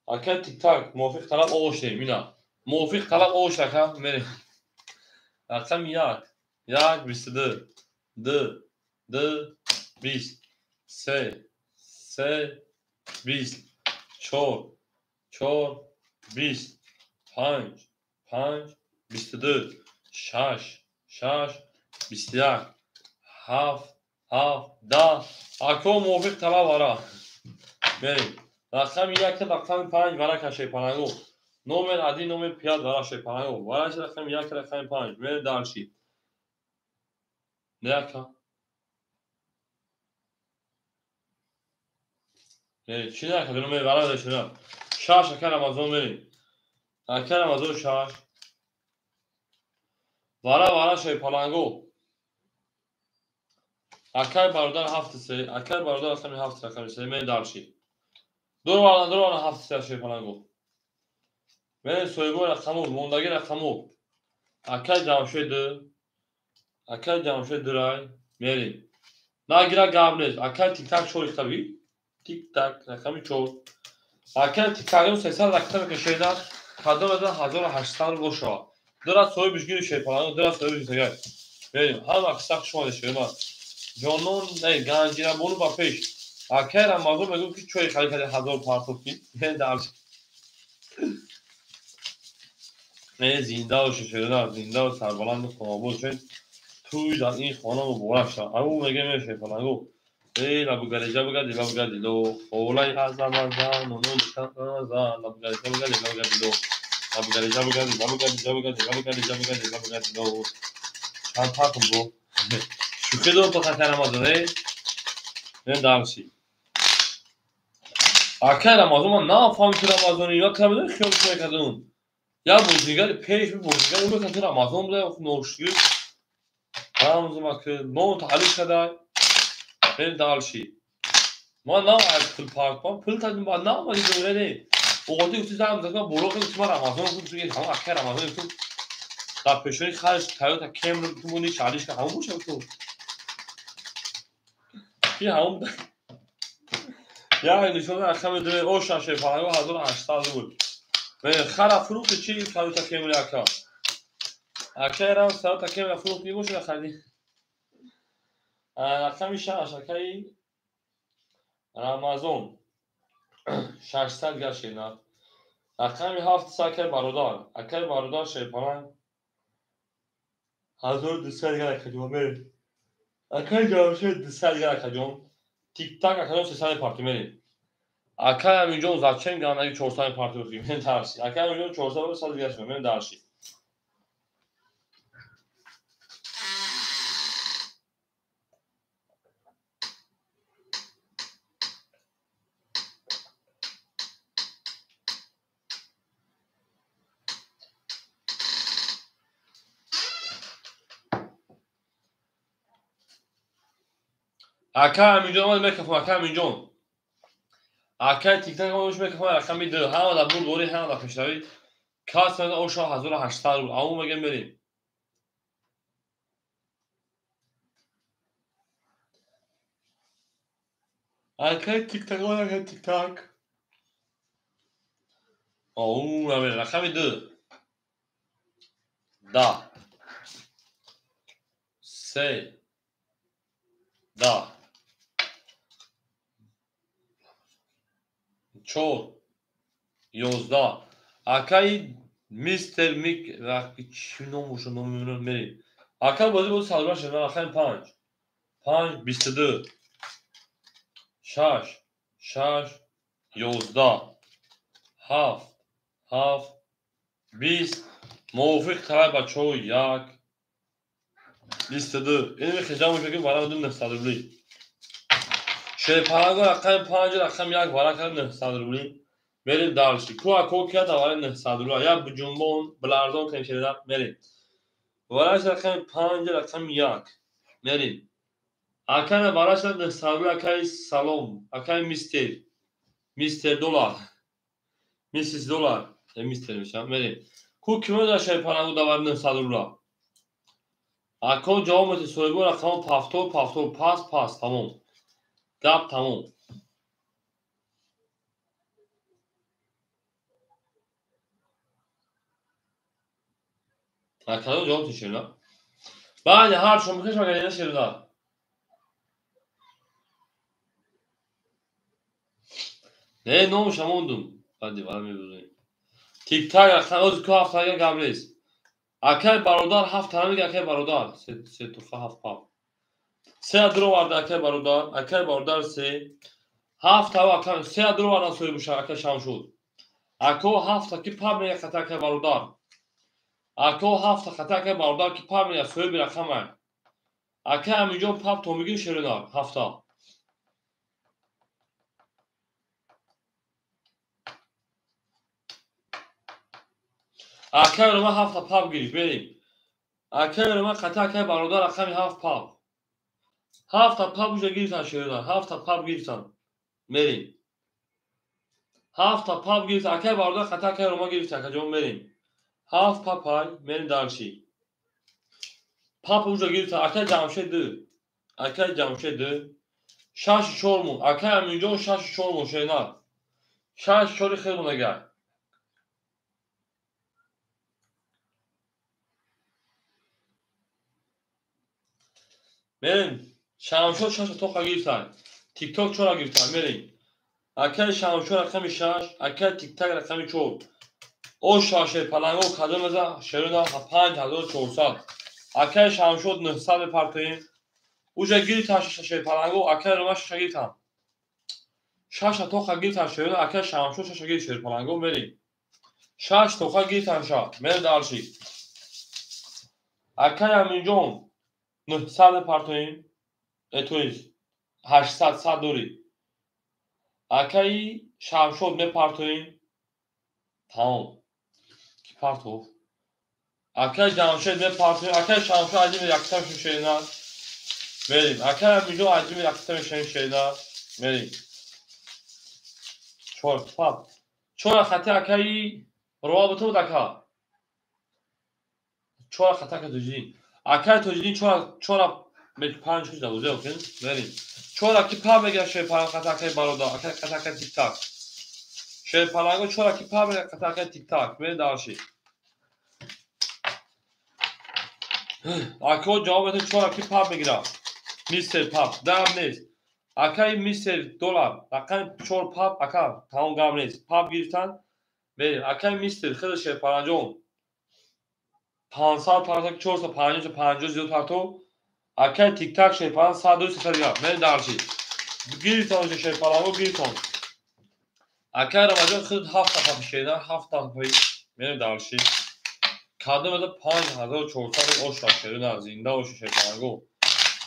اکر تیک تاک موافق طلب اوشه مینا موافق طلب اوش رقم بریم رقم یک 22 دو 20 سه 20 4 20 5 22 6 21 7 10 اکو موافق طلب آرا بریم رقم یک رقم 5 برای که شیپانگو نومن عدی نومن پیاد برای شیپانگو برایش رقم یک رقم 5 بریم دارشید Ne yaka? چی نکرد اینو می برای داشتم شاش اکر آمازون بریم اکر آمازون شاش وارا شای پالانگو اکر برادر هفت سه اکر برادر اصلا می هفت اکر سه می دارشی دور هفت سه شای پالانگو من سویگو رقمو موندگی رقمو اکر جمشید اکر جمشید درای میریم ناگیرا گابنز اکر تیک تاک شوری خطابی تیک تاک رقمی چور اکر تیک تاک 300 رقم که شیدار کادو بده 1800 گوشا درا سوی بشگیر شای پالانگو درا سوی بشگیر بریم هم اکساق شما داشته ما جانون نه گنجینا بونو با پیش اکر آمازون میگم که چوی خالی کرده 1000 پارتوفی من دارش من زنده و ششرده زنده و سربلند و خاموش توی در این خانه و بورش او میگه میشه پلنگو ای لبگریجا بگردی لبگردی لو اولای از رمضان و نون رمضان لبگریجا بگردی لو لبگریجا بگردی لو چند پاکم بو شوخی دو تو خطر رمضانه من دارشی اکر رمضان من نفهم که رمضانی یا کمیده خیال میکردون یا بودیگر پیش بودیگر اون که رمضان بوده نوشگیر همون که نو تعلیق شده من دارشی ما نه از پول پارک ما پول تازه ما نه ما دیگه نه اوقاتی که زدم زدم بلوک که ما رمضان بود توی هم اکر رمضان تو در پیشونی خارج تایوتا کیمرو تو مونی چالش که همون شد تو کی همون یا نشون رقم دو او شاشه پاگو 1800 بود من خرا فروخت چی تایوتا کیمرو اکر اکر هم تایوتا کیمرو فروخت میشه خریدی رقم شاشه رمضان 600 گشت اکر هفت ساکر برادر اکر برادر شیپان 1200 گرک کجوم میره اکر جامشه 200 گرک کجوم تیک تاک اکر 300 پارتی میره اکر همینجا زاچن گانه 400 پارتی بودیم من ترسی اکر همینجا 400 سال گشت من دارشی اکر همینجا من میکفم اکر همینجا اکر تیک تاک اونش میکفم رقم میده هم در بود دوری هم در پیشروی کاس من اوشا 1800 بود اون میگم بریم اکر تیک تاک اون تیک تاک اون رقم میده دا سه دا چور 11 اکای میستر میک وقتی چی نموشو نمیدونم میری اکای بازی بود سالبان شد اکای 5 22 6 11 7 20 موافق طرف بچه ها یک 22 این خجام میشه که برای بدون 900 روبلی شده پرگو رقم 5 رقم یک برای کرد 900 روبلی بریم دارشی کو اکو که دواره 900 روبلی یا بجنبون بلارزون که شده بریم وارش رقم 5 رقم یک بریم اکن وارش رقم 900 روبلی اکای سالوم اکای میستر دلار میسیس دلار میستر میشم بریم کو کیمو داشته پرگو دواره 900 روبلی اکو جواب سویگو رقم پافتو پاس تمام گپ تمام اکادو جواب تشیرنا بعد هر شما میخوش مگه اینه شیردا نه نو شموندم بعدی وارا میبوزیم تیک تاک رقم از که هفت تاک گابلیز اکای برادر هفت تنمی اکای برادر سه توفه هفت پاپ سه درو وارد اکای برادر سه هفت تا اکای سه درو وارد سوی بشه اکای شام شد اکو هفت تا کی پا میگه خطا اکای برادر اکو هفت تا خطا اکای برادر کی پا میگه سوی بی رقم اکه همینجا پاپ تو میگیم شیرینار 70. اکه رو ما 7 پاپ گیری بریم. اکه رو ما قطع که برادر رقمی 7 پاپ. 7 پاپ بوجه گیریتن شیرینار 7 پاپ گیریتن بریم. 7 پاپ گیریتن اکه برادر قطع که رو ما گیریتن که جون بریم. 7 پاپای بریم دارشی. پاپ بوجه گیریتن اکه جمشید دو. اکه جمشید دو. شاش چورمون اکه همینجا شاش چورمون شیرینار. شاش چوری خیلی نگه. بریم. شامشو شاش توقع گیرتن. تیک توک چورا گیرتن بریم. اکه شامشو رقمی شاش اکه تیک تاک رقمی چور. او شاشه پلنگو کدوم ازا شیرینار 5400. اکه شامشو 900 پارتوین. اوجا گیرتن شاشه پلنگو اکه رو ما شاش گیرتن. شاش توقع گیرتن شیرینار اکه شامشو شاش گیر شیر پلنگو بریم. شاش توقع گیرتن شا بریم دارشی. اکه همینجا 900 پارتوین. اتویز 800 صد دوری. اکه شامشو نه پارتوین. تمام. کی پارتو؟ اکه جمشید نه پارتوین اکه شامشو عجیب یکتم شیرینار. بریم. اکه همینجا عجیب یکتم شیرینار. بریم. چور پاپ. چور خطی اکه روابطو دکا. چور خطی که توجین. اکه توجین چور به 5 کجا دوزه اوکن. بریم. چور کی پا بگیر شی پا خطی که بالا دا اکه خطی که تیک تاک. شی پلنگو چور کی پا بگیر خطی که تیک تاک. بریم دارشی. اکه جوابت چور کی پا بگیره. میستر پاپ دام نیست. اکه میستر دلار رقم چور پاپ اکه تمام گام نیست. پاپ گیرتن بریم. اکه میستر خیلی شی پلنجون 500 پارتو 450 زیاد پارتو اکه تیک تاک شی پلنج 100 سفریا بریم دارشی. گیرتن شی پلنگو گیرتن. اکه رمضان خیلی 7 پاپ شیرینار 7 پاپی بریم دارشی. کادو مده 5400 اوشا شیرینار زنده اوش شی پلنگو.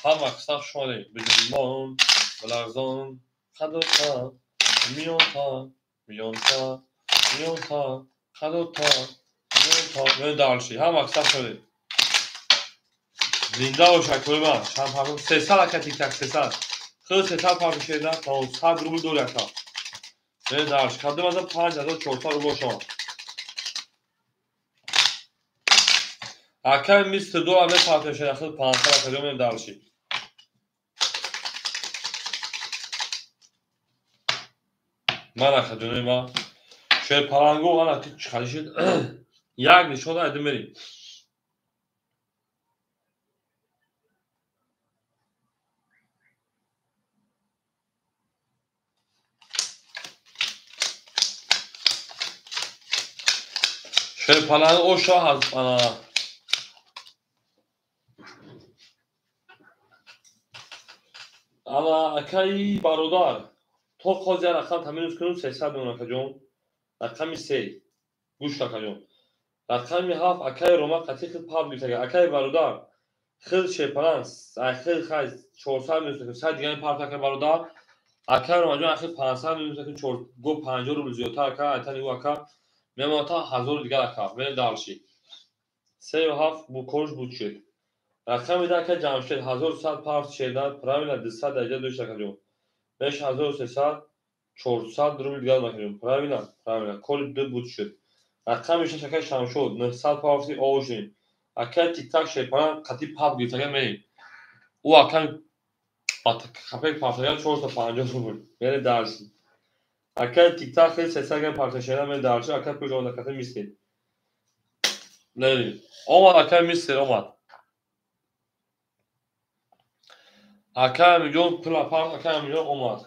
هم اکثر شده بجنبان بلرزان خدوتا میون تا خدوتا میون تا من دارشی هم اکثر شده زنده و شکل من چند پاکم 300 اکه تیک تک 300 خیلی 300 پاکم شده تا 100 روبل دور اکا من دارش کدوم ازم 5400 روبل شما اکه میست دو همه پاکم شده خیلی 500 اکه من دارشی من اکه دونه ما شیر پلنگو آن اکه چخالی شد یک نشون ادم بریم شیر پلنگو او شاه هست اما اکه برادر تو خوزی رقم تمینوز کنون 300 میمونه که جون رقمی 3 گوش که جون رقمی 7 اکه روما قطعی خیلی پاپ بیتگه اکه برادر خیلی شپرانس خیلی 400 میمونه که 100 دیگه پاپ که برادر اکه روما جون خیلی 500 میمونه که گو 50 روبل زیادتر که اتنی او اکه میمونه تا 1000 دیگه اکه بریم دارشی 3 و 7 بو کورش بود شد رقمی ده که جمشید 1100 پارت شیدن پرامیل 200 درجه دوش که جون 5300 400 روبل دیگر نکنیم پرامینا کل دو بود شد رقمش شکل شام شد 900 پارتی اوشین اکه تیک تاک شیپان قطعی پاپ گیرتگه میریم او اکه خپک پارتگل 450 روبل میره درسی اکه تیک تاک خیلی 300 گرم پارت شیدن میره درسی اکه پوش قطعی میستید نریم اومد اکه میستید اومد اکه میلیون پلا پارت اکه میلیون اومد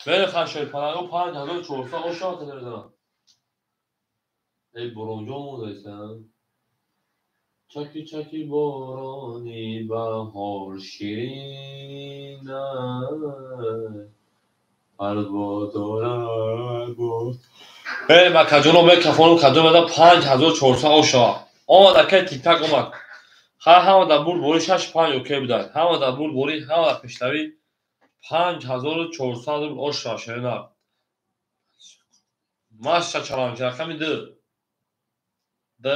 بله خشای پلنگو 5400 او شاه که نمیدونم ای برونجو داشتم چکی چکی بارانی بهار شیرین قلبا دارد بود بله من کجونو میکفونو کجون بده 5400 او شاه اومد اکه تیک تک اومد ҳамада бурд бори 6-5 окей будад. ҳамада бурд бори ҳамада пештавӣ 5400 рубл ошро шерина. Маша чаланҷ рақами д. д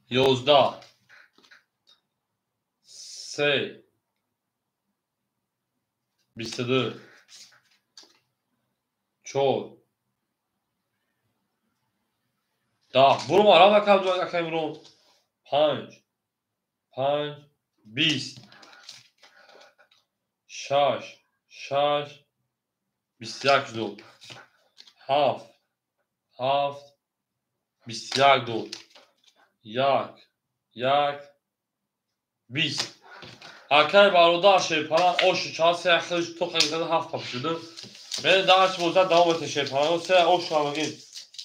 11 3 22 4 10 бурум арам акам ду акам рум 5 5 20 6 6 21 ду 7 7 21 ду 1 1 20 акай бародар шепаран ошу часи ахиш то қагизада 7 папшуду мен дарч боза давомете шепаран се ошу амагин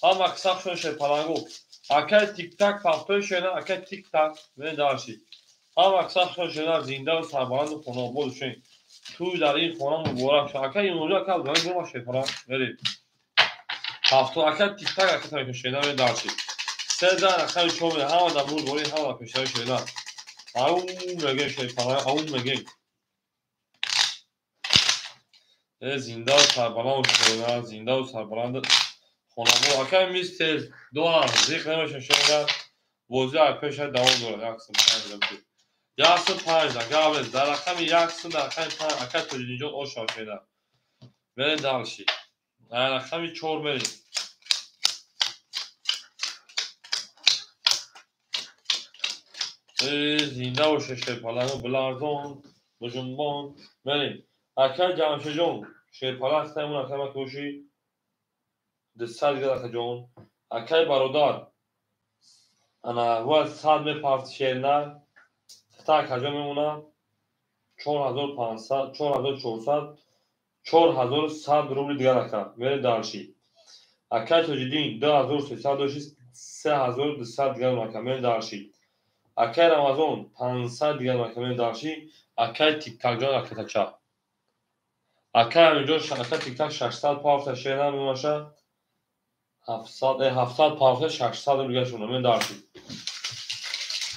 ама қисақшон шепарангу акай тик-так пафтои шена акай тик-так мен дарчи ама қисақшон шена зинда сарбаланду хонобод шен туй дар ин хона муборак шо акай имоҷа акай дани бурма шепаран мери пафто акай тик-так акай тамекун шена мен дарчи се дан акай чоме ҳама да буд бори ҳама пешаи шена ау мегем шепаран ау мегем зинда сарбаланд шена зинда сарбаланд хонобод акай мистер $1 зиқ намешон шена бози пеша давом дорад 105 гавлес дар рақами 100 дар рақами 5 акай тоҷиниҷон ошо шена мерем далши дар рақами 4 мерем зинда боше шерпаланго биларзон бужунбон мерем акай ҷамшеҷон шерпалан стаймон акай макоши 200 градакаҷон акай бародар ана ва 100 мепарт шерна так ҳаҷо мемонад 4500 4400 4100 рубли дигар ака мерем дарши акай тоҷидин 2300 дошти 3200 дигар ака мерем дарши акай рамазон 500 дигар ака мерем дарши акай тик-такҷон акатача акай аминҷон акай тик-так 600 пафта шена мемаша 700 пафта 600 рубли дигар шуна мерем дарши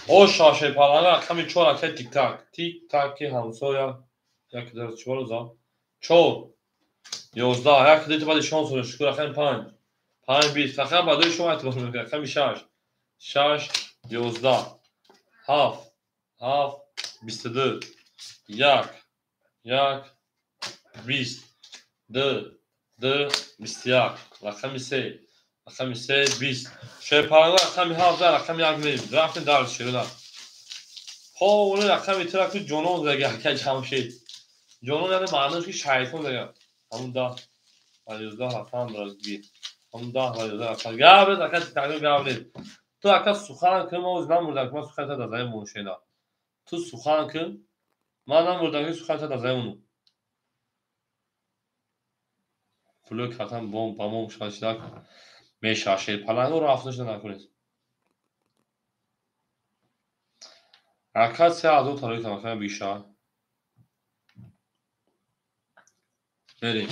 ошо шепаланга рақами 4 акай тик-так тик-таки ҳамсоя 14 4 11 як дити бади шон соли шукур рақами 5 5 20 фақат бадои шумо эътибор мекунед рақами 6 6 11 7 7 22 1 1 20 2 2 21 рақами 3 рақами 3 20 шепаланга рақами 7 рақами 1 мерем рафтем дар широна ҳоуни рақами тираку ҷонон зага акай ҷамшед ҷонон яъне маънош ки шайтон зага ҳамун 10 ва 11 рақам дорад ги ҳамун 10 ва 11 рақам гавлед акай тик-такҷон гавлед ту ака сухан кун мо намурдам ки ман суханта дар замин моншена ту сухан кун ман намурдам ки суханта дар замин мону пуло картам бом ба мо шашидак мешава шерпалангоро афзош накунед акай 3000 талои тамаками бишар мерем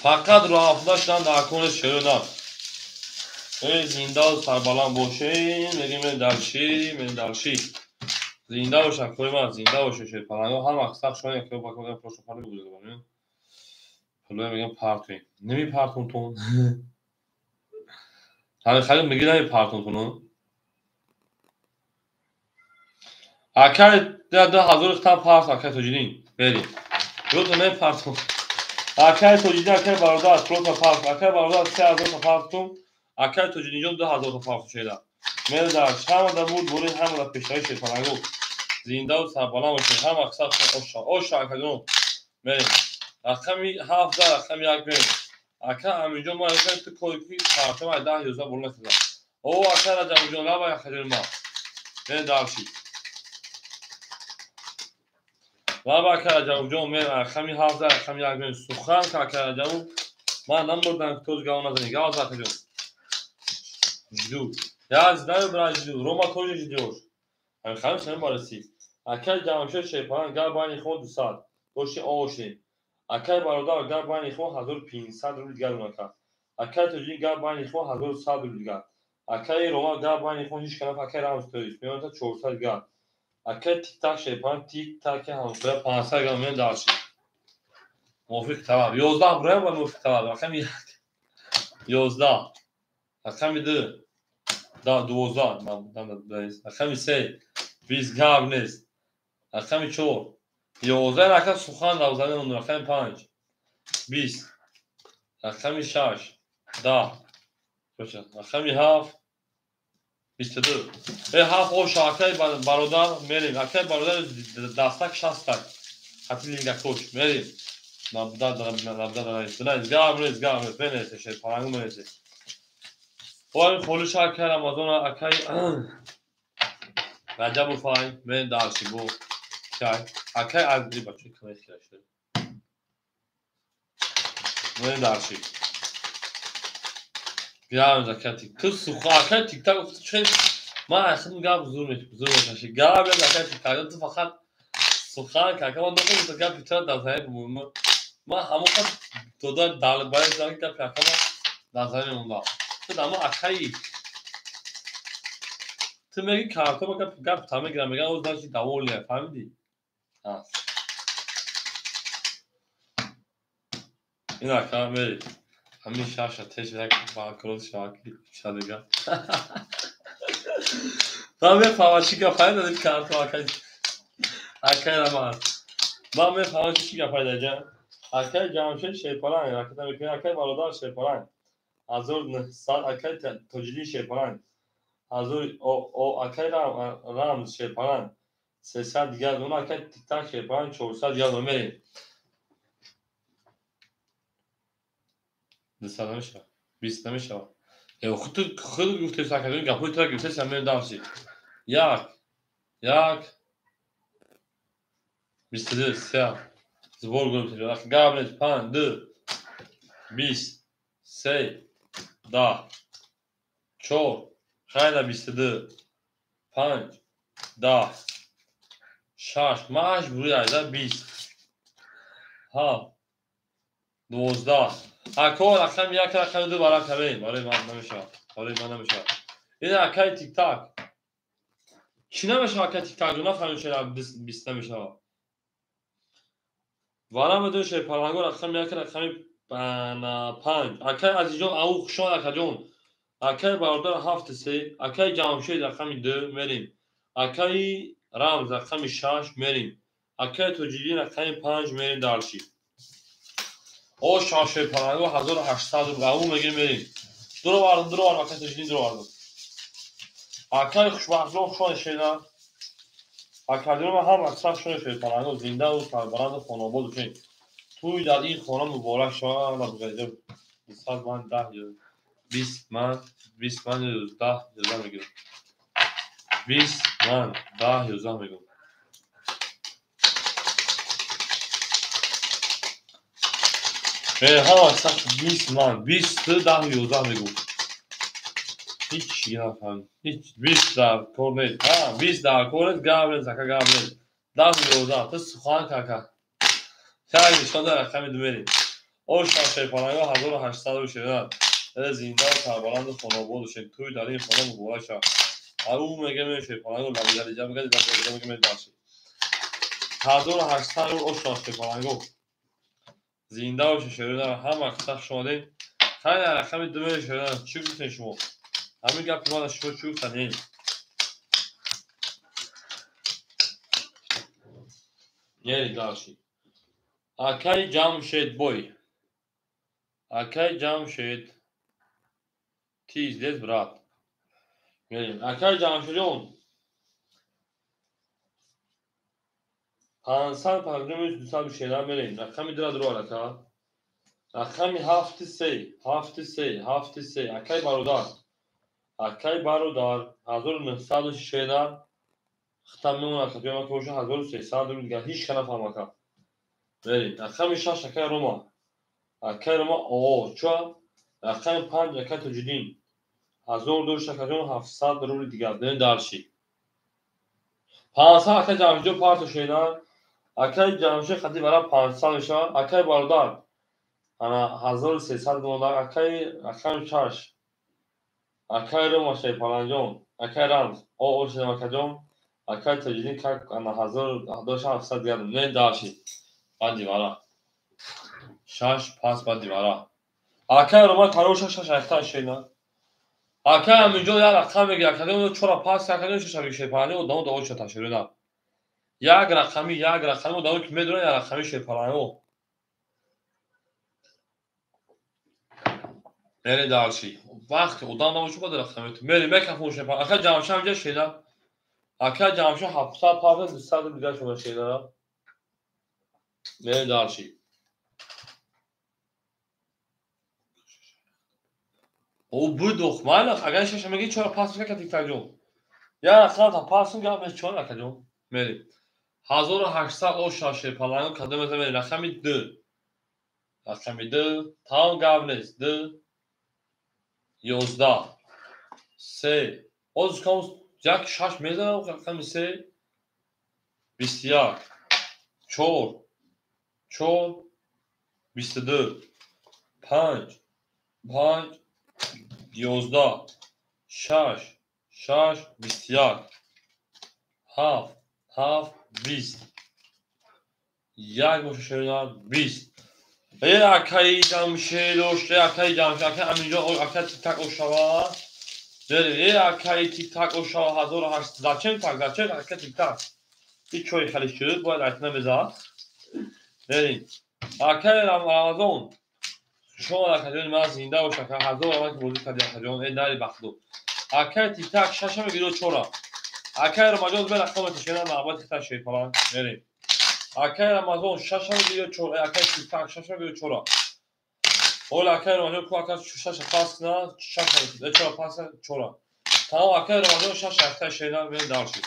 фақат роҳафзоштан накунед шерона зинда сарбаланд бошем мегем мен дарши зинда бошам кори ман зинда боше шерпаланго ҳама қисақ шоя ки бакода просто пали буд бамин пуло мегем парт кунем неми партун тун ҳами хали меги неми партун туну акай 2000 хтам парт акай тоҷидин мерем ёто не партун акай тоҷидин акай бародар просто парт акай бародар 3000 та парт кун акай тоҷидинҷон 2000 та парт шеда мерем дар ҳамада буд бори ҳамада пешаи шерпаланго зиндаву сарбаланд бошед ҳама қисақ ошо акаҷон мерем рақами 7 рақами 1 мерем ака аминҷон ман акай ту кори ки партама 10 11 боло накарда о акай раҷабиҷон лаба акаҷон ма мерем дарши лаба акай раҷабиҷон мерем рақами 7 рақами 1 мерем сухан ки акай раҷабу ман намурдам ки тоз гав назанӣ гав акаҷон жиду яздаи бра жиду рома тоже жидиош ҳами хами шами бараси акай ҷамшед шерпаланд гар байни хо 200 дошти ошем акай бародар гар байни хо 1500 рубли дигар унака Акай тоҷикӣ гап байни хо 1100 рубл гап. Акай рома гап байни хо ҳеҷ канаф акай рамстоиш меонта 400 гап. Акай тик-так шепан тик-таки ҳамсоя 500 гап мен дарши. Мувофиқ талаб 11 бурем ва мувофиқ талаб. Рақами 11. Рақами 2. Да 12. Рақами 3. 20 гап нест. Рақами 4. 11 рақам сухан дар замин монд. Рақами 5. 20. Рақами 6. 10. Рақами 7. 22. 7 оша акай бародар мерем. Акай бародар дастак 60 так. Хати лингакош мерем. Набдад гап нест менесе шепарангу менесе. Ой холиш акай Рамазон акай Раҷабу фай мен дарши бо чай акай азри бача каме хираште мен дарши гам закати кус суха акай тик-так чай ма ахин гап зур мешаши гап акай тик-так ту фақат сухан кака ман дохтам гап питра дазай бум ма ҳамоқа дода далбай зак гап кака ма дазай мунда ама акай Tu megi kartoma gap tame giram megan o значи довольный фамилия. Ина камери. Ҳамин шаша теш як бакрос шаки шадага. Маме фавачи га файда дем карто акай рамас. Маме фавачи га файда ҷа. Акай ҷамшед шепаран акай мекунад акай бародар шепаран. Азор сад акай тоҷили шепаран. Азор о акай рамз шепаран 300 дигар он акай тик-так шепаран 400 дигар номери 200 намеша 20 намеша худ гуфтес акай гапои тра гуфтес мен дарши як 22 3 збор гуфтес габнес 5 2 20 3 10 4 Хайда 22 5 10 6 majburi ayda 20 ha 12 akol raqam yak raqam du barakame barای من نمیشه این akay tik-tak چی نمیشه akay tik-tak رو نفهمیم چرا 20 نمیشه وارم دو شه پرانگو رقم yak raqam 5 akay azijон au xushon akajon акай бародар 7 акай ҷамшед рақами 2 мерим акай рамз рақами 6 мерим акай тоҷили рақами 5 мерим дарши о шаше паранго 1800 гаву мегирем мерим дуро вардам акай тоҷили дуро вардам акай хушбахтон хушон шеда акай дуро ҳам аксар шон шед паранго зинда у сарбаранд хонобод учен туй дар ин хона муборак шавад ва бузайда 200 ман 10 20 man 10 yozam میگم 20 man 10 yozam میگم ها اصلا 20 man 20 10 yozam میگم hiç yapam hiç 20 dar kornet ha 20 dar kornet gavlen zaka gavlen 10 yozam to suhan kaka خیلی شده رقم دومری او شاشه پانگاه 1800 شده زنده و سربلند خانواد و شد توی در این خانه مبارک شد او میگه میشه پانگاه لبیدر ایجا میگه میگه میداشت 1800 او شاشه پانگاه زنده و شده هم اکثر شده خیلی رقم دومری شده چی گفتین شما همین گفت ما شما چی گفتین یه داشتی akay Jamshed boy akay Jamshed tiz brat merim akay Jamshedon 500 pagdemiz 200 şeyler merim rakami dira duro alaka rakami 7 akay barodar 1900 şeyler ختم میمونه akay ما که 1300 رو دیگه هیچ کنه فهمکم بریم رقم 6 akay Roma o چا رقم 5 akay توجیدین 1700 روبل دیگه دین درشی 500 akay جمشید پارت شیدن akay جمشید خدی برای 500 میشه akay باردار انا 1300 دلار اکای چاش اکای رو ماشه پلنجون اکای رمز او شده مکجون اکای تجدید که انا 1700 گرم نه داشی بعدی وارا شاش پاس بعدی وارا اکای رو ما کارو شاش اختار شینا اکای همینجا یا رقم میگه اکای چرا پاس اکای شش میشه پلنجون و دو شتا شده یک رقمی و دو که میدونه یا رقمی شه پلنجون میری دارشی وقت اودان نموشو با درختم تو میری میکفوشه پا اکا جامشا اینجا شیدا اکا جامشا 700 پاوند 200 دیگه شما شیدا میری دارشی او بود مالک اگر شش میگی چرا پاس که تیک تاک جون یا رقم تا پاس میگم به چون اکا جون میری 1800 او شاشه پلنگو کدوم میری رقمی 2 تا گابنس 2 11 3 اوز کامس جک شاش میزنم رقمی 3 21 4 22 5 11 6 21 7 20 یک مششینا 20 اکای جمشه لوشته اکای جمشه اکای همینجا اکای تیک تاک اوشاوا داره اکای تیک تاک اوشاوا 1800 چند تاک اکای تیک تاک هیچ چوی خالی شد باید اتنا بذار داریم اکای رمضان شما اکای من زنده و شکر 1000 که بودی کردی اکای جان این داری بخدو اکای تیک تاک ششم گیرو چورا اکای رمضان به رقم تشینا معبد تیک تاک شی فلان داریم اکای رمضان ششم گیرو چورا اکای تیک تاک ششم گیرو چورا اول اکای رمضان کو اکای شش پاس نه شش چورا پاس چورا تمام اکای رمضان شش اکای شینا به دارشی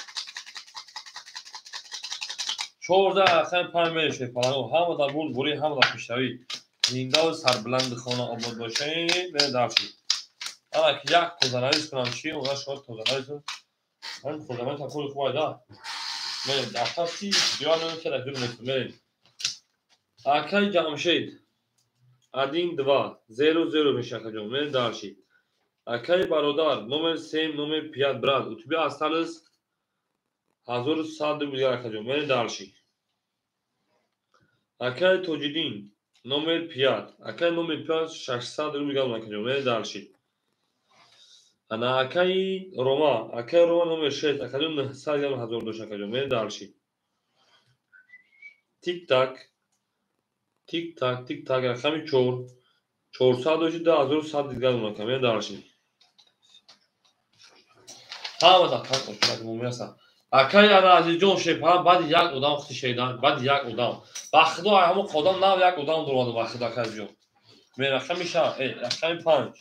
14 اکای پنج میشه فلان هم در بول بوری هم در پیشروی زنده و سربلند خانه آباد باشه به دارشی انا که یک کوزاناریز کنم چی اونها شاید کوزاناریز من کوزاناریز هم کل خوبه دا میریم دفتر چی دیوان نمی که رکیب نیست میریم اکای جمشید ادین 2 0 میشه که جون میریم دارشی اکای برادر نمر 3 نمر پیاد براد اتوبی استالس 1100 میلیارد که جون میریم دارشی اکای توجیدین نمر پیاد اکای نمر پیاد 600 میلیارد که جون میریم دارشی انا اکای روما نمر 6 اکای 900 هزار دوش که جون میریم دارشی تیک تاک رقمی 400 1100 دیگر اون کمی دارشی همه دا تاک اوشتاک مومیسا اکای ارازی جون شیپان بعد یک اودام وقتی شیدان بعد یک اودام بخدو همون خودم نه یک اودام درواده بخدو اکای جون می رقم میشه رقم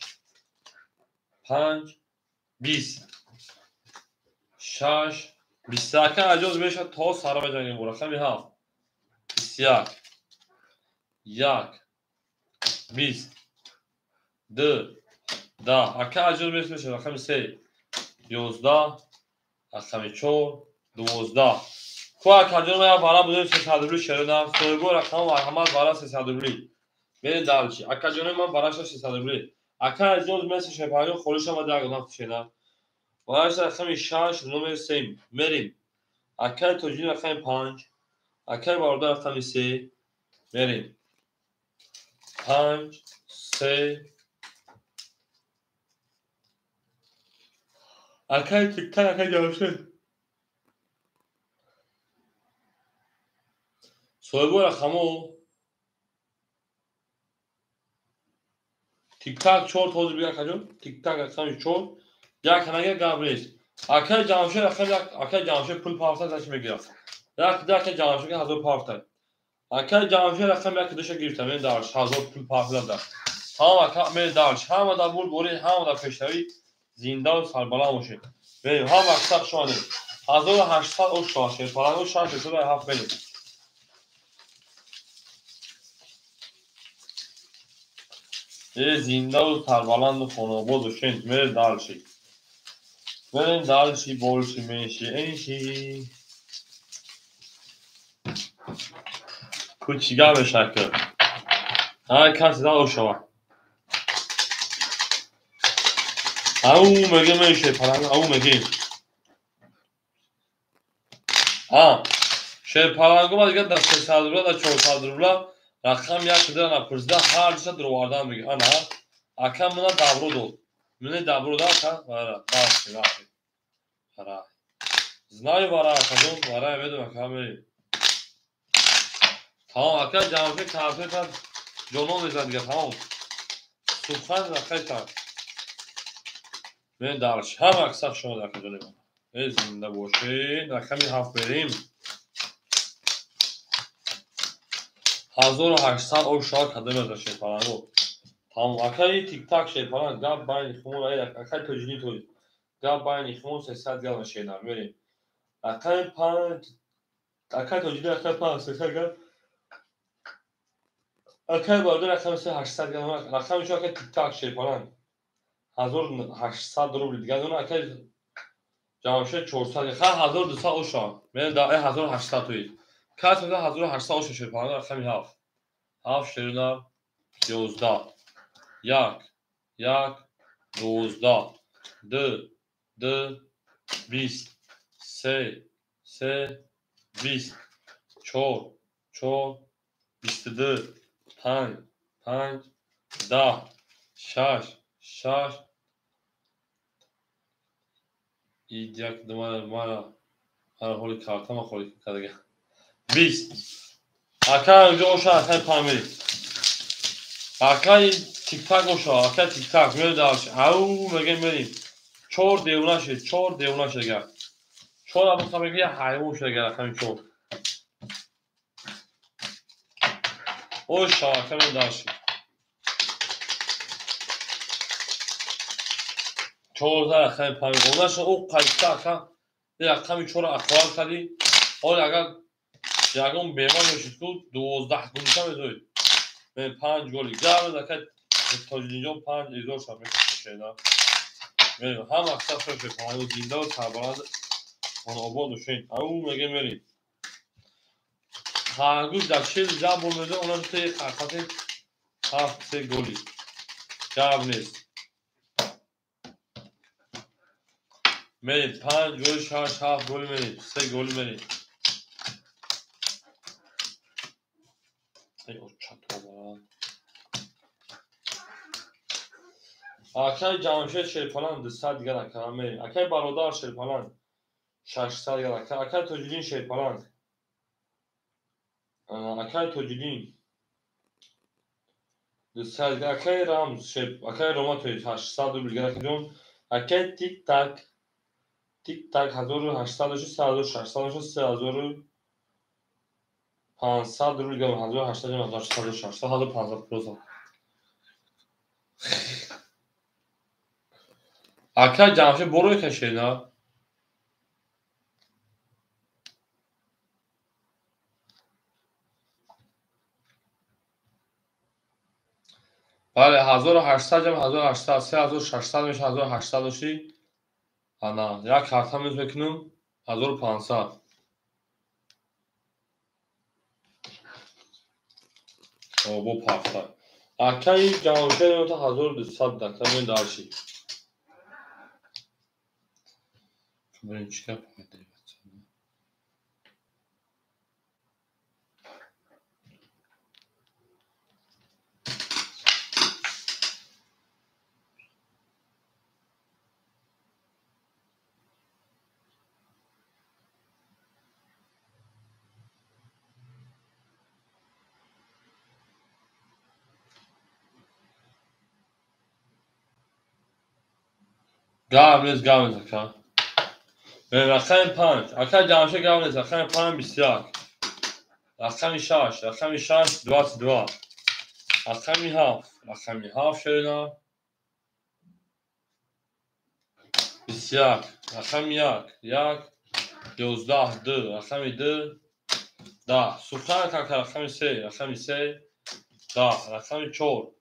5 20 6 20 اکای اجاز میشه تا سارا بجنگیم رقم 7 21 1 20 2 10 اکای اجاز میشه رقم 3 11 رقم 4 12 کو اکادون ما بالا بودیم 300 روبلی شدم سویگو رقم و همه بالا 300 روبلی میره دالچی اکادون من بالاش 300 روبلی اکادون مثل شپایو خورش ما در گفتم شدم بالاش رقم 6 نمبر 3 میریم اکاد توجین رقم 5 اکاد بالا رقم 3 میریم 5 3 اکاد تیک تاک اکاد جوشه سویگو رقمو تیک تاک 4 توز بیا کجون تیک تاک رقم 4 یا کنگه گابریز اکای جامشه رقم اکای جامشه پول پارتا داشت میگیره یک جامشه که 1000 پارتا اکای جامشه رقم یک دوشه گرفته من دارش 1000 پول پارتا داد هم اکا من دارش هم در بول بوری هم در پیشروی زنده و سربلند باشه بریم هم اکثر شانه 1800 او شاشه پلنگو شاشه تو در هفت بریم زنده و سربلند و خانواباد و شنج میره دارشی بریم دالشی بولشی میشی اینشی کوچیگه به شکل کسی دا اوشوا او مگه میشه پرنگ او مگه پرنگو ما دیگه در 300 روبلا در 400 روبلا رقم یک در نپرسیده هر دوست در واردن میگه انا اکم منا دابرو دو منی دابرو دا کا باش برای знаю برای کدوم برای بدون کاملی تمام اکل جامعه کافی تا جنون میزد دیگه تمام سوخن رخی تا من دارش هم اکثر شما در کجا لیمون ای زنده باشین در کمی هفت بریم 1800 او شاک کدوم از شیپارانگو تمام اکل تیک تاک شیپاران گاب باین خمون اکل تجنی توی گاب باین خمون 300 گل شیدار بریم اکل پانچ اکل تجنی اکل پانچ 300 گل اکل بارده رقم 800 گل رقم شو اکل تیک تاک شیپاران 1800 روبل دیگه اون اکل جامعه 400 خیلی 1200 اوشا من داره 1800 توی کاش مثلا 1800 اوشا شیپاران رقمی هفت شیرنا 11 یک 12 دو 20 سه 20 4 22 5 10 6 یک دومار مارا حالی کارتم خوری کردگه 20 اکا اینجا اوشا اکا پامیری اکا تیک تاک اوشا اکا تیک تاک میره دارش او مگه میریم 4 دیونه شد گر 4 ابو خمگی حیمون شد گر اکا این 4 اوشا اکا میره دارش 14 اکا پامیری اونش او قیستا اکا یه اکا می 4 اکوال کردی حالی اگر یکم بیمان میشید که 12 گلیشم میزوید من 5 گلی گرم دکت تاجینجا 5 ایزور شد میکنم شیدن میریم هم اکثر شد پاهی و زنده و سربراند آن آباد و شین او مگه میریم خرگوش در شیل جب برمیده اونا تو یک حرکت 7 گلی جب نیست میریم 5 گلی 6 7 گلی میریم 3 گلی میریم ای او چطور بران اکای جامعه شیرپالان 200 دیگر اکای میریم اکای برادر شیرپالان 600 دیگر اکای توجیلین شیرپالان اکای توجیلین 200 دیگر اکای رامز شیپ اکای روما توی 800 روبل دیگر اکای اکای تیک تاک 1800 600 3500 روبل دیگر 1800 1800 پروسا اکای جامعه بروی کشیده بله 1800 جمع 1800 3600 میشه 1800 شی انا یک کارتا میز بکنم 1500 او بو پافتا اکای جامعه رو تا 1200 دکتر من دارشی برین چیکار پایده گاونیز اکا رقم 5 اکا جامعه گاونیز رقم 5 بسیار رقم 6 22 رقم 7 شدنا بسیار رقم 1 11 2 رقم 2 10 سوخن که رقم 3 10 رقم 4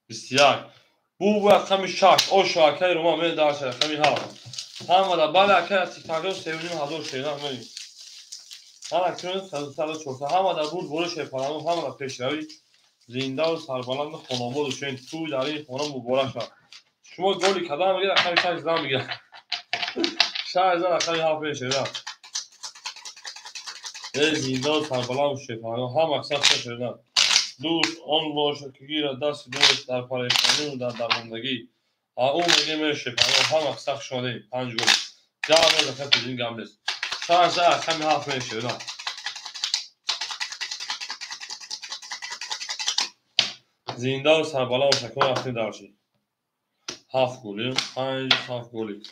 بسیار بو رقم 6 او شاکای روما من داشت رقم 7 هم ولا بالا که تیکاگون سیونیم حضور شینا میریم اکنون سر همه در بود برو شیپانم همه در پیشروی زنده و سربلند خانواده شوین تو در این خانه مبارک شد. شما گلی کدام میگید اکنون 6 زن میگید 6 زن اکنون حافظ شده زنده و سربلند شیپانم هم اکثر شدن دوست آن باشد که گیرد دست دوست در پریشانی و در درماندگی او میگه میشه پناه هم اکثر شده 5 گل جواب دفعه پیدین گملس 6 زن اکنون حافظ شده زنده و سربلند و شکل رفتی دارشی 7 گلی 5 7 گلی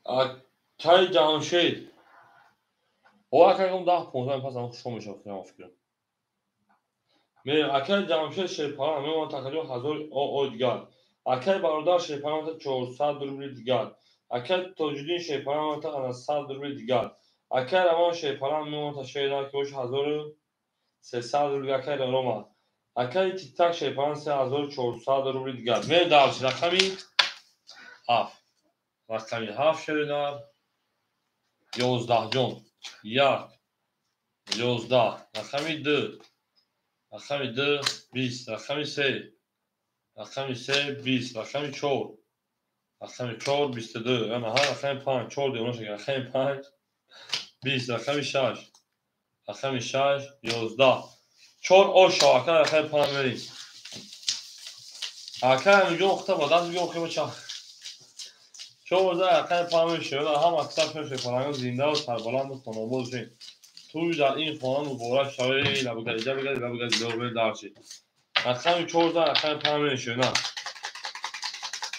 اکای جمشید او اکای کم 10 15 پس هم شما میشه فکرم می اکای جمشید شیپانه میمان تقریبا 1000 او دیگر اکای برادر شیپانه 400 روبل دیگر اکای تاجدین شیپانه تا 100 روبل دیگر اکای روان شیپانه میمان تا شیدا که 1300 روبل اکای روما اکای تیک تاک شیپانه 3400 روبل دیگر می دارش رقمی 7 رقمی 7 شدن 11 جون 1 11 رقمی 2 رقمی 2 20 رقمی 3 رقمی 3 20 رقمی 4 رقمی 4 22 اما ها رقمی 5 4 دیگه نشه رقمی 5 20 رقمی 6 رقمی 6 11 4 او شاکر رقمی 5 میریم اکر اینجا وقتا با دست بیام که بچه 14 رقمی 5 میشه هم اکثر میشه فرانگان زنده و سربلند و خانواده شین توی در این خانه مبارک شوی لبگریجه بگرد لبگرد دور دارشی رقمی 14 رقمی 5 میشه نه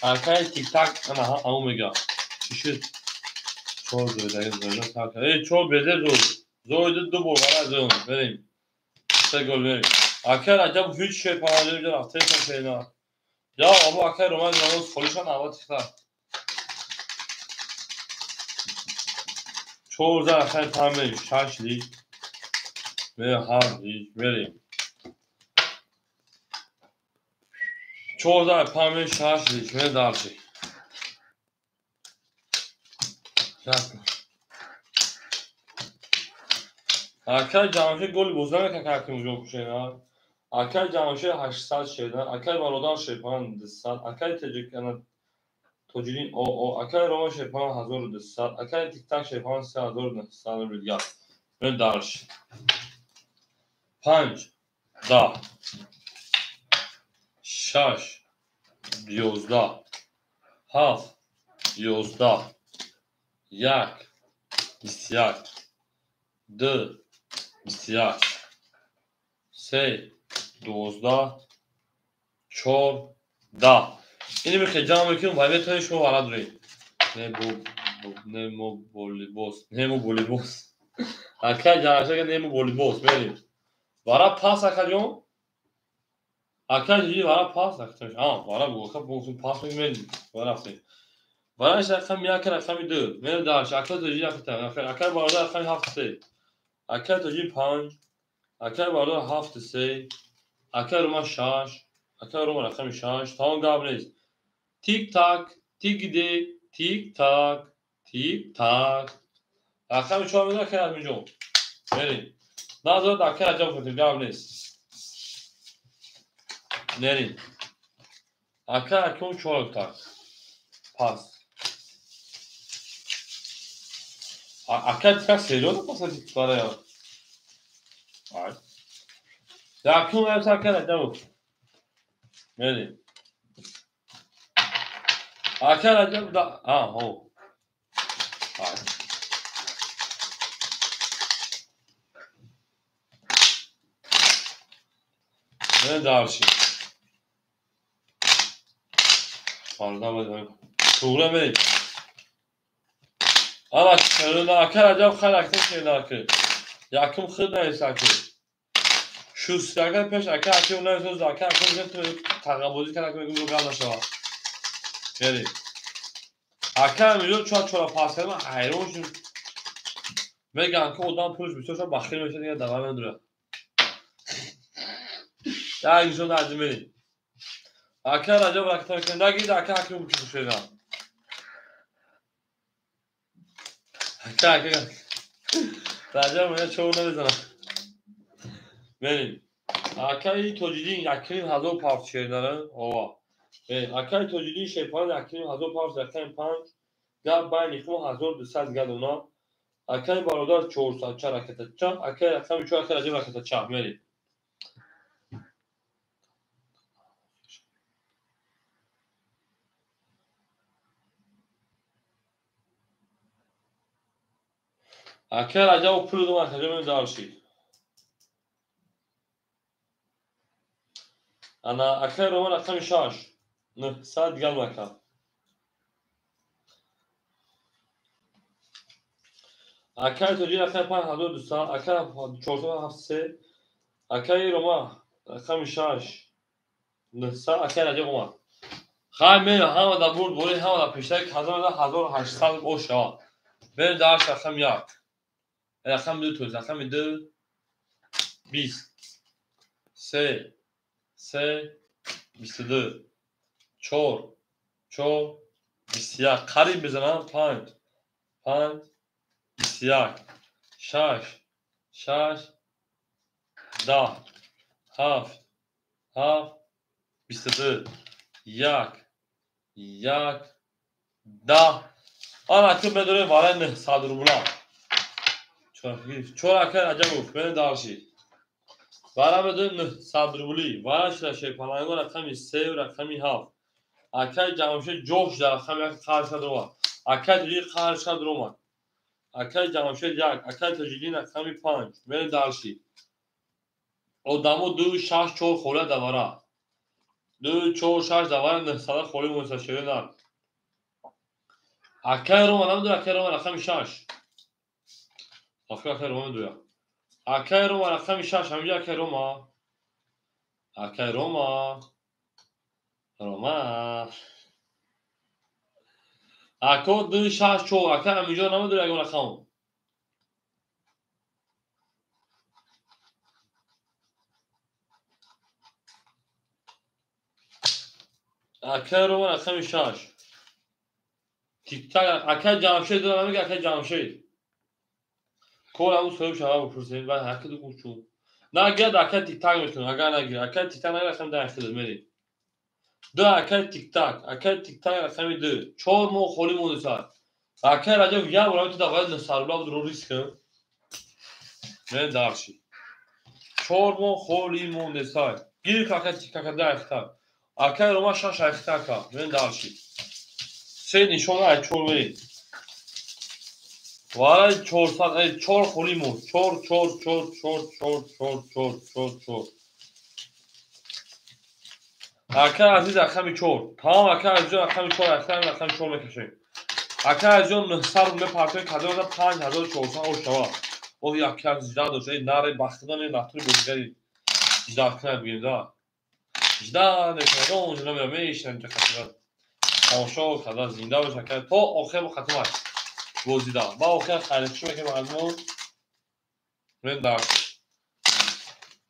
رقمی تیک تاک انا ها امو میگه چیشید 4 دیگه زوجه تاک ای 4 بده زوجه 2 بار زون بریم 3 گل بریم اکر عجب هیچ شی پاراجه میگه رفته شینا یا ابو اکر اومد روز خلیشان اول تیکتا 14 رقمی 5 میشه 6 لیگ به 7 لیگ بریم 14 5 میشه 6 لیگ به دارشی اکر جمشید گل بزرگ که کاکیم جو کشیدن اکر جمشید 800 شدن اکر برادر شیپان 200 اکر تاجیکان توجیرین او اکر روما شیپان 1200 اکر تیک تاک شیپان 3900 دیگر به دارش 5 10 6 11 7 11 1 21 2 21 3 12 4 10 اینو میخوای جمع کنیم ولی تا شما بلد روی نمو بولیبوس اکر جمعشه که نمو بولیبوس بریم برای پاس اکریون اکر جیجی برای پاس اکترش برای بوخه بوخون پاس میگیم برای رقم 1 رقمی 2 من دارش اکر جیجی اکر برادر رقمی 7 3 اکر جیجی 5 اکر برادر 7 3 اکر روما 6 اکر روما رقمی 6 تا اون قبل نیست تیک تاک تیک دی تیک تاک تیک تاک رقمی 4 میده که از میجون بریم نظر اکر عجب کنید قبل نیست نرین اکر اکون 4 تاک پاس اکر تیک سیلو da passa de para ela vai já com essa cara então nele a cara da ho vai ne darshi pardon ben doğru mu ama şöyle akar acaba karakter şeyler ki yakım خود نیست شوسترگاه پیش اکر اکی اونها از اکر اکی اونها تو تقابلی کنه که بگم رو گل نشود بریم اکه میلیون چرا پاس کردم حیران شدم میگن که اون پولش بیشتر بخیل میشه دیگه دوام نداره در اینجا نازمی اکه راجع به اکتر که نگید اکه حکیم میشه اکه راجع به چون نمیزنم بریم اکه توجیدی یکیم هزار پاس شیرداره آوا اکه توجیدی شیپان یکیم هزار پاس یکیم پنج گاب بین خو هزار دوصد گدونا اکه برادر 400 چه رکت چه اکه رقم چه اکه راجع به رکت چه بریم اکه راجع به پول دو مرتبه دارشی انا اکه رومان رقم شاش 900 گل مکان اکه توجیدی رقم 5200 اکه 473 اکه رومان رقم شاش 900 اکه راجع به خواهی میره همه در برد بوری همه در پیشتر که 1800 باشه بریم درش رقم یک رقم دو توز رقم دو 20 سه سه 22 4 4 21 قریب بزنم 5 5 21 6 6 10 7 7 22 1 1 10 آن اکتب بدونه وارن صدر بولا چون اکر عجب گفت بین دارشی وارن بدونه صدر بولی وارن شده شیپانایگو رقمی 3 و رقمی 7 اکر جمعشه جوش در رقمی یک قهر شد رو اکر تجیدی قهر شد رو من اکر جمعشه یک اکر تجیدی رقمی 5 بین دارشی آدمو 2 6 4 خوله دواره 2 4 6 دواره نه صدا خولی منتشره نه اکر رو من نمیدونه اکر رو من رقمی 6 اکر رو من دویا اکه روما رقم 6 همینجا اکه روما اکو 2 6 4 اکه همینجا نمیدونه اگه رقم اکه روما رقم 6 تیک تاک اکه جمشید دارم میگه اکه جمشید کل همون صاحب شما بپرسید بعد هر کدوم گوشون نه گرد اکه تیک تاک میکنه اگر نگیر اکه تیک تاک نگیر رقم 10 شده میری دو اکه تیک تاک رقم 2 4 مو خولی مونده ساعت اکه راجع بیا برای تو داوود نصرالله بود رو ریسک نه دارشی 4 مو خولی مونده ساعت گیری که ده اختار اکه روما 6 اختار که من دارشی سه نشونه ای 4 میری وارای 400 4 خولی مون 4 4 4 4 4 4 4 4 4 اکه عزیز رقم 4 تمام اکه عزیز رقم 4 اختار رقم 4 میکشیم اکه عزیز 900 میپرتوی کدو 5400 او شوا او یک از جدا دوشه نره بختگان نطوری بودگری جدا کنه بگیم دا جدا نکنه اونجا نمیشن که خطرات تماشا خدا زنده باشه که تا آخر ختم است بازیده با آخر خیلیشو که مردمون من داشت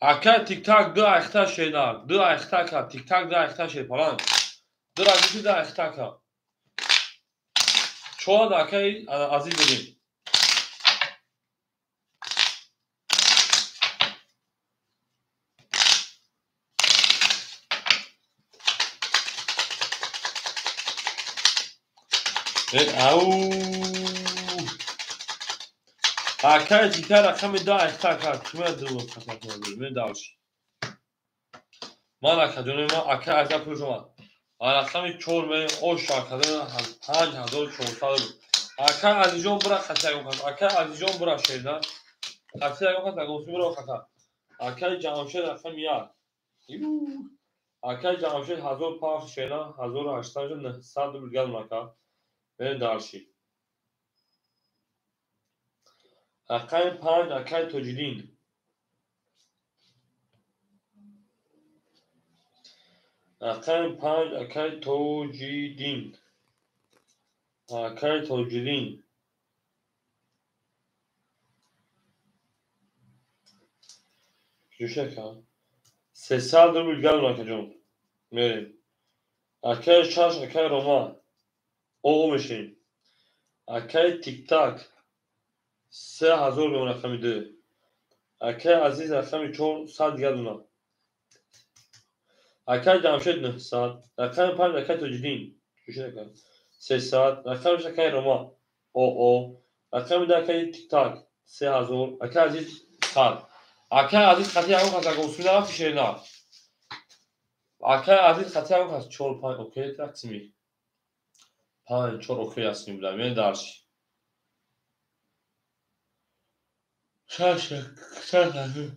اکه تیک تاک دو اختر شیدار دو اختر که تیک تاک دو اختر شید پلان دو رگوشی دو اختر که چواد اکه عزیز بدیم او اکه تیک تاک رقم دو اختر که کمه دو خطر کنه من داشت من اکه جونه ما اکه اکه پروش ما رقم 4 می او شاکده 5400 اکه عزیزون برا خطر کنه اکه عزیزون برا شیدار خطر کنه گفتم برا خطر اکه جمشید رقم 1 اکه جمشید 1000 پاس شینا 1800 900 گل مکا به دارشی اکه 5 اکه توجیدین اکه 5 اکه توجیدین Akay Tacudin. Düşek ha. Sessaldır Bulgar Nakacım. Merim. Akay Çarş, Akay Roma. O meşin. Akay TikTok. 3000 به رقم 2. اکای عزیز رقم 4 100 دیگه دونم. اکای جمشید 900. رقم 5 اکای تاجدین. چوشه رقم 300. رقم 6 اکای رما. او. رقم 10 اکای تیک تاک 3000. اکای عزیز 100. اکای عزیز خطی همون خواست اگه اصولی هم پیشه نه. اکای عزیز خطی همون خواست 4 5 اوکی تقسیمی. 5 4 اوکی هستیم بودم یعنی درش. شاشه شاشه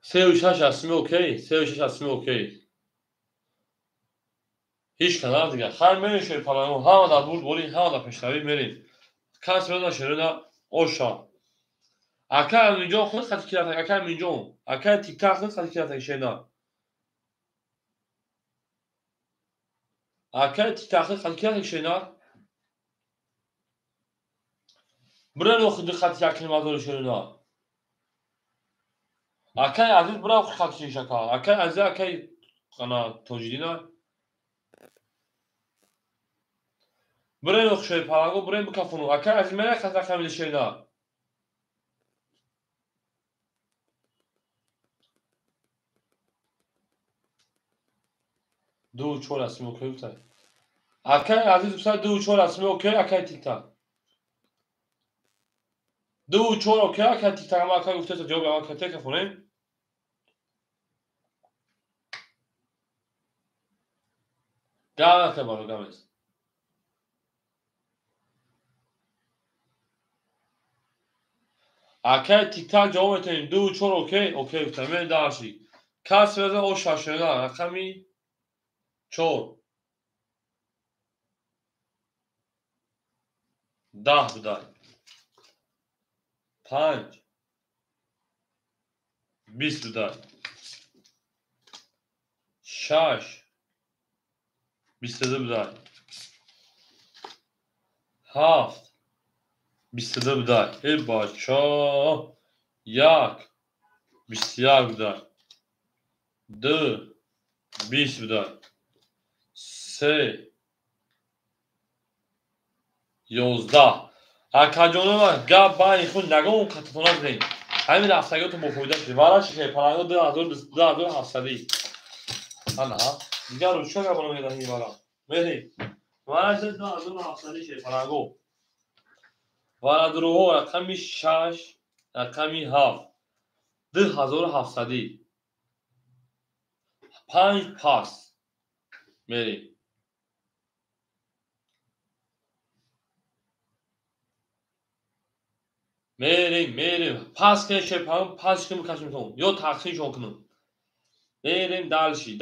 36 هستیم اوکی 36 هستیم اوکی هیچ کنار دیگه هر میرین شیر پالانگو همه در بود بولین همه در پشتوی میرین کس بدن شیرین اوشا اکا اینجا خود خطی کرده اکا اینجا اکا تیک تاک خود خطی کرده شیرین اکا تیک تاک خود خطی کرده شیرین برای نو خود خطی کرده مازور شیرین اکا عزیز برای خود خطی شکا اکا عزیز اکا قنا توجیدین برای نو شیر پالانگو برای بکفونو اکا عزیز میره خطی کرده شیرین دو چور اسمی اوکی بتای اکای عزیز بسای دو چور اسمی اوکی اکای تیک تاک دو چور اوکی اکای تیک تاک اما اکای گفته تا جواب اکای تک فونه گام اکای بارو گام است اکای تیک تاک جواب تین دو چور اوکی اوکی بتای من داشی کس وزن او شاشنا رقمی چور 10 بدای 5 20 بدای 6 22 بدای 7 22 بدای ای بچا 1 21 بدای 2 20 بدای 3 11 اکاجونو من گاب بای خود نگم کاتونا زین همین رفتگاتو مفیدا شد واراش که پلنگو 2700 انا دیگه رو چرا برام میدن والا مهدی واراش 2700 شه پلنگو وارا درو رقمی 6 رقمی 7 2700 5 پاس میری میریم پاس که شه پاس که میکشیم تو یا تقسیم شون کنم میریم دالشی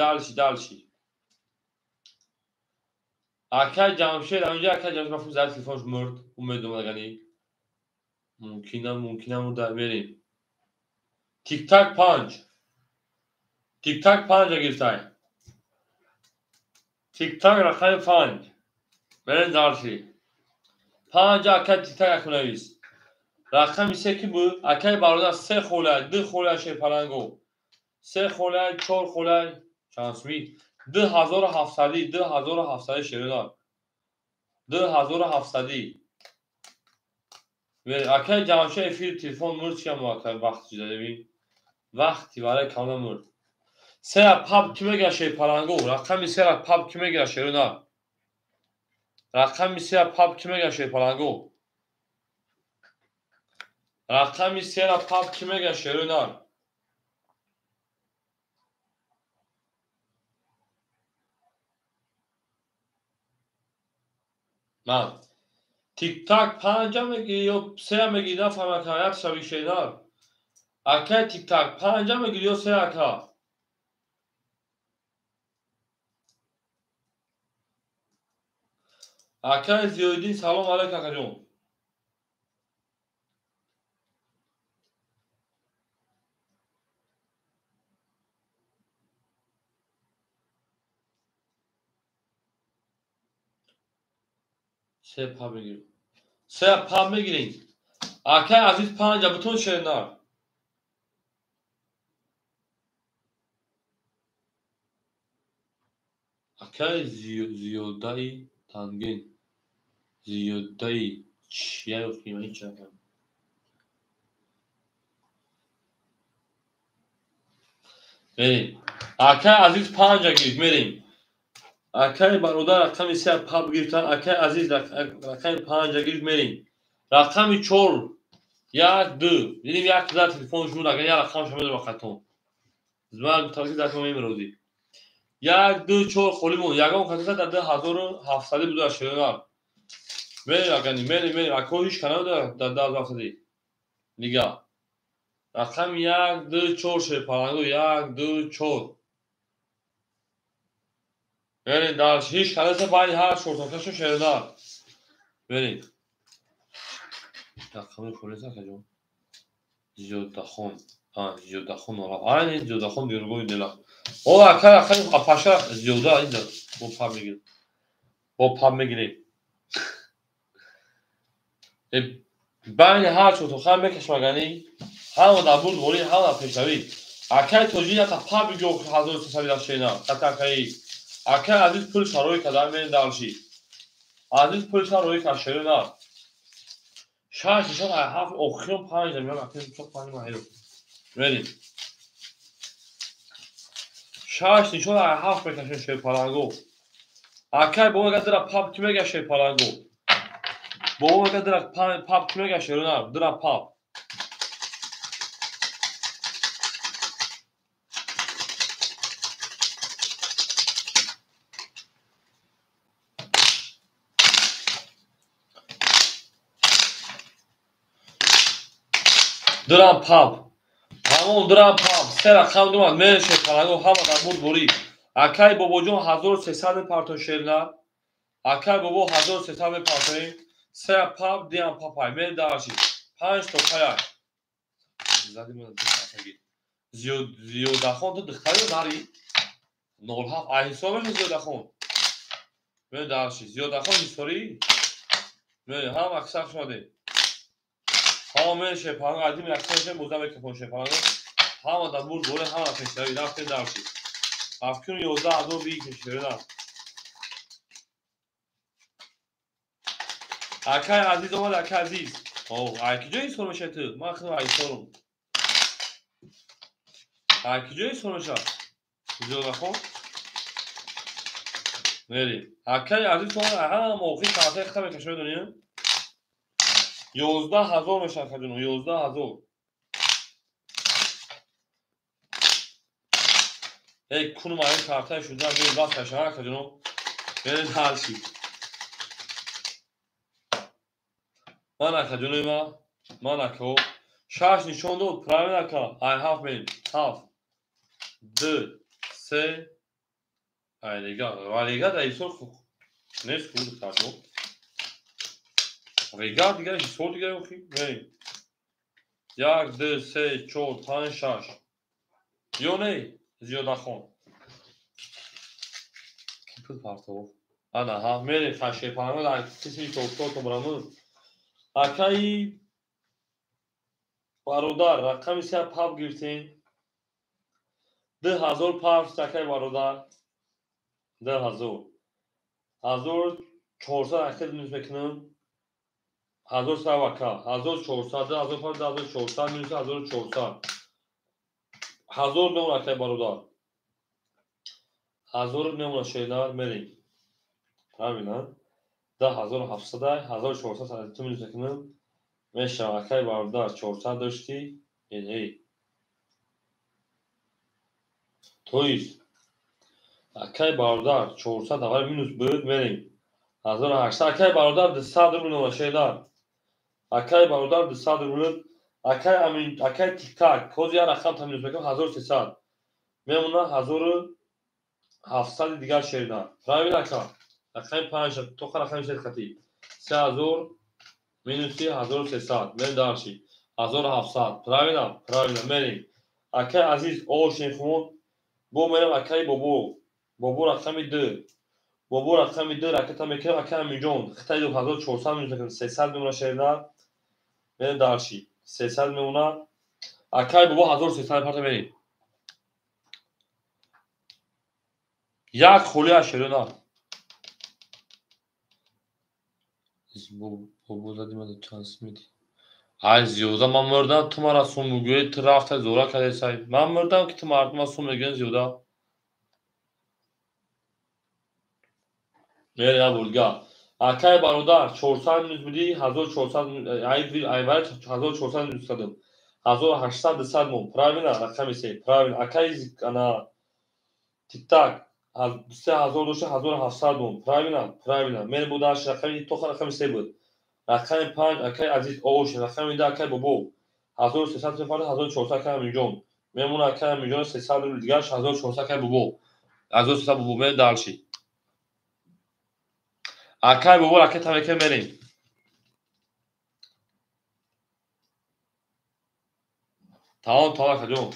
اکای جمشید همینجا اکای جمشید رفتیم زد تلفنش مرد امید اومدنی ممکنه در بریم تیک تاک 5 تیک تاک 5 گرفتای تیک تاک رقم 5 بریم دالشی 5 اکای تیک تاک اکنویز رقم 3 کی بود اکای برادر 3 خوله 2 خوله شه پلنگو 3 خوله 4 خوله شانسمی 2700 شیردار 2700 و اکای جمشه افیر تلفن مرد چیم واقعا وقتی داده بیم وقتی برای کاملا مرد سه پاپ کime گشه پلنگو رقم 3 پاپ kime گشه رونا رقم 3 پاپ kime گشه پلنگو رقم 3 پاپ kime گشه رونا من تیک تاک 5 میگی یا 3 میگی نفهمم که یک شبیه شیدار اکای تیک تاک 5 میگی یا 3 اکا اکای زیادی سلام علیک اکا جون سه پا بگیریم. سه پا بگیریم. آکای عزیز پنج بتون شیرنار. آکای زیادایی تنگین. زیادایی چیه قیمتی چه کنم. بریم. آکای عزیز پنج گیرید میریم. آکای برادر رقم سه پا بگیرید. آکای عزیز رقم پنج گیرید میریم. رقم چهار یک دو دیدیم یک در تلفن شما اگر یک رقم شما در وقتون زمان تاریخی در تمام روزی یک دو چهار خالیمون یگان خاطر در 2700 بوده شیرینار میریم اگه میریم اکو هیچ کنار در 10000 نگاه رقم یک دو چهار پرنگو یک دو چهار میریم در هیچ کنار باید هر شورتاکشو شیرینار میریم رقم پلیس کجا زیادخون زیادخون آره زیادخون دیرگوی دلا او اکر خیلی پاشا زیاده اینجا با پا میگیریم بین هر چو تو خم بکش مگنی همه در بود مولی همه در پیشوی اکر توجیه یک پا بگیو که 1300 در شینا قطعی اکر عزیز پول شروعی کدر میرین دارشی عزیز پول شروعی که شیرینار شاید شد هفت اخیون پنج میام اکر چون پنج ماهیرو بریم شاید نشون هفت بکشن شیر پالانگو اکر با اگر در پاپ کی میگه شیر پالانگو با اگر در پاپ کی میگه شیرینار در پاپ درام پاپ همون درام پاپ سه رقم دومد میشه پالانگو همه در بود بوری اکای بابا جون 1300 پارتون شیرینار اکای بابا 1300 پارتون سه پاپ دیام پاپای می داشی 5 تا پای زدیم زیادخون تو دختری داری نول هفت حسابش زیادخون می داشی زیادخون هیستوری می هم اکثر شده هم میشه پانگ عدیم اکثرش موزه که شپانگ هم در بود بوله هم پیشتری رفته داشتی افکون 11000 بی کشیده اکای عزیز اومد اکای عزیز اوه اکی جایی سر میشه تو من خیلی ای سرم اکی جایی سر میشه زیادخون میریم اکای عزیز اومد هم موقعی کارته خطه کشوی دنیا 11000 میشه خجونو 11000 ای کنو مایی کارته شده بیر باز کشنه خجونو برید حال شید من خجونوی ما من اکو شاش نشون دو پرامین اکا I have been half 2 3 ولیگا در ایسور خوب نیست بود کردو ولیگا دیگر ایسور دیگر اوکی بریم 1 2 3 4 5 6 یا نه زیادخون کی پول پارتو انا ها میریم خشه پانگو در کسی توکتو برامون اکایی برادر رقم سه پاپ گرفتین 10000 پاپ اکای برادر 10000 1400 اکای دونیز بکنم 1000 وکا 1400 1000 پاپ 1400 minus 1400 1000 نمونه اکای برادر 1000 نمونه شیدار میریم همینه 10700 1400 تو minus بکنم میشه اکای برادر 400 داشتی این ای تویست اکای برادر 400 اول مینوس بود میریم 1800 اکای برادر 100 رو شیدار اکای برادر 200 رو اکای امین اکای تیک تاک کوز یا رقم تا مینوس بکنم 1300 میمونه 1700 دیگر شیدار راوی اکا اکای 5 تو رقم شد خطی 3000 مینوس 1300 من دارشی 1700 راوی میریم اکای عزیز او شیخون بو میرم اکای بابو رقم 2 بابا رقم 2 رکت هم میکنم اکم میلیون خطای 2400 میلیون 300 میمونه شهرنر بریم دارشی 300 میمونه اکای بابا 1300 پارت بریم یک خولی از شهرنر بابا زدی من چانس میدی ای زیوده من مردم تو مرا سوم میگوی تو رفته زورا کرده سای من مردم که تو مردم سوم میگن زیوده میری ابولگا اکای برادر 400 میلیون بودی 1400 ایوار 1400 میلیون دادم 1800 200 مون правильно رقم سه правильно اکای انا تیک تاک 3000 دوشه 1700 مون правильно میری بوداش رقم تو رقم سه بود رقم 5 اکای عزیز اوش رقم ده اکای بابو 1300 فرد 1400 اکای میلیون میمونه اکای میلیون 300 دیگه 1400 اکای بابو 1300 بابو میری دالشی اکای بابو رقم تمکن میریم تمام طلاق جون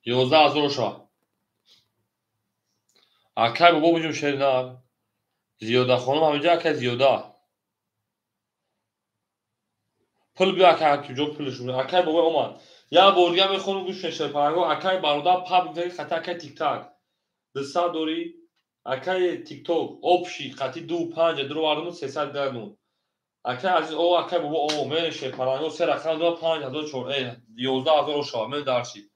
11000 شاه اکای بابو بجم شهرنر زیاده خانم همینجا اکای زیاده پول بیا اکای جو پولش میده اکای بابا اومد یا بورگا میخونم گوش نشه پرنگو اکای برادر پاب میگه خطا اکای تیک تاک دسا دوری اکای تیک توک اوبشی خطی 25 درو واردم 300 درمون اکای عزیز او اکای بابا او میشه پرنگو سه رقم دو 5000 چور ای 11000 شاه من دارشی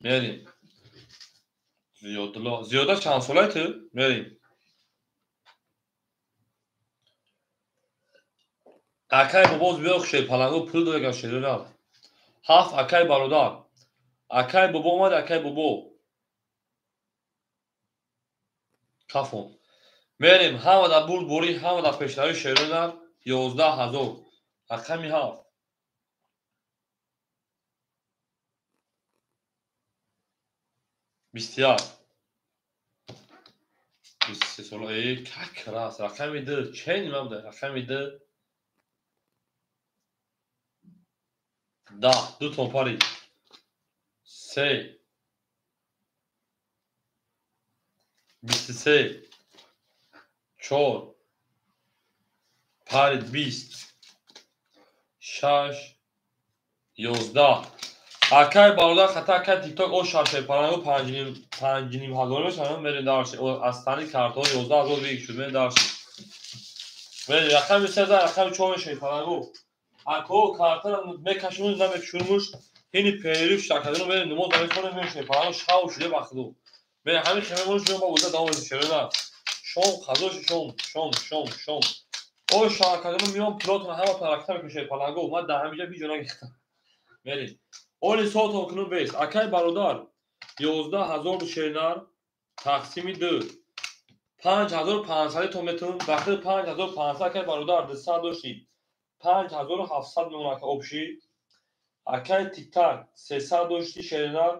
میریم زیاده چند ساله تو میریم اکای بابا بیا شه پرنگو پول داره که شهر هفت اکای برادر اکای بابا اومد اکای بابا کافون میریم همه در بول بوری همه در پیشتری شهرنر 11000 رقمی هفت بسیار 23 ساله ای که کراس رقمی ده چه نیمه بوده رقمی ده 10 دو تون پاری 3 23 4 پاری 20 6 11 اکای بالا خطا اکای تیک تاک او شاشه پرانگو 5 نیم هزار میشن بریم دارش از تانی کارتون 11000 بیگ شد بریم دارش بریم رقم 3000 رقم 4 میشه پرانگو اکو کارتون میکشون نمیکشونمش هینی پیریف شکلونو بریم نماز میخونیم میشه پرانگو شاو شده بخدو بریم همین خیمه مونش با بوده دام شده شوم خداش شوم او شکلونو میام پلاتون همه ترکتر میشه پرانگو ما در همینجا بیجونا گفتم بریم اول صوت کنون بیس اکای برادر 11000 شهرنر تقسیم 2 5500 تومتون وقتی 5500 اکای برادر دستا داشتید 5700 میمونه اوبشی اکای تیک تاک 300 داشتی شهرنر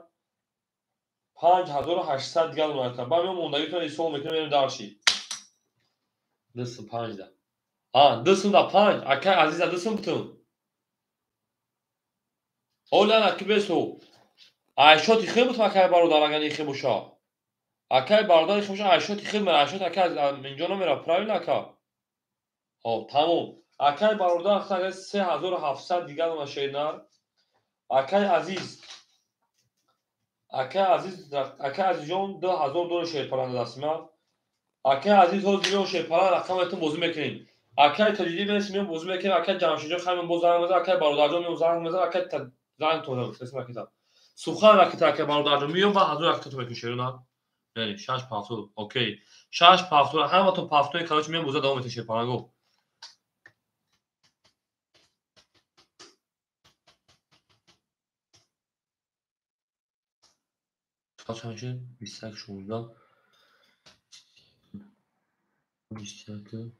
5800 دیگه میمونه با میام موندگی تو حساب میکنیم داشتی دست 5 ده دست دا 5 اکای عزیز دست بتون اولا اکبسو айшоти хел буд акай бародар агар ихе боша акай бародар ихе боша айшоти хел мера айшот акай аз инҷо намера правильно ака тамом акай бародар агар 3700 дигар ма шенар акай азизҷон 2000 дора шерпаранда дастима акай азиз ҳозир меом шерпаранда рақаматон бозӣ мекунем акай таҷидӣ мерасӣ меом бозӣ мекунем акай ҷамшидҷон хамин боз занг мезанад акай бародарҷон меом занг мезанад акай занг тонам сухан ракета акай бародарҷон меом ва ҳазор ракета мекунем шерунад یعنی 6 پافتو اوکی 6 پافتو همه تو پافتوی کلاچ میام بوزه دوام میشه پرنگو چند 21 16 21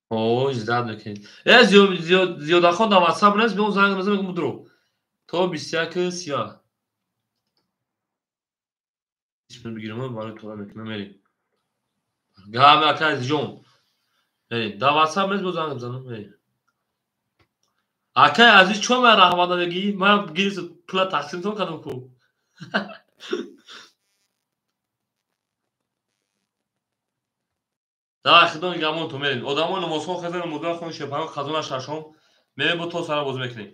اوه زیاد نکنید زیاد خود در واتساپ نیست به اون زنگ بزنم میگم درو تو 21 سیاه اسم بگیرم برای تو میکنم میریم گام اکای جون در واتساپ نیست به زنگ بزنم میریم Aka aziz чё ман раҳмат надагӣ? Ман гирифт пула тақсимтон кардам ку. Давай хидони гамонтон мерем. Одамои намозхон хезану мурдаи хони шепаҳон қазона шашом мерем бо то сара бозӣ мекунем.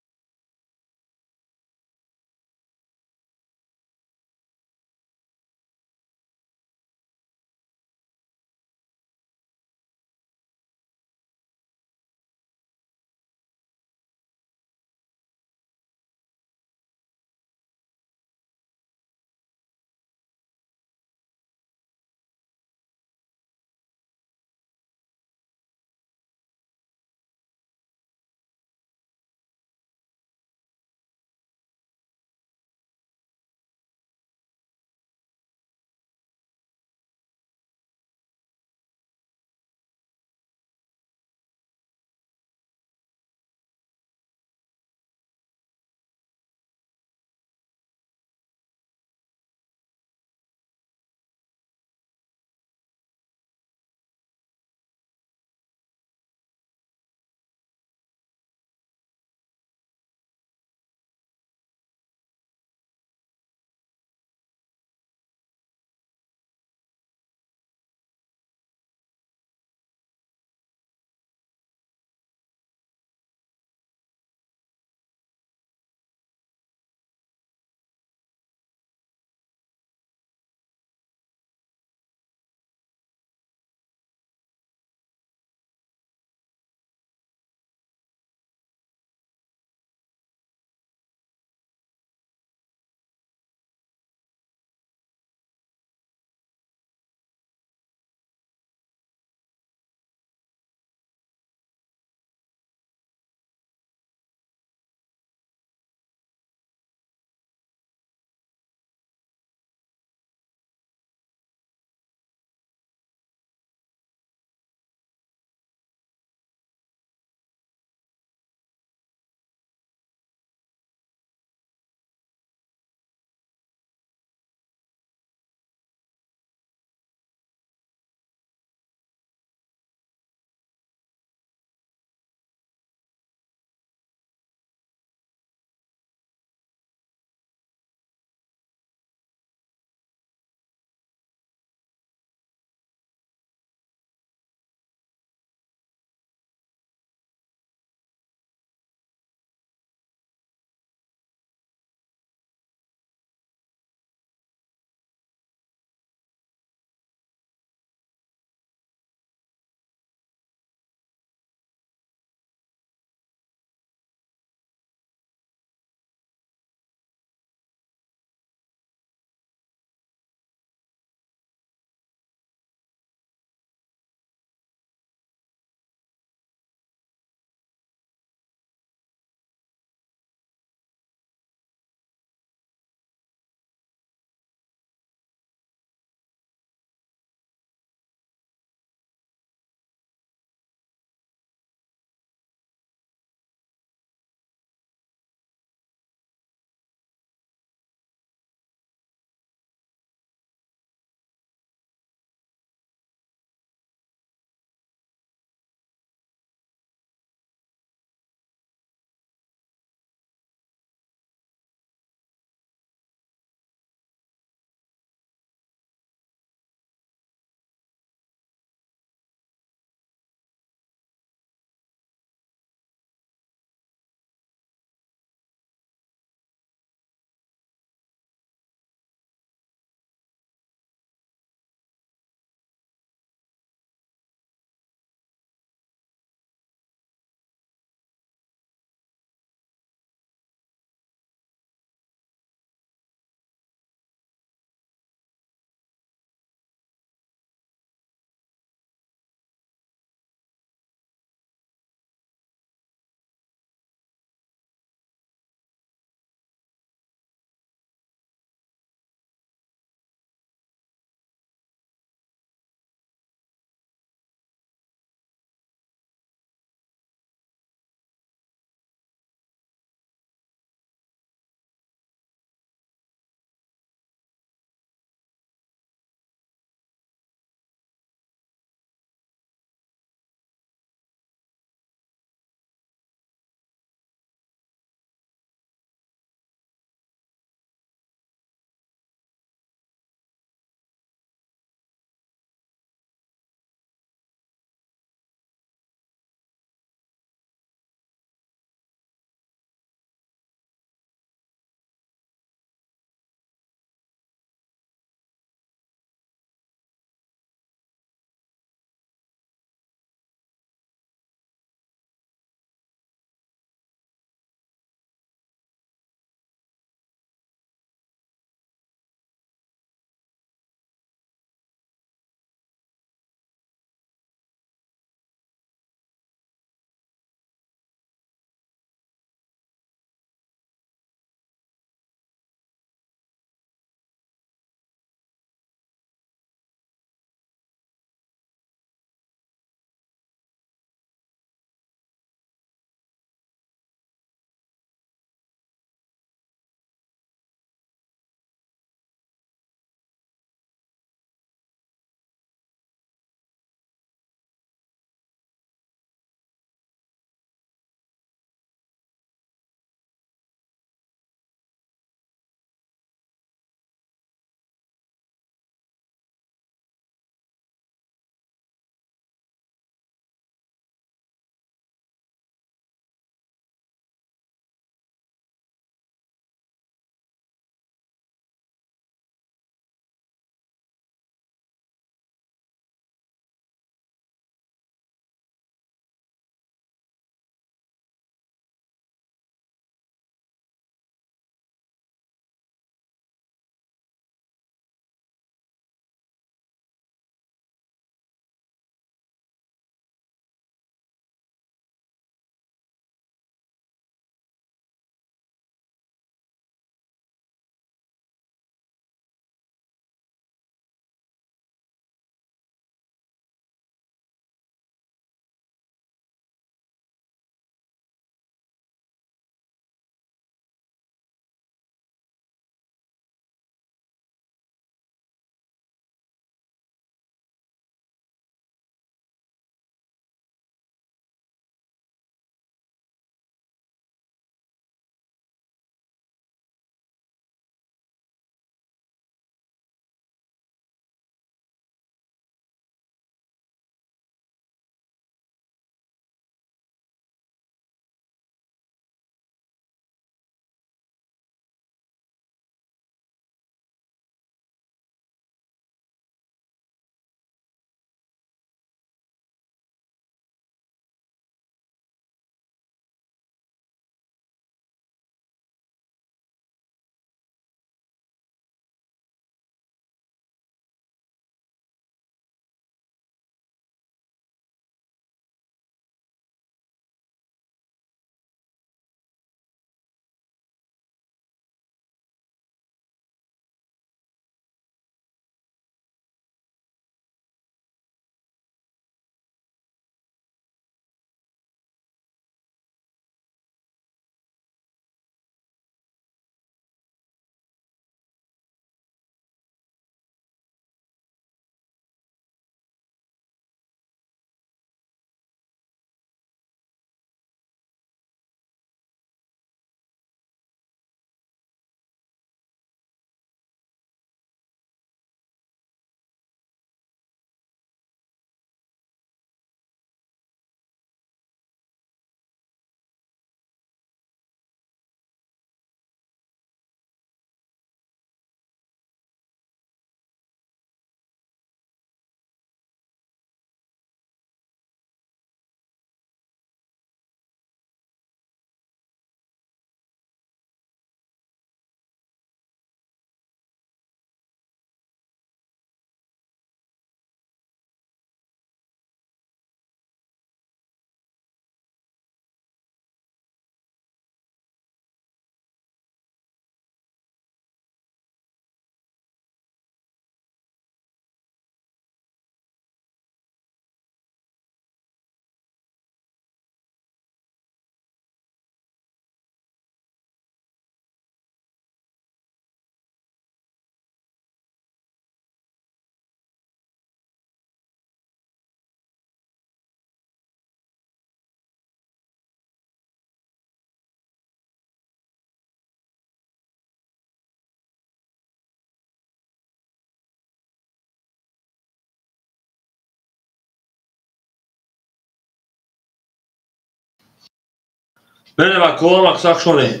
بله و کام اکساک شونه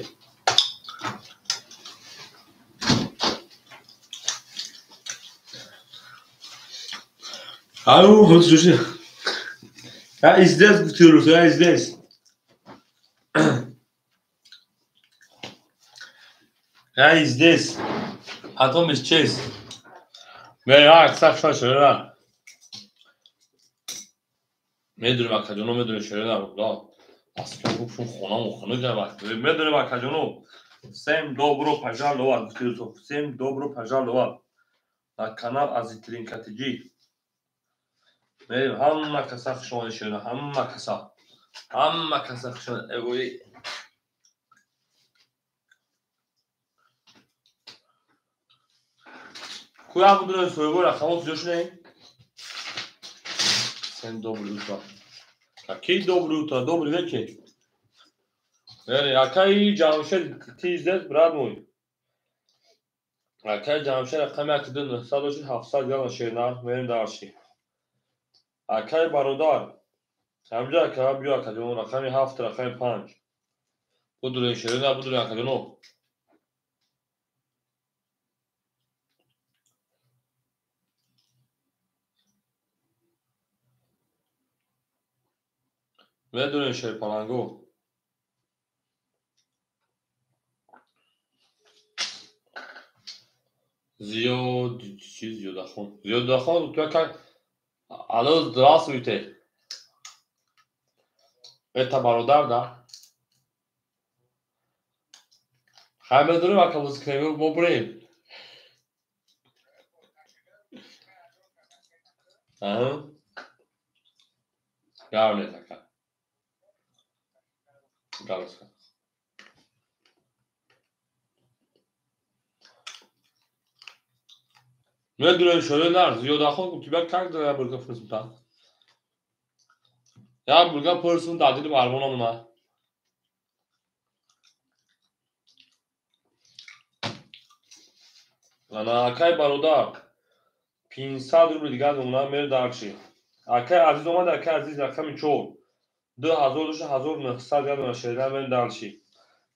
Alo, hadi çocuğum. Ya izleriz bitiyoruz ya izleriz. Ya izleriz. Atom izleyeceğiz. Ve ya aksak şöyle la. میدونی بکجانو میدونی شده نبود اصلا گفتم خونه که وقت میدونی بکجانو سیم добро пожаловать گفتیدو سیم добро пожаловать на канал азитрин катиджи میدونی همه کسا خشونه شده همه کسا خشونه اگوی کوی هم بودونه سویگو رقمات جوش نه سیم добро ута какие доброе утро добрый вечер акай ҷамшед тиздес брат мой акай ҷамшед рақами актидун 90700 гал шернар мерим дарши акай бародар ҳамҷа ака биё акаҷон рақами 7 рақами 5 будуре шерина будуре акаҷоно медуне шерпаланго зиёд чи зиёдахон зиёдахон ту как алло здравствуйте это бародар да хай медуне ака музыкаи бобрем аҳа гарнет ака гарнет медуне шеринар зиёдахон тебя как да бурга фурсунта я бурга фурсун дадили бармонамуна ана акай бародар 500 рубли дигар мона мер дарчи акай азиз омад акай азиз рақами 4 2900 гал шеридан мер дарчи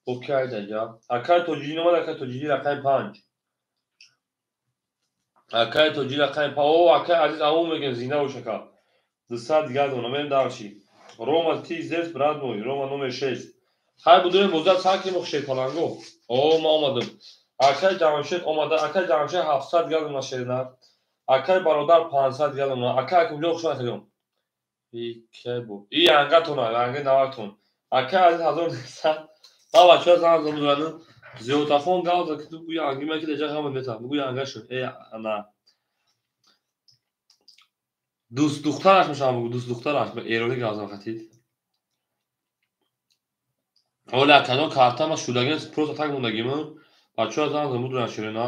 окей даҷа акай тоҷирин омад акай тоҷири рақами 5 акай тоҷири рақами 5 о акай азиз амун мегем зинда бошака 200 дигар мона мер дарчи рома ти зес брат мой рома номер 6 хай будуне боза саки мохшед паланго о ма омадам акай ҷамшед омада акай ҷамшед 700 гал мона шеринад акай бародар 500 гал мона акай акумҷо хушон акаҷон икай бо и ангатона анга наватон акай азиз 1900 ба бачаҳо зан замузанам зиёдахон гал да ки ту гӯя ангима ки деҷа ҳама мета гӯя анга шуд ана дӯст духтараш мешавам бугу дӯст духтараш ба эрони газон хатид оля акаҷон картама шудагин просто так мондагима бачаҳо зан замудуран ширина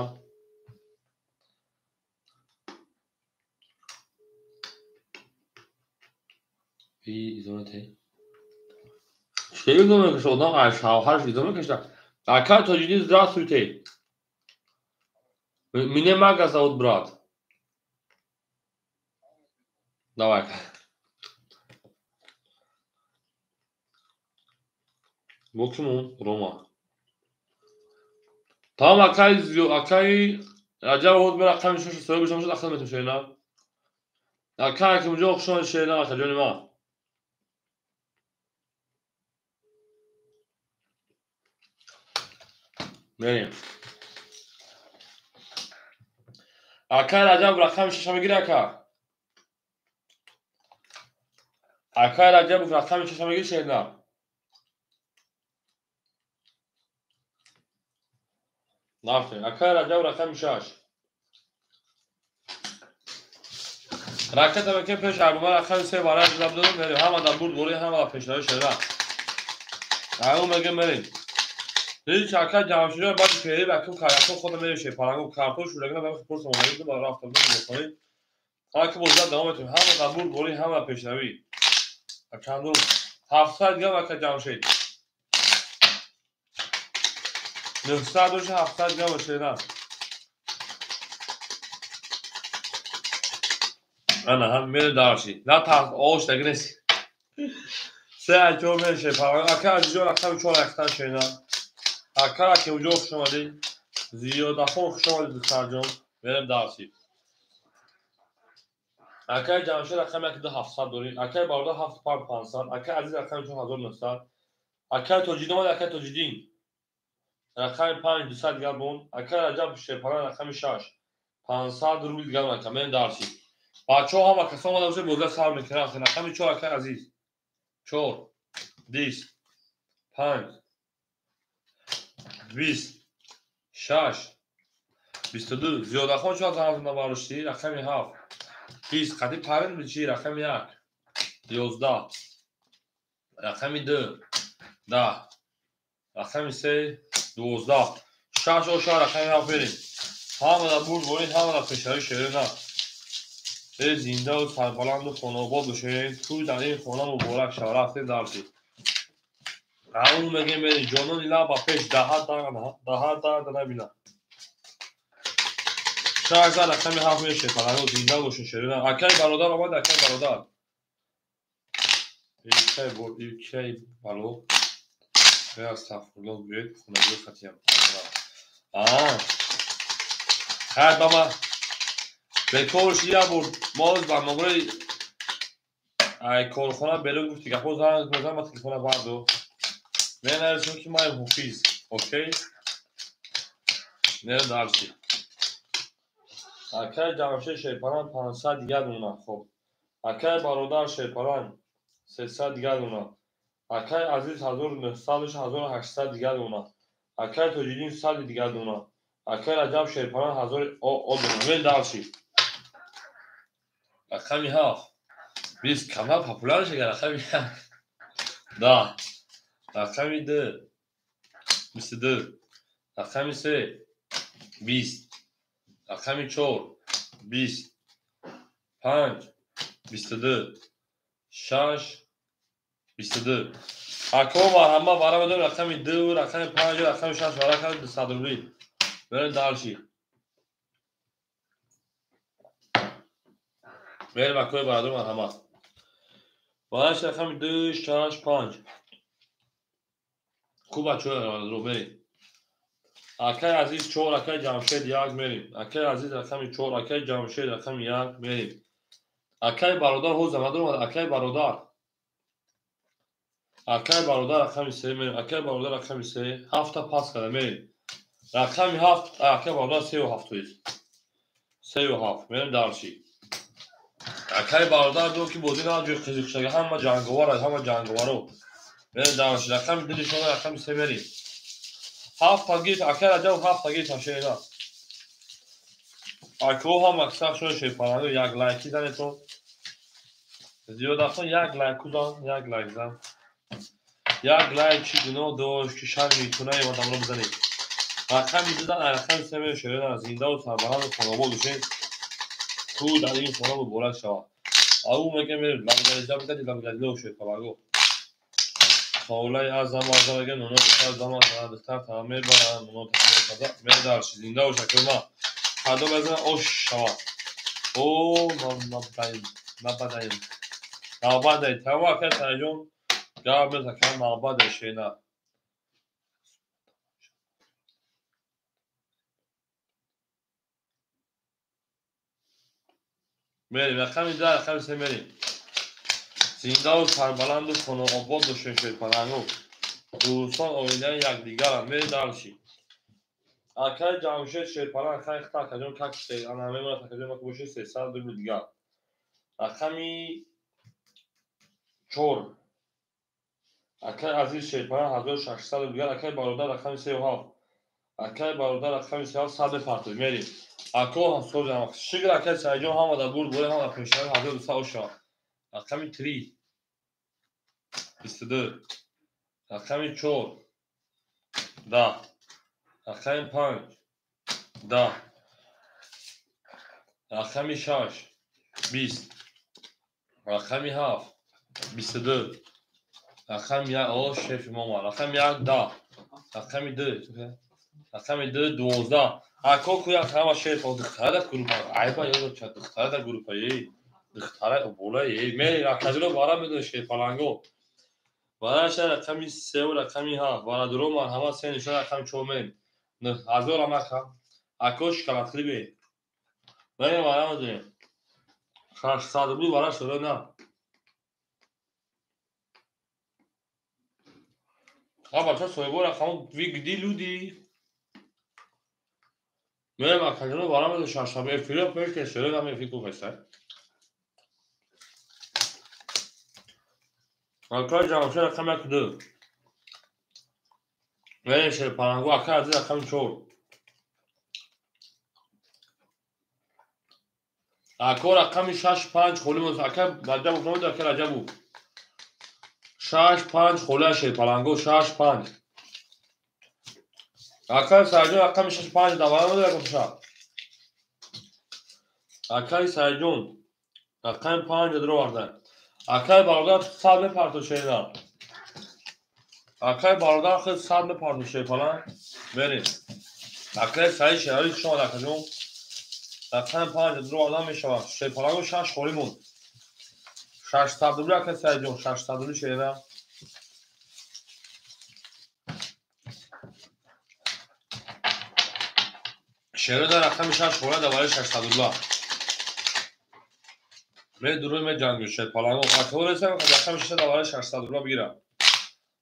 и изонате чӣ идома мекаша одам шавҳараш идома мекаша акай тоҷини здравствуйте мине мага зовут брат давай бо кимон рома там акай раҷаб ҳод бе рақами шуш соҳиби шумо шуд ахтар метавон шерина акай акимҷо хушон шерина акаҷони ман мерем акай раҷаб рақами шаша мегири ака акай раҷабов рақами шаша мегири шерина нафтем акай раҷаб рақами 6 ракетаме ки пеш арбума рақами 3 барои додам додам мерем ҳама дар бурд бори ҳама дар пешнаҳои шерина ҳамон мегем мерем ҳеҷ акай ҷамширо баъди пери рақам каракон хода мерем шепаранго картон шудагина бам пурса монагид ба рафтам меконем ҳама ки бозда давом метавем ҳама дар бурд бори ҳама дар пешнавӣ чандум 700 гам акай ҷамшед 907 гам шерина ана ҳам мерем дарши на ош дагинеси سه چهار میشه پران اکر از اینجا رقم 4 اکتر شینا اکر که اونجا خوش اومدی زیاد خوش اومدی دختر جان بریم درسی اکر جمشه رقم 1700 داری اکر بالا 7500 اکر عزیز رقم 4900 اکر توجیدی اومد اکر توجیدی رقم 5200 دیگر بون اکر عجب شپران رقم 6 500 روبل دیگر رقم بریم درسی بچه‌ها هم کسا اومده باشه بوزه سر میکنه رقم 4 اکر عزیز 4 10 5 20 6 22 زیاده خون چه زمان نبارشتی رقم 7 20 قدی پرند بچی رقم 1 11 رقم 2 10 رقم 3 12 6 و 6 رقم 7 بریم همه دا بود برید همه دا پشتری شده نه به زنده و سربلند و خانوباد بشه توی در این خانه مبارک شد رفتیم درسی اون میگیم برید جانون ایلا با پیش ده تا نبینه شاید رقم 7 میشه فقط زنده باشین شده اکی برادر آمد اکی برادر ایکی بالو به استغفرالله بیاید خونگی ختیم خیلی بما به کارش یه بود ماز با مگوی ای کارخانه بلون گفتی که خود زن ما تلفن بردو نه نرسون که مای حفیظ اوکی نه درسی اکی جمشه شیپران 500 دیگر دونه خب اکی برادر شیپران 300 دیگر دونه اکی عزیز 1900 1800 دیگر دونه اکی توجیدین 100 دیگر دونه اکی رجب شیپران 1000 دونه وین درسی رقمی 7 20 کمه پاپولار شده رقمی 7 10 رقمی 2 22 رقمی 3 20 رقمی 4 20 5 22 6 22 اکوما همه برای بدون رقمی 2 رقمی 5 رقمی 6 و رقمی 200 روبی برین درشی برین اکوی برادر من همه باش رقمی 2 6 5 خوب بچه رو برین اکی عزیز 4 اکی جمشید 1 میریم اکی عزیز رقمی 4 اکی جمشید رقمی 1 میریم اکی برادر حوز زمده اومد اکی برادر رقمی 3 میریم اکی برادر رقمی 3 7 تا پاس کرده میریم رقمی 7 اکی برادر 3 و 7 تویست 3 و 7 میریم درشی اکی برادر دو که بودی نه جو خیزی خشگه همه جنگوارو میریم درشی رقمی دلی شما رقمی 3 میریم 7 تا گیت اکی رجب 7 تا گیت هشه اینا اکو هم اکثر شده شیپانانو یک لایکی زنی تو زیاد اصلا یک لایکو زن یک لایک زن یک لایک چی دونو دوش که شر میتونه ای آدم رو بزنید رقمی دیدن رقمی سه شده زنده و سربلند و خانواد بشین تو در این خانه مبارک شود او میگه میریم لبگریجه بزنید لبگریجه و شیپانانو خولای از زمان اگه نونو دختر زمان دختر تعمیر برن نونو دختر میره درشی زنده و شکر ما هر دو بزن اوش شود او نبداییم نبداییم تمام که سنجون جواب بزن که نبدای شینا میریم رقمی 10 رقمی 3 میریم زنده و سربلند و خانه آباد و شنشیر پرنگو دوستان آینده یکدیگر هم میریم درشی اکای جمشید شیرپرنگ اکای اختار کجون ککشتی انا همه مرا تکجون ما که بوشه 300 روبل دیگر رقمی 4 اکای عزیز شیرپرنگ 1600 روبل دیگر اکای برادر رقمی 3 و 7 اکای برادر رقمی 3 و 7 فرطوی میریم اکو هم سوز هم شگر اکای سایجون هم در بود بوده هم در پیشتر 1200 شد رقمی 3 22 رقمی 4 10 رقمی 5 10 رقمی 6 20 رقمی 7 22 رقمی 1 او شیف ماما رقمی 1 10 رقمی 2 رقمی 2 12 اکو کویا خما شیف او دختره در گروپ عیبا یادو چه دختره در گروپ ای دختره بوله ای میری کجلو بارا میدون شیف پلنگو ورش رقمی 3 و رقمی 7 ورا درو مرحمت سه نشان رقم 4 نه هزار هم رقم اکوش کلات خلیبی بریم ورا مدریم 600 روبل ورا شده نه ها بچه سویبو رقم ویگدی لودی بریم اکادیمو ورا مدریم 600 افیلیا پیش که شده هم افیکو بسته اکای جامعه رقم 1 2 بریم شده پرنگو اکای عزیز رقم 4 اکا رقم 6 5 خولی مونس اکا رجب بکنم دو اکا رجب بود 6 5 خوله شد پلنگو 6 5 اکای سرجون رقم 6 5 دواره مونده رقم شد اکای سرجون رقم 5 درو ورده اکای برادر صد بپرتو شیده اکای برادر خیلی صد بپرتو شید پلنگ بریم اکای سعی شهری شما اکا جون رقم 5 درو ورده میشود شید پلنگو 6 خولی موند 600 دوبله اکای سرجون 600 دوبله شیده شیره در رقم 6 خوله دواره 600 دوبله می دروی می جنگو شید پلنگو اکا رسیم که رقم 6 دواره 600 دوبله بگیرم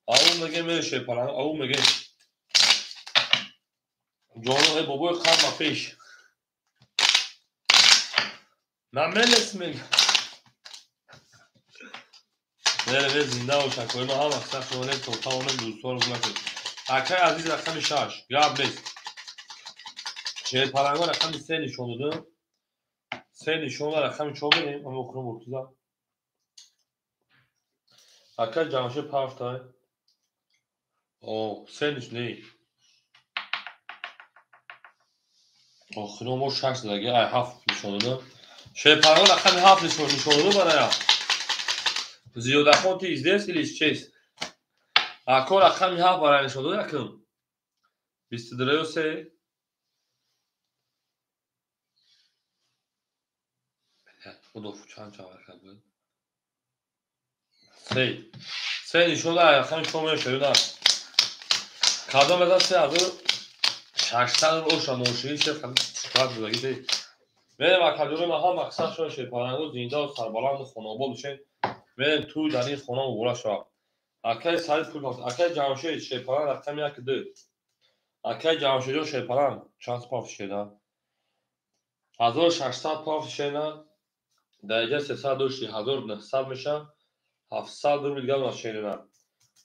اون میگه می شید پلنگو اون میگه جانو ای بابای خرم پیش من ملس میگم میره زنده و شکوی ما هم اکثر خونه توتا اونم دوستان رو کنه اکای عزیز رقم 6 یاد نیست شید پلنگو رقم 3 نشون داده 3 نشون رقم 4 بریم اما بکنم مرتضی اکای جمعشه پافتای اوه 3 نشون نی آخرین ما 6 دیگه 7 نشون داده شید پلنگو رقم 7 نشون داده برای زیاده خون تیز دیست لیست چیست اکا رقم 7 برای نشون داده یکم 23 و 3 خدا چند جواب کرد سه نشون داده رقم شما شده کادو مثلا 3600 روش موشی چه فقط بگید میرم اکادمی ما هم مقصد شده شه پرنگو زنده و سربلند خانواباد بشه میرم توی در این خانه و بولا شد اکای سعید پول کافت اکای جمعشه شه پرنگ رقم 1 2 اکای جمعشه جو شه پرنگ چند پاف شده 1600 پاف شده درجه 300 دوشی 1900 میشه 700 روبل گل ماشینه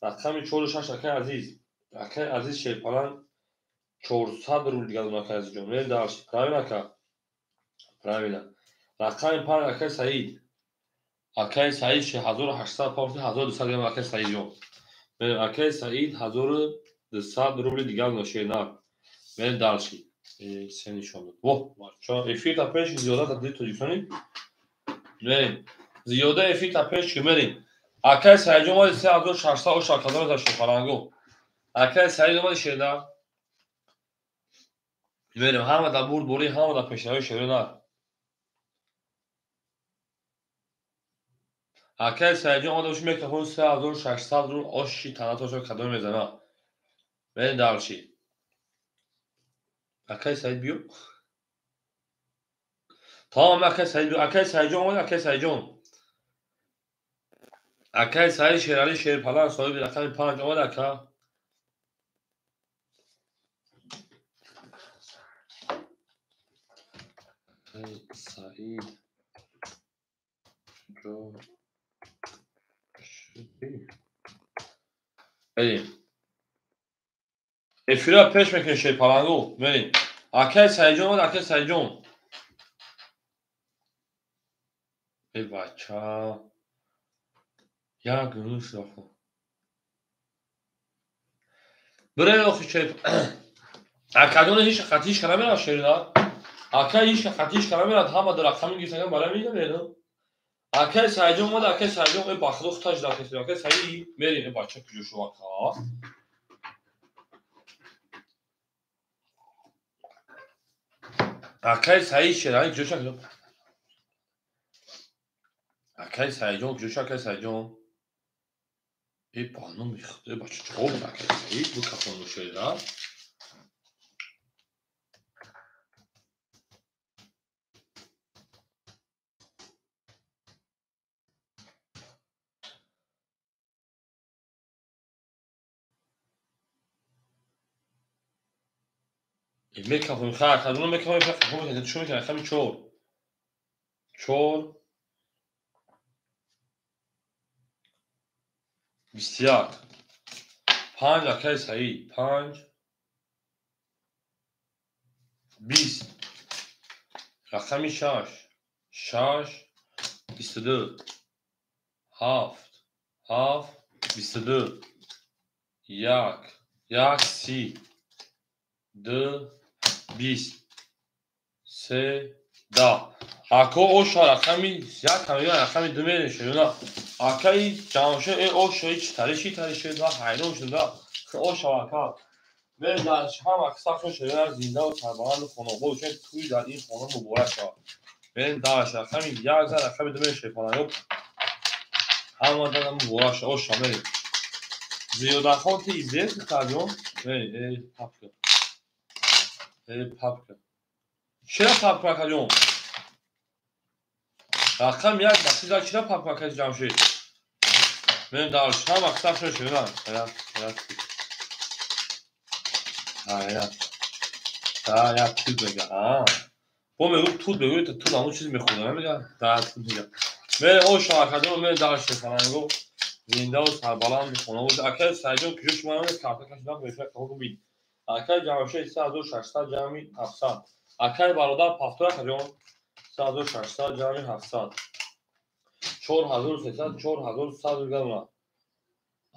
رقم 46 اکای عزیز شه پرنگ 400 روبل گل ماشینه جون میرم درش پرنگ اکا پرنگ رقم 5 اکای سعید اکای سعید شه 1800 پاف 1200 گل اکای سعید جون میرم اکای سعید 1200 روبل دیگر ماشینه میرم درشی سه نشون داد واه مارچا افیتا پیش زیاده تدید توجیسونی میریم زیاده افیتا پیش که میریم اکای سعید جون مال 3600 و شاکادان داشته پرنگو اکای سعید مال شده میریم همه در برد بوری همه در پیشنهایی شده نه اکای سعید جون آدمش میکنه 3600 رو آشی تناتاشو کدام میزنه میریم درشی اکای سعید بیو تمام اکای سعید بیو اکای سعید جون آمده اکای سعید جون اکای سعید شیرالی شیر پلان صاحب رقم 5 آمده اکا سعید جو بریم افیرا پیش میکنه شیر پلنگو بریم اکای سعید جون آمده اکای سعید جون ای بچه یا گروس آخو برای آخی شیر اکادون هیچ خطیش کنه میرد شیرنا اکای هیچ خطیش کنه میرد همه در رقم گیسنگم برای میده میرد اکای سعید جون اومد اکای سعید جون بخلوخ تاج در کسی اکای سعید میریم بچه کجا شو اکا اکای سعید شیرانی کجا شو اکای سعید جون کجا شو اکای سعید جون پانو میخوره بچه چه بکشید bu kapanmış şeyler. میکافون خیر خدونو میکافون فکر کنم که چون میکنه خیلی چور بسیار 5 رقم صحیح 5 20 رقم 6 22 7 22 1 30 2 20 3 10 Ako o raqami یک کمی رقمی دو میشه اکای جامشه او شوی تاریشی دا حیران شده او شواکا و در هم اکثر شده زنده و سربلند خانواده چون توی در این خانه مبارک شد ببین داش رقمی یک رقمی دو میشه فلان هم دادم مبارک شد او شامل زیاده خان تی زیاد کردم ای پاپکا چرا پاپکا کردم رقم یک مسیح چرا پاپکا کردم جمشید من دارش هم اکثر شده یا توت بگه با میگو توت بگوی تو همون چیزی میخونه نمیگه توت میگه من او شاکده و من دارش فرنگو زنده و سربلند خونه بود اکل سایجون پیشش من کارت کشیدم به فکر کنم ببین اکل جمعشه 3600 جمعی 700 اکل برادر پافتور کجون 3600 جمعی 700 4300 4100 گونه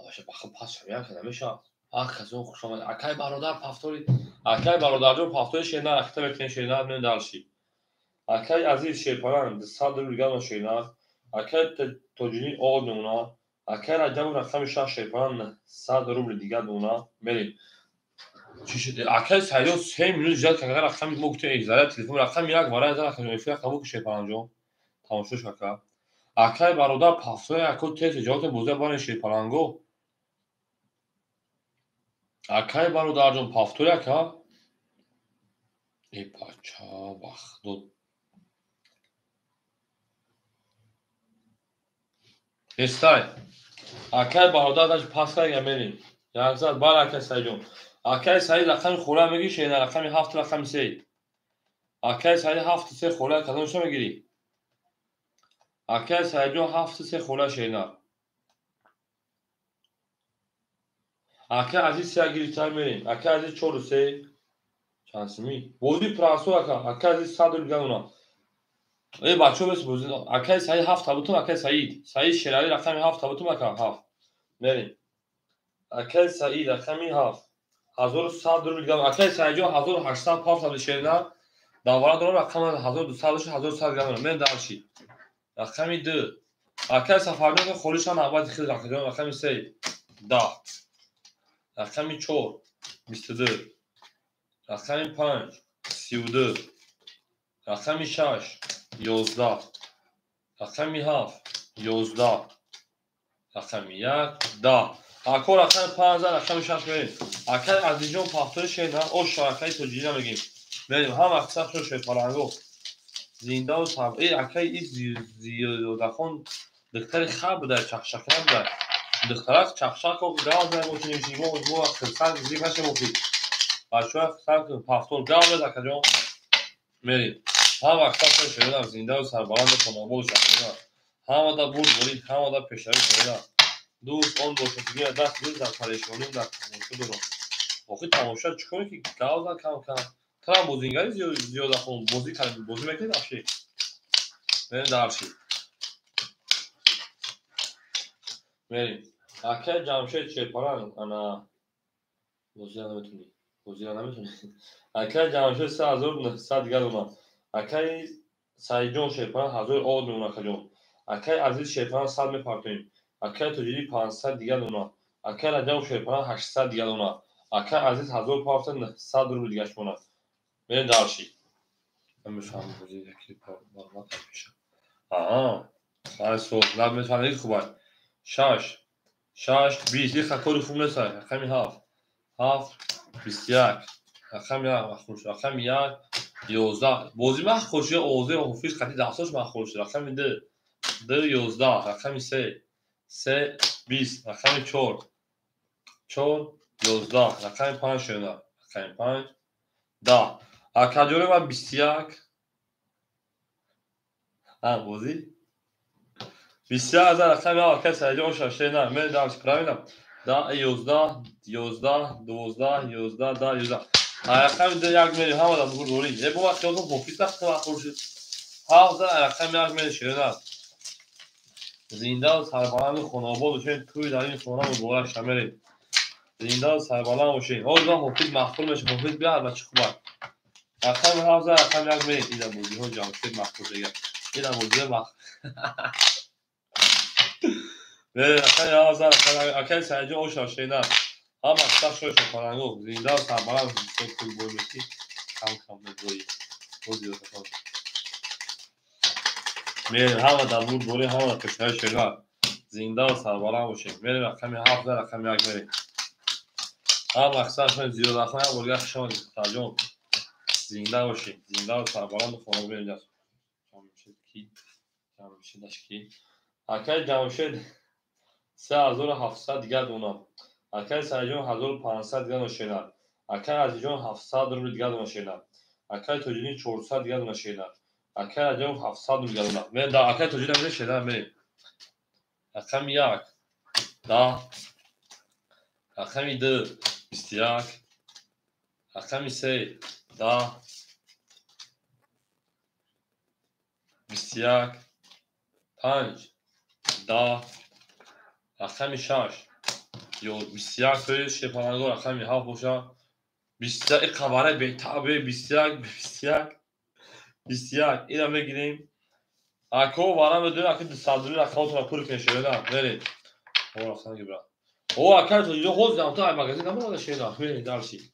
باشه بخو پاس شمیان که نمیشه کسون خوش آمد اکای برادر پافتوری اکای برادر جون پافتوری شینا اخته بکنه شینا من دالشی اکای عزیز شیپاران صد روگان شینا اکای توجینی او نونا اکای رجب رقم شش شیپاران 100 روبل دیگه دونا بریم چی شد اکای سایدو 3 میلیون زیاد که رقم موقت اگزاره تلفن رقم یک واره از رقم میفته قبول شیپاران جون تماشا شکا اکای برادر پافتوری اکو تست جوت بوزه بان شیپارانگو اکای برادر جون پافتوری اکا ای پاچا وقت استای اکای برادر داشت پاس کنه میریم یعنی بار اکای سایجون اکای سای رقم خوره میگی شین رقم 7 رقم 3 اکای سای 7 3 خوره کدومش میگیری اکای سایجون 7 3 خوره شینا اکای عزیز سیا گیری تر میریم اکای عزیز 4 3 چانسمی بودی پراسو اکای عزیز 100 گونه ای بچو بس بودی اکای سای 7 تابوتون اکای سعید شراری رقم 7 تابوتون اکای 7 میریم اکای سعید رقم 7 1100 گرم اکای سایجون 1800 پاف شینا داوره دارم رقم 1200 1100 گرم من دارشی رقم 2 اکای سفردون خولشان عوض خیلی رقم 3 10 رقم 4 22 رقم 5 32 رقم 6 11 رقم 7 11 رقم 1 10 اکو رقم 15 رقم 6 میریم اکای عزیزون پافتور شینا او شارکای توجیه نمیگیم بریم هم اکثر شو شفالانگو زنده و صاحب ای اکای ای زیاده خون دختر خواب در چخشک نبوده دخترک چخشک و گاز در موچنیم شیمو و دمو اختصار زیر نشه مفید بچه اختصار پافتور گاز در کجا میریم هم اکثر شو شینا زنده و سربلند خانوابو شخصینا هم دا بود بولید هم دا پیشتری شینا دوست اون باشتگی دست بیرد در پریشانی در تماشا دارم آخه تماشا چکنه که گاز کم کم ترا موزینگاری زیاده خون بازی میکنید افشی بریم درشی بریم اکای جمشید چیپاران انا بازی نمیتونی اکای جمشید 3900 دیگر اونا اکای سایجون شیپاران 1000 آد اونا کجون اکای عزیز شیپاران 100 میپارتویم اکای تجری 500 دیگر اونا اکای رجب شیپاران 800 دیگر اونا اکای عزیز 1000 پارتن 100 رو دیگه شونا بریم درشی من میفهمم بازی یکی پارمات میشه من صحبت میتونم خوبه 6 6 20 این خطا خوب نیست رقم 7 21 رقم 1 مخروش رقم 1 11 بازی مخروش اوزه حفیظ خطی دستاش مخروش رقم 2 11 رقم 3 20 رقم 4 11 رقم 5 شده رقم 5 10 کجوره من 21 بازی 21 از رقم کسی اینجا شده نه من درش پراینم 11 12 11 10 11 رقم 2 یک میلی همه دم دوری یه بابا خیالتون حفیظ وقت مخروش هاوزه رقم 1 میلی شده زنده و سربلند خانواباد باشین توی در این خانه مبارک شمیرید زنده و سربلند باشین حالا حفیظ مخفول میشه حفیظ بیار بچه خوبه رقم هاوزه رقم 1 میلی ایده بودی ها جمشید مخفول دیگه ایده بودی رقم هاوزه رقم اکل سعیجه او شاشینه هم اکتا شوش کننگو زنده و سربلند پول بودی کم بگویی بودی رو میریم همه دبور دوری همه کشهای شگار زنده و سربلند باشیم میریم رقم 7 رقم 1 میریم هم اکثر شما زیاد خونه برگه شما ترجمه زنده باشیم زنده و سربلند و خانه میریم جمشید کی جمشیدش کی اکل جمشید 3700 دیگر دونا اکل سرجون 1500 دیگر نشینه اکل عزیزون 700 روبل دیگر نشینه اکل توجینی 400 دیگر نشینه اکل عزیزون 700 دیگر دونا من در اکل توجینی میشه شده میریم رقم 1 10 رقم 2 21 رقم 3 10 21 5 10 رقم 6 یا 21 توی شپانگو رقم 7 باشه 21 خبره بهتابه 21 اینا بگیریم اکو وارم بدون اکو صدری رقماتون پول کنشه بدم برید او رقم گبرا او اکل تو جو خوز دام تا مغازه نمونه شیدا برید دارشی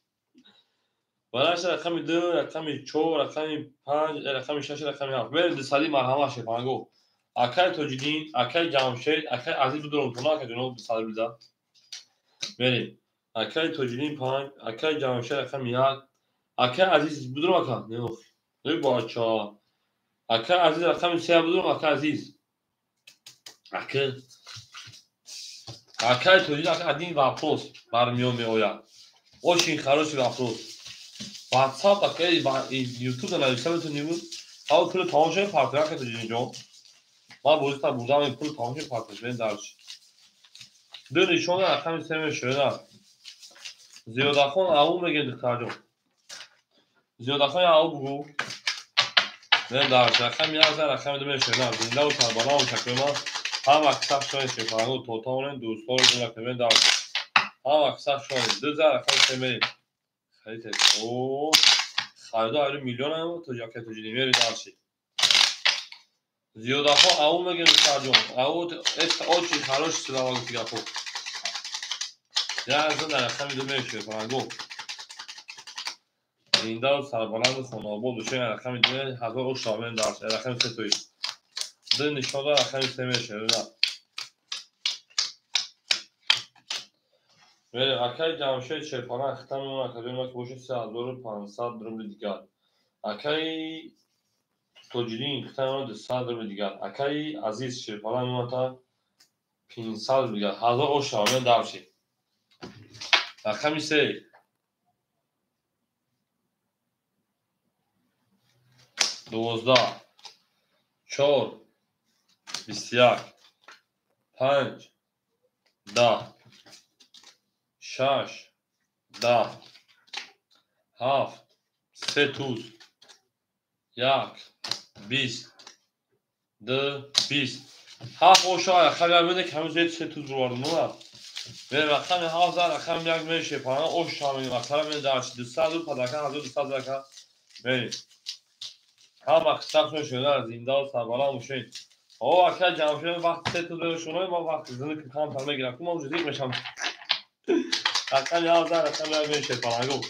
بالاش رقم 2 رقم 4 رقم 5 رقم 6 رقم 7 برید سالی مرحمه شپانگو اکل توجدین اکل جمشید اکل عزیز بدون تونا که جنوب صدر بده برید اکل توجدین 5 اکل جمشید رقم 1 اکل عزیز بدون مکان نه باچا اکل عزیز رقم 3 بدون اکل عزیز اکل توجدین اکل عدین واپس برمیون میآید اوشین خروش واپس واتساپ اکل با یوتیوب نوشته تو نیمون او پول تماشای پارتنر که توجدین جون ما بودم این پول تماشای پارتنر درش دو نشون رقم 3 شده زیاده خون او میگه ترجمه زیاده خون او بگو نه درش رقم 1 رقم 2 شده زنده و سربلند و شکر ما هم اکثر شاید شفاهنگو توتاولن دوستار رو نکنیم درش هم اکثر شاید 2000 رقم 3 میریم خیلی اوه خریده ایرو میلیون هم تو جاکت تو جنی میری درشی زیاده خون او میگه ترجمه او چی خراش سلاوان دیگه خو یا از در رقم 2 میشه شفاهنگو زنده و سربلند خانواباد بشه رقم 2 هزار او شامل درش رقم 3 توی دو نشان رقم 3 میشه نه ولی اکای جمشید شیرپانه اختم اون اکادمی ما که باشه 3500 روبل دیگر اکای توجیرین اختم اون 200 روبل دیگر اکای عزیز شیرپانه اون تا 500 روبل دیگر هزار او شامل درشی رقم 3 12 4 21 5 10 6 10 7 3 توز 1 20 2 20 7 او شاید خیلی بده که همون 3 توز رو واردنوه به رقم 7 رقم 1 میشه پایان او شامل مثلا من درش 200 رو پدرکن 1200 درکن برید هم اکثر شده زنده و سربلند باشین او اکل جمع شده وقت 3 توز رو شنوی ما وقت زنده که کام تر میگیرم که ما وجودی میشم رقم 11 رقم 1 میشه پایان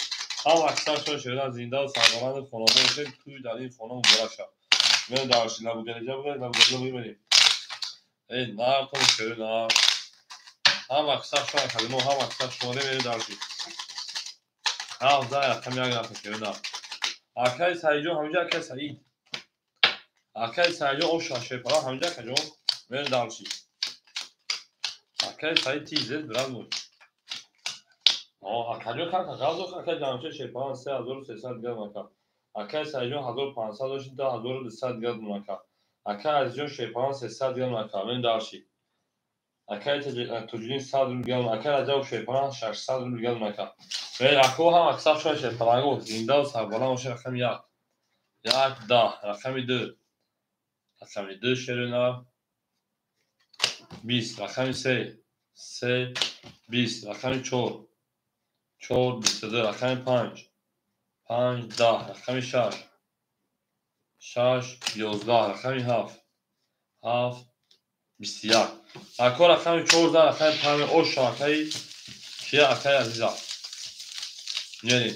هم اکثر شده زنده و سربلند خانواده باشین توی در این خانه مبارک شد من درش لبو گلیجه بگید لبو گلیجه بگید ای نار تو شده نار هم اکثر شما کلمه هم اکثر شما نمیری دارشی هم زای رقم یک نفر شده اکای سعیجون همینجا اکای سعید اکای سعیجون او شاشه پرا همینجا کجون میری دارشی اکای سعید تیزه برای بود اکجون که غازو اکای جامشه شپان 3300 گرم اکا اکای سعیجون 1500 داشت تا 1200 گرم اکا اکای عزیزجون شپان 300 گرم اکا میری دارشی اکای تجربی 100 گرم اکای عجب شپان 600 گرم اکا میری اکو هم اکثر شما شپان زنده و سربالان باشه رقم یک رقم دو شیرنا 20 رقم سه 20 رقم چهار 22 رقم 5 10 رقم 6 11 رقم 7 21 اکو رقم 14 رقم 5 او شاکای چیه اکای عزیزا یعنی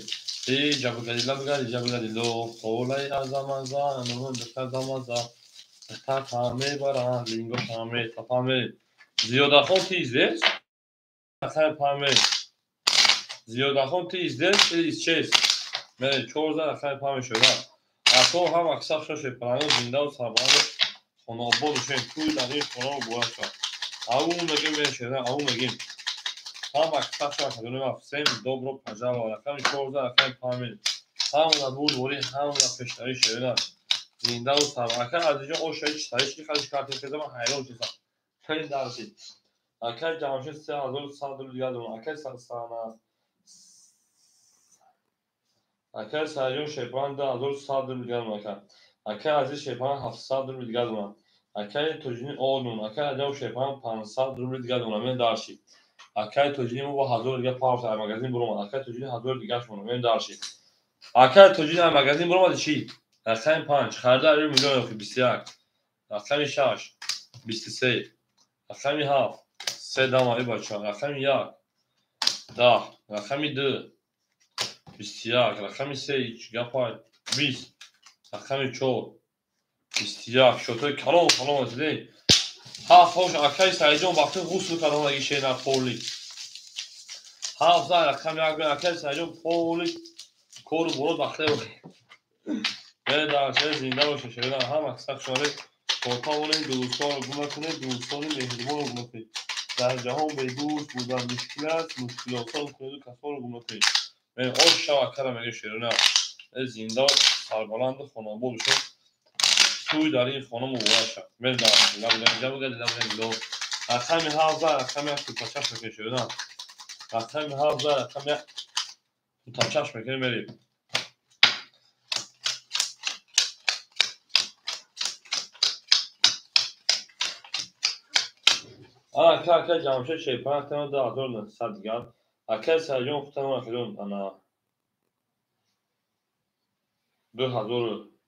جابو گدیلو خولای نمون دکتر تفهمه برای لینگو فهمه تفهمه زیاده خون تیزده فهمه زیاده خون تیزده چیست من 14 فهمه شده اکو هم اکثر شده پرانو زنده و سربانه خونابا دوشن توی دقیق خونابا بوده شد او مگیم من شده او مگیم هم اکثر شده خدونه مفسیم دوبرو پجا و رقم 14 فهمه همون بود ولی همون پشتری شده زنده و سربانه از اینجا او شده چیزایی که خیلی کارتی کده من حیران چیزا خیلی درسید اکای جامشه 3100 دیگه دارم اکای سرسانه اکای سریون شیپان 2100 دیگه دارم اکای عزیز شیپان 700 دیگه دارم اکای توجینی اولون اکای عجب شیپان 500 دیگه دارم من دارشی اکای توجینی مو با 1000 دیگه پاور سر مغازین برام اکای توجینی 1000 دیگه شون من دارشی اکای توجینی مغازین برام چی رقم 5 خریدار میلیون 21 رقم 6 23 رقم 7 سه دامایی بچه رقم 1 10 رقم 2 21 رقم 3 گپای 20 رقم 4 21 شوتوی کلام ازده هفت هاش اکای سعیجان وقتی غسل کردم اگه شیرن پولی هفت زای رقم 1 بین اکای سعیجان پولی کور برود وقتی به درسه زنده باشه شیرن هم اکثر شاره پورتامونه دوستان رو گونه کنه دوستان مهربان رو گونه کنه در جهان به دوست بودن مشکل است مشکلاتان کنید و کسان رو گونه کنید من آش شو اکرم اگه شیرن زنده سربلند خانابو بشه توی در این خانم مبارک شد من دارم لبو رقم 17 رقم 1 تو چشم میکنی شدن رقم 17 رقم 1 تو چشم میکنی میریم اکا جمشه شیپان اکتنو دا ازور صد دیگر اکا سرجون اکتنو اکتنو انا 2600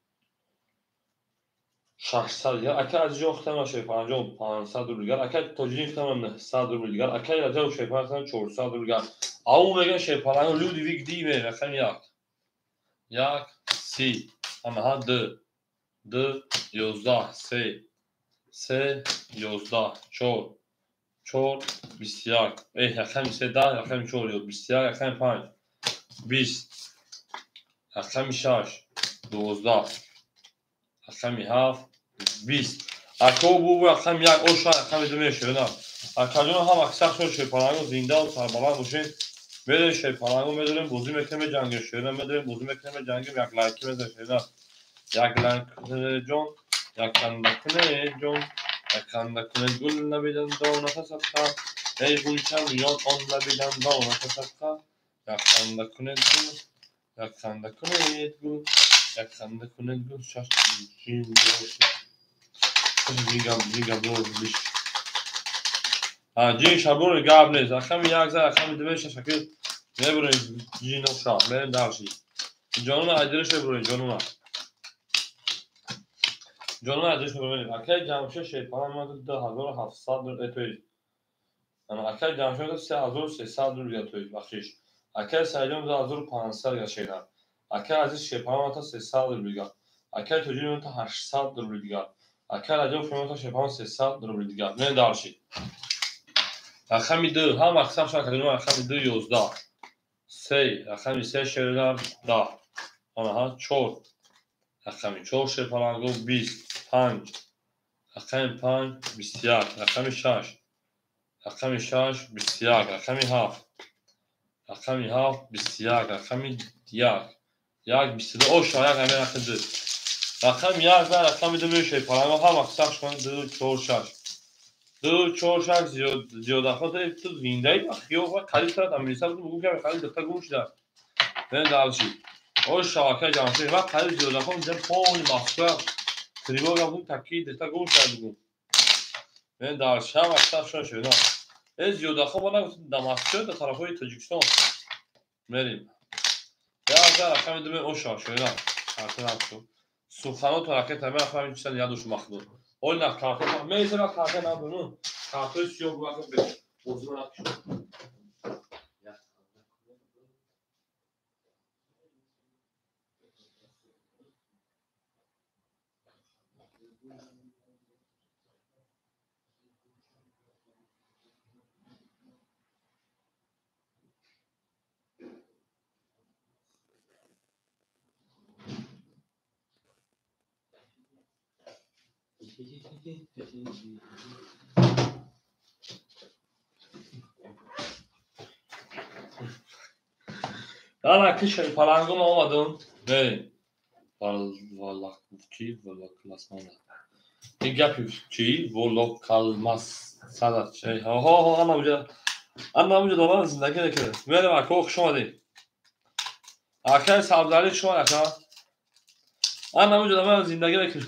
دیگر اکا از جو اکتنو شیپان جون 500 دیگر اکا توجینی اکتنو 900 دیگر اکا از شیپان اکتنو 400 دیگر او میگن شیپان لودی ویک دیمه رقم 1 30 اما ها 2 11 3 11 4 21 رقم 3 رقم 4 21 رقم 5 20 رقم 6 12 رقم 7 20 اکو بو رقم 1 او شا رقم 2 میشه نه اکالون هم اکثر شو شیپارانگو زنده و سربلند باشین میره شیپارانگو میدونیم بوزی میکنیم جنگ شده میدونیم بوزی میکنیم جنگ یک لایکی میذاره یک لایک جون یک کندکنه جون یک کندکنه گل نبیدن دو نفس اتخا ای گل کم یاد آن نبیدن دو نفس اتخا یک کندکنه گل یک کندکنه گل یک کندکنه گل شش جین جین دور بیش جین شبور گاب نیست رقم یک زر رقم دو میشه شکل نبرین جین و شاه برین درشی جانون عدیرش ببرین جانون عدیرش ببرین اکای جمشه شیطان ما 2700 اتوی اما اکای جمشه 3300 یا توی بخشش اکای سعیدون 1500 یا شیطان اکای عزیز شیطان ما 300 دیگه اکای توجیه ما 800 دیگه اکای عجب شما 300 دیگه نه درشی رقمی 2 هم اقسام شما کدوم رقمی 2 11 3 رقمی 3 شریدم 10 آنها 4 رقمی 4 شپارانگو 20 5 رقمی 5 21 رقمی 6 رقمی 6 21 رقمی 7 رقمی 7 21 رقمی 1 1 22 او شاید همه رقم 2 رقم 11 رقم 2 میشه پارانگو هم اقسام شما 2 4 6 2 4 6 زیاده خاطر تو زنده ای خیو و خالص را میسازم بگو که خالص دکتر گوش داد من دارچی او شاکه جانشین و خالص زیاده خاطر جن پول ماسکا تریبو گفتم تاکید دکتر گوش داد بگو من دارچی هم اقسام شما شده از زیاده خاطر من دماسکو در طرفای تاجیکستان میریم یا رقم 2 او شده حتی سوخانو تو راکت همه افهمید چیزن یادش مخدود اول نه کارت میزنه کارت نبودن کارت سیاه بود به موضوع نکشد Daha kış palangım olmadın. Verin. Vallahi ki vallahi klasmanda. Bir yapıyor ki vallahi kalmaz sadat şey. Ha anlamıca dolan zindagi neke. Verin bak o şuma değil. Akar sabzali şuma naka. Anlamıca dolan zindagi neke.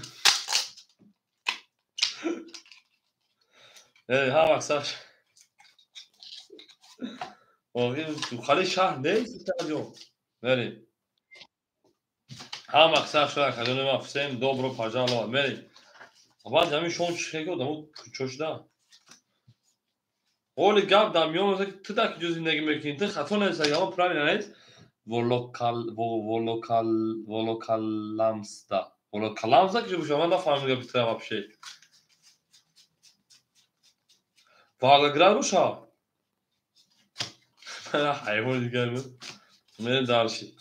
Ha bak saç. Oğlum tu khali şah ne istiyorsun? Verin. Ha bak saç şuna kadını mafsem dobro pajalo verin. Ama zaten şu an çıkıyor da o çocuğa. Oğlu gab da miyon ki tıdak cüz zindagi mekin te khatun esa ya pravil ne? Volokalamsda. Volokalamsda ki bu şama da fahmiga bitira вообще. Volgograd uşa. Hayvan digar mi? Mene darşi.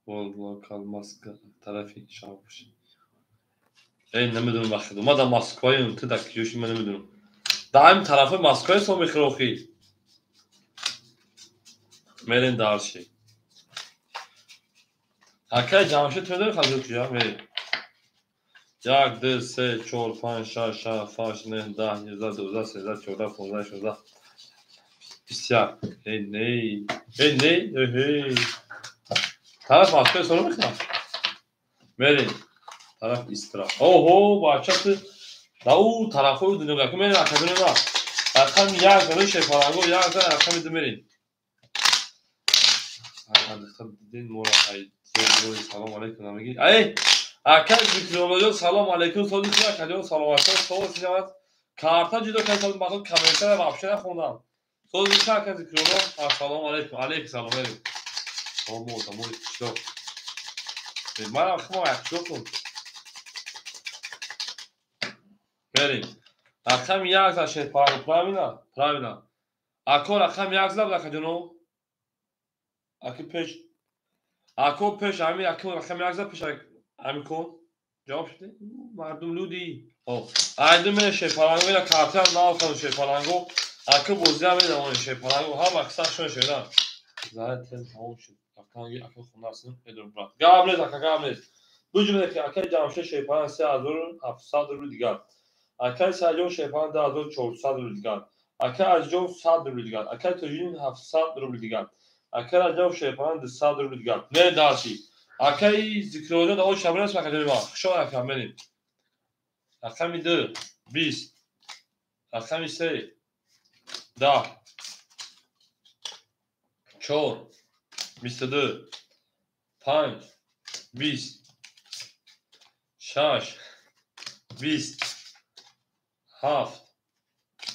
Volokalmaska tarafı şapmış. نمیدونم وقتی ما در مسکوی اون تو دکیوش من نمیدونم دائم طرف مسکوی سو میخروخی میرین دارشی اکای جامشه تو داری خواهد یا میرین 1 2 3 4 5 6 7 8 9 10 11 12 13 14 15 16 21 hey طرف مسکوی سو میخوام میرین طرف استرا اوه بچه‌ت داو طرفو دنیا که میرین اکادمی ما رقم 1 زنه شفارانگو 1 زنه رقم 2 میرین دیدین مورا ای سلام علیکم میگی ای اکاد بیکلولوژی سلام علیکم صدیق کجا سلام علیکم صحبت جواد کارتا جدا کنید مثلا کامنتر و آپشن خوندم صدیق اکاد بیکلولو سلام علیکم علیکم سلام علیکم مو شو من خودم اکشن بریم رقم 1 за шефарангу правильно ако рақам 1 зад лакаҷоно аки пеш ако пеш ами ако рақам 1 зад пеш ами кун ҷавоб шуди мардум луди о айдуме шефарангу ина картам нафан шефарангу ако бозиам медавон шефарангу ҳам аксар шон шуда зара тем тамом шуд аканги ако хунасин эдор брат габрез ака габрез буҷуме ки ака ҷамше шефаран 3700 рубли дигар اکای ساجون شپان 1400 روبل دیگر اکای ازجون 100 روبل دیگر اکای توجین 700 روبل دیگر اکای ازجون شپان 200 روبل دیگر نه داشی اکای ذکرونه داو شبرس مکدمی ما شو رقم بریم رقم 2 20 رقم 3 10 4 22 5 20 6 20 7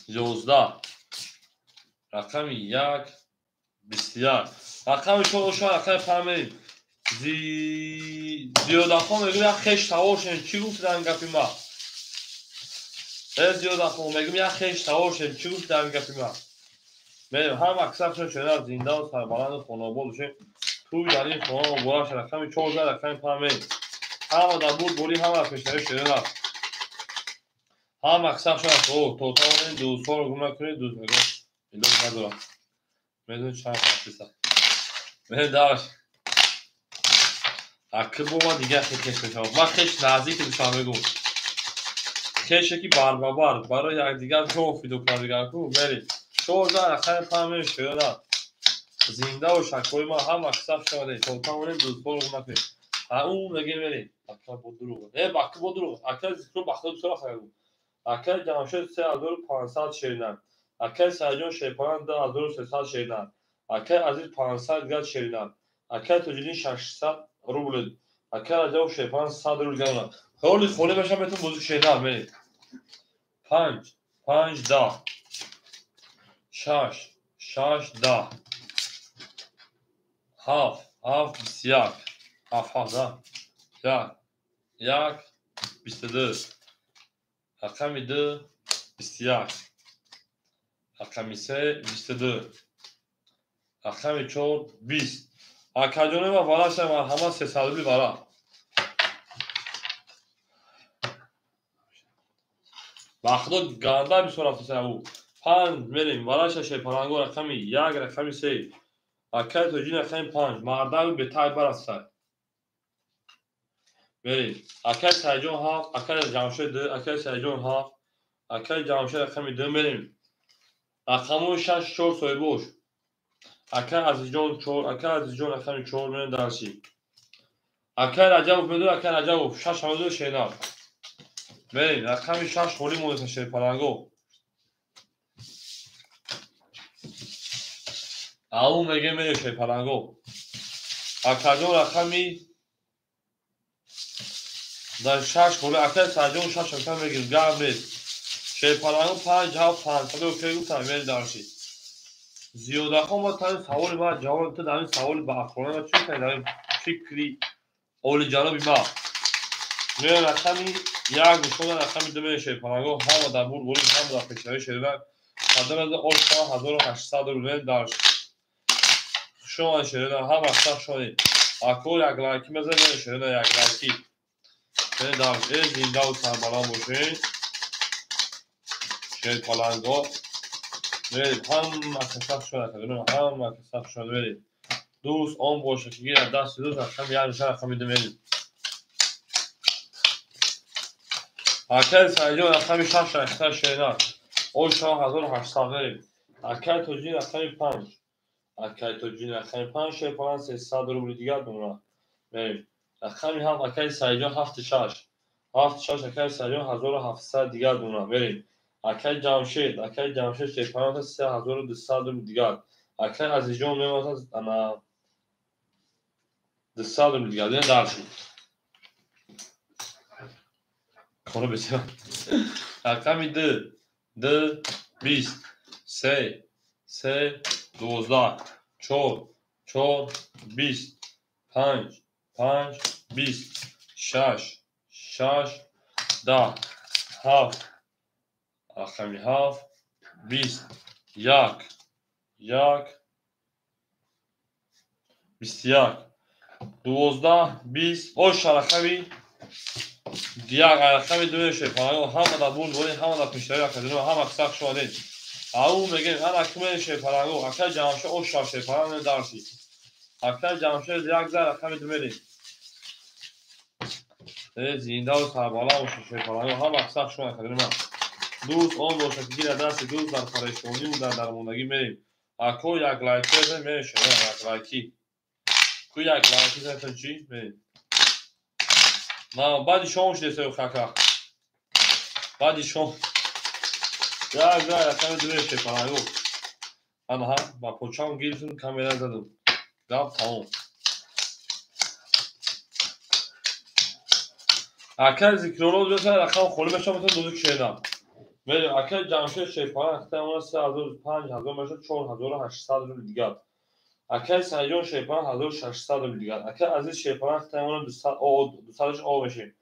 11 رقم 1 21 رقم شما رقم فهمید زیاده خون میگه خش تاوشن چی گفتن گپی ما زیاد اخو میگم یا خیش تاوشم چی گفت در گپی ما میگم هم اکثر شده زنده و سربلند خانواده‌اش توی در این خانه باش رقم 14 رقم 5 هم در بود بولی هم پیشنهاد شده نه هم اکثر شده او توتال دو سال گم نکنید دو میگم این دو ندارم میدون چند هست میگم داش اکبر ما دیگه خیلی میشه ما خیلی نزدیک بشم میگم کشکی بار به بار برای یک دیگر جو فیدو کارگر کو میری 14 رقم 5 شده زنده و شکوی ما هم اکثر شده توتال دو سال گم نکنید اون میگه میری اکثر بودرو باکی بودرو اکثر ذکر بخدا بسیار خیلی اکثر جمشید 3500 شیرینن اکثر سرجان شیپان 2300 شیرینن اکثر عزیز 500 گرد شیرینن اکثر تجلی 600 روبل اکثر عجب شیپان 100 روبل گرد خیلی خونه بشم بهتون بزرگ شیرینن میرید 5 5 10 6 6 10 7 7 21 7 10 1 22 رقم 2 21 رقم 3 22 رقم 4 20 اکاجونه و والا شما همه 300 روبل والا بخدا گنده بسیار رفته او 5 میریم والا ششه پرانگو رقم 1 رقم 3 اکای توجین رقم 5 مردم به تای برسته میریم اکای سایجون 7 اکای جمشید 2 اکای سایجون 7 اکای جمشید رقم 2 میریم رقم 6 4 سویبوش اکای عزیزجان 4 اکای عزیزجان رقم 4 میریم درشی اکای رجب میدو اکای رجب 6 حدود شینار میریم رقم 6 خوری مونده شه پرانگو او میگه میره شه پرانگو اکاجون رقمی در 6 خوری اکای سایجون 6 رقم میگیم گرم نیست شه پرانگو 5 جواب 5 اوکی گفتم میریم درشی زیاده ها ما تا سوال ما جواب تو در این سوال با اخوانه چی کنید در این فکری اول جانبی ما میره رقمی یک نشونه رقمی 2 میشه پرانگو هم در بود بولی هم در پیشنهاد شدن قدم از آشنا 1800 روبل داشت شما شدن هم اکثر شدید اکو یک لایکی مزه شدن یک لایکی میره داشت زنده و سربلند باشین شد پرانگو میرید هم اکثر شده هم اکثر شده میرید دوست آن باشه که گیر دست دوست رقم یک نشونه رقمی 2 میرید اکای سایجون رقم 6 اکثر شیرینن او شما 1800 میریم اکای توجین رقم 5 اکای توجین رقم 5 شیپان 300 روبل دیگر دونه میریم رقمی هم اکای سایجون 7 6 7 6 اکای سایجون 1700 دیگر دونه میریم اکای جمشید شیپان 3200 روبل دیگر اکای عزیزجان میمونه انا 200 روبل دیگر دیگه درشید خونه بسیار رقمی 2 2 20 3 3 12 4 4 20 5 5 20 6 6 10 7 رقمی 7 20 1 1 21 12 20 اوش رقمی یک رقمی 2 میشه پرانگو هم در بود بولی هم در پیشنهاد کردن هم اکثر شده او میگه هر اکمل شه پرانگو اکثر جمشه او شه پرانگو درسی اکثر جمشه یک زر رقمی 2 میری زنده و سربالا و شه پرانگو هم اکثر شده کردن دوست آن باشه که گیر دست دوست در پریشانی و در درماندگی میریم اکو یک لایکی بزن میشه یک لایکی کو یک لایکی زن چی میریم ما بعدی شما شده سه خاکا بعدی شما یا رقم 2 میشه پرانگو اما با پوچام گیرتون کامیرا زدم گپ تمام اکر ذکرولو دوست رقم خولی بشم بتون دوزک شیدم میری اکر جمشید شیپان اختیار 3005 میشه 4800 روبل دیگر اکر سایجون شیپان 1600 روبل دیگر اکر عزیز شیپان اختیار 200 او 200 او بشه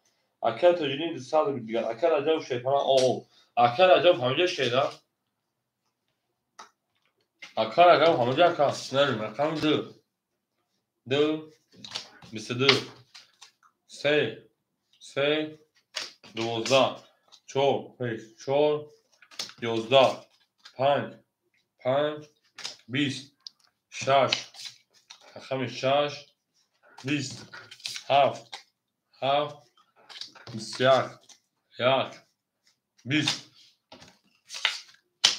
اکر تجلی 200 روبل دیگر اکر عجب شیپان او اکر عجب همینجا شیده اکر عجب همینجا اکر نریم اکر دو 22 سه 12 4 11 5 20 6 6 20 7 21 20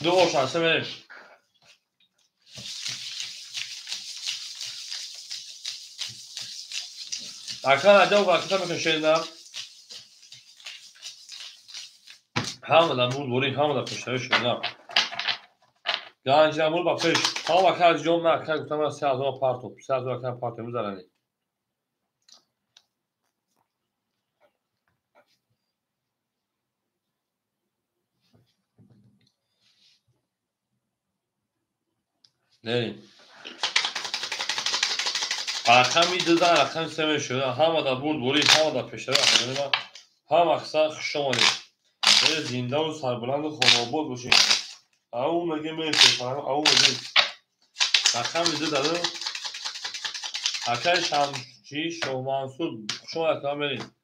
دو شانسه بریم اکر عجب و اکر میکن شیدم همه در بود بریم همه در پشتوی شیدم گنجی بود با پیش همه اکر جمع نه اکر گفتم من 3000 پارتو 3000 اکر پارتو میزننی نریم رقم میدادن رقم سمه شده همه در بود بریم همه در پشتوی شیدم هم اکثر شمالی زنده و سربلند و خانواباد باشیم او مگه میشه او مگه رقم میده داده اکر شمشی شما منصور شما رقم بریم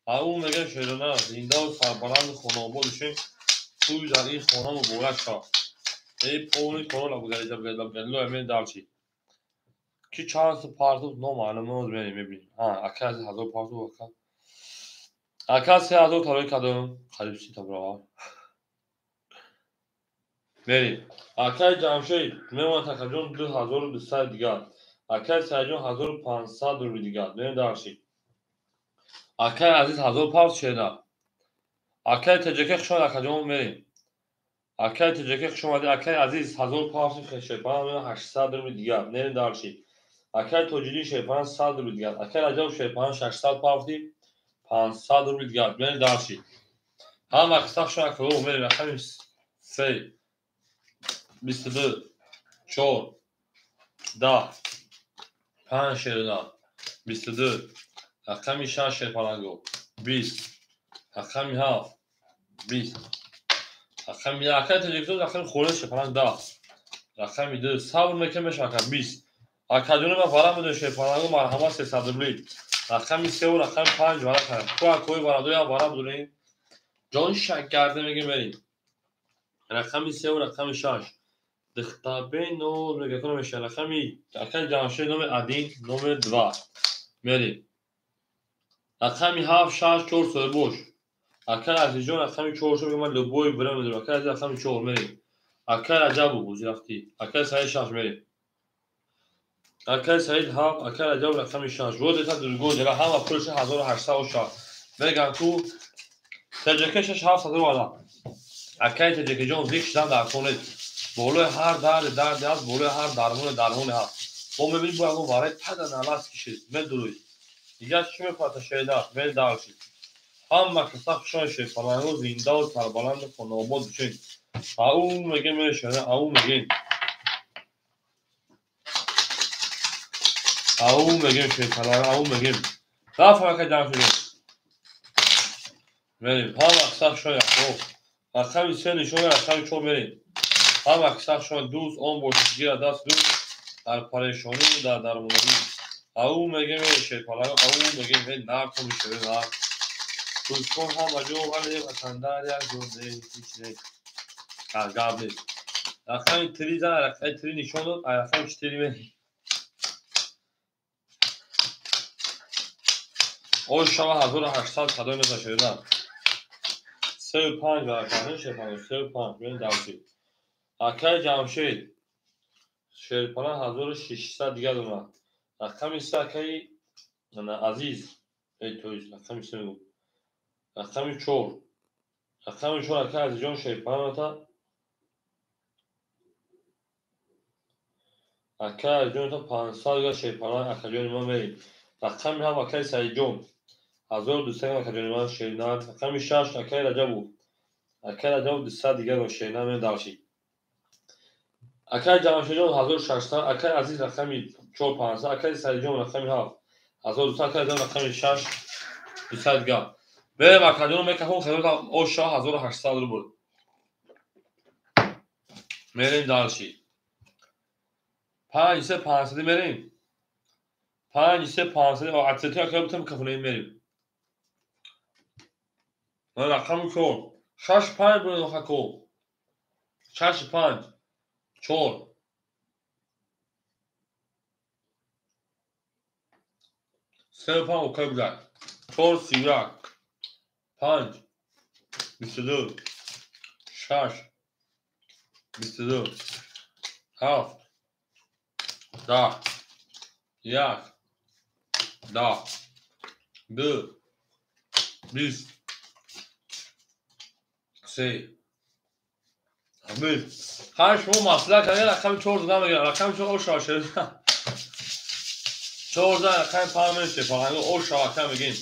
او مگه شیرانه زنده و سربلند و خانواباد باشیم توی در این خانه مبارک شد ای پونی کرونا بگرده بگرده امین دارچی کی چانس پارتو نو معلومه میبینیم اکر از 1000 پارتو اکر 3000 تاروی کدوم خریب سی تا برای بریم اکر جمشید میمان تکجون 2200 دیگر اکر سیجون 1500 روی دیگر بریم دارشید اکر عزیز 1000 پارت شده اکر تجکه شما تکجون بریم اکر تجکه شما دی اکر عزیز 1000 پارت شیپان 800 روی دیگر بریم دارشید اکر توجیدی شیپان 100 روی دیگر اکر عجب شیپان 600 پارتی 500 روی دیگر بریم دارشید هم اکساق شما کلو بریم اکر 3 22 4 10 5 شیرنا 22 رقمی 6 شیپانگو 20 رقمی 7 20 رقمی اکر تجکتون رقمی خورده شیپانگ 10 رقمی 2 صبر میکنمش اکر 20 اکر جونه من وارم بده شیپانگو مرحمت 300 روبلی رقمی 3 و رقمی 5 وارم کنم کوی واردوی هم وارم بدونیم جان شکرده میگه بریم رقمی 3 و رقمی 6 دختابه نو میگه کنم میشه رقمی اکر جانشه نوم عدین نوم 2 بریم رقمی 7 6 4 سوی boş اکر عزیز جان رقمی 4 شو من لبوی برم میدونم اکر عزیز رقمی 4 بریم اکر عجب بوزی رفتی اکر سعید 6 بریم اکر سعید 7 اکر عجب رقمی 6 رو دیتا درگو جگه هم پولش 1860 بگم تو تجکش 700 والا اکر تجک جان زیک شدن در خونه بولو هر درد هست بولو هر درمون هست با میبینی باید اون وارد پدن علاز کشید مدروی دیگر چی میپاته شیده میل دارشید هم مکساق شای شیفانانو زنده و سربلند خانواباد بشین او میگه میشه او میگه شیفانانو او میگه رفت که جمع شدیم بریم هم مکساق شای خوب رقمی 3 نشون رقمی 4 بریم هم اکثر شما دوست آن باشید گیر دست دوست در پریشانی و در درمانی او میگه میشه پالا او میگه می نکن میشه نه دوستان هم اجو ولی وطندار یک جوزه هیچ کارگاب نیست رقم 3 زن رقم 3 نشون داد رقم 4 می او شما 1800 کدوم میشه شدن 35 رقم شفاف 35 ببین داوسی اکر جمشید شیرپانا 1600 دیگه اومد رقم 3 اکری نه عزیز ای تویش رقم 3 میگم رقم 4 رقم 4 اکر عزیز جان شیرپانا تا اکر عزیز جان تا 500 دیگه شیرپانا اکر جان ما بریم رقم هم اکر سعید جان 1200 اکر جان ما شیرنار رقم 6 اکر رجب اکر رجب 200 دیگه شیرنار می داشی اکر جمشید جان 1600 اکر عزیز رقمی 4500 اکر سعید جان رقمی 7 1200 اکر جان رقمی 6 200 دیگه بریم اکر جان میکهون خدمت او شاه 1800 رو بود میریم دالشی 5 3 5 میریم 5 3 5 عطیتی اکرام بتم کفونه میریم من رقم کن 6 5 برو خاکو 6 5 4 3 5 اوکی بودن 4 31 5 22 6 22 7 10 1 10 2 20 3 هر شما مسئله کنید رقم 4 دادم بگیرم رقم 4 او شاشه 14 رقم 5 میشه پلنگو او شاشه بگین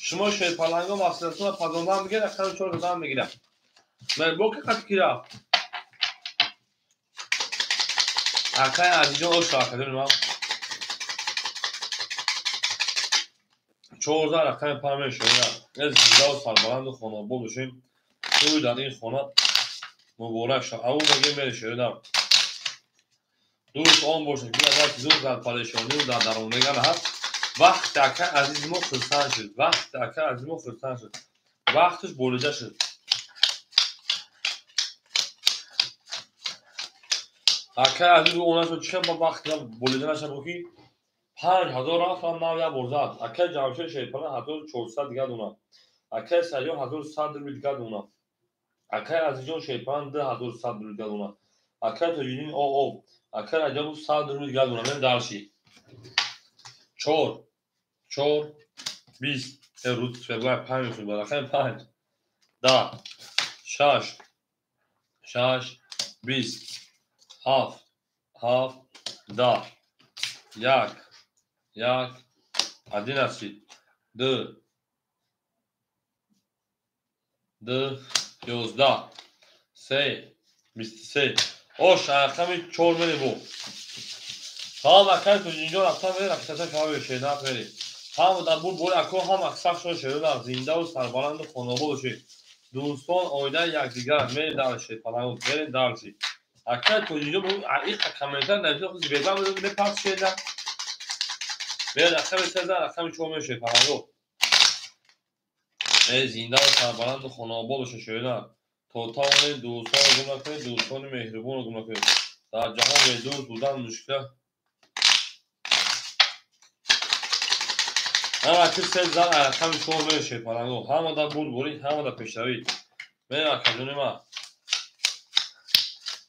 شما شه پلنگو مسئلهتون پدوندم بگیر رقم 4 دادم بگیرم من بو که قد کیرا اکای عزیزم او شاشه دارم 14 رقم 5 میشه از زیاد و سربلند خونه بولشین توی در این خونه مبارک شد او بگیم میشه دارم دوست آن باشه که اگر زود در پریشانی و در درونگان هست وقت اکا عزیز ما خرسان شد وقت اکا عزیز ما خرسان شد وقتش بولیده شد اکا عزیز اونه شد چه با وقت بولیده نشد بکی 5000 رفت هم نویا برزد اکا جمشه شیپانه 1400 دیگه دونا اکا سریع 1100 روی دیگه دونا اکا عزیز جان شیپان 10100 روی دیگه دونا اکا تجینین او اکا عجب 100 روی دیگه دونا من دارشی 4 4 20 روز فبرایر 5 شد بالاخره 5 10 6 6 20 7 7 10 1 1 11 2 2 11 3 23 اوش رقم 4 میره بو تا مکان تو اینجا رفتم میره رفتم کار بشه نه میره هم در بود بول اکو هم اکثر شده در زنده و سربلند خانواده باشه دوستان آیده یکدیگر میره درشه پلنگ میره درشی اکثر تو اینجا بود این کامنتر نمیشه خود بیزا بود نه پاس شده میره رقم 13 رقم 4 میشه پلنگ زنده و سربلند خانواده باشه شده توتال دوستان گم نکنید دوستان مهربون گم نکنید در جهان به دور بودن مشکل همه چیز سه زن رقم 4 میشه پلنگو همه در بود بوری همه در پیشروی میره اکادونی ما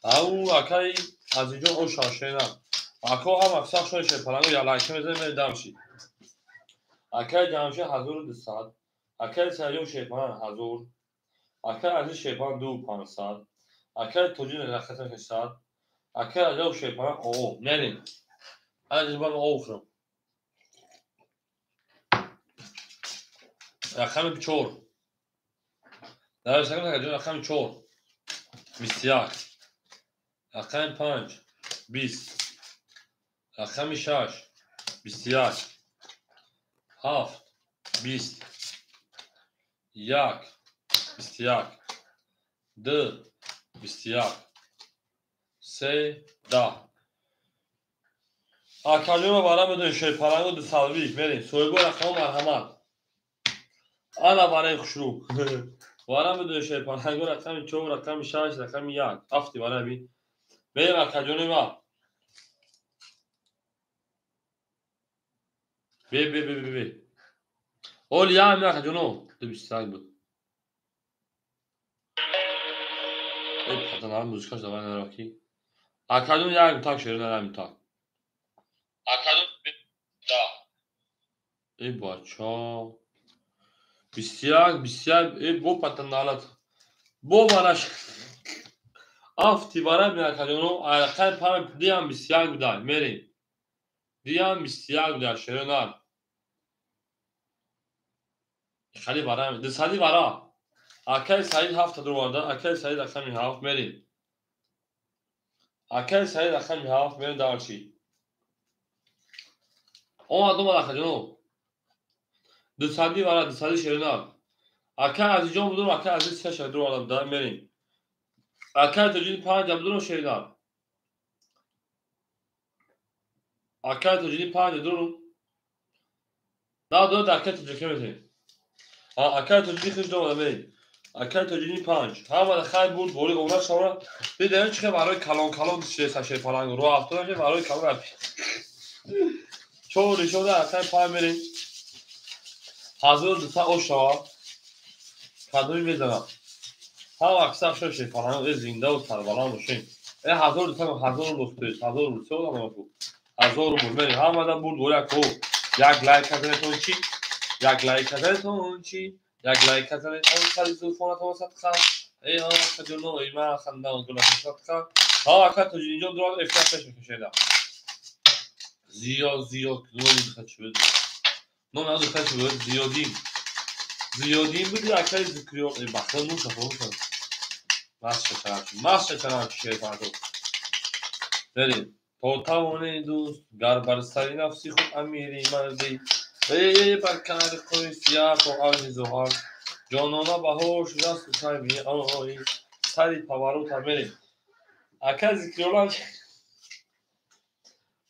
او اکای از اینجا او شاشه نه اکا هم اکثر شده شه پلنگو یا لایکه میزه میره دمشی اکای جمشه 1200 اکای سریع شیپان 1000 اکای عزیز شیپان 2500 اکای توجین رخصت 800 اکای عزیز شیپان او میریم عزیز بان او خرم رقم 4 در سکم تکجون رقم 4 21 رقم 5 20 رقم 6 21 7 20 1 21 2 21 3 10 اکالیوم برام بدون شی پلنگو دو سالوی بریم سویگو رقم مرحمت انا برای خوشرو برام بدون شی پلنگو رقم 4 رقم 6 رقم 1 افتی برای بی بریم اکالیوم بی اول یا می اکالیوم دو بیستای بود ای پاتنال موزیکاش دوباره نراکی اکالیوم یا میتاک شروع ندارم میتاک اکالیوم دا ای بچا بسیار ای بو پاتنالات بو براش افتی برای می اکالیوم رقم 5 دیام بسیار بوده میریم دیام بسیار بوده شروع ندارم خیلی برای ده سالی برای اکای سعید 7 درواده اکای سعید رقم 7 میریم اکای سعید رقم 7 میریم دارچی اون آدم برای جنو ده سالی برای ده سالی شروع ندارم اکای عزیز جان بودم اکای عزیز 3 درواده دارم میریم اکل توجینی 5 بدون şeyler. اکل توجینی 5 بدون. daha doğru da اکل توجینی کمیته. اکل توجینی خیلی دوم دمی. اکل توجینی 5. همه خیلی بود بولی اونها شما دیدن چه برای کلان کلان سشه falan رو افتادن که برای کلان çoğu şurada اکل 5 میریم. hazır olursa o şava kadını میزنم. ها اکثر شش falan زنده و سربلند باشیم. hazır olursa hazır olursa hazır olursa o zaman bu. hazır olur میریم. همه بود بولی کو یک لایک کردنتون چی؟ یک لایک کردنتون چی؟ یک لایک کردنتون خیلی زوفانتون صدقه. ای ها کجونوی ما خندان گل صدقه. ها اکل توجینی جون درات افتخارش میشه. زیاد نمی‌دونم خشوت. نمی‌دونم خشوت زیادیم بودی اکل ذکریات بخدا نمی‌شود. ماست چرا شیر فردو. بریم. پوتاونی دوست گر بر سری نفسی خود امیری مردی. ای بر کنار کوی سیاه و آج زهار. جانانا بهوش دست تایمی آی. سری پاورو تا بریم. اکل ذکریات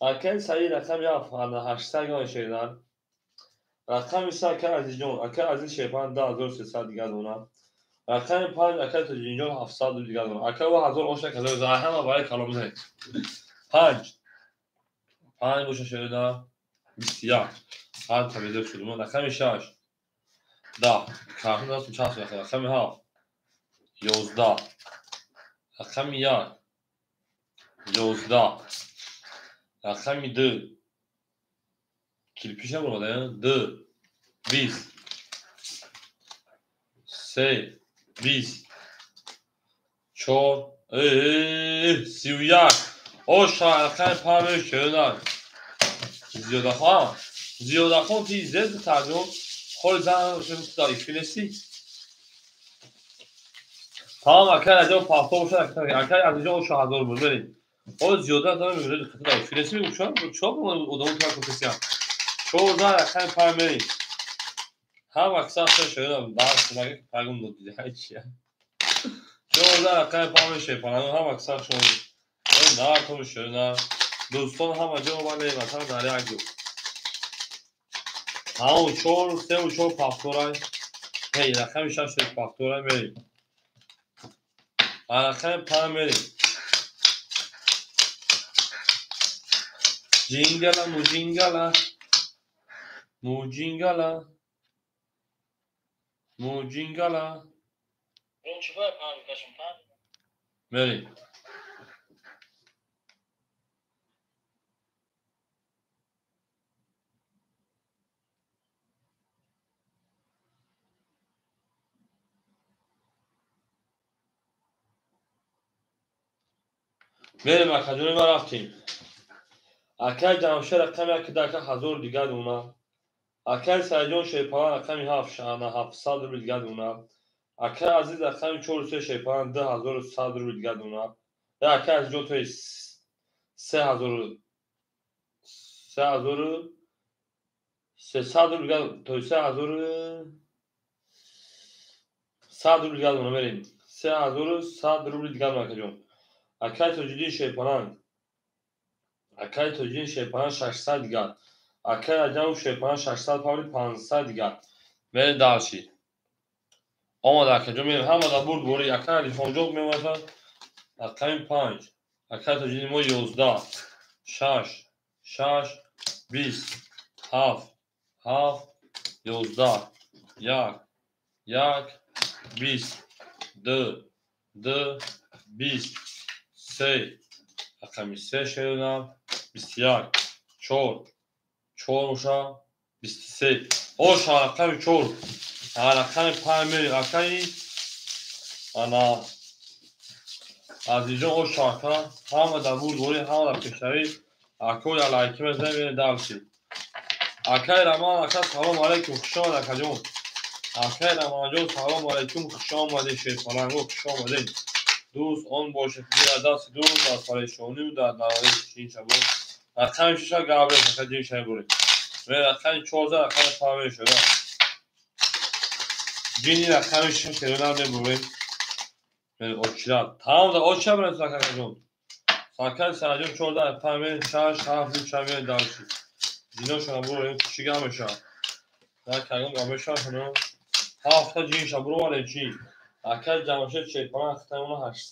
اکل سری رقم یا فانا هشتگ آن شیران. رقم ایسا اکل عزیز جون اکل عزیز شیپان 10300 دیگر دونم. رقم 5 اکل توجینی جون 700 دیگر دونم. اکل و 1000 اوشک هزار زاهم و برای کلام زنگ. 5 باشه شیران. 20 5 تمیزه شدیم. رقم 6 10 کارتون دستم چاس بخیر. رقم 7 11 رقم 1 11 رقم 2 کلیپیش هم بوده 2 20 3 20 4 31 o şarkı paylaş şöyle زیاده خان تی زد ترجمه خود زن شده داری فیلستی تمام اکر از اون پاپا باشه اکر از اینجا اون شهردار بود بریم خود زیاده داره میبره خود داری فیلستی میگم چون ادامه تو کنتسی هم چون زن اکر پای بریم هم اکثر شده دارم درست نگه که پیگم دو دیده های چیه چون زن اکر پای میشه پناه هم اکثر شده این دار تو میشه نه دوستان هم اجا اومده مثلا داری اگه ها چور پاپتورای هی رقم 6 پاپتورای بریم رقم 5 بریم جینگلا موجینگلا اون چیکار پنج کشم پنج بریم اکادمی ما رفتیم اکل جمشه رقم یک دکه 1000 دیگر دونه اکل سیجان شیپان رقم 7 شانه 700 روبل دیگر دونه اکل عزیز رقم 4 شیپان 2100 روبل دیگر دونه اکل از جو توی 3000 300 روبل دیگر توی 3100 روبل دیگر دونه بریم 3100 روبل دیگر دونه جون اکل توجیدی شیپان اکل توجیدی شیپان 600 دیگر اکل عجب شیپان 600 پاوری 500 دیگر بریم دارشی آماده اکل جون میریم همه دا برد بوری اکل علیفان جوگ میمونن اکل 5 اکل توجیدی ما 11 6 20 7 11 1 20 2 20 3 رقم 3 شدم 21 4 موشا 23 اوشا رقم 4 رقم 5 میریم رقمی انا از اینجا اوشا همه در بود بوری همه در کشتری اکوی علایکی مزده میریم دلشی اکای رمان اکای سلام علیکم خوش آمده کجون اکای رمان جون سلام علیکم خوش آمده شیر فلنگو خوش آمده دوست آن باشه که دست دوست در پریشانی و در نوازش چین شبون رقم 6 گابره اکای جین شای بوری و رقم 14 رقم پاوی شده جینی رقم 6 شده نمی بوریم okçular. Tamam da okçular bırak Sakarya. Sakarya sadece çorda parmenin şaraflı çarmıya darışı. Zino şuna buraya kişi gelmiş ha. Daha kayın gelmiş ha şunu. Hafta cin şaburu var ya cin. Sakarya camışı çek bana aktarımına 800